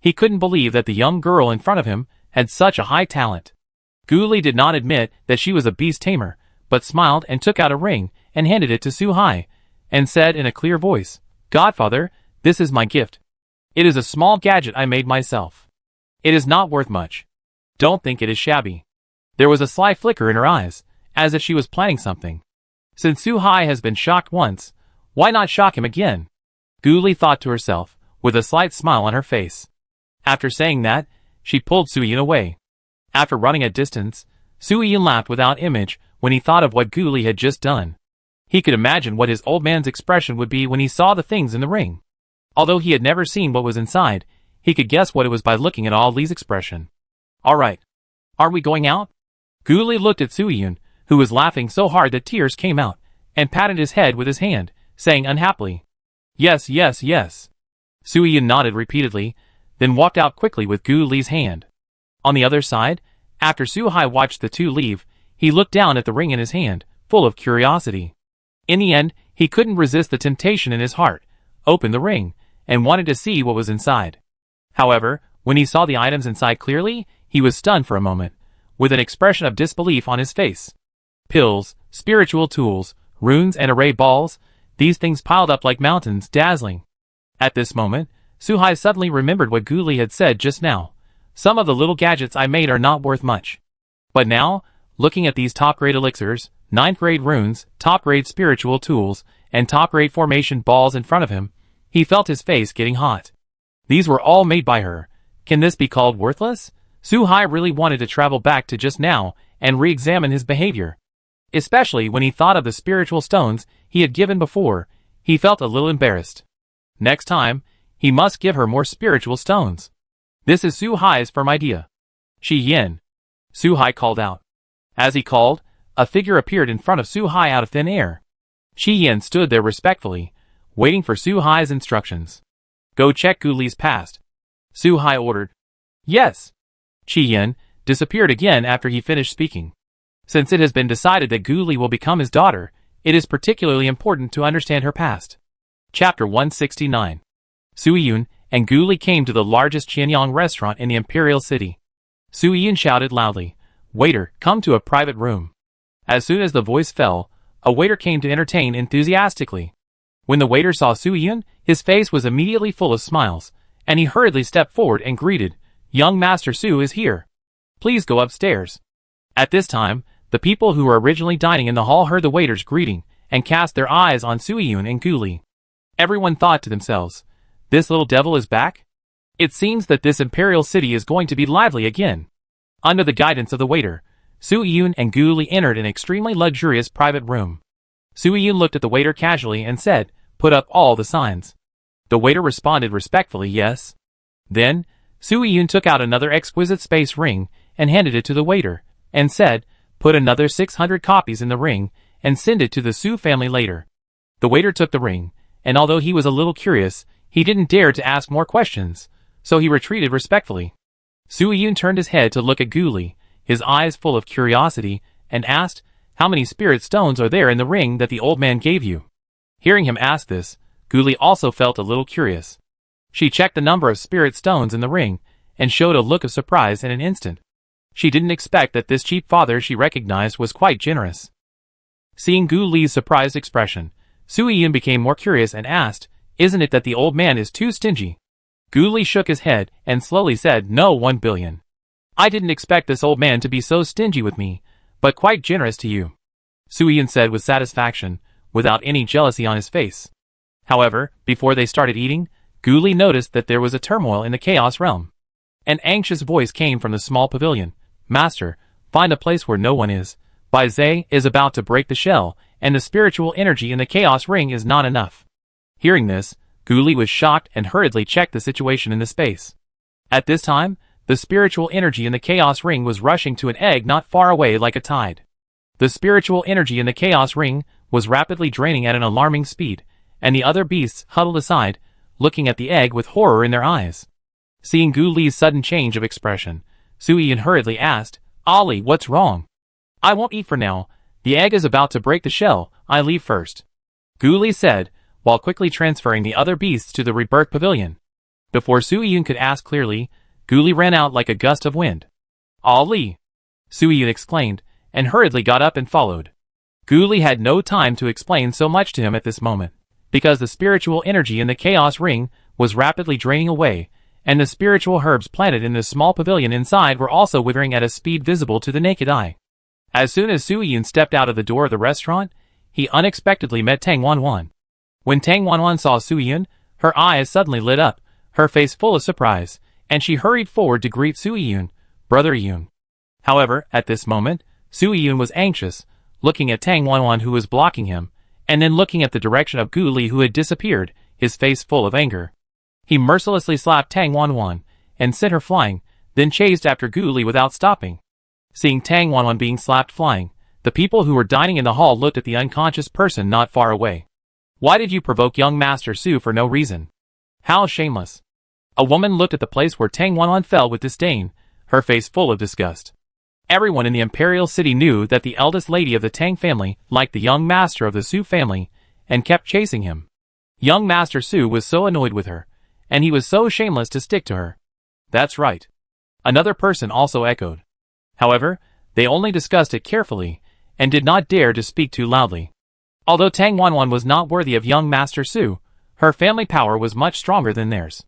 Speaker 1: He couldn't believe that the young girl in front of him had such a high talent. Gu-li did not admit that she was a beast tamer, but smiled and took out a ring and handed it to Soo-hai, and said in a clear voice, "Godfather, this is my gift. It is a small gadget I made myself. It is not worth much. Don't think it is shabby." There was a sly flicker in her eyes, as if she was planning something. Since Soo-hai has been shocked once, why not shock him again? Gu-li thought to herself, with a slight smile on her face. After saying that, she pulled Soo-yoon away. After running a distance, Soo-yoon laughed without image when he thought of what Gu-li had just done. He could imagine what his old man's expression would be when he saw the things in the ring. Although he had never seen what was inside, he could guess what it was by looking at Ollie's expression. "Alright. Are we going out?" Gu-li looked at Soo-yoon, who was laughing so hard that tears came out, and patted his head with his hand, saying unhappily, "Yes, yes, yes." Soo-yoon nodded repeatedly, then walked out quickly with Gu-li's hand. On the other side, after Soo-hai watched the two leave, he looked down at the ring in his hand, full of curiosity. In the end, he couldn't resist the temptation in his heart, opened the ring, and wanted to see what was inside. However, when he saw the items inside clearly, he was stunned for a moment, with an expression of disbelief on his face. Pills, spiritual tools, runes and array balls, these things piled up like mountains, dazzling. At this moment, Soo-hai suddenly remembered what Gu-li had said just now. "Some of the little gadgets I made are not worth much." But now, looking at these top-grade elixirs, 9th-grade runes, top-grade spiritual tools, and top-grade formation balls in front of him, he felt his face getting hot. These were all made by her. Can this be called worthless? Soo-hai really wanted to travel back to just now and re-examine his behavior. Especially when he thought of the spiritual stones he had given before, he felt a little embarrassed. Next time, he must give her more spiritual stones. This is Soo-hai's firm idea. "Shi-yin," Soo-hai called out. As he called, a figure appeared in front of Soo-hai out of thin air. Shi-yin stood there respectfully, waiting for Soo-hai's instructions. "Go check Gu-li's past," Soo-hai ordered. "Yes." Shi-yin disappeared again after he finished speaking. Since it has been decided that Gu-li will become his daughter, it is particularly important to understand her past. Chapter 169. Soo-yoon and Gu-li came to the largest Qianyang restaurant in the imperial city. Soo-yoon shouted loudly, "Waiter, come to a private room." As soon as the voice fell, a waiter came to entertain enthusiastically. When the waiter saw Soo-yoon, his face was immediately full of smiles, and he hurriedly stepped forward and greeted, "Young Master Soo is here. Please go upstairs." At this time, the people who were originally dining in the hall heard the waiter's greeting, and cast their eyes on Soo-yoon and Gu-li. Everyone thought to themselves, "This little devil is back? It seems that this imperial city is going to be lively again." Under the guidance of the waiter, Soo-yoon and Gu-li entered an extremely luxurious private room. Soo-yoon looked at the waiter casually and said, "Put up all the signs." The waiter responded respectfully, "Yes." Then, Soo-yoon took out another exquisite space ring and handed it to the waiter, and said, "Put another 600 copies in the ring and send it to the Soo family later." The waiter took the ring, and although he was a little curious, he didn't dare to ask more questions, so he retreated respectfully. Soo-yoon turned his head to look at Gu-li, his eyes full of curiosity, and asked, "How many spirit stones are there in the ring that the old man gave you?" Hearing him ask this, Gu-li also felt a little curious. She checked the number of spirit stones in the ring, and showed a look of surprise in an instant. She didn't expect that this cheap father she recognized was quite generous. Seeing Gu Li's surprised expression, Sui Yun became more curious and asked, "Isn't it that the old man is too stingy?" Gu Li shook his head and slowly said, "No, 1 billion. I didn't expect this old man to be so stingy with me, but quite generous to you," Sui Yun said with satisfaction, without any jealousy on his face. However, before they started eating, Gu Li noticed that there was a turmoil in the chaos realm. An anxious voice came from the small pavilion. "Master, find a place where no one is. Bai Zhe is about to break the shell, and the spiritual energy in the chaos ring is not enough." Hearing this, Gu Li was shocked and hurriedly checked the situation in the space. At this time, the spiritual energy in the chaos ring was rushing to an egg not far away like a tide. The spiritual energy in the chaos ring was rapidly draining at an alarming speed, and the other beasts huddled aside, looking at the egg with horror in their eyes. Seeing Gu Li's sudden change of expression, Sui Yun hurriedly asked, "Ali, what's wrong?" "I won't eat for now. The egg is about to break the shell. I leave first," Gu Li said, while quickly transferring the other beasts to the rebirth pavilion. Before Sui Yun could ask clearly, Gu Li ran out like a gust of wind. "Ali!" Sui Yun exclaimed, and hurriedly got up and followed. Gu Li had no time to explain so much to him at this moment, because the spiritual energy in the chaos ring was rapidly draining away, and the spiritual herbs planted in the small pavilion inside were also withering at a speed visible to the naked eye. As soon as Sui Yun stepped out of the door of the restaurant, he unexpectedly met Tang Wanwan. When Tang Wanwan saw Sui Yun, her eyes suddenly lit up, her face full of surprise, and she hurried forward to greet Sui Yun, "Brother Yun." However, at this moment, Sui Yun was anxious, looking at Tang Wanwan who was blocking him, and then looking at the direction of Gu Li who had disappeared, his face full of anger. He mercilessly slapped Tang Wanwan, and sent her flying, then chased after Gu Li without stopping. Seeing Tang Wanwan being slapped flying, the people who were dining in the hall looked at the unconscious person not far away. "Why did you provoke young Master Su for no reason? How shameless." A woman looked at the place where Tang Wanwan fell with disdain, her face full of disgust. Everyone in the imperial city knew that the eldest lady of the Tang family liked the young master of the Su family, and kept chasing him. Young Master Su was so annoyed with her, and he was so shameless to stick to her. "That's right," another person also echoed. However, they only discussed it carefully, and did not dare to speak too loudly. Although Tang Wanwan was not worthy of young Master Su, her family power was much stronger than theirs.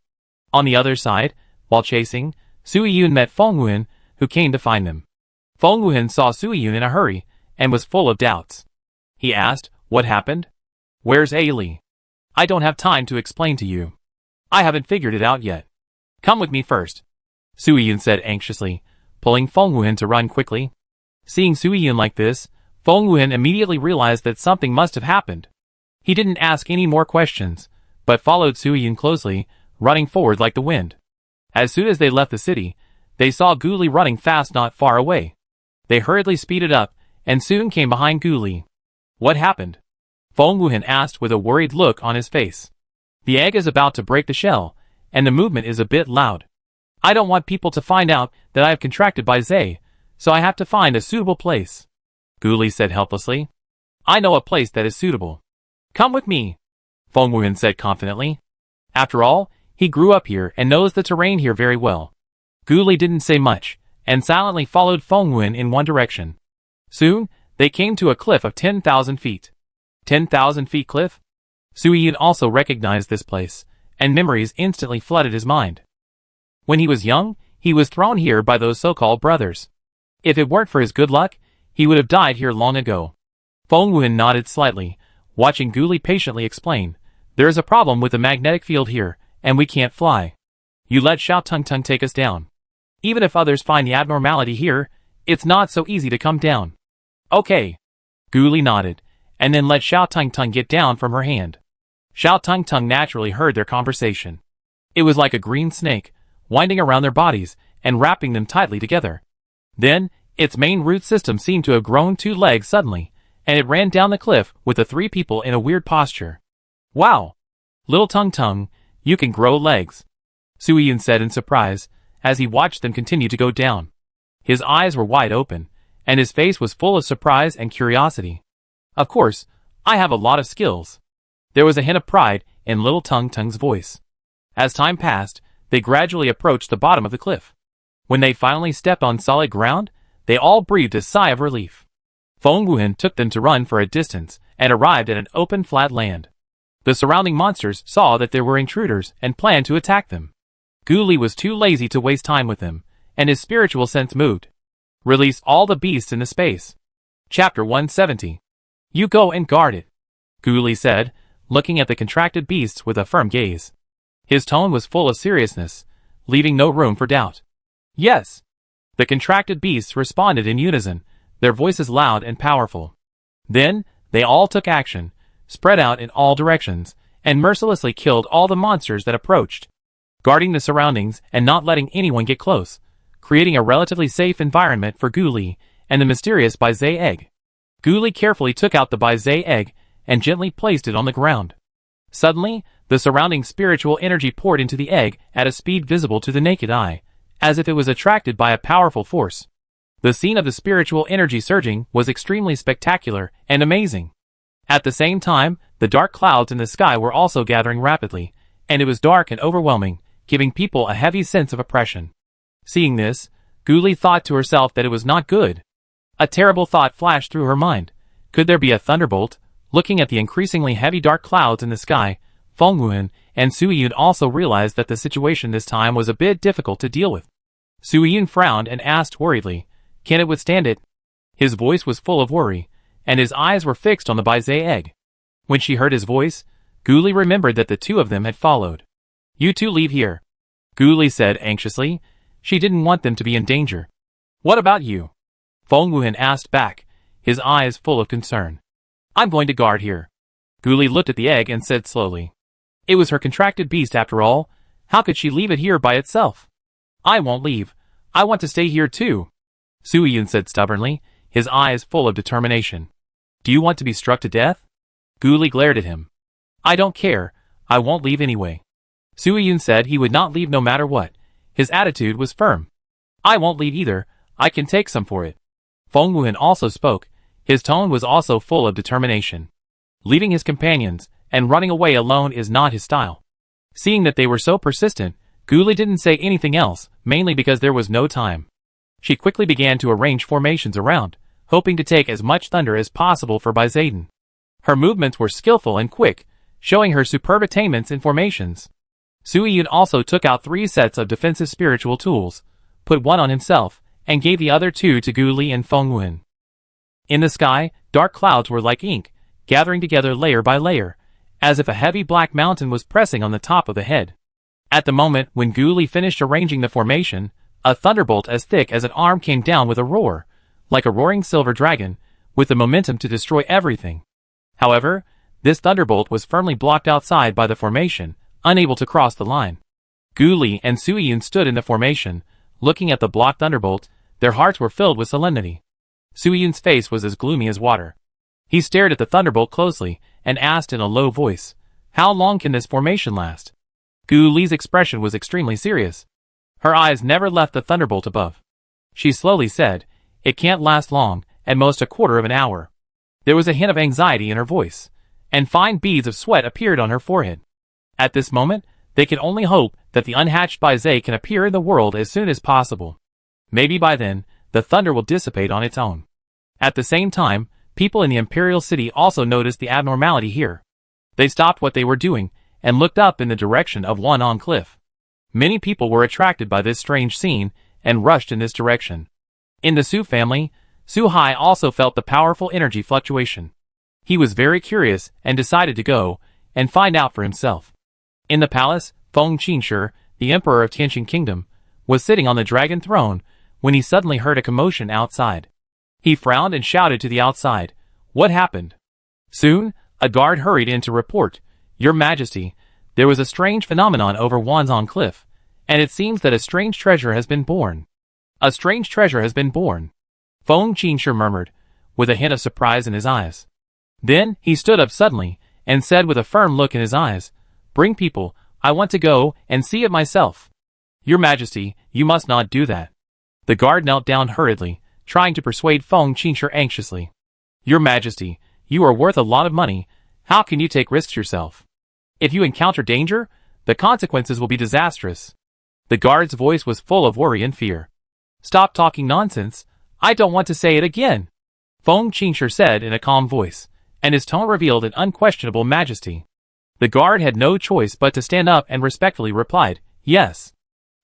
Speaker 1: On the other side, while chasing, Sui Yun met Feng Wuhan, who came to find them. Feng Wuhan saw Sui Yun in a hurry, and was full of doubts. He asked, "What happened? Where's Ali? I don't have time to explain to you. I haven't figured it out yet. Come with me first," Sui Yun said anxiously, pulling Feng Wuhan to run quickly. Seeing Sui Yun like this, Feng Wuhan immediately realized that something must have happened. He didn't ask any more questions, but followed Sui Yun closely, running forward like the wind. As soon as they left the city, they saw Gu Li running fast not far away. They hurriedly speeded up, and soon came behind Gu Li. "What happened?" Feng Wuhan asked with a worried look on his face. "The egg is about to break the shell, and the movement is a bit loud. I don't want people to find out that I have contracted Bai Zhe, so I have to find a suitable place," Gu Li said helplessly. "I know a place that is suitable. Come with me," Feng Wuhan said confidently. After all, he grew up here and knows the terrain here very well. Gu Li didn't say much, and silently followed Feng Wuhan in one direction. Soon, they came to a cliff of 10,000 feet. 10,000 feet cliff? Sui Yun also recognized this place, and memories instantly flooded his mind. When he was young, he was thrown here by those so-called brothers. If it weren't for his good luck, he would have died here long ago. Feng Wuhan nodded slightly, watching Gu Li patiently explain, "There is a problem with the magnetic field here, and we can't fly. You let Xiao Tung Tung take us down. Even if others find the abnormality here, it's not so easy to come down." "Okay." Gu Li nodded, and then let Xiao Tung Tung get down from her hand. Xiao Tung Tung naturally heard their conversation. It was like a green snake, winding around their bodies and wrapping them tightly together. Then, its main root system seemed to have grown 2 legs suddenly, and it ran down the cliff with the 3 people in a weird posture. "Wow! Little Tung Tung, you can grow legs," Sui Yun said in surprise, as he watched them continue to go down. His eyes were wide open, and his face was full of surprise and curiosity. "Of course, I have a lot of skills." There was a hint of pride in little Tung Tung's voice. As time passed, they gradually approached the bottom of the cliff. When they finally stepped on solid ground, they all breathed a sigh of relief. Feng Wuhan took them to run for a distance and arrived at an open flat land. The surrounding monsters saw that there were intruders and planned to attack them. Gu Li was too lazy to waste time with them, and his spiritual sense moved. Release all the beasts in the space. Chapter 170. You go and guard it, Gu Li said, looking at the contracted beasts with a firm gaze. His tone was full of seriousness, leaving no room for doubt. Yes. The contracted beasts responded in unison, their voices loud and powerful. Then, they all took action, spread out in all directions, and mercilessly killed all the monsters that approached, guarding the surroundings and not letting anyone get close, creating a relatively safe environment for Gu Li and the mysterious Baizé egg. Gu Li carefully took out the Baizé egg and gently placed it on the ground. Suddenly, the surrounding spiritual energy poured into the egg at a speed visible to the naked eye, as if it was attracted by a powerful force. The scene of the spiritual energy surging was extremely spectacular and amazing. At the same time, the dark clouds in the sky were also gathering rapidly, and it was dark and overwhelming, giving people a heavy sense of oppression. Seeing this, Gu Li thought to herself that it was not good. A terrible thought flashed through her mind. Could there be a thunderbolt? Looking at the increasingly heavy dark clouds in the sky, Feng Wuhan and Su Yun also realized that the situation this time was a bit difficult to deal with. Su Yun frowned and asked worriedly, "Can it withstand it?" His voice was full of worry, and his eyes were fixed on the Baizé egg. When she heard his voice, Gu Li remembered that the two of them had followed. "You two leave here," Gu Li said anxiously. She didn't want them to be in danger. "What about you?" Feng Wuhan asked back, his eyes full of concern. "I'm going to guard here." Gu Li looked at the egg and said slowly. It was her contracted beast after all. How could she leave it here by itself? "I won't leave. I want to stay here too," Su Yun said stubbornly, his eyes full of determination. "Do you want to be struck to death?" Gu Li glared at him. "I don't care. I won't leave anyway." Su Yun said he would not leave no matter what. His attitude was firm. "I won't leave either. I can take some for it." Feng Wuhan also spoke. His tone was also full of determination. Leaving his companions and running away alone is not his style. Seeing that they were so persistent, Gu Li didn't say anything else, mainly because there was no time. She quickly began to arrange formations around, hoping to take as much thunder as possible for Baizéden. Her movements were skillful and quick, showing her superb attainments in formations. Su Yun also took out 3 sets of defensive spiritual tools, put one on himself, and gave the other 2 to Gu Li and Feng Wuhan. In the sky, dark clouds were like ink, gathering together layer by layer, as if a heavy black mountain was pressing on the top of the head. At the moment when Gu Li finished arranging the formation, a thunderbolt as thick as an arm came down with a roar, like a roaring silver dragon, with the momentum to destroy everything. However, this thunderbolt was firmly blocked outside by the formation, unable to cross the line. Gu Li and Su Yun stood in the formation, looking at the blocked thunderbolt. Their hearts were filled with solemnity. Su Yun's face was as gloomy as water. He stared at the thunderbolt closely and asked in a low voice, "How long can this formation last?" Gu Li's expression was extremely serious. Her eyes never left the thunderbolt above. She slowly said, "It can't last long, at most a quarter of an hour." There was a hint of anxiety in her voice, and fine beads of sweat appeared on her forehead. At this moment, they can only hope that the unhatched Baizé can appear in the world as soon as possible. Maybe by then, the thunder will dissipate on its own. At the same time, people in the Imperial City also noticed the abnormality here. They stopped what they were doing and looked up in the direction of One-On Cliff. Many people were attracted by this strange scene and rushed in this direction. In the Su family, Su Hai also felt the powerful energy fluctuation. He was very curious and decided to go and find out for himself. In the palace, Feng Qinshi, the emperor of Tianqing Kingdom, was sitting on the dragon throne when he suddenly heard a commotion outside. He frowned and shouted to the outside, "What happened?" Soon, a guard hurried in to report, "Your Majesty, there was a strange phenomenon over Wanzhong Cliff, and it seems that a strange treasure has been born." "A strange treasure has been born," Feng Qinshi murmured, with a hint of surprise in his eyes. Then, he stood up suddenly, and said with a firm look in his eyes, "Bring people, I want to go and see it myself." "Your Majesty, you must not do that." The guard knelt down hurriedly, trying to persuade Feng Qinshi anxiously. "Your Majesty, you are worth a lot of money, how can you take risks yourself? If you encounter danger, the consequences will be disastrous. The guard's voice was full of worry and fear. Stop talking nonsense. I don't want to say it again, Feng Qingshe said in a calm voice, and his tone revealed an unquestionable majesty. The guard had no choice but to stand up and respectfully replied, yes.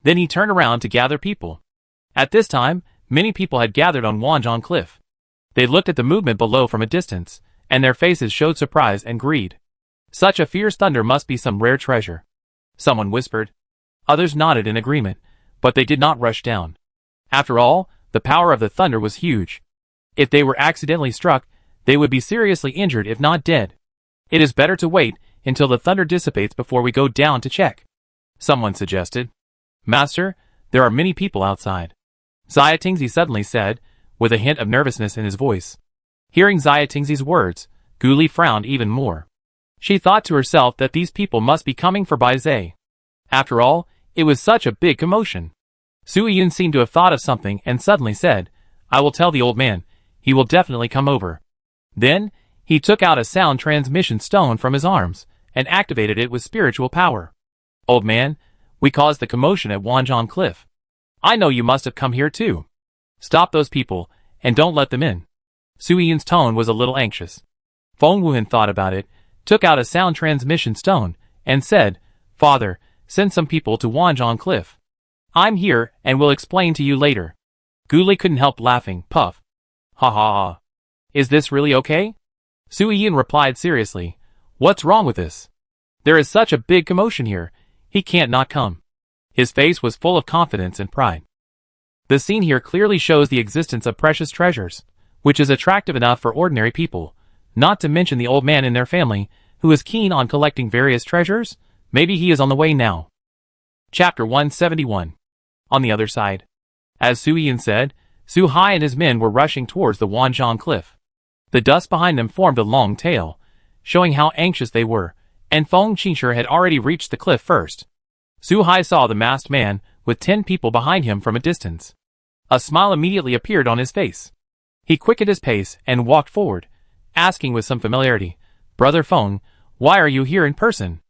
Speaker 1: Then he turned around to gather people. At this time, many people had gathered on Wanzhong Cliff. They looked at the movement below from a distance, and their faces showed surprise and greed. Such a fierce thunder must be some rare treasure, someone whispered. Others nodded in agreement, but they did not rush down. After all, the power of the thunder was huge. If they were accidentally struck, they would be seriously injured if not dead. It is better to wait until the thunder dissipates before we go down to check, someone suggested. Master, there are many people outside, Xia Tingzi suddenly said, with a hint of nervousness in his voice. Hearing Xia Tingzi's words, Gu Li frowned even more. She thought to herself that these people must be coming for Bai Zhe. After all, it was such a big commotion. Su Yun seemed to have thought of something and suddenly said, I will tell the old man. He will definitely come over. Then, he took out a sound transmission stone from his arms and activated it with spiritual power. Old man, we caused the commotion at Wanzhong Cliff. I know you must have come here too. Stop those people, and don't let them in. Su Yun's tone was a little anxious. Feng Wuhan thought about it, took out a sound transmission stone, and said, Father, send some people to Wanzhong Cliff. I'm here and will explain to you later. Gu Li couldn't help laughing, puff. Ha ha ha. Is this really okay? Su Yun replied seriously. What's wrong with this? There is such a big commotion here, he can't not come. His face was full of confidence and pride. The scene here clearly shows the existence of precious treasures, which is attractive enough for ordinary people, not to mention the old man in their family, who is keen on collecting various treasures. Maybe he is on the way now. Chapter 171. On the other side. As Su Yun said, Su Hai and his men were rushing towards the Wanzhong Cliff. The dust behind them formed a long tail, showing how anxious they were, and Feng Qingshe had already reached the cliff first. Su Hai saw the masked man, with 10 people behind him from a distance. A smile immediately appeared on his face. He quickened his pace and walked forward, asking with some familiarity, Brother Feng, why are you here in person?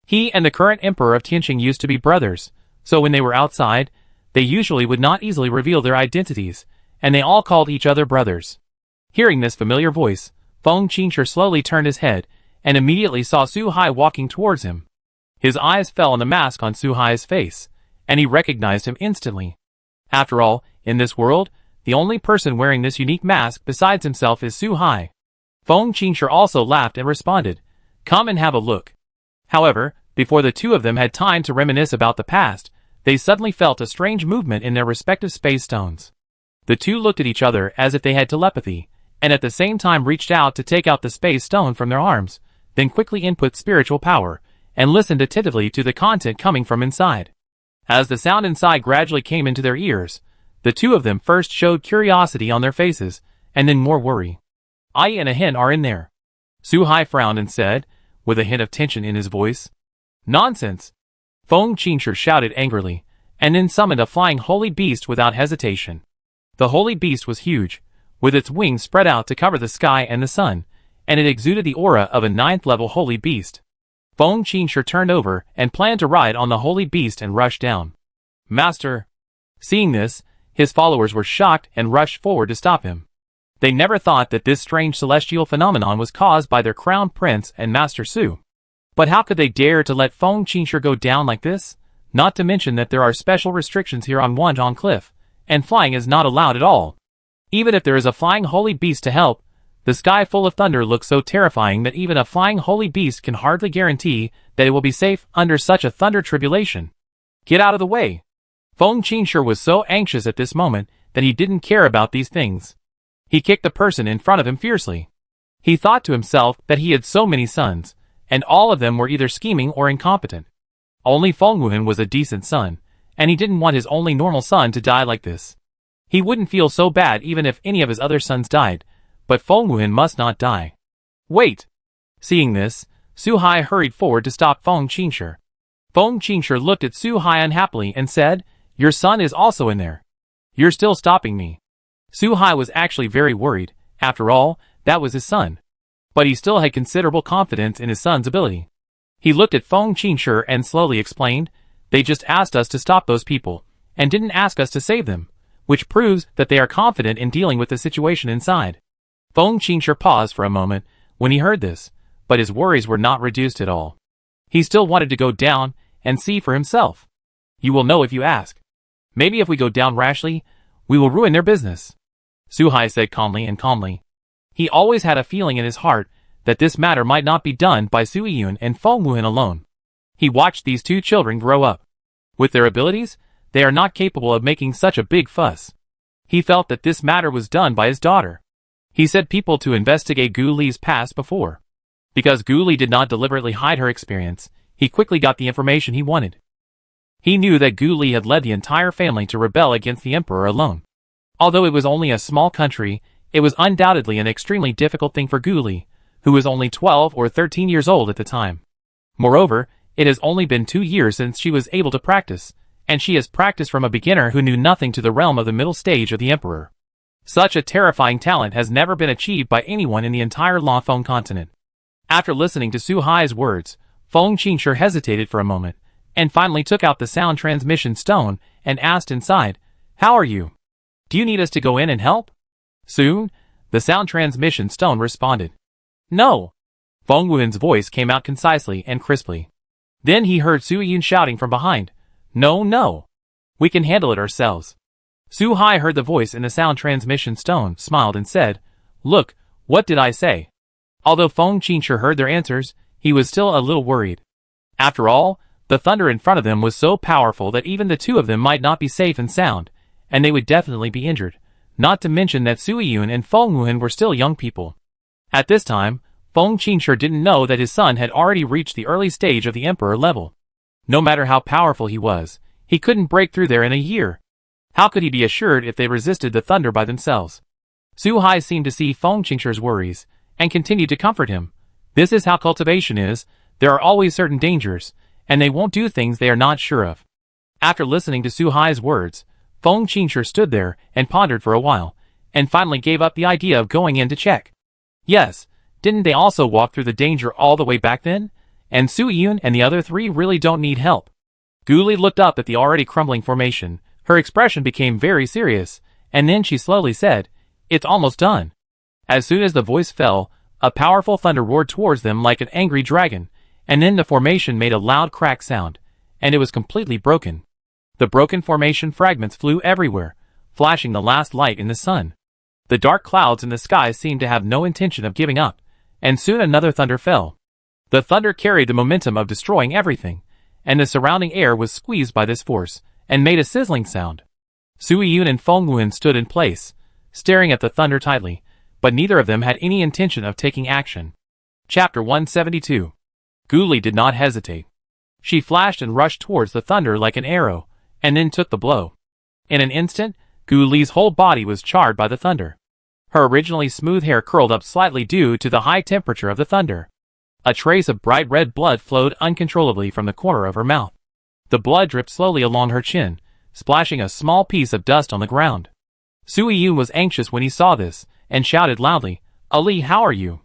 Speaker 1: He and the current emperor of Tianqing used to be brothers, so when they were outside, they usually would not easily reveal their identities, and they all called each other brothers. Hearing this familiar voice, Feng Qingshe slowly turned his head, and immediately saw Su Hai walking towards him. His eyes fell on the mask on Su Hai's face, and he recognized him instantly. After all, in this world, the only person wearing this unique mask besides himself is Su Hai. Feng Qingshe also laughed and responded, Come and have a look. However, before the two of them had time to reminisce about the past, they suddenly felt a strange movement in their respective space stones. The two looked at each other as if they had telepathy, and at the same time reached out to take out the space stone from their arms, then quickly input spiritual power, and listened attentively to the content coming from inside. As the sound inside gradually came into their ears, the two of them first showed curiosity on their faces, and then more worry. I and a hen are in there. Su Hai frowned and said, with a hint of tension in his voice. Nonsense! Feng Qingshe shouted angrily, and then summoned a flying holy beast without hesitation. The holy beast was huge, with its wings spread out to cover the sky and the sun, and it exuded the aura of a 9th-level holy beast. Feng Qingshe turned over and planned to ride on the holy beast and rush down. Master! Seeing this, his followers were shocked and rushed forward to stop him. They never thought that this strange celestial phenomenon was caused by their crown prince and Master Su. But how could they dare to let Feng Qingshe go down like this? Not to mention that there are special restrictions here on Wanzhong Cliff, and flying is not allowed at all. Even if there is a flying holy beast to help, the sky full of thunder looks so terrifying that even a flying holy beast can hardly guarantee that it will be safe under such a thunder tribulation. Get out of the way! Feng Qingshe was so anxious at this moment that he didn't care about these things. He kicked the person in front of him fiercely. He thought to himself that he had so many sons, and all of them were either scheming or incompetent. Only Feng Wuhan was a decent son, and he didn't want his only normal son to die like this. He wouldn't feel so bad even if any of his other sons died, but Feng Wuhan must not die. Wait! Seeing this, Su Hai hurried forward to stop Feng Qingshe. Feng Qingshe looked at Su Hai unhappily and said, Your son is also in there. You're still stopping me. Su Hai was actually very worried. After all, that was his son. But he still had considerable confidence in his son's ability. He looked at Feng Qingshi and slowly explained, "They just asked us to stop those people, and didn't ask us to save them, which proves that they are confident in dealing with the situation inside." Feng Qingshi paused for a moment when he heard this, but his worries were not reduced at all. He still wanted to go down and see for himself. "You will know if you ask. Maybe if we go down rashly, we will ruin their business," Suhai said calmly. He always had a feeling in his heart that this matter might not be done by Suiyun and Feng Wuhan alone. He watched these two children grow up. With their abilities, they are not capable of making such a big fuss. He felt that this matter was done by his daughter. He sent people to investigate Gu Li's past before. Because Gu Li did not deliberately hide her experience, he quickly got the information he wanted. He knew that Gu Li had led the entire family to rebel against the emperor alone. Although it was only a small country, it was undoubtedly an extremely difficult thing for Gu Li, who was only 12 or 13 years old at the time. Moreover, it has only been 2 years since she was able to practice, and she has practiced from a beginner who knew nothing to the realm of the middle stage of the emperor. Such a terrifying talent has never been achieved by anyone in the entire Lafeng continent. After listening to Su Hai's words, Feng Qingshi hesitated for a moment, and finally took out the sound transmission stone and asked inside, "How are you? Do you need us to go in and help?" "Soon," the sound transmission stone responded. "No." Feng Wuhan's voice came out concisely and crisply. Then he heard Su Yun shouting from behind, No. We can handle it ourselves." Su Hai heard the voice in the sound transmission stone, smiled and said, "Look, what did I say?" Although Feng Qingshi heard their answers, he was still a little worried. After all, the thunder in front of them was so powerful that even the two of them might not be safe and sound, and they would definitely be injured, not to mention that Sui Yun and Feng Wuhan were still young people. At this time, Feng Qingshi didn't know that his son had already reached the early stage of the emperor level. No matter how powerful he was, he couldn't break through there in a year. How could he be assured if they resisted the thunder by themselves? Su Hai seemed to see Feng Qingshi's worries, and continued to comfort him. This is how cultivation is, there are always certain dangers, and they won't do things they are not sure of. After listening to Su Hai's words, Feng Qingshi stood there and pondered for a while, and finally gave up the idea of going in to check. Yes, didn't they also walk through the danger all the way back then? And Su Yun and the other three really don't need help. Gu Li looked up at the already crumbling formation. Her expression became very serious, and then she slowly said, "It's almost done." As soon as the voice fell, a powerful thunder roared towards them like an angry dragon, and then the formation made a loud crack sound, and it was completely broken. The broken formation fragments flew everywhere, flashing the last light in the sun. The dark clouds in the sky seemed to have no intention of giving up, and soon another thunder fell. The thunder carried the momentum of destroying everything, and the surrounding air was squeezed by this force, and made a sizzling sound. Sui Yun and Feng Wuhan stood in place, staring at the thunder tightly, but neither of them had any intention of taking action. Chapter 172. Gu Li did not hesitate. She flashed and rushed towards the thunder like an arrow, and then took the blow. In an instant, Gu Li's whole body was charred by the thunder. Her originally smooth hair curled up slightly due to the high temperature of the thunder. A trace of bright red blood flowed uncontrollably from the corner of her mouth. The blood dripped slowly along her chin, splashing a small piece of dust on the ground. Sui Yun was anxious when he saw this, and shouted loudly, "Ali, how are you?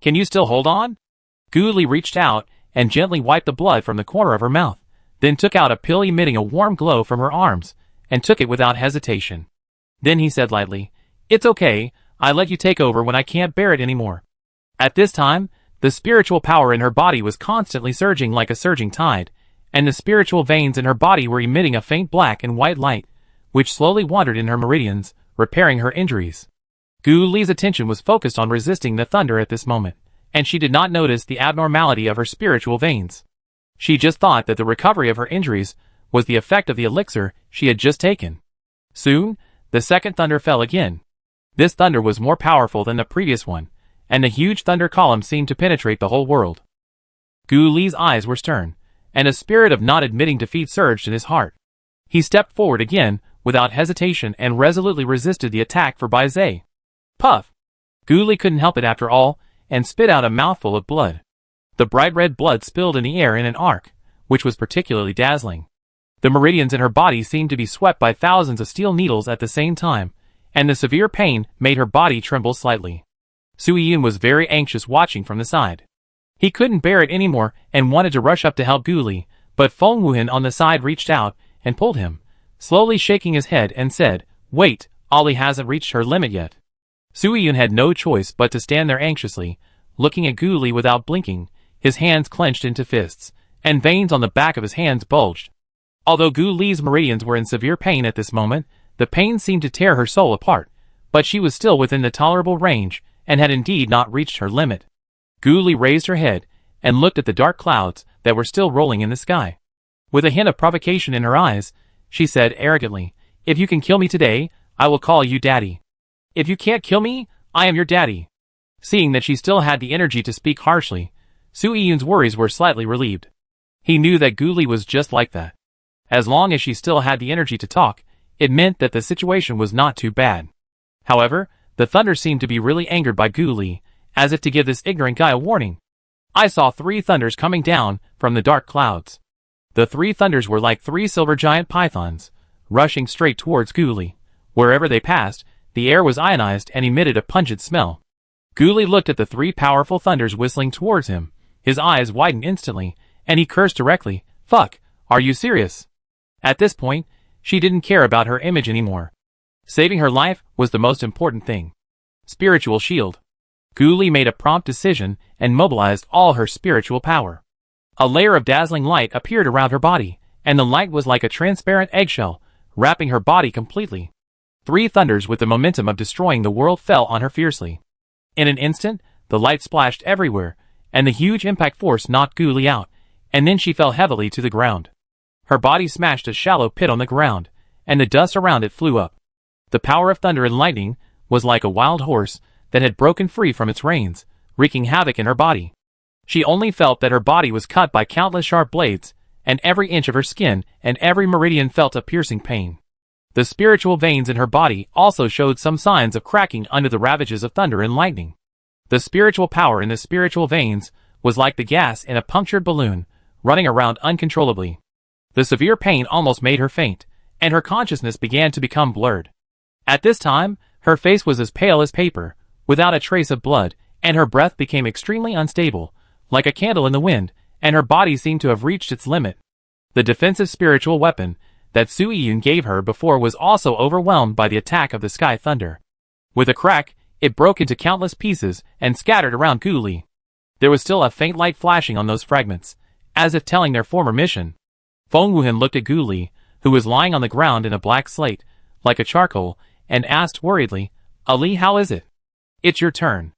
Speaker 1: Can you still hold on?" Gu Li reached out and gently wiped the blood from the corner of her mouth, then took out a pill emitting a warm glow from her arms, and took it without hesitation. Then he said lightly, "It's okay, I let you take over when I can't bear it anymore." At this time, the spiritual power in her body was constantly surging like a surging tide, and the spiritual veins in her body were emitting a faint black and white light, which slowly wandered in her meridians, repairing her injuries. Gu Li's attention was focused on resisting the thunder at this moment, and she did not notice the abnormality of her spiritual veins. She just thought that the recovery of her injuries was the effect of the elixir she had just taken. Soon, the second thunder fell again. This thunder was more powerful than the previous one, and the huge thunder column seemed to penetrate the whole world. Gu Li's eyes were stern, and a spirit of not admitting defeat surged in his heart. He stepped forward again, without hesitation, and resolutely resisted the attack for Bai Zhe. Puff! Gu Li couldn't help it after all, and spit out a mouthful of blood. The bright red blood spilled in the air in an arc, which was particularly dazzling. The meridians in her body seemed to be swept by thousands of steel needles at the same time, and the severe pain made her body tremble slightly. Sui Yun was very anxious watching from the side. He couldn't bear it anymore and wanted to rush up to help Guli, but Feng Wuhan on the side reached out and pulled him, slowly shaking his head and said, "Wait, Ollie hasn't reached her limit yet." Su Yun had no choice but to stand there anxiously, looking at Guli without blinking, his hands clenched into fists, and veins on the back of his hands bulged. Although Guli's meridians were in severe pain at this moment, the pain seemed to tear her soul apart, but she was still within the tolerable range and had indeed not reached her limit. Guli raised her head and looked at the dark clouds that were still rolling in the sky. With a hint of provocation in her eyes, she said arrogantly, "If you can kill me today, I will call you Daddy. If you can't kill me, I am your daddy." Seeing that she still had the energy to speak harshly, Su Yun's worries were slightly relieved. He knew that Guli was just like that. As long as she still had the energy to talk, it meant that the situation was not too bad. However, the thunder seemed to be really angered by Guli, as if to give this ignorant guy a warning. "I saw 3 thunders coming down from the dark clouds." The 3 thunders were like 3 silver giant pythons, rushing straight towards Guli. Wherever they passed, the air was ionized and emitted a pungent smell. Guli looked at the 3 powerful thunders whistling towards him. His eyes widened instantly, and he cursed directly, "Fuck, are you serious?" At this point, she didn't care about her image anymore. Saving her life was the most important thing. Spiritual shield. Guli made a prompt decision and mobilized all her spiritual power. A layer of dazzling light appeared around her body, and the light was like a transparent eggshell, wrapping her body completely. 3 thunders with the momentum of destroying the world fell on her fiercely. In an instant, the light splashed everywhere, and the huge impact force knocked Guli out, and then she fell heavily to the ground. Her body smashed a shallow pit on the ground, and the dust around it flew up. The power of thunder and lightning was like a wild horse that had broken free from its reins, wreaking havoc in her body. She only felt that her body was cut by countless sharp blades, and every inch of her skin and every meridian felt a piercing pain. The spiritual veins in her body also showed some signs of cracking under the ravages of thunder and lightning. The spiritual power in the spiritual veins was like the gas in a punctured balloon, running around uncontrollably. The severe pain almost made her faint, and her consciousness began to become blurred. At this time, her face was as pale as paper, without a trace of blood, and her breath became extremely unstable, like a candle in the wind, and her body seemed to have reached its limit. The defensive spiritual weapon that Su Yun gave her before was also overwhelmed by the attack of the sky thunder. With a crack, it broke into countless pieces and scattered around Guli. There was still a faint light flashing on those fragments, as if telling their former mission. Feng Wuhan looked at Guli, who was lying on the ground in a black slate, like a charcoal, and asked worriedly, "Ali, how is it?" "It's your turn,"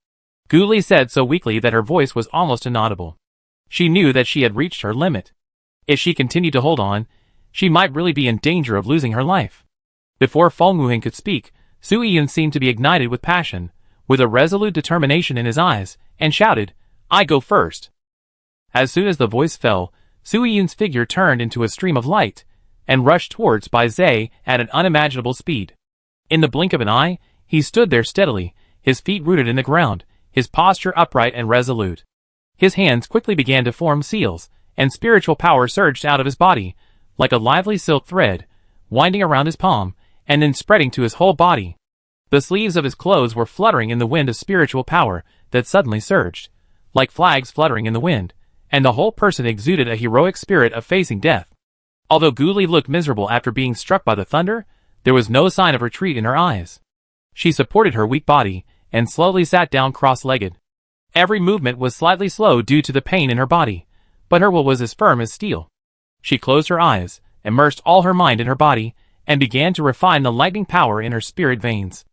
Speaker 1: Guli said so weakly that her voice was almost inaudible. She knew that she had reached her limit. If she continued to hold on, she might really be in danger of losing her life. Before Feng Wuhan could speak, Su Yun seemed to be ignited with passion, with a resolute determination in his eyes, and shouted, "I go first." As soon as the voice fell, Su Yun's figure turned into a stream of light, and rushed towards Bai Zhe at an unimaginable speed. In the blink of an eye, he stood there steadily, his feet rooted in the ground, his posture upright and resolute. His hands quickly began to form seals, and spiritual power surged out of his body, like a lively silk thread, winding around his palm, and then spreading to his whole body. The sleeves of his clothes were fluttering in the wind of spiritual power that suddenly surged, like flags fluttering in the wind, and the whole person exuded a heroic spirit of facing death. Although Guli looked miserable after being struck by the thunder, there was no sign of retreat in her eyes. She supported her weak body, and slowly sat down cross-legged. Every movement was slightly slow due to the pain in her body, but her will was as firm as steel. She closed her eyes, immersed all her mind in her body, and began to refine the lightning power in her spirit veins.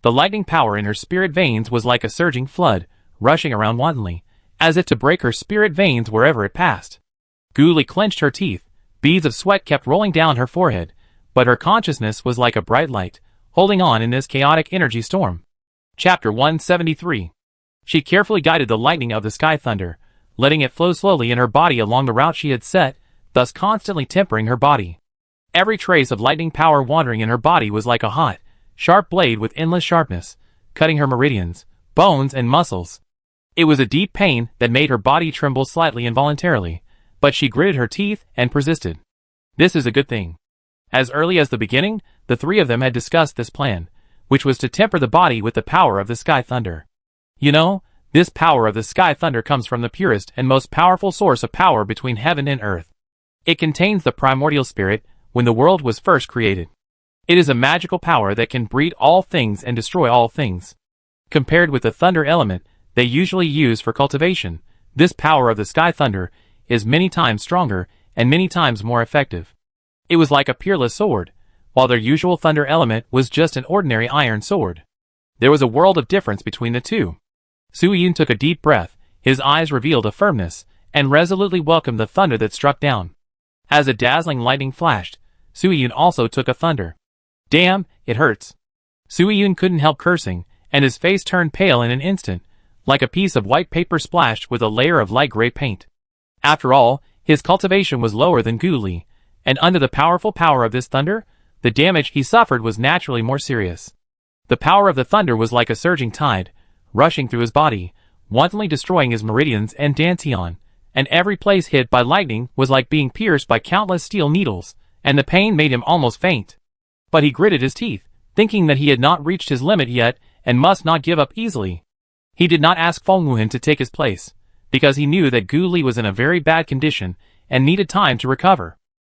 Speaker 1: The lightning power in her spirit veins was like a surging flood, rushing around wantonly, as if to break her spirit veins wherever it passed. Guli clenched her teeth, beads of sweat kept rolling down her forehead, but her consciousness was like a bright light, holding on in this chaotic energy storm. Chapter 173. She carefully guided the lightning of the sky thunder, letting it flow slowly in her body along the route she had set, thus constantly tempering her body. Every trace of lightning power wandering in her body was like a hot, sharp blade with endless sharpness, cutting her meridians, bones, and muscles. It was a deep pain that made her body tremble slightly involuntarily, but she gritted her teeth and persisted. This is a good thing. As early as the beginning, the 3 of them had discussed this plan, which was to temper the body with the power of the sky thunder. You know, This power of the sky thunder comes from the purest and most powerful source of power between heaven and earth. It contains the primordial spirit when the world was first created. It is a magical power that can breed all things and destroy all things. Compared with the thunder element they usually use for cultivation, this power of the sky thunder is many times stronger and many times more effective. It was like a peerless sword, while their usual thunder element was just an ordinary iron sword. There was a world of difference between the two. Soo-Yoon took a deep breath, his eyes revealed a firmness, and resolutely welcomed the thunder that struck down. As a dazzling lightning flashed, Soo-Yoon also took a thunder. Damn, it hurts. Soo-Yoon couldn't help cursing, and his face turned pale in an instant, like a piece of white paper splashed with a layer of light gray paint. After all, his cultivation was lower than Gu Li, and under the powerful power of this thunder, the damage he suffered was naturally more serious. The power of the thunder was like a surging tide, rushing through his body, wantonly destroying his meridians and dantian, and every place hit by lightning was like being pierced by countless steel needles, and the pain made him almost faint. But he gritted his teeth, thinking that he had not reached his limit yet and must not give up easily. He did not ask Feng Wuhan to take his place, because he knew that Gu Li was in a very bad condition and needed time to recover.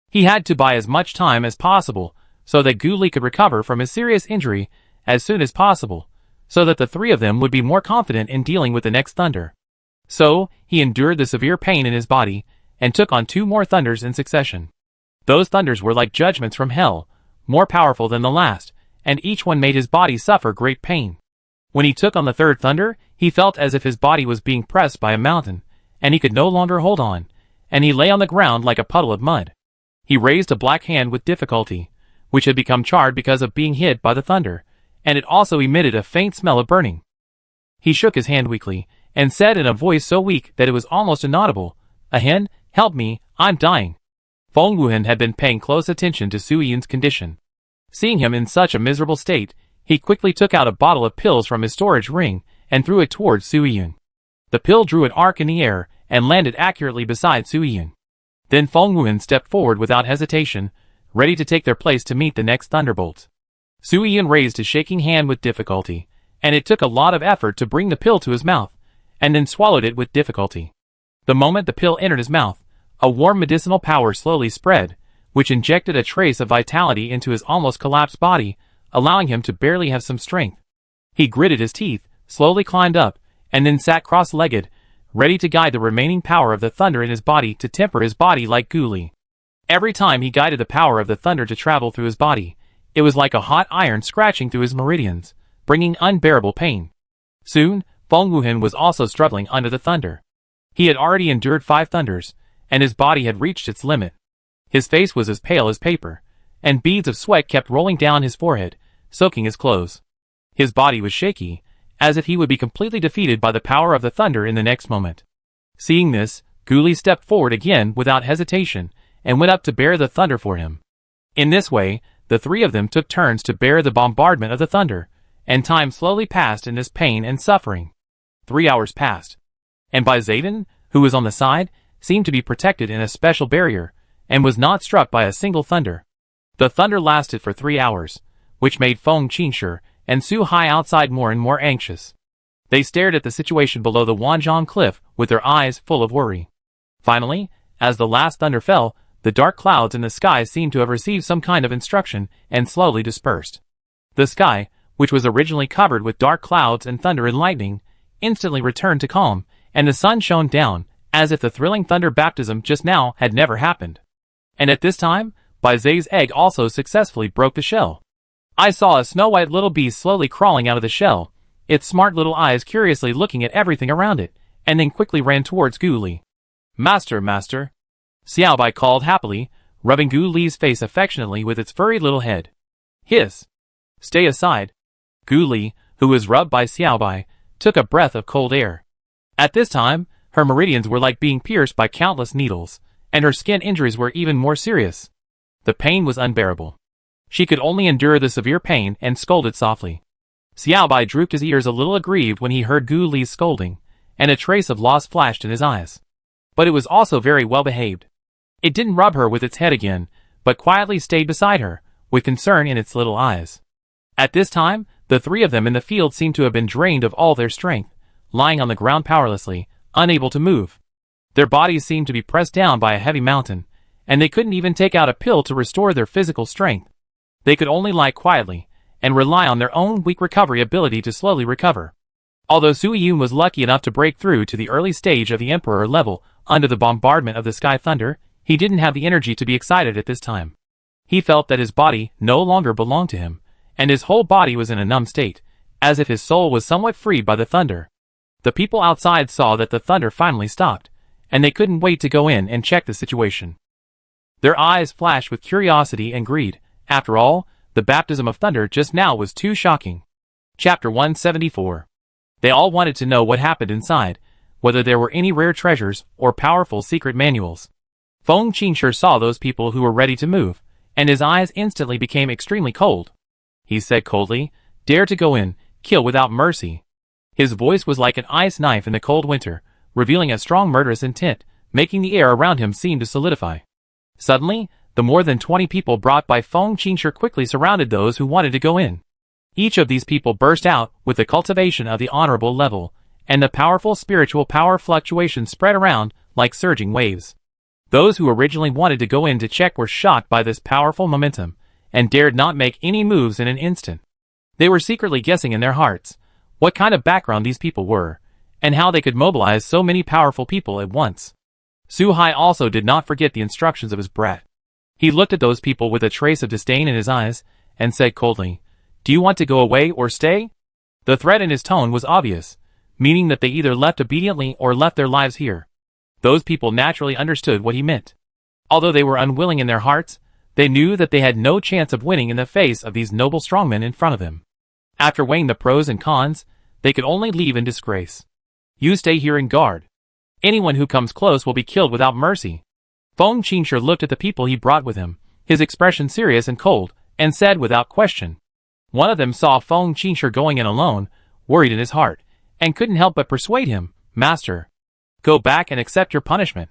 Speaker 1: He had to buy as much time as possible so that Gu Li could recover from his serious injury as soon as possible, so that the three of them would be more confident in dealing with the next thunder. So, he endured the severe pain in his body, and took on 2 more thunders in succession. Those thunders were like judgments from hell, more powerful than the last, and each one made his body suffer great pain. When he took on the 3rd thunder, he felt as if his body was being pressed by a mountain, and he could no longer hold on, and he lay on the ground like a puddle of mud. He raised a black hand with difficulty, which had become charred because of being hit by the thunder, and it also emitted a faint smell of burning. He shook his hand weakly, and said in a voice so weak that it was almost inaudible, "Ahen, help me, I'm dying." Feng Wuhan had been paying close attention to Soo-Yoon's condition. Seeing him in such a miserable state, he quickly took out a bottle of pills from his storage ring and threw it towards Soo-Yoon. The pill drew an arc in the air and landed accurately beside Soo-Yoon. Then Feng Wuhan stepped forward without hesitation, ready to take their place to meet the next thunderbolt. Soo-Yoon raised his shaking hand with difficulty, and it took a lot of effort to bring the pill to his mouth, and then swallowed it with difficulty. The moment the pill entered his mouth, a warm medicinal power slowly spread, which injected a trace of vitality into his almost collapsed body, allowing him to barely have some strength. He gritted his teeth, slowly climbed up, and then sat cross-legged, ready to guide the remaining power of the thunder in his body to temper his body like Gu Li. Every time he guided the power of the thunder to travel through his body, it was like a hot iron scratching through his meridians, bringing unbearable pain. Soon, Feng Wuhan was also struggling under the thunder. He had already endured 5 thunders, and his body had reached its limit. His face was as pale as paper, and beads of sweat kept rolling down his forehead, soaking his clothes. His body was shaky, as if he would be completely defeated by the power of the thunder in the next moment. Seeing this, Gu Li stepped forward again without hesitation, and went up to bear the thunder for him. In this way, the 3 of them took turns to bear the bombardment of the thunder, and time slowly passed in this pain and suffering. 3 hours passed, and Bai Zayden, who was on the side, seemed to be protected in a special barrier, and was not struck by a single thunder. The thunder lasted for 3 hours, which made Feng Qinshe and Su Hai outside more and more anxious. They stared at the situation below the Wanzhong cliff with their eyes full of worry. Finally, as the last thunder fell, the dark clouds in the sky seemed to have received some kind of instruction and slowly dispersed. The sky, which was originally covered with dark clouds and thunder and lightning, instantly returned to calm, and the sun shone down, as if the thrilling thunder baptism just now had never happened. And at this time, Bai Zai's egg also successfully broke the shell. I saw a snow-white little beast slowly crawling out of the shell, its smart little eyes curiously looking at everything around it, and then quickly ran towards Gu Li. "Master, master," Xiao Bai called happily, rubbing Gu Li's face affectionately with its furry little head. "Hiss! Stay aside." Gu Li, who was rubbed by Xiao Bai, took a breath of cold air. At this time, her meridians were like being pierced by countless needles, and her skin injuries were even more serious. The pain was unbearable. She could only endure the severe pain and scolded softly. Xiao Bai drooped his ears a little aggrieved when he heard Gu Li's scolding, and a trace of loss flashed in his eyes. But it was also very well behaved. It didn't rub her with its head again, but quietly stayed beside her, with concern in its little eyes. At this time, the 3 of them in the field seemed to have been drained of all their strength, lying on the ground powerlessly, unable to move. Their bodies seemed to be pressed down by a heavy mountain, and they couldn't even take out a pill to restore their physical strength. They could only lie quietly, and rely on their own weak recovery ability to slowly recover. Although Sui-Yun was lucky enough to break through to the early stage of the Emperor level under the bombardment of the Sky Thunder, he didn't have the energy to be excited at this time. He felt that his body no longer belonged to him, and his whole body was in a numb state, as if his soul was somewhat freed by the thunder. The people outside saw that the thunder finally stopped, and they couldn't wait to go in and check the situation. Their eyes flashed with curiosity and greed. After all, the baptism of thunder just now was too shocking. Chapter 174. They all wanted to know what happened inside, whether there were any rare treasures or powerful secret manuals. Feng Qingshe saw those people who were ready to move, and his eyes instantly became extremely cold. He said coldly, "Dare to go in, kill without mercy." His voice was like an ice knife in the cold winter, revealing a strong murderous intent, making the air around him seem to solidify. Suddenly, the more than 20 people brought by Feng Qingshe quickly surrounded those who wanted to go in. Each of these people burst out with the cultivation of the honorable level, and the powerful spiritual power fluctuations spread around like surging waves. Those who originally wanted to go in to check were shocked by this powerful momentum, and dared not make any moves in an instant. They were secretly guessing in their hearts what kind of background these people were, and how they could mobilize so many powerful people at once. Su Hai also did not forget the instructions of his brat. He looked at those people with a trace of disdain in his eyes, and said coldly, "Do you want to go away or stay?" The threat in his tone was obvious, meaning that they either left obediently or left their lives here. Those people naturally understood what he meant. Although they were unwilling in their hearts, they knew that they had no chance of winning in the face of these noble strongmen in front of them. After weighing the pros and cons, they could only leave in disgrace. "You stay here and guard. Anyone who comes close will be killed without mercy." Feng Qingshe looked at the people he brought with him, his expression serious and cold, and said without question. One of them saw Feng Qingshe going in alone, worried in his heart, and couldn't help but persuade him, "Master, go back and accept your punishment."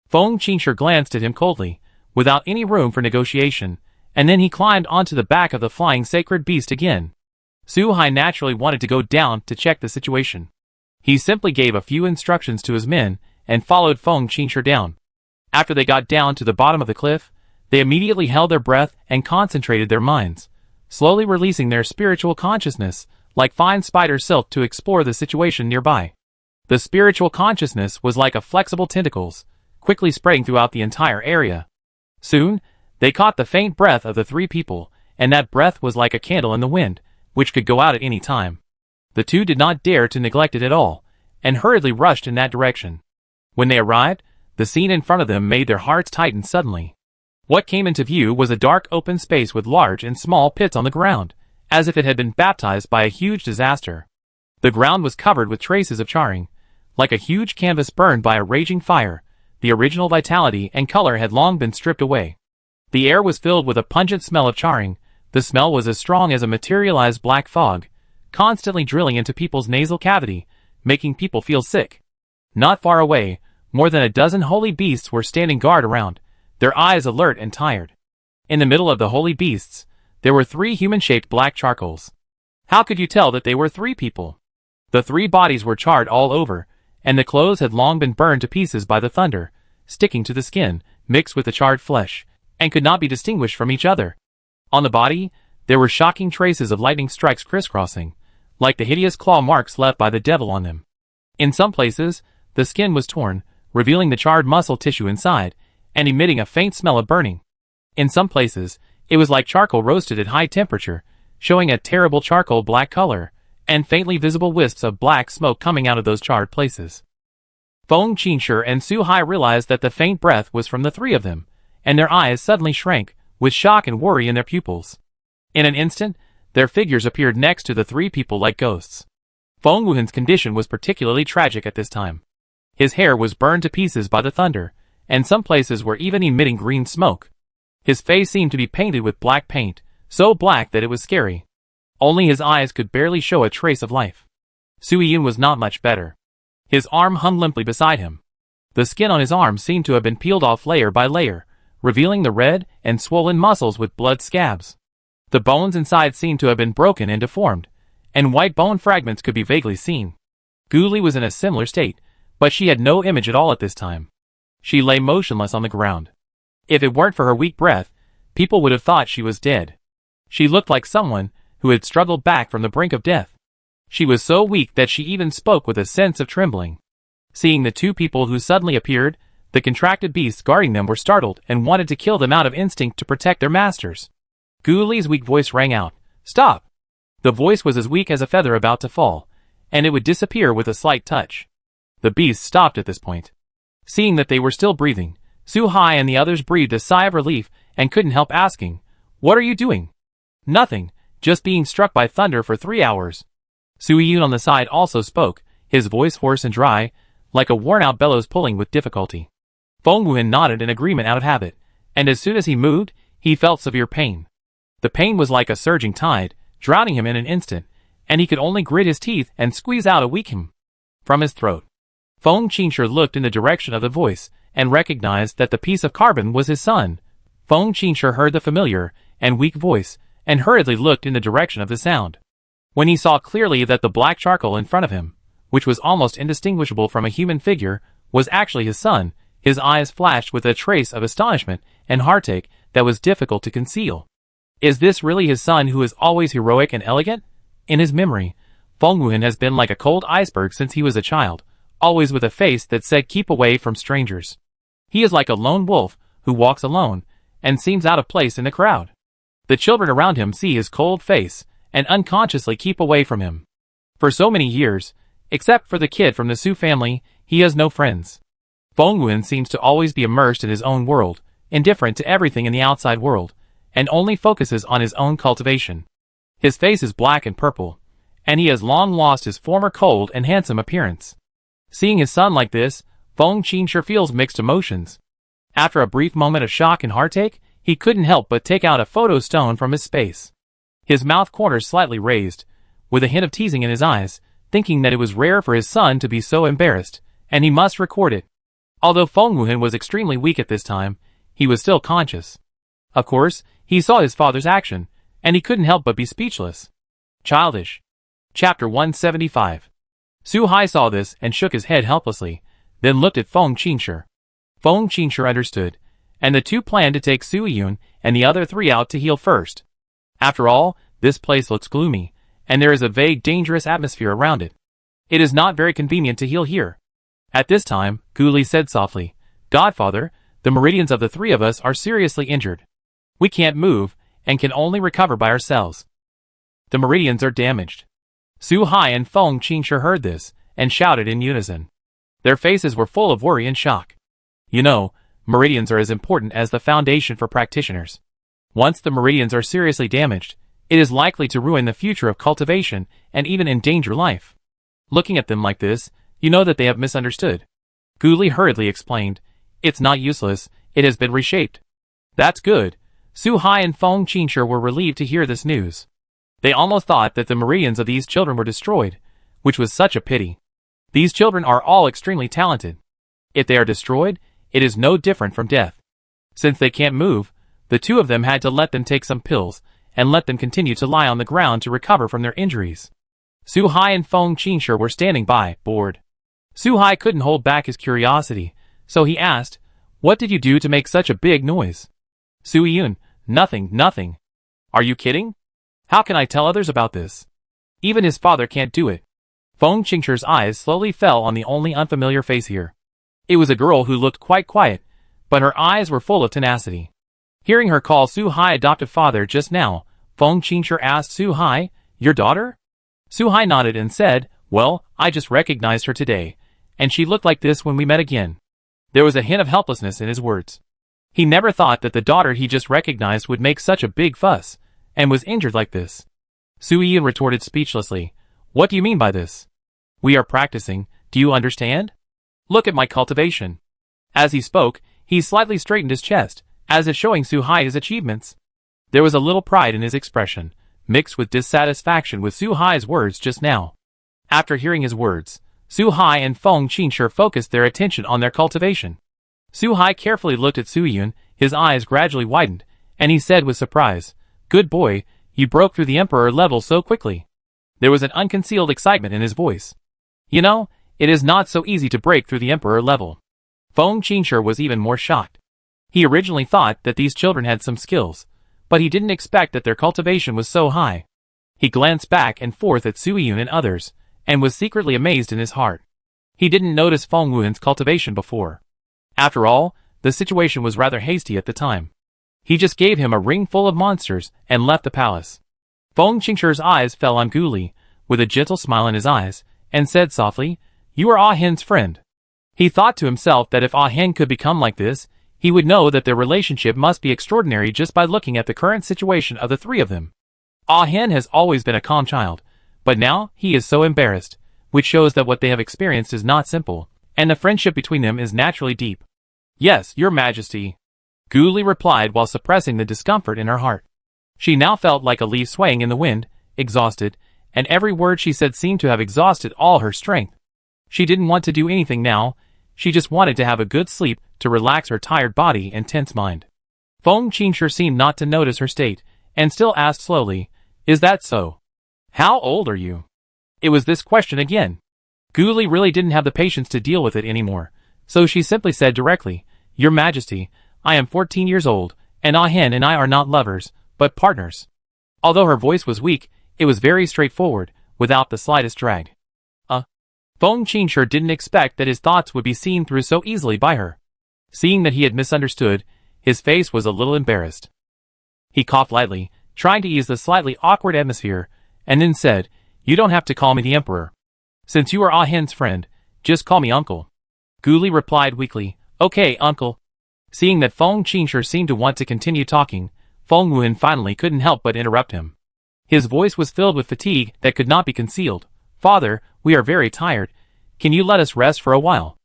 Speaker 1: Feng Qingshe glanced at him coldly, without any room for negotiation, and then he climbed onto the back of the flying sacred beast again. Su Hai naturally wanted to go down to check the situation. He simply gave a few instructions to his men, and followed Feng Qingshe down. After they got down to the bottom of the cliff, they immediately held their breath and concentrated their minds, slowly releasing their spiritual consciousness, like fine spider silk to explore the situation nearby. The spiritual consciousness was like a flexible tentacles, quickly spreading throughout the entire area. Soon, they caught the faint breath of the three people, and that breath was like a candle in the wind, which could go out at any time. The two did not dare to neglect it at all, and hurriedly rushed in that direction. When they arrived, the scene in front of them made their hearts tighten suddenly. What came into view was a dark open space with large and small pits on the ground, as if it had been baptized by a huge disaster. The ground was covered with traces of charring, like a huge canvas burned by a raging fire. The original vitality and color had long been stripped away. The air was filled with a pungent smell of charring. The smell was as strong as a materialized black fog, constantly drilling into people's nasal cavity, making people feel sick. Not far away, more than a dozen holy beasts were standing guard around, their eyes alert and tired. In the middle of the holy beasts, there were three human-shaped black charcoals. How could you tell that they were three people? The three bodies were charred all over, and the clothes had long been burned to pieces by the thunder, sticking to the skin, mixed with the charred flesh, and could not be distinguished from each other. On the body, there were shocking traces of lightning strikes crisscrossing, like the hideous claw marks left by the devil on them. In some places, the skin was torn, revealing the charred muscle tissue inside, and emitting a faint smell of burning. In some places, it was like charcoal roasted at high temperature, showing a terrible charcoal black color, and faintly visible wisps of black smoke coming out of those charred places. Feng Qingshe and Su Hai realized that the faint breath was from the three of them, and their eyes suddenly shrank, with shock and worry in their pupils. In an instant, their figures appeared next to the three people like ghosts. Feng Wuhan's condition was particularly tragic at this time. His hair was burned to pieces by the thunder, and some places were even emitting green smoke. His face seemed to be painted with black paint, so black that it was scary. Only his eyes could barely show a trace of life. Sui-Yun was not much better. His arm hung limply beside him. The skin on his arm seemed to have been peeled off layer by layer, revealing the red and swollen muscles with blood scabs. The bones inside seemed to have been broken and deformed, and white bone fragments could be vaguely seen. Gu Li was in a similar state, but she had no image at all at this time. She lay motionless on the ground. If it weren't for her weak breath, people would have thought she was dead. She looked like someone who had struggled back from the brink of death. She was so weak that she even spoke with a sense of trembling. Seeing the two people who suddenly appeared, the contracted beasts guarding them were startled and wanted to kill them out of instinct to protect their masters. Gu Li's weak voice rang out, "Stop!" The voice was as weak as a feather about to fall, and it would disappear with a slight touch. The beasts stopped at this point. Seeing that they were still breathing, Su Hai and the others breathed a sigh of relief and couldn't help asking, "What are you doing?" "Nothing, just being struck by thunder for 3 hours." Su Yun on the side also spoke, his voice hoarse and dry, like a worn-out bellows pulling with difficulty. Feng Wuhan nodded in agreement out of habit, and as soon as he moved, he felt severe pain. The pain was like a surging tide, drowning him in an instant, and he could only grit his teeth and squeeze out a weak hum from his throat. Feng Qingshe looked in the direction of the voice, and recognized that the piece of carbon was his son. Feng Qingshe heard the familiar and weak voice, and hurriedly looked in the direction of the sound. When he saw clearly that the black charcoal in front of him, which was almost indistinguishable from a human figure, was actually his son, his eyes flashed with a trace of astonishment and heartache that was difficult to conceal. Is this really his son who is always heroic and elegant? In his memory, Feng Wuhan has been like a cold iceberg since he was a child, always with a face that said keep away from strangers. He is like a lone wolf who walks alone and seems out of place in the crowd. The children around him see his cold face and unconsciously keep away from him. For so many years, except for the kid from the Su family, he has no friends. Feng Wuhan seems to always be immersed in his own world, indifferent to everything in the outside world, and only focuses on his own cultivation. His face is black and purple, and he has long lost his former cold and handsome appearance. Seeing his son like this, Feng Qingshe feels mixed emotions. After a brief moment of shock and heartache, he couldn't help but take out a photo stone from his space. His mouth corners slightly raised, with a hint of teasing in his eyes, thinking that it was rare for his son to be so embarrassed, and he must record it. Although Feng Wuhan was extremely weak at this time, he was still conscious. Of course, he saw his father's action, and he couldn't help but be speechless. Childish. Chapter 175. Su Hai saw this and shook his head helplessly, then looked at Feng Qingshe. Feng Qingshe understood, and the two planned to take Su Yun and the other three out to heal first. After all, this place looks gloomy, and there is a vague dangerous atmosphere around it. It is not very convenient to heal here. At this time, Gu Li said softly, "Godfather, the meridians of the three of us are seriously injured. We can't move, and can only recover by ourselves. The meridians are damaged." Su Hai and Feng Qingshe heard this, and shouted in unison. Their faces were full of worry and shock. You know, meridians are as important as the foundation for practitioners. Once the meridians are seriously damaged, it is likely to ruin the future of cultivation and even endanger life. Looking at them like this, you know that they have misunderstood. Gu Li hurriedly explained, "It's not useless, it has been reshaped." That's good. Su Hai and Feng Qingshe were relieved to hear this news. They almost thought that the meridians of these children were destroyed, which was such a pity. These children are all extremely talented. If they are destroyed, it is no different from death. Since they can't move, the two of them had to let them take some pills, and let them continue to lie on the ground to recover from their injuries. Su Hai and Feng Qingshe were standing by, bored. Su Hai couldn't hold back his curiosity, so he asked, "What did you do to make such a big noise?" Su Yun, Nothing. Are you kidding? How can I tell others about this? Even his father can't do it." Feng Qingshe's eyes slowly fell on the only unfamiliar face here. It was a girl who looked quite quiet, but her eyes were full of tenacity. Hearing her call Su Hai adoptive father just now, Feng Qingshe asked Su Hai, "Your daughter?" Su Hai nodded and said, "Well, I just recognized her today, and she looked like this when we met again." There was a hint of helplessness in his words. He never thought that the daughter he just recognized would make such a big fuss, and was injured like this. Su Yun retorted speechlessly, "What do you mean by this?" "We are practicing, do you understand? Look at my cultivation." As he spoke, he slightly straightened his chest, as if showing Su Hai his achievements. There was a little pride in his expression, mixed with dissatisfaction with Su Hai's words just now. After hearing his words, Su Hai and Feng Qingshe focused their attention on their cultivation. Su Hai carefully looked at Su Yun, his eyes gradually widened, and he said with surprise, "Good boy, you broke through the Emperor level so quickly." There was an unconcealed excitement in his voice. You know, it is not so easy to break through the Emperor level. Feng Qingshi was even more shocked. He originally thought that these children had some skills, but he didn't expect that their cultivation was so high. He glanced back and forth at Su Yun and others, and was secretly amazed in his heart. He didn't notice Feng Wuhan's cultivation before. After all, the situation was rather hasty at the time. He just gave him a ring full of monsters and left the palace. Feng Qingshi's eyes fell on Gu Li, with a gentle smile in his eyes, and said softly, "You are Ah Hen's friend." He thought to himself that if Ah Hen could become like this, he would know that their relationship must be extraordinary just by looking at the current situation of the three of them. Ah Hen has always been a calm child, but now he is so embarrassed, which shows that what they have experienced is not simple, and the friendship between them is naturally deep. "Yes, your majesty," Gu Li replied while suppressing the discomfort in her heart. She now felt like a leaf swaying in the wind, exhausted, and every word she said seemed to have exhausted all her strength. She didn't want to do anything now, she just wanted to have a good sleep to relax her tired body and tense mind. Feng Qingshi seemed not to notice her state, and still asked slowly, "Is that so? How old are you?" It was this question again. Gu Li really didn't have the patience to deal with it anymore, so she simply said directly, "Your Majesty, I am 14 years old, and Ah Hen and I are not lovers, but partners." Although her voice was weak, it was very straightforward, without the slightest drag. Feng Qingshi didn't expect that his thoughts would be seen through so easily by her. Seeing that he had misunderstood, his face was a little embarrassed. He coughed lightly, trying to ease the slightly awkward atmosphere, and then said, "You don't have to call me the Emperor. Since you are Ah Hen's friend, just call me Uncle." Gu Li replied weakly, "Okay, Uncle." Seeing that Feng Qingshi seemed to want to continue talking, Feng Wuhan finally couldn't help but interrupt him. His voice was filled with fatigue that could not be concealed. "Father, we are very tired. Can you let us rest for a while?"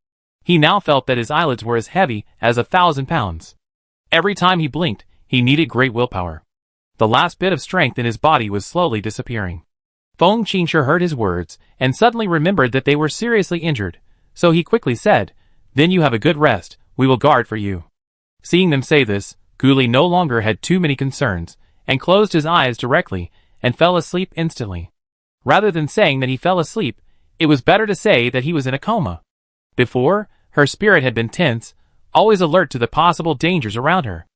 Speaker 1: He now felt that his eyelids were as heavy as 1,000 pounds. Every time he blinked, he needed great willpower. The last bit of strength in his body was slowly disappearing. Feng Qingshi heard his words, and suddenly remembered that they were seriously injured, so he quickly said, "Then you have a good rest, we will guard for you." Seeing them say this, Gu Li no longer had too many concerns, and closed his eyes directly, and fell asleep instantly. Rather than saying that he fell asleep, it was better to say that he was in a coma. Before, her spirit had been tense, always alert to the possible dangers around her.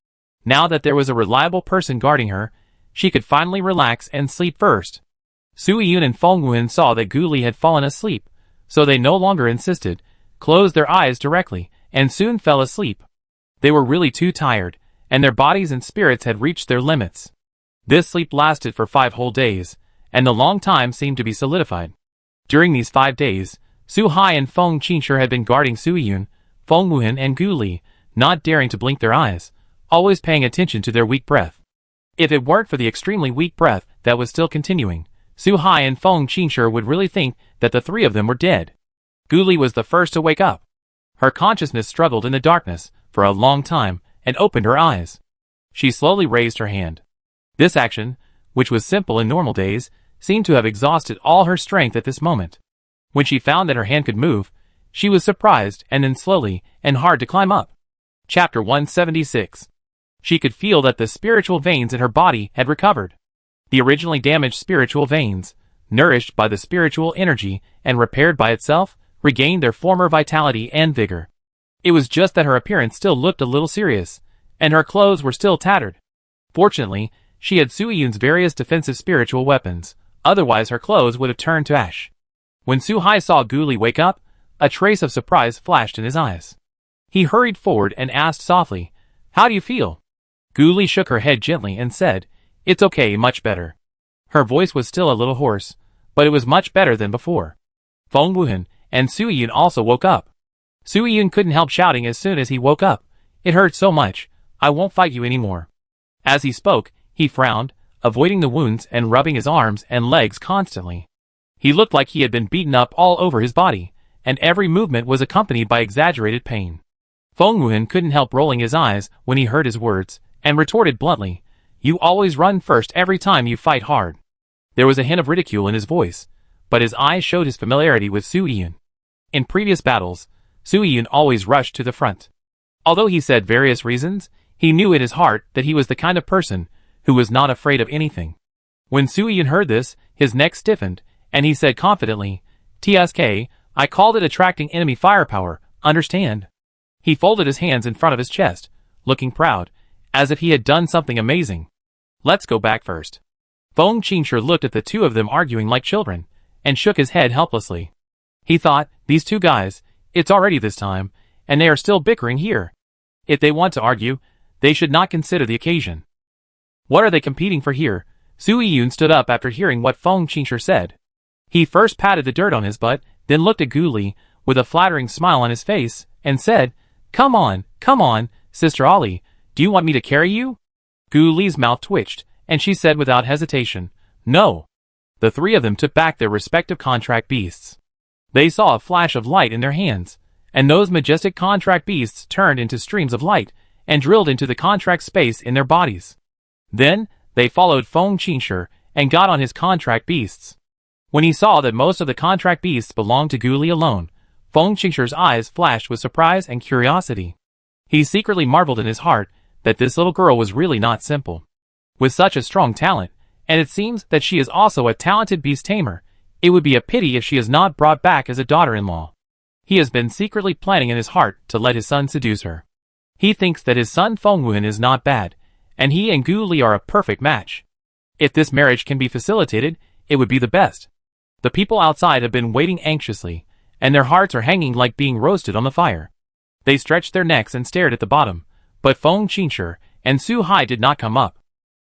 Speaker 1: Now that there was a reliable person guarding her, she could finally relax and sleep first. Su Yun and Feng Wuhan saw that Gu Li had fallen asleep, so they no longer insisted, closed their eyes directly, and soon fell asleep. They were really too tired, and their bodies and spirits had reached their limits. This sleep lasted for 5 whole days, and the long time seemed to be solidified. During these 5 days, Su Hai and Feng Qingshi had been guarding Su Yun, Feng Wuhan and Gu Li, not daring to blink their eyes, always paying attention to their weak breath. If it weren't for the extremely weak breath that was still continuing, Su Hai and Feng Qingshi would really think that the three of them were dead. Gu Li was the first to wake up. Her consciousness struggled in the darkness for a long time and opened her eyes. She slowly raised her hand. This action, which was simple in normal days, seemed to have exhausted all her strength at this moment. When she found that her hand could move, she was surprised and then slowly and hard to climb up. Chapter 176. She could feel that the spiritual veins in her body had recovered. The originally damaged spiritual veins, nourished by the spiritual energy and repaired by itself, regained their former vitality and vigor. It was just that her appearance still looked a little serious, and her clothes were still tattered. Fortunately, she had Su Yun's various defensive spiritual weapons, otherwise her clothes would have turned to ash. When Su Hai saw Gu Li wake up, a trace of surprise flashed in his eyes. He hurried forward and asked softly, "How do you feel?" Gu Li shook her head gently and said, "It's okay, much better." Her voice was still a little hoarse, but it was much better than before. Feng Wuhan and Su Yun also woke up. Su Yun couldn't help shouting as soon as he woke up, "It hurt so much, I won't fight you anymore." As he spoke, he frowned, avoiding the wounds and rubbing his arms and legs constantly. He looked like he had been beaten up all over his body, and every movement was accompanied by exaggerated pain. Feng Wuhan couldn't help rolling his eyes when he heard his words, and retorted bluntly, "You always run first every time you fight hard." There was a hint of ridicule in his voice, but his eyes showed his familiarity with Su Yun. In previous battles, Su Yun always rushed to the front. Although he said various reasons, he knew in his heart that he was the kind of person who was not afraid of anything. When Su Yun heard this, his neck stiffened, and he said confidently, "TSK, I called it attracting enemy firepower, understand? He folded his hands in front of his chest, looking proud, as if he had done something amazing. Let's go back first. Feng Qingshu looked at the two of them arguing like children, and shook his head helplessly. He thought, these two guys, it's already this time, and they are still bickering here. If they want to argue, they should not consider the occasion. What are they competing for here? Su Yiyun stood up after hearing what Feng Qingshu said. He first patted the dirt on his butt, then looked at Gu Li, with a flattering smile on his face, and said, come on, Sister Ali, do you want me to carry you? Gu Li's mouth twitched, and she said without hesitation, no. The three of them took back their respective contract beasts. They saw a flash of light in their hands, and those majestic contract beasts turned into streams of light, and drilled into the contract space in their bodies. Then, they followed Feng Qingshu, and got on his contract beasts. When he saw that most of the contract beasts belonged to Gu Li alone, Feng Qingshu's eyes flashed with surprise and curiosity. He secretly marveled in his heart that this little girl was really not simple. With such a strong talent, and it seems that she is also a talented beast tamer, it would be a pity if she is not brought back as a daughter-in-law. He has been secretly planning in his heart to let his son seduce her. He thinks that his son Feng Wuhan is not bad, and he and Gu Li are a perfect match. If this marriage can be facilitated, it would be the best. The people outside have been waiting anxiously, and their hearts are hanging like being roasted on the fire. They stretched their necks and stared at the bottom, but Feng Qingshu and Su Hai did not come up.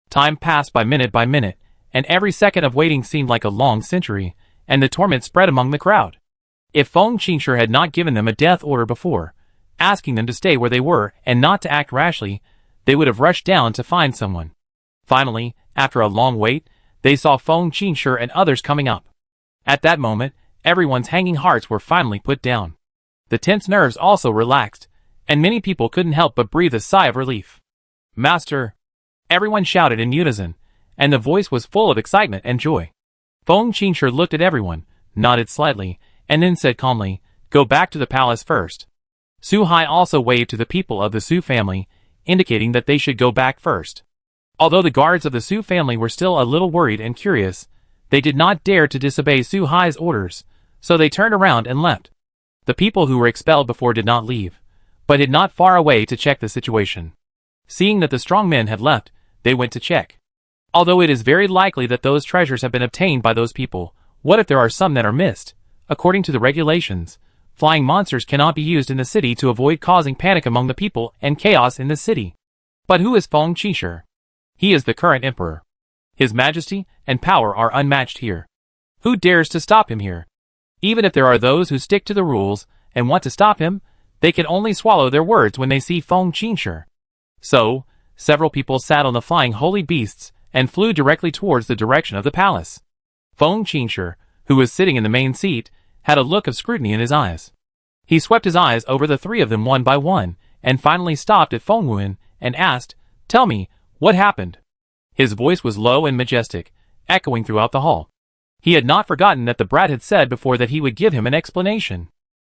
Speaker 1: Time passed by minute, and every second of waiting seemed like a long century, and the torment spread among the crowd. If Feng Qingshu had not given them a death order before, asking them to stay where they were and not to act rashly, they would have rushed down to find someone. Finally, after a long wait, they saw Feng Qingshu and others coming up. At that moment, everyone's hanging hearts were finally put down. The tense nerves also relaxed, and many people couldn't help but breathe a sigh of relief. Master! Everyone shouted in unison, and the voice was full of excitement and joy. Feng Qingshu looked at everyone, nodded slightly, and then said calmly, go back to the palace first. Su Hai also waved to the people of the Su family, indicating that they should go back first. Although the guards of the Su family were still a little worried and curious, they did not dare to disobey Su Hai's orders, so they turned around and left. The people who were expelled before did not leave, but hid not far away to check the situation. Seeing that the strong men had left, they went to check. Although it is very likely that those treasures have been obtained by those people, what if there are some that are missed? According to the regulations, flying monsters cannot be used in the city to avoid causing panic among the people and chaos in the city. But who is Feng Qingshu? He is the current emperor. His majesty and power are unmatched here. Who dares to stop him here? Even if there are those who stick to the rules and want to stop him, they can only swallow their words when they see Feng Qingshu. So, several people sat on the flying holy beasts and flew directly towards the direction of the palace. Feng Qingshu, who was sitting in the main seat, had a look of scrutiny in his eyes. He swept his eyes over the three of them one by one, and finally stopped at Feng Wuhan and asked, tell me, what happened? His voice was low and majestic, echoing throughout the hall. He had not forgotten that the brat had said before that he would give him an explanation.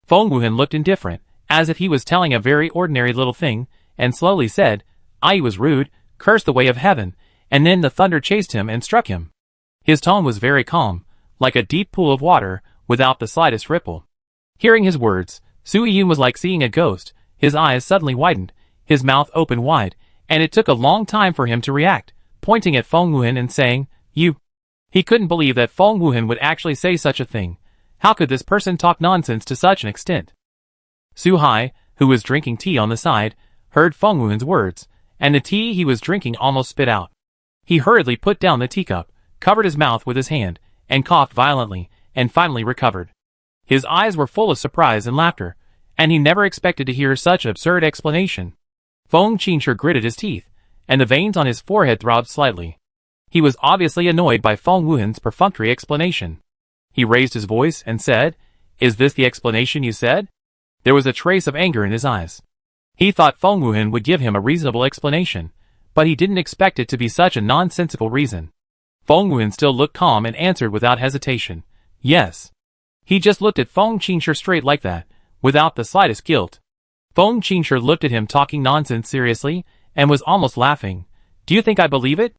Speaker 1: Feng Wuhan looked indifferent, as if he was telling a very ordinary little thing, and slowly said, I was rude, cursed the way of heaven, and then the thunder chased him and struck him. His tone was very calm, like a deep pool of water, without the slightest ripple. Hearing his words, Su Yiyun was like seeing a ghost. His eyes suddenly widened, his mouth opened wide, and it took a long time for him to react, pointing at Feng Wuhan and saying, you. He couldn't believe that Feng Wuhan would actually say such a thing. How could this person talk nonsense to such an extent? Su Hai, who was drinking tea on the side, heard Feng Wuhan's words, and the tea he was drinking almost spit out. He hurriedly put down the teacup, covered his mouth with his hand, and coughed violently, and finally recovered. His eyes were full of surprise and laughter, and he never expected to hear such an absurd explanation. Feng Qingshu gritted his teeth, and the veins on his forehead throbbed slightly. He was obviously annoyed by Feng Wuhan's perfunctory explanation. He raised his voice and said, is this the explanation you said? There was a trace of anger in his eyes. He thought Feng Wuhan would give him a reasonable explanation, but he didn't expect it to be such a nonsensical reason. Feng Wuhan still looked calm and answered without hesitation, yes. He just looked at Feng Qingshu straight like that, without the slightest guilt. Feng Qingshu looked at him talking nonsense seriously, and was almost laughing. Do you think I believe it?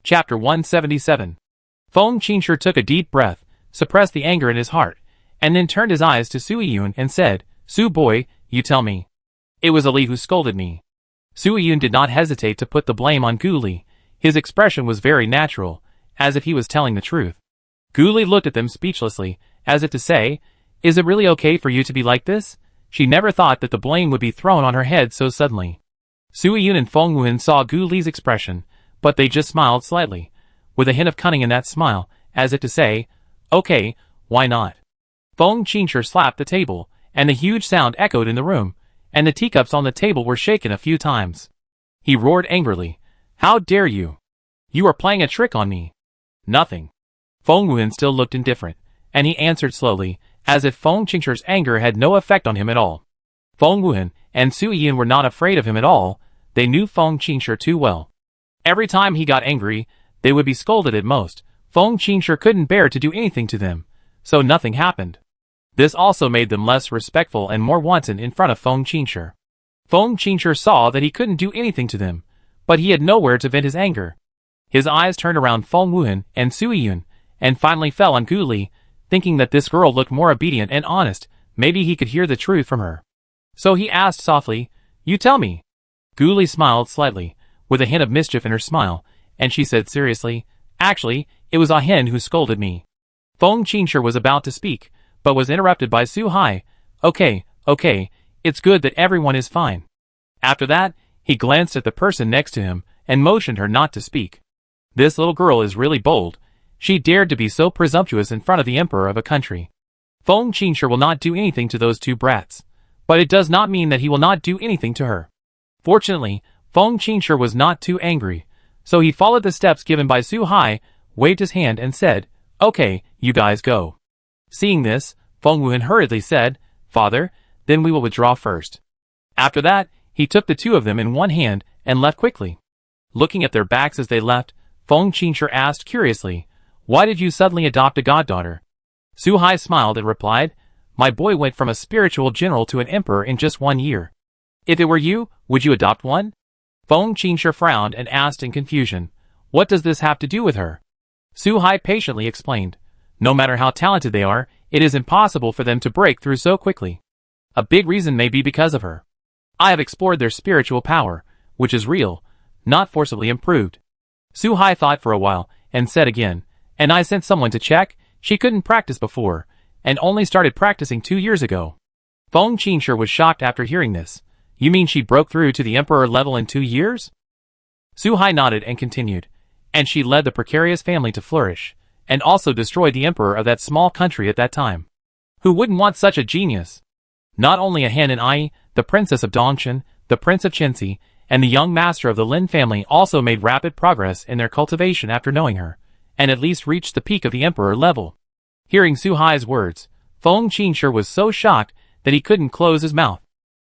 Speaker 1: Chapter 177. Feng Qingshu took a deep breath, suppressed the anger in his heart, and then turned his eyes to Su Yun and said, "Su boy, you tell me. It was Ali who scolded me." Su Yun did not hesitate to put the blame on Gu Li. His expression was very natural, as if he was telling the truth. Gu Li looked at them speechlessly, as if to say, "Is it really okay for you to be like this?" She never thought that the blame would be thrown on her head so suddenly. Su Yun and Feng Wuhan saw Gu Li's expression, but they just smiled slightly, with a hint of cunning in that smile, as if to say, "Okay, why not?" Feng Qingshi slapped the table, and the huge sound echoed in the room, and the teacups on the table were shaken a few times. He roared angrily, "How dare you? You are playing a trick on me." "Nothing." Feng Wuhan still looked indifferent, and he answered slowly, as if Feng Qingshi's anger had no effect on him at all. Feng Wuhan and Su Yin were not afraid of him at all. They knew Feng Qingshi too well. Every time he got angry, they would be scolded at most. Feng Qingshi couldn't bear to do anything to them, so nothing happened. This also made them less respectful and more wanton in front of Feng Qingshi. Feng Qingshi saw that he couldn't do anything to them, but he had nowhere to vent his anger. His eyes turned around Feng Wuhan and Su Yun, and finally fell on Gu Li, thinking that this girl looked more obedient and honest. Maybe he could hear the truth from her. So he asked softly, "You tell me." Gu Li smiled slightly, with a hint of mischief in her smile, and she said seriously, "Actually, it was Ah Hen who scolded me." Feng Qingshi was about to speak, but was interrupted by Su Hai. Okay, it's good that everyone is fine." After that, he glanced at the person next to him, and motioned her not to speak. This little girl is really bold. She dared to be so presumptuous in front of the emperor of a country. Feng Qingshi will not do anything to those two brats, but it does not mean that he will not do anything to her. Fortunately, Feng Qingshi was not too angry, so he followed the steps given by Su Hai, waved his hand and said, "Okay, you guys go." Seeing this, Feng Wuhan hurriedly said, "Father, then we will withdraw first." After that, he took the two of them in one hand and left quickly. Looking at their backs as they left, Feng Qingshi asked curiously, "Why did you suddenly adopt a goddaughter?" Su Hai smiled and replied, "My boy went from a spiritual general to an emperor in just 1 year. If it were you, would you adopt one?" Feng Qingshi frowned and asked in confusion, "What does this have to do with her?" Su Hai patiently explained, "No matter how talented they are, it is impossible for them to break through so quickly. A big reason may be because of her. I have explored their spiritual power, which is real, not forcibly improved." Su Hai thought for a while, and said again, "And I sent someone to check. She couldn't practice before, and only started practicing 2 years ago." Feng Qingshi was shocked after hearing this. "You mean she broke through to the emperor level in 2 years?" Su Hai nodded and continued, "And she led the precarious family to flourish, and also destroyed the emperor of that small country at that time. Who wouldn't want such a genius? Not only a Hen and Ai, the princess of Dongshan, the prince of Qinxi, and the young master of the Lin family also made rapid progress in their cultivation after knowing her, and at least reached the peak of the emperor level." Hearing Su Hai's words, Feng Qingshi was so shocked that he couldn't close his mouth.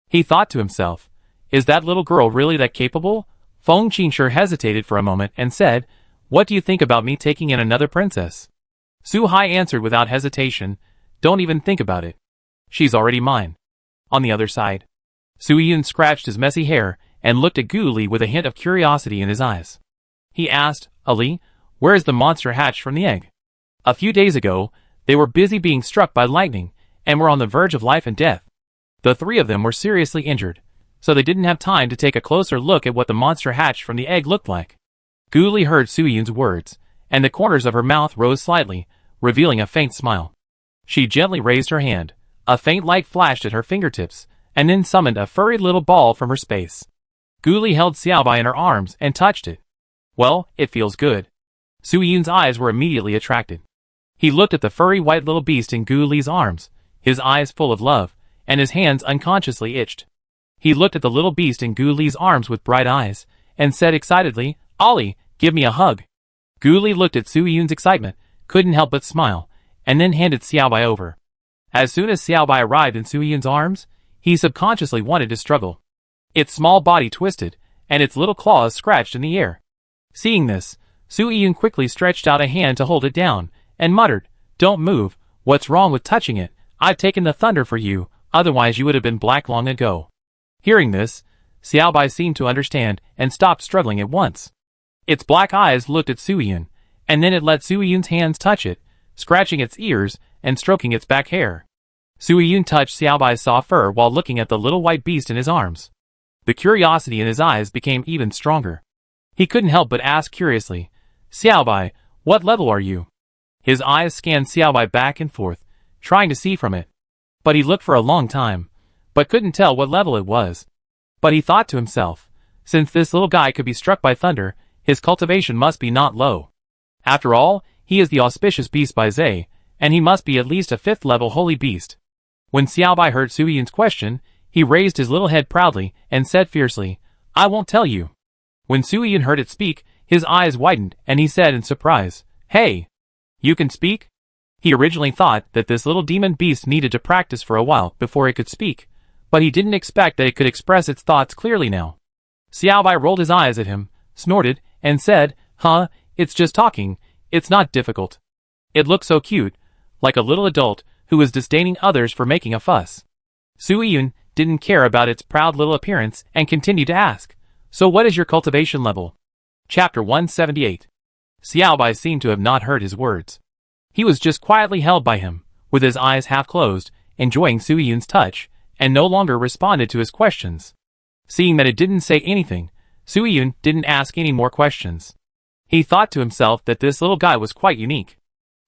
Speaker 1: He thought to himself, "Is that little girl really that capable?" Feng Qingshi hesitated for a moment and said, "What do you think about me taking in another princess?" Su Hai answered without hesitation, "Don't even think about it. She's already mine." On the other side, Su Yun scratched his messy hair and looked at Gu Li with a hint of curiosity in his eyes. He asked, "Ali, where is the monster hatched from the egg?" A few days ago, they were busy being struck by lightning, and were on the verge of life and death. The 3 of them were seriously injured, so they didn't have time to take a closer look at what the monster hatched from the egg looked like. Gu Li heard Su Yun's words, and the corners of her mouth rose slightly, revealing a faint smile. She gently raised her hand. A faint light flashed at her fingertips, and then summoned a furry little ball from her space. Gu Li held Xiaobai in her arms and touched it. "Well, it feels good." Su Yun's eyes were immediately attracted. He looked at the furry white little beast in Gu Li's arms, his eyes full of love, and his hands unconsciously itched. He looked at the little beast in Gu Li's arms with bright eyes, and said excitedly, "Ollie, give me a hug." Gu Li looked at Su Yun's excitement, couldn't help but smile, and then handed Xiaobai over. As soon as Xiaobai arrived in Su Yun's arms, he subconsciously wanted to struggle. Its small body twisted, and its little claws scratched in the air. Seeing this, Su Yun quickly stretched out a hand to hold it down, and muttered, "Don't move, what's wrong with touching it? I've taken the thunder for you, otherwise you would have been black long ago." Hearing this, Xiaobai seemed to understand and stopped struggling at once. Its black eyes looked at Su Yun, and then it let Su Yun's hands touch it, scratching its ears and stroking its back hair. Sui Yun touched Xiaobai's soft fur while looking at the little white beast in his arms. The curiosity in his eyes became even stronger. He couldn't help but ask curiously, "Xiaobai, what level are you?" His eyes scanned Xiaobai back and forth, trying to see from it. But he looked for a long time, but couldn't tell what level it was. But he thought to himself, since this little guy could be struck by thunder, his cultivation must be not low. After all, he is the auspicious beast by Zhe, and he must be at least a 5th level holy beast. When Xiaobai heard Sui Yun's question, he raised his little head proudly and said fiercely, "I won't tell you." When Sui Yun heard it speak, his eyes widened and he said in surprise, "Hey! You can speak?" He originally thought that this little demon beast needed to practice for a while before it could speak, but he didn't expect that it could express its thoughts clearly now. Xiaobai rolled his eyes at him, snorted, and said, "Huh, it's just talking, it's not difficult." It looked so cute, like a little adult who was disdaining others for making a fuss. Sui Yun didn't care about its proud little appearance and continued to ask, "So what is your cultivation level?" Chapter 178. Xiaobai seemed to have not heard his words. He was just quietly held by him, with his eyes half closed, enjoying Sui Yun's touch, and no longer responded to his questions. Seeing that it didn't say anything, Sui Yun didn't ask any more questions. He thought to himself that this little guy was quite unique.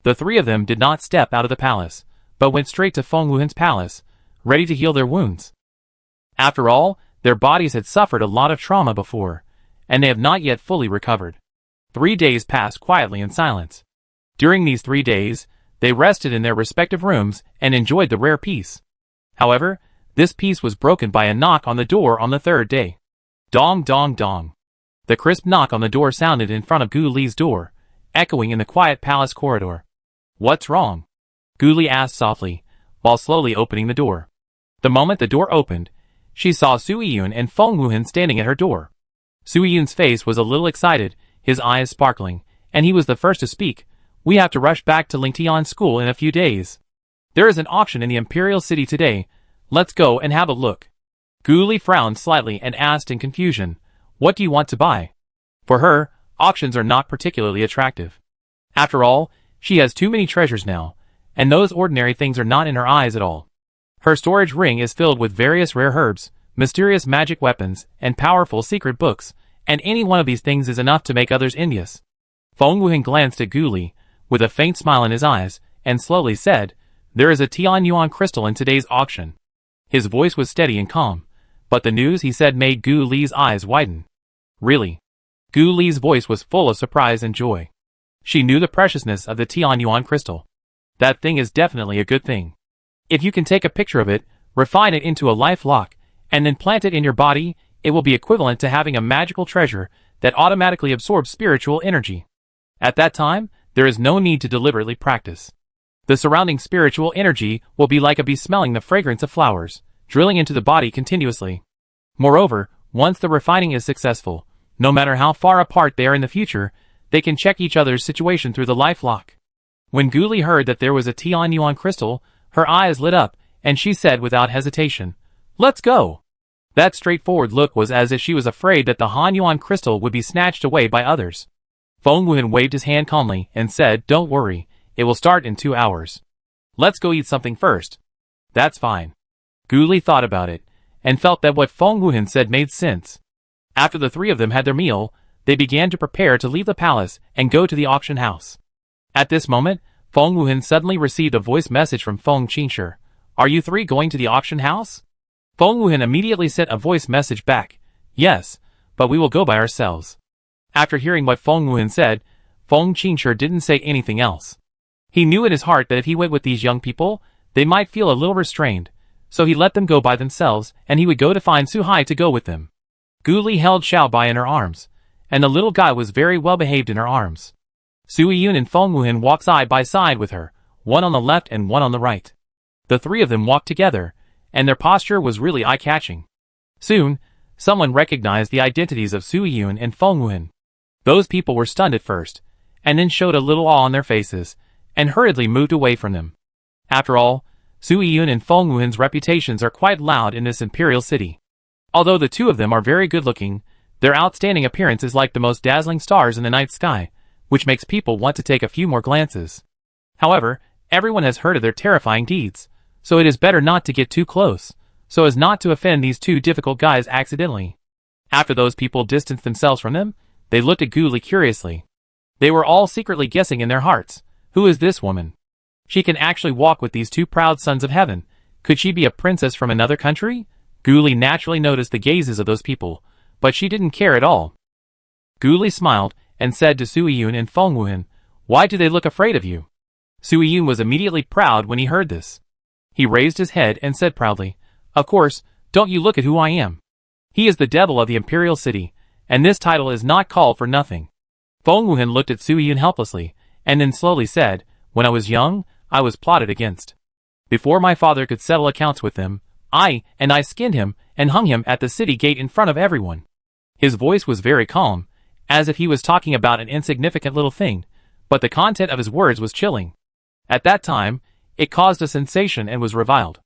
Speaker 1: The three of them did not step out of the palace, but went straight to Feng Wuhan's palace, ready to heal their wounds. After all, their bodies had suffered a lot of trauma before, and they have not yet fully recovered. 3 days passed quietly in silence. During these 3 days, they rested in their respective rooms and enjoyed the rare peace. However, this peace was broken by a knock on the door on the 3rd day. Dong dong dong. The crisp knock on the door sounded in front of Gu Li's door, echoing in the quiet palace corridor. "What's wrong?" Gu Li asked softly, while slowly opening the door. The moment the door opened, she saw Sui Yun and Feng Wuhan standing at her door. Sui Yun's face was a little excited, his eyes sparkling, and he was the first to speak. "We have to rush back to Lingtian school in a few days. There is an auction in the Imperial City today. Let's go and have a look." Gu Li frowned slightly and asked in confusion, "What do you want to buy?" For her, auctions are not particularly attractive. After all, she has too many treasures now, and those ordinary things are not in her eyes at all. Her storage ring is filled with various rare herbs, mysterious magic weapons, and powerful secret books, and any one of these things is enough to make others envious. Feng Wuhan glanced at Gu Li, with a faint smile in his eyes, and slowly said, "There is a Tianyuan crystal in today's auction." His voice was steady and calm, but the news he said made Gu Li's eyes widen. "Really?" Gu Li's voice was full of surprise and joy. She knew the preciousness of the Tianyuan crystal. That thing is definitely a good thing. If you can take a picture of it, refine it into a life lock, and then plant it in your body, it will be equivalent to having a magical treasure that automatically absorbs spiritual energy. At that time, there is no need to deliberately practice. The surrounding spiritual energy will be like a bee smelling the fragrance of flowers, drilling into the body continuously. Moreover, once the refining is successful, no matter how far apart they are in the future, they can check each other's situation through the life lock. When Gu Li heard that there was a Tianyuan crystal, her eyes lit up, and she said without hesitation, "Let's go." That straightforward look was as if she was afraid that the Hanyuan crystal would be snatched away by others. Feng Wuhan waved his hand calmly and said, "Don't worry, it will start in 2 hours. Let's go eat something first." "That's fine." Gu Li thought about it, and felt that what Feng Wuhan said made sense. After the three of them had their meal, they began to prepare to leave the palace and go to the auction house. At this moment, Feng Wuhan suddenly received a voice message from Feng Qingshi. "Are you three going to the auction house?" Feng Wuhan immediately sent a voice message back. "Yes, but we will go by ourselves." After hearing what Feng Wuhan said, Feng Qingshi didn't say anything else. He knew in his heart that if he went with these young people, they might feel a little restrained, so he let them go by themselves, and he would go to find Suhai to go with them. Gu Li held Xiaobai in her arms, and the little guy was very well behaved in her arms. Sui Yun and Feng Wuhan walked side by side with her, one on the left and one on the right. The three of them walked together, and their posture was really eye-catching. Soon, someone recognized the identities of Sui Yun and Feng Wuhan. Those people were stunned at first, and then showed a little awe on their faces, and hurriedly moved away from them. After all, Sui Yun and Feng Wuhan's reputations are quite loud in this imperial city. Although the two of them are very good-looking, their outstanding appearance is like the most dazzling stars in the night sky, which makes people want to take a few more glances. However, everyone has heard of their terrifying deeds, so it is better not to get too close, so as not to offend these two difficult guys accidentally. After those people distanced themselves from them, they looked at Gu Li curiously. They were all secretly guessing in their hearts, who is this woman? She can actually walk with these two proud sons of heaven. Could she be a princess from another country? Gu Li naturally noticed the gazes of those people, but she didn't care at all. Gu Li smiled and said to Sui Yun and Feng Wuhan, "Why do they look afraid of you?" Sui Yun was immediately proud when he heard this. He raised his head and said proudly, "Of course, don't you look at who I am. He is the devil of the imperial city, and this title is not called for nothing." Feng Wuhan looked at Sui Yun helplessly, and then slowly said, "When I was young, I was plotted against. Before my father could settle accounts with them, I skinned him and hung him at the city gate in front of everyone." His voice was very calm, as if he was talking about an insignificant little thing, but the content of his words was chilling. At that time, it caused a sensation and was reviled.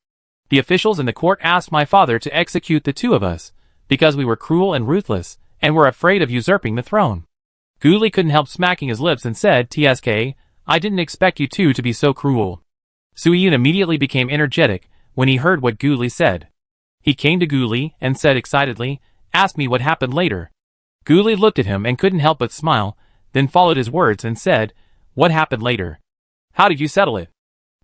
Speaker 1: The officials in the court asked my father to execute the two of us, because we were cruel and ruthless, and were afraid of usurping the throne. Gu Li couldn't help smacking his lips and said, "Tsk, I didn't expect you two to be so cruel." Sui Yun immediately became energetic when he heard what Gu Li said. He came to Gu Li and said excitedly, "Ask me what happened later." Gu Li looked at him and couldn't help but smile, then followed his words and said, "What happened later? How did you settle it?"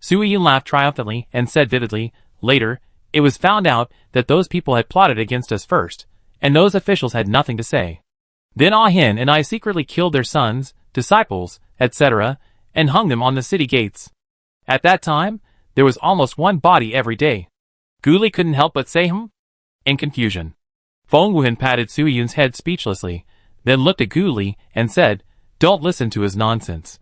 Speaker 1: Sui Yun laughed triumphantly and said vividly, "Later, it was found out that those people had plotted against us first, and those officials had nothing to say. Then Ah Hin and I secretly killed their sons, disciples, etc., and hung them on the city gates. At that time, there was almost one body every day." Gu Li couldn't help but say in confusion. Feng Wuhan patted Sui Yun's head speechlessly, then looked at Gu Li and said, "Don't listen to his nonsense."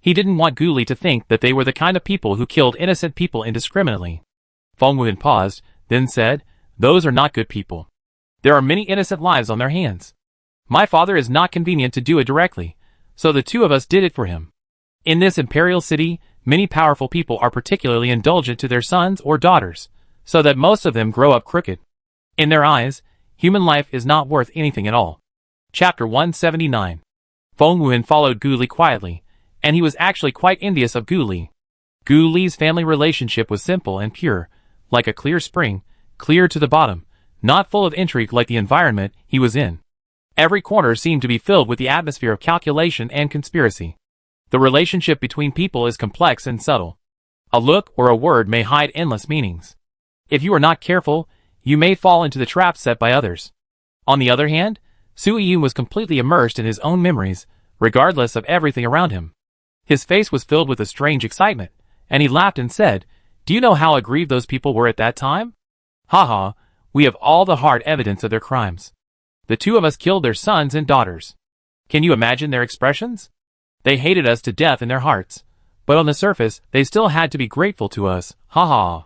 Speaker 1: He didn't want Gu Li to think that they were the kind of people who killed innocent people indiscriminately. Feng Wuhan paused, then said, "Those are not good people. There are many innocent lives on their hands. My father is not convenient to do it directly, so the two of us did it for him. In this imperial city, many powerful people are particularly indulgent to their sons or daughters, so that most of them grow up crooked. In their eyes, human life is not worth anything at all." Chapter 179. Feng Wuhan followed Gu Li quietly, and he was actually quite envious of Gu Li. Gu Li's family relationship was simple and pure, like a clear spring, clear to the bottom, not full of intrigue like the environment he was in. Every corner seemed to be filled with the atmosphere of calculation and conspiracy. The relationship between people is complex and subtle. A look or a word may hide endless meanings. If you are not careful, you may fall into the trap set by others. On the other hand, Sui Yun was completely immersed in his own memories, regardless of everything around him. His face was filled with a strange excitement, and he laughed and said, "Do you know how aggrieved those people were at that time? Haha, we have all the hard evidence of their crimes. The two of us killed their sons and daughters. Can you imagine their expressions? They hated us to death in their hearts, but on the surface, they still had to be grateful to us, haha."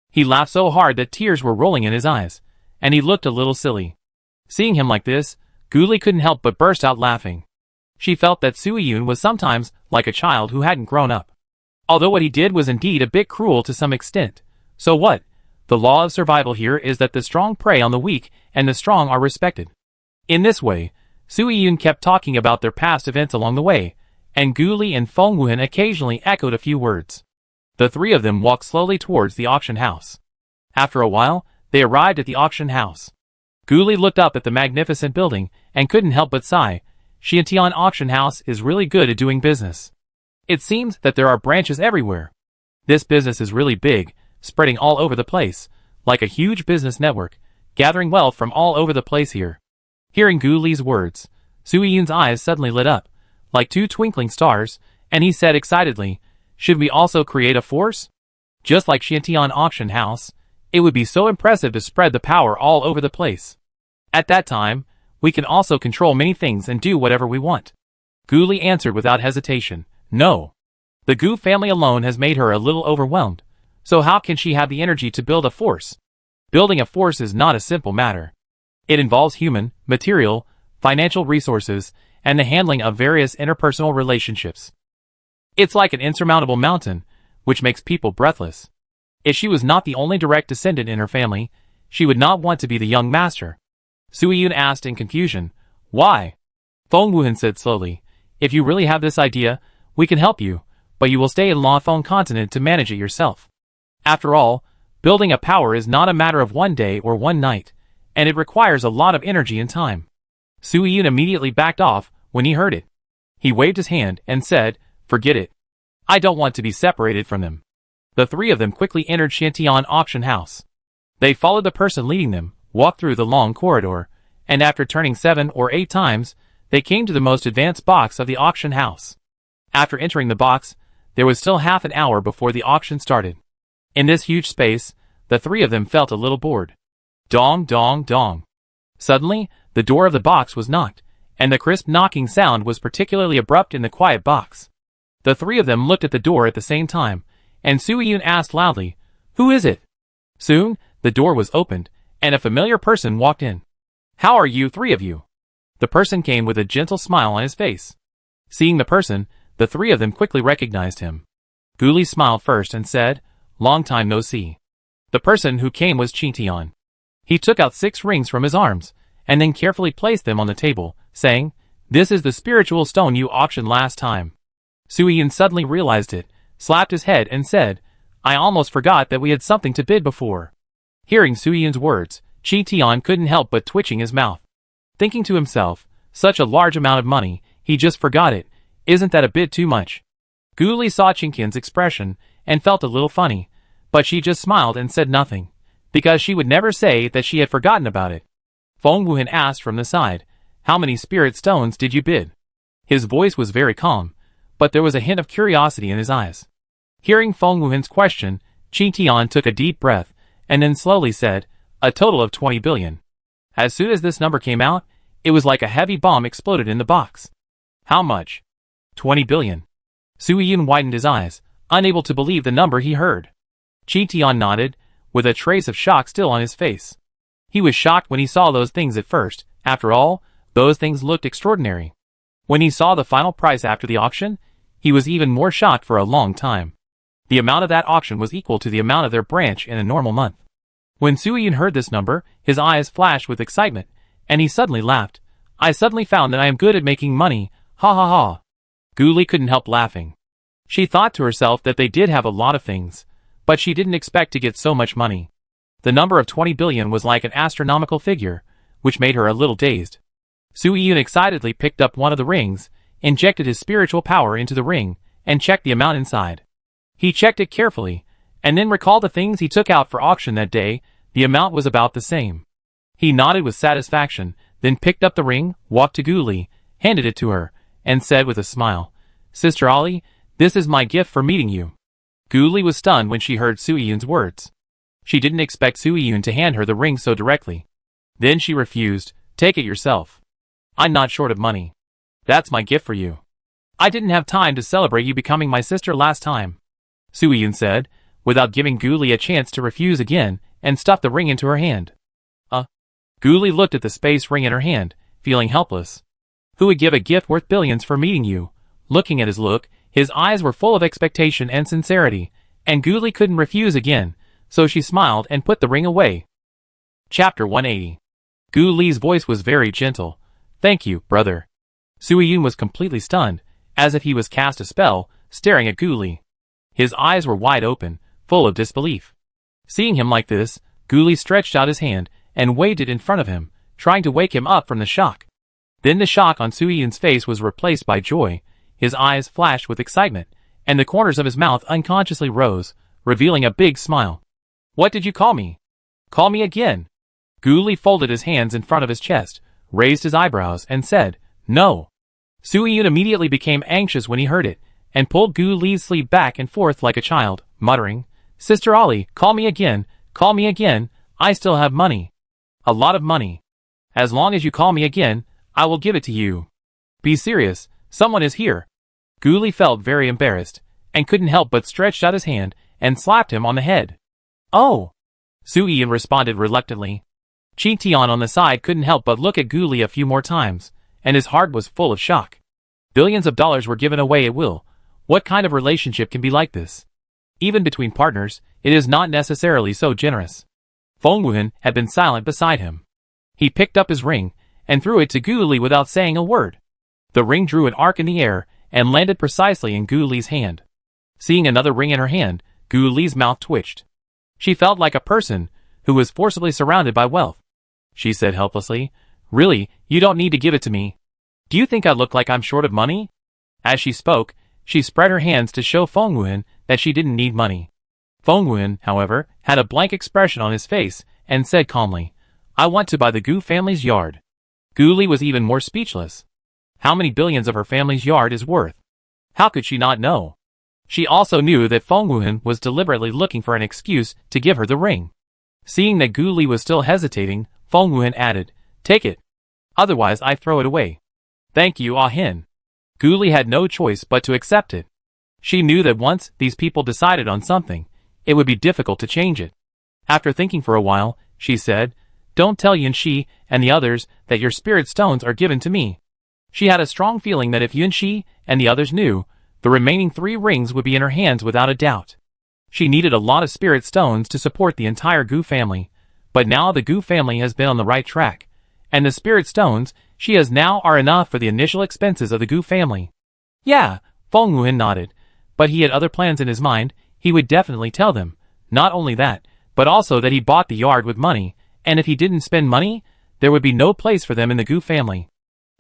Speaker 1: He laughed so hard that tears were rolling in his eyes, and he looked a little silly. Seeing him like this, Gu Li couldn't help but burst out laughing. She felt that Sui Yun was sometimes like a child who hadn't grown up. Although what he did was indeed a bit cruel to some extent. So what? The law of survival here is that the strong prey on the weak and the strong are respected. In this way, Sui Yun kept talking about their past events along the way, and Gu Li and Feng Wuhan occasionally echoed a few words. The three of them walked slowly towards the auction house. After a while, they arrived at the auction house. Gu Li looked up at the magnificent building and couldn't help but sigh. Xiantian Auction House is really good at doing business. It seems that there are branches everywhere. This business is really big, spreading all over the place, like a huge business network, gathering wealth from all over the place here. Hearing Gu Li's words, Sui Yun's eyes suddenly lit up, like two twinkling stars, and he said excitedly, "Should we also create a force? Just like Xiantian Auction House, it would be so impressive to spread the power all over the place. At that time, we can also control many things and do whatever we want." Gu Li answered without hesitation, "No. The Gu family alone has made her a little overwhelmed, so how can she have the energy to build a force? Building a force is not a simple matter. It involves human, material, financial resources, and the handling of various interpersonal relationships. It's like an insurmountable mountain, which makes people breathless. If she was not the only direct descendant in her family, she would not want to be the young master." Sui Yun asked in confusion, "Why?" Feng Wuhan said slowly, "If you really have this idea, we can help you, but you will stay in Lafeng continent to manage it yourself. After all, Building a power is not a matter of one day or one night, and it requires a lot of energy and time. Su Yun immediately backed off when he heard it. He waved his hand and said, "Forget it. I don't want to be separated from them." The three of them quickly entered Shantian auction house. They followed the person leading them, walked through the long corridor, and after turning 7 or 8 times, they came to the most advanced box of the auction house. After entering the box, there was still half an hour before the auction started. In this huge space, the three of them felt a little bored. Dong, dong, dong. Suddenly, the door of the box was knocked, and the crisp knocking sound was particularly abrupt in the quiet box. The three of them looked at the door at the same time, and Su Yun asked loudly, "Who is it?" Soon, the door was opened, and a familiar person walked in. "How are you, three of you?" The person came with a gentle smile on his face. Seeing the person, the three of them quickly recognized him. Guli smiled first and said, "Long time no see." The person who came was Qingtian. He took out 6 rings from his arms, and then carefully placed them on the table, saying, "This is the spiritual stone you auctioned last time." Su Yun suddenly realized it, slapped his head and said, "I almost forgot that we had something to bid before." Hearing Su Yun's words, Qingtian couldn't help but twitching his mouth. Thinking to himself, such a large amount of money, he just forgot it, isn't that a bit too much? Guli saw Qingtian's expression, and felt a little funny, but she just smiled and said nothing, because she would never say that she had forgotten about it. Feng Wuhan asked from the side, "How many spirit stones did you bid?" His voice was very calm, but there was a hint of curiosity in his eyes. Hearing Feng Wuhan's question, Qingtian took a deep breath, and then slowly said, "A total of 20 billion. As soon as this number came out, it was like a heavy bomb exploded in the box. "How much?" 20 billion. Su Yun widened his eyes, unable to believe the number he heard. Qingtian nodded, with a trace of shock still on his face. He was shocked when he saw those things at first. After all, those things looked extraordinary. When he saw the final price after the auction, he was even more shocked for a long time. The amount of that auction was equal to the amount of their branch in a normal month. When Su Yun heard this number, his eyes flashed with excitement, and he suddenly laughed. "I suddenly found that I am good at making money, ha ha ha." Guli couldn't help laughing. She thought to herself that they did have a lot of things, but she didn't expect to get so much money. The number of 20 billion was like an astronomical figure, which made her a little dazed. Su Yun excitedly picked up one of the rings, injected his spiritual power into the ring, and checked the amount inside. He checked it carefully, and then recalled the things he took out for auction that day. The amount was about the same. He nodded with satisfaction, then picked up the ring, walked to Guli, handed it to her, and said with a smile, "Sister Ali, this is my gift for meeting you." Guli was stunned when she heard Su Yun's words. She didn't expect Su Yun to hand her the ring so directly. Then she refused, "Take it yourself. I'm not short of money. That's my gift for you. I didn't have time to celebrate you becoming my sister last time," Su Yun said, without giving Guli a chance to refuse again, and stuffed the ring into her hand. Guli looked at the space ring in her hand, feeling helpless. Who would give a gift worth billions for meeting you? Looking at his look, his eyes were full of expectation and sincerity, and Guli couldn't refuse again, so she smiled and put the ring away. Chapter 180. Guli's voice was very gentle. "Thank you, brother." Su Yun was completely stunned, as if he was cast a spell, staring at Guli. His eyes were wide open, full of disbelief. Seeing him like this, Guli stretched out his hand and waved it in front of him, trying to wake him up from the shock. Then the shock on Su Yun's face was replaced by joy. His eyes flashed with excitement, and the corners of his mouth unconsciously rose, revealing a big smile. "What did you call me?" "Call me again." Guli folded his hands in front of his chest, raised his eyebrows, and said, "No." Su Yun immediately became anxious when he heard it, and pulled Guli's sleeve back and forth like a child, muttering, "Sister Ali, call me again, I still have money. A lot of money. As long as you call me again, I will give it to you. Be serious, someone is here." Guli felt very embarrassed, and couldn't help but stretched out his hand, and slapped him on the head. "Oh!" Su Yun responded reluctantly. Qingtian on the side couldn't help but look at Guli a few more times, and his heart was full of shock. Billions of dollars were given away at will. What kind of relationship can be like this? Even between partners, it is not necessarily so generous. Feng Wuhan had been silent beside him. He picked up his ring, and threw it to Guli without saying a word. The ring drew an arc in the air, and landed precisely in Guli's hand. Seeing another ring in her hand, Guli's mouth twitched. She felt like a person who was forcibly surrounded by wealth. She said helplessly, "Really, you don't need to give it to me. Do you think I look like I'm short of money?" As she spoke, she spread her hands to show Feng Wuhan that she didn't need money. Feng Wuhan, however, had a blank expression on his face and said calmly, "I want to buy the Gu family's yard." Gu Li was even more speechless. How many billions of her family's yard is worth? How could she not know? She also knew that Feng Wuhan was deliberately looking for an excuse to give her the ring. Seeing that Gu Li was still hesitating, Feng Wuhan added, "Take it. Otherwise I throw it away." "Thank you, Ah Hin." Gu Li had no choice but to accept it. She knew that once these people decided on something, it would be difficult to change it. After thinking for a while, she said, "Don't tell Yunxi and the others that your spirit stones are given to me." She had a strong feeling that if Yunxi and the others knew, the remaining 3 rings would be in her hands without a doubt. She needed a lot of spirit stones to support the entire Gu family, but now the Gu family has been on the right track, and the spirit stones she has now are enough for the initial expenses of the Gu family. Yeah, Feng Wuhan nodded, but he had other plans in his mind. He would definitely tell them, not only that, but also that he bought the yard with money, and if he didn't spend money, there would be no place for them in the Gu family.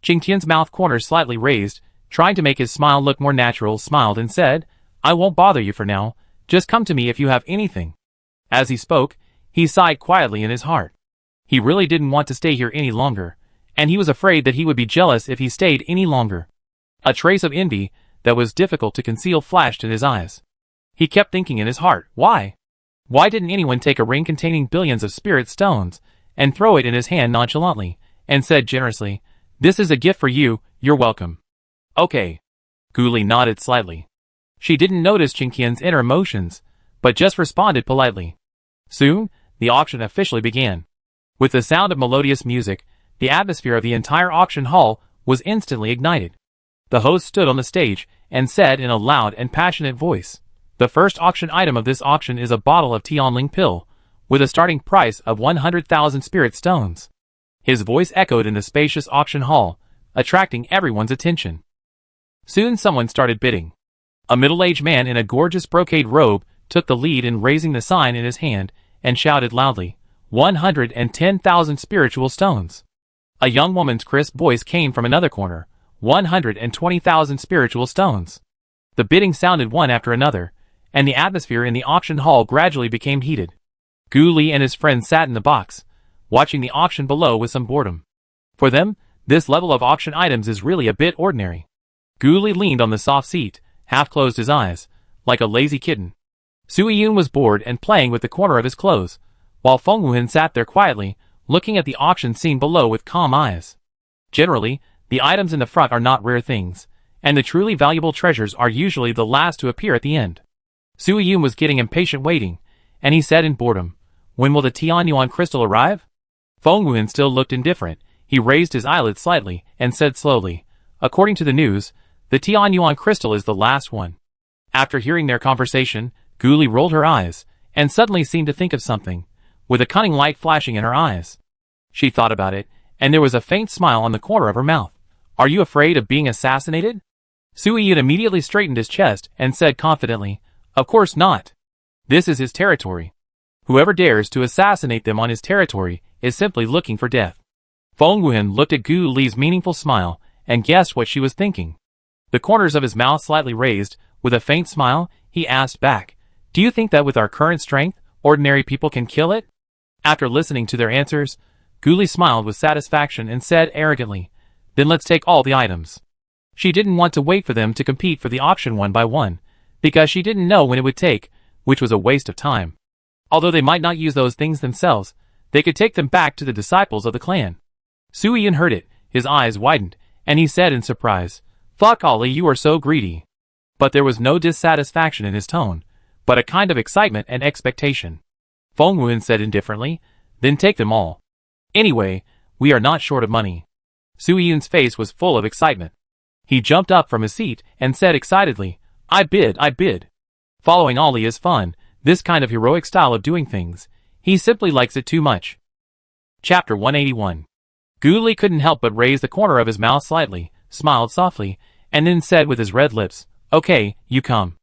Speaker 1: Qingtian's mouth corners slightly raised, trying to make his smile look more natural, smiled and said, "I won't bother you for now, just come to me if you have anything." As he spoke, he sighed quietly in his heart. He really didn't want to stay here any longer, and he was afraid that he would be jealous if he stayed any longer. A trace of envy that was difficult to conceal flashed in his eyes. He kept thinking in his heart, why? Why didn't anyone take a ring containing billions of spirit stones and throw it in his hand nonchalantly, and said generously, "This is a gift for you, you're welcome." Okay. Gu Li nodded slightly. She didn't notice Qingtian's inner emotions, but just responded politely. Soon, the auction officially began. With the sound of melodious music, the atmosphere of the entire auction hall was instantly ignited. The host stood on the stage and said in a loud and passionate voice, "The first auction item of this auction is a bottle of Tianling pill, with a starting price of 100,000 spirit stones." His voice echoed in the spacious auction hall, attracting everyone's attention. Soon someone started bidding. A middle-aged man in a gorgeous brocade robe took the lead in raising the sign in his hand and shouted loudly, 110,000 spiritual stones. A young woman's crisp voice came from another corner, 120,000 spiritual stones. The bidding sounded one after another, and the atmosphere in the auction hall gradually became heated. Gu Li and his friends sat in the box, watching the auction below with some boredom. For them, this level of auction items is really a bit ordinary. Gu Li leaned on the soft seat, half closed his eyes, like a lazy kitten. Sui Yun was bored and playing with the corner of his clothes, while Feng Wuhan sat there quietly, looking at the auction scene below with calm eyes. Generally, the items in the front are not rare things, and the truly valuable treasures are usually the last to appear at the end. Sui Yun was getting impatient waiting, and he said in boredom, "When will the Tianyuan crystal arrive?" Feng Wuhan still looked indifferent. He raised his eyelids slightly and said slowly, "According to the news, the Tianyuan crystal is the last one." After hearing their conversation, Gu Li rolled her eyes, and suddenly seemed to think of something, with a cunning light flashing in her eyes. She thought about it, and there was a faint smile on the corner of her mouth. "Are you afraid of being assassinated?" Sui Yun immediately straightened his chest and said confidently, "Of course not. This is his territory. Whoever dares to assassinate them on his territory is simply looking for death." Feng Wuhan looked at Gu Li's meaningful smile and guessed what she was thinking. The corners of his mouth slightly raised, with a faint smile, he asked back, "Do you think that with our current strength, ordinary people can kill it?" After listening to their answers, Gu Li smiled with satisfaction and said arrogantly, "Then let's take all the items." She didn't want to wait for them to compete for the auction one by one, because she didn't know when it would take, which was a waste of time. Although they might not use those things themselves, they could take them back to the disciples of the clan. Sui Yun heard it, his eyes widened, and he said in surprise, "Fuck Ali, you are so greedy." But there was no dissatisfaction in his tone, but a kind of excitement and expectation. Feng Wuhan said indifferently, "Then take them all. Anyway, we are not short of money." Sui Yun's face was full of excitement. He jumped up from his seat and said excitedly, I bid. Following Ali is fun, this kind of heroic style of doing things. He simply likes it too much. Chapter 181. Gu Li couldn't help but raise the corner of his mouth slightly, smiled softly, and then said with his red lips, "Okay, you come."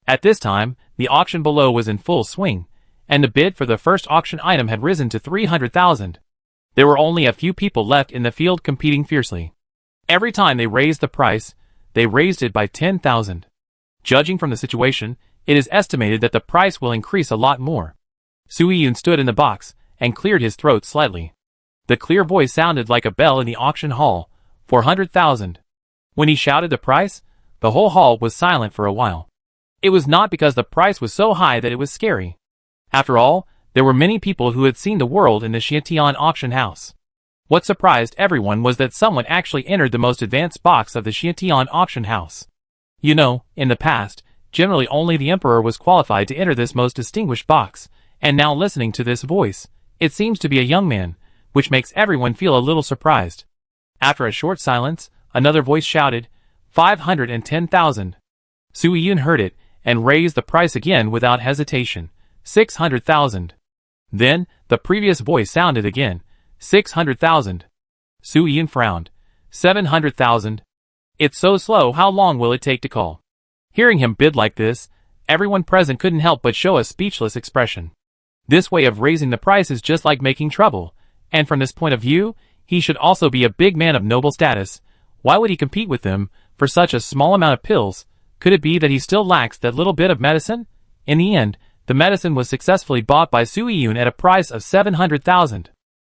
Speaker 1: At this time, the auction below was in full swing, and the bid for the first auction item had risen to 300,000. There were only a few people left in the field competing fiercely. Every time they raised the price, they raised it by 10,000. Judging from the situation, it is estimated that the price will increase a lot more. Sui-Yun stood in the box and cleared his throat slightly. The clear voice sounded like a bell in the auction hall. 400,000. When he shouted the price, the whole hall was silent for a while. It was not because the price was so high that it was scary. After all, there were many people who had seen the world in the Xiantian auction house. What surprised everyone was that someone actually entered the most advanced box of the Xiantian auction house. You know, in the past, generally only the emperor was qualified to enter this most distinguished box, and now listening to this voice, it seems to be a young man, which makes everyone feel a little surprised. After a short silence, another voice shouted, 510,000. Sui-Yun heard it, and raised the price again without hesitation, 600,000. Then, the previous voice sounded again, 600,000. Sui-Yun frowned, 700,000. It's so slow, how long will it take to call? Hearing him bid like this, everyone present couldn't help but show a speechless expression. This way of raising the price is just like making trouble, and from this point of view, he should also be a big man of noble status. Why would he compete with them for such a small amount of pills? Could it be that he still lacks that little bit of medicine? In the end, the medicine was successfully bought by Sui-Yun at a price of 700,000.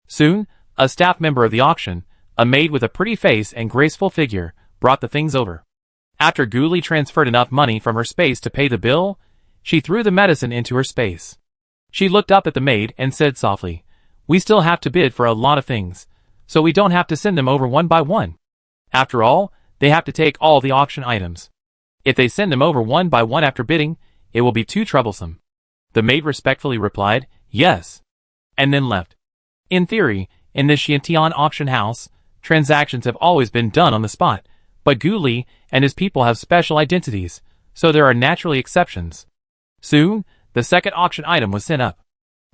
Speaker 1: Soon, a staff member of the auction, a maid with a pretty face and graceful figure, brought the things over. After Guli transferred enough money from her space to pay the bill, she threw the medicine into her space. She looked up at the maid and said softly, "We still have to bid for a lot of things, so we don't have to send them over one by one. After all, they have to take all the auction items. If they send them over one by one after bidding, it will be too troublesome." The maid respectfully replied, "Yes," and then left. In theory, in this Xiantian auction house, transactions have always been done on the spot, but Guli and his people have special identities, so there are naturally exceptions. Soon, the second auction item was sent up.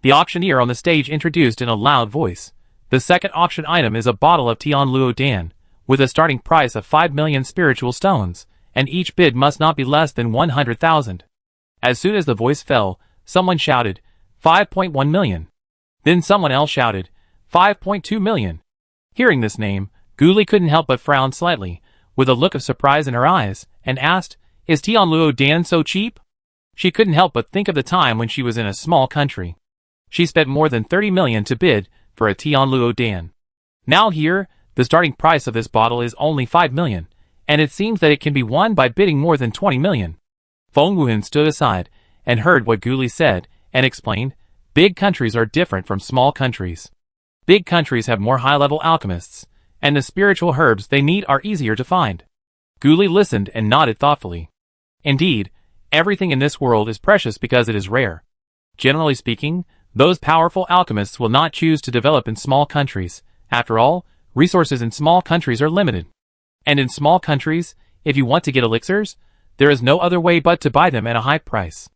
Speaker 1: The auctioneer on the stage introduced in a loud voice, "The second auction item is a bottle of Tianluo Dan, with a starting price of 5 million spiritual stones, and each bid must not be less than 100,000. As soon as the voice fell, someone shouted, 5.1 million. Then someone else shouted, 5.2 million. Hearing this name, Guli couldn't help but frown slightly, with a look of surprise in her eyes, and asked, "Is Tianluo Dan so cheap?" She couldn't help but think of the time when she was in a small country. She spent more than 30 million to bid for a Tianluo Dan. Now here, the starting price of this bottle is only 5 million, and it seems that it can be won by bidding more than 20 million. Feng Wuhan stood aside, and heard what Guli said, and explained, "Big countries are different from small countries. Big countries have more high-level alchemists, and the spiritual herbs they need are easier to find." Guli listened and nodded thoughtfully. Indeed, everything in this world is precious because it is rare. Generally speaking, those powerful alchemists will not choose to develop in small countries. After all, resources in small countries are limited. And in small countries, if you want to get elixirs, there is no other way but to buy them at a high price.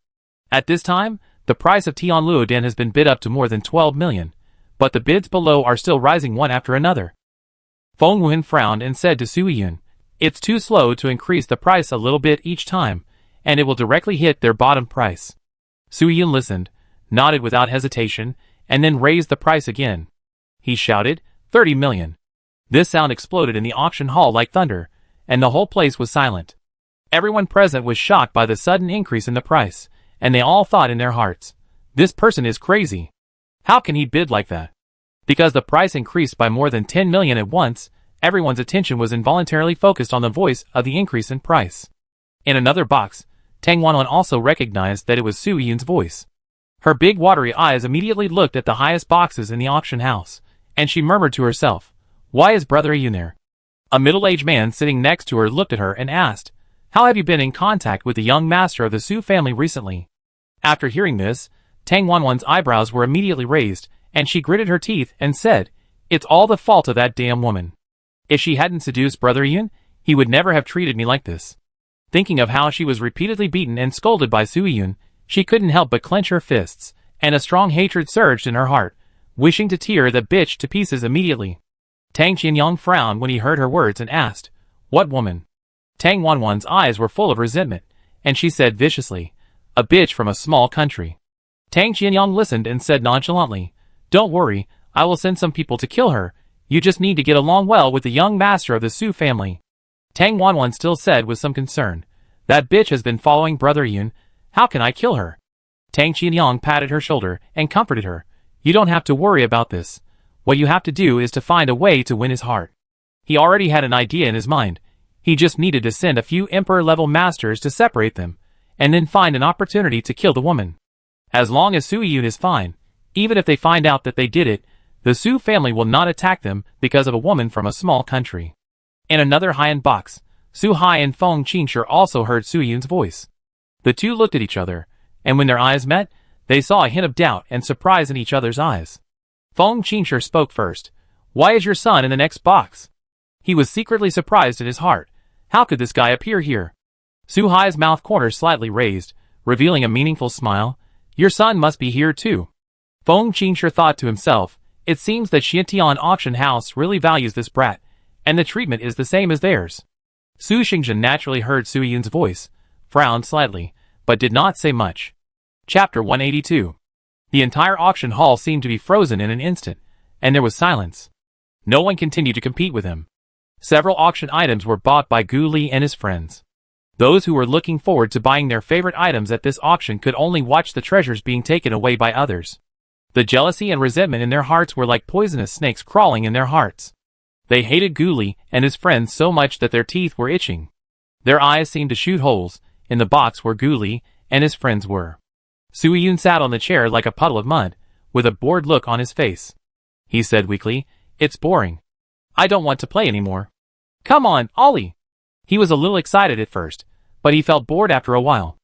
Speaker 1: At this time, the price of Tianluo Dan has been bid up to more than 12 million, but the bids below are still rising one after another. Feng Wuhan frowned and said to Sui-Yun, "It's too slow to increase the price a little bit each time, and it will directly hit their bottom price." Sui-Yun listened, nodded without hesitation, and then raised the price again. He shouted, 30 million. This sound exploded in the auction hall like thunder, and the whole place was silent. Everyone present was shocked by the sudden increase in the price, and they all thought in their hearts, "This person is crazy. How can he bid like that?" Because the price increased by more than 10 million at once, everyone's attention was involuntarily focused on the voice of the increase in price. In another box, Tang Wanwan also recognized that it was Sui-Yun's voice. Her big watery eyes immediately looked at the highest boxes in the auction house, and she murmured to herself, "Why is Brother Yun there?" A middle-aged man sitting next to her looked at her and asked, "How have you been in contact with the young master of the Su family recently?" After hearing this, Tang Wanwan's eyebrows were immediately raised, and she gritted her teeth and said, "It's all the fault of that damn woman. If she hadn't seduced Brother Yun, he would never have treated me like this." Thinking of how she was repeatedly beaten and scolded by Sui-Yun, she couldn't help but clench her fists, and a strong hatred surged in her heart, wishing to tear the bitch to pieces immediately. Tang Qianyang frowned when he heard her words and asked, "What woman?" Tang Wanwan's eyes were full of resentment, and she said viciously, "A bitch from a small country." Tang Qianyang listened and said nonchalantly, "Don't worry, I will send some people to kill her. You just need to get along well with the young master of the Su family." Tang Wanwan still said with some concern, "That bitch has been following Brother Yun. How can I kill her?" Tang Qianyang patted her shoulder and comforted her. "You don't have to worry about this. What you have to do is to find a way to win his heart." He already had an idea in his mind. He just needed to send a few emperor-level masters to separate them, and then find an opportunity to kill the woman. As long as Su Yun is fine, even if they find out that they did it, the Su family will not attack them because of a woman from a small country. In another high-end box, Su Hai and Feng Qingshe also heard Su Yun's voice. The two looked at each other, and when their eyes met, they saw a hint of doubt and surprise in each other's eyes. Feng Qingshe spoke first. "Why is your son in the next box?" He was secretly surprised in his heart. How could this guy appear here? Su Hai's mouth corners slightly raised, revealing a meaningful smile. "Your son must be here too." Feng Qingshe thought to himself, it seems that Xiantian auction house really values this brat, and the treatment is the same as theirs. Su Xingzhen naturally heard Su Yun's voice, frowned slightly, but did not say much. Chapter 182. The entire auction hall seemed to be frozen in an instant, and there was silence. No one continued to compete with him. Several auction items were bought by Gu Li and his friends. Those who were looking forward to buying their favorite items at this auction could only watch the treasures being taken away by others. The jealousy and resentment in their hearts were like poisonous snakes crawling in their hearts. They hated Gu Li and his friends so much that their teeth were itching. Their eyes seemed to shoot holes in the box where Gu Li and his friends were. Su Yun sat on the chair like a puddle of mud, with a bored look on his face. He said weakly, "It's boring. I don't want to play anymore. Come on, Ollie." He was a little excited at first, but he felt bored after a while.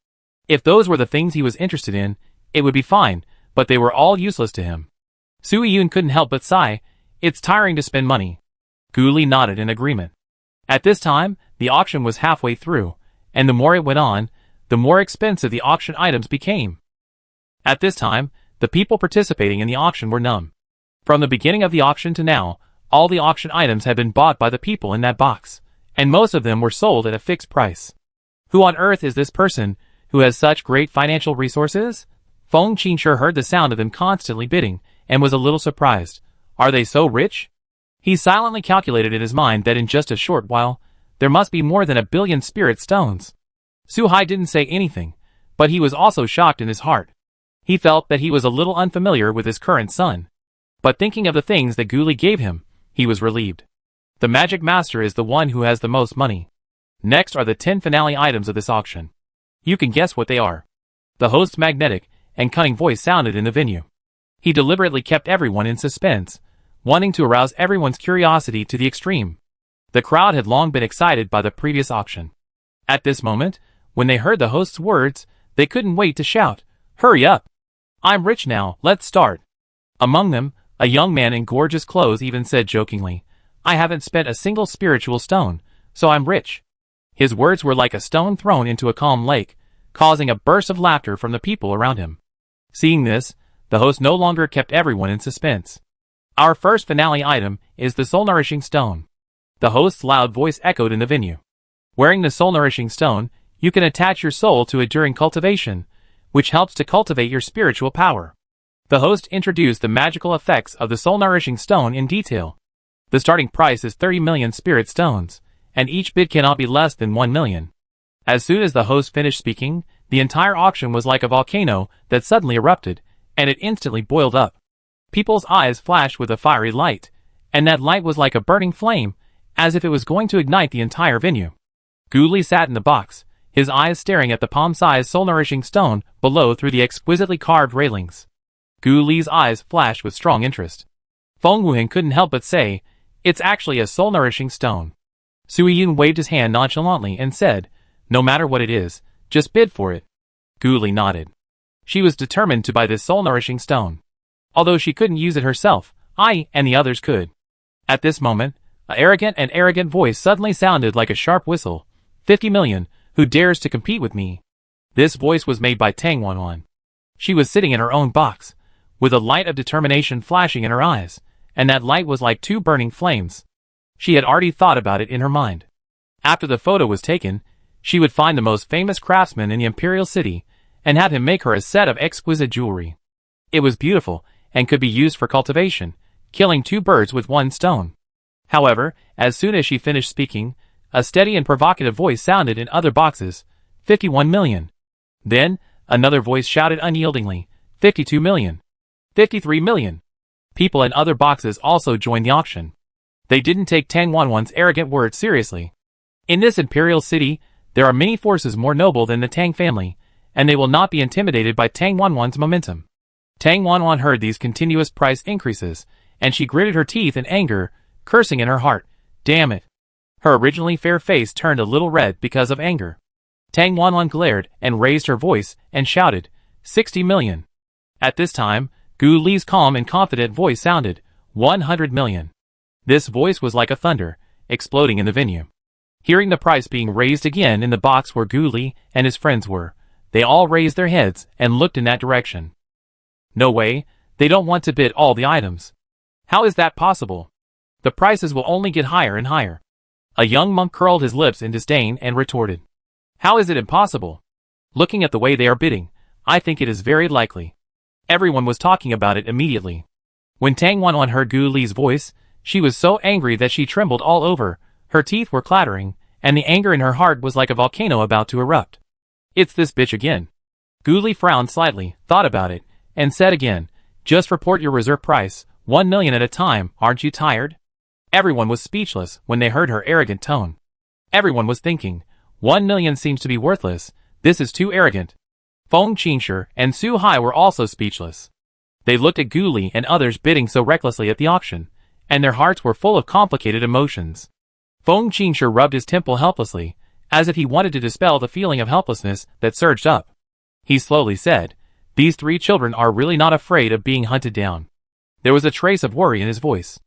Speaker 1: If those were the things he was interested in, it would be fine, but they were all useless to him. Su Yun couldn't help but sigh. It's tiring to spend money. Gu Li nodded in agreement. At this time, the auction was halfway through, and the more it went on, the more expensive the auction items became. At this time, the people participating in the auction were numb. From the beginning of the auction to now, all the auction items had been bought by the people in that box, and most of them were sold at a fixed price. Who on earth is this person who has such great financial resources? Feng Qingshe heard the sound of them constantly bidding, and was a little surprised. Are they so rich? He silently calculated in his mind that in just a short while, there must be more than 1 billion spirit stones. Su Hai didn't say anything, but he was also shocked in his heart. He felt that he was a little unfamiliar with his current son. But thinking of the things that Gu Li gave him, he was relieved. The magic master is the one who has the most money. Next are the 10 finale items of this auction. You can guess what they are. The host's magnetic and cunning voice sounded in the venue. He deliberately kept everyone in suspense, wanting to arouse everyone's curiosity to the extreme. The crowd had long been excited by the previous auction. At this moment, when they heard the host's words, they couldn't wait to shout, "Hurry up! I'm rich now, let's start." Among them, a young man in gorgeous clothes even said jokingly, "I haven't spent a single spiritual stone, so I'm rich." His words were like a stone thrown into a calm lake, causing a burst of laughter from the people around him. Seeing this, the host no longer kept everyone in suspense. Our first finale item is the soul-nourishing stone. The host's loud voice echoed in the venue. Wearing the soul-nourishing stone, you can attach your soul to it during cultivation, which helps to cultivate your spiritual power. The host introduced the magical effects of the soul-nourishing stone in detail. The starting price is 30 million spirit stones, and each bid cannot be less than 1 million. As soon as the host finished speaking, the entire auction was like a volcano that suddenly erupted, and it instantly boiled up. People's eyes flashed with a fiery light, and that light was like a burning flame, as if it was going to ignite the entire venue. Gu Li sat in the box, his eyes staring at the palm-sized soul-nourishing stone below through the exquisitely carved railings. Gu Li's eyes flashed with strong interest. Feng Wuhan couldn't help but say, "It's actually a soul-nourishing stone." Su Yun waved his hand nonchalantly and said, "No matter what it is, just bid for it." Gu Li nodded. She was determined to buy this soul-nourishing stone. Although she couldn't use it herself, I and the others could. At this moment, an arrogant voice suddenly sounded like a sharp whistle. 50 million, who dares to compete with me? This voice was made by Tang Wanwan. She was sitting in her own box, with a light of determination flashing in her eyes, and that light was like 2 burning flames. She had already thought about it in her mind. After the photo was taken, she would find the most famous craftsman in the imperial city, and have him make her a set of exquisite jewelry. It was beautiful, and could be used for cultivation, killing two birds with one stone. However, as soon as she finished speaking, a steady and provocative voice sounded in other boxes, 51 million. Then, another voice shouted unyieldingly, 52 million. 53 million. People in other boxes also joined the auction. They didn't take Tang Wanwan's arrogant words seriously. In this imperial city, there are many forces more noble than the Tang family, and they will not be intimidated by Tang Wanwan's momentum. Tang Wanwan heard these continuous price increases, and she gritted her teeth in anger, cursing in her heart, damn it. Her originally fair face turned a little red because of anger. Tang Wanwan glared and raised her voice and shouted, 60 million. At this time, Gu Li's calm and confident voice sounded, 100 million. This voice was like a thunder, exploding in the venue. Hearing the price being raised again in the box where Gu Li and his friends were, they all raised their heads and looked in that direction. No way, they don't want to bid all the items. How is that possible? The prices will only get higher and higher. A young monk curled his lips in disdain and retorted. How is it impossible? Looking at the way they are bidding, I think it is very likely. Everyone was talking about it immediately. When Tang Wanwan heard Gu Li's voice, she was so angry that she trembled all over, her teeth were clattering, and the anger in her heart was like a volcano about to erupt. It's this bitch again. Gu Li frowned slightly, thought about it, and said again, just report your reserve price, 1 million at a time, aren't you tired? Everyone was speechless when they heard her arrogant tone. Everyone was thinking, 1 million seems to be worthless, this is too arrogant. Feng Qingshe and Su Hai were also speechless. They looked at Gu Li and others bidding so recklessly at the auction, and their hearts were full of complicated emotions. Feng Qingshe rubbed his temple helplessly, as if he wanted to dispel the feeling of helplessness that surged up. He slowly said, these three children are really not afraid of being hunted down. There was a trace of worry in his voice.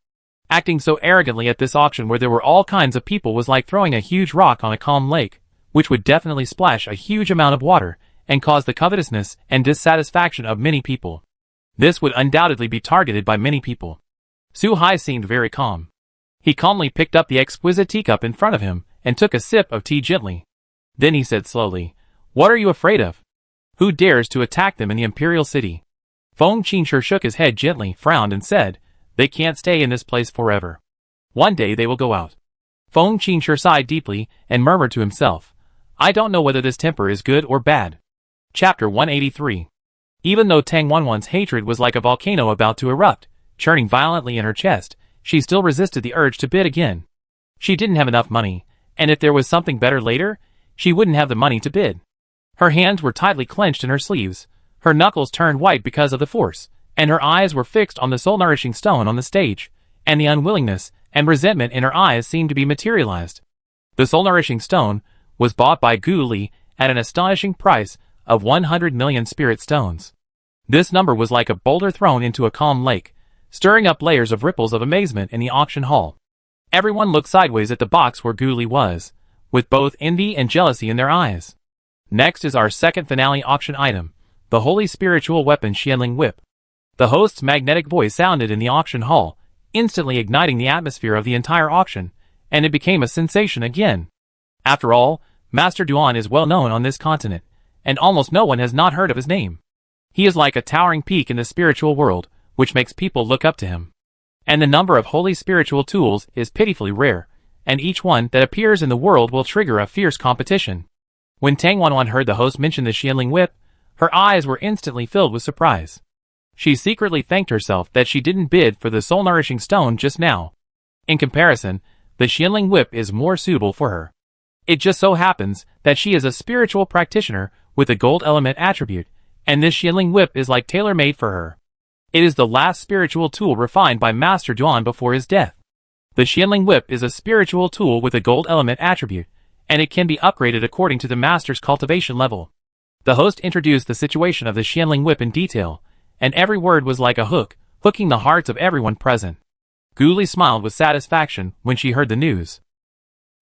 Speaker 1: Acting so arrogantly at this auction where there were all kinds of people was like throwing a huge rock on a calm lake, which would definitely splash a huge amount of water and cause the covetousness and dissatisfaction of many people. This would undoubtedly be targeted by many people. Su Hai seemed very calm. He calmly picked up the exquisite teacup in front of him and took a sip of tea gently. Then he said slowly, what are you afraid of? Who dares to attack them in the imperial city? Feng Qingshe shook his head gently, frowned and said, they can't stay in this place forever. One day they will go out. Feng Qingshe sighed deeply and murmured to himself, I don't know whether this temper is good or bad. Chapter 183. Even though Tang Wanwan's hatred was like a volcano about to erupt, churning violently in her chest, she still resisted the urge to bid again. She didn't have enough money, and if there was something better later, she wouldn't have the money to bid. Her hands were tightly clenched in her sleeves, her knuckles turned white because of the force, and her eyes were fixed on the soul-nourishing stone on the stage, and the unwillingness and resentment in her eyes seemed to be materialized. The soul-nourishing stone was bought by Gu Li at an astonishing price of 100 million spirit stones. This number was like a boulder thrown into a calm lake, stirring up layers of ripples of amazement in the auction hall. Everyone looked sideways at the box where Gu Li was, with both envy and jealousy in their eyes. Next is our second finale auction item, the holy spiritual weapon Xianling Whip. The host's magnetic voice sounded in the auction hall, instantly igniting the atmosphere of the entire auction, and it became a sensation again. After all, Master Duan is well known on this continent, and almost no one has not heard of his name. He is like a towering peak in the spiritual world, which makes people look up to him. And the number of holy spiritual tools is pitifully rare, and each one that appears in the world will trigger a fierce competition. When Tang Wanwan heard the host mention the Xianling Whip, her eyes were instantly filled with surprise. She secretly thanked herself that she didn't bid for the soul-nourishing stone just now. In comparison, the Xianling Whip is more suitable for her. It just so happens that she is a spiritual practitioner with a gold element attribute, and this Xianling Whip is like tailor-made for her. It is the last spiritual tool refined by Master Duan before his death. The Xianling Whip is a spiritual tool with a gold element attribute, and it can be upgraded according to the master's cultivation level. The host introduced the situation of the Xianling Whip in detail, and every word was like a hook, hooking the hearts of everyone present. Gu Li smiled with satisfaction when she heard the news.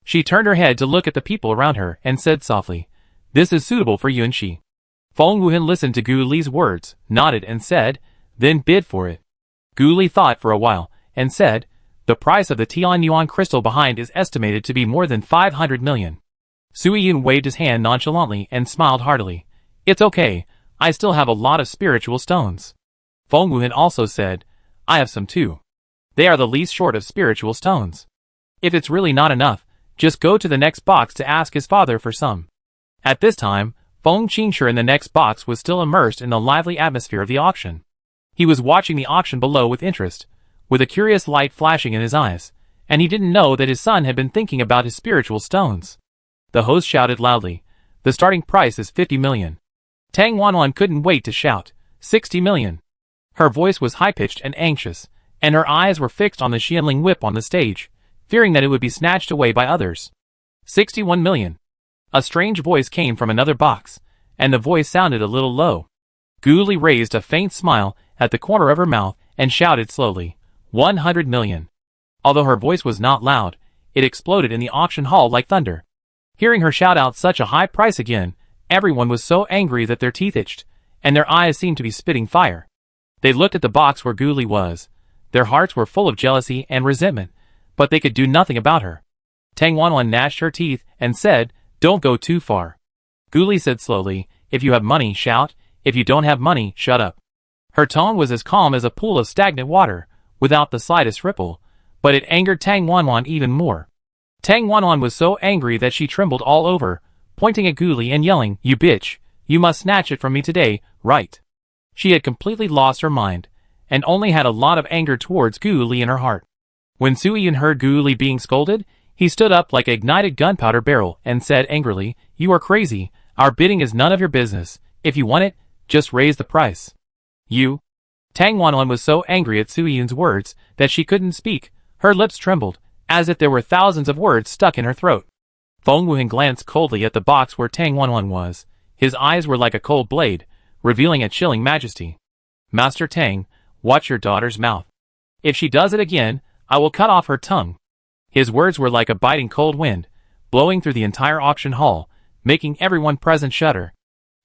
Speaker 1: She turned her head to look at the people around her and said softly, this is suitable for Yuan Shi. Feng Wuhan listened to Gu Li's words, nodded and said, then bid for it. Gu Li thought for a while, and said, the price of the Tian Yuan crystal behind is estimated to be more than 500 million. Sui Yun waved his hand nonchalantly and smiled heartily. It's okay, I still have a lot of spiritual stones. Feng Wuhan also said, I have some too. They are the least short of spiritual stones. If it's really not enough, just go to the next box to ask his father for some. At this time, Feng Qingshu in the next box was still immersed in the lively atmosphere of the auction. He was watching the auction below with interest, with a curious light flashing in his eyes, and he didn't know that his son had been thinking about his spiritual stones. The host shouted loudly, the starting price is 50 million. Tang Wanwan couldn't wait to shout, 60 million. Her voice was high-pitched and anxious, and her eyes were fixed on the Xianling whip on the stage, fearing that it would be snatched away by others. 61 million. A strange voice came from another box, and the voice sounded a little low. Gu Li raised a faint smile at the corner of her mouth and shouted slowly, 100 million. Although her voice was not loud, it exploded in the auction hall like thunder. Hearing her shout out such a high price again, everyone was so angry that their teeth itched, and their eyes seemed to be spitting fire. They looked at the box where Gu Li was. Their hearts were full of jealousy and resentment, but they could do nothing about her. Tang Wanwan gnashed her teeth and said, don't go too far. Gu Li said slowly, if you have money, shout. If you don't have money, shut up. Her tone was as calm as a pool of stagnant water, without the slightest ripple, but it angered Tang Wanwan even more. Tang Wanwan was so angry that she trembled all over, pointing at Gu Li and yelling, you bitch, you must snatch it from me today, right? She had completely lost her mind, and only had a lot of anger towards Gu Li in her heart. When Su Yun heard Gu Li being scolded, he stood up like an ignited gunpowder barrel and said angrily, you are crazy, our bidding is none of your business, if you want it, just raise the price. You? Tang Wanwan was so angry at Su Yun's words that she couldn't speak, her lips trembled, as if there were thousands of words stuck in her throat. Feng Wuhan glanced coldly at the box where Tang Wanwan was. His eyes were like a cold blade, revealing a chilling majesty. Master Tang, watch your daughter's mouth. If she does it again, I will cut off her tongue. His words were like a biting cold wind, blowing through the entire auction hall, making everyone present shudder.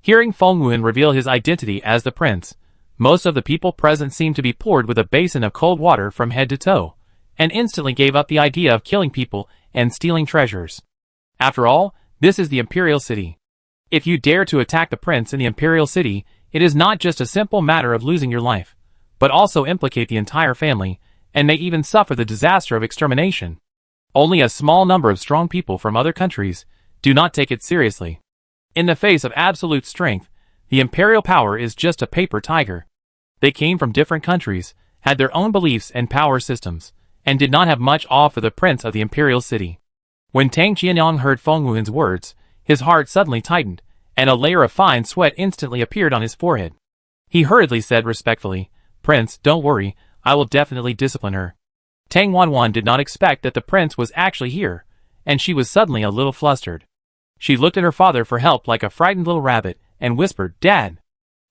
Speaker 1: Hearing Feng Wuhan reveal his identity as the prince, most of the people present seemed to be poured with a basin of cold water from head to toe, and instantly gave up the idea of killing people and stealing treasures. After all, this is the Imperial City. If you dare to attack the prince in the Imperial City, it is not just a simple matter of losing your life, but also implicate the entire family, and may even suffer the disaster of extermination. Only a small number of strong people from other countries do not take it seriously. In the face of absolute strength, the imperial power is just a paper tiger. They came from different countries, had their own beliefs and power systems, and did not have much awe for the prince of the Imperial City. When Tang Qianyang heard Feng Wuhan's words, his heart suddenly tightened, and a layer of fine sweat instantly appeared on his forehead. He hurriedly said respectfully, Prince, don't worry, I will definitely discipline her. Tang Wanwan did not expect that the prince was actually here, and she was suddenly a little flustered. She looked at her father for help like a frightened little rabbit, and whispered, Dad!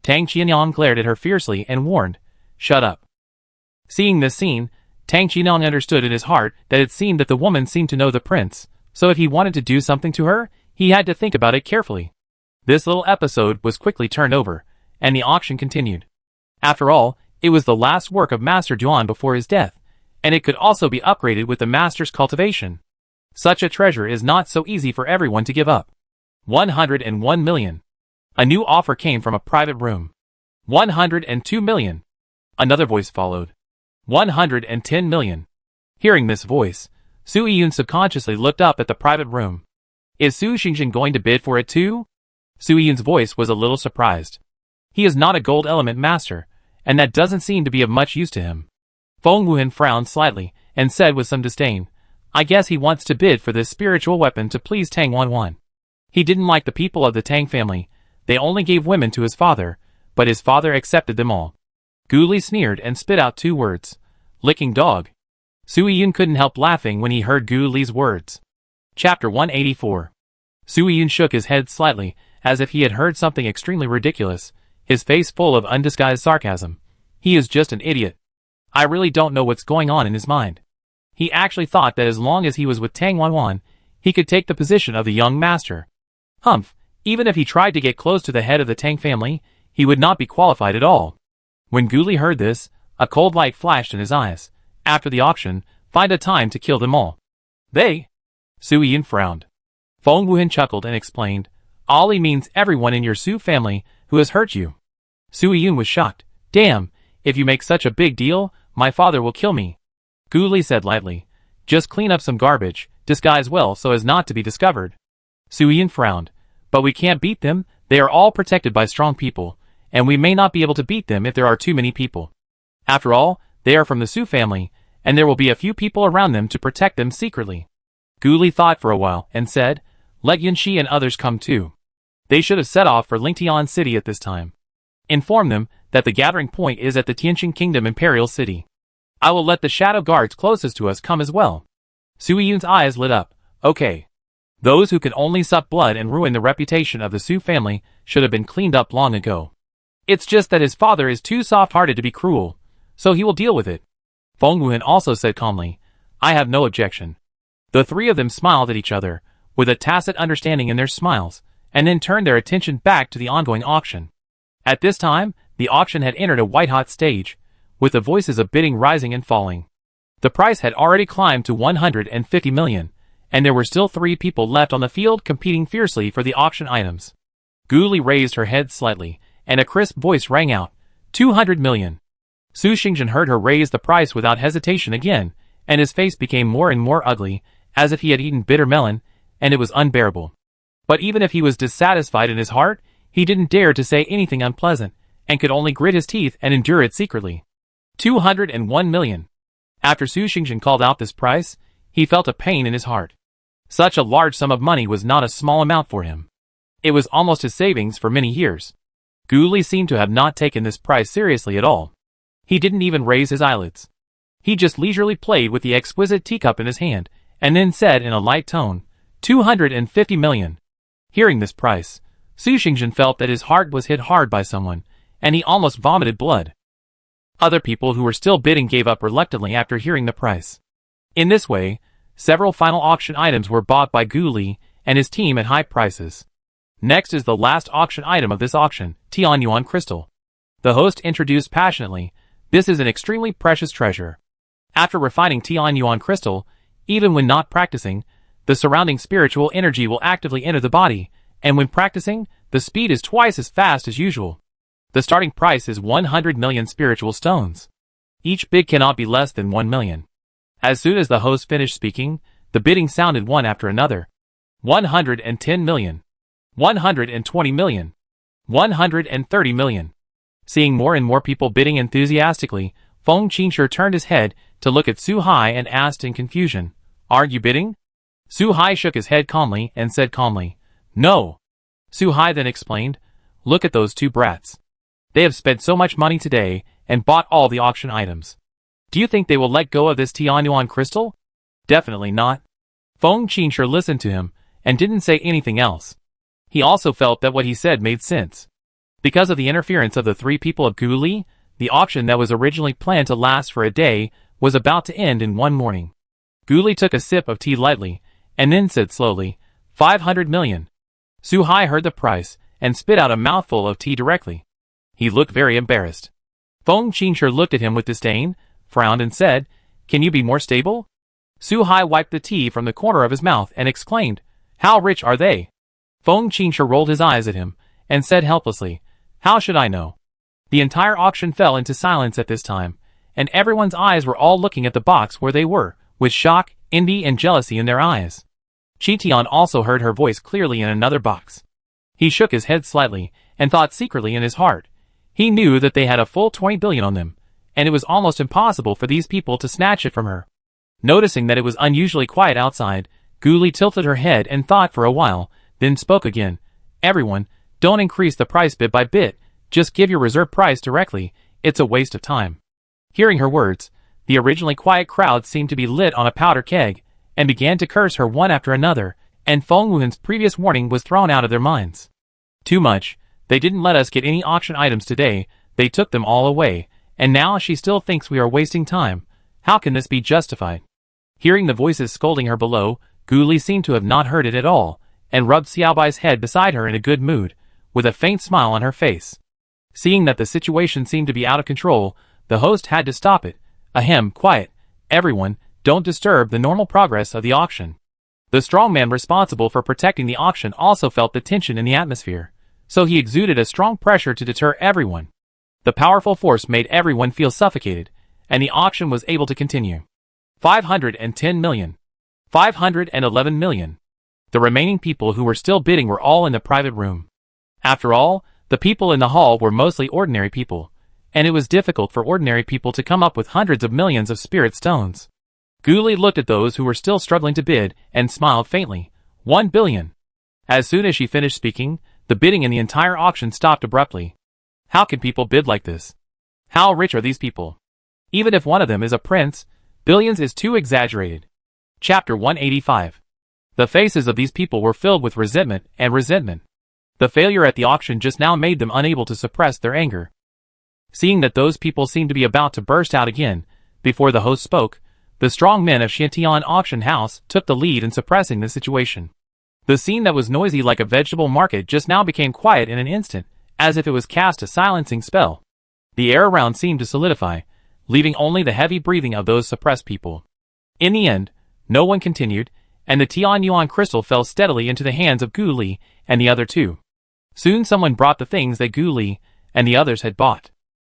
Speaker 1: Tang Qianyang glared at her fiercely and warned, Shut up. Seeing this scene, Tang Qianyang understood in his heart that it seemed that the woman seemed to know the prince, so if he wanted to do something to her, he had to think about it carefully. This little episode was quickly turned over, and the auction continued. After all, it was the last work of Master Duan before his death, and it could also be upgraded with the master's cultivation. Such a treasure is not so easy for everyone to give up. 101 million. A new offer came from a private room. 102 million. Another voice followed. 110 million. Hearing this voice, Su Yun subconsciously looked up at the private room. Is Su Xingjin going to bid for it too? Su Yun's voice was a little surprised. He is not a gold element master, and that doesn't seem to be of much use to him. Feng Wuhan frowned slightly, and said with some disdain, I guess he wants to bid for this spiritual weapon to please Tang Wanwan. He didn't like the people of the Tang family. They only gave women to his father, but his father accepted them all. Gu Li sneered and spit out 2 words. Licking dog. Su Yun couldn't help laughing when he heard Gu Li's words. Chapter 184. Su Yun shook his head slightly, as if he had heard something extremely ridiculous, his face full of undisguised sarcasm. He is just an idiot. I really don't know what's going on in his mind. He actually thought that as long as he was with Tang Wanwan, he could take the position of the young master. Humph, even if he tried to get close to the head of the Tang family, he would not be qualified at all. When Gu Li heard this, a cold light flashed in his eyes. After the auction, find a time to kill them all. They? Su Yun frowned. Feng Wuhan chuckled and explained, Ali means everyone in your Su family who has hurt you. Su Yun was shocked. Damn, if you make such a big deal, my father will kill me. Gu Li said lightly. Just clean up some garbage, disguise well so as not to be discovered. Su Yin frowned. But we can't beat them, they are all protected by strong people, and we may not be able to beat them if there are too many people. After all, they are from the Su family, and there will be a few people around them to protect them secretly. Gu Li thought for a while, and said, let Yunxi and others come too. They should have set off for Lingtian City at this time. Inform them that the gathering point is at the Tianqing Kingdom Imperial City. I will let the shadow guards closest to us come as well. Su Yun's eyes lit up. Okay. Those who can only suck blood and ruin the reputation of the Su family should have been cleaned up long ago. It's just that his father is too soft-hearted to be cruel, so he will deal with it. Feng Wuhan also said calmly, I have no objection. The three of them smiled at each other, with a tacit understanding in their smiles, and then turned their attention back to the ongoing auction. At this time, the auction had entered a white-hot stage, with the voices of bidding rising and falling. The price had already climbed to 150 million, and there were still 3 people left on the field competing fiercely for the auction items. Gu Li raised her head slightly, and a crisp voice rang out, 200 million. Su Xingzhen heard her raise the price without hesitation again, and his face became more and more ugly, as if he had eaten bitter melon, and it was unbearable. But even if he was dissatisfied in his heart, he didn't dare to say anything unpleasant, and could only grit his teeth and endure it secretly. 201 million. After Su Xingzhen called out this price, he felt a pain in his heart. Such a large sum of money was not a small amount for him. It was almost his savings for many years. Gu Li seemed to have not taken this price seriously at all. He didn't even raise his eyelids. He just leisurely played with the exquisite teacup in his hand, and then said in a light tone, 250 million. Hearing this price, Su Xingzhen felt that his heart was hit hard by someone, and he almost vomited blood. Other people who were still bidding gave up reluctantly after hearing the price. In this way, several final auction items were bought by Gu Li and his team at high prices. Next is the last auction item of this auction, Tianyuan Crystal. The host introduced passionately, this is an extremely precious treasure. After refining Tianyuan Crystal, even when not practicing, the surrounding spiritual energy will actively enter the body, and when practicing, the speed is twice as fast as usual. The starting price is 100 million spiritual stones. Each bid cannot be less than 1 million. As soon as the host finished speaking, the bidding sounded one after another. 110 million. 120 million. 130 million. Seeing more and more people bidding enthusiastically, Feng Qingshe turned his head to look at Su Hai and asked in confusion, Aren't you bidding? Su Hai shook his head calmly and said calmly, No. Su Hai then explained, Look at those 2 brats. They have spent so much money today and bought all the auction items. Do you think they will let go of this Tianyuan crystal? Definitely not. Feng Qingshe listened to him and didn't say anything else. He also felt that what he said made sense. Because of the interference of the 3 people of Gu Li, the auction that was originally planned to last for a day was about to end in one morning. Gu Li took a sip of tea lightly, and then said slowly, 500 million. Su Hai heard the price, and spit out a mouthful of tea directly. He looked very embarrassed. Feng Qingshe looked at him with disdain, frowned and said, Can you be more stable? Su Hai wiped the tea from the corner of his mouth and exclaimed, How rich are they? Feng Qingshe rolled his eyes at him, and said helplessly, How should I know? The entire auction fell into silence at this time, and everyone's eyes were all looking at the box where they were, with shock, envy and jealousy in their eyes. Qitian also heard her voice clearly in another box. He shook his head slightly, and thought secretly in his heart. He knew that they had a full 20 billion on them, and it was almost impossible for these people to snatch it from her. Noticing that it was unusually quiet outside, Gu Li tilted her head and thought for a while, then spoke again. Everyone, don't increase the price bit by bit, just give your reserve price directly, it's a waste of time. Hearing her words, the originally quiet crowd seemed to be lit on a powder keg, and began to curse her one after another, and Feng Wuhan's previous warning was thrown out of their minds. Too much, they didn't let us get any auction items today, they took them all away, and now she still thinks we are wasting time. How can this be justified? Hearing the voices scolding her below, Gu Li seemed to have not heard it at all, and rubbed Xiaobai's head beside her in a good mood, with a faint smile on her face. Seeing that the situation seemed to be out of control, the host had to stop it. Ahem, quiet, everyone, don't disturb the normal progress of the auction. The strong man responsible for protecting the auction also felt the tension in the atmosphere, so he exuded a strong pressure to deter everyone. The powerful force made everyone feel suffocated, and the auction was able to continue. 510 million. 511 million. The remaining people who were still bidding were all in the private room. After all, the people in the hall were mostly ordinary people, and it was difficult for ordinary people to come up with hundreds of millions of spirit stones. Ghoulie looked at those who were still struggling to bid and smiled faintly. 1 billion. As soon as she finished speaking, the bidding in the entire auction stopped abruptly. How can people bid like this? How rich are these people? Even if one of them is a prince, billions is too exaggerated. Chapter 185. The faces of these people were filled with resentment and resentment. The failure at the auction just now made them unable to suppress their anger. Seeing that those people seemed to be about to burst out again, before the host spoke, the strong men of Shantian auction house took the lead in suppressing the situation. The scene that was noisy like a vegetable market just now became quiet in an instant, as if it was cast a silencing spell. The air around seemed to solidify, leaving only the heavy breathing of those suppressed people. In the end, no one continued, and the Tian Yuan crystal fell steadily into the hands of Ghoulie and the other two. Soon someone brought the things that Ghoulie and the others had bought.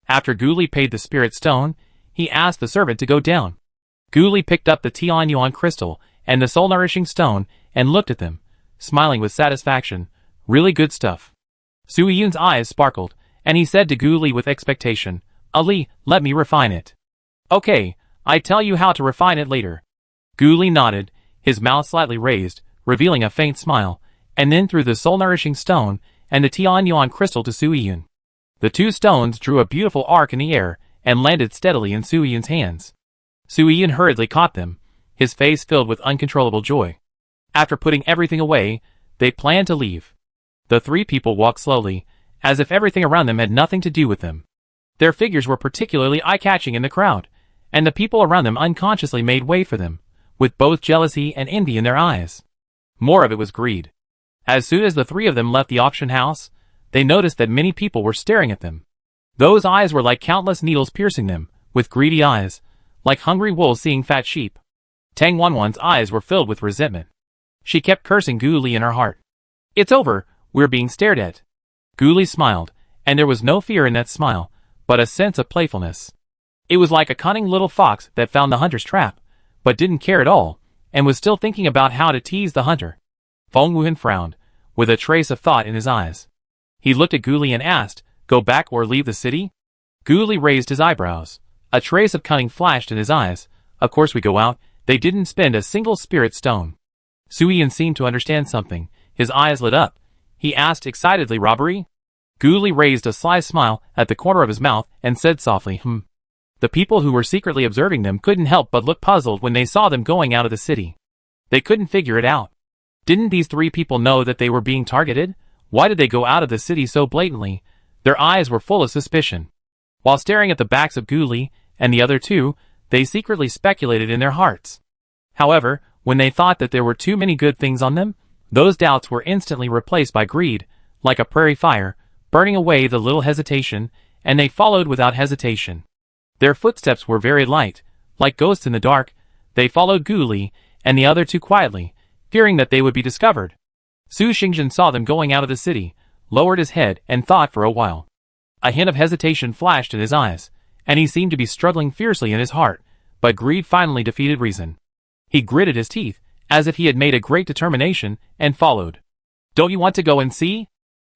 Speaker 1: After Ghoulie paid the spirit stone, he asked the servant to go down. Ghoulie picked up the Tian Yuan crystal and the soul-nourishing stone and looked at them, smiling with satisfaction. Really good stuff. Sui Yun's eyes sparkled, and he said to Ghoulie with expectation, Ali, let me refine it. Okay, I tell you how to refine it later. Ghoulie nodded, his mouth slightly raised, revealing a faint smile, and then threw the soul-nourishing stone and the Tian Yuan crystal to Sui Yun. The two stones drew a beautiful arc in the air and landed steadily in Sui Yun's hands. Sui Yun hurriedly caught them, his face filled with uncontrollable joy. After putting everything away, they planned to leave. The three people walked slowly, as if everything around them had nothing to do with them. Their figures were particularly eye-catching in the crowd, and the people around them unconsciously made way for them, with both jealousy and envy in their eyes. More of it was greed. As soon as the three of them left the auction house, they noticed that many people were staring at them. Those eyes were like countless needles piercing them, with greedy eyes, like hungry wolves seeing fat sheep. Tang Wanwan's eyes were filled with resentment. She kept cursing Ghoulie in her heart. It's over, we're being stared at. Ghoulie smiled, and there was no fear in that smile, but a sense of playfulness. It was like a cunning little fox that found the hunter's trap, but didn't care at all, and was still thinking about how to tease the hunter. Feng Wuhan frowned, with a trace of thought in his eyes. He looked at Ghoulie and asked, go back or leave the city? Ghoulie raised his eyebrows. A trace of cunning flashed in his eyes. Of course we go out. They didn't spend a single spirit stone. Sui Yun seemed to understand something. His eyes lit up. He asked excitedly, robbery? Ghoulie raised a sly smile at the corner of his mouth and said softly, The people who were secretly observing them couldn't help but look puzzled when they saw them going out of the city. They couldn't figure it out. Didn't these three people know that they were being targeted? Why did they go out of the city so blatantly? Their eyes were full of suspicion. While staring at the backs of Ghoulie and the other two, they secretly speculated in their hearts. However, when they thought that there were too many good things on them, those doubts were instantly replaced by greed, like a prairie fire, burning away the little hesitation, and they followed without hesitation. Their footsteps were very light, like ghosts in the dark. They followed Ghoulie and the other two quietly, fearing that they would be discovered. Su Xingzhen saw them going out of the city, lowered his head and thought for a while. A hint of hesitation flashed in his eyes, and he seemed to be struggling fiercely in his heart, but greed finally defeated reason. He gritted his teeth, as if he had made a great determination, and followed. Don't you want to go and see?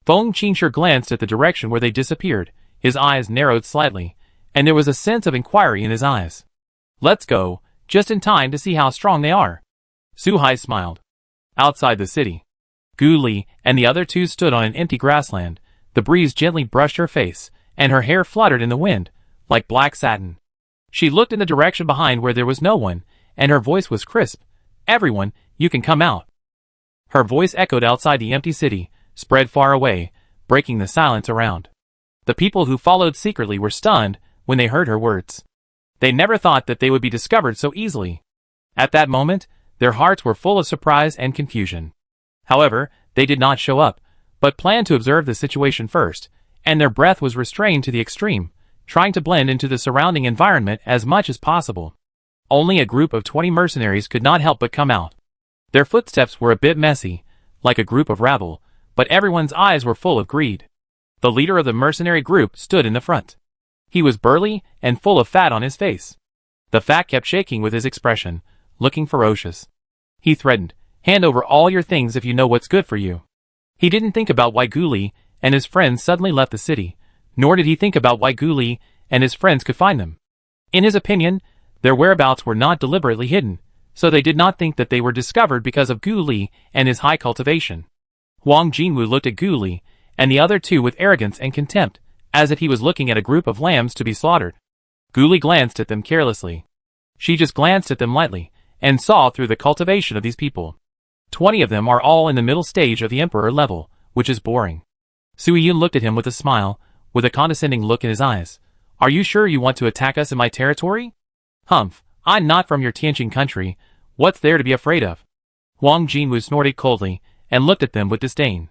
Speaker 1: Feng Qingsher glanced at the direction where they disappeared. His eyes narrowed slightly, and there was a sense of inquiry in his eyes. Let's go, just in time to see how strong they are. Su Hai smiled. Outside the city, Ghoulie and the other two stood on an empty grassland. The breeze gently brushed her face, and her hair fluttered in the wind, like black satin. She looked in the direction behind where there was no one, and her voice was crisp. Everyone, you can come out. Her voice echoed outside the empty city, spread far away, breaking the silence around. The people who followed secretly were stunned when they heard her words. They never thought that they would be discovered so easily. At that moment, their hearts were full of surprise and confusion. However, they did not show up, but planned to observe the situation first, and their breath was restrained to the extreme, trying to blend into the surrounding environment as much as possible. Only a group of 20 mercenaries could not help but come out. Their footsteps were a bit messy, like a group of rabble, but everyone's eyes were full of greed. The leader of the mercenary group stood in the front. He was burly and full of fat on his face. The fat kept shaking with his expression, looking ferocious. He threatened, "Hand over all your things if you know what's good for you." He didn't think about why Guli and his friends suddenly left the city, nor did he think about why Guli and his friends could find them. In his opinion, their whereabouts were not deliberately hidden, so they did not think that they were discovered because of Guli and his high cultivation. Wang Jinwu looked at Guli and the other two with arrogance and contempt, as if he was looking at a group of lambs to be slaughtered. Guli glanced at them carelessly. She just glanced at them lightly, and saw through the cultivation of these people. 20 of them are all in the middle stage of the emperor level, which is boring. Sui Yun looked at him with a smile, with a condescending look in his eyes. "Are you sure you want to attack us in my territory?" "Humph, I'm not from your Tianqing country, what's there to be afraid of?" Wang Jinwu snorted coldly, and looked at them with disdain.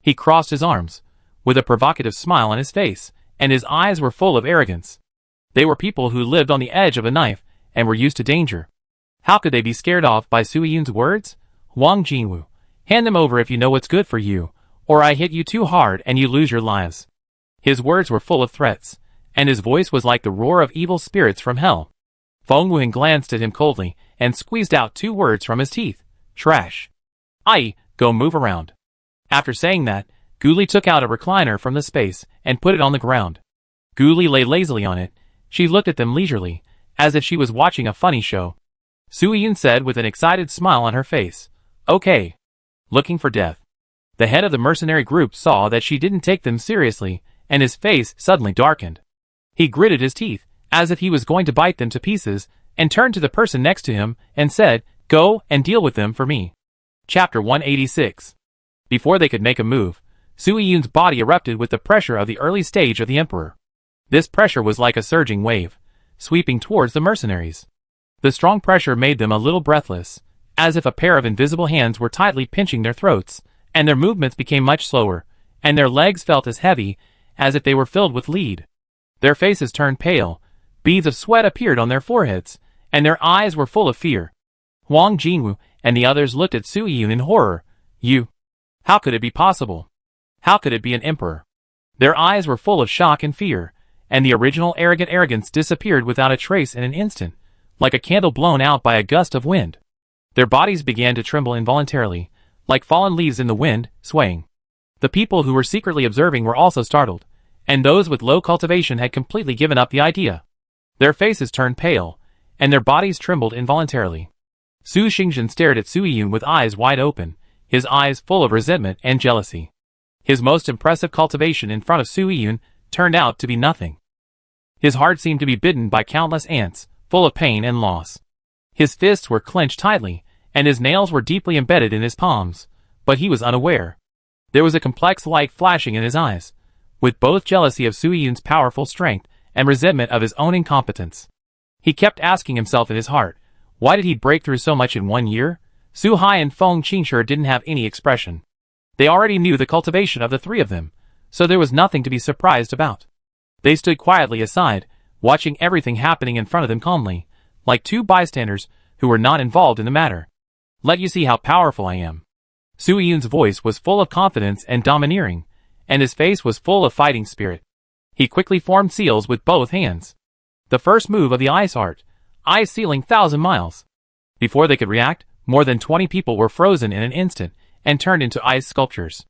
Speaker 1: He crossed his arms, with a provocative smile on his face, and his eyes were full of arrogance. They were people who lived on the edge of a knife, and were used to danger. How could they be scared off by Sui Yun's words? "Wang Jinwu, hand them over if you know what's good for you, or I hit you too hard and you lose your lives." His words were full of threats, and his voice was like the roar of evil spirits from hell. Feng Wuhan glanced at him coldly, and squeezed out 2 words from his teeth. "Trash. Ai, go move around." After saying that, Guli took out a recliner from the space, and put it on the ground. Guli lay lazily on it. She looked at them leisurely, as if she was watching a funny show. Sui Yun said with an excited smile on her face, "Okay. Looking for death." The head of the mercenary group saw that she didn't take them seriously, and his face suddenly darkened. He gritted his teeth, as if he was going to bite them to pieces, and turned to the person next to him, and said, "Go and deal with them for me." Chapter 186. Before they could make a move, Sui Yun's body erupted with the pressure of the early stage of the emperor. This pressure was like a surging wave, sweeping towards the mercenaries. The strong pressure made them a little breathless, as if a pair of invisible hands were tightly pinching their throats, and their movements became much slower, and their legs felt as heavy as if they were filled with lead. Their faces turned pale, beads of sweat appeared on their foreheads, and their eyes were full of fear. Wang Jinwu and the others looked at Sui Yun in horror. "You? How could it be possible? How could it be an emperor?" Their eyes were full of shock and fear, and the original arrogant arrogance disappeared without a trace in an instant, like a candle blown out by a gust of wind. Their bodies began to tremble involuntarily, like fallen leaves in the wind, swaying. The people who were secretly observing were also startled, and those with low cultivation had completely given up the idea. Their faces turned pale, and their bodies trembled involuntarily. Su Xingzhen stared at Sui Yun with eyes wide open, his eyes full of resentment and jealousy. His most impressive cultivation in front of Sui Yun turned out to be nothing. His heart seemed to be bitten by countless ants, full of pain and loss. His fists were clenched tightly, and his nails were deeply embedded in his palms, but he was unaware. There was a complex light flashing in his eyes, with both jealousy of Sui Yun's powerful strength and resentment of his own incompetence. He kept asking himself in his heart, why did he break through so much in 1 year? Su Hai and Feng Qingshi didn't have any expression. They already knew the cultivation of the 3 of them, so there was nothing to be surprised about. They stood quietly aside, watching everything happening in front of them calmly, like 2 bystanders who were not involved in the matter. "Let you see how powerful I am." Sui Yun's voice was full of confidence and domineering, and his face was full of fighting spirit. He quickly formed seals with both hands. The first move of the ice art, ice sealing 1,000 miles. Before they could react, more than 20 people were frozen in an instant and turned into ice sculptures.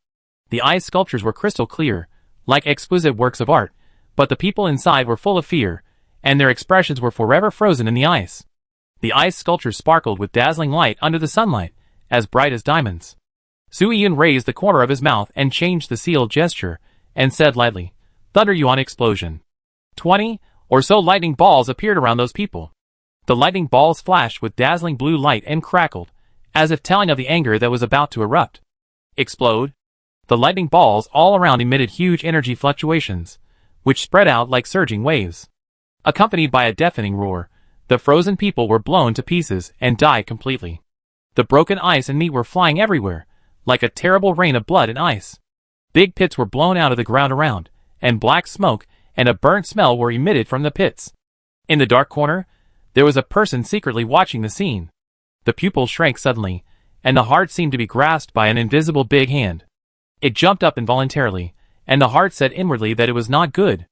Speaker 1: The ice sculptures were crystal clear, like exquisite works of art, but the people inside were full of fear, and their expressions were forever frozen in the ice. The ice sculptures sparkled with dazzling light under the sunlight, as bright as diamonds. Sui Yun raised the corner of his mouth and changed the seal gesture, and said lightly, "Thunder Yuan explosion." 20 or so lightning balls appeared around those people. The lightning balls flashed with dazzling blue light and crackled, as if telling of the anger that was about to erupt. Explode. The lightning balls all around emitted huge energy fluctuations, which spread out like surging waves. Accompanied by a deafening roar, the frozen people were blown to pieces and died completely. The broken ice and meat were flying everywhere, like a terrible rain of blood and ice. Big pits were blown out of the ground around, and black smoke and a burnt smell were emitted from the pits. In the dark corner, there was a person secretly watching the scene. The pupil shrank suddenly, and the heart seemed to be grasped by an invisible big hand. It jumped up involuntarily, and the heart said inwardly that it was not good.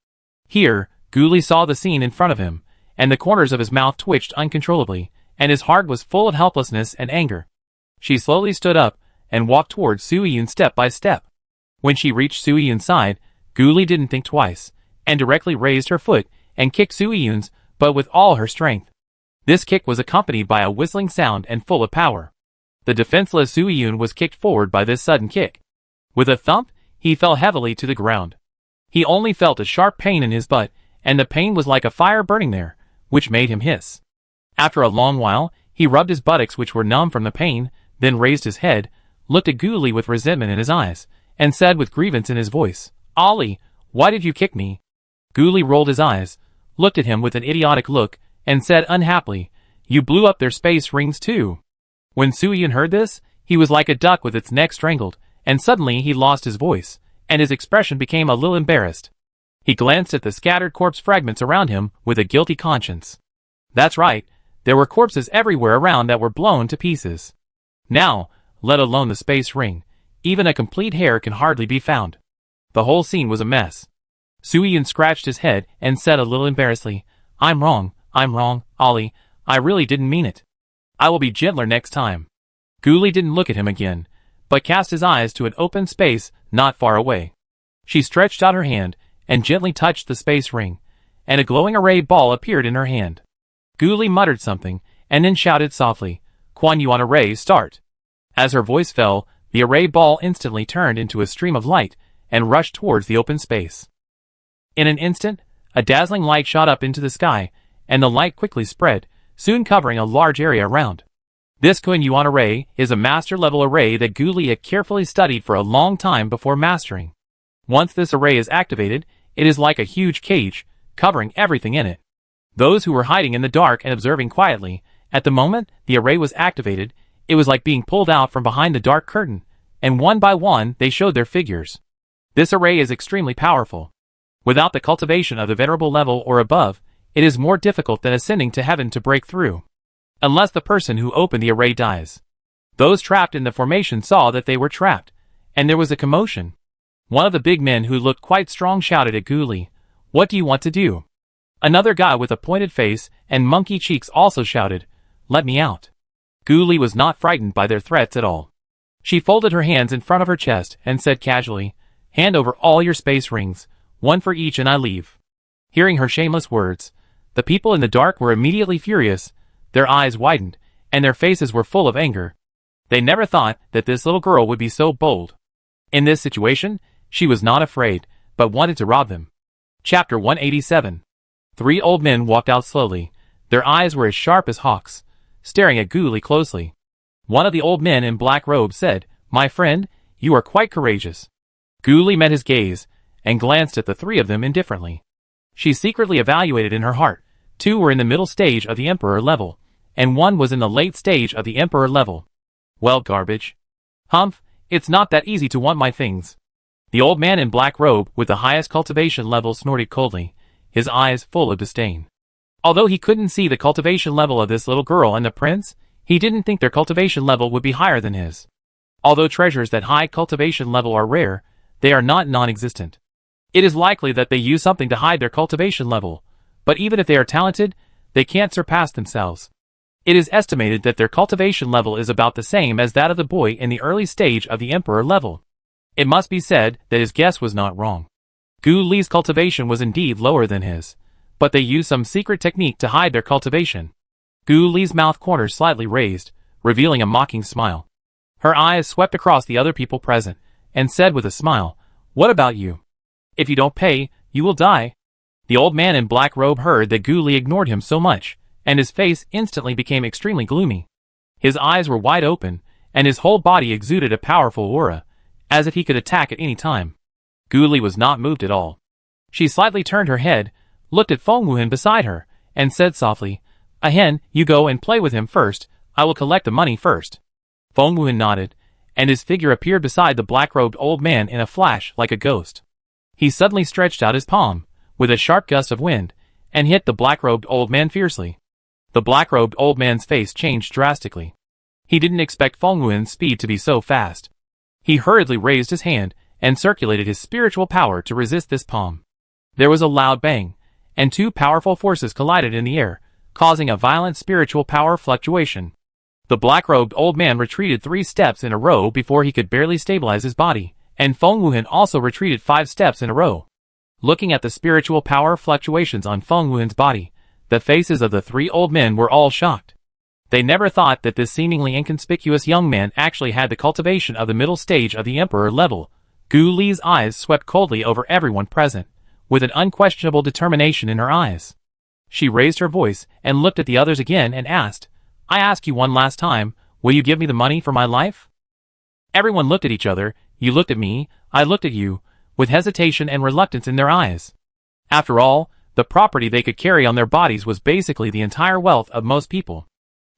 Speaker 1: Here, Gu Li saw the scene in front of him, and the corners of his mouth twitched uncontrollably, and his heart was full of helplessness and anger. She slowly stood up and walked towards Su Yun step by step. When she reached Su Yun's side, Gu Li didn't think twice, and directly raised her foot and kicked Su Yun's, but with all her strength. This kick was accompanied by a whistling sound and full of power. The defenseless Su Yun was kicked forward by this sudden kick. With a thump, he fell heavily to the ground. He only felt a sharp pain in his butt, and the pain was like a fire burning there, which made him hiss. After a long while, he rubbed his buttocks which were numb from the pain, then raised his head, looked at Gu Li with resentment in his eyes, and said with grievance in his voice, "Ali, why did you kick me?" Gu Li rolled his eyes, looked at him with an idiotic look, and said unhappily, "You blew up their space rings too." When Su Yun heard this, he was like a duck with its neck strangled, and suddenly he lost his voice, and his expression became a little embarrassed. He glanced at the scattered corpse fragments around him with a guilty conscience. That's right, there were corpses everywhere around that were blown to pieces. Now, let alone the space ring, even a complete hair can hardly be found. The whole scene was a mess. Su Yun scratched his head and said a little embarrassedly, I'm wrong, Ali, I really didn't mean it. I will be gentler next time." Gu Li didn't look at him again, but cast his eyes to an open space not far away. She stretched out her hand and gently touched the space ring, and a glowing array ball appeared in her hand. Gu Li muttered something, and then shouted softly, "Kuan Yuan array, start!" As her voice fell, the array ball instantly turned into a stream of light, and rushed towards the open space. In an instant, a dazzling light shot up into the sky, and the light quickly spread, soon covering a large area around. This Kuan Yuan array is a master-level array that Gu Li had carefully studied for a long time before mastering. Once this array is activated, it is like a huge cage, covering everything in it. Those who were hiding in the dark and observing quietly, at the moment the array was activated, it was like being pulled out from behind the dark curtain, and one by one they showed their figures. This array is extremely powerful. Without the cultivation of the venerable level or above, it is more difficult than ascending to heaven to break through. Unless the person who opened the array dies. Those trapped in the formation saw that they were trapped, and there was a commotion. One of the big men who looked quite strong shouted at Gu Li, "What do you want to do?" Another guy with a pointed face and monkey cheeks also shouted, "Let me out." Gu Li was not frightened by their threats at all. She folded her hands in front of her chest and said casually, "Hand over all your space rings, one for each, and I leave." Hearing her shameless words, the people in the dark were immediately furious, their eyes widened, and their faces were full of anger. They never thought that this little girl would be so bold. In this situation, she was not afraid, but wanted to rob them. Chapter 187. 3 old men walked out slowly. Their eyes were as sharp as hawks, staring at Gu Li closely. One of the old men in black robes said, "My friend, you are quite courageous." Gu Li met his gaze, and glanced at the 3 of them indifferently. She secretly evaluated in her heart. 2 were in the middle stage of the Emperor level, and 1 was in the late stage of the Emperor level. Well, garbage. Humph, it's not that easy to want my things. The old man in black robe with the highest cultivation level snorted coldly, his eyes full of disdain. Although he couldn't see the cultivation level of this little girl and the prince, he didn't think their cultivation level would be higher than his. Although treasures that high cultivation level are rare, they are not non-existent. It is likely that they use something to hide their cultivation level, but even if they are talented, they can't surpass themselves. It is estimated that their cultivation level is about the same as that of the boy in the early stage of the Emperor level. It must be said that his guess was not wrong. Gu Li's cultivation was indeed lower than his, but they used some secret technique to hide their cultivation. Gu Li's mouth corners slightly raised, revealing a mocking smile. Her eyes swept across the other people present, and said with a smile, "What about you? If you don't pay, you will die." The old man in black robe heard that Gu Li ignored him so much, and his face instantly became extremely gloomy. His eyes were wide open, and his whole body exuded a powerful aura, as if he could attack at any time. Gu Li was not moved at all. She slightly turned her head, looked at Feng Wuhan beside her, and said softly, "Ahen, you go and play with him first, I will collect the money first." Feng Wuhan nodded, and his figure appeared beside the black-robed old man in a flash like a ghost. He suddenly stretched out his palm, with a sharp gust of wind, and hit the black-robed old man fiercely. The black-robed old man's face changed drastically. He didn't expect Feng Wuhan's speed to be so fast. He hurriedly raised his hand, and circulated his spiritual power to resist this palm. There was a loud bang, and two powerful forces collided in the air, causing a violent spiritual power fluctuation. The black-robed old man retreated 3 steps in a row before he could barely stabilize his body, and Feng Wuhan also retreated 5 steps in a row. Looking at the spiritual power fluctuations on Feng Wuhan's body, the faces of the 3 old men were all shocked. They never thought that this seemingly inconspicuous young man actually had the cultivation of the middle stage of the emperor level. Gu Li's eyes swept coldly over everyone present, with an unquestionable determination in her eyes. She raised her voice and looked at the others again and asked, "I ask you one last time, will you give me the money for my life?" Everyone looked at each other. You looked at me, I looked at you, with hesitation and reluctance in their eyes. After all, the property they could carry on their bodies was basically the entire wealth of most people,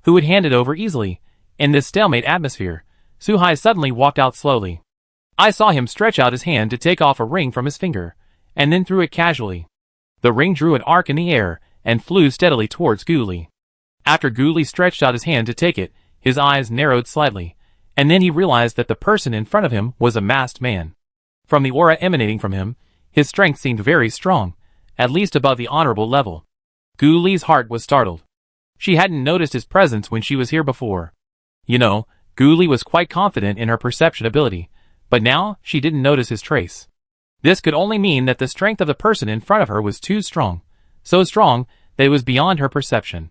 Speaker 1: who would hand it over easily. In this stalemate atmosphere, Su Hai suddenly walked out slowly. I saw him stretch out his hand to take off a ring from his finger, and then threw it casually. The ring drew an arc in the air and flew steadily towards Gu Li. After Gu Li stretched out his hand to take it, his eyes narrowed slightly, and then he realized that the person in front of him was a masked man. From the aura emanating from him, his strength seemed very strong, at least above the honorable level. Gu Li's heart was startled. She hadn't noticed his presence when she was here before. You know, Gu Li was quite confident in her perception ability, but now she didn't notice his trace. This could only mean that the strength of the person in front of her was too strong, so strong that it was beyond her perception.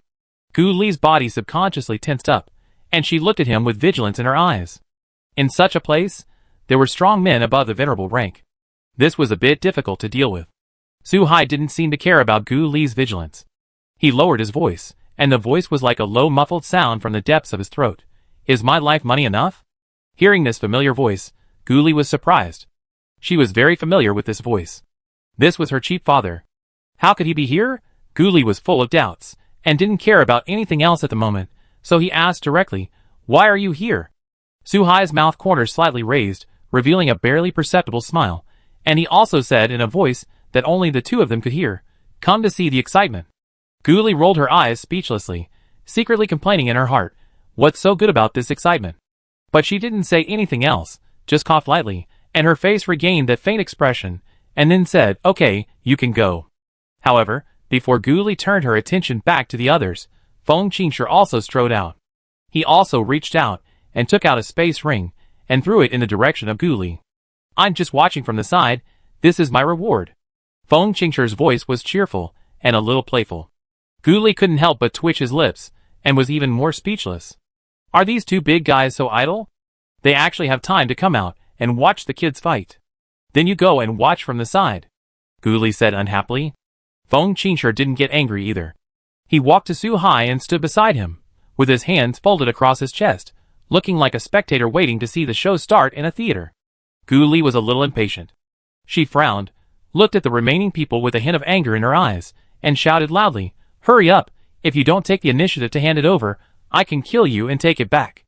Speaker 1: Gu Li's body subconsciously tensed up, and she looked at him with vigilance in her eyes. In such a place, there were strong men above the venerable rank. This was a bit difficult to deal with. Su Hai didn't seem to care about Gu Li's vigilance. He lowered his voice, and the voice was like a low muffled sound from the depths of his throat. "Is my life money enough?" Hearing this familiar voice, Gu Li was surprised. She was very familiar with this voice. This was her chief father. How could he be here? Gu Li was full of doubts, and didn't care about anything else at the moment, so he asked directly, "Why are you here?" Su Hai's mouth corners slightly raised, revealing a barely perceptible smile, and he also said in a voice that only the two of them could hear, "Come to see the excitement." Gu Li rolled her eyes speechlessly, secretly complaining in her heart, "What's so good about this excitement?" But she didn't say anything else, just coughed lightly, and her face regained that faint expression, and then said, "Okay, you can go." However, before Gu Li turned her attention back to the others, Feng Qingshi also strode out. He also reached out, and took out a space ring, and threw it in the direction of Gu Li. "I'm just watching from the side, this is my reward." Feng Qingshi's voice was cheerful, and a little playful. Gu Li couldn't help but twitch his lips, and was even more speechless. Are these two big guys so idle? They actually have time to come out, and watch the kids fight. Then you go and watch from the side, Gu Li said unhappily. Feng Qingshi didn't get angry either. He walked to Su Hai and stood beside him, with his hands folded across his chest, looking like a spectator waiting to see the show start in a theater. Gu Li was a little impatient. She frowned, looked at the remaining people with a hint of anger in her eyes, and shouted loudly, "Hurry up, if you don't take the initiative to hand it over, I can kill you and take it back."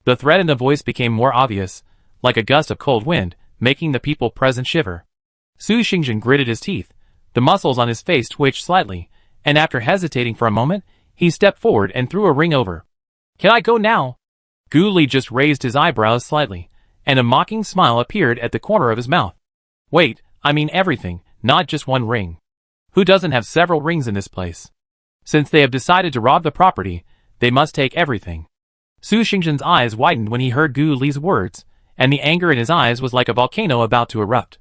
Speaker 1: The threat in the voice became more obvious, like a gust of cold wind, making the people present shiver. Su Xingzhen gritted his teeth, the muscles on his face twitched slightly, and after hesitating for a moment, he stepped forward and threw a ring over. "Can I go now?" Gu Li just raised his eyebrows slightly, and a mocking smile appeared at the corner of his mouth. "Wait, I mean everything, not just one ring. Who doesn't have several rings in this place? Since they have decided to rob the property, they must take everything." Su Xingzhen's eyes widened when he heard Gu Li's words, and the anger in his eyes was like a volcano about to erupt.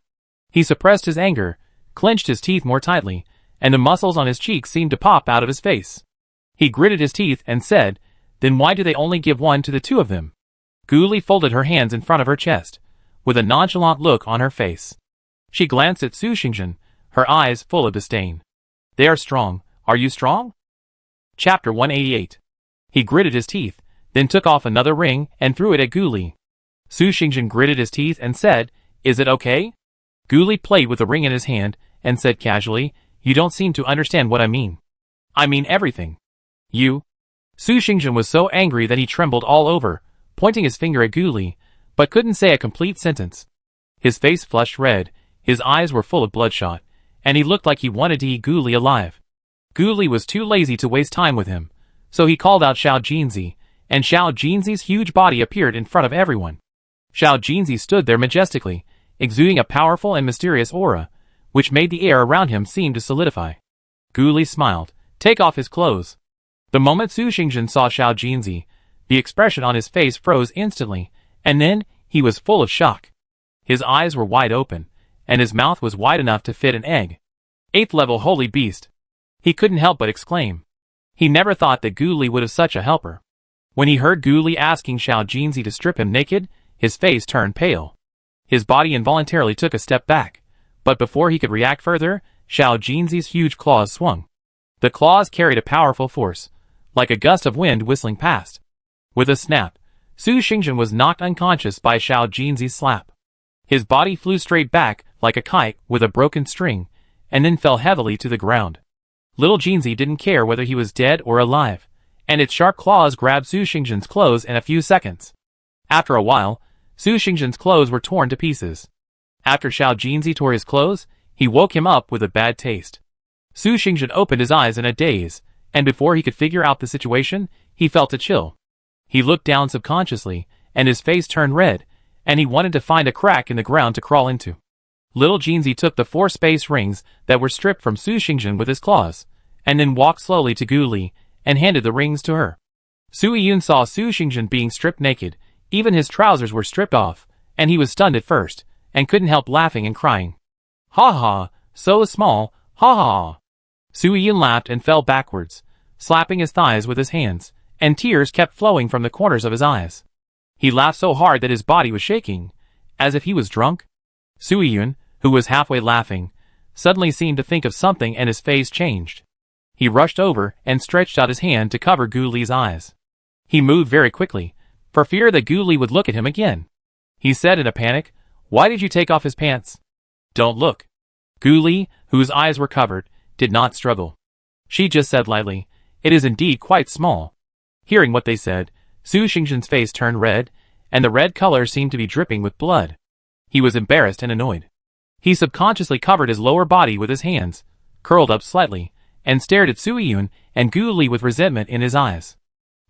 Speaker 1: He suppressed his anger, clenched his teeth more tightly, and the muscles on his cheeks seemed to pop out of his face. He gritted his teeth and said, "Then why do they only give one to the two of them?" Gu Li folded her hands in front of her chest, with a nonchalant look on her face. She glanced at Su Xingzhen, her eyes full of disdain. "They are strong. Are you strong?" Chapter 188. He gritted his teeth, then took off another ring and threw it at Gu Li. Su Xingzhen gritted his teeth and said, "Is it okay?" Gu Li played with the ring in his hand and said casually, "You don't seem to understand what I mean." "I mean everything." "You?" Su Xingzhen was so angry that he trembled all over, pointing his finger at Gu Li, but couldn't say a complete sentence. His face flushed red, his eyes were full of bloodshot, and he looked like he wanted to eat Gu Li alive. Gu Li was too lazy to waste time with him, so he called out Xiao Jinzi, and Xiao Jinzi's huge body appeared in front of everyone. Xiao Jinzi stood there majestically, exuding a powerful and mysterious aura, which made the air around him seem to solidify. Gu Li smiled. Take off his clothes. The moment Su Xingzhen saw Xiao Jinzi, the expression on his face froze instantly, and then he was full of shock. His eyes were wide open, and his mouth was wide enough to fit an egg. 8th level holy beast. He couldn't help but exclaim. He never thought that Gu Li would have such a helper. When he heard Gu Li asking Xiao Jinzi to strip him naked, his face turned pale. His body involuntarily took a step back, but before he could react further, Xiao Jinzi's huge claws swung. The claws carried a powerful force, like a gust of wind whistling past. With a snap, Su Xingzhen was knocked unconscious by Xiao Jinzi's slap. His body flew straight back, like a kite with a broken string, and then fell heavily to the ground. Little Jinzi didn't care whether he was dead or alive, and its sharp claws grabbed Su Xingzhen's clothes in a few seconds. After a while, Su Xingzhen's clothes were torn to pieces. After Xiao Jinzi tore his clothes, he woke him up with a bad taste. Su Xingzhen opened his eyes in a daze, and before he could figure out the situation, he felt a chill. He looked down subconsciously, and his face turned red, and he wanted to find a crack in the ground to crawl into. Little Jinzi took the 4 space rings that were stripped from Su Xingzhen with his claws, and then walked slowly to Gu Li, and handed the rings to her. Su Yun saw Su Xingzhen being stripped naked, even his trousers were stripped off, and he was stunned at first, and couldn't help laughing and crying. Ha ha, so small, ha ha. Su Yun laughed and fell backwards, slapping his thighs with his hands, and tears kept flowing from the corners of his eyes. He laughed so hard that his body was shaking, as if he was drunk. Su Yun, who was halfway laughing, suddenly seemed to think of something and his face changed. He rushed over and stretched out his hand to cover Gu Li's eyes. He moved very quickly, for fear that Gu Li would look at him again. He said in a panic, "Why did you take off his pants?" "Don't look." Gu Li, whose eyes were covered, did not struggle. She just said lightly, "It is indeed quite small." Hearing what they said, Su Xingzhen's face turned red, and the red color seemed to be dripping with blood. He was embarrassed and annoyed. He subconsciously covered his lower body with his hands, curled up slightly, and stared at Su Yun and Gu Li with resentment in his eyes.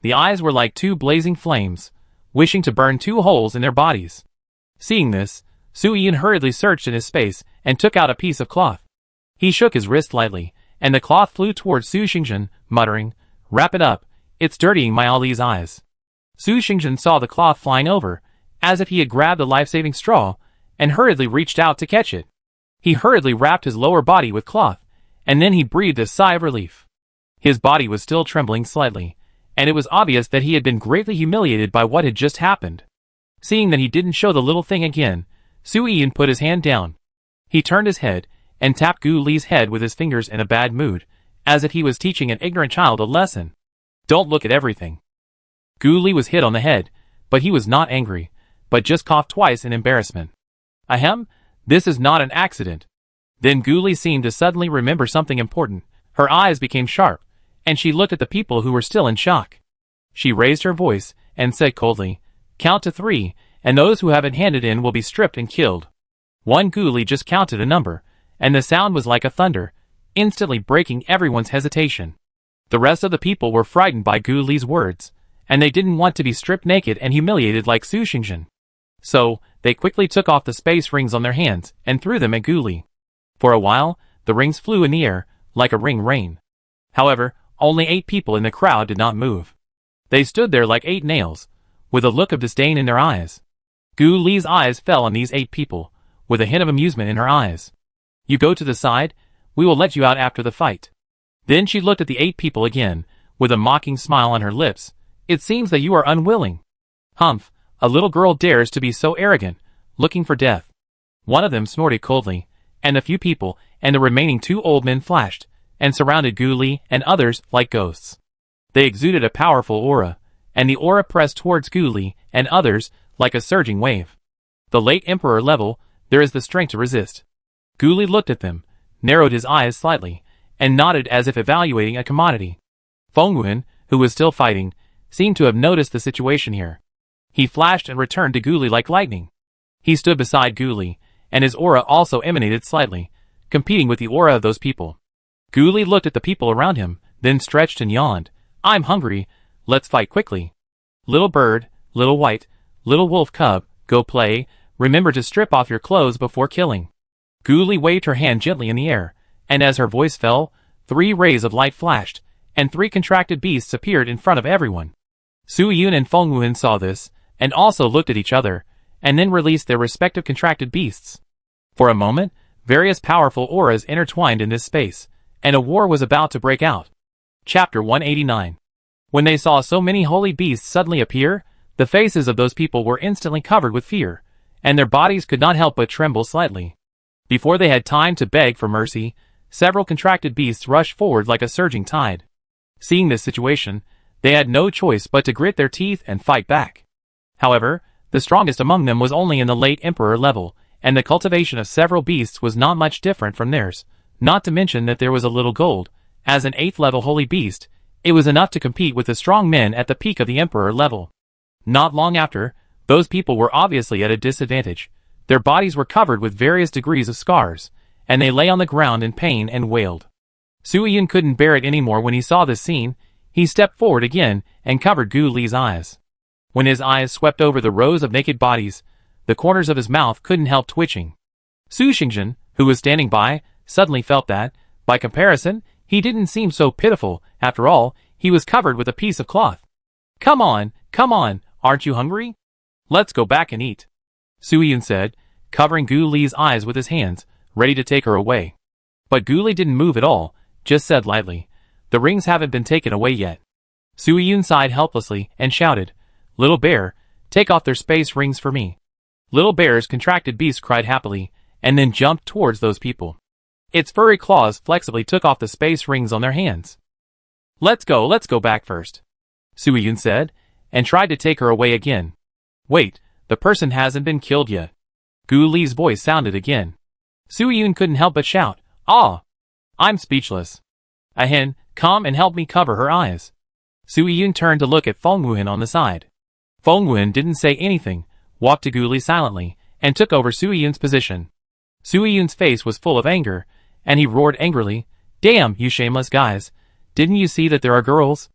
Speaker 1: The eyes were like 2 blazing flames, wishing to burn 2 holes in their bodies. Seeing this, Su Yun hurriedly searched in his space and took out a piece of cloth. He shook his wrist lightly, and the cloth flew towards Su Xingzhen, muttering, "Wrap it up, it's dirtying my Ali's eyes." Su Xingzhen saw the cloth flying over, as if he had grabbed a life-saving straw, and hurriedly reached out to catch it. He hurriedly wrapped his lower body with cloth, and then he breathed a sigh of relief. His body was still trembling slightly, and it was obvious that he had been greatly humiliated by what had just happened. Seeing that he didn't show the little thing again, Su Yun put his hand down. He turned his head, and tapped Gu Li's head with his fingers in a bad mood, as if he was teaching an ignorant child a lesson. "Don't look at everything." Gu Li was hit on the head, but he was not angry, but just coughed twice in embarrassment. "Ahem, this is not an accident." Then Gu Li seemed to suddenly remember something important. Her eyes became sharp, and she looked at the people who were still in shock. She raised her voice and said coldly, "Count to 3, and those who haven't handed in will be stripped and killed." One Gu Li just counted a number, and the sound was like a thunder, instantly breaking everyone's hesitation. The rest of the people were frightened by Gu Li's words, and they didn't want to be stripped naked and humiliated like Su Xingzhen. So, they quickly took off the space rings on their hands and threw them at Gu Li. For a while, the rings flew in the air, like a ring rain. However, only 8 people in the crowd did not move. They stood there like 8 nails, with a look of disdain in their eyes. Gu Li's eyes fell on these 8 people, with a hint of amusement in her eyes. "You go to the side, we will let you out after the fight." Then she looked at the 8 people again, with a mocking smile on her lips. "It seems that you are unwilling. Humph, a little girl dares to be so arrogant, looking for death." One of them snorted coldly, and a few people and the remaining 2 old men flashed, and surrounded Gu Li and others like ghosts. They exuded a powerful aura, and the aura pressed towards Gu Li and others like a surging wave. The late Emperor level, there is the strength to resist. Gu Li looked at them, narrowed his eyes slightly, and nodded as if evaluating a commodity. Feng Yuan, who was still fighting, seemed to have noticed the situation here. He flashed and returned to Gu Li like lightning. He stood beside Gu Li, and his aura also emanated slightly, competing with the aura of those people. Gu Li looked at the people around him, then stretched and yawned. "I'm hungry, let's fight quickly. Little bird, little white, little wolf cub, go play, remember to strip off your clothes before killing." Gu Li waved her hand gently in the air, and as her voice fell, 3 rays of light flashed, and 3 contracted beasts appeared in front of everyone. Su Yun and Feng Wuhan saw this, and also looked at each other, and then released their respective contracted beasts. For a moment, various powerful auras intertwined in this space, and a war was about to break out. Chapter 189. When they saw so many holy beasts suddenly appear, the faces of those people were instantly covered with fear, and their bodies could not help but tremble slightly. Before they had time to beg for mercy, several contracted beasts rushed forward like a surging tide. Seeing this situation, they had no choice but to grit their teeth and fight back. However, the strongest among them was only in the late Emperor level, and the cultivation of several beasts was not much different from theirs, not to mention that there was a little gold. As an 8th level holy beast, it was enough to compete with the strong men at the peak of the Emperor level. Not long after, those people were obviously at a disadvantage. Their bodies were covered with various degrees of scars, and they lay on the ground in pain and wailed. Su Yun couldn't bear it anymore when he saw this scene. He stepped forward again and covered Gu Li's eyes. When his eyes swept over the rows of naked bodies, the corners of his mouth couldn't help twitching. Su Xingzhen, who was standing by, suddenly felt that, by comparison, he didn't seem so pitiful. After all, he was covered with a piece of cloth. Come on, aren't you hungry? Let's go back and eat, Su Yun said, covering Gu Li's eyes with his hands, ready to take her away. But Gu Li didn't move at all, just said lightly, the rings haven't been taken away yet. Su Yun sighed helplessly and shouted, Little bear, take off their space rings for me. Little bear's contracted beast cried happily, and then jumped towards those people. Its furry claws flexibly took off the space rings on their hands. Let's go back first, Su Yun said, and tried to take her away again. Wait, the person hasn't been killed yet. Gu Li's voice sounded again. Su Yun couldn't help but shout, Ah! I'm speechless. Ahen, come and help me cover her eyes. Su Yun turned to look at Feng Wuhan on the side. Feng Wuhan didn't say anything, walked to Gu Li silently, and took over Su Yun's position. Su Yun's face was full of anger, and he roared angrily, Damn, you shameless guys! Didn't you see that there are girls?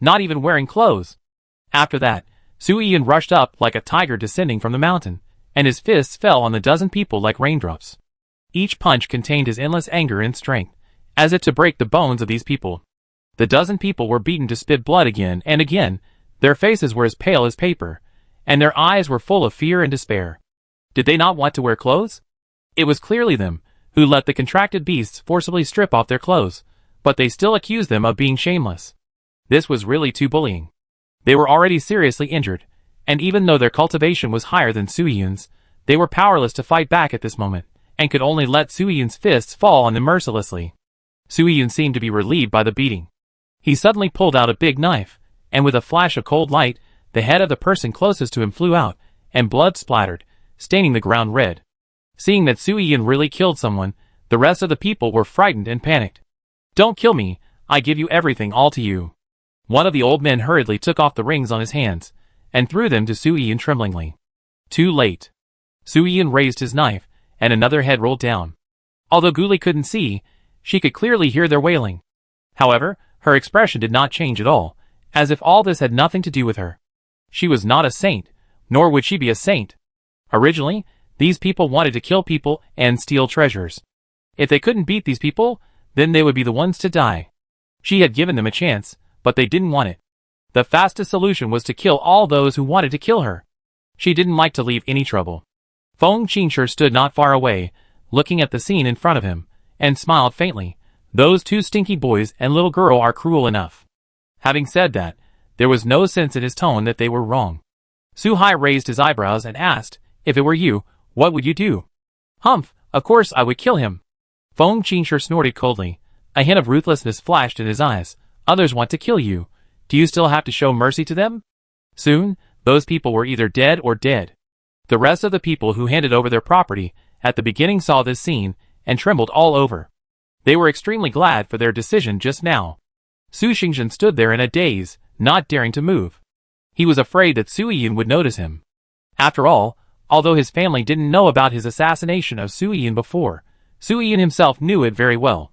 Speaker 1: Not even wearing clothes! After that, Su Yun rushed up like a tiger descending from the mountain, and his fists fell on the dozen people like raindrops. Each punch contained his endless anger and strength, as if to break the bones of these people. The dozen people were beaten to spit blood again and again. Their faces were as pale as paper, and their eyes were full of fear and despair. Did they not want to wear clothes? It was clearly them who let the contracted beasts forcibly strip off their clothes, but they still accused them of being shameless. This was really too bullying. They were already seriously injured, and even though their cultivation was higher than Su Yun's, they were powerless to fight back at this moment, and could only let Su Yun's fists fall on them mercilessly. Su Yun seemed to be relieved by the beating. He suddenly pulled out a big knife, and with a flash of cold light, the head of the person closest to him flew out, and blood splattered, staining the ground red. Seeing that Su Yun really killed someone, the rest of the people were frightened and panicked. Don't kill me, I give you everything, all to you. One of the old men hurriedly took off the rings on his hands, and threw them to Su Yun tremblingly. Too late. Su Yun raised his knife, and another head rolled down. Although Gu Li couldn't see, she could clearly hear their wailing. However, her expression did not change at all, as if all this had nothing to do with her. She was not a saint, nor would she be a saint. Originally, these people wanted to kill people and steal treasures. If they couldn't beat these people, then they would be the ones to die. She had given them a chance, but they didn't want it. The fastest solution was to kill all those who wanted to kill her. She didn't like to leave any trouble. Feng Qingshi stood not far away, looking at the scene in front of him, and smiled faintly. Those 2 stinky boys and little girl are cruel enough. Having said that, there was no sense in his tone that they were wrong. Su Hai raised his eyebrows and asked, If it were you, what would you do? Humph, of course I would kill him. Feng Qingshi snorted coldly. A hint of ruthlessness flashed in his eyes. Others want to kill you. Do you still have to show mercy to them? Soon, those people were either dead or dead. The rest of the people who handed over their property at the beginning saw this scene and trembled all over. They were extremely glad for their decision just now. Su Xingzhen stood there in a daze, not daring to move. He was afraid that Su Yun would notice him. After all, although his family didn't know about his assassination of Su Yun before, Su Yun himself knew it very well.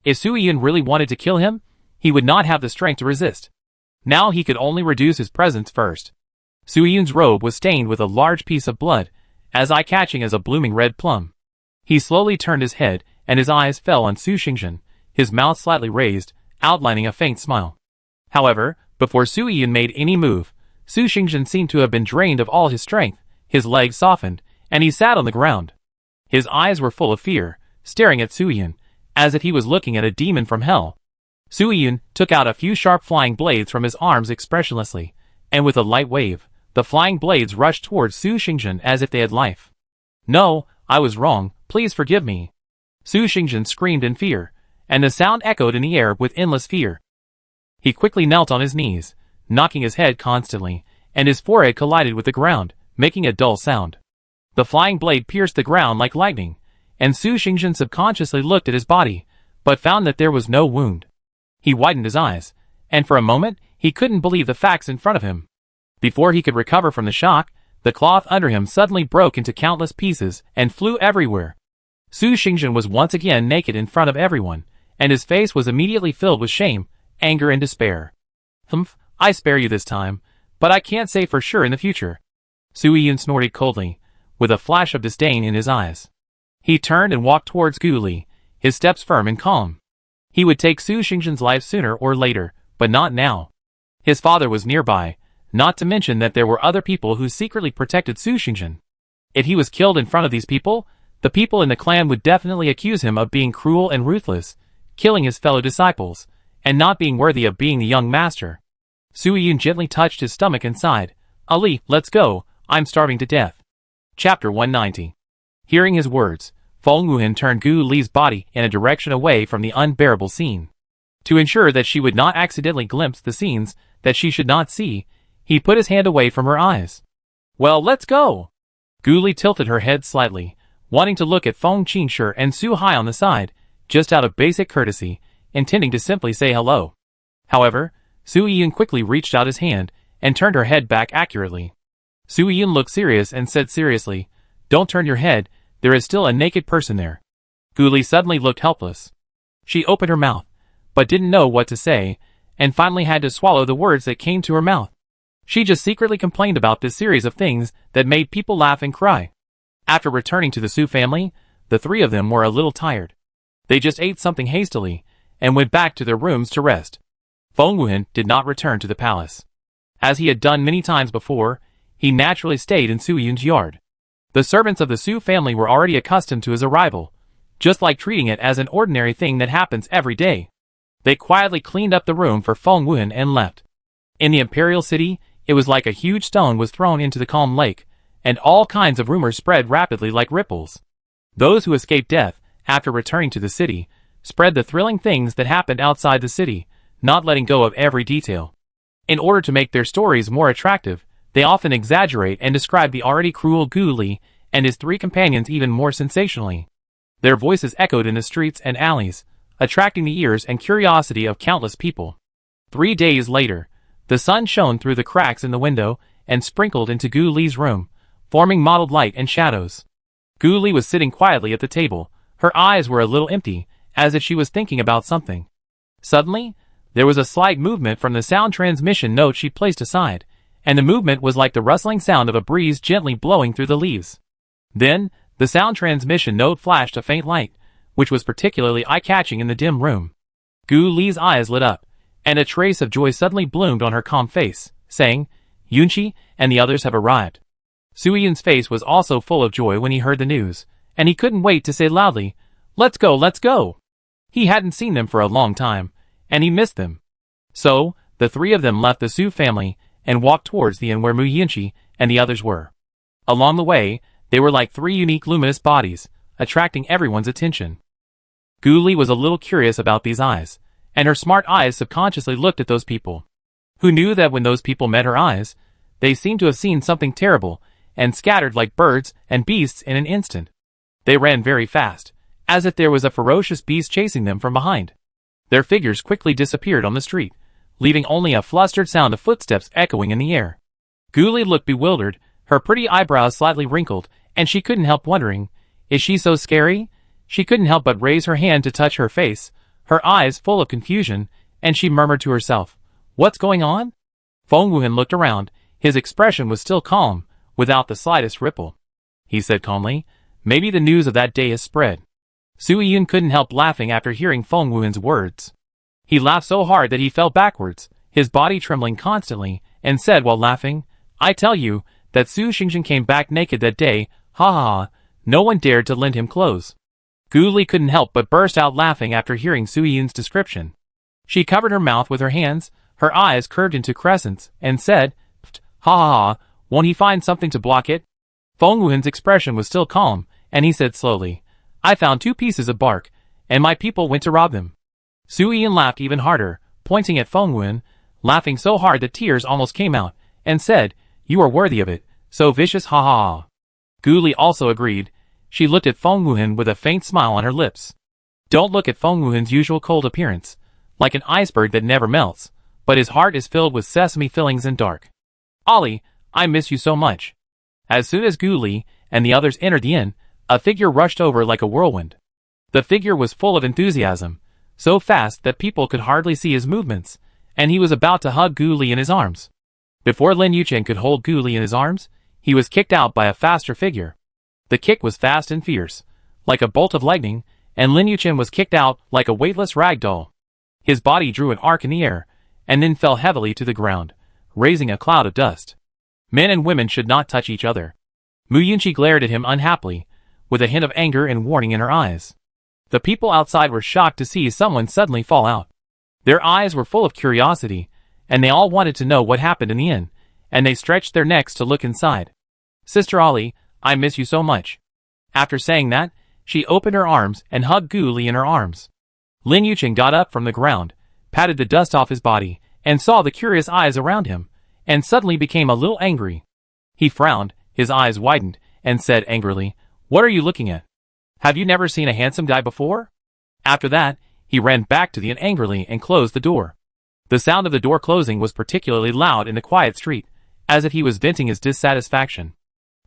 Speaker 1: If Su Yun really wanted to kill him, he would not have the strength to resist. Now he could only reduce his presence first. Su Yun's robe was stained with a large piece of blood, as eye-catching as a blooming red plum. He slowly turned his head, and his eyes fell on Su Xingzhen. his mouth slightly raised, outlining a faint smile. However, before Su Yun made any move, Su Xingzhen seemed to have been drained of all his strength, his legs softened, and he sat on the ground. His eyes were full of fear, staring at Su Yun, as if he was looking at a demon from hell. Su Yun took out a few sharp flying blades from his arms expressionlessly, and with a light wave, the flying blades rushed towards Su Xingzhen as if they had life. "No, I was wrong, please forgive me." Su Xingzhen screamed in fear, and the sound echoed in the air with endless fear. He quickly knelt on his knees, knocking his head constantly, and his forehead collided with the ground, making a dull sound. The flying blade pierced the ground like lightning, and Su Xingzhen subconsciously looked at his body, but found that there was no wound. He widened his eyes, and for a moment, he couldn't believe the facts in front of him. Before he could recover from the shock, the cloth under him suddenly broke into countless pieces and flew everywhere. Su Xingzhen was once again naked in front of everyone, and his face was immediately filled with shame, anger and despair. "Humph, I spare you this time, but I can't say for sure in the future." Su Yun snorted coldly, with a flash of disdain in his eyes. He turned and walked towards Gu Li, his steps firm and calm. He would take Su Xingzhen's life sooner or later, but not now. His father was nearby, not to mention that there were other people who secretly protected Su Xingzhen. If he was killed in front of these people, the people in the clan would definitely accuse him of being cruel and ruthless, killing his fellow disciples, and not being worthy of being the young master. Su Yun gently touched his stomach and sighed. "Ali, let's go, I'm starving to death." Chapter 190. Hearing his words, Feng Wuhan turned Gu Li's body in a direction away from the unbearable scene. To ensure that she would not accidentally glimpse the scenes that she should not see, he put his hand away from her eyes. "Well, let's go." Gu Li tilted her head slightly, wanting to look at Feng Qingshe and Su Hai on the side, just out of basic courtesy, intending to simply say hello. However, Su Yun quickly reached out his hand and turned her head back accurately. Su Yun looked serious and said seriously, "Don't turn your head, there is still a naked person there." Gu Li suddenly looked helpless. She opened her mouth, but didn't know what to say, and finally had to swallow the words that came to her mouth. She just secretly complained about this series of things that made people laugh and cry. After returning to the Su family, the three of them were a little tired. They just ate something hastily, and went back to their rooms to rest. Feng Wuhan did not return to the palace. As he had done many times before, he naturally stayed in Su Yun's yard. The servants of the Su family were already accustomed to his arrival, just like treating it as an ordinary thing that happens every day. They quietly cleaned up the room for Feng Wuhan and left. In the imperial city, it was like a huge stone was thrown into the calm lake, and all kinds of rumors spread rapidly like ripples. Those who escaped death, after returning to the city, spread the thrilling things that happened outside the city, not letting go of every detail. In order to make their stories more attractive, they often exaggerate and describe the already cruel Gu Li and his three companions even more sensationally. Their voices echoed in the streets and alleys, attracting the ears and curiosity of countless people. 3 days later, the sun shone through the cracks in the window and sprinkled into Gu Li's room, forming mottled light and shadows. Gu Li was sitting quietly at the table. Her eyes were a little empty, as if she was thinking about something. Suddenly, there was a slight movement from the sound transmission note she placed aside, and the movement was like the rustling sound of a breeze gently blowing through the leaves. Then, the sound transmission note flashed a faint light, which was particularly eye-catching in the dim room. Gu Li's eyes lit up, and a trace of joy suddenly bloomed on her calm face, saying, "Yunqi and the others have arrived." Su Yun's face was also full of joy when he heard the news, and he couldn't wait to say loudly, "Let's go, let's go!" He hadn't seen them for a long time, and he missed them. So, the three of them left the Su family and walked towards the inn where Mu Yunqi and the others were. Along the way, they were like three unique luminous bodies, attracting everyone's attention. Gu Li was a little curious about these eyes, and her smart eyes subconsciously looked at those people. Who knew that when those people met her eyes, they seemed to have seen something terrible, and scattered like birds and beasts in an instant. They ran very fast, as if there was a ferocious beast chasing them from behind. Their figures quickly disappeared on the street, leaving only a flustered sound of footsteps echoing in the air. Gu Li looked bewildered, her pretty eyebrows slightly wrinkled, and she couldn't help wondering, is she so scary? She couldn't help but raise her hand to touch her face, her eyes full of confusion, and she murmured to herself, "What's going on?" Feng Wuhan looked around, his expression was still calm, without the slightest ripple. He said calmly, "Maybe the news of that day has spread." Su Yun couldn't help laughing after hearing Feng Wuhan's words. He laughed so hard that he fell backwards, his body trembling constantly, and said while laughing, "I tell you, that Su Xingxing came back naked that day, ha ha ha, no one dared to lend him clothes." Gu Li couldn't help but burst out laughing after hearing Su Yun's description. She covered her mouth with her hands, her eyes curved into crescents, and said, "Ha ha ha, won't he find something to block it?" Feng Wuhan's expression was still calm, and he said slowly, "I found 2 pieces of bark, and my people went to rob them." Su Yun laughed even harder, pointing at Feng Wuhan, laughing so hard that tears almost came out, and said, "You are worthy of it, so vicious, ha ha ha." Gu Li also agreed. She looked at Feng Wuhan with a faint smile on her lips. Don't look at Feng Wuhan's usual cold appearance, like an iceberg that never melts, but his heart is filled with sesame fillings and dark. "Ollie, I miss you so much." As soon as Gu Li and the others entered the inn, a figure rushed over like a whirlwind. The figure was full of enthusiasm, so fast that people could hardly see his movements, and he was about to hug Gu Li in his arms. Before Lin Yuchen could hold Gu Li in his arms, he was kicked out by a faster figure. The kick was fast and fierce, like a bolt of lightning, and Lin Yuchen was kicked out like a weightless rag doll. His body drew an arc in the air, and then fell heavily to the ground, raising a cloud of dust. Men and women should not touch each other. Mu Yunqi glared at him unhappily, with a hint of anger and warning in her eyes. The people outside were shocked to see someone suddenly fall out. Their eyes were full of curiosity, and they all wanted to know what happened in the inn, and they stretched their necks to look inside. "Sister Ollie, I miss you so much." After saying that, she opened her arms and hugged Gu Li in her arms. Lin Yuchen got up from the ground, patted the dust off his body, and saw the curious eyes around him, and suddenly became a little angry. He frowned, his eyes widened, and said angrily, "What are you looking at? Have you never seen a handsome guy before?" After that, he ran back to the inn angrily and closed the door. The sound of the door closing was particularly loud in the quiet street, as if he was venting his dissatisfaction.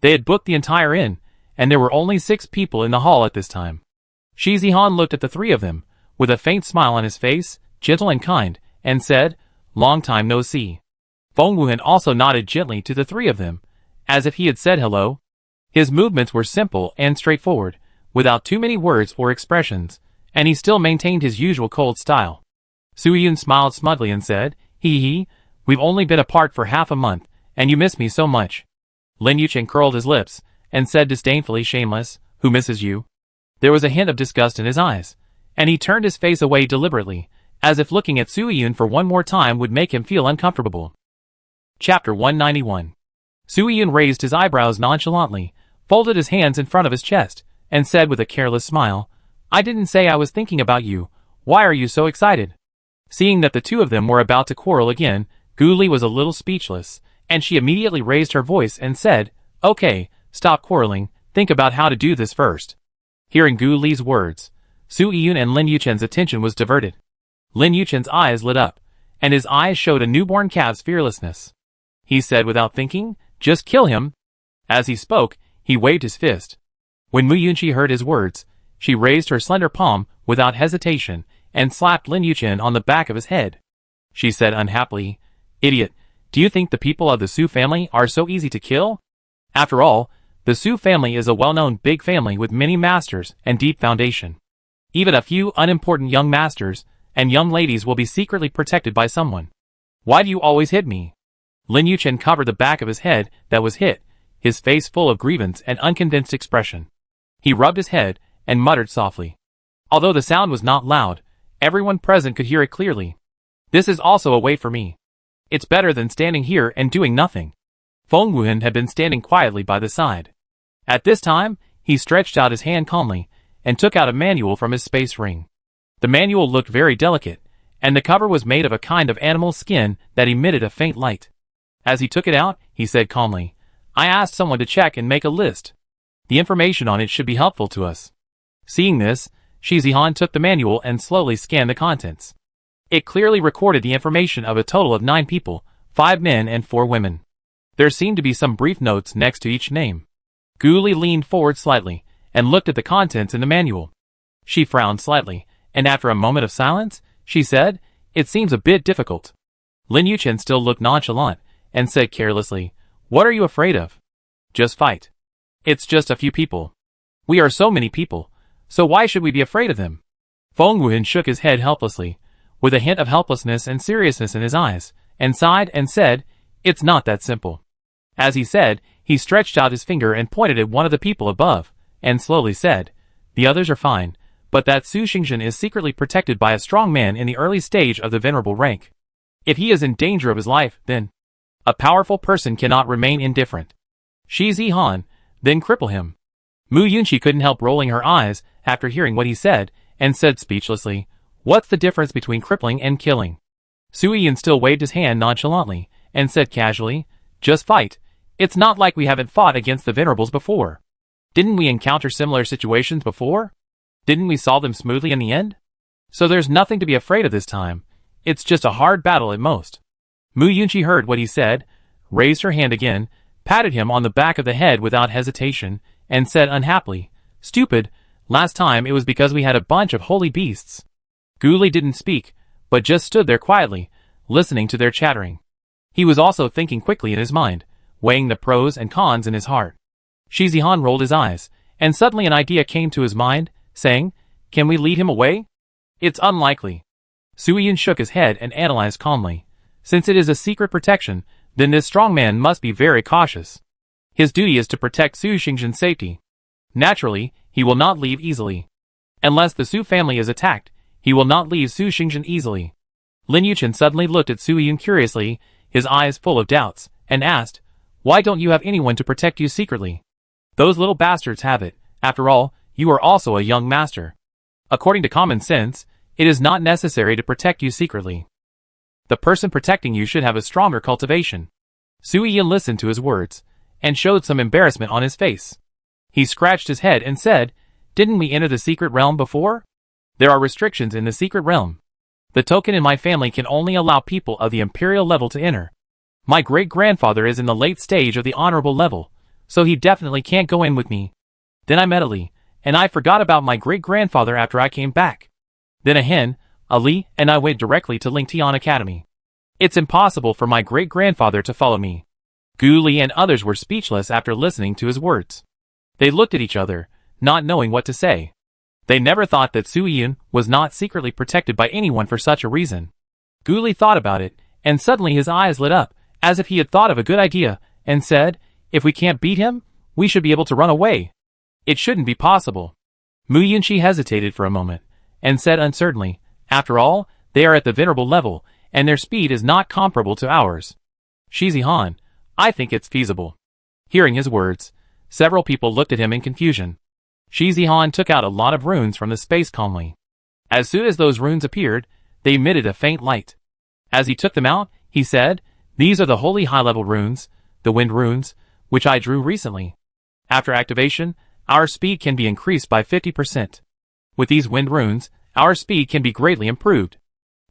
Speaker 1: They had booked the entire inn, and there were only 6 people in the hall at this time. Shi Zihan looked at the 3 of them, with a faint smile on his face, gentle and kind, and said, "Long time no see." Feng Wuhan also nodded gently to the 3 of them, as if he had said hello. His movements were simple and straightforward, without too many words or expressions, and he still maintained his usual cold style. Su Yun smiled smugly and said, "Hee, we've only been apart for half a month, and you miss me so much." Lin Yuchen curled his lips, and said disdainfully, "Shameless, who misses you?" There was a hint of disgust in his eyes, and he turned his face away deliberately, as if looking at Su Yun for one more time would make him feel uncomfortable. Chapter 191. Su Yun raised his eyebrows nonchalantly, folded his hands in front of his chest, and said with a careless smile, "I didn't say I was thinking about you. Why are you so excited?" Seeing that the 2 of them were about to quarrel again, Gu Li was a little speechless, and she immediately raised her voice and said, "Okay, stop quarreling, think about how to do this first." Hearing Gu Li's words, Su Yun and Lin Yuchen's attention was diverted. Lin Yuchen's eyes lit up, and his eyes showed a newborn calf's fearlessness. He said without thinking, "Just kill him." As he spoke, he waved his fist. When Mu Yunqi heard his words, she raised her slender palm without hesitation and slapped Lin Yuchen on the back of his head. She said unhappily, "Idiot, do you think the people of the Su family are so easy to kill? After all, the Su family is a well-known big family with many masters and deep foundation. Even a few unimportant young masters and young ladies will be secretly protected by someone. Why do you always hit me?" Lin Yuchen covered the back of his head that was hit, his face full of grievance and unconvinced expression. He rubbed his head and muttered softly. Although the sound was not loud, everyone present could hear it clearly. "This is also a way for me. It's better than standing here and doing nothing." Feng Wuhan had been standing quietly by the side. At this time, he stretched out his hand calmly, and took out a manual from his space ring. The manual looked very delicate, and the cover was made of a kind of animal skin that emitted a faint light. As he took it out, he said calmly, "I asked someone to check and make a list. The information on it should be helpful to us." Seeing this, Shi Zihan took the manual and slowly scanned the contents. It clearly recorded the information of a total of 9 people, 5 men and 4 women. There seemed to be some brief notes next to each name. Gu Li leaned forward slightly, and looked at the contents in the manual. She frowned slightly, and after a moment of silence, she said, "It seems a bit difficult." Lin Yuchen still looked nonchalant, and said carelessly, "What are you afraid of? Just fight. It's just a few people. We are so many people, So why should we be afraid of them? Feng Wuhan shook his head helplessly, with a hint of helplessness and seriousness in his eyes, and sighed and said, "It's not that simple." As he said, he stretched out his finger and pointed at one of the people above, and slowly said, "The others are fine, but that Su Xingzhen is secretly protected by a strong man in the early stage of the venerable rank. If he is in danger of his life, then a powerful person cannot remain indifferent. Shi Zihan, then cripple him." Mu Yunqi couldn't help rolling her eyes after hearing what he said, and said speechlessly, "What's the difference between crippling and killing?" Sui Yin still waved his hand nonchalantly, and said casually, "Just fight. It's not like we haven't fought against the Venerables before. Didn't we encounter similar situations before? Didn't we solve them smoothly in the end? So there's nothing to be afraid of this time. It's just a hard battle at most." Mu Yunqi heard what he said, raised her hand again, patted him on the back of the head without hesitation, and said unhappily, "Stupid, last time it was because we had a bunch of holy beasts." Gu Li didn't speak, but just stood there quietly, listening to their chattering. He was also thinking quickly in his mind, weighing the pros and cons in his heart. Shi Zihan rolled his eyes, and suddenly an idea came to his mind, saying, "Can we lead him away?" "It's unlikely." Sui Yin shook his head and analyzed calmly. Since it is a secret protection, then this strong man must be very cautious. His duty is to protect Su Xingzhen's safety. Naturally, he will not leave easily. Unless the Su family is attacked, he will not leave Su Xingzhen easily. Lin Yuchen suddenly looked at Sui Yin curiously, his eyes full of doubts, and asked, "Why don't you have anyone to protect you secretly? Those little bastards have it. After all, you are also a young master. According to common sense, it is not necessary to protect you secretly. The person protecting you should have a stronger cultivation." Sui Yin listened to his words, and showed some embarrassment on his face. He scratched his head and said, "Didn't we enter the secret realm before? There are restrictions in the secret realm. The token in my family can only allow people of the imperial level to enter. My great-grandfather is in the late stage of the honorable level, so he definitely can't go in with me. Then I met Ali, and I forgot about my great-grandfather after I came back. Then a hen, Ali, and I went directly to Lingtian Academy. It's impossible for my great-grandfather to follow me." Gu Li and others were speechless after listening to his words. They looked at each other, not knowing what to say. They never thought that Sui Yin was not secretly protected by anyone for such a reason. Gu Li thought about it, and suddenly his eyes lit up, as if he had thought of a good idea, and said, "If we can't beat him, we should be able to run away. It shouldn't be possible." Mu Yunqi hesitated for a moment, and said uncertainly, "After all, they are at the venerable level, and their speed is not comparable to ours. Shi Zihan, I think it's feasible." Hearing his words, several people looked at him in confusion. Shi Zihan took out a lot of runes from the space calmly. As soon as those runes appeared, they emitted a faint light. As he took them out, he said, "These are the holy high-level runes, the wind runes, which I drew recently. After activation, our speed can be increased by 50%. With these wind runes, our speed can be greatly improved.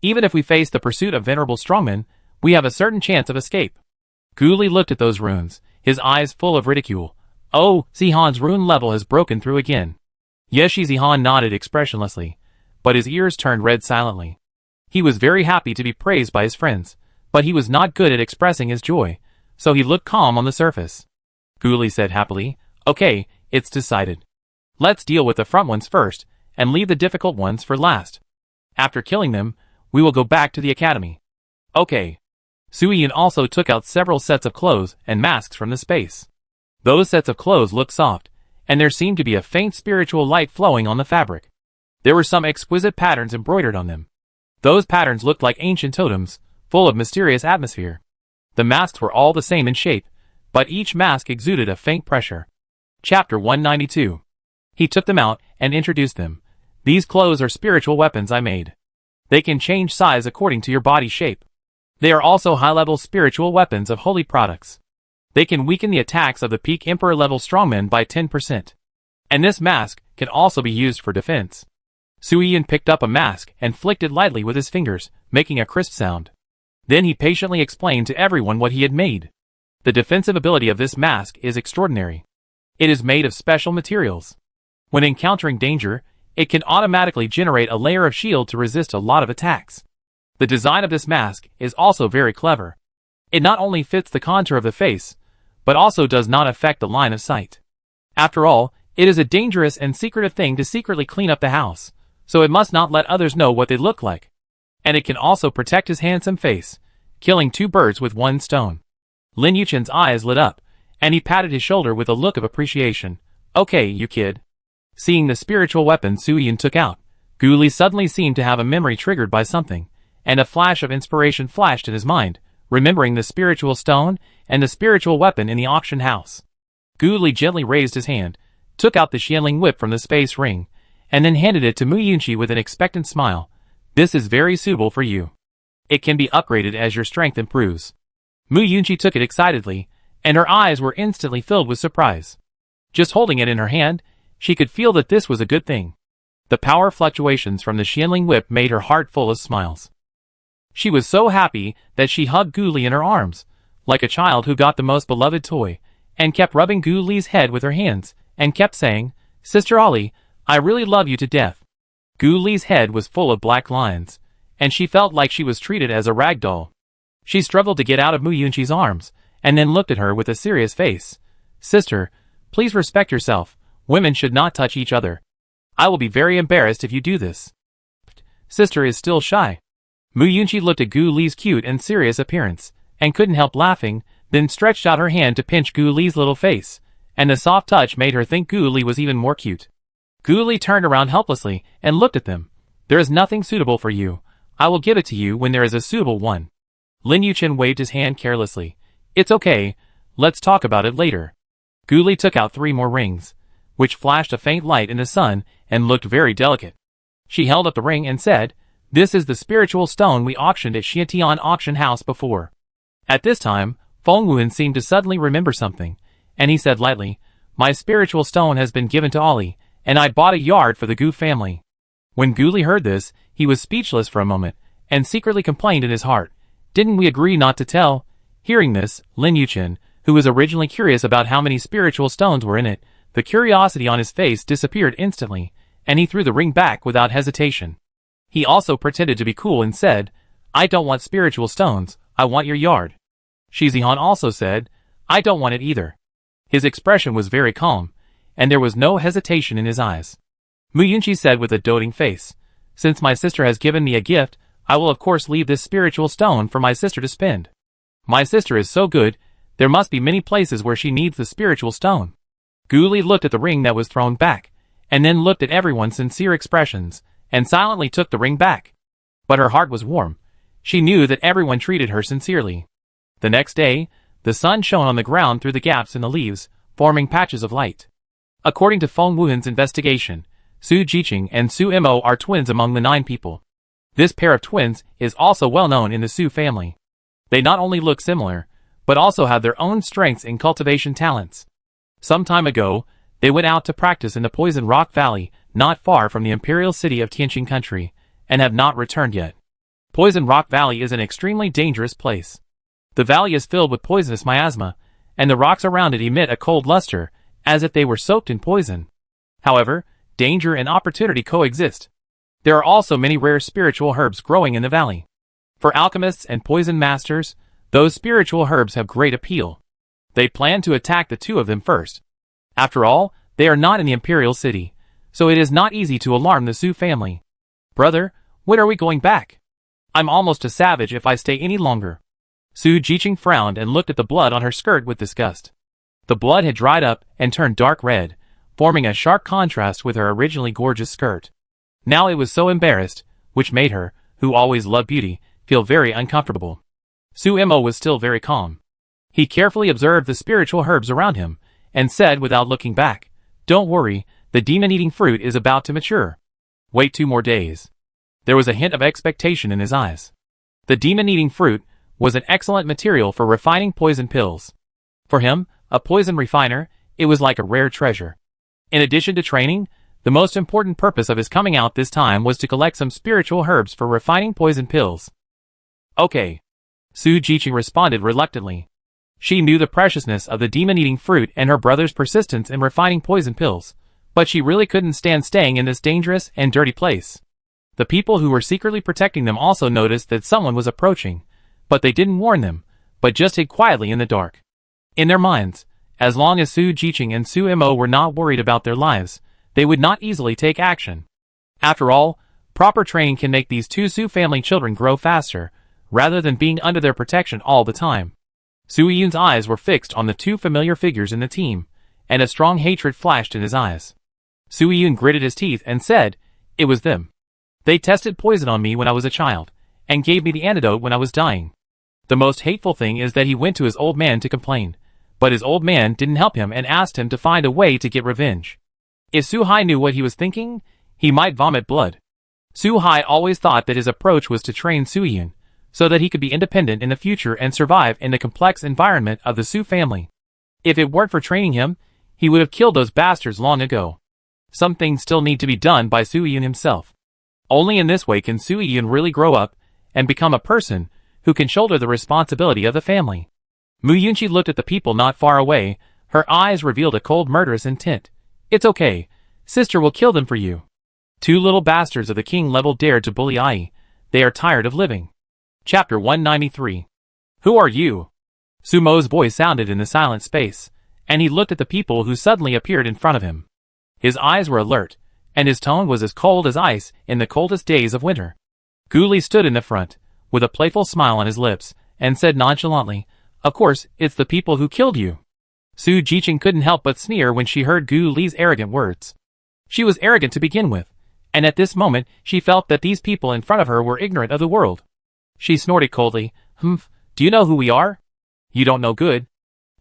Speaker 1: Even if we face the pursuit of venerable strongmen, we have a certain chance of escape." Gu Li looked at those runes, his eyes full of ridicule. "Oh, Zihan's rune level has broken through again." Yeshi Zihan nodded expressionlessly, but his ears turned red silently. He was very happy to be praised by his friends, but he was not good at expressing his joy, so he looked calm on the surface. Gu Li said happily, "Okay, it's decided. Let's deal with the front ones first, and leave the difficult ones for last. After killing them, we will go back to the academy." "Okay." Sui Yin also took out several sets of clothes and masks from the space. Those sets of clothes looked soft, and there seemed to be a faint spiritual light flowing on the fabric. There were some exquisite patterns embroidered on them. Those patterns looked like ancient totems, full of mysterious atmosphere. The masks were all the same in shape, but each mask exuded a faint pressure. Chapter 192. He took them out and introduced them. "These clothes are spiritual weapons I made. They can change size according to your body shape. They are also high-level spiritual weapons of holy products. They can weaken the attacks of the peak Emperor-level strongmen by 10%. And this mask can also be used for defense." Sui Yin picked up a mask and flicked it lightly with his fingers, making a crisp sound. Then he patiently explained to everyone what he had made. The defensive ability of this mask is extraordinary. It is made of special materials. When encountering danger, it can automatically generate a layer of shield to resist a lot of attacks. The design of this mask is also very clever. It not only fits the contour of the face, but also does not affect the line of sight. After all, It is a dangerous and secretive thing to secretly clean up the house, so it must not let others know what they look like. And it can also protect his handsome face, killing two birds with one stone. Lin Yuchen's eyes lit up, and he patted his shoulder with a look of appreciation. Okay, you kid. Seeing the spiritual weapon Su Yun took out, Gu Li suddenly seemed to have a memory triggered by something, and a flash of inspiration flashed in his mind, remembering the spiritual stone and the spiritual weapon in the auction house. Gu Li gently raised his hand, took out the Xianling whip from the space ring, and then handed it to Mu Yunqi with an expectant smile. This is very suitable for you. It can be upgraded as your strength improves. Mu Yunqi took it excitedly, and her eyes were instantly filled with surprise. Just holding it in her hand, she could feel that this was a good thing. The power fluctuations from the Xianling whip made her heart full of smiles. She was so happy that she hugged Gu Li in her arms, like a child who got the most beloved toy, and kept rubbing Gu Li's head with her hands, and kept saying, Sister Ollie, I really love you to death. Gu Li's head was full of black lines, and she felt like she was treated as a rag doll. She struggled to get out of Mu Yunqi's arms, and then looked at her with a serious face. Sister, please respect yourself. Women should not touch each other. I will be very embarrassed if you do this. Sister is still shy. Mu Yunqi looked at Gu Li's cute and serious appearance, and couldn't help laughing, then stretched out her hand to pinch Gu Li's little face, and the soft touch made her think Gu Li was even more cute. Gu Li turned around helplessly and looked at them. There is nothing suitable for you. I will give it to you when there is a suitable one. Lin Yuchen waved his hand carelessly. It's okay, let's talk about it later. Gu Li took out 3 more rings, which flashed a faint light in the sun and looked very delicate. She held up the ring and said, This is the spiritual stone we auctioned at Xietian auction house before. At this time, Feng Wuhan seemed to suddenly remember something, and he said lightly, My spiritual stone has been given to Ollie, and I bought a yard for the Gu family. When Gu Li heard this, he was speechless for a moment, and secretly complained in his heart, Didn't we agree not to tell? Hearing this, Lin Yuchen, who was originally curious about how many spiritual stones were in it, the curiosity on his face disappeared instantly, and he threw the ring back without hesitation. He also pretended to be cool and said, I don't want spiritual stones, I want your yard. Shi Zihan also said, I don't want it either. His expression was very calm, and there was no hesitation in his eyes. Mu Yunqi said with a doting face, Since my sister has given me a gift, I will of course leave this spiritual stone for my sister to spend. My sister is so good, there must be many places where she needs the spiritual stone. Gu Li looked at the ring that was thrown back, and then looked at everyone's sincere expressions, and silently took the ring back. But her heart was warm. She knew that everyone treated her sincerely. The next day, the sun shone on the ground through the gaps in the leaves, forming patches of light. According to Feng Wuhan's investigation, Su Jiqing and Su Mo are twins among the 9 people. This pair of twins is also well known in the Su family. They not only look similar, but also have their own strengths and cultivation talents. Some time ago, they went out to practice in the Poison Rock Valley, not far from the imperial city of Tianqing country, and have not returned yet. Poison Rock Valley is an extremely dangerous place. The valley is filled with poisonous miasma, and the rocks around it emit a cold luster, as if they were soaked in poison. However, danger and opportunity coexist. There are also many rare spiritual herbs growing in the valley. For alchemists and poison masters, those spiritual herbs have great appeal. They plan to attack the 2 of them first. After all, they are not in the imperial city, so it is not easy to alarm the Su family. Brother, when are we going back? I'm almost a savage if I stay any longer. Su Jiqing frowned and looked at the blood on her skirt with disgust. The blood had dried up and turned dark red, forming a sharp contrast with her originally gorgeous skirt. Now it was so embarrassed, which made her, who always loved beauty, feel very uncomfortable. Su Mo was still very calm. He carefully observed the spiritual herbs around him, and said without looking back, Don't worry, the demon-eating fruit is about to mature. Wait 2 more days. There was a hint of expectation in his eyes. The demon-eating fruit was an excellent material for refining poison pills. For him, a poison refiner, it was like a rare treasure. In addition to training, the most important purpose of his coming out this time was to collect some spiritual herbs for refining poison pills. Okay. Su Jiqing responded reluctantly. She knew the preciousness of the demon-eating fruit and her brother's persistence in refining poison pills, but she really couldn't stand staying in this dangerous and dirty place. The people who were secretly protecting them also noticed that someone was approaching, but they didn't warn them, but just hid quietly in the dark. In their minds, As long as Su Jiqing and Su Mo were not worried about their lives, they would not easily take action. After all, proper training can make these two Su family children grow faster, rather than being under their protection all the time. Su Yun's eyes were fixed on the two familiar figures in the team, and a strong hatred flashed in his eyes. Su Yun gritted his teeth and said, "It was them. They tested poison on me when I was a child, and gave me the antidote when I was dying. The most hateful thing is that he went to his old man to complain, but his old man didn't help him and asked him to find a way to get revenge. If Su Hai knew what he was thinking, he might vomit blood." Su Hai always thought that his approach was to train Su Yun, so that he could be independent in the future and survive in the complex environment of the Su family. If it weren't for training him, he would have killed those bastards long ago. Some things still need to be done by Su Yun himself. Only in this way can Su Yun really grow up and become a person who can shoulder the responsibility of the family. Mu Yunqi looked at the people not far away. Her eyes revealed a cold, murderous intent. "It's okay. Sister will kill them for you." Two little bastards of the king level dared to bully Ai. They are tired of living. Chapter 193. Who are you? Su Mo's voice sounded in the silent space, and he looked at the people who suddenly appeared in front of him. His eyes were alert, and his tone was as cold as ice in the coldest days of winter. Gu Li stood in the front, with a playful smile on his lips, and said nonchalantly, "Of course, it's the people who killed you." Su Jiqing couldn't help but sneer when she heard Gu Li's arrogant words. She was arrogant to begin with, and at this moment she felt that these people in front of her were ignorant of the world. She snorted coldly, "Humph, do you know who we are? You don't know good."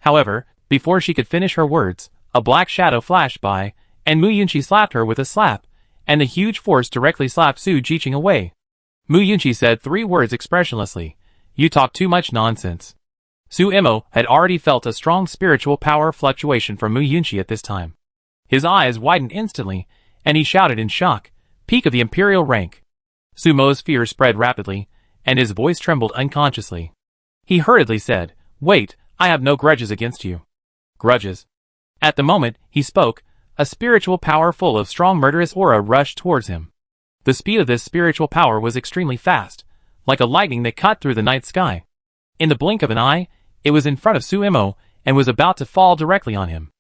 Speaker 1: However, before she could finish her words, a black shadow flashed by, and Mu Yunqi slapped her with a slap, and the huge force directly slapped Su Jiqing away. Mu Yunqi said 3 words expressionlessly, "You talk too much nonsense." Su Mo had already felt a strong spiritual power fluctuation from Mu Yunqi at this time. His eyes widened instantly, and he shouted in shock, "Peak of the imperial rank." Su Mo's fear spread rapidly, and his voice trembled unconsciously. He hurriedly said, "Wait, I have no grudges against you." Grudges. At the moment he spoke, a spiritual power full of strong murderous aura rushed towards him. The speed of this spiritual power was extremely fast, like a lightning that cut through the night sky. In the blink of an eye, it was in front of Su Mo and was about to fall directly on him.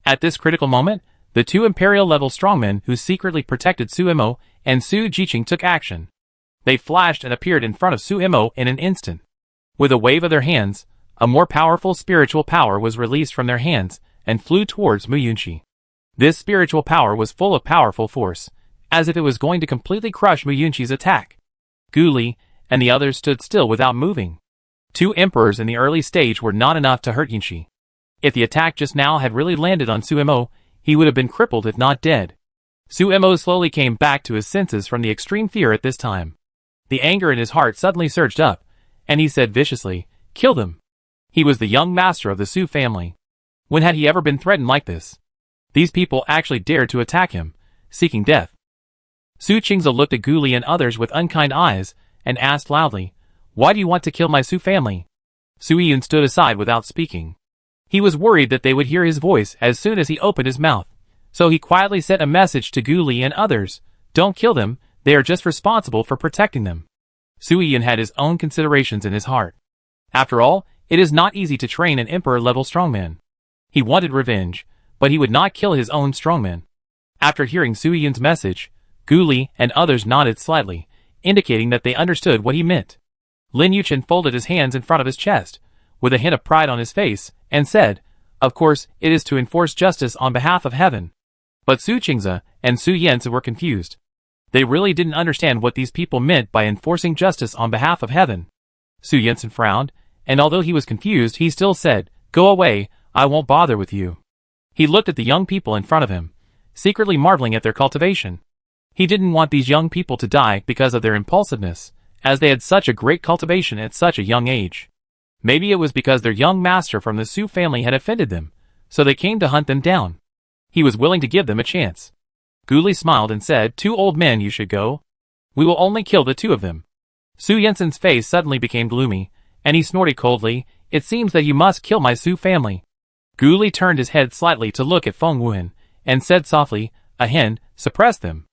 Speaker 1: At this critical moment, the two imperial-level strongmen who secretly protected Su Mo and Su Jiqing took action. They flashed and appeared in front of Su Mo in an instant. With a wave of their hands, a more powerful spiritual power was released from their hands and flew towards Mu Yunqi. This spiritual power was full of powerful force, as if it was going to completely crush Mu Yunqi's attack. Gu Li and the others stood still without moving. 2 emperors in the early stage were not enough to hurt Yunqi. If the attack just now had really landed on Su Mo, he would have been crippled if not dead. Su Mo slowly came back to his senses from the extreme fear at this time. The anger in his heart suddenly surged up, and he said viciously, "Kill them." He was the young master of the Su family. When had he ever been threatened like this? These people actually dared to attack him, seeking death. Su Qingze looked at Gu Li and others with unkind eyes, and asked loudly, "Why do you want to kill my Su family?" Su Yun stood aside without speaking. He was worried that they would hear his voice as soon as he opened his mouth, so he quietly sent a message to Gu Li and others, "Don't kill them, they are just responsible for protecting them." Su Yun had his own considerations in his heart. After all, it is not easy to train an emperor-level strongman. He wanted revenge, but he would not kill his own strongman. After hearing Su Yun's message, Gu Li and others nodded slightly, indicating that they understood what he meant. Lin Yuchen folded his hands in front of his chest, with a hint of pride on his face, and said, "Of course, it is to enforce justice on behalf of heaven." But Su Qingze and Su Yanzi were confused. They really didn't understand what these people meant by enforcing justice on behalf of heaven. Su Yanzi frowned, and although he was confused, he still said, "Go away, I won't bother with you." He looked at the young people in front of him, secretly marveling at their cultivation. He didn't want these young people to die because of their impulsiveness, as they had such a great cultivation at such a young age. Maybe it was because their young master from the Su family had offended them, so they came to hunt them down. He was willing to give them a chance. Gu Li smiled and said, "2 old men you should go. We will only kill the 2 of them." Su Yanzi's face suddenly became gloomy, and he snorted coldly, "It seems that you must kill my Su family." Gu Li turned his head slightly to look at Feng Wuhan, and said softly, "A hen, suppress them."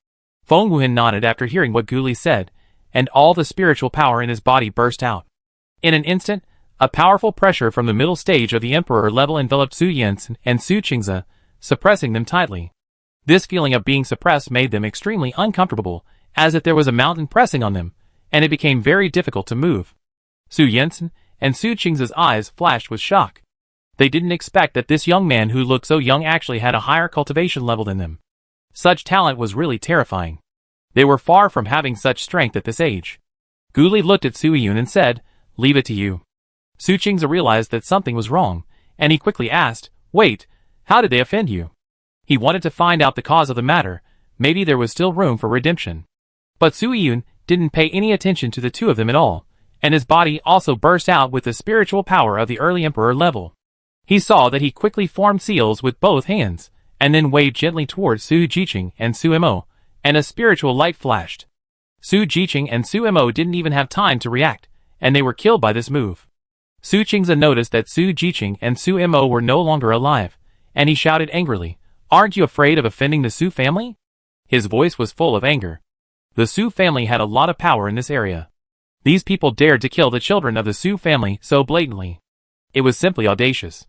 Speaker 1: Feng Wuhan nodded after hearing what Gu Li said, and all the spiritual power in his body burst out. In an instant, A powerful pressure from the middle stage of the Emperor level enveloped Su Yansan and Su Qingze, suppressing them tightly. This feeling of being suppressed made them extremely uncomfortable, as if there was a mountain pressing on them, and it became very difficult to move. Su Yansan and Su Qingze's eyes flashed with shock. They didn't expect that this young man who looked so young actually had a higher cultivation level than them. Such talent was really terrifying. They were far from having such strength at this age. Gu Li looked at Su Yun and said, "Leave it to you." Su Qingze realized that something was wrong, and he quickly asked, "Wait, how did they offend you?" He wanted to find out the cause of the matter. Maybe there was still room for redemption. But Su Yun didn't pay any attention to the two of them at all, and his body also burst out with the spiritual power of the early Emperor level. He saw that he quickly formed seals with both hands, and then waved gently towards Su Jiqing and Su Mo, and a spiritual light flashed. Su Jiqing and Su Mo didn't even have time to react, and they were killed by this move. Su Qingze noticed that Su Jiqing and Su Mo were no longer alive, and he shouted angrily, "Aren't you afraid of offending the Su family?" His voice was full of anger. The Su family had a lot of power in this area. These people dared to kill the children of the Su family so blatantly. It was simply audacious.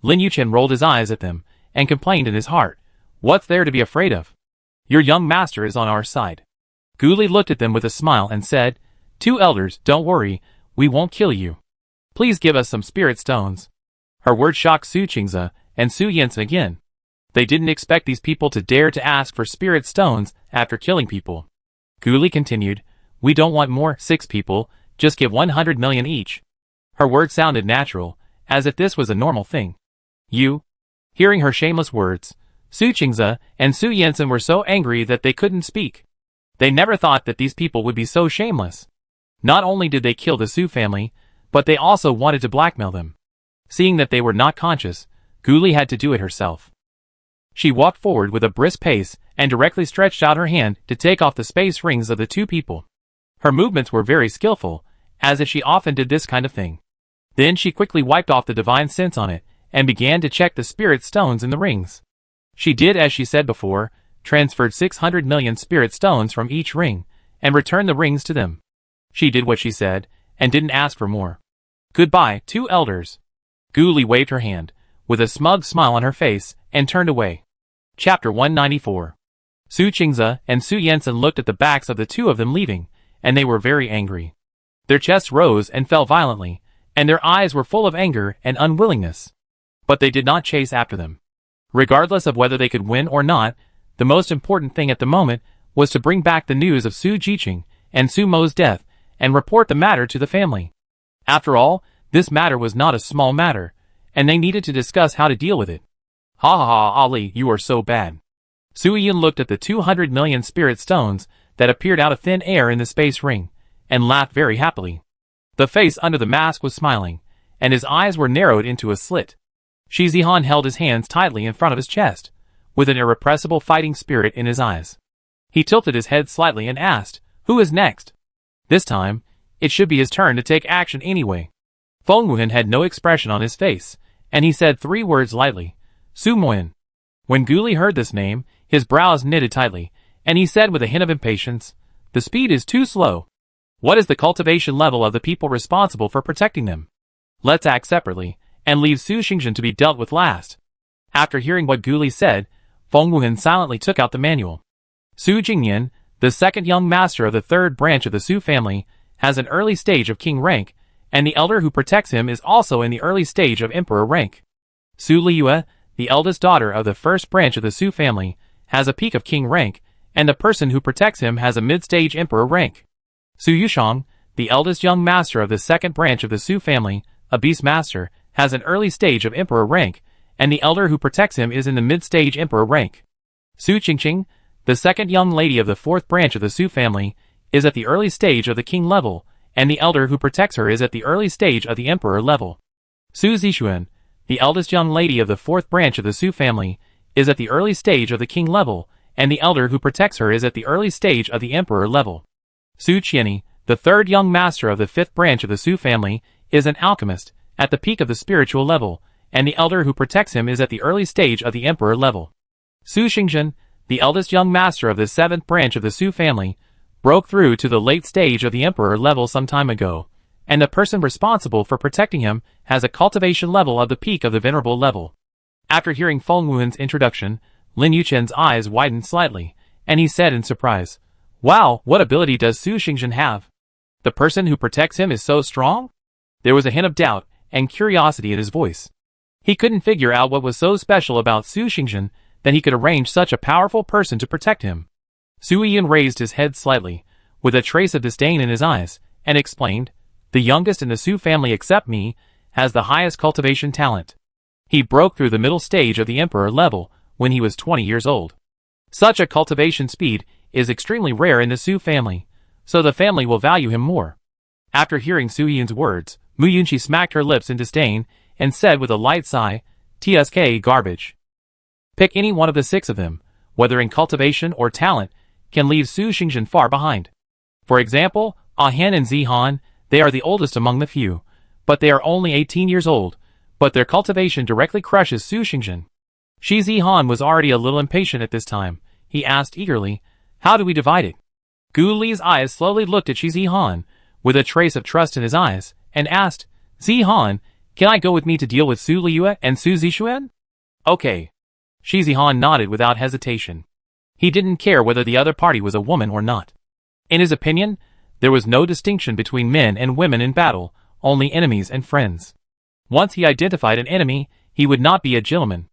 Speaker 1: Lin Yuchen rolled his eyes at them, and complained in his heart, "What's there to be afraid of? Your young master is on our side." Gu Li looked at them with a smile and said, "Two elders, don't worry, we won't kill you. Please give us some spirit stones." Her words shocked Su Qingze and Su Yansan again. They didn't expect these people to dare to ask for spirit stones after killing people. Gu Li continued, "We don't want more, 6 people, just give 100 million each." Her words sounded natural, as if this was a normal thing. "You?" Hearing her shameless words, Su Qingze and Su Yansan were so angry that they couldn't speak. They never thought that these people would be so shameless. Not only did they kill the Su family, but they also wanted to blackmail them. Seeing that they were not conscious, Gu Li had to do it herself. She walked forward with a brisk pace and directly stretched out her hand to take off the space rings of the two people. Her movements were very skillful, as if she often did this kind of thing. Then she quickly wiped off the divine sense on it, and began to check the spirit stones in the rings. She did as she said before, transferred 600 million spirit stones from each ring, and returned the rings to them. She did what she said, and didn't ask for more. "Goodbye, two elders." Gu Li waved her hand, with a smug smile on her face, and turned away. Chapter 194. Su Qingze and Su Yansan looked at the backs of the two of them leaving, and they were very angry. Their chests rose and fell violently, and their eyes were full of anger and unwillingness. But they did not chase after them. Regardless of whether they could win or not, the most important thing at the moment was to bring back the news of Su Jiqing and Su Mo's death and report the matter to the family. After all, this matter was not a small matter, and they needed to discuss how to deal with it. "Ha ha ha, Ali, you are so bad." Su Yun looked at the 200 million spirit stones that appeared out of thin air in the space ring, and laughed very happily. The face under the mask was smiling, and his eyes were narrowed into a slit. Shi Zihan held his hands tightly in front of his chest, with an irrepressible fighting spirit in his eyes. He tilted his head slightly and asked, "Who is next?" This time, it should be his turn to take action anyway. Feng Wuhan had no expression on his face, and he said 3 words lightly, "Su Moyin." When Gu Li heard this name, his brows knitted tightly, and he said with a hint of impatience, "The speed is too slow. What is the cultivation level of the people responsible for protecting them? Let's act separately, and leave Su Xingzhen to be dealt with last." After hearing what Gu Li said, Feng Wuhan silently took out the manual. Su Jingyan, the second young master of the 3rd branch of the Su family, has an early stage of king rank, and the elder who protects him is also in the early stage of emperor rank. Su Liyue, the eldest daughter of the 1st branch of the Su family, has a peak of king rank, and the person who protects him has a mid-stage emperor rank. Su Yushang, the eldest young master of the 2nd branch of the Su family, a beast master, has an early stage of emperor rank, and the elder who protects him is in the mid-stage emperor rank. Su Qingqing, the 2nd young lady of the 4th branch of the Su family, is at the early stage of the king level, and the elder who protects her is at the early stage of the emperor level. Su Zixuan, the eldest young lady of the 4th branch of the Su family, is at the early stage of the king level, and the elder who protects her is at the early stage of the emperor level. Su Qianni, the 3rd young master of the 5th branch of the Su family, is an alchemist, at the peak of the spiritual level, and the elder who protects him is at the early stage of the emperor level. Su Xingzhen, the eldest young master of the 7th branch of the Su family, broke through to the late stage of the emperor level some time ago, and the person responsible for protecting him has a cultivation level of the peak of the venerable level. After hearing Feng Wuhan's introduction, Lin Yuchen's eyes widened slightly, and he said in surprise, "Wow, what ability does Su Xingzhen have? The person who protects him is so strong?" There was a hint of doubt and curiosity in his voice. He couldn't figure out what was so special about Su Xingzhen that he could arrange such a powerful person to protect him. Su Yun raised his head slightly, with a trace of disdain in his eyes, and explained, "The youngest in the Su family except me has the highest cultivation talent. He broke through the middle stage of the emperor level when he was 20 years old. Such a cultivation speed is extremely rare in the Su family, so the family will value him more." After hearing Su Yun's words, Mu Yunqi smacked her lips in disdain and said with a light sigh, "Tsk garbage. Pick any one of the 6 of them, whether in cultivation or talent, can leave Su Xingzhen far behind. For example, Ah Han and Zihan, they are the oldest among the few, but they are only 18 years old, but their cultivation directly crushes Su Xingzhen." Shi Zihan was already a little impatient at this time. He asked eagerly, "How do we divide it?" Gu Li's eyes slowly looked at Shi Zihan, with a trace of trust in his eyes, and asked, "Zihan, can I go with me to deal with Su Liyue and Su Zixuan?" "Okay." Shi Zihan nodded without hesitation. He didn't care whether the other party was a woman or not. In his opinion, there was no distinction between men and women in battle, only enemies and friends. Once he identified an enemy, he would not be a gentleman.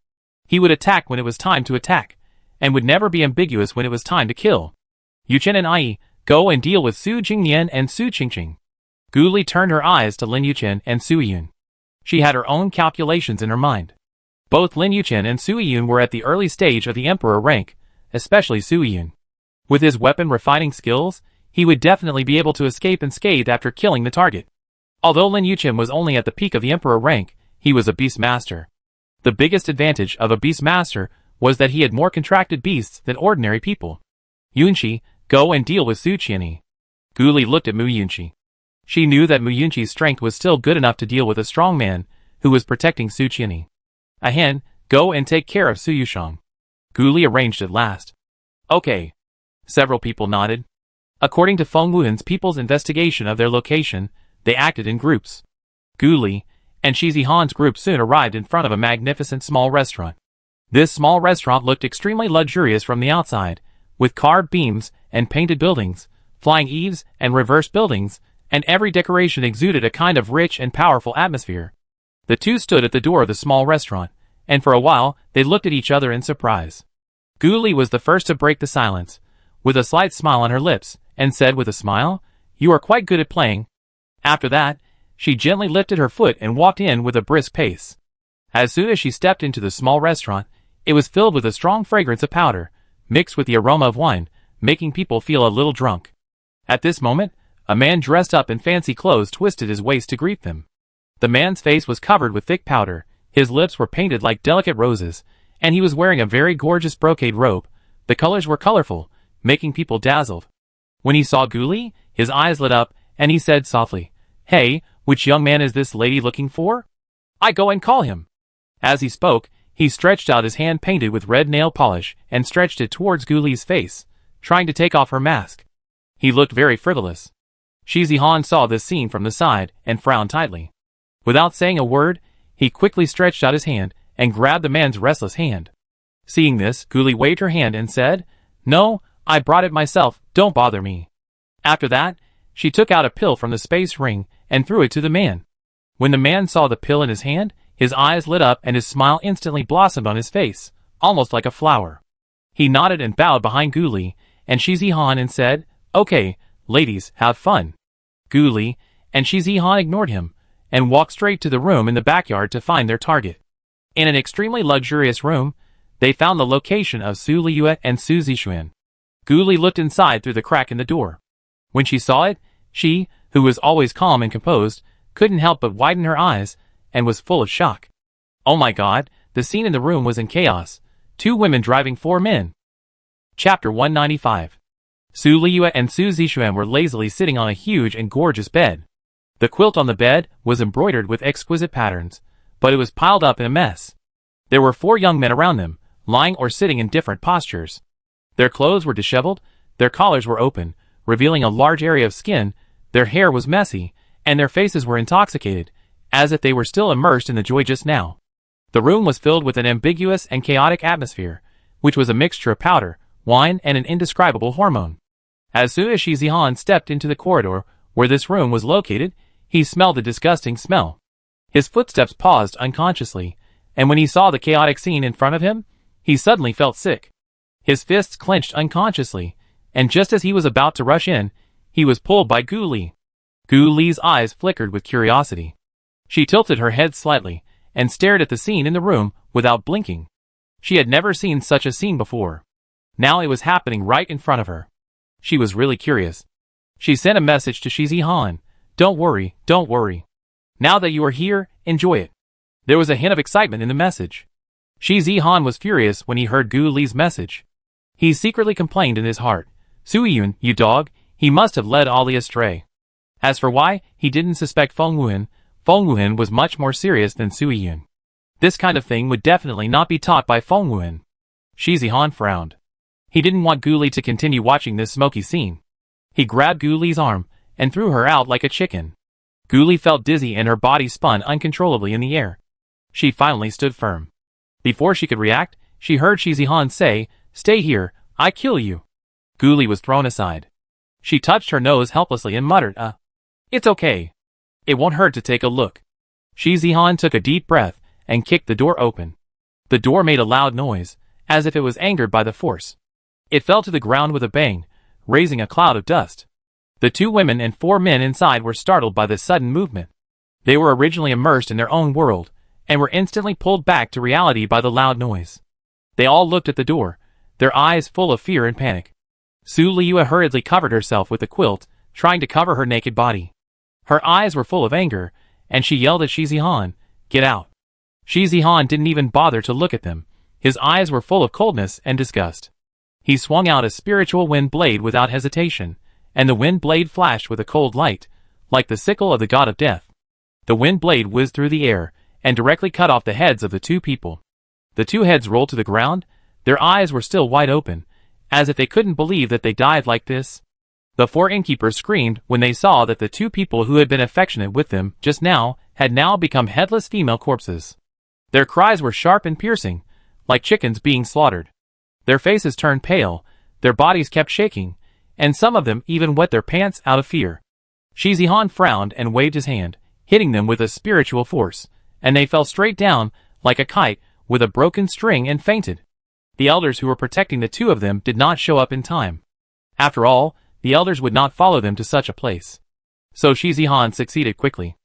Speaker 1: He would attack when it was time to attack, and would never be ambiguous when it was time to kill. "Yuchen and Ai, go and deal with Su Jingnian and Su Qingqing." Gu Li turned her eyes to Lin Yuchen and Su Yun. She had her own calculations in her mind. Both Lin Yuchen and Su Yun were at the early stage of the emperor rank, especially Su Yun. With his weapon refining skills, he would definitely be able to escape unscathed after killing the target. Although Lin Yuchen was only at the peak of the emperor rank, he was a beast master. The biggest advantage of a beast master was that he had more contracted beasts than ordinary people. "Yunqi, go and deal with Su Qianni." Gu Li looked at Mu Yunqi. She knew that Mu Yunqi's strength was still good enough to deal with a strong man who was protecting Su Qianni. "Ah Han, go and take care of Su Yushang." Gu Li arranged at last. "Okay." Several people nodded. According to Feng Wuhan's people's investigation of their location, they acted in groups. Gu Li and Shi Zihan's group soon arrived in front of a magnificent small restaurant. This small restaurant looked extremely luxurious from the outside, with carved beams and painted buildings, flying eaves and reverse buildings, and every decoration exuded a kind of rich and powerful atmosphere. The two stood at the door of the small restaurant, and for a while they looked at each other in surprise. Gu Li was the first to break the silence, with a slight smile on her lips, and said with a smile, "You are quite good at playing." After that, she gently lifted her foot and walked in with a brisk pace. As soon as she stepped into the small restaurant, it was filled with a strong fragrance of powder, mixed with the aroma of wine, making people feel a little drunk. At this moment, a man dressed up in fancy clothes twisted his waist to greet them. The man's face was covered with thick powder, his lips were painted like delicate roses, and he was wearing a very gorgeous brocade robe. The colors were colorful, making people dazzled. When he saw Gu Li, his eyes lit up, and he said softly, "Hey, which young man is this lady looking for? I go and call him." As he spoke, he stretched out his hand painted with red nail polish and stretched it towards Gu Li's face, trying to take off her mask. He looked very frivolous. Shi Zihan saw this scene from the side and frowned tightly. Without saying a word, he quickly stretched out his hand and grabbed the man's restless hand. Seeing this, Gu Li waved her hand and said, "No, I brought it myself, don't bother me." After that, she took out a pill from the space ring and threw it to the man. When the man saw the pill in his hand, his eyes lit up and his smile instantly blossomed on his face, almost like a flower. He nodded and bowed behind Gu Li and Shi Zihan and said, "Okay, ladies, have fun." Gu Li and Shi Zihan ignored him and walked straight to the room in the backyard to find their target. In an extremely luxurious room, they found the location of Su Liyue and Su Zixuan. Gu Li looked inside through the crack in the door. When she saw it, she, who was always calm and composed, couldn't help but widen her eyes and was full of shock. Oh my God, the scene in the room was in chaos. 2 women driving 4 men. Chapter 195. Su Liyue and Su Zixuan were lazily sitting on a huge and gorgeous bed. The quilt on the bed was embroidered with exquisite patterns, but it was piled up in a mess. There were 4 young men around them, lying or sitting in different postures. Their clothes were disheveled, their collars were open, revealing a large area of skin, their hair was messy, and their faces were intoxicated, as if they were still immersed in the joy just now. The room was filled with an ambiguous and chaotic atmosphere, which was a mixture of powder, wine, and an indescribable hormone. As soon as Shi Zihan stepped into the corridor where this room was located, he smelled the disgusting smell. His footsteps paused unconsciously, and when he saw the chaotic scene in front of him, he suddenly felt sick. His fists clenched unconsciously, and just as he was about to rush in, he was pulled by Gu Li. Gu Li's eyes flickered with curiosity. She tilted her head slightly, and stared at the scene in the room without blinking. She had never seen such a scene before. Now it was happening right in front of her. She was really curious. She sent a message to Shi Zihan. Don't worry, don't worry. Now that you are here, enjoy it. There was a hint of excitement in the message. Shi Zihan was furious when he heard Gu Li's message. He secretly complained in his heart. Suiyun, you dog, he must have led Ollie astray. As for why he didn't suspect Feng Wuhan was much more serious than Suiyun. This kind of thing would definitely not be taught by Feng Wuhan. Shi Zihan frowned. He didn't want Gu Li to continue watching this smoky scene. He grabbed Gu Li's arm and threw her out like a chicken. Gu Li felt dizzy and her body spun uncontrollably in the air. She finally stood firm. Before she could react, she heard Shi Zihan say, "Stay here, I kill you." Gu Li was thrown aside. She touched her nose helplessly and muttered, "It's okay. It won't hurt to take a look." Shi Zihan took a deep breath and kicked the door open. The door made a loud noise, as if it was angered by the force. It fell to the ground with a bang, raising a cloud of dust. The 2 women and 4 men inside were startled by this sudden movement. They were originally immersed in their own world, and were instantly pulled back to reality by the loud noise. They all looked at the door, their eyes full of fear and panic. Su Liua hurriedly covered herself with a quilt, trying to cover her naked body. Her eyes were full of anger, and she yelled at Shi Zihan, "Get out." Shi Zihan didn't even bother to look at them. His eyes were full of coldness and disgust. He swung out a spiritual wind blade without hesitation, and the wind blade flashed with a cold light, like the sickle of the god of death. The wind blade whizzed through the air, and directly cut off the heads of the 2 people. The 2 heads rolled to the ground, their eyes were still wide open, as if they couldn't believe that they died like this. The 4 innkeepers screamed when they saw that the 2 people who had been affectionate with them just now had now become headless female corpses. Their cries were sharp and piercing, like chickens being slaughtered. Their faces turned pale, their bodies kept shaking, and some of them even wet their pants out of fear. Shi Zihan frowned and waved his hand, hitting them with a spiritual force, and they fell straight down, like a kite, with a broken string and fainted. The elders who were protecting the 2 of them did not show up in time. After all, the elders would not follow them to such a place. So Shi Zihan succeeded quickly.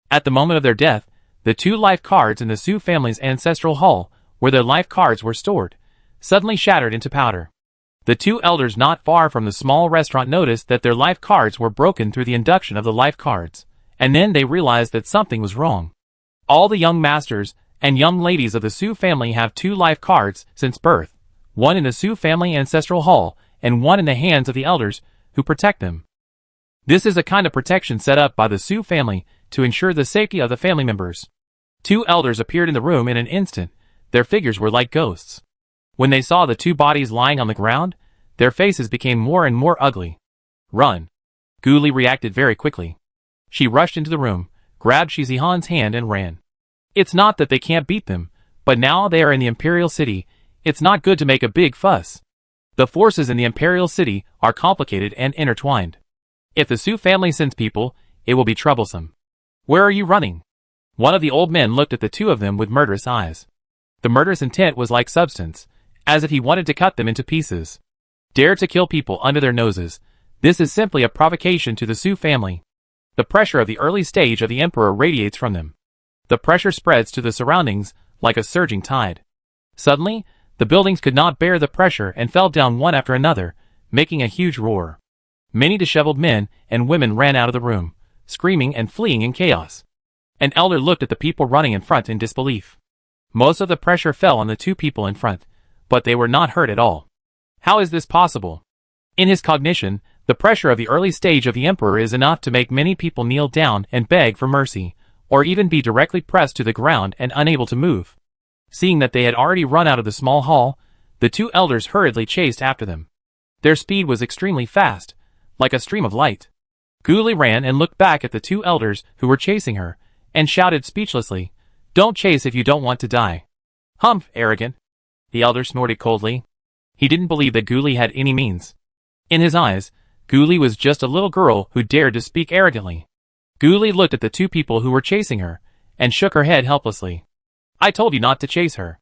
Speaker 1: At the moment of their death, the 2 life cards in the Su family's ancestral hall, where their life cards were stored, suddenly shattered into powder. The 2 elders not far from the small restaurant noticed that their life cards were broken through the induction of the life cards, and then they realized that something was wrong. All the young masters and young ladies of the Su family have 2 life cards since birth, one in the Su family ancestral hall, and one in the hands of the elders who protect them. This is a kind of protection set up by the Su family to ensure the safety of the family members. 2 elders appeared in the room in an instant. Their figures were like ghosts. When they saw the 2 bodies lying on the ground, their faces became more and more ugly. "Run." Gu Li reacted very quickly. She rushed into the room, grabbed Shi Zihan's hand and ran. It's not that they can't beat them, but now they are in the Imperial City, it's not good to make a big fuss. The forces in the Imperial City are complicated and intertwined. If the Su family sends people, it will be troublesome. "Where are you running?" One of the old men looked at the 2 of them with murderous eyes. The murderous intent was like substance, as if he wanted to cut them into pieces. Dare to kill people under their noses. This is simply a provocation to the Su family. The pressure of the early stage of the Emperor radiates from them. The pressure spreads to the surroundings like a surging tide. Suddenly, the buildings could not bear the pressure and fell down one after another, making a huge roar. Many disheveled men and women ran out of the room, screaming and fleeing in chaos. An elder looked at the people running in front in disbelief. Most of the pressure fell on the 2 people in front, but they were not hurt at all. How is this possible? In his cognition, the pressure of the early stage of the Emperor is enough to make many people kneel down and beg for mercy, or even be directly pressed to the ground and unable to move. Seeing that they had already run out of the small hall, the 2 elders hurriedly chased after them. Their speed was extremely fast, like a stream of light. Gu ran and looked back at the two elders who were chasing her, and shouted speechlessly, "Don't chase if you don't want to die." "Humph, arrogant." The elder snorted coldly. He didn't believe that Gu had any means. In his eyes, Gu was just a little girl who dared to speak arrogantly. Gu looked at the two people who were chasing her, and shook her head helplessly. "I told you not to chase her."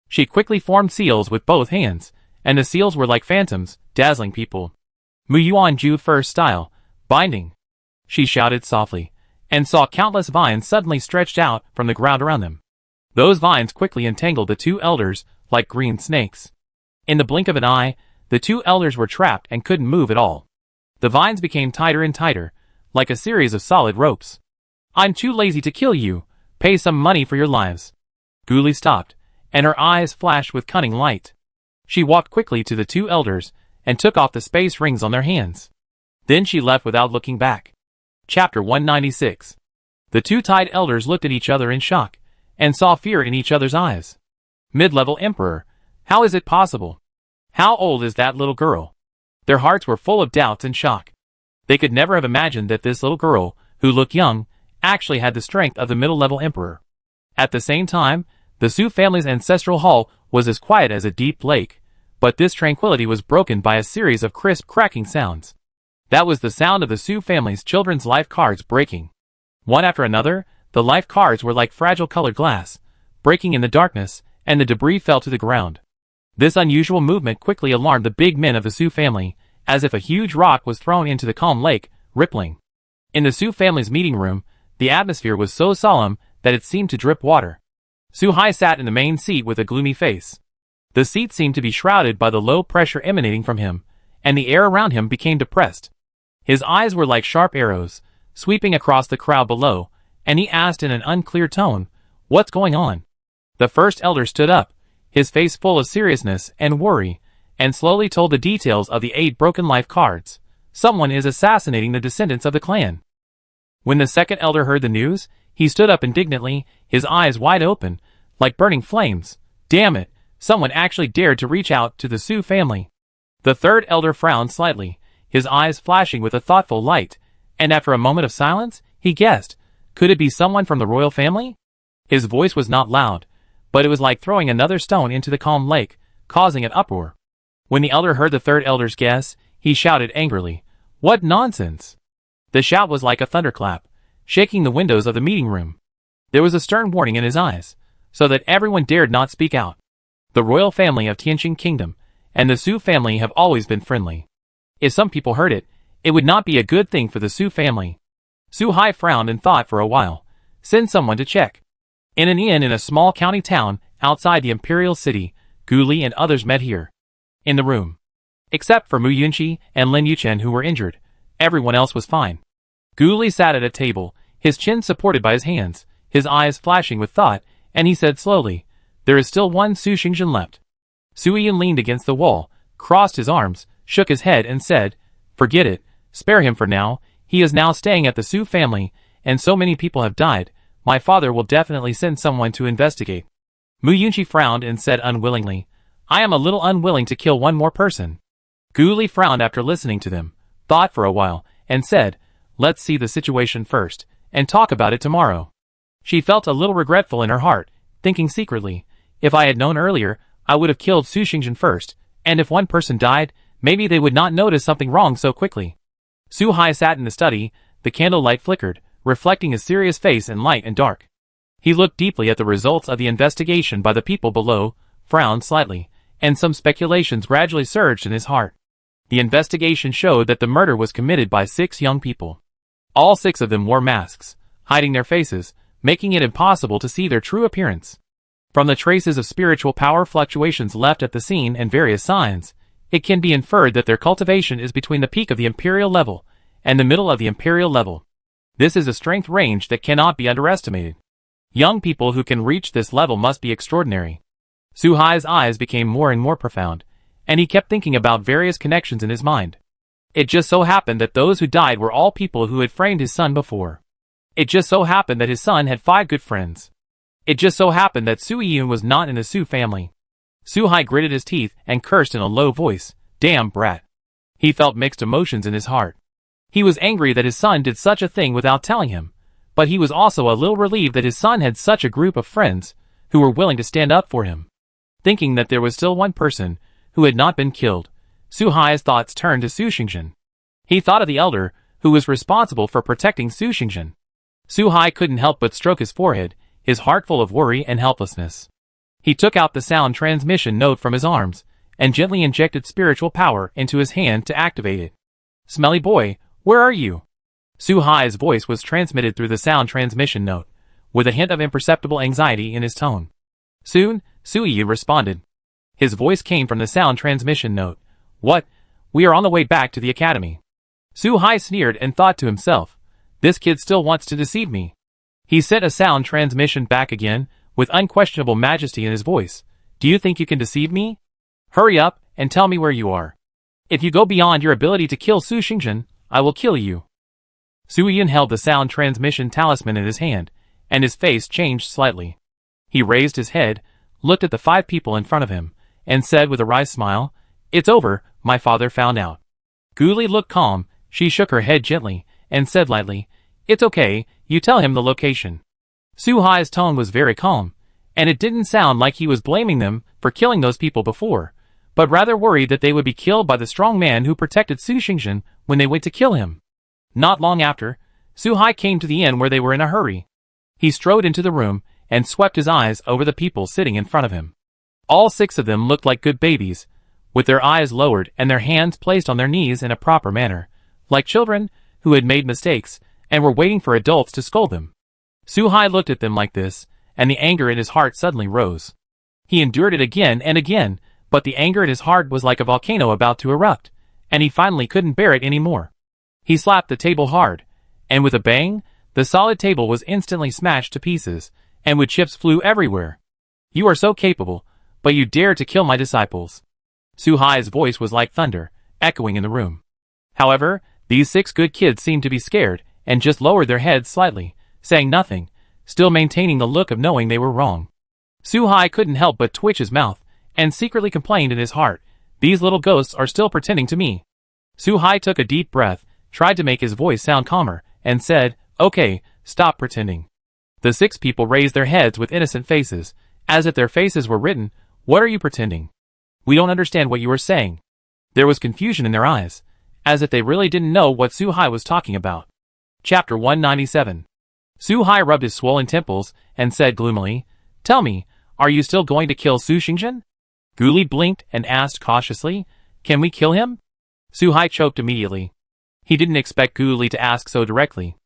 Speaker 1: She quickly formed seals with both hands, and the seals were like phantoms, dazzling people. "Muyuan Ju first style, binding," she shouted softly, and saw countless vines suddenly stretched out from the ground around them. Those vines quickly entangled the two elders like green snakes. In the blink of an eye, the two elders were trapped and couldn't move at all. The vines became tighter and tighter, like a series of solid ropes. "I'm too lazy to kill you. Pay some money for your lives." Gu stopped, and her eyes flashed with cunning light. She walked quickly to the two elders and took off the space rings on their hands. Then she left without looking back. Chapter 196. The two-tied elders looked at each other in shock, and saw fear in each other's eyes. Mid-level Emperor, how is it possible? How old is that little girl? Their hearts were full of doubts and shock. They could never have imagined that this little girl, who looked young, actually had the strength of the middle-level Emperor. At the same time, the Su family's ancestral hall was as quiet as a deep lake, but this tranquility was broken by a series of crisp cracking sounds. That was the sound of the Su family's children's life cards breaking. One after another, the life cards were like fragile colored glass, breaking in the darkness, and the debris fell to the ground. This unusual movement quickly alarmed the big men of the Su family, as if a huge rock was thrown into the calm lake, rippling. In the Su family's meeting room, the atmosphere was so solemn that it seemed to drip water. Su Hai sat in the main seat with a gloomy face. The seat seemed to be shrouded by the low pressure emanating from him, and the air around him became depressed. His eyes were like sharp arrows, sweeping across the crowd below, and he asked in an unclear tone, "What's going on?" The first elder stood up, his face full of seriousness and worry, and slowly told the details of the 8 broken life cards. "Someone is assassinating the descendants of the clan." When the second elder heard the news, he stood up indignantly, his eyes wide open, like burning flames. "Damn it, someone actually dared to reach out to the Su family." The third elder frowned slightly, his eyes flashing with a thoughtful light, and after a moment of silence, he guessed, could it be someone from the royal family? His voice was not loud, but it was like throwing another stone into the calm lake, causing an uproar. When the elder heard the third elder's guess, he shouted angrily, "What nonsense!" The shout was like a thunderclap, shaking the windows of the meeting room. There was a stern warning in his eyes, so that everyone dared not speak out. The royal family of Tianqing Kingdom and the Su family have always been friendly. If some people heard it, it would not be a good thing for the Su family. Su Hai frowned and thought for a while. Send someone to check. In an inn in a small county town outside the imperial city, Gu Li and others met here. In the room, except for Mu Yunqi and Lin Yuchen who were injured, everyone else was fine. Gu Li sat at a table, his chin supported by his hands, his eyes flashing with thought, and he said slowly, "There is still one Su Xingzhen left." Su Yan leaned against the wall, crossed his arms, shook his head and said, "Forget it, spare him for now, he is now staying at the Su family, and so many people have died, my father will definitely send someone to investigate." Mu Yunqi frowned and said unwillingly, "I am a little unwilling to kill one more person." Gu Li frowned after listening to them, thought for a while, and said, "Let's see the situation first, and talk about it tomorrow." She felt a little regretful in her heart, thinking secretly, if I had known earlier, I would have killed Su Xingzhen first, and if one person died, maybe they would not notice something wrong so quickly. Su Hai sat in the study, the candlelight flickered, reflecting his serious face in light and dark. He looked deeply at the results of the investigation by the people below, frowned slightly, and some speculations gradually surged in his heart. The investigation showed that the murder was committed by 6 young people. All 6 of them wore masks, hiding their faces, making it impossible to see their true appearance. From the traces of spiritual power fluctuations left at the scene and various signs, it can be inferred that their cultivation is between the peak of the imperial level and the middle of the imperial level. This is a strength range that cannot be underestimated. Young people who can reach this level must be extraordinary. Su Hai's eyes became more and more profound, and he kept thinking about various connections in his mind. It just so happened that those who died were all people who had framed his son before. It just so happened that his son had 5 good friends. It just so happened that Su Yun was not in the Su family. Su Hai gritted his teeth and cursed in a low voice, "Damn brat." He felt mixed emotions in his heart. He was angry that his son did such a thing without telling him, but he was also a little relieved that his son had such a group of friends who were willing to stand up for him. Thinking that there was still one person who had not been killed, Su Hai's thoughts turned to Su Xingzhen. He thought of the elder who was responsible for protecting Su Xingzhen. Su Hai couldn't help but stroke his forehead, his heart full of worry and helplessness. He took out the sound transmission node from his arms and gently injected spiritual power into his hand to activate it. "Smelly boy, where are you?" Su Hai's voice was transmitted through the sound transmission node, with a hint of imperceptible anxiety in his tone. Soon, Su Yi responded. His voice came from the sound transmission node. "What? We are on the way back to the academy." Su Hai sneered and thought to himself, "This kid still wants to deceive me." He sent a sound transmission back again, with unquestionable majesty in his voice. "Do you think you can deceive me? Hurry up and tell me where you are. If you go beyond your ability to kill Su Xingzhen, I will kill you." Su Yun held the sound transmission talisman in his hand, and his face changed slightly. He raised his head, looked at the 5 people in front of him, and said with a wry smile, "It's over, my father found out." Gu Li looked calm. She shook her head gently, and said lightly, "It's okay, you tell him the location." Su Hai's tone was very calm, and it didn't sound like he was blaming them for killing those people before, but rather worried that they would be killed by the strong man who protected Su Xingzhen when they went to kill him. Not long after, Su Hai came to the inn where they were in a hurry. He strode into the room and swept his eyes over the people sitting in front of him. All 6 of them looked like good babies, with their eyes lowered and their hands placed on their knees in a proper manner, like children who had made mistakes and were waiting for adults to scold them. Su Hai looked at them like this, and the anger in his heart suddenly rose. He endured it again and again, but the anger in his heart was like a volcano about to erupt, and he finally couldn't bear it anymore. He slapped the table hard, and with a bang, the solid table was instantly smashed to pieces, and with chips flew everywhere. "You are so capable, but you dare to kill my disciples." Su Hai's voice was like thunder, echoing in the room. However, these 6 good kids seemed to be scared, and just lowered their heads slightly, saying nothing, still maintaining the look of knowing they were wrong. Su Hai couldn't help but twitch his mouth, and secretly complained in his heart, "These little ghosts are still pretending to me." Su Hai took a deep breath, tried to make his voice sound calmer, and said, "Okay, stop pretending." The 6 people raised their heads with innocent faces, as if their faces were written, "What are you pretending? We don't understand what you are saying." There was confusion in their eyes, as if they really didn't know what Su Hai was talking about. Chapter 197. Su Hai rubbed his swollen temples and said gloomily, "Tell me, are you still going to kill Su Xingzhen?" Gu Li blinked and asked cautiously, "Can we kill him?" Su Hai choked immediately. He didn't expect Gu Li to ask so directly.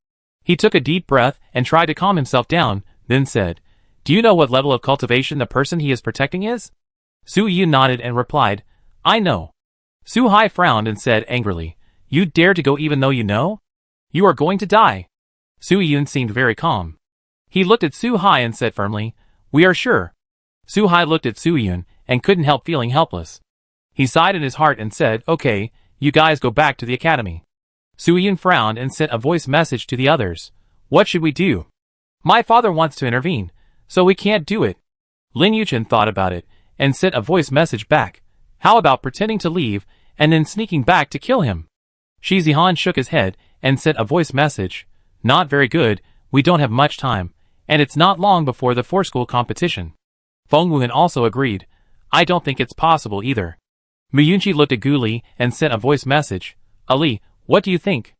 Speaker 1: He took a deep breath and tried to calm himself down, then said, "Do you know what level of cultivation the person he is protecting is?" Su Yun nodded and replied, "I know." Su Hai frowned and said angrily, "You dare to go even though you know? You are going to die." Su Yun seemed very calm. He looked at Su Hai and said firmly, "We are sure." Su Hai looked at Su Yun and couldn't help feeling helpless. He sighed in his heart and said, "Okay, you guys go back to the academy." Su Yun frowned and sent a voice message to the others. "What should we do? My father wants to intervene, so we can't do it." Lin Yuchen thought about it and sent a voice message back. "How about pretending to leave and then sneaking back to kill him?" Shi Zihan shook his head and sent a voice message. "Not very good, we don't have much time, and it's not long before the 4-school competition." Feng Wuhan also agreed. "I don't think it's possible either." Mu Yunqi looked at Gu Li and sent a voice message. "Ali, what do you think?"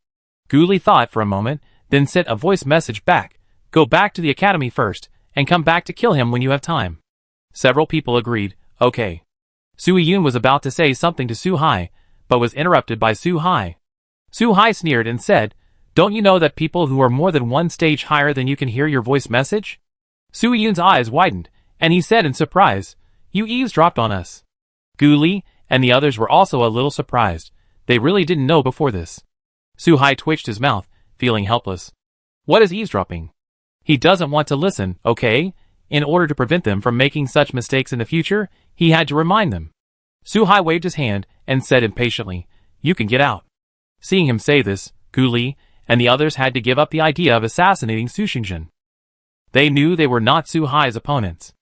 Speaker 1: Gu Li thought for a moment, then sent a voice message back. "Go back to the academy first, and come back to kill him when you have time." Several people agreed, "Okay." Su Yun was about to say something to Su Hai, but was interrupted by Su Hai. Su Hai sneered and said, "Don't you know that people who are more than 1 stage higher than you can hear your voice message?" Su Yun's eyes widened, and he said in surprise, "You eavesdropped on us." Gu Li and the others were also a little surprised. They really didn't know before this. Su Hai twitched his mouth, feeling helpless. What is eavesdropping? He doesn't want to listen, okay? In order to prevent them from making such mistakes in the future, he had to remind them. Su Hai waved his hand and said impatiently, "You can get out." Seeing him say this, Gu Li and the others had to give up the idea of assassinating Su Xingzhen. They knew they were not Su Hai's opponents.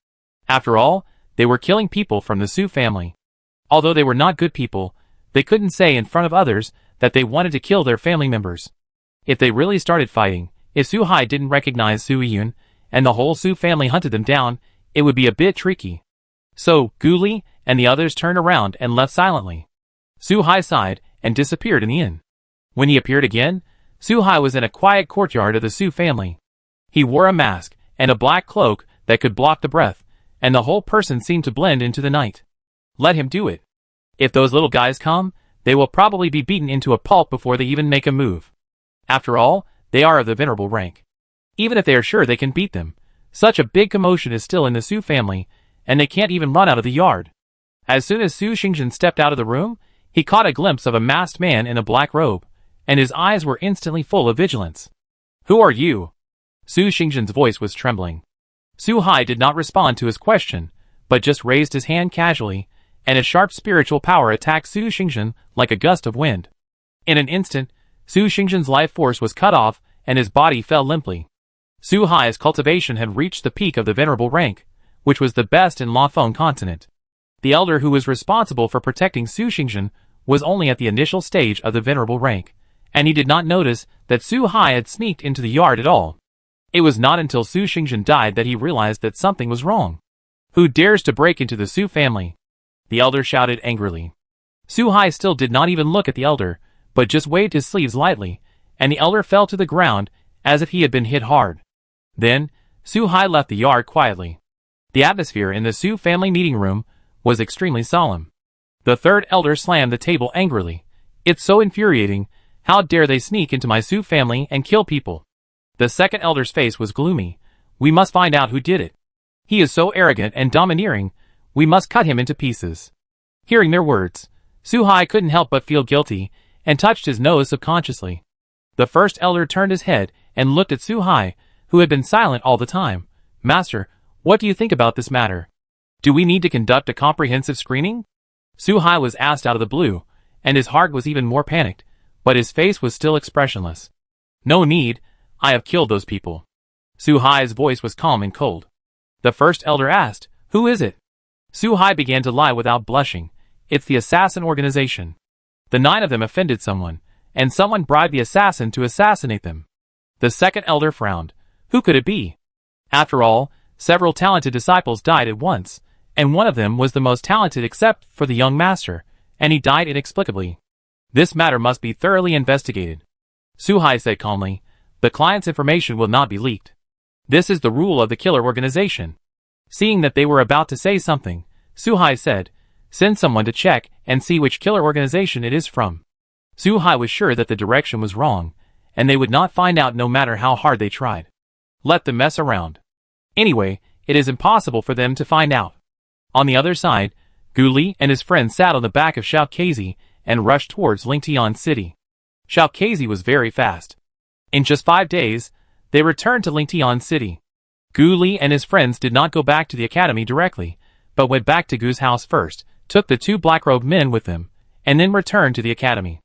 Speaker 1: After all, they were killing people from the Su family. Although they were not good people, they couldn't say in front of others that they wanted to kill their family members. If they really started fighting, if Su Hai didn't recognize Su Yun, and the whole Su family hunted them down, it would be a bit tricky. So, Gu Li and the others turned around and left silently. Su Hai sighed and disappeared in the inn. When he appeared again, Su Hai was in a quiet courtyard of the Su family. He wore a mask and a black cloak that could block the breath, and the whole person seemed to blend into the night. Let him do it. If those little guys come, they will probably be beaten into a pulp before they even make a move. After all, they are of the venerable rank. Even if they are sure they can beat them, such a big commotion is still in the Su family, and they can't even run out of the yard. As soon as Su Xingzhen stepped out of the room, he caught a glimpse of a masked man in a black robe, and his eyes were instantly full of vigilance. "Who are you?" Su Xingzhen's voice was trembling. Su Hai did not respond to his question, but just raised his hand casually, and a sharp spiritual power attacked Su Xingzhen like a gust of wind. In an instant, Su Xingzhen's life force was cut off, and his body fell limply. Su Hai's cultivation had reached the peak of the venerable rank, which was the best in Lafeng continent. The elder who was responsible for protecting Su Xingzhen was only at the initial stage of the venerable rank, and he did not notice that Su Hai had sneaked into the yard at all. It was not until Su Xingzhen died that he realized that something was wrong. "Who dares to break into the Su family?" the elder shouted angrily. Su Hai still did not even look at the elder, but just waved his sleeves lightly, and the elder fell to the ground as if he had been hit hard. Then, Su Hai left the yard quietly. The atmosphere in the Su family meeting room was extremely solemn. The third elder slammed the table angrily. "It's so infuriating. How dare they sneak into my Su family and kill people?" The second elder's face was gloomy. "We must find out who did it. He is so arrogant and domineering, we must cut him into pieces." Hearing their words, Su Hai couldn't help but feel guilty, and touched his nose subconsciously. The first elder turned his head and looked at Su Hai, who had been silent all the time. "Master, what do you think about this matter? Do we need to conduct a comprehensive screening?" Su Hai was asked out of the blue, and his heart was even more panicked, but his face was still expressionless. "No need, I have killed those people." Su Hai's voice was calm and cold. The first elder asked, "Who is it?" Su Hai began to lie without blushing. "It's the assassin organization. The 9 of them offended someone, and someone bribed the assassin to assassinate them." The second elder frowned. Who could it be? After all, several talented disciples died at once, and one of them was the most talented except for the young master, and he died inexplicably. This matter must be thoroughly investigated. Su Hai said calmly, "The client's information will not be leaked. This is the rule of the killer organization." Seeing that they were about to say something, Su Hai said, "Send someone to check and see which killer organization it is from." Su Hai was sure that the direction was wrong, and they would not find out no matter how hard they tried. Let them mess around. Anyway, it is impossible for them to find out. On the other side, Gu Li and his friends sat on the back of Xiaokazi and rushed towards Lingtian City. Xiaokazi was very fast. In just 5 days, they returned to Lingtian City. Gu Li and his friends did not go back to the academy directly, but went back to Gu's house first, took the 2 black-robed men with them, and then returned to the academy.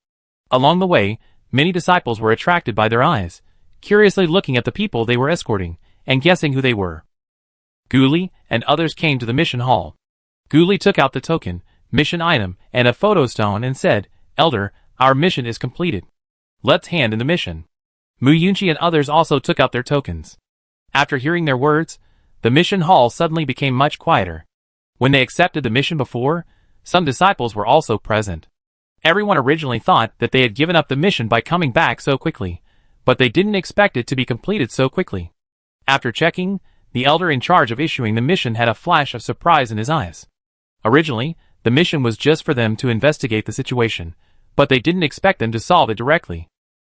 Speaker 1: Along the way, many disciples were attracted by their eyes, curiously looking at the people they were escorting, and guessing who they were. Gu Li and others came to the mission hall. Gu Li took out the token, mission item, and a photo stone and said, "Elder, our mission is completed. Let's hand in the mission." Mu Yunqi and others also took out their tokens. After hearing their words, the mission hall suddenly became much quieter. When they accepted the mission before, some disciples were also present. Everyone originally thought that they had given up the mission by coming back so quickly, but they didn't expect it to be completed so quickly. After checking, the elder in charge of issuing the mission had a flash of surprise in his eyes. Originally, the mission was just for them to investigate the situation, but they didn't expect them to solve it directly.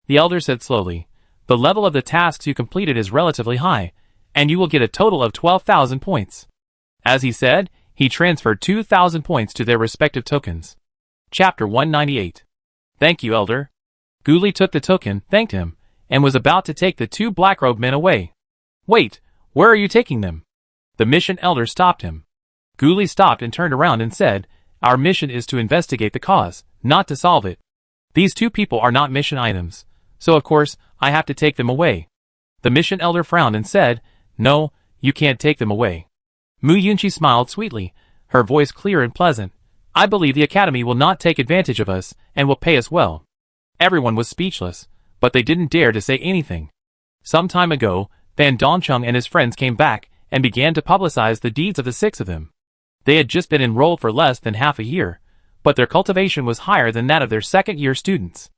Speaker 1: The elder said slowly, "The level of the tasks you completed is relatively high, and you will get a total of 12,000 points." As he said, he transferred 2,000 points to their respective tokens. Chapter 198. Thank you, Elder. Gu Li took the token, thanked him, and was about to take the 2 black-robed men away. "Wait, where are you taking them?" The mission elder stopped him. Gu Li stopped and turned around and said, "Our mission is to investigate the cause, not to solve it. These 2 people are not mission items, so of course, I have to take them away." The mission elder frowned and said, "No, you can't take them away." Mu Yunqi smiled sweetly, her voice clear and pleasant. "I believe the academy will not take advantage of us, and will pay us well." Everyone was speechless, but they didn't dare to say anything. Some time ago, Fan Dongcheng and his friends came back and began to publicize the deeds of the 6 of them. They had just been enrolled for less than half a year, but their cultivation was higher than that of their second-year students.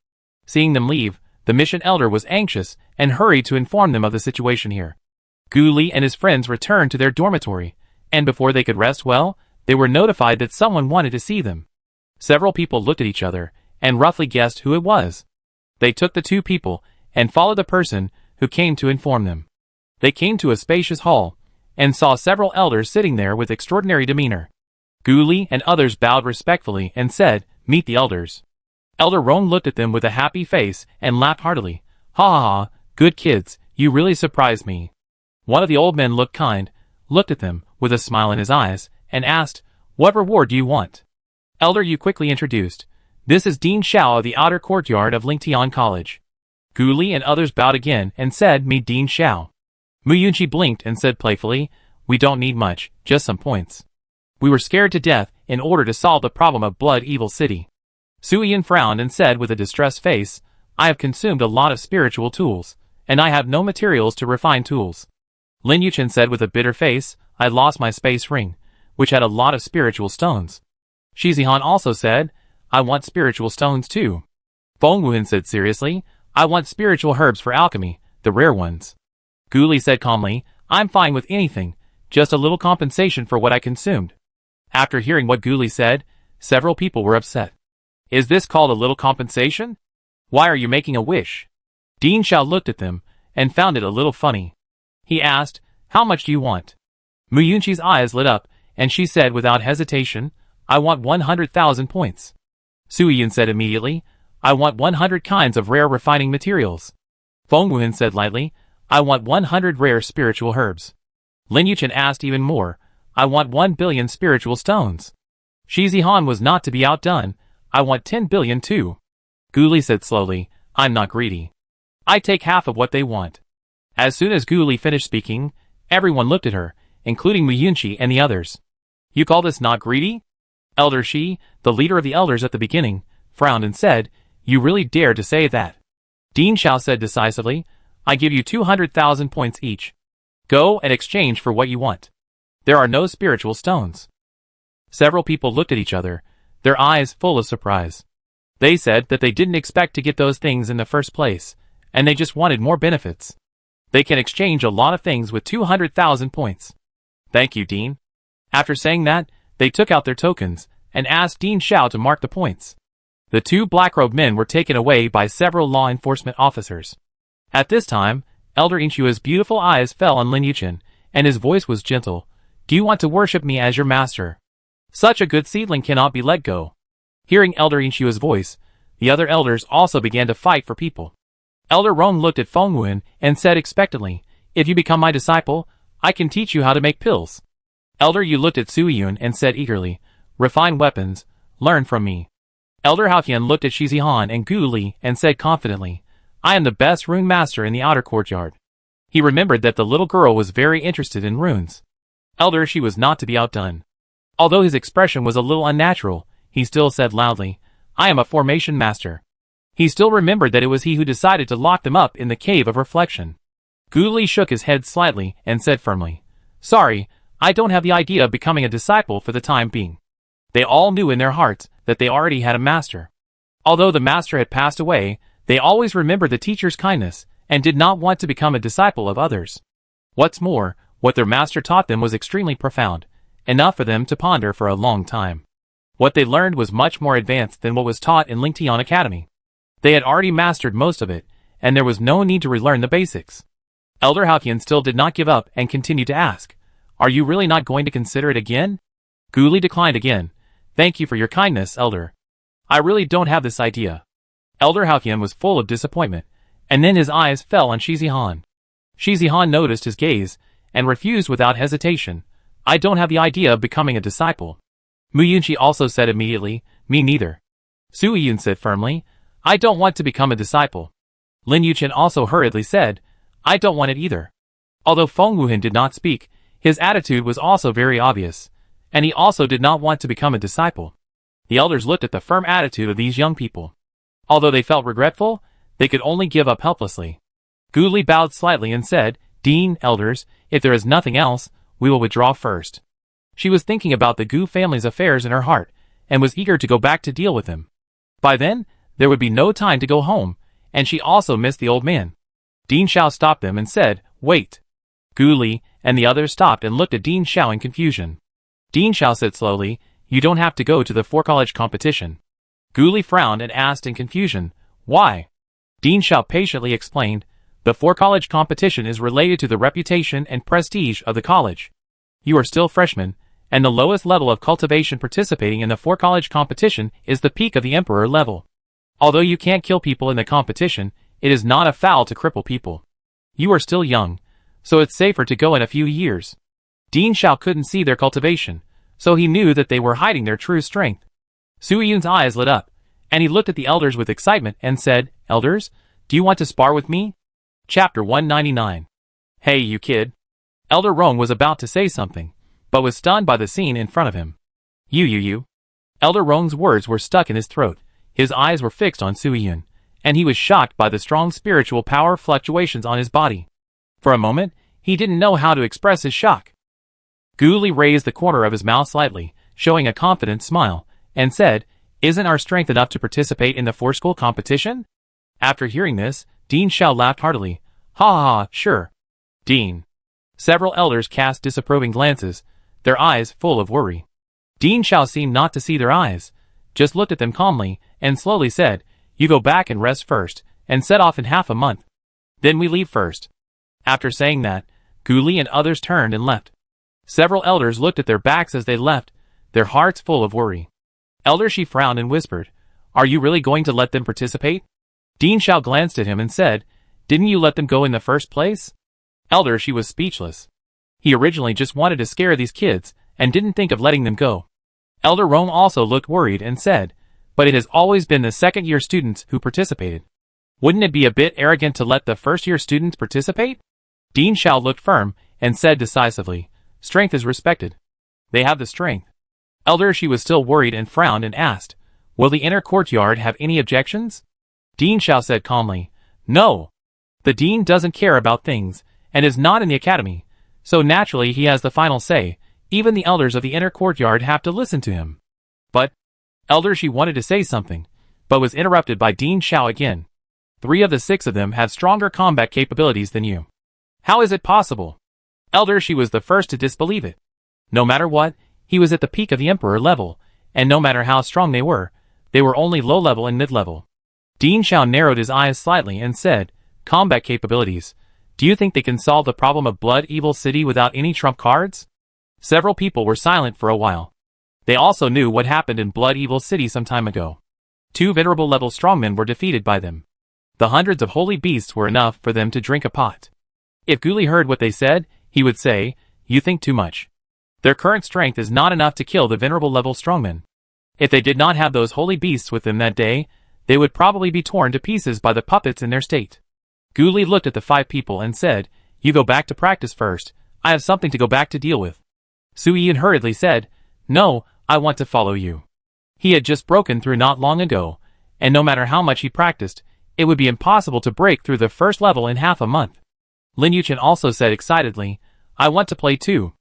Speaker 1: Seeing them leave, the mission elder was anxious and hurried to inform them of the situation here. Gu Li and his friends returned to their dormitory, and before they could rest well, they were notified that someone wanted to see them. Several people looked at each other and roughly guessed who it was. They took the 2 people and followed the person who came to inform them. They came to a spacious hall and saw several elders sitting there with extraordinary demeanor. Gu Li and others bowed respectfully and said, "Meet the elders." Elder Rong looked at them with a happy face and laughed heartily. "Ha ha ha, good kids, you really surprised me." One of the old men looked kind, looked at them with a smile in his eyes, and asked, "What reward do you want?" Elder Yu quickly introduced, "This is Dean Xiao of the outer courtyard of Lingtian College." Gu Li and others bowed again and said, "Meet Dean Xiao." Mu Yunqi blinked and said playfully, "We don't need much, just some points. We were scared to death in order to solve the problem of Blood Evil City." Su Yan frowned and said with a distressed face, "I have consumed a lot of spiritual tools, and I have no materials to refine tools." Lin Yuchen said with a bitter face, "I lost my space ring, which had a lot of spiritual stones." Shi Zihan also said, "I want spiritual stones too." Feng Wuhan said seriously, "I want spiritual herbs for alchemy, the rare ones." Gu Li said calmly, "I'm fine with anything, just a little compensation for what I consumed." After hearing what Gu Li said, several people were upset. "Is this called a little compensation? Why are you making a wish?" Dean Xiao looked at them and found it a little funny. He asked, "How much do you want?" Mu Yunqi's eyes lit up, and she said without hesitation, "I want 100,000 points." Su Yan said immediately, "I want 100 kinds of rare refining materials." Feng Wuhan said lightly, "I want 100 rare spiritual herbs." Lin Yuchen asked even more, "I want 1 billion spiritual stones." Shi Zihan was not to be outdone, "I want 10 billion too." Gu Li said slowly, "I'm not greedy. I take half of what they want." As soon as Gu Li finished speaking, everyone looked at her, including Mu Yunqi and the others. "You call this not greedy?" Elder Shi, the leader of the elders at the beginning, frowned and said, "You really dare to say that?" Dean Xiao said decisively, "I give you 200,000 points each. Go and exchange for what you want. There are no spiritual stones." Several people looked at each other, their eyes full of surprise. They said that they didn't expect to get those things in the first place, and they just wanted more benefits. They can exchange a lot of things with 200,000 points. "Thank you, Dean." After saying that, they took out their tokens and asked Dean Xiao to mark the points. The 2 black-robed men were taken away by several law enforcement officers. At this time, Elder Inshua's beautiful eyes fell on Lin Yuchen, and his voice was gentle. "Do you want to worship me as your master? Such a good seedling cannot be let go." Hearing Elder Inshua's voice, the other elders also began to fight for people. Elder Rong looked at Feng Wuhan and said expectantly, "If you become my disciple, I can teach you how to make pills." Elder Yu looked at Su Yun and said eagerly, "Refine weapons, learn from me." Elder Haotian looked at Shi Zihan and Gu Li and said confidently, "I am the best rune master in the outer courtyard." He remembered that the little girl was very interested in runes. Elder Shi was not to be outdone. Although his expression was a little unnatural, he still said loudly, "I am a formation master." He still remembered that it was he who decided to lock them up in the cave of reflection. Gu Li shook his head slightly and said firmly, "Sorry, I don't have the idea of becoming a disciple for the time being." They all knew in their hearts that they already had a master. Although the master had passed away, they always remembered the teacher's kindness and did not want to become a disciple of others. What's more, what their master taught them was extremely profound, enough for them to ponder for a long time. What they learned was much more advanced than what was taught in Lingtian Academy. They had already mastered most of it, and there was no need to relearn the basics. Elder Haotian still did not give up and continued to ask, "Are you really not going to consider it again?" Gu Li declined again. "Thank you for your kindness, Elder. I really don't have this idea." Elder Haotian was full of disappointment, and then his eyes fell on Shi Zihan. Shi Zihan noticed his gaze, and refused without hesitation, "I don't have the idea of becoming a disciple." Mu Yunqi also said immediately, "Me neither." Su Yun said firmly, "I don't want to become a disciple." Lin Yuchen also hurriedly said, "I don't want it either." Although Feng Wuhan did not speak, his attitude was also very obvious, and he also did not want to become a disciple. The elders looked at the firm attitude of these young people. Although they felt regretful, they could only give up helplessly. Gu Li bowed slightly and said, "Dean, elders, if there is nothing else, we will withdraw first." She was thinking about the Gu family's affairs in her heart, and was eager to go back to deal with them. By then, there would be no time to go home, and she also missed the old man. Dean Xiao stopped them and said, "Wait." Gu Li and the others stopped and looked at Dean Xiao in confusion. Dean Xiao said slowly, "You don't have to go to the four-college competition." Gu Li frowned and asked in confusion, "Why?" Dean Xiao patiently explained, "The four-college competition is related to the reputation and prestige of the college. You are still freshmen, and the lowest level of cultivation participating in the four-college competition is the peak of the emperor level. Although you can't kill people in the competition, it is not a foul to cripple people. You are still young, so it's safer to go in a few years." Dean Xiao couldn't see their cultivation, so he knew that they were hiding their true strength. Su Yun's eyes lit up, and he looked at the elders with excitement and said, "Elders, do you want to spar with me?" Chapter 199. "Hey, you kid." Elder Rong was about to say something, but was stunned by the scene in front of him. You. Elder Rong's words were stuck in his throat, his eyes were fixed on Su Yun, and he was shocked by the strong spiritual power fluctuations on his body. For a moment, he didn't know how to express his shock. Gu Li raised the corner of his mouth slightly, showing a confident smile, and said, "Isn't our strength enough to participate in the four-school competition?" After hearing this, Dean Xiao laughed heartily. "Ha ha ha, sure." Dean. Several elders cast disapproving glances, their eyes full of worry. Dean Xiao seemed not to see their eyes, just looked at them calmly, and slowly said, "You go back and rest first, and set off in half a month. Then we leave first." After saying that, Gu Li and others turned and left. Several elders looked at their backs as they left, their hearts full of worry. Elder Shi frowned and whispered, "Are you really going to let them participate?" Dean Xiao glanced at him and said, "Didn't you let them go in the first place?" Elder Shi was speechless. He originally just wanted to scare these kids, and didn't think of letting them go. Elder Rong also looked worried and said, "But it has always been the second-year students who participated. Wouldn't it be a bit arrogant to let the first-year students participate?" Dean Xiao looked firm, and said decisively, "Strength is respected. They have the strength." Elder Shi was still worried and frowned and asked, "Will the inner courtyard have any objections?" Dean Xiao said calmly, "No. The dean doesn't care about things, and is not in the academy, so naturally he has the final say. Even the elders of the inner courtyard have to listen to him." But Elder Shi wanted to say something, but was interrupted by Dean Xiao again. "3 of the 6 of them have stronger combat capabilities than you. How is it possible?" Elder Shi was the first to disbelieve it. No matter what, he was at the peak of the emperor level, and no matter how strong they were only low level and mid level. Dean Xiao narrowed his eyes slightly and said, "Combat capabilities. Do you think they can solve the problem of Blood Evil City without any trump cards?" Several people were silent for a while. They also knew what happened in Blood Evil City some time ago. 2 venerable level strongmen were defeated by them. The hundreds of holy beasts were enough for them to drink a pot. If Gu Li heard what they said, he would say, "You think too much. Their current strength is not enough to kill the venerable level strongmen. If they did not have those holy beasts with them that day, they would probably be torn to pieces by the puppets in their state." Gu Li looked at the 5 people and said, "You go back to practice first. I have something to go back to deal with." Su Yun hurriedly said, "No, I want to follow you." He had just broken through not long ago, and no matter how much he practiced, it would be impossible to break through the first level in half a month. Lin Yuchen also said excitedly, "I want to play too."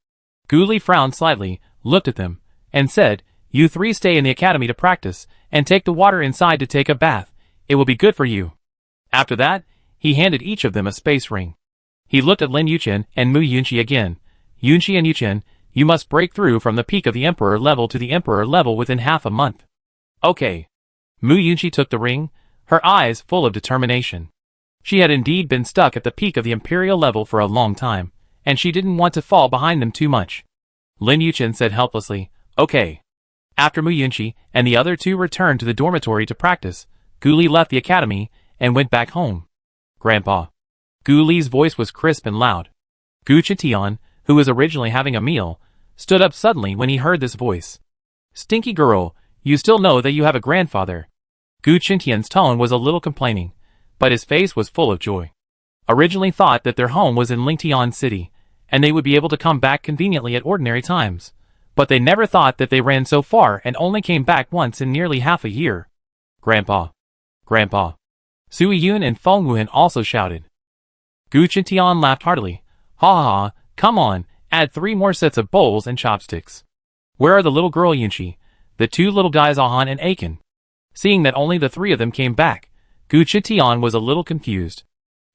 Speaker 1: Gu Li frowned slightly, looked at them, and said, "You 3 stay in the academy to practice, and take the water inside to take a bath. It will be good for you." After that, he handed each of them a space ring. He looked at Lin Yuchen and Mu Yunqi again. "Yunqi and Yuchen, you must break through from the peak of the emperor level to the emperor level within half a month." "Okay." Mu Yunqi took the ring, her eyes full of determination. She had indeed been stuck at the peak of the imperial level for a long time, and she didn't want to fall behind them too much. Lin Yuchen said helplessly, "Okay." After Mu Yunqi and the other 2 returned to the dormitory to practice, Gu Li left the academy and went back home. "Grandpa." Gu Li's voice was crisp and loud. Gu Chitian, who was originally having a meal, stood up suddenly when he heard this voice. "Stinky girl, you still know that you have a grandfather." Gu Chitian's tone was a little complaining, but his face was full of joy. Originally thought that their home was in Lingtian City, and they would be able to come back conveniently at ordinary times, but they never thought that they ran so far and only came back once in nearly half a year. "Grandpa." Grandpa. Sui Yun and Feng Wuhan also shouted. Gu Chintian laughed heartily. Ha ha ha, come on, add 3 more sets of bowls and chopsticks. Where are the little girl Yunchi, the 2 little guys Ahan and Aiken? Seeing that only the 3 of them came back, Gu Chintian was a little confused.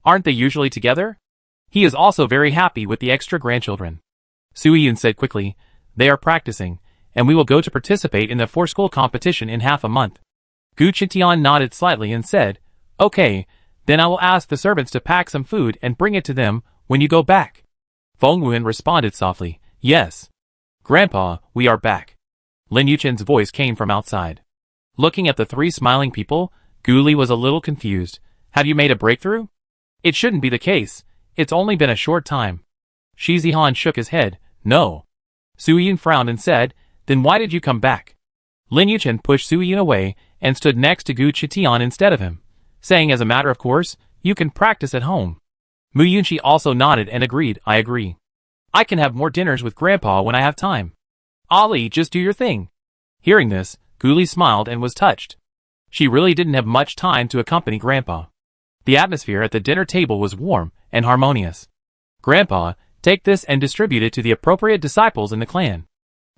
Speaker 1: Aren't they usually together? He is also very happy with the extra grandchildren. Sui Yun said quickly, they are practicing, and we will go to participate in the for-school competition in half a month. Gu Chintian nodded slightly and said, okay, then I will ask the servants to pack some food and bring it to them when you go back. Feng Wuhan responded softly, yes. Grandpa, we are back. Lin Yuchen's voice came from outside. Looking at the 3 smiling people, Gu Li was a little confused. Have you made a breakthrough? It shouldn't be the case. It's only been a short time. Shi Zihan shook his head. No. Sui Yun frowned and said, then why did you come back? Lin Yuchen pushed Sui Yun away and stood next to Gu Chitian instead of him, saying as a matter of course, you can practice at home. Mu Yunchi also nodded and agreed, I agree. I can have more dinners with Grandpa when I have time. Ali, just do your thing. Hearing this, Gu Li smiled and was touched. She really didn't have much time to accompany Grandpa. The atmosphere at the dinner table was warm and harmonious. Grandpa, take this and distribute it to the appropriate disciples in the clan.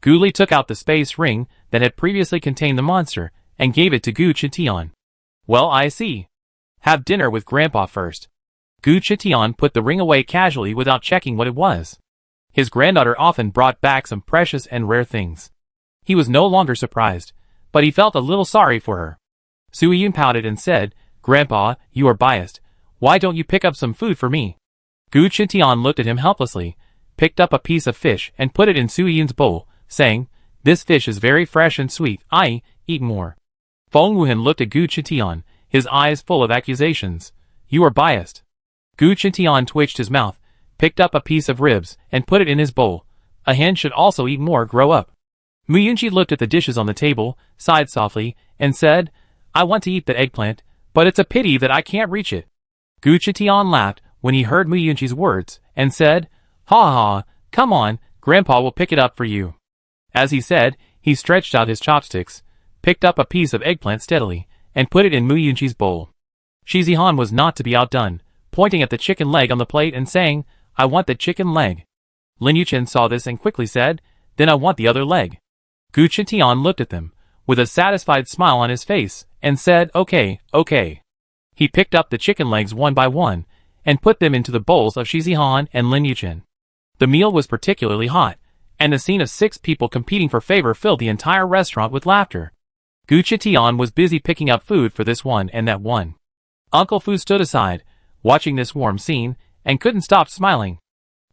Speaker 1: Gu Li took out the space ring that had previously contained the monster and gave it to Gu Chitian. Well, I see. Have dinner with Grandpa first. Gu Chitian put the ring away casually without checking what it was. His granddaughter often brought back some precious and rare things. He was no longer surprised, but he felt a little sorry for her. Sui Yun pouted and said, Grandpa, you are biased. Why don't you pick up some food for me? Gu Chitian looked at him helplessly, picked up a piece of fish and put it in Sui Yun's bowl, saying, this fish is very fresh and sweet, eat more. Feng Wuhan looked at Gu Chitian, his eyes full of accusations. You are biased. Gu Chitian twitched his mouth, picked up a piece of ribs, and put it in his bowl. A hen should also eat more, grow up. Mu Yunchi looked at the dishes on the table, sighed softly, and said, I want to eat that eggplant, but it's a pity that I can't reach it. Gu Chitian laughed when he heard Mu Yunchi's words, and said, ha ha, come on, Grandpa will pick it up for you. As he said, he stretched out his chopsticks, picked up a piece of eggplant steadily, and put it in Mu Yunchi's bowl. Shi Zihan was not to be outdone, pointing at the chicken leg on the plate and saying, I want the chicken leg. Lin Yuchen saw this and quickly said, then I want the other leg. Gu Chitian looked at them, with a satisfied smile on his face, and said, okay. He picked up the chicken legs one by one, and put them into the bowls of Shi Zihan and Lin Yuchen. The meal was particularly hot, and the scene of 6 people competing for favor filled the entire restaurant with laughter. Gu Chitian was busy picking up food for this one and that one. Uncle Fu stood aside, watching this warm scene, and couldn't stop smiling.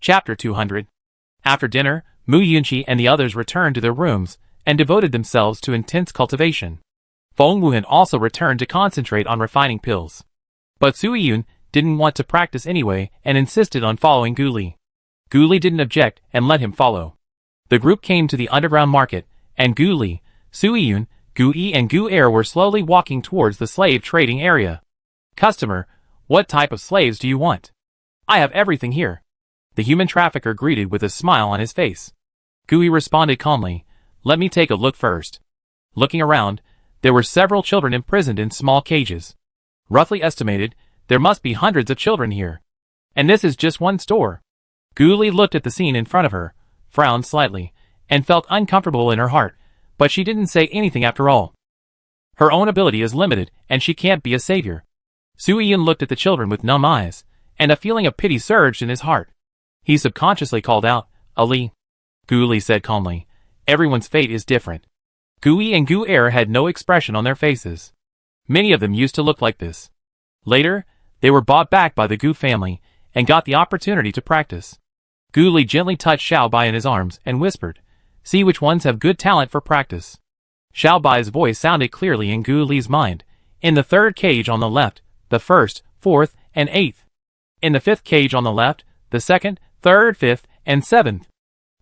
Speaker 1: Chapter 200. After dinner, Mu Yunchi and the others returned to their rooms, and devoted themselves to intense cultivation. Feng Wuhan also returned to concentrate on refining pills. But Sui Yun didn't want to practice anyway and insisted on following Gu Li. Gu Li didn't object and let him follow. The group came to the underground market, and Gu Li, Sui Yun, Gu Yi and Gu Er were slowly walking towards the slave trading area. Customer, what type of slaves do you want? I have everything here. The human trafficker greeted with a smile on his face. Gu Yi responded calmly, let me take a look first. Looking around, there were several children imprisoned in small cages. Roughly estimated, there must be hundreds of children here. And this is just one store. Gu Li looked at the scene in front of her, frowned slightly, and felt uncomfortable in her heart, but she didn't say anything after all. Her own ability is limited, and she can't be a savior. Sui Yun looked at the children with numb eyes, and a feeling of pity surged in his heart. He subconsciously called out, Ali. Gu Li said calmly, everyone's fate is different. Gu Yi and Gu Er had no expression on their faces. Many of them used to look like this. Later, they were bought back by the Gu family, and got the opportunity to practice. Gu Li gently touched Xiao Bai in his arms and whispered, see which ones have good talent for practice. Xiao Bai's voice sounded clearly in Gu Li's mind. In the 3rd cage on the left, the 1st, 4th, and 8th. In the 5th cage on the left, the 2nd, 3rd, 5th, and 7th.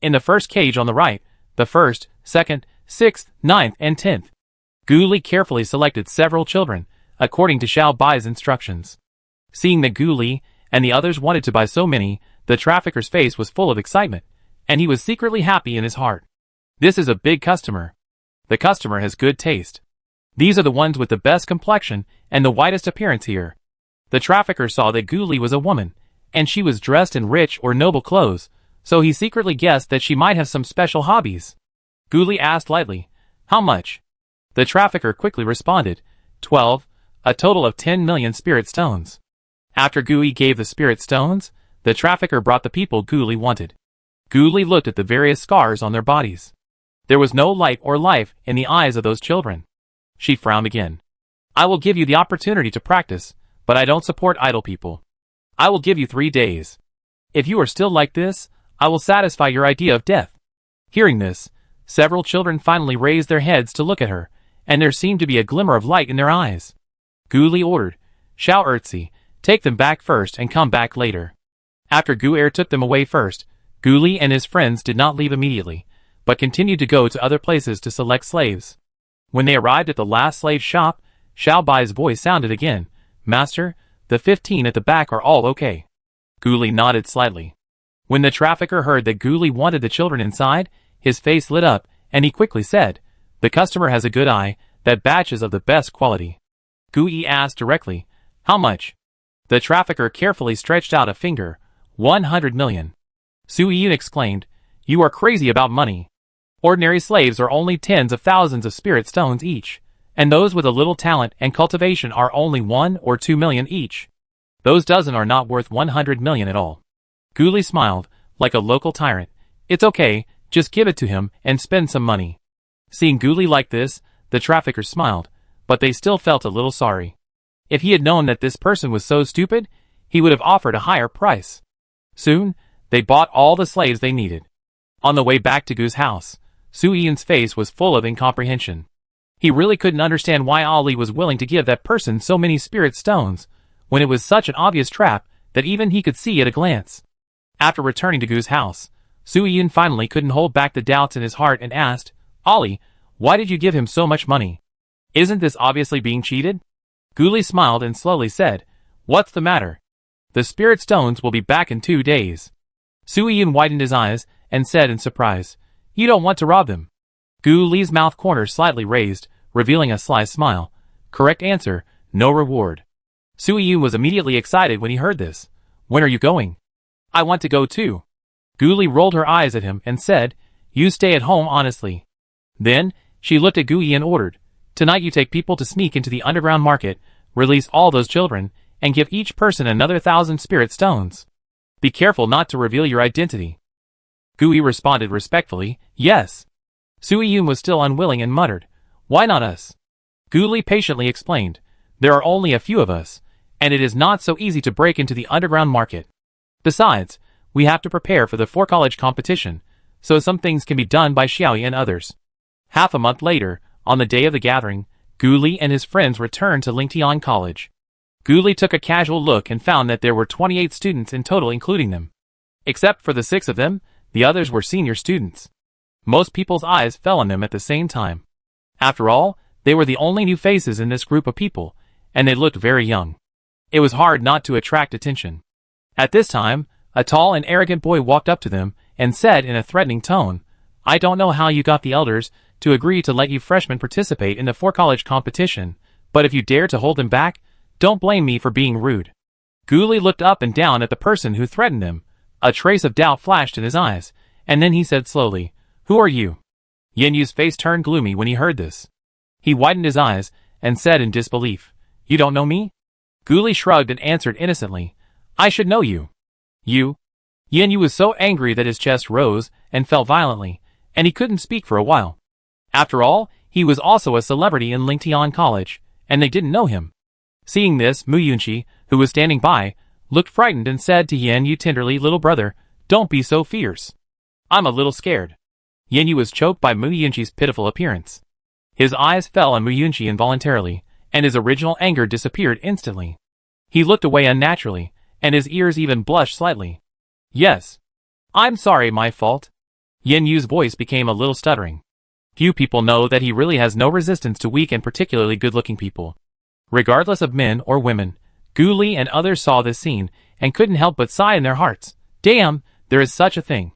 Speaker 1: In the 1st cage on the right, the 1st, 2nd, 6th, 9th, and 10th. Gu Li carefully selected several children, according to Xiao Bai's instructions. Seeing that Gu Li and the others wanted to buy so many, the trafficker's face was full of excitement, and he was secretly happy in his heart. This is a big customer. The customer has good taste. These are the ones with the best complexion and the whitest appearance here. The trafficker saw that Gu Li was a woman, and she was dressed in rich or noble clothes, so he secretly guessed that she might have some special hobbies. Gu Li asked lightly, "How much?" The trafficker quickly responded, 12, a total of 10 million spirit stones. After Gu Li gave the spirit stones, the trafficker brought the people Gu Li wanted. Gu Li looked at the various scars on their bodies. There was no light or life in the eyes of those children. She frowned again. "I will give you the opportunity to practice, but I don't support idle people. I will give you 3 days. If you are still like this, I will satisfy your idea of death." Hearing this, several children finally raised their heads to look at her, and there seemed to be a glimmer of light in their eyes. Gu Li ordered, "Xiao Erzi, take them back first and come back later." After Gu Er took them away first, Gu Li and his friends did not leave immediately, but continued to go to other places to select slaves. When they arrived at the last slave shop, Xiao Bai's voice sounded again, "Master, the 15 at the back are all okay." Gu Li nodded slightly. When the trafficker heard that Gu Li wanted the children inside, his face lit up, and he quickly said, "The customer has a good eye, that batch is of the best quality." Gu Yi asked directly, "How much?" The trafficker carefully stretched out a finger, 100 million. Su Yun exclaimed, "You are crazy about money. Ordinary slaves are only tens of thousands of spirit stones each, and those with a little talent and cultivation are only 1 or 2 million each. Those dozen are not worth 100 million at all." Gu Li smiled, like a local tyrant. "It's okay, just give it to him and spend some money." Seeing Gu Li like this, the traffickers smiled, but they still felt a little sorry. If he had known that this person was so stupid, he would have offered a higher price. Soon, they bought all the slaves they needed. On the way back to Gu's house, Su Yun's face was full of incomprehension. He really couldn't understand why Ali was willing to give that person so many spirit stones, when it was such an obvious trap that even he could see at a glance. After returning to Gu's house, Su Yun finally couldn't hold back the doubts in his heart and asked, "Ali, why did you give him so much money? Isn't this obviously being cheated?" Gu Li smiled and slowly said, "What's the matter? The spirit stones will be back in 2 days." Su Yun widened his eyes and said in surprise, "You don't want to rob them?" Gu Li's mouth corners slightly raised, revealing a sly smile. "Correct answer, no reward." Su Yun was immediately excited when he heard this. "When are you going?" "I want to go too." Gu Li rolled her eyes at him and said, "You stay at home honestly." Then, she looked at Gu Yi and ordered, "Tonight you take people to sneak into the underground market, release all those children, and give each person another 1,000 spirit stones. Be careful not to reveal your identity." Gu Yi responded respectfully, "Yes." Su Yun was still unwilling and muttered, "Why not us?" Gu Li patiently explained, "There are only a few of us, and it is not so easy to break into the underground market. Besides, we have to prepare for the four-college competition, so some things can be done by Xiaoyi and others." Half a month later, on the day of the gathering, Gu Li and his friends returned to Lingtian College. Gu Li took a casual look and found that there were 28 students in total including them. Except for the 6 of them, the others were senior students. Most people's eyes fell on them at the same time. After all, they were the only new faces in this group of people, and they looked very young. It was hard not to attract attention. At this time, a tall and arrogant boy walked up to them and said in a threatening tone, "I don't know how you got the elders to agree to let you freshmen participate in the four-college competition, but if you dare to hold them back, don't blame me for being rude." Gu Li looked up and down at the person who threatened him. A trace of doubt flashed in his eyes, and then he said slowly, "Who are you?" Yen Yu's face turned gloomy when he heard this. He widened his eyes and said in disbelief, "You don't know me?" Gu Li shrugged and answered innocently, "I should know you." "You?" Yen Yu was so angry that his chest rose and fell violently, and he couldn't speak for a while. After all, he was also a celebrity in Lingtian College, and they didn't know him. Seeing this, Mu Yunqi, who was standing by, looked frightened and said to Yen Yu tenderly, "Little brother, don't be so fierce. I'm a little scared." Yen Yu was choked by Mu Yunqi's pitiful appearance. His eyes fell on Mu Yunqi involuntarily, and his original anger disappeared instantly. He looked away unnaturally, and his ears even blushed slightly. "Yes. I'm sorry, my fault." Yen Yu's voice became a little stuttering. Few people know that he really has no resistance to weak and particularly good-looking people. Regardless of men or women, Gu Li and others saw this scene and couldn't help but sigh in their hearts. Damn, there is such a thing.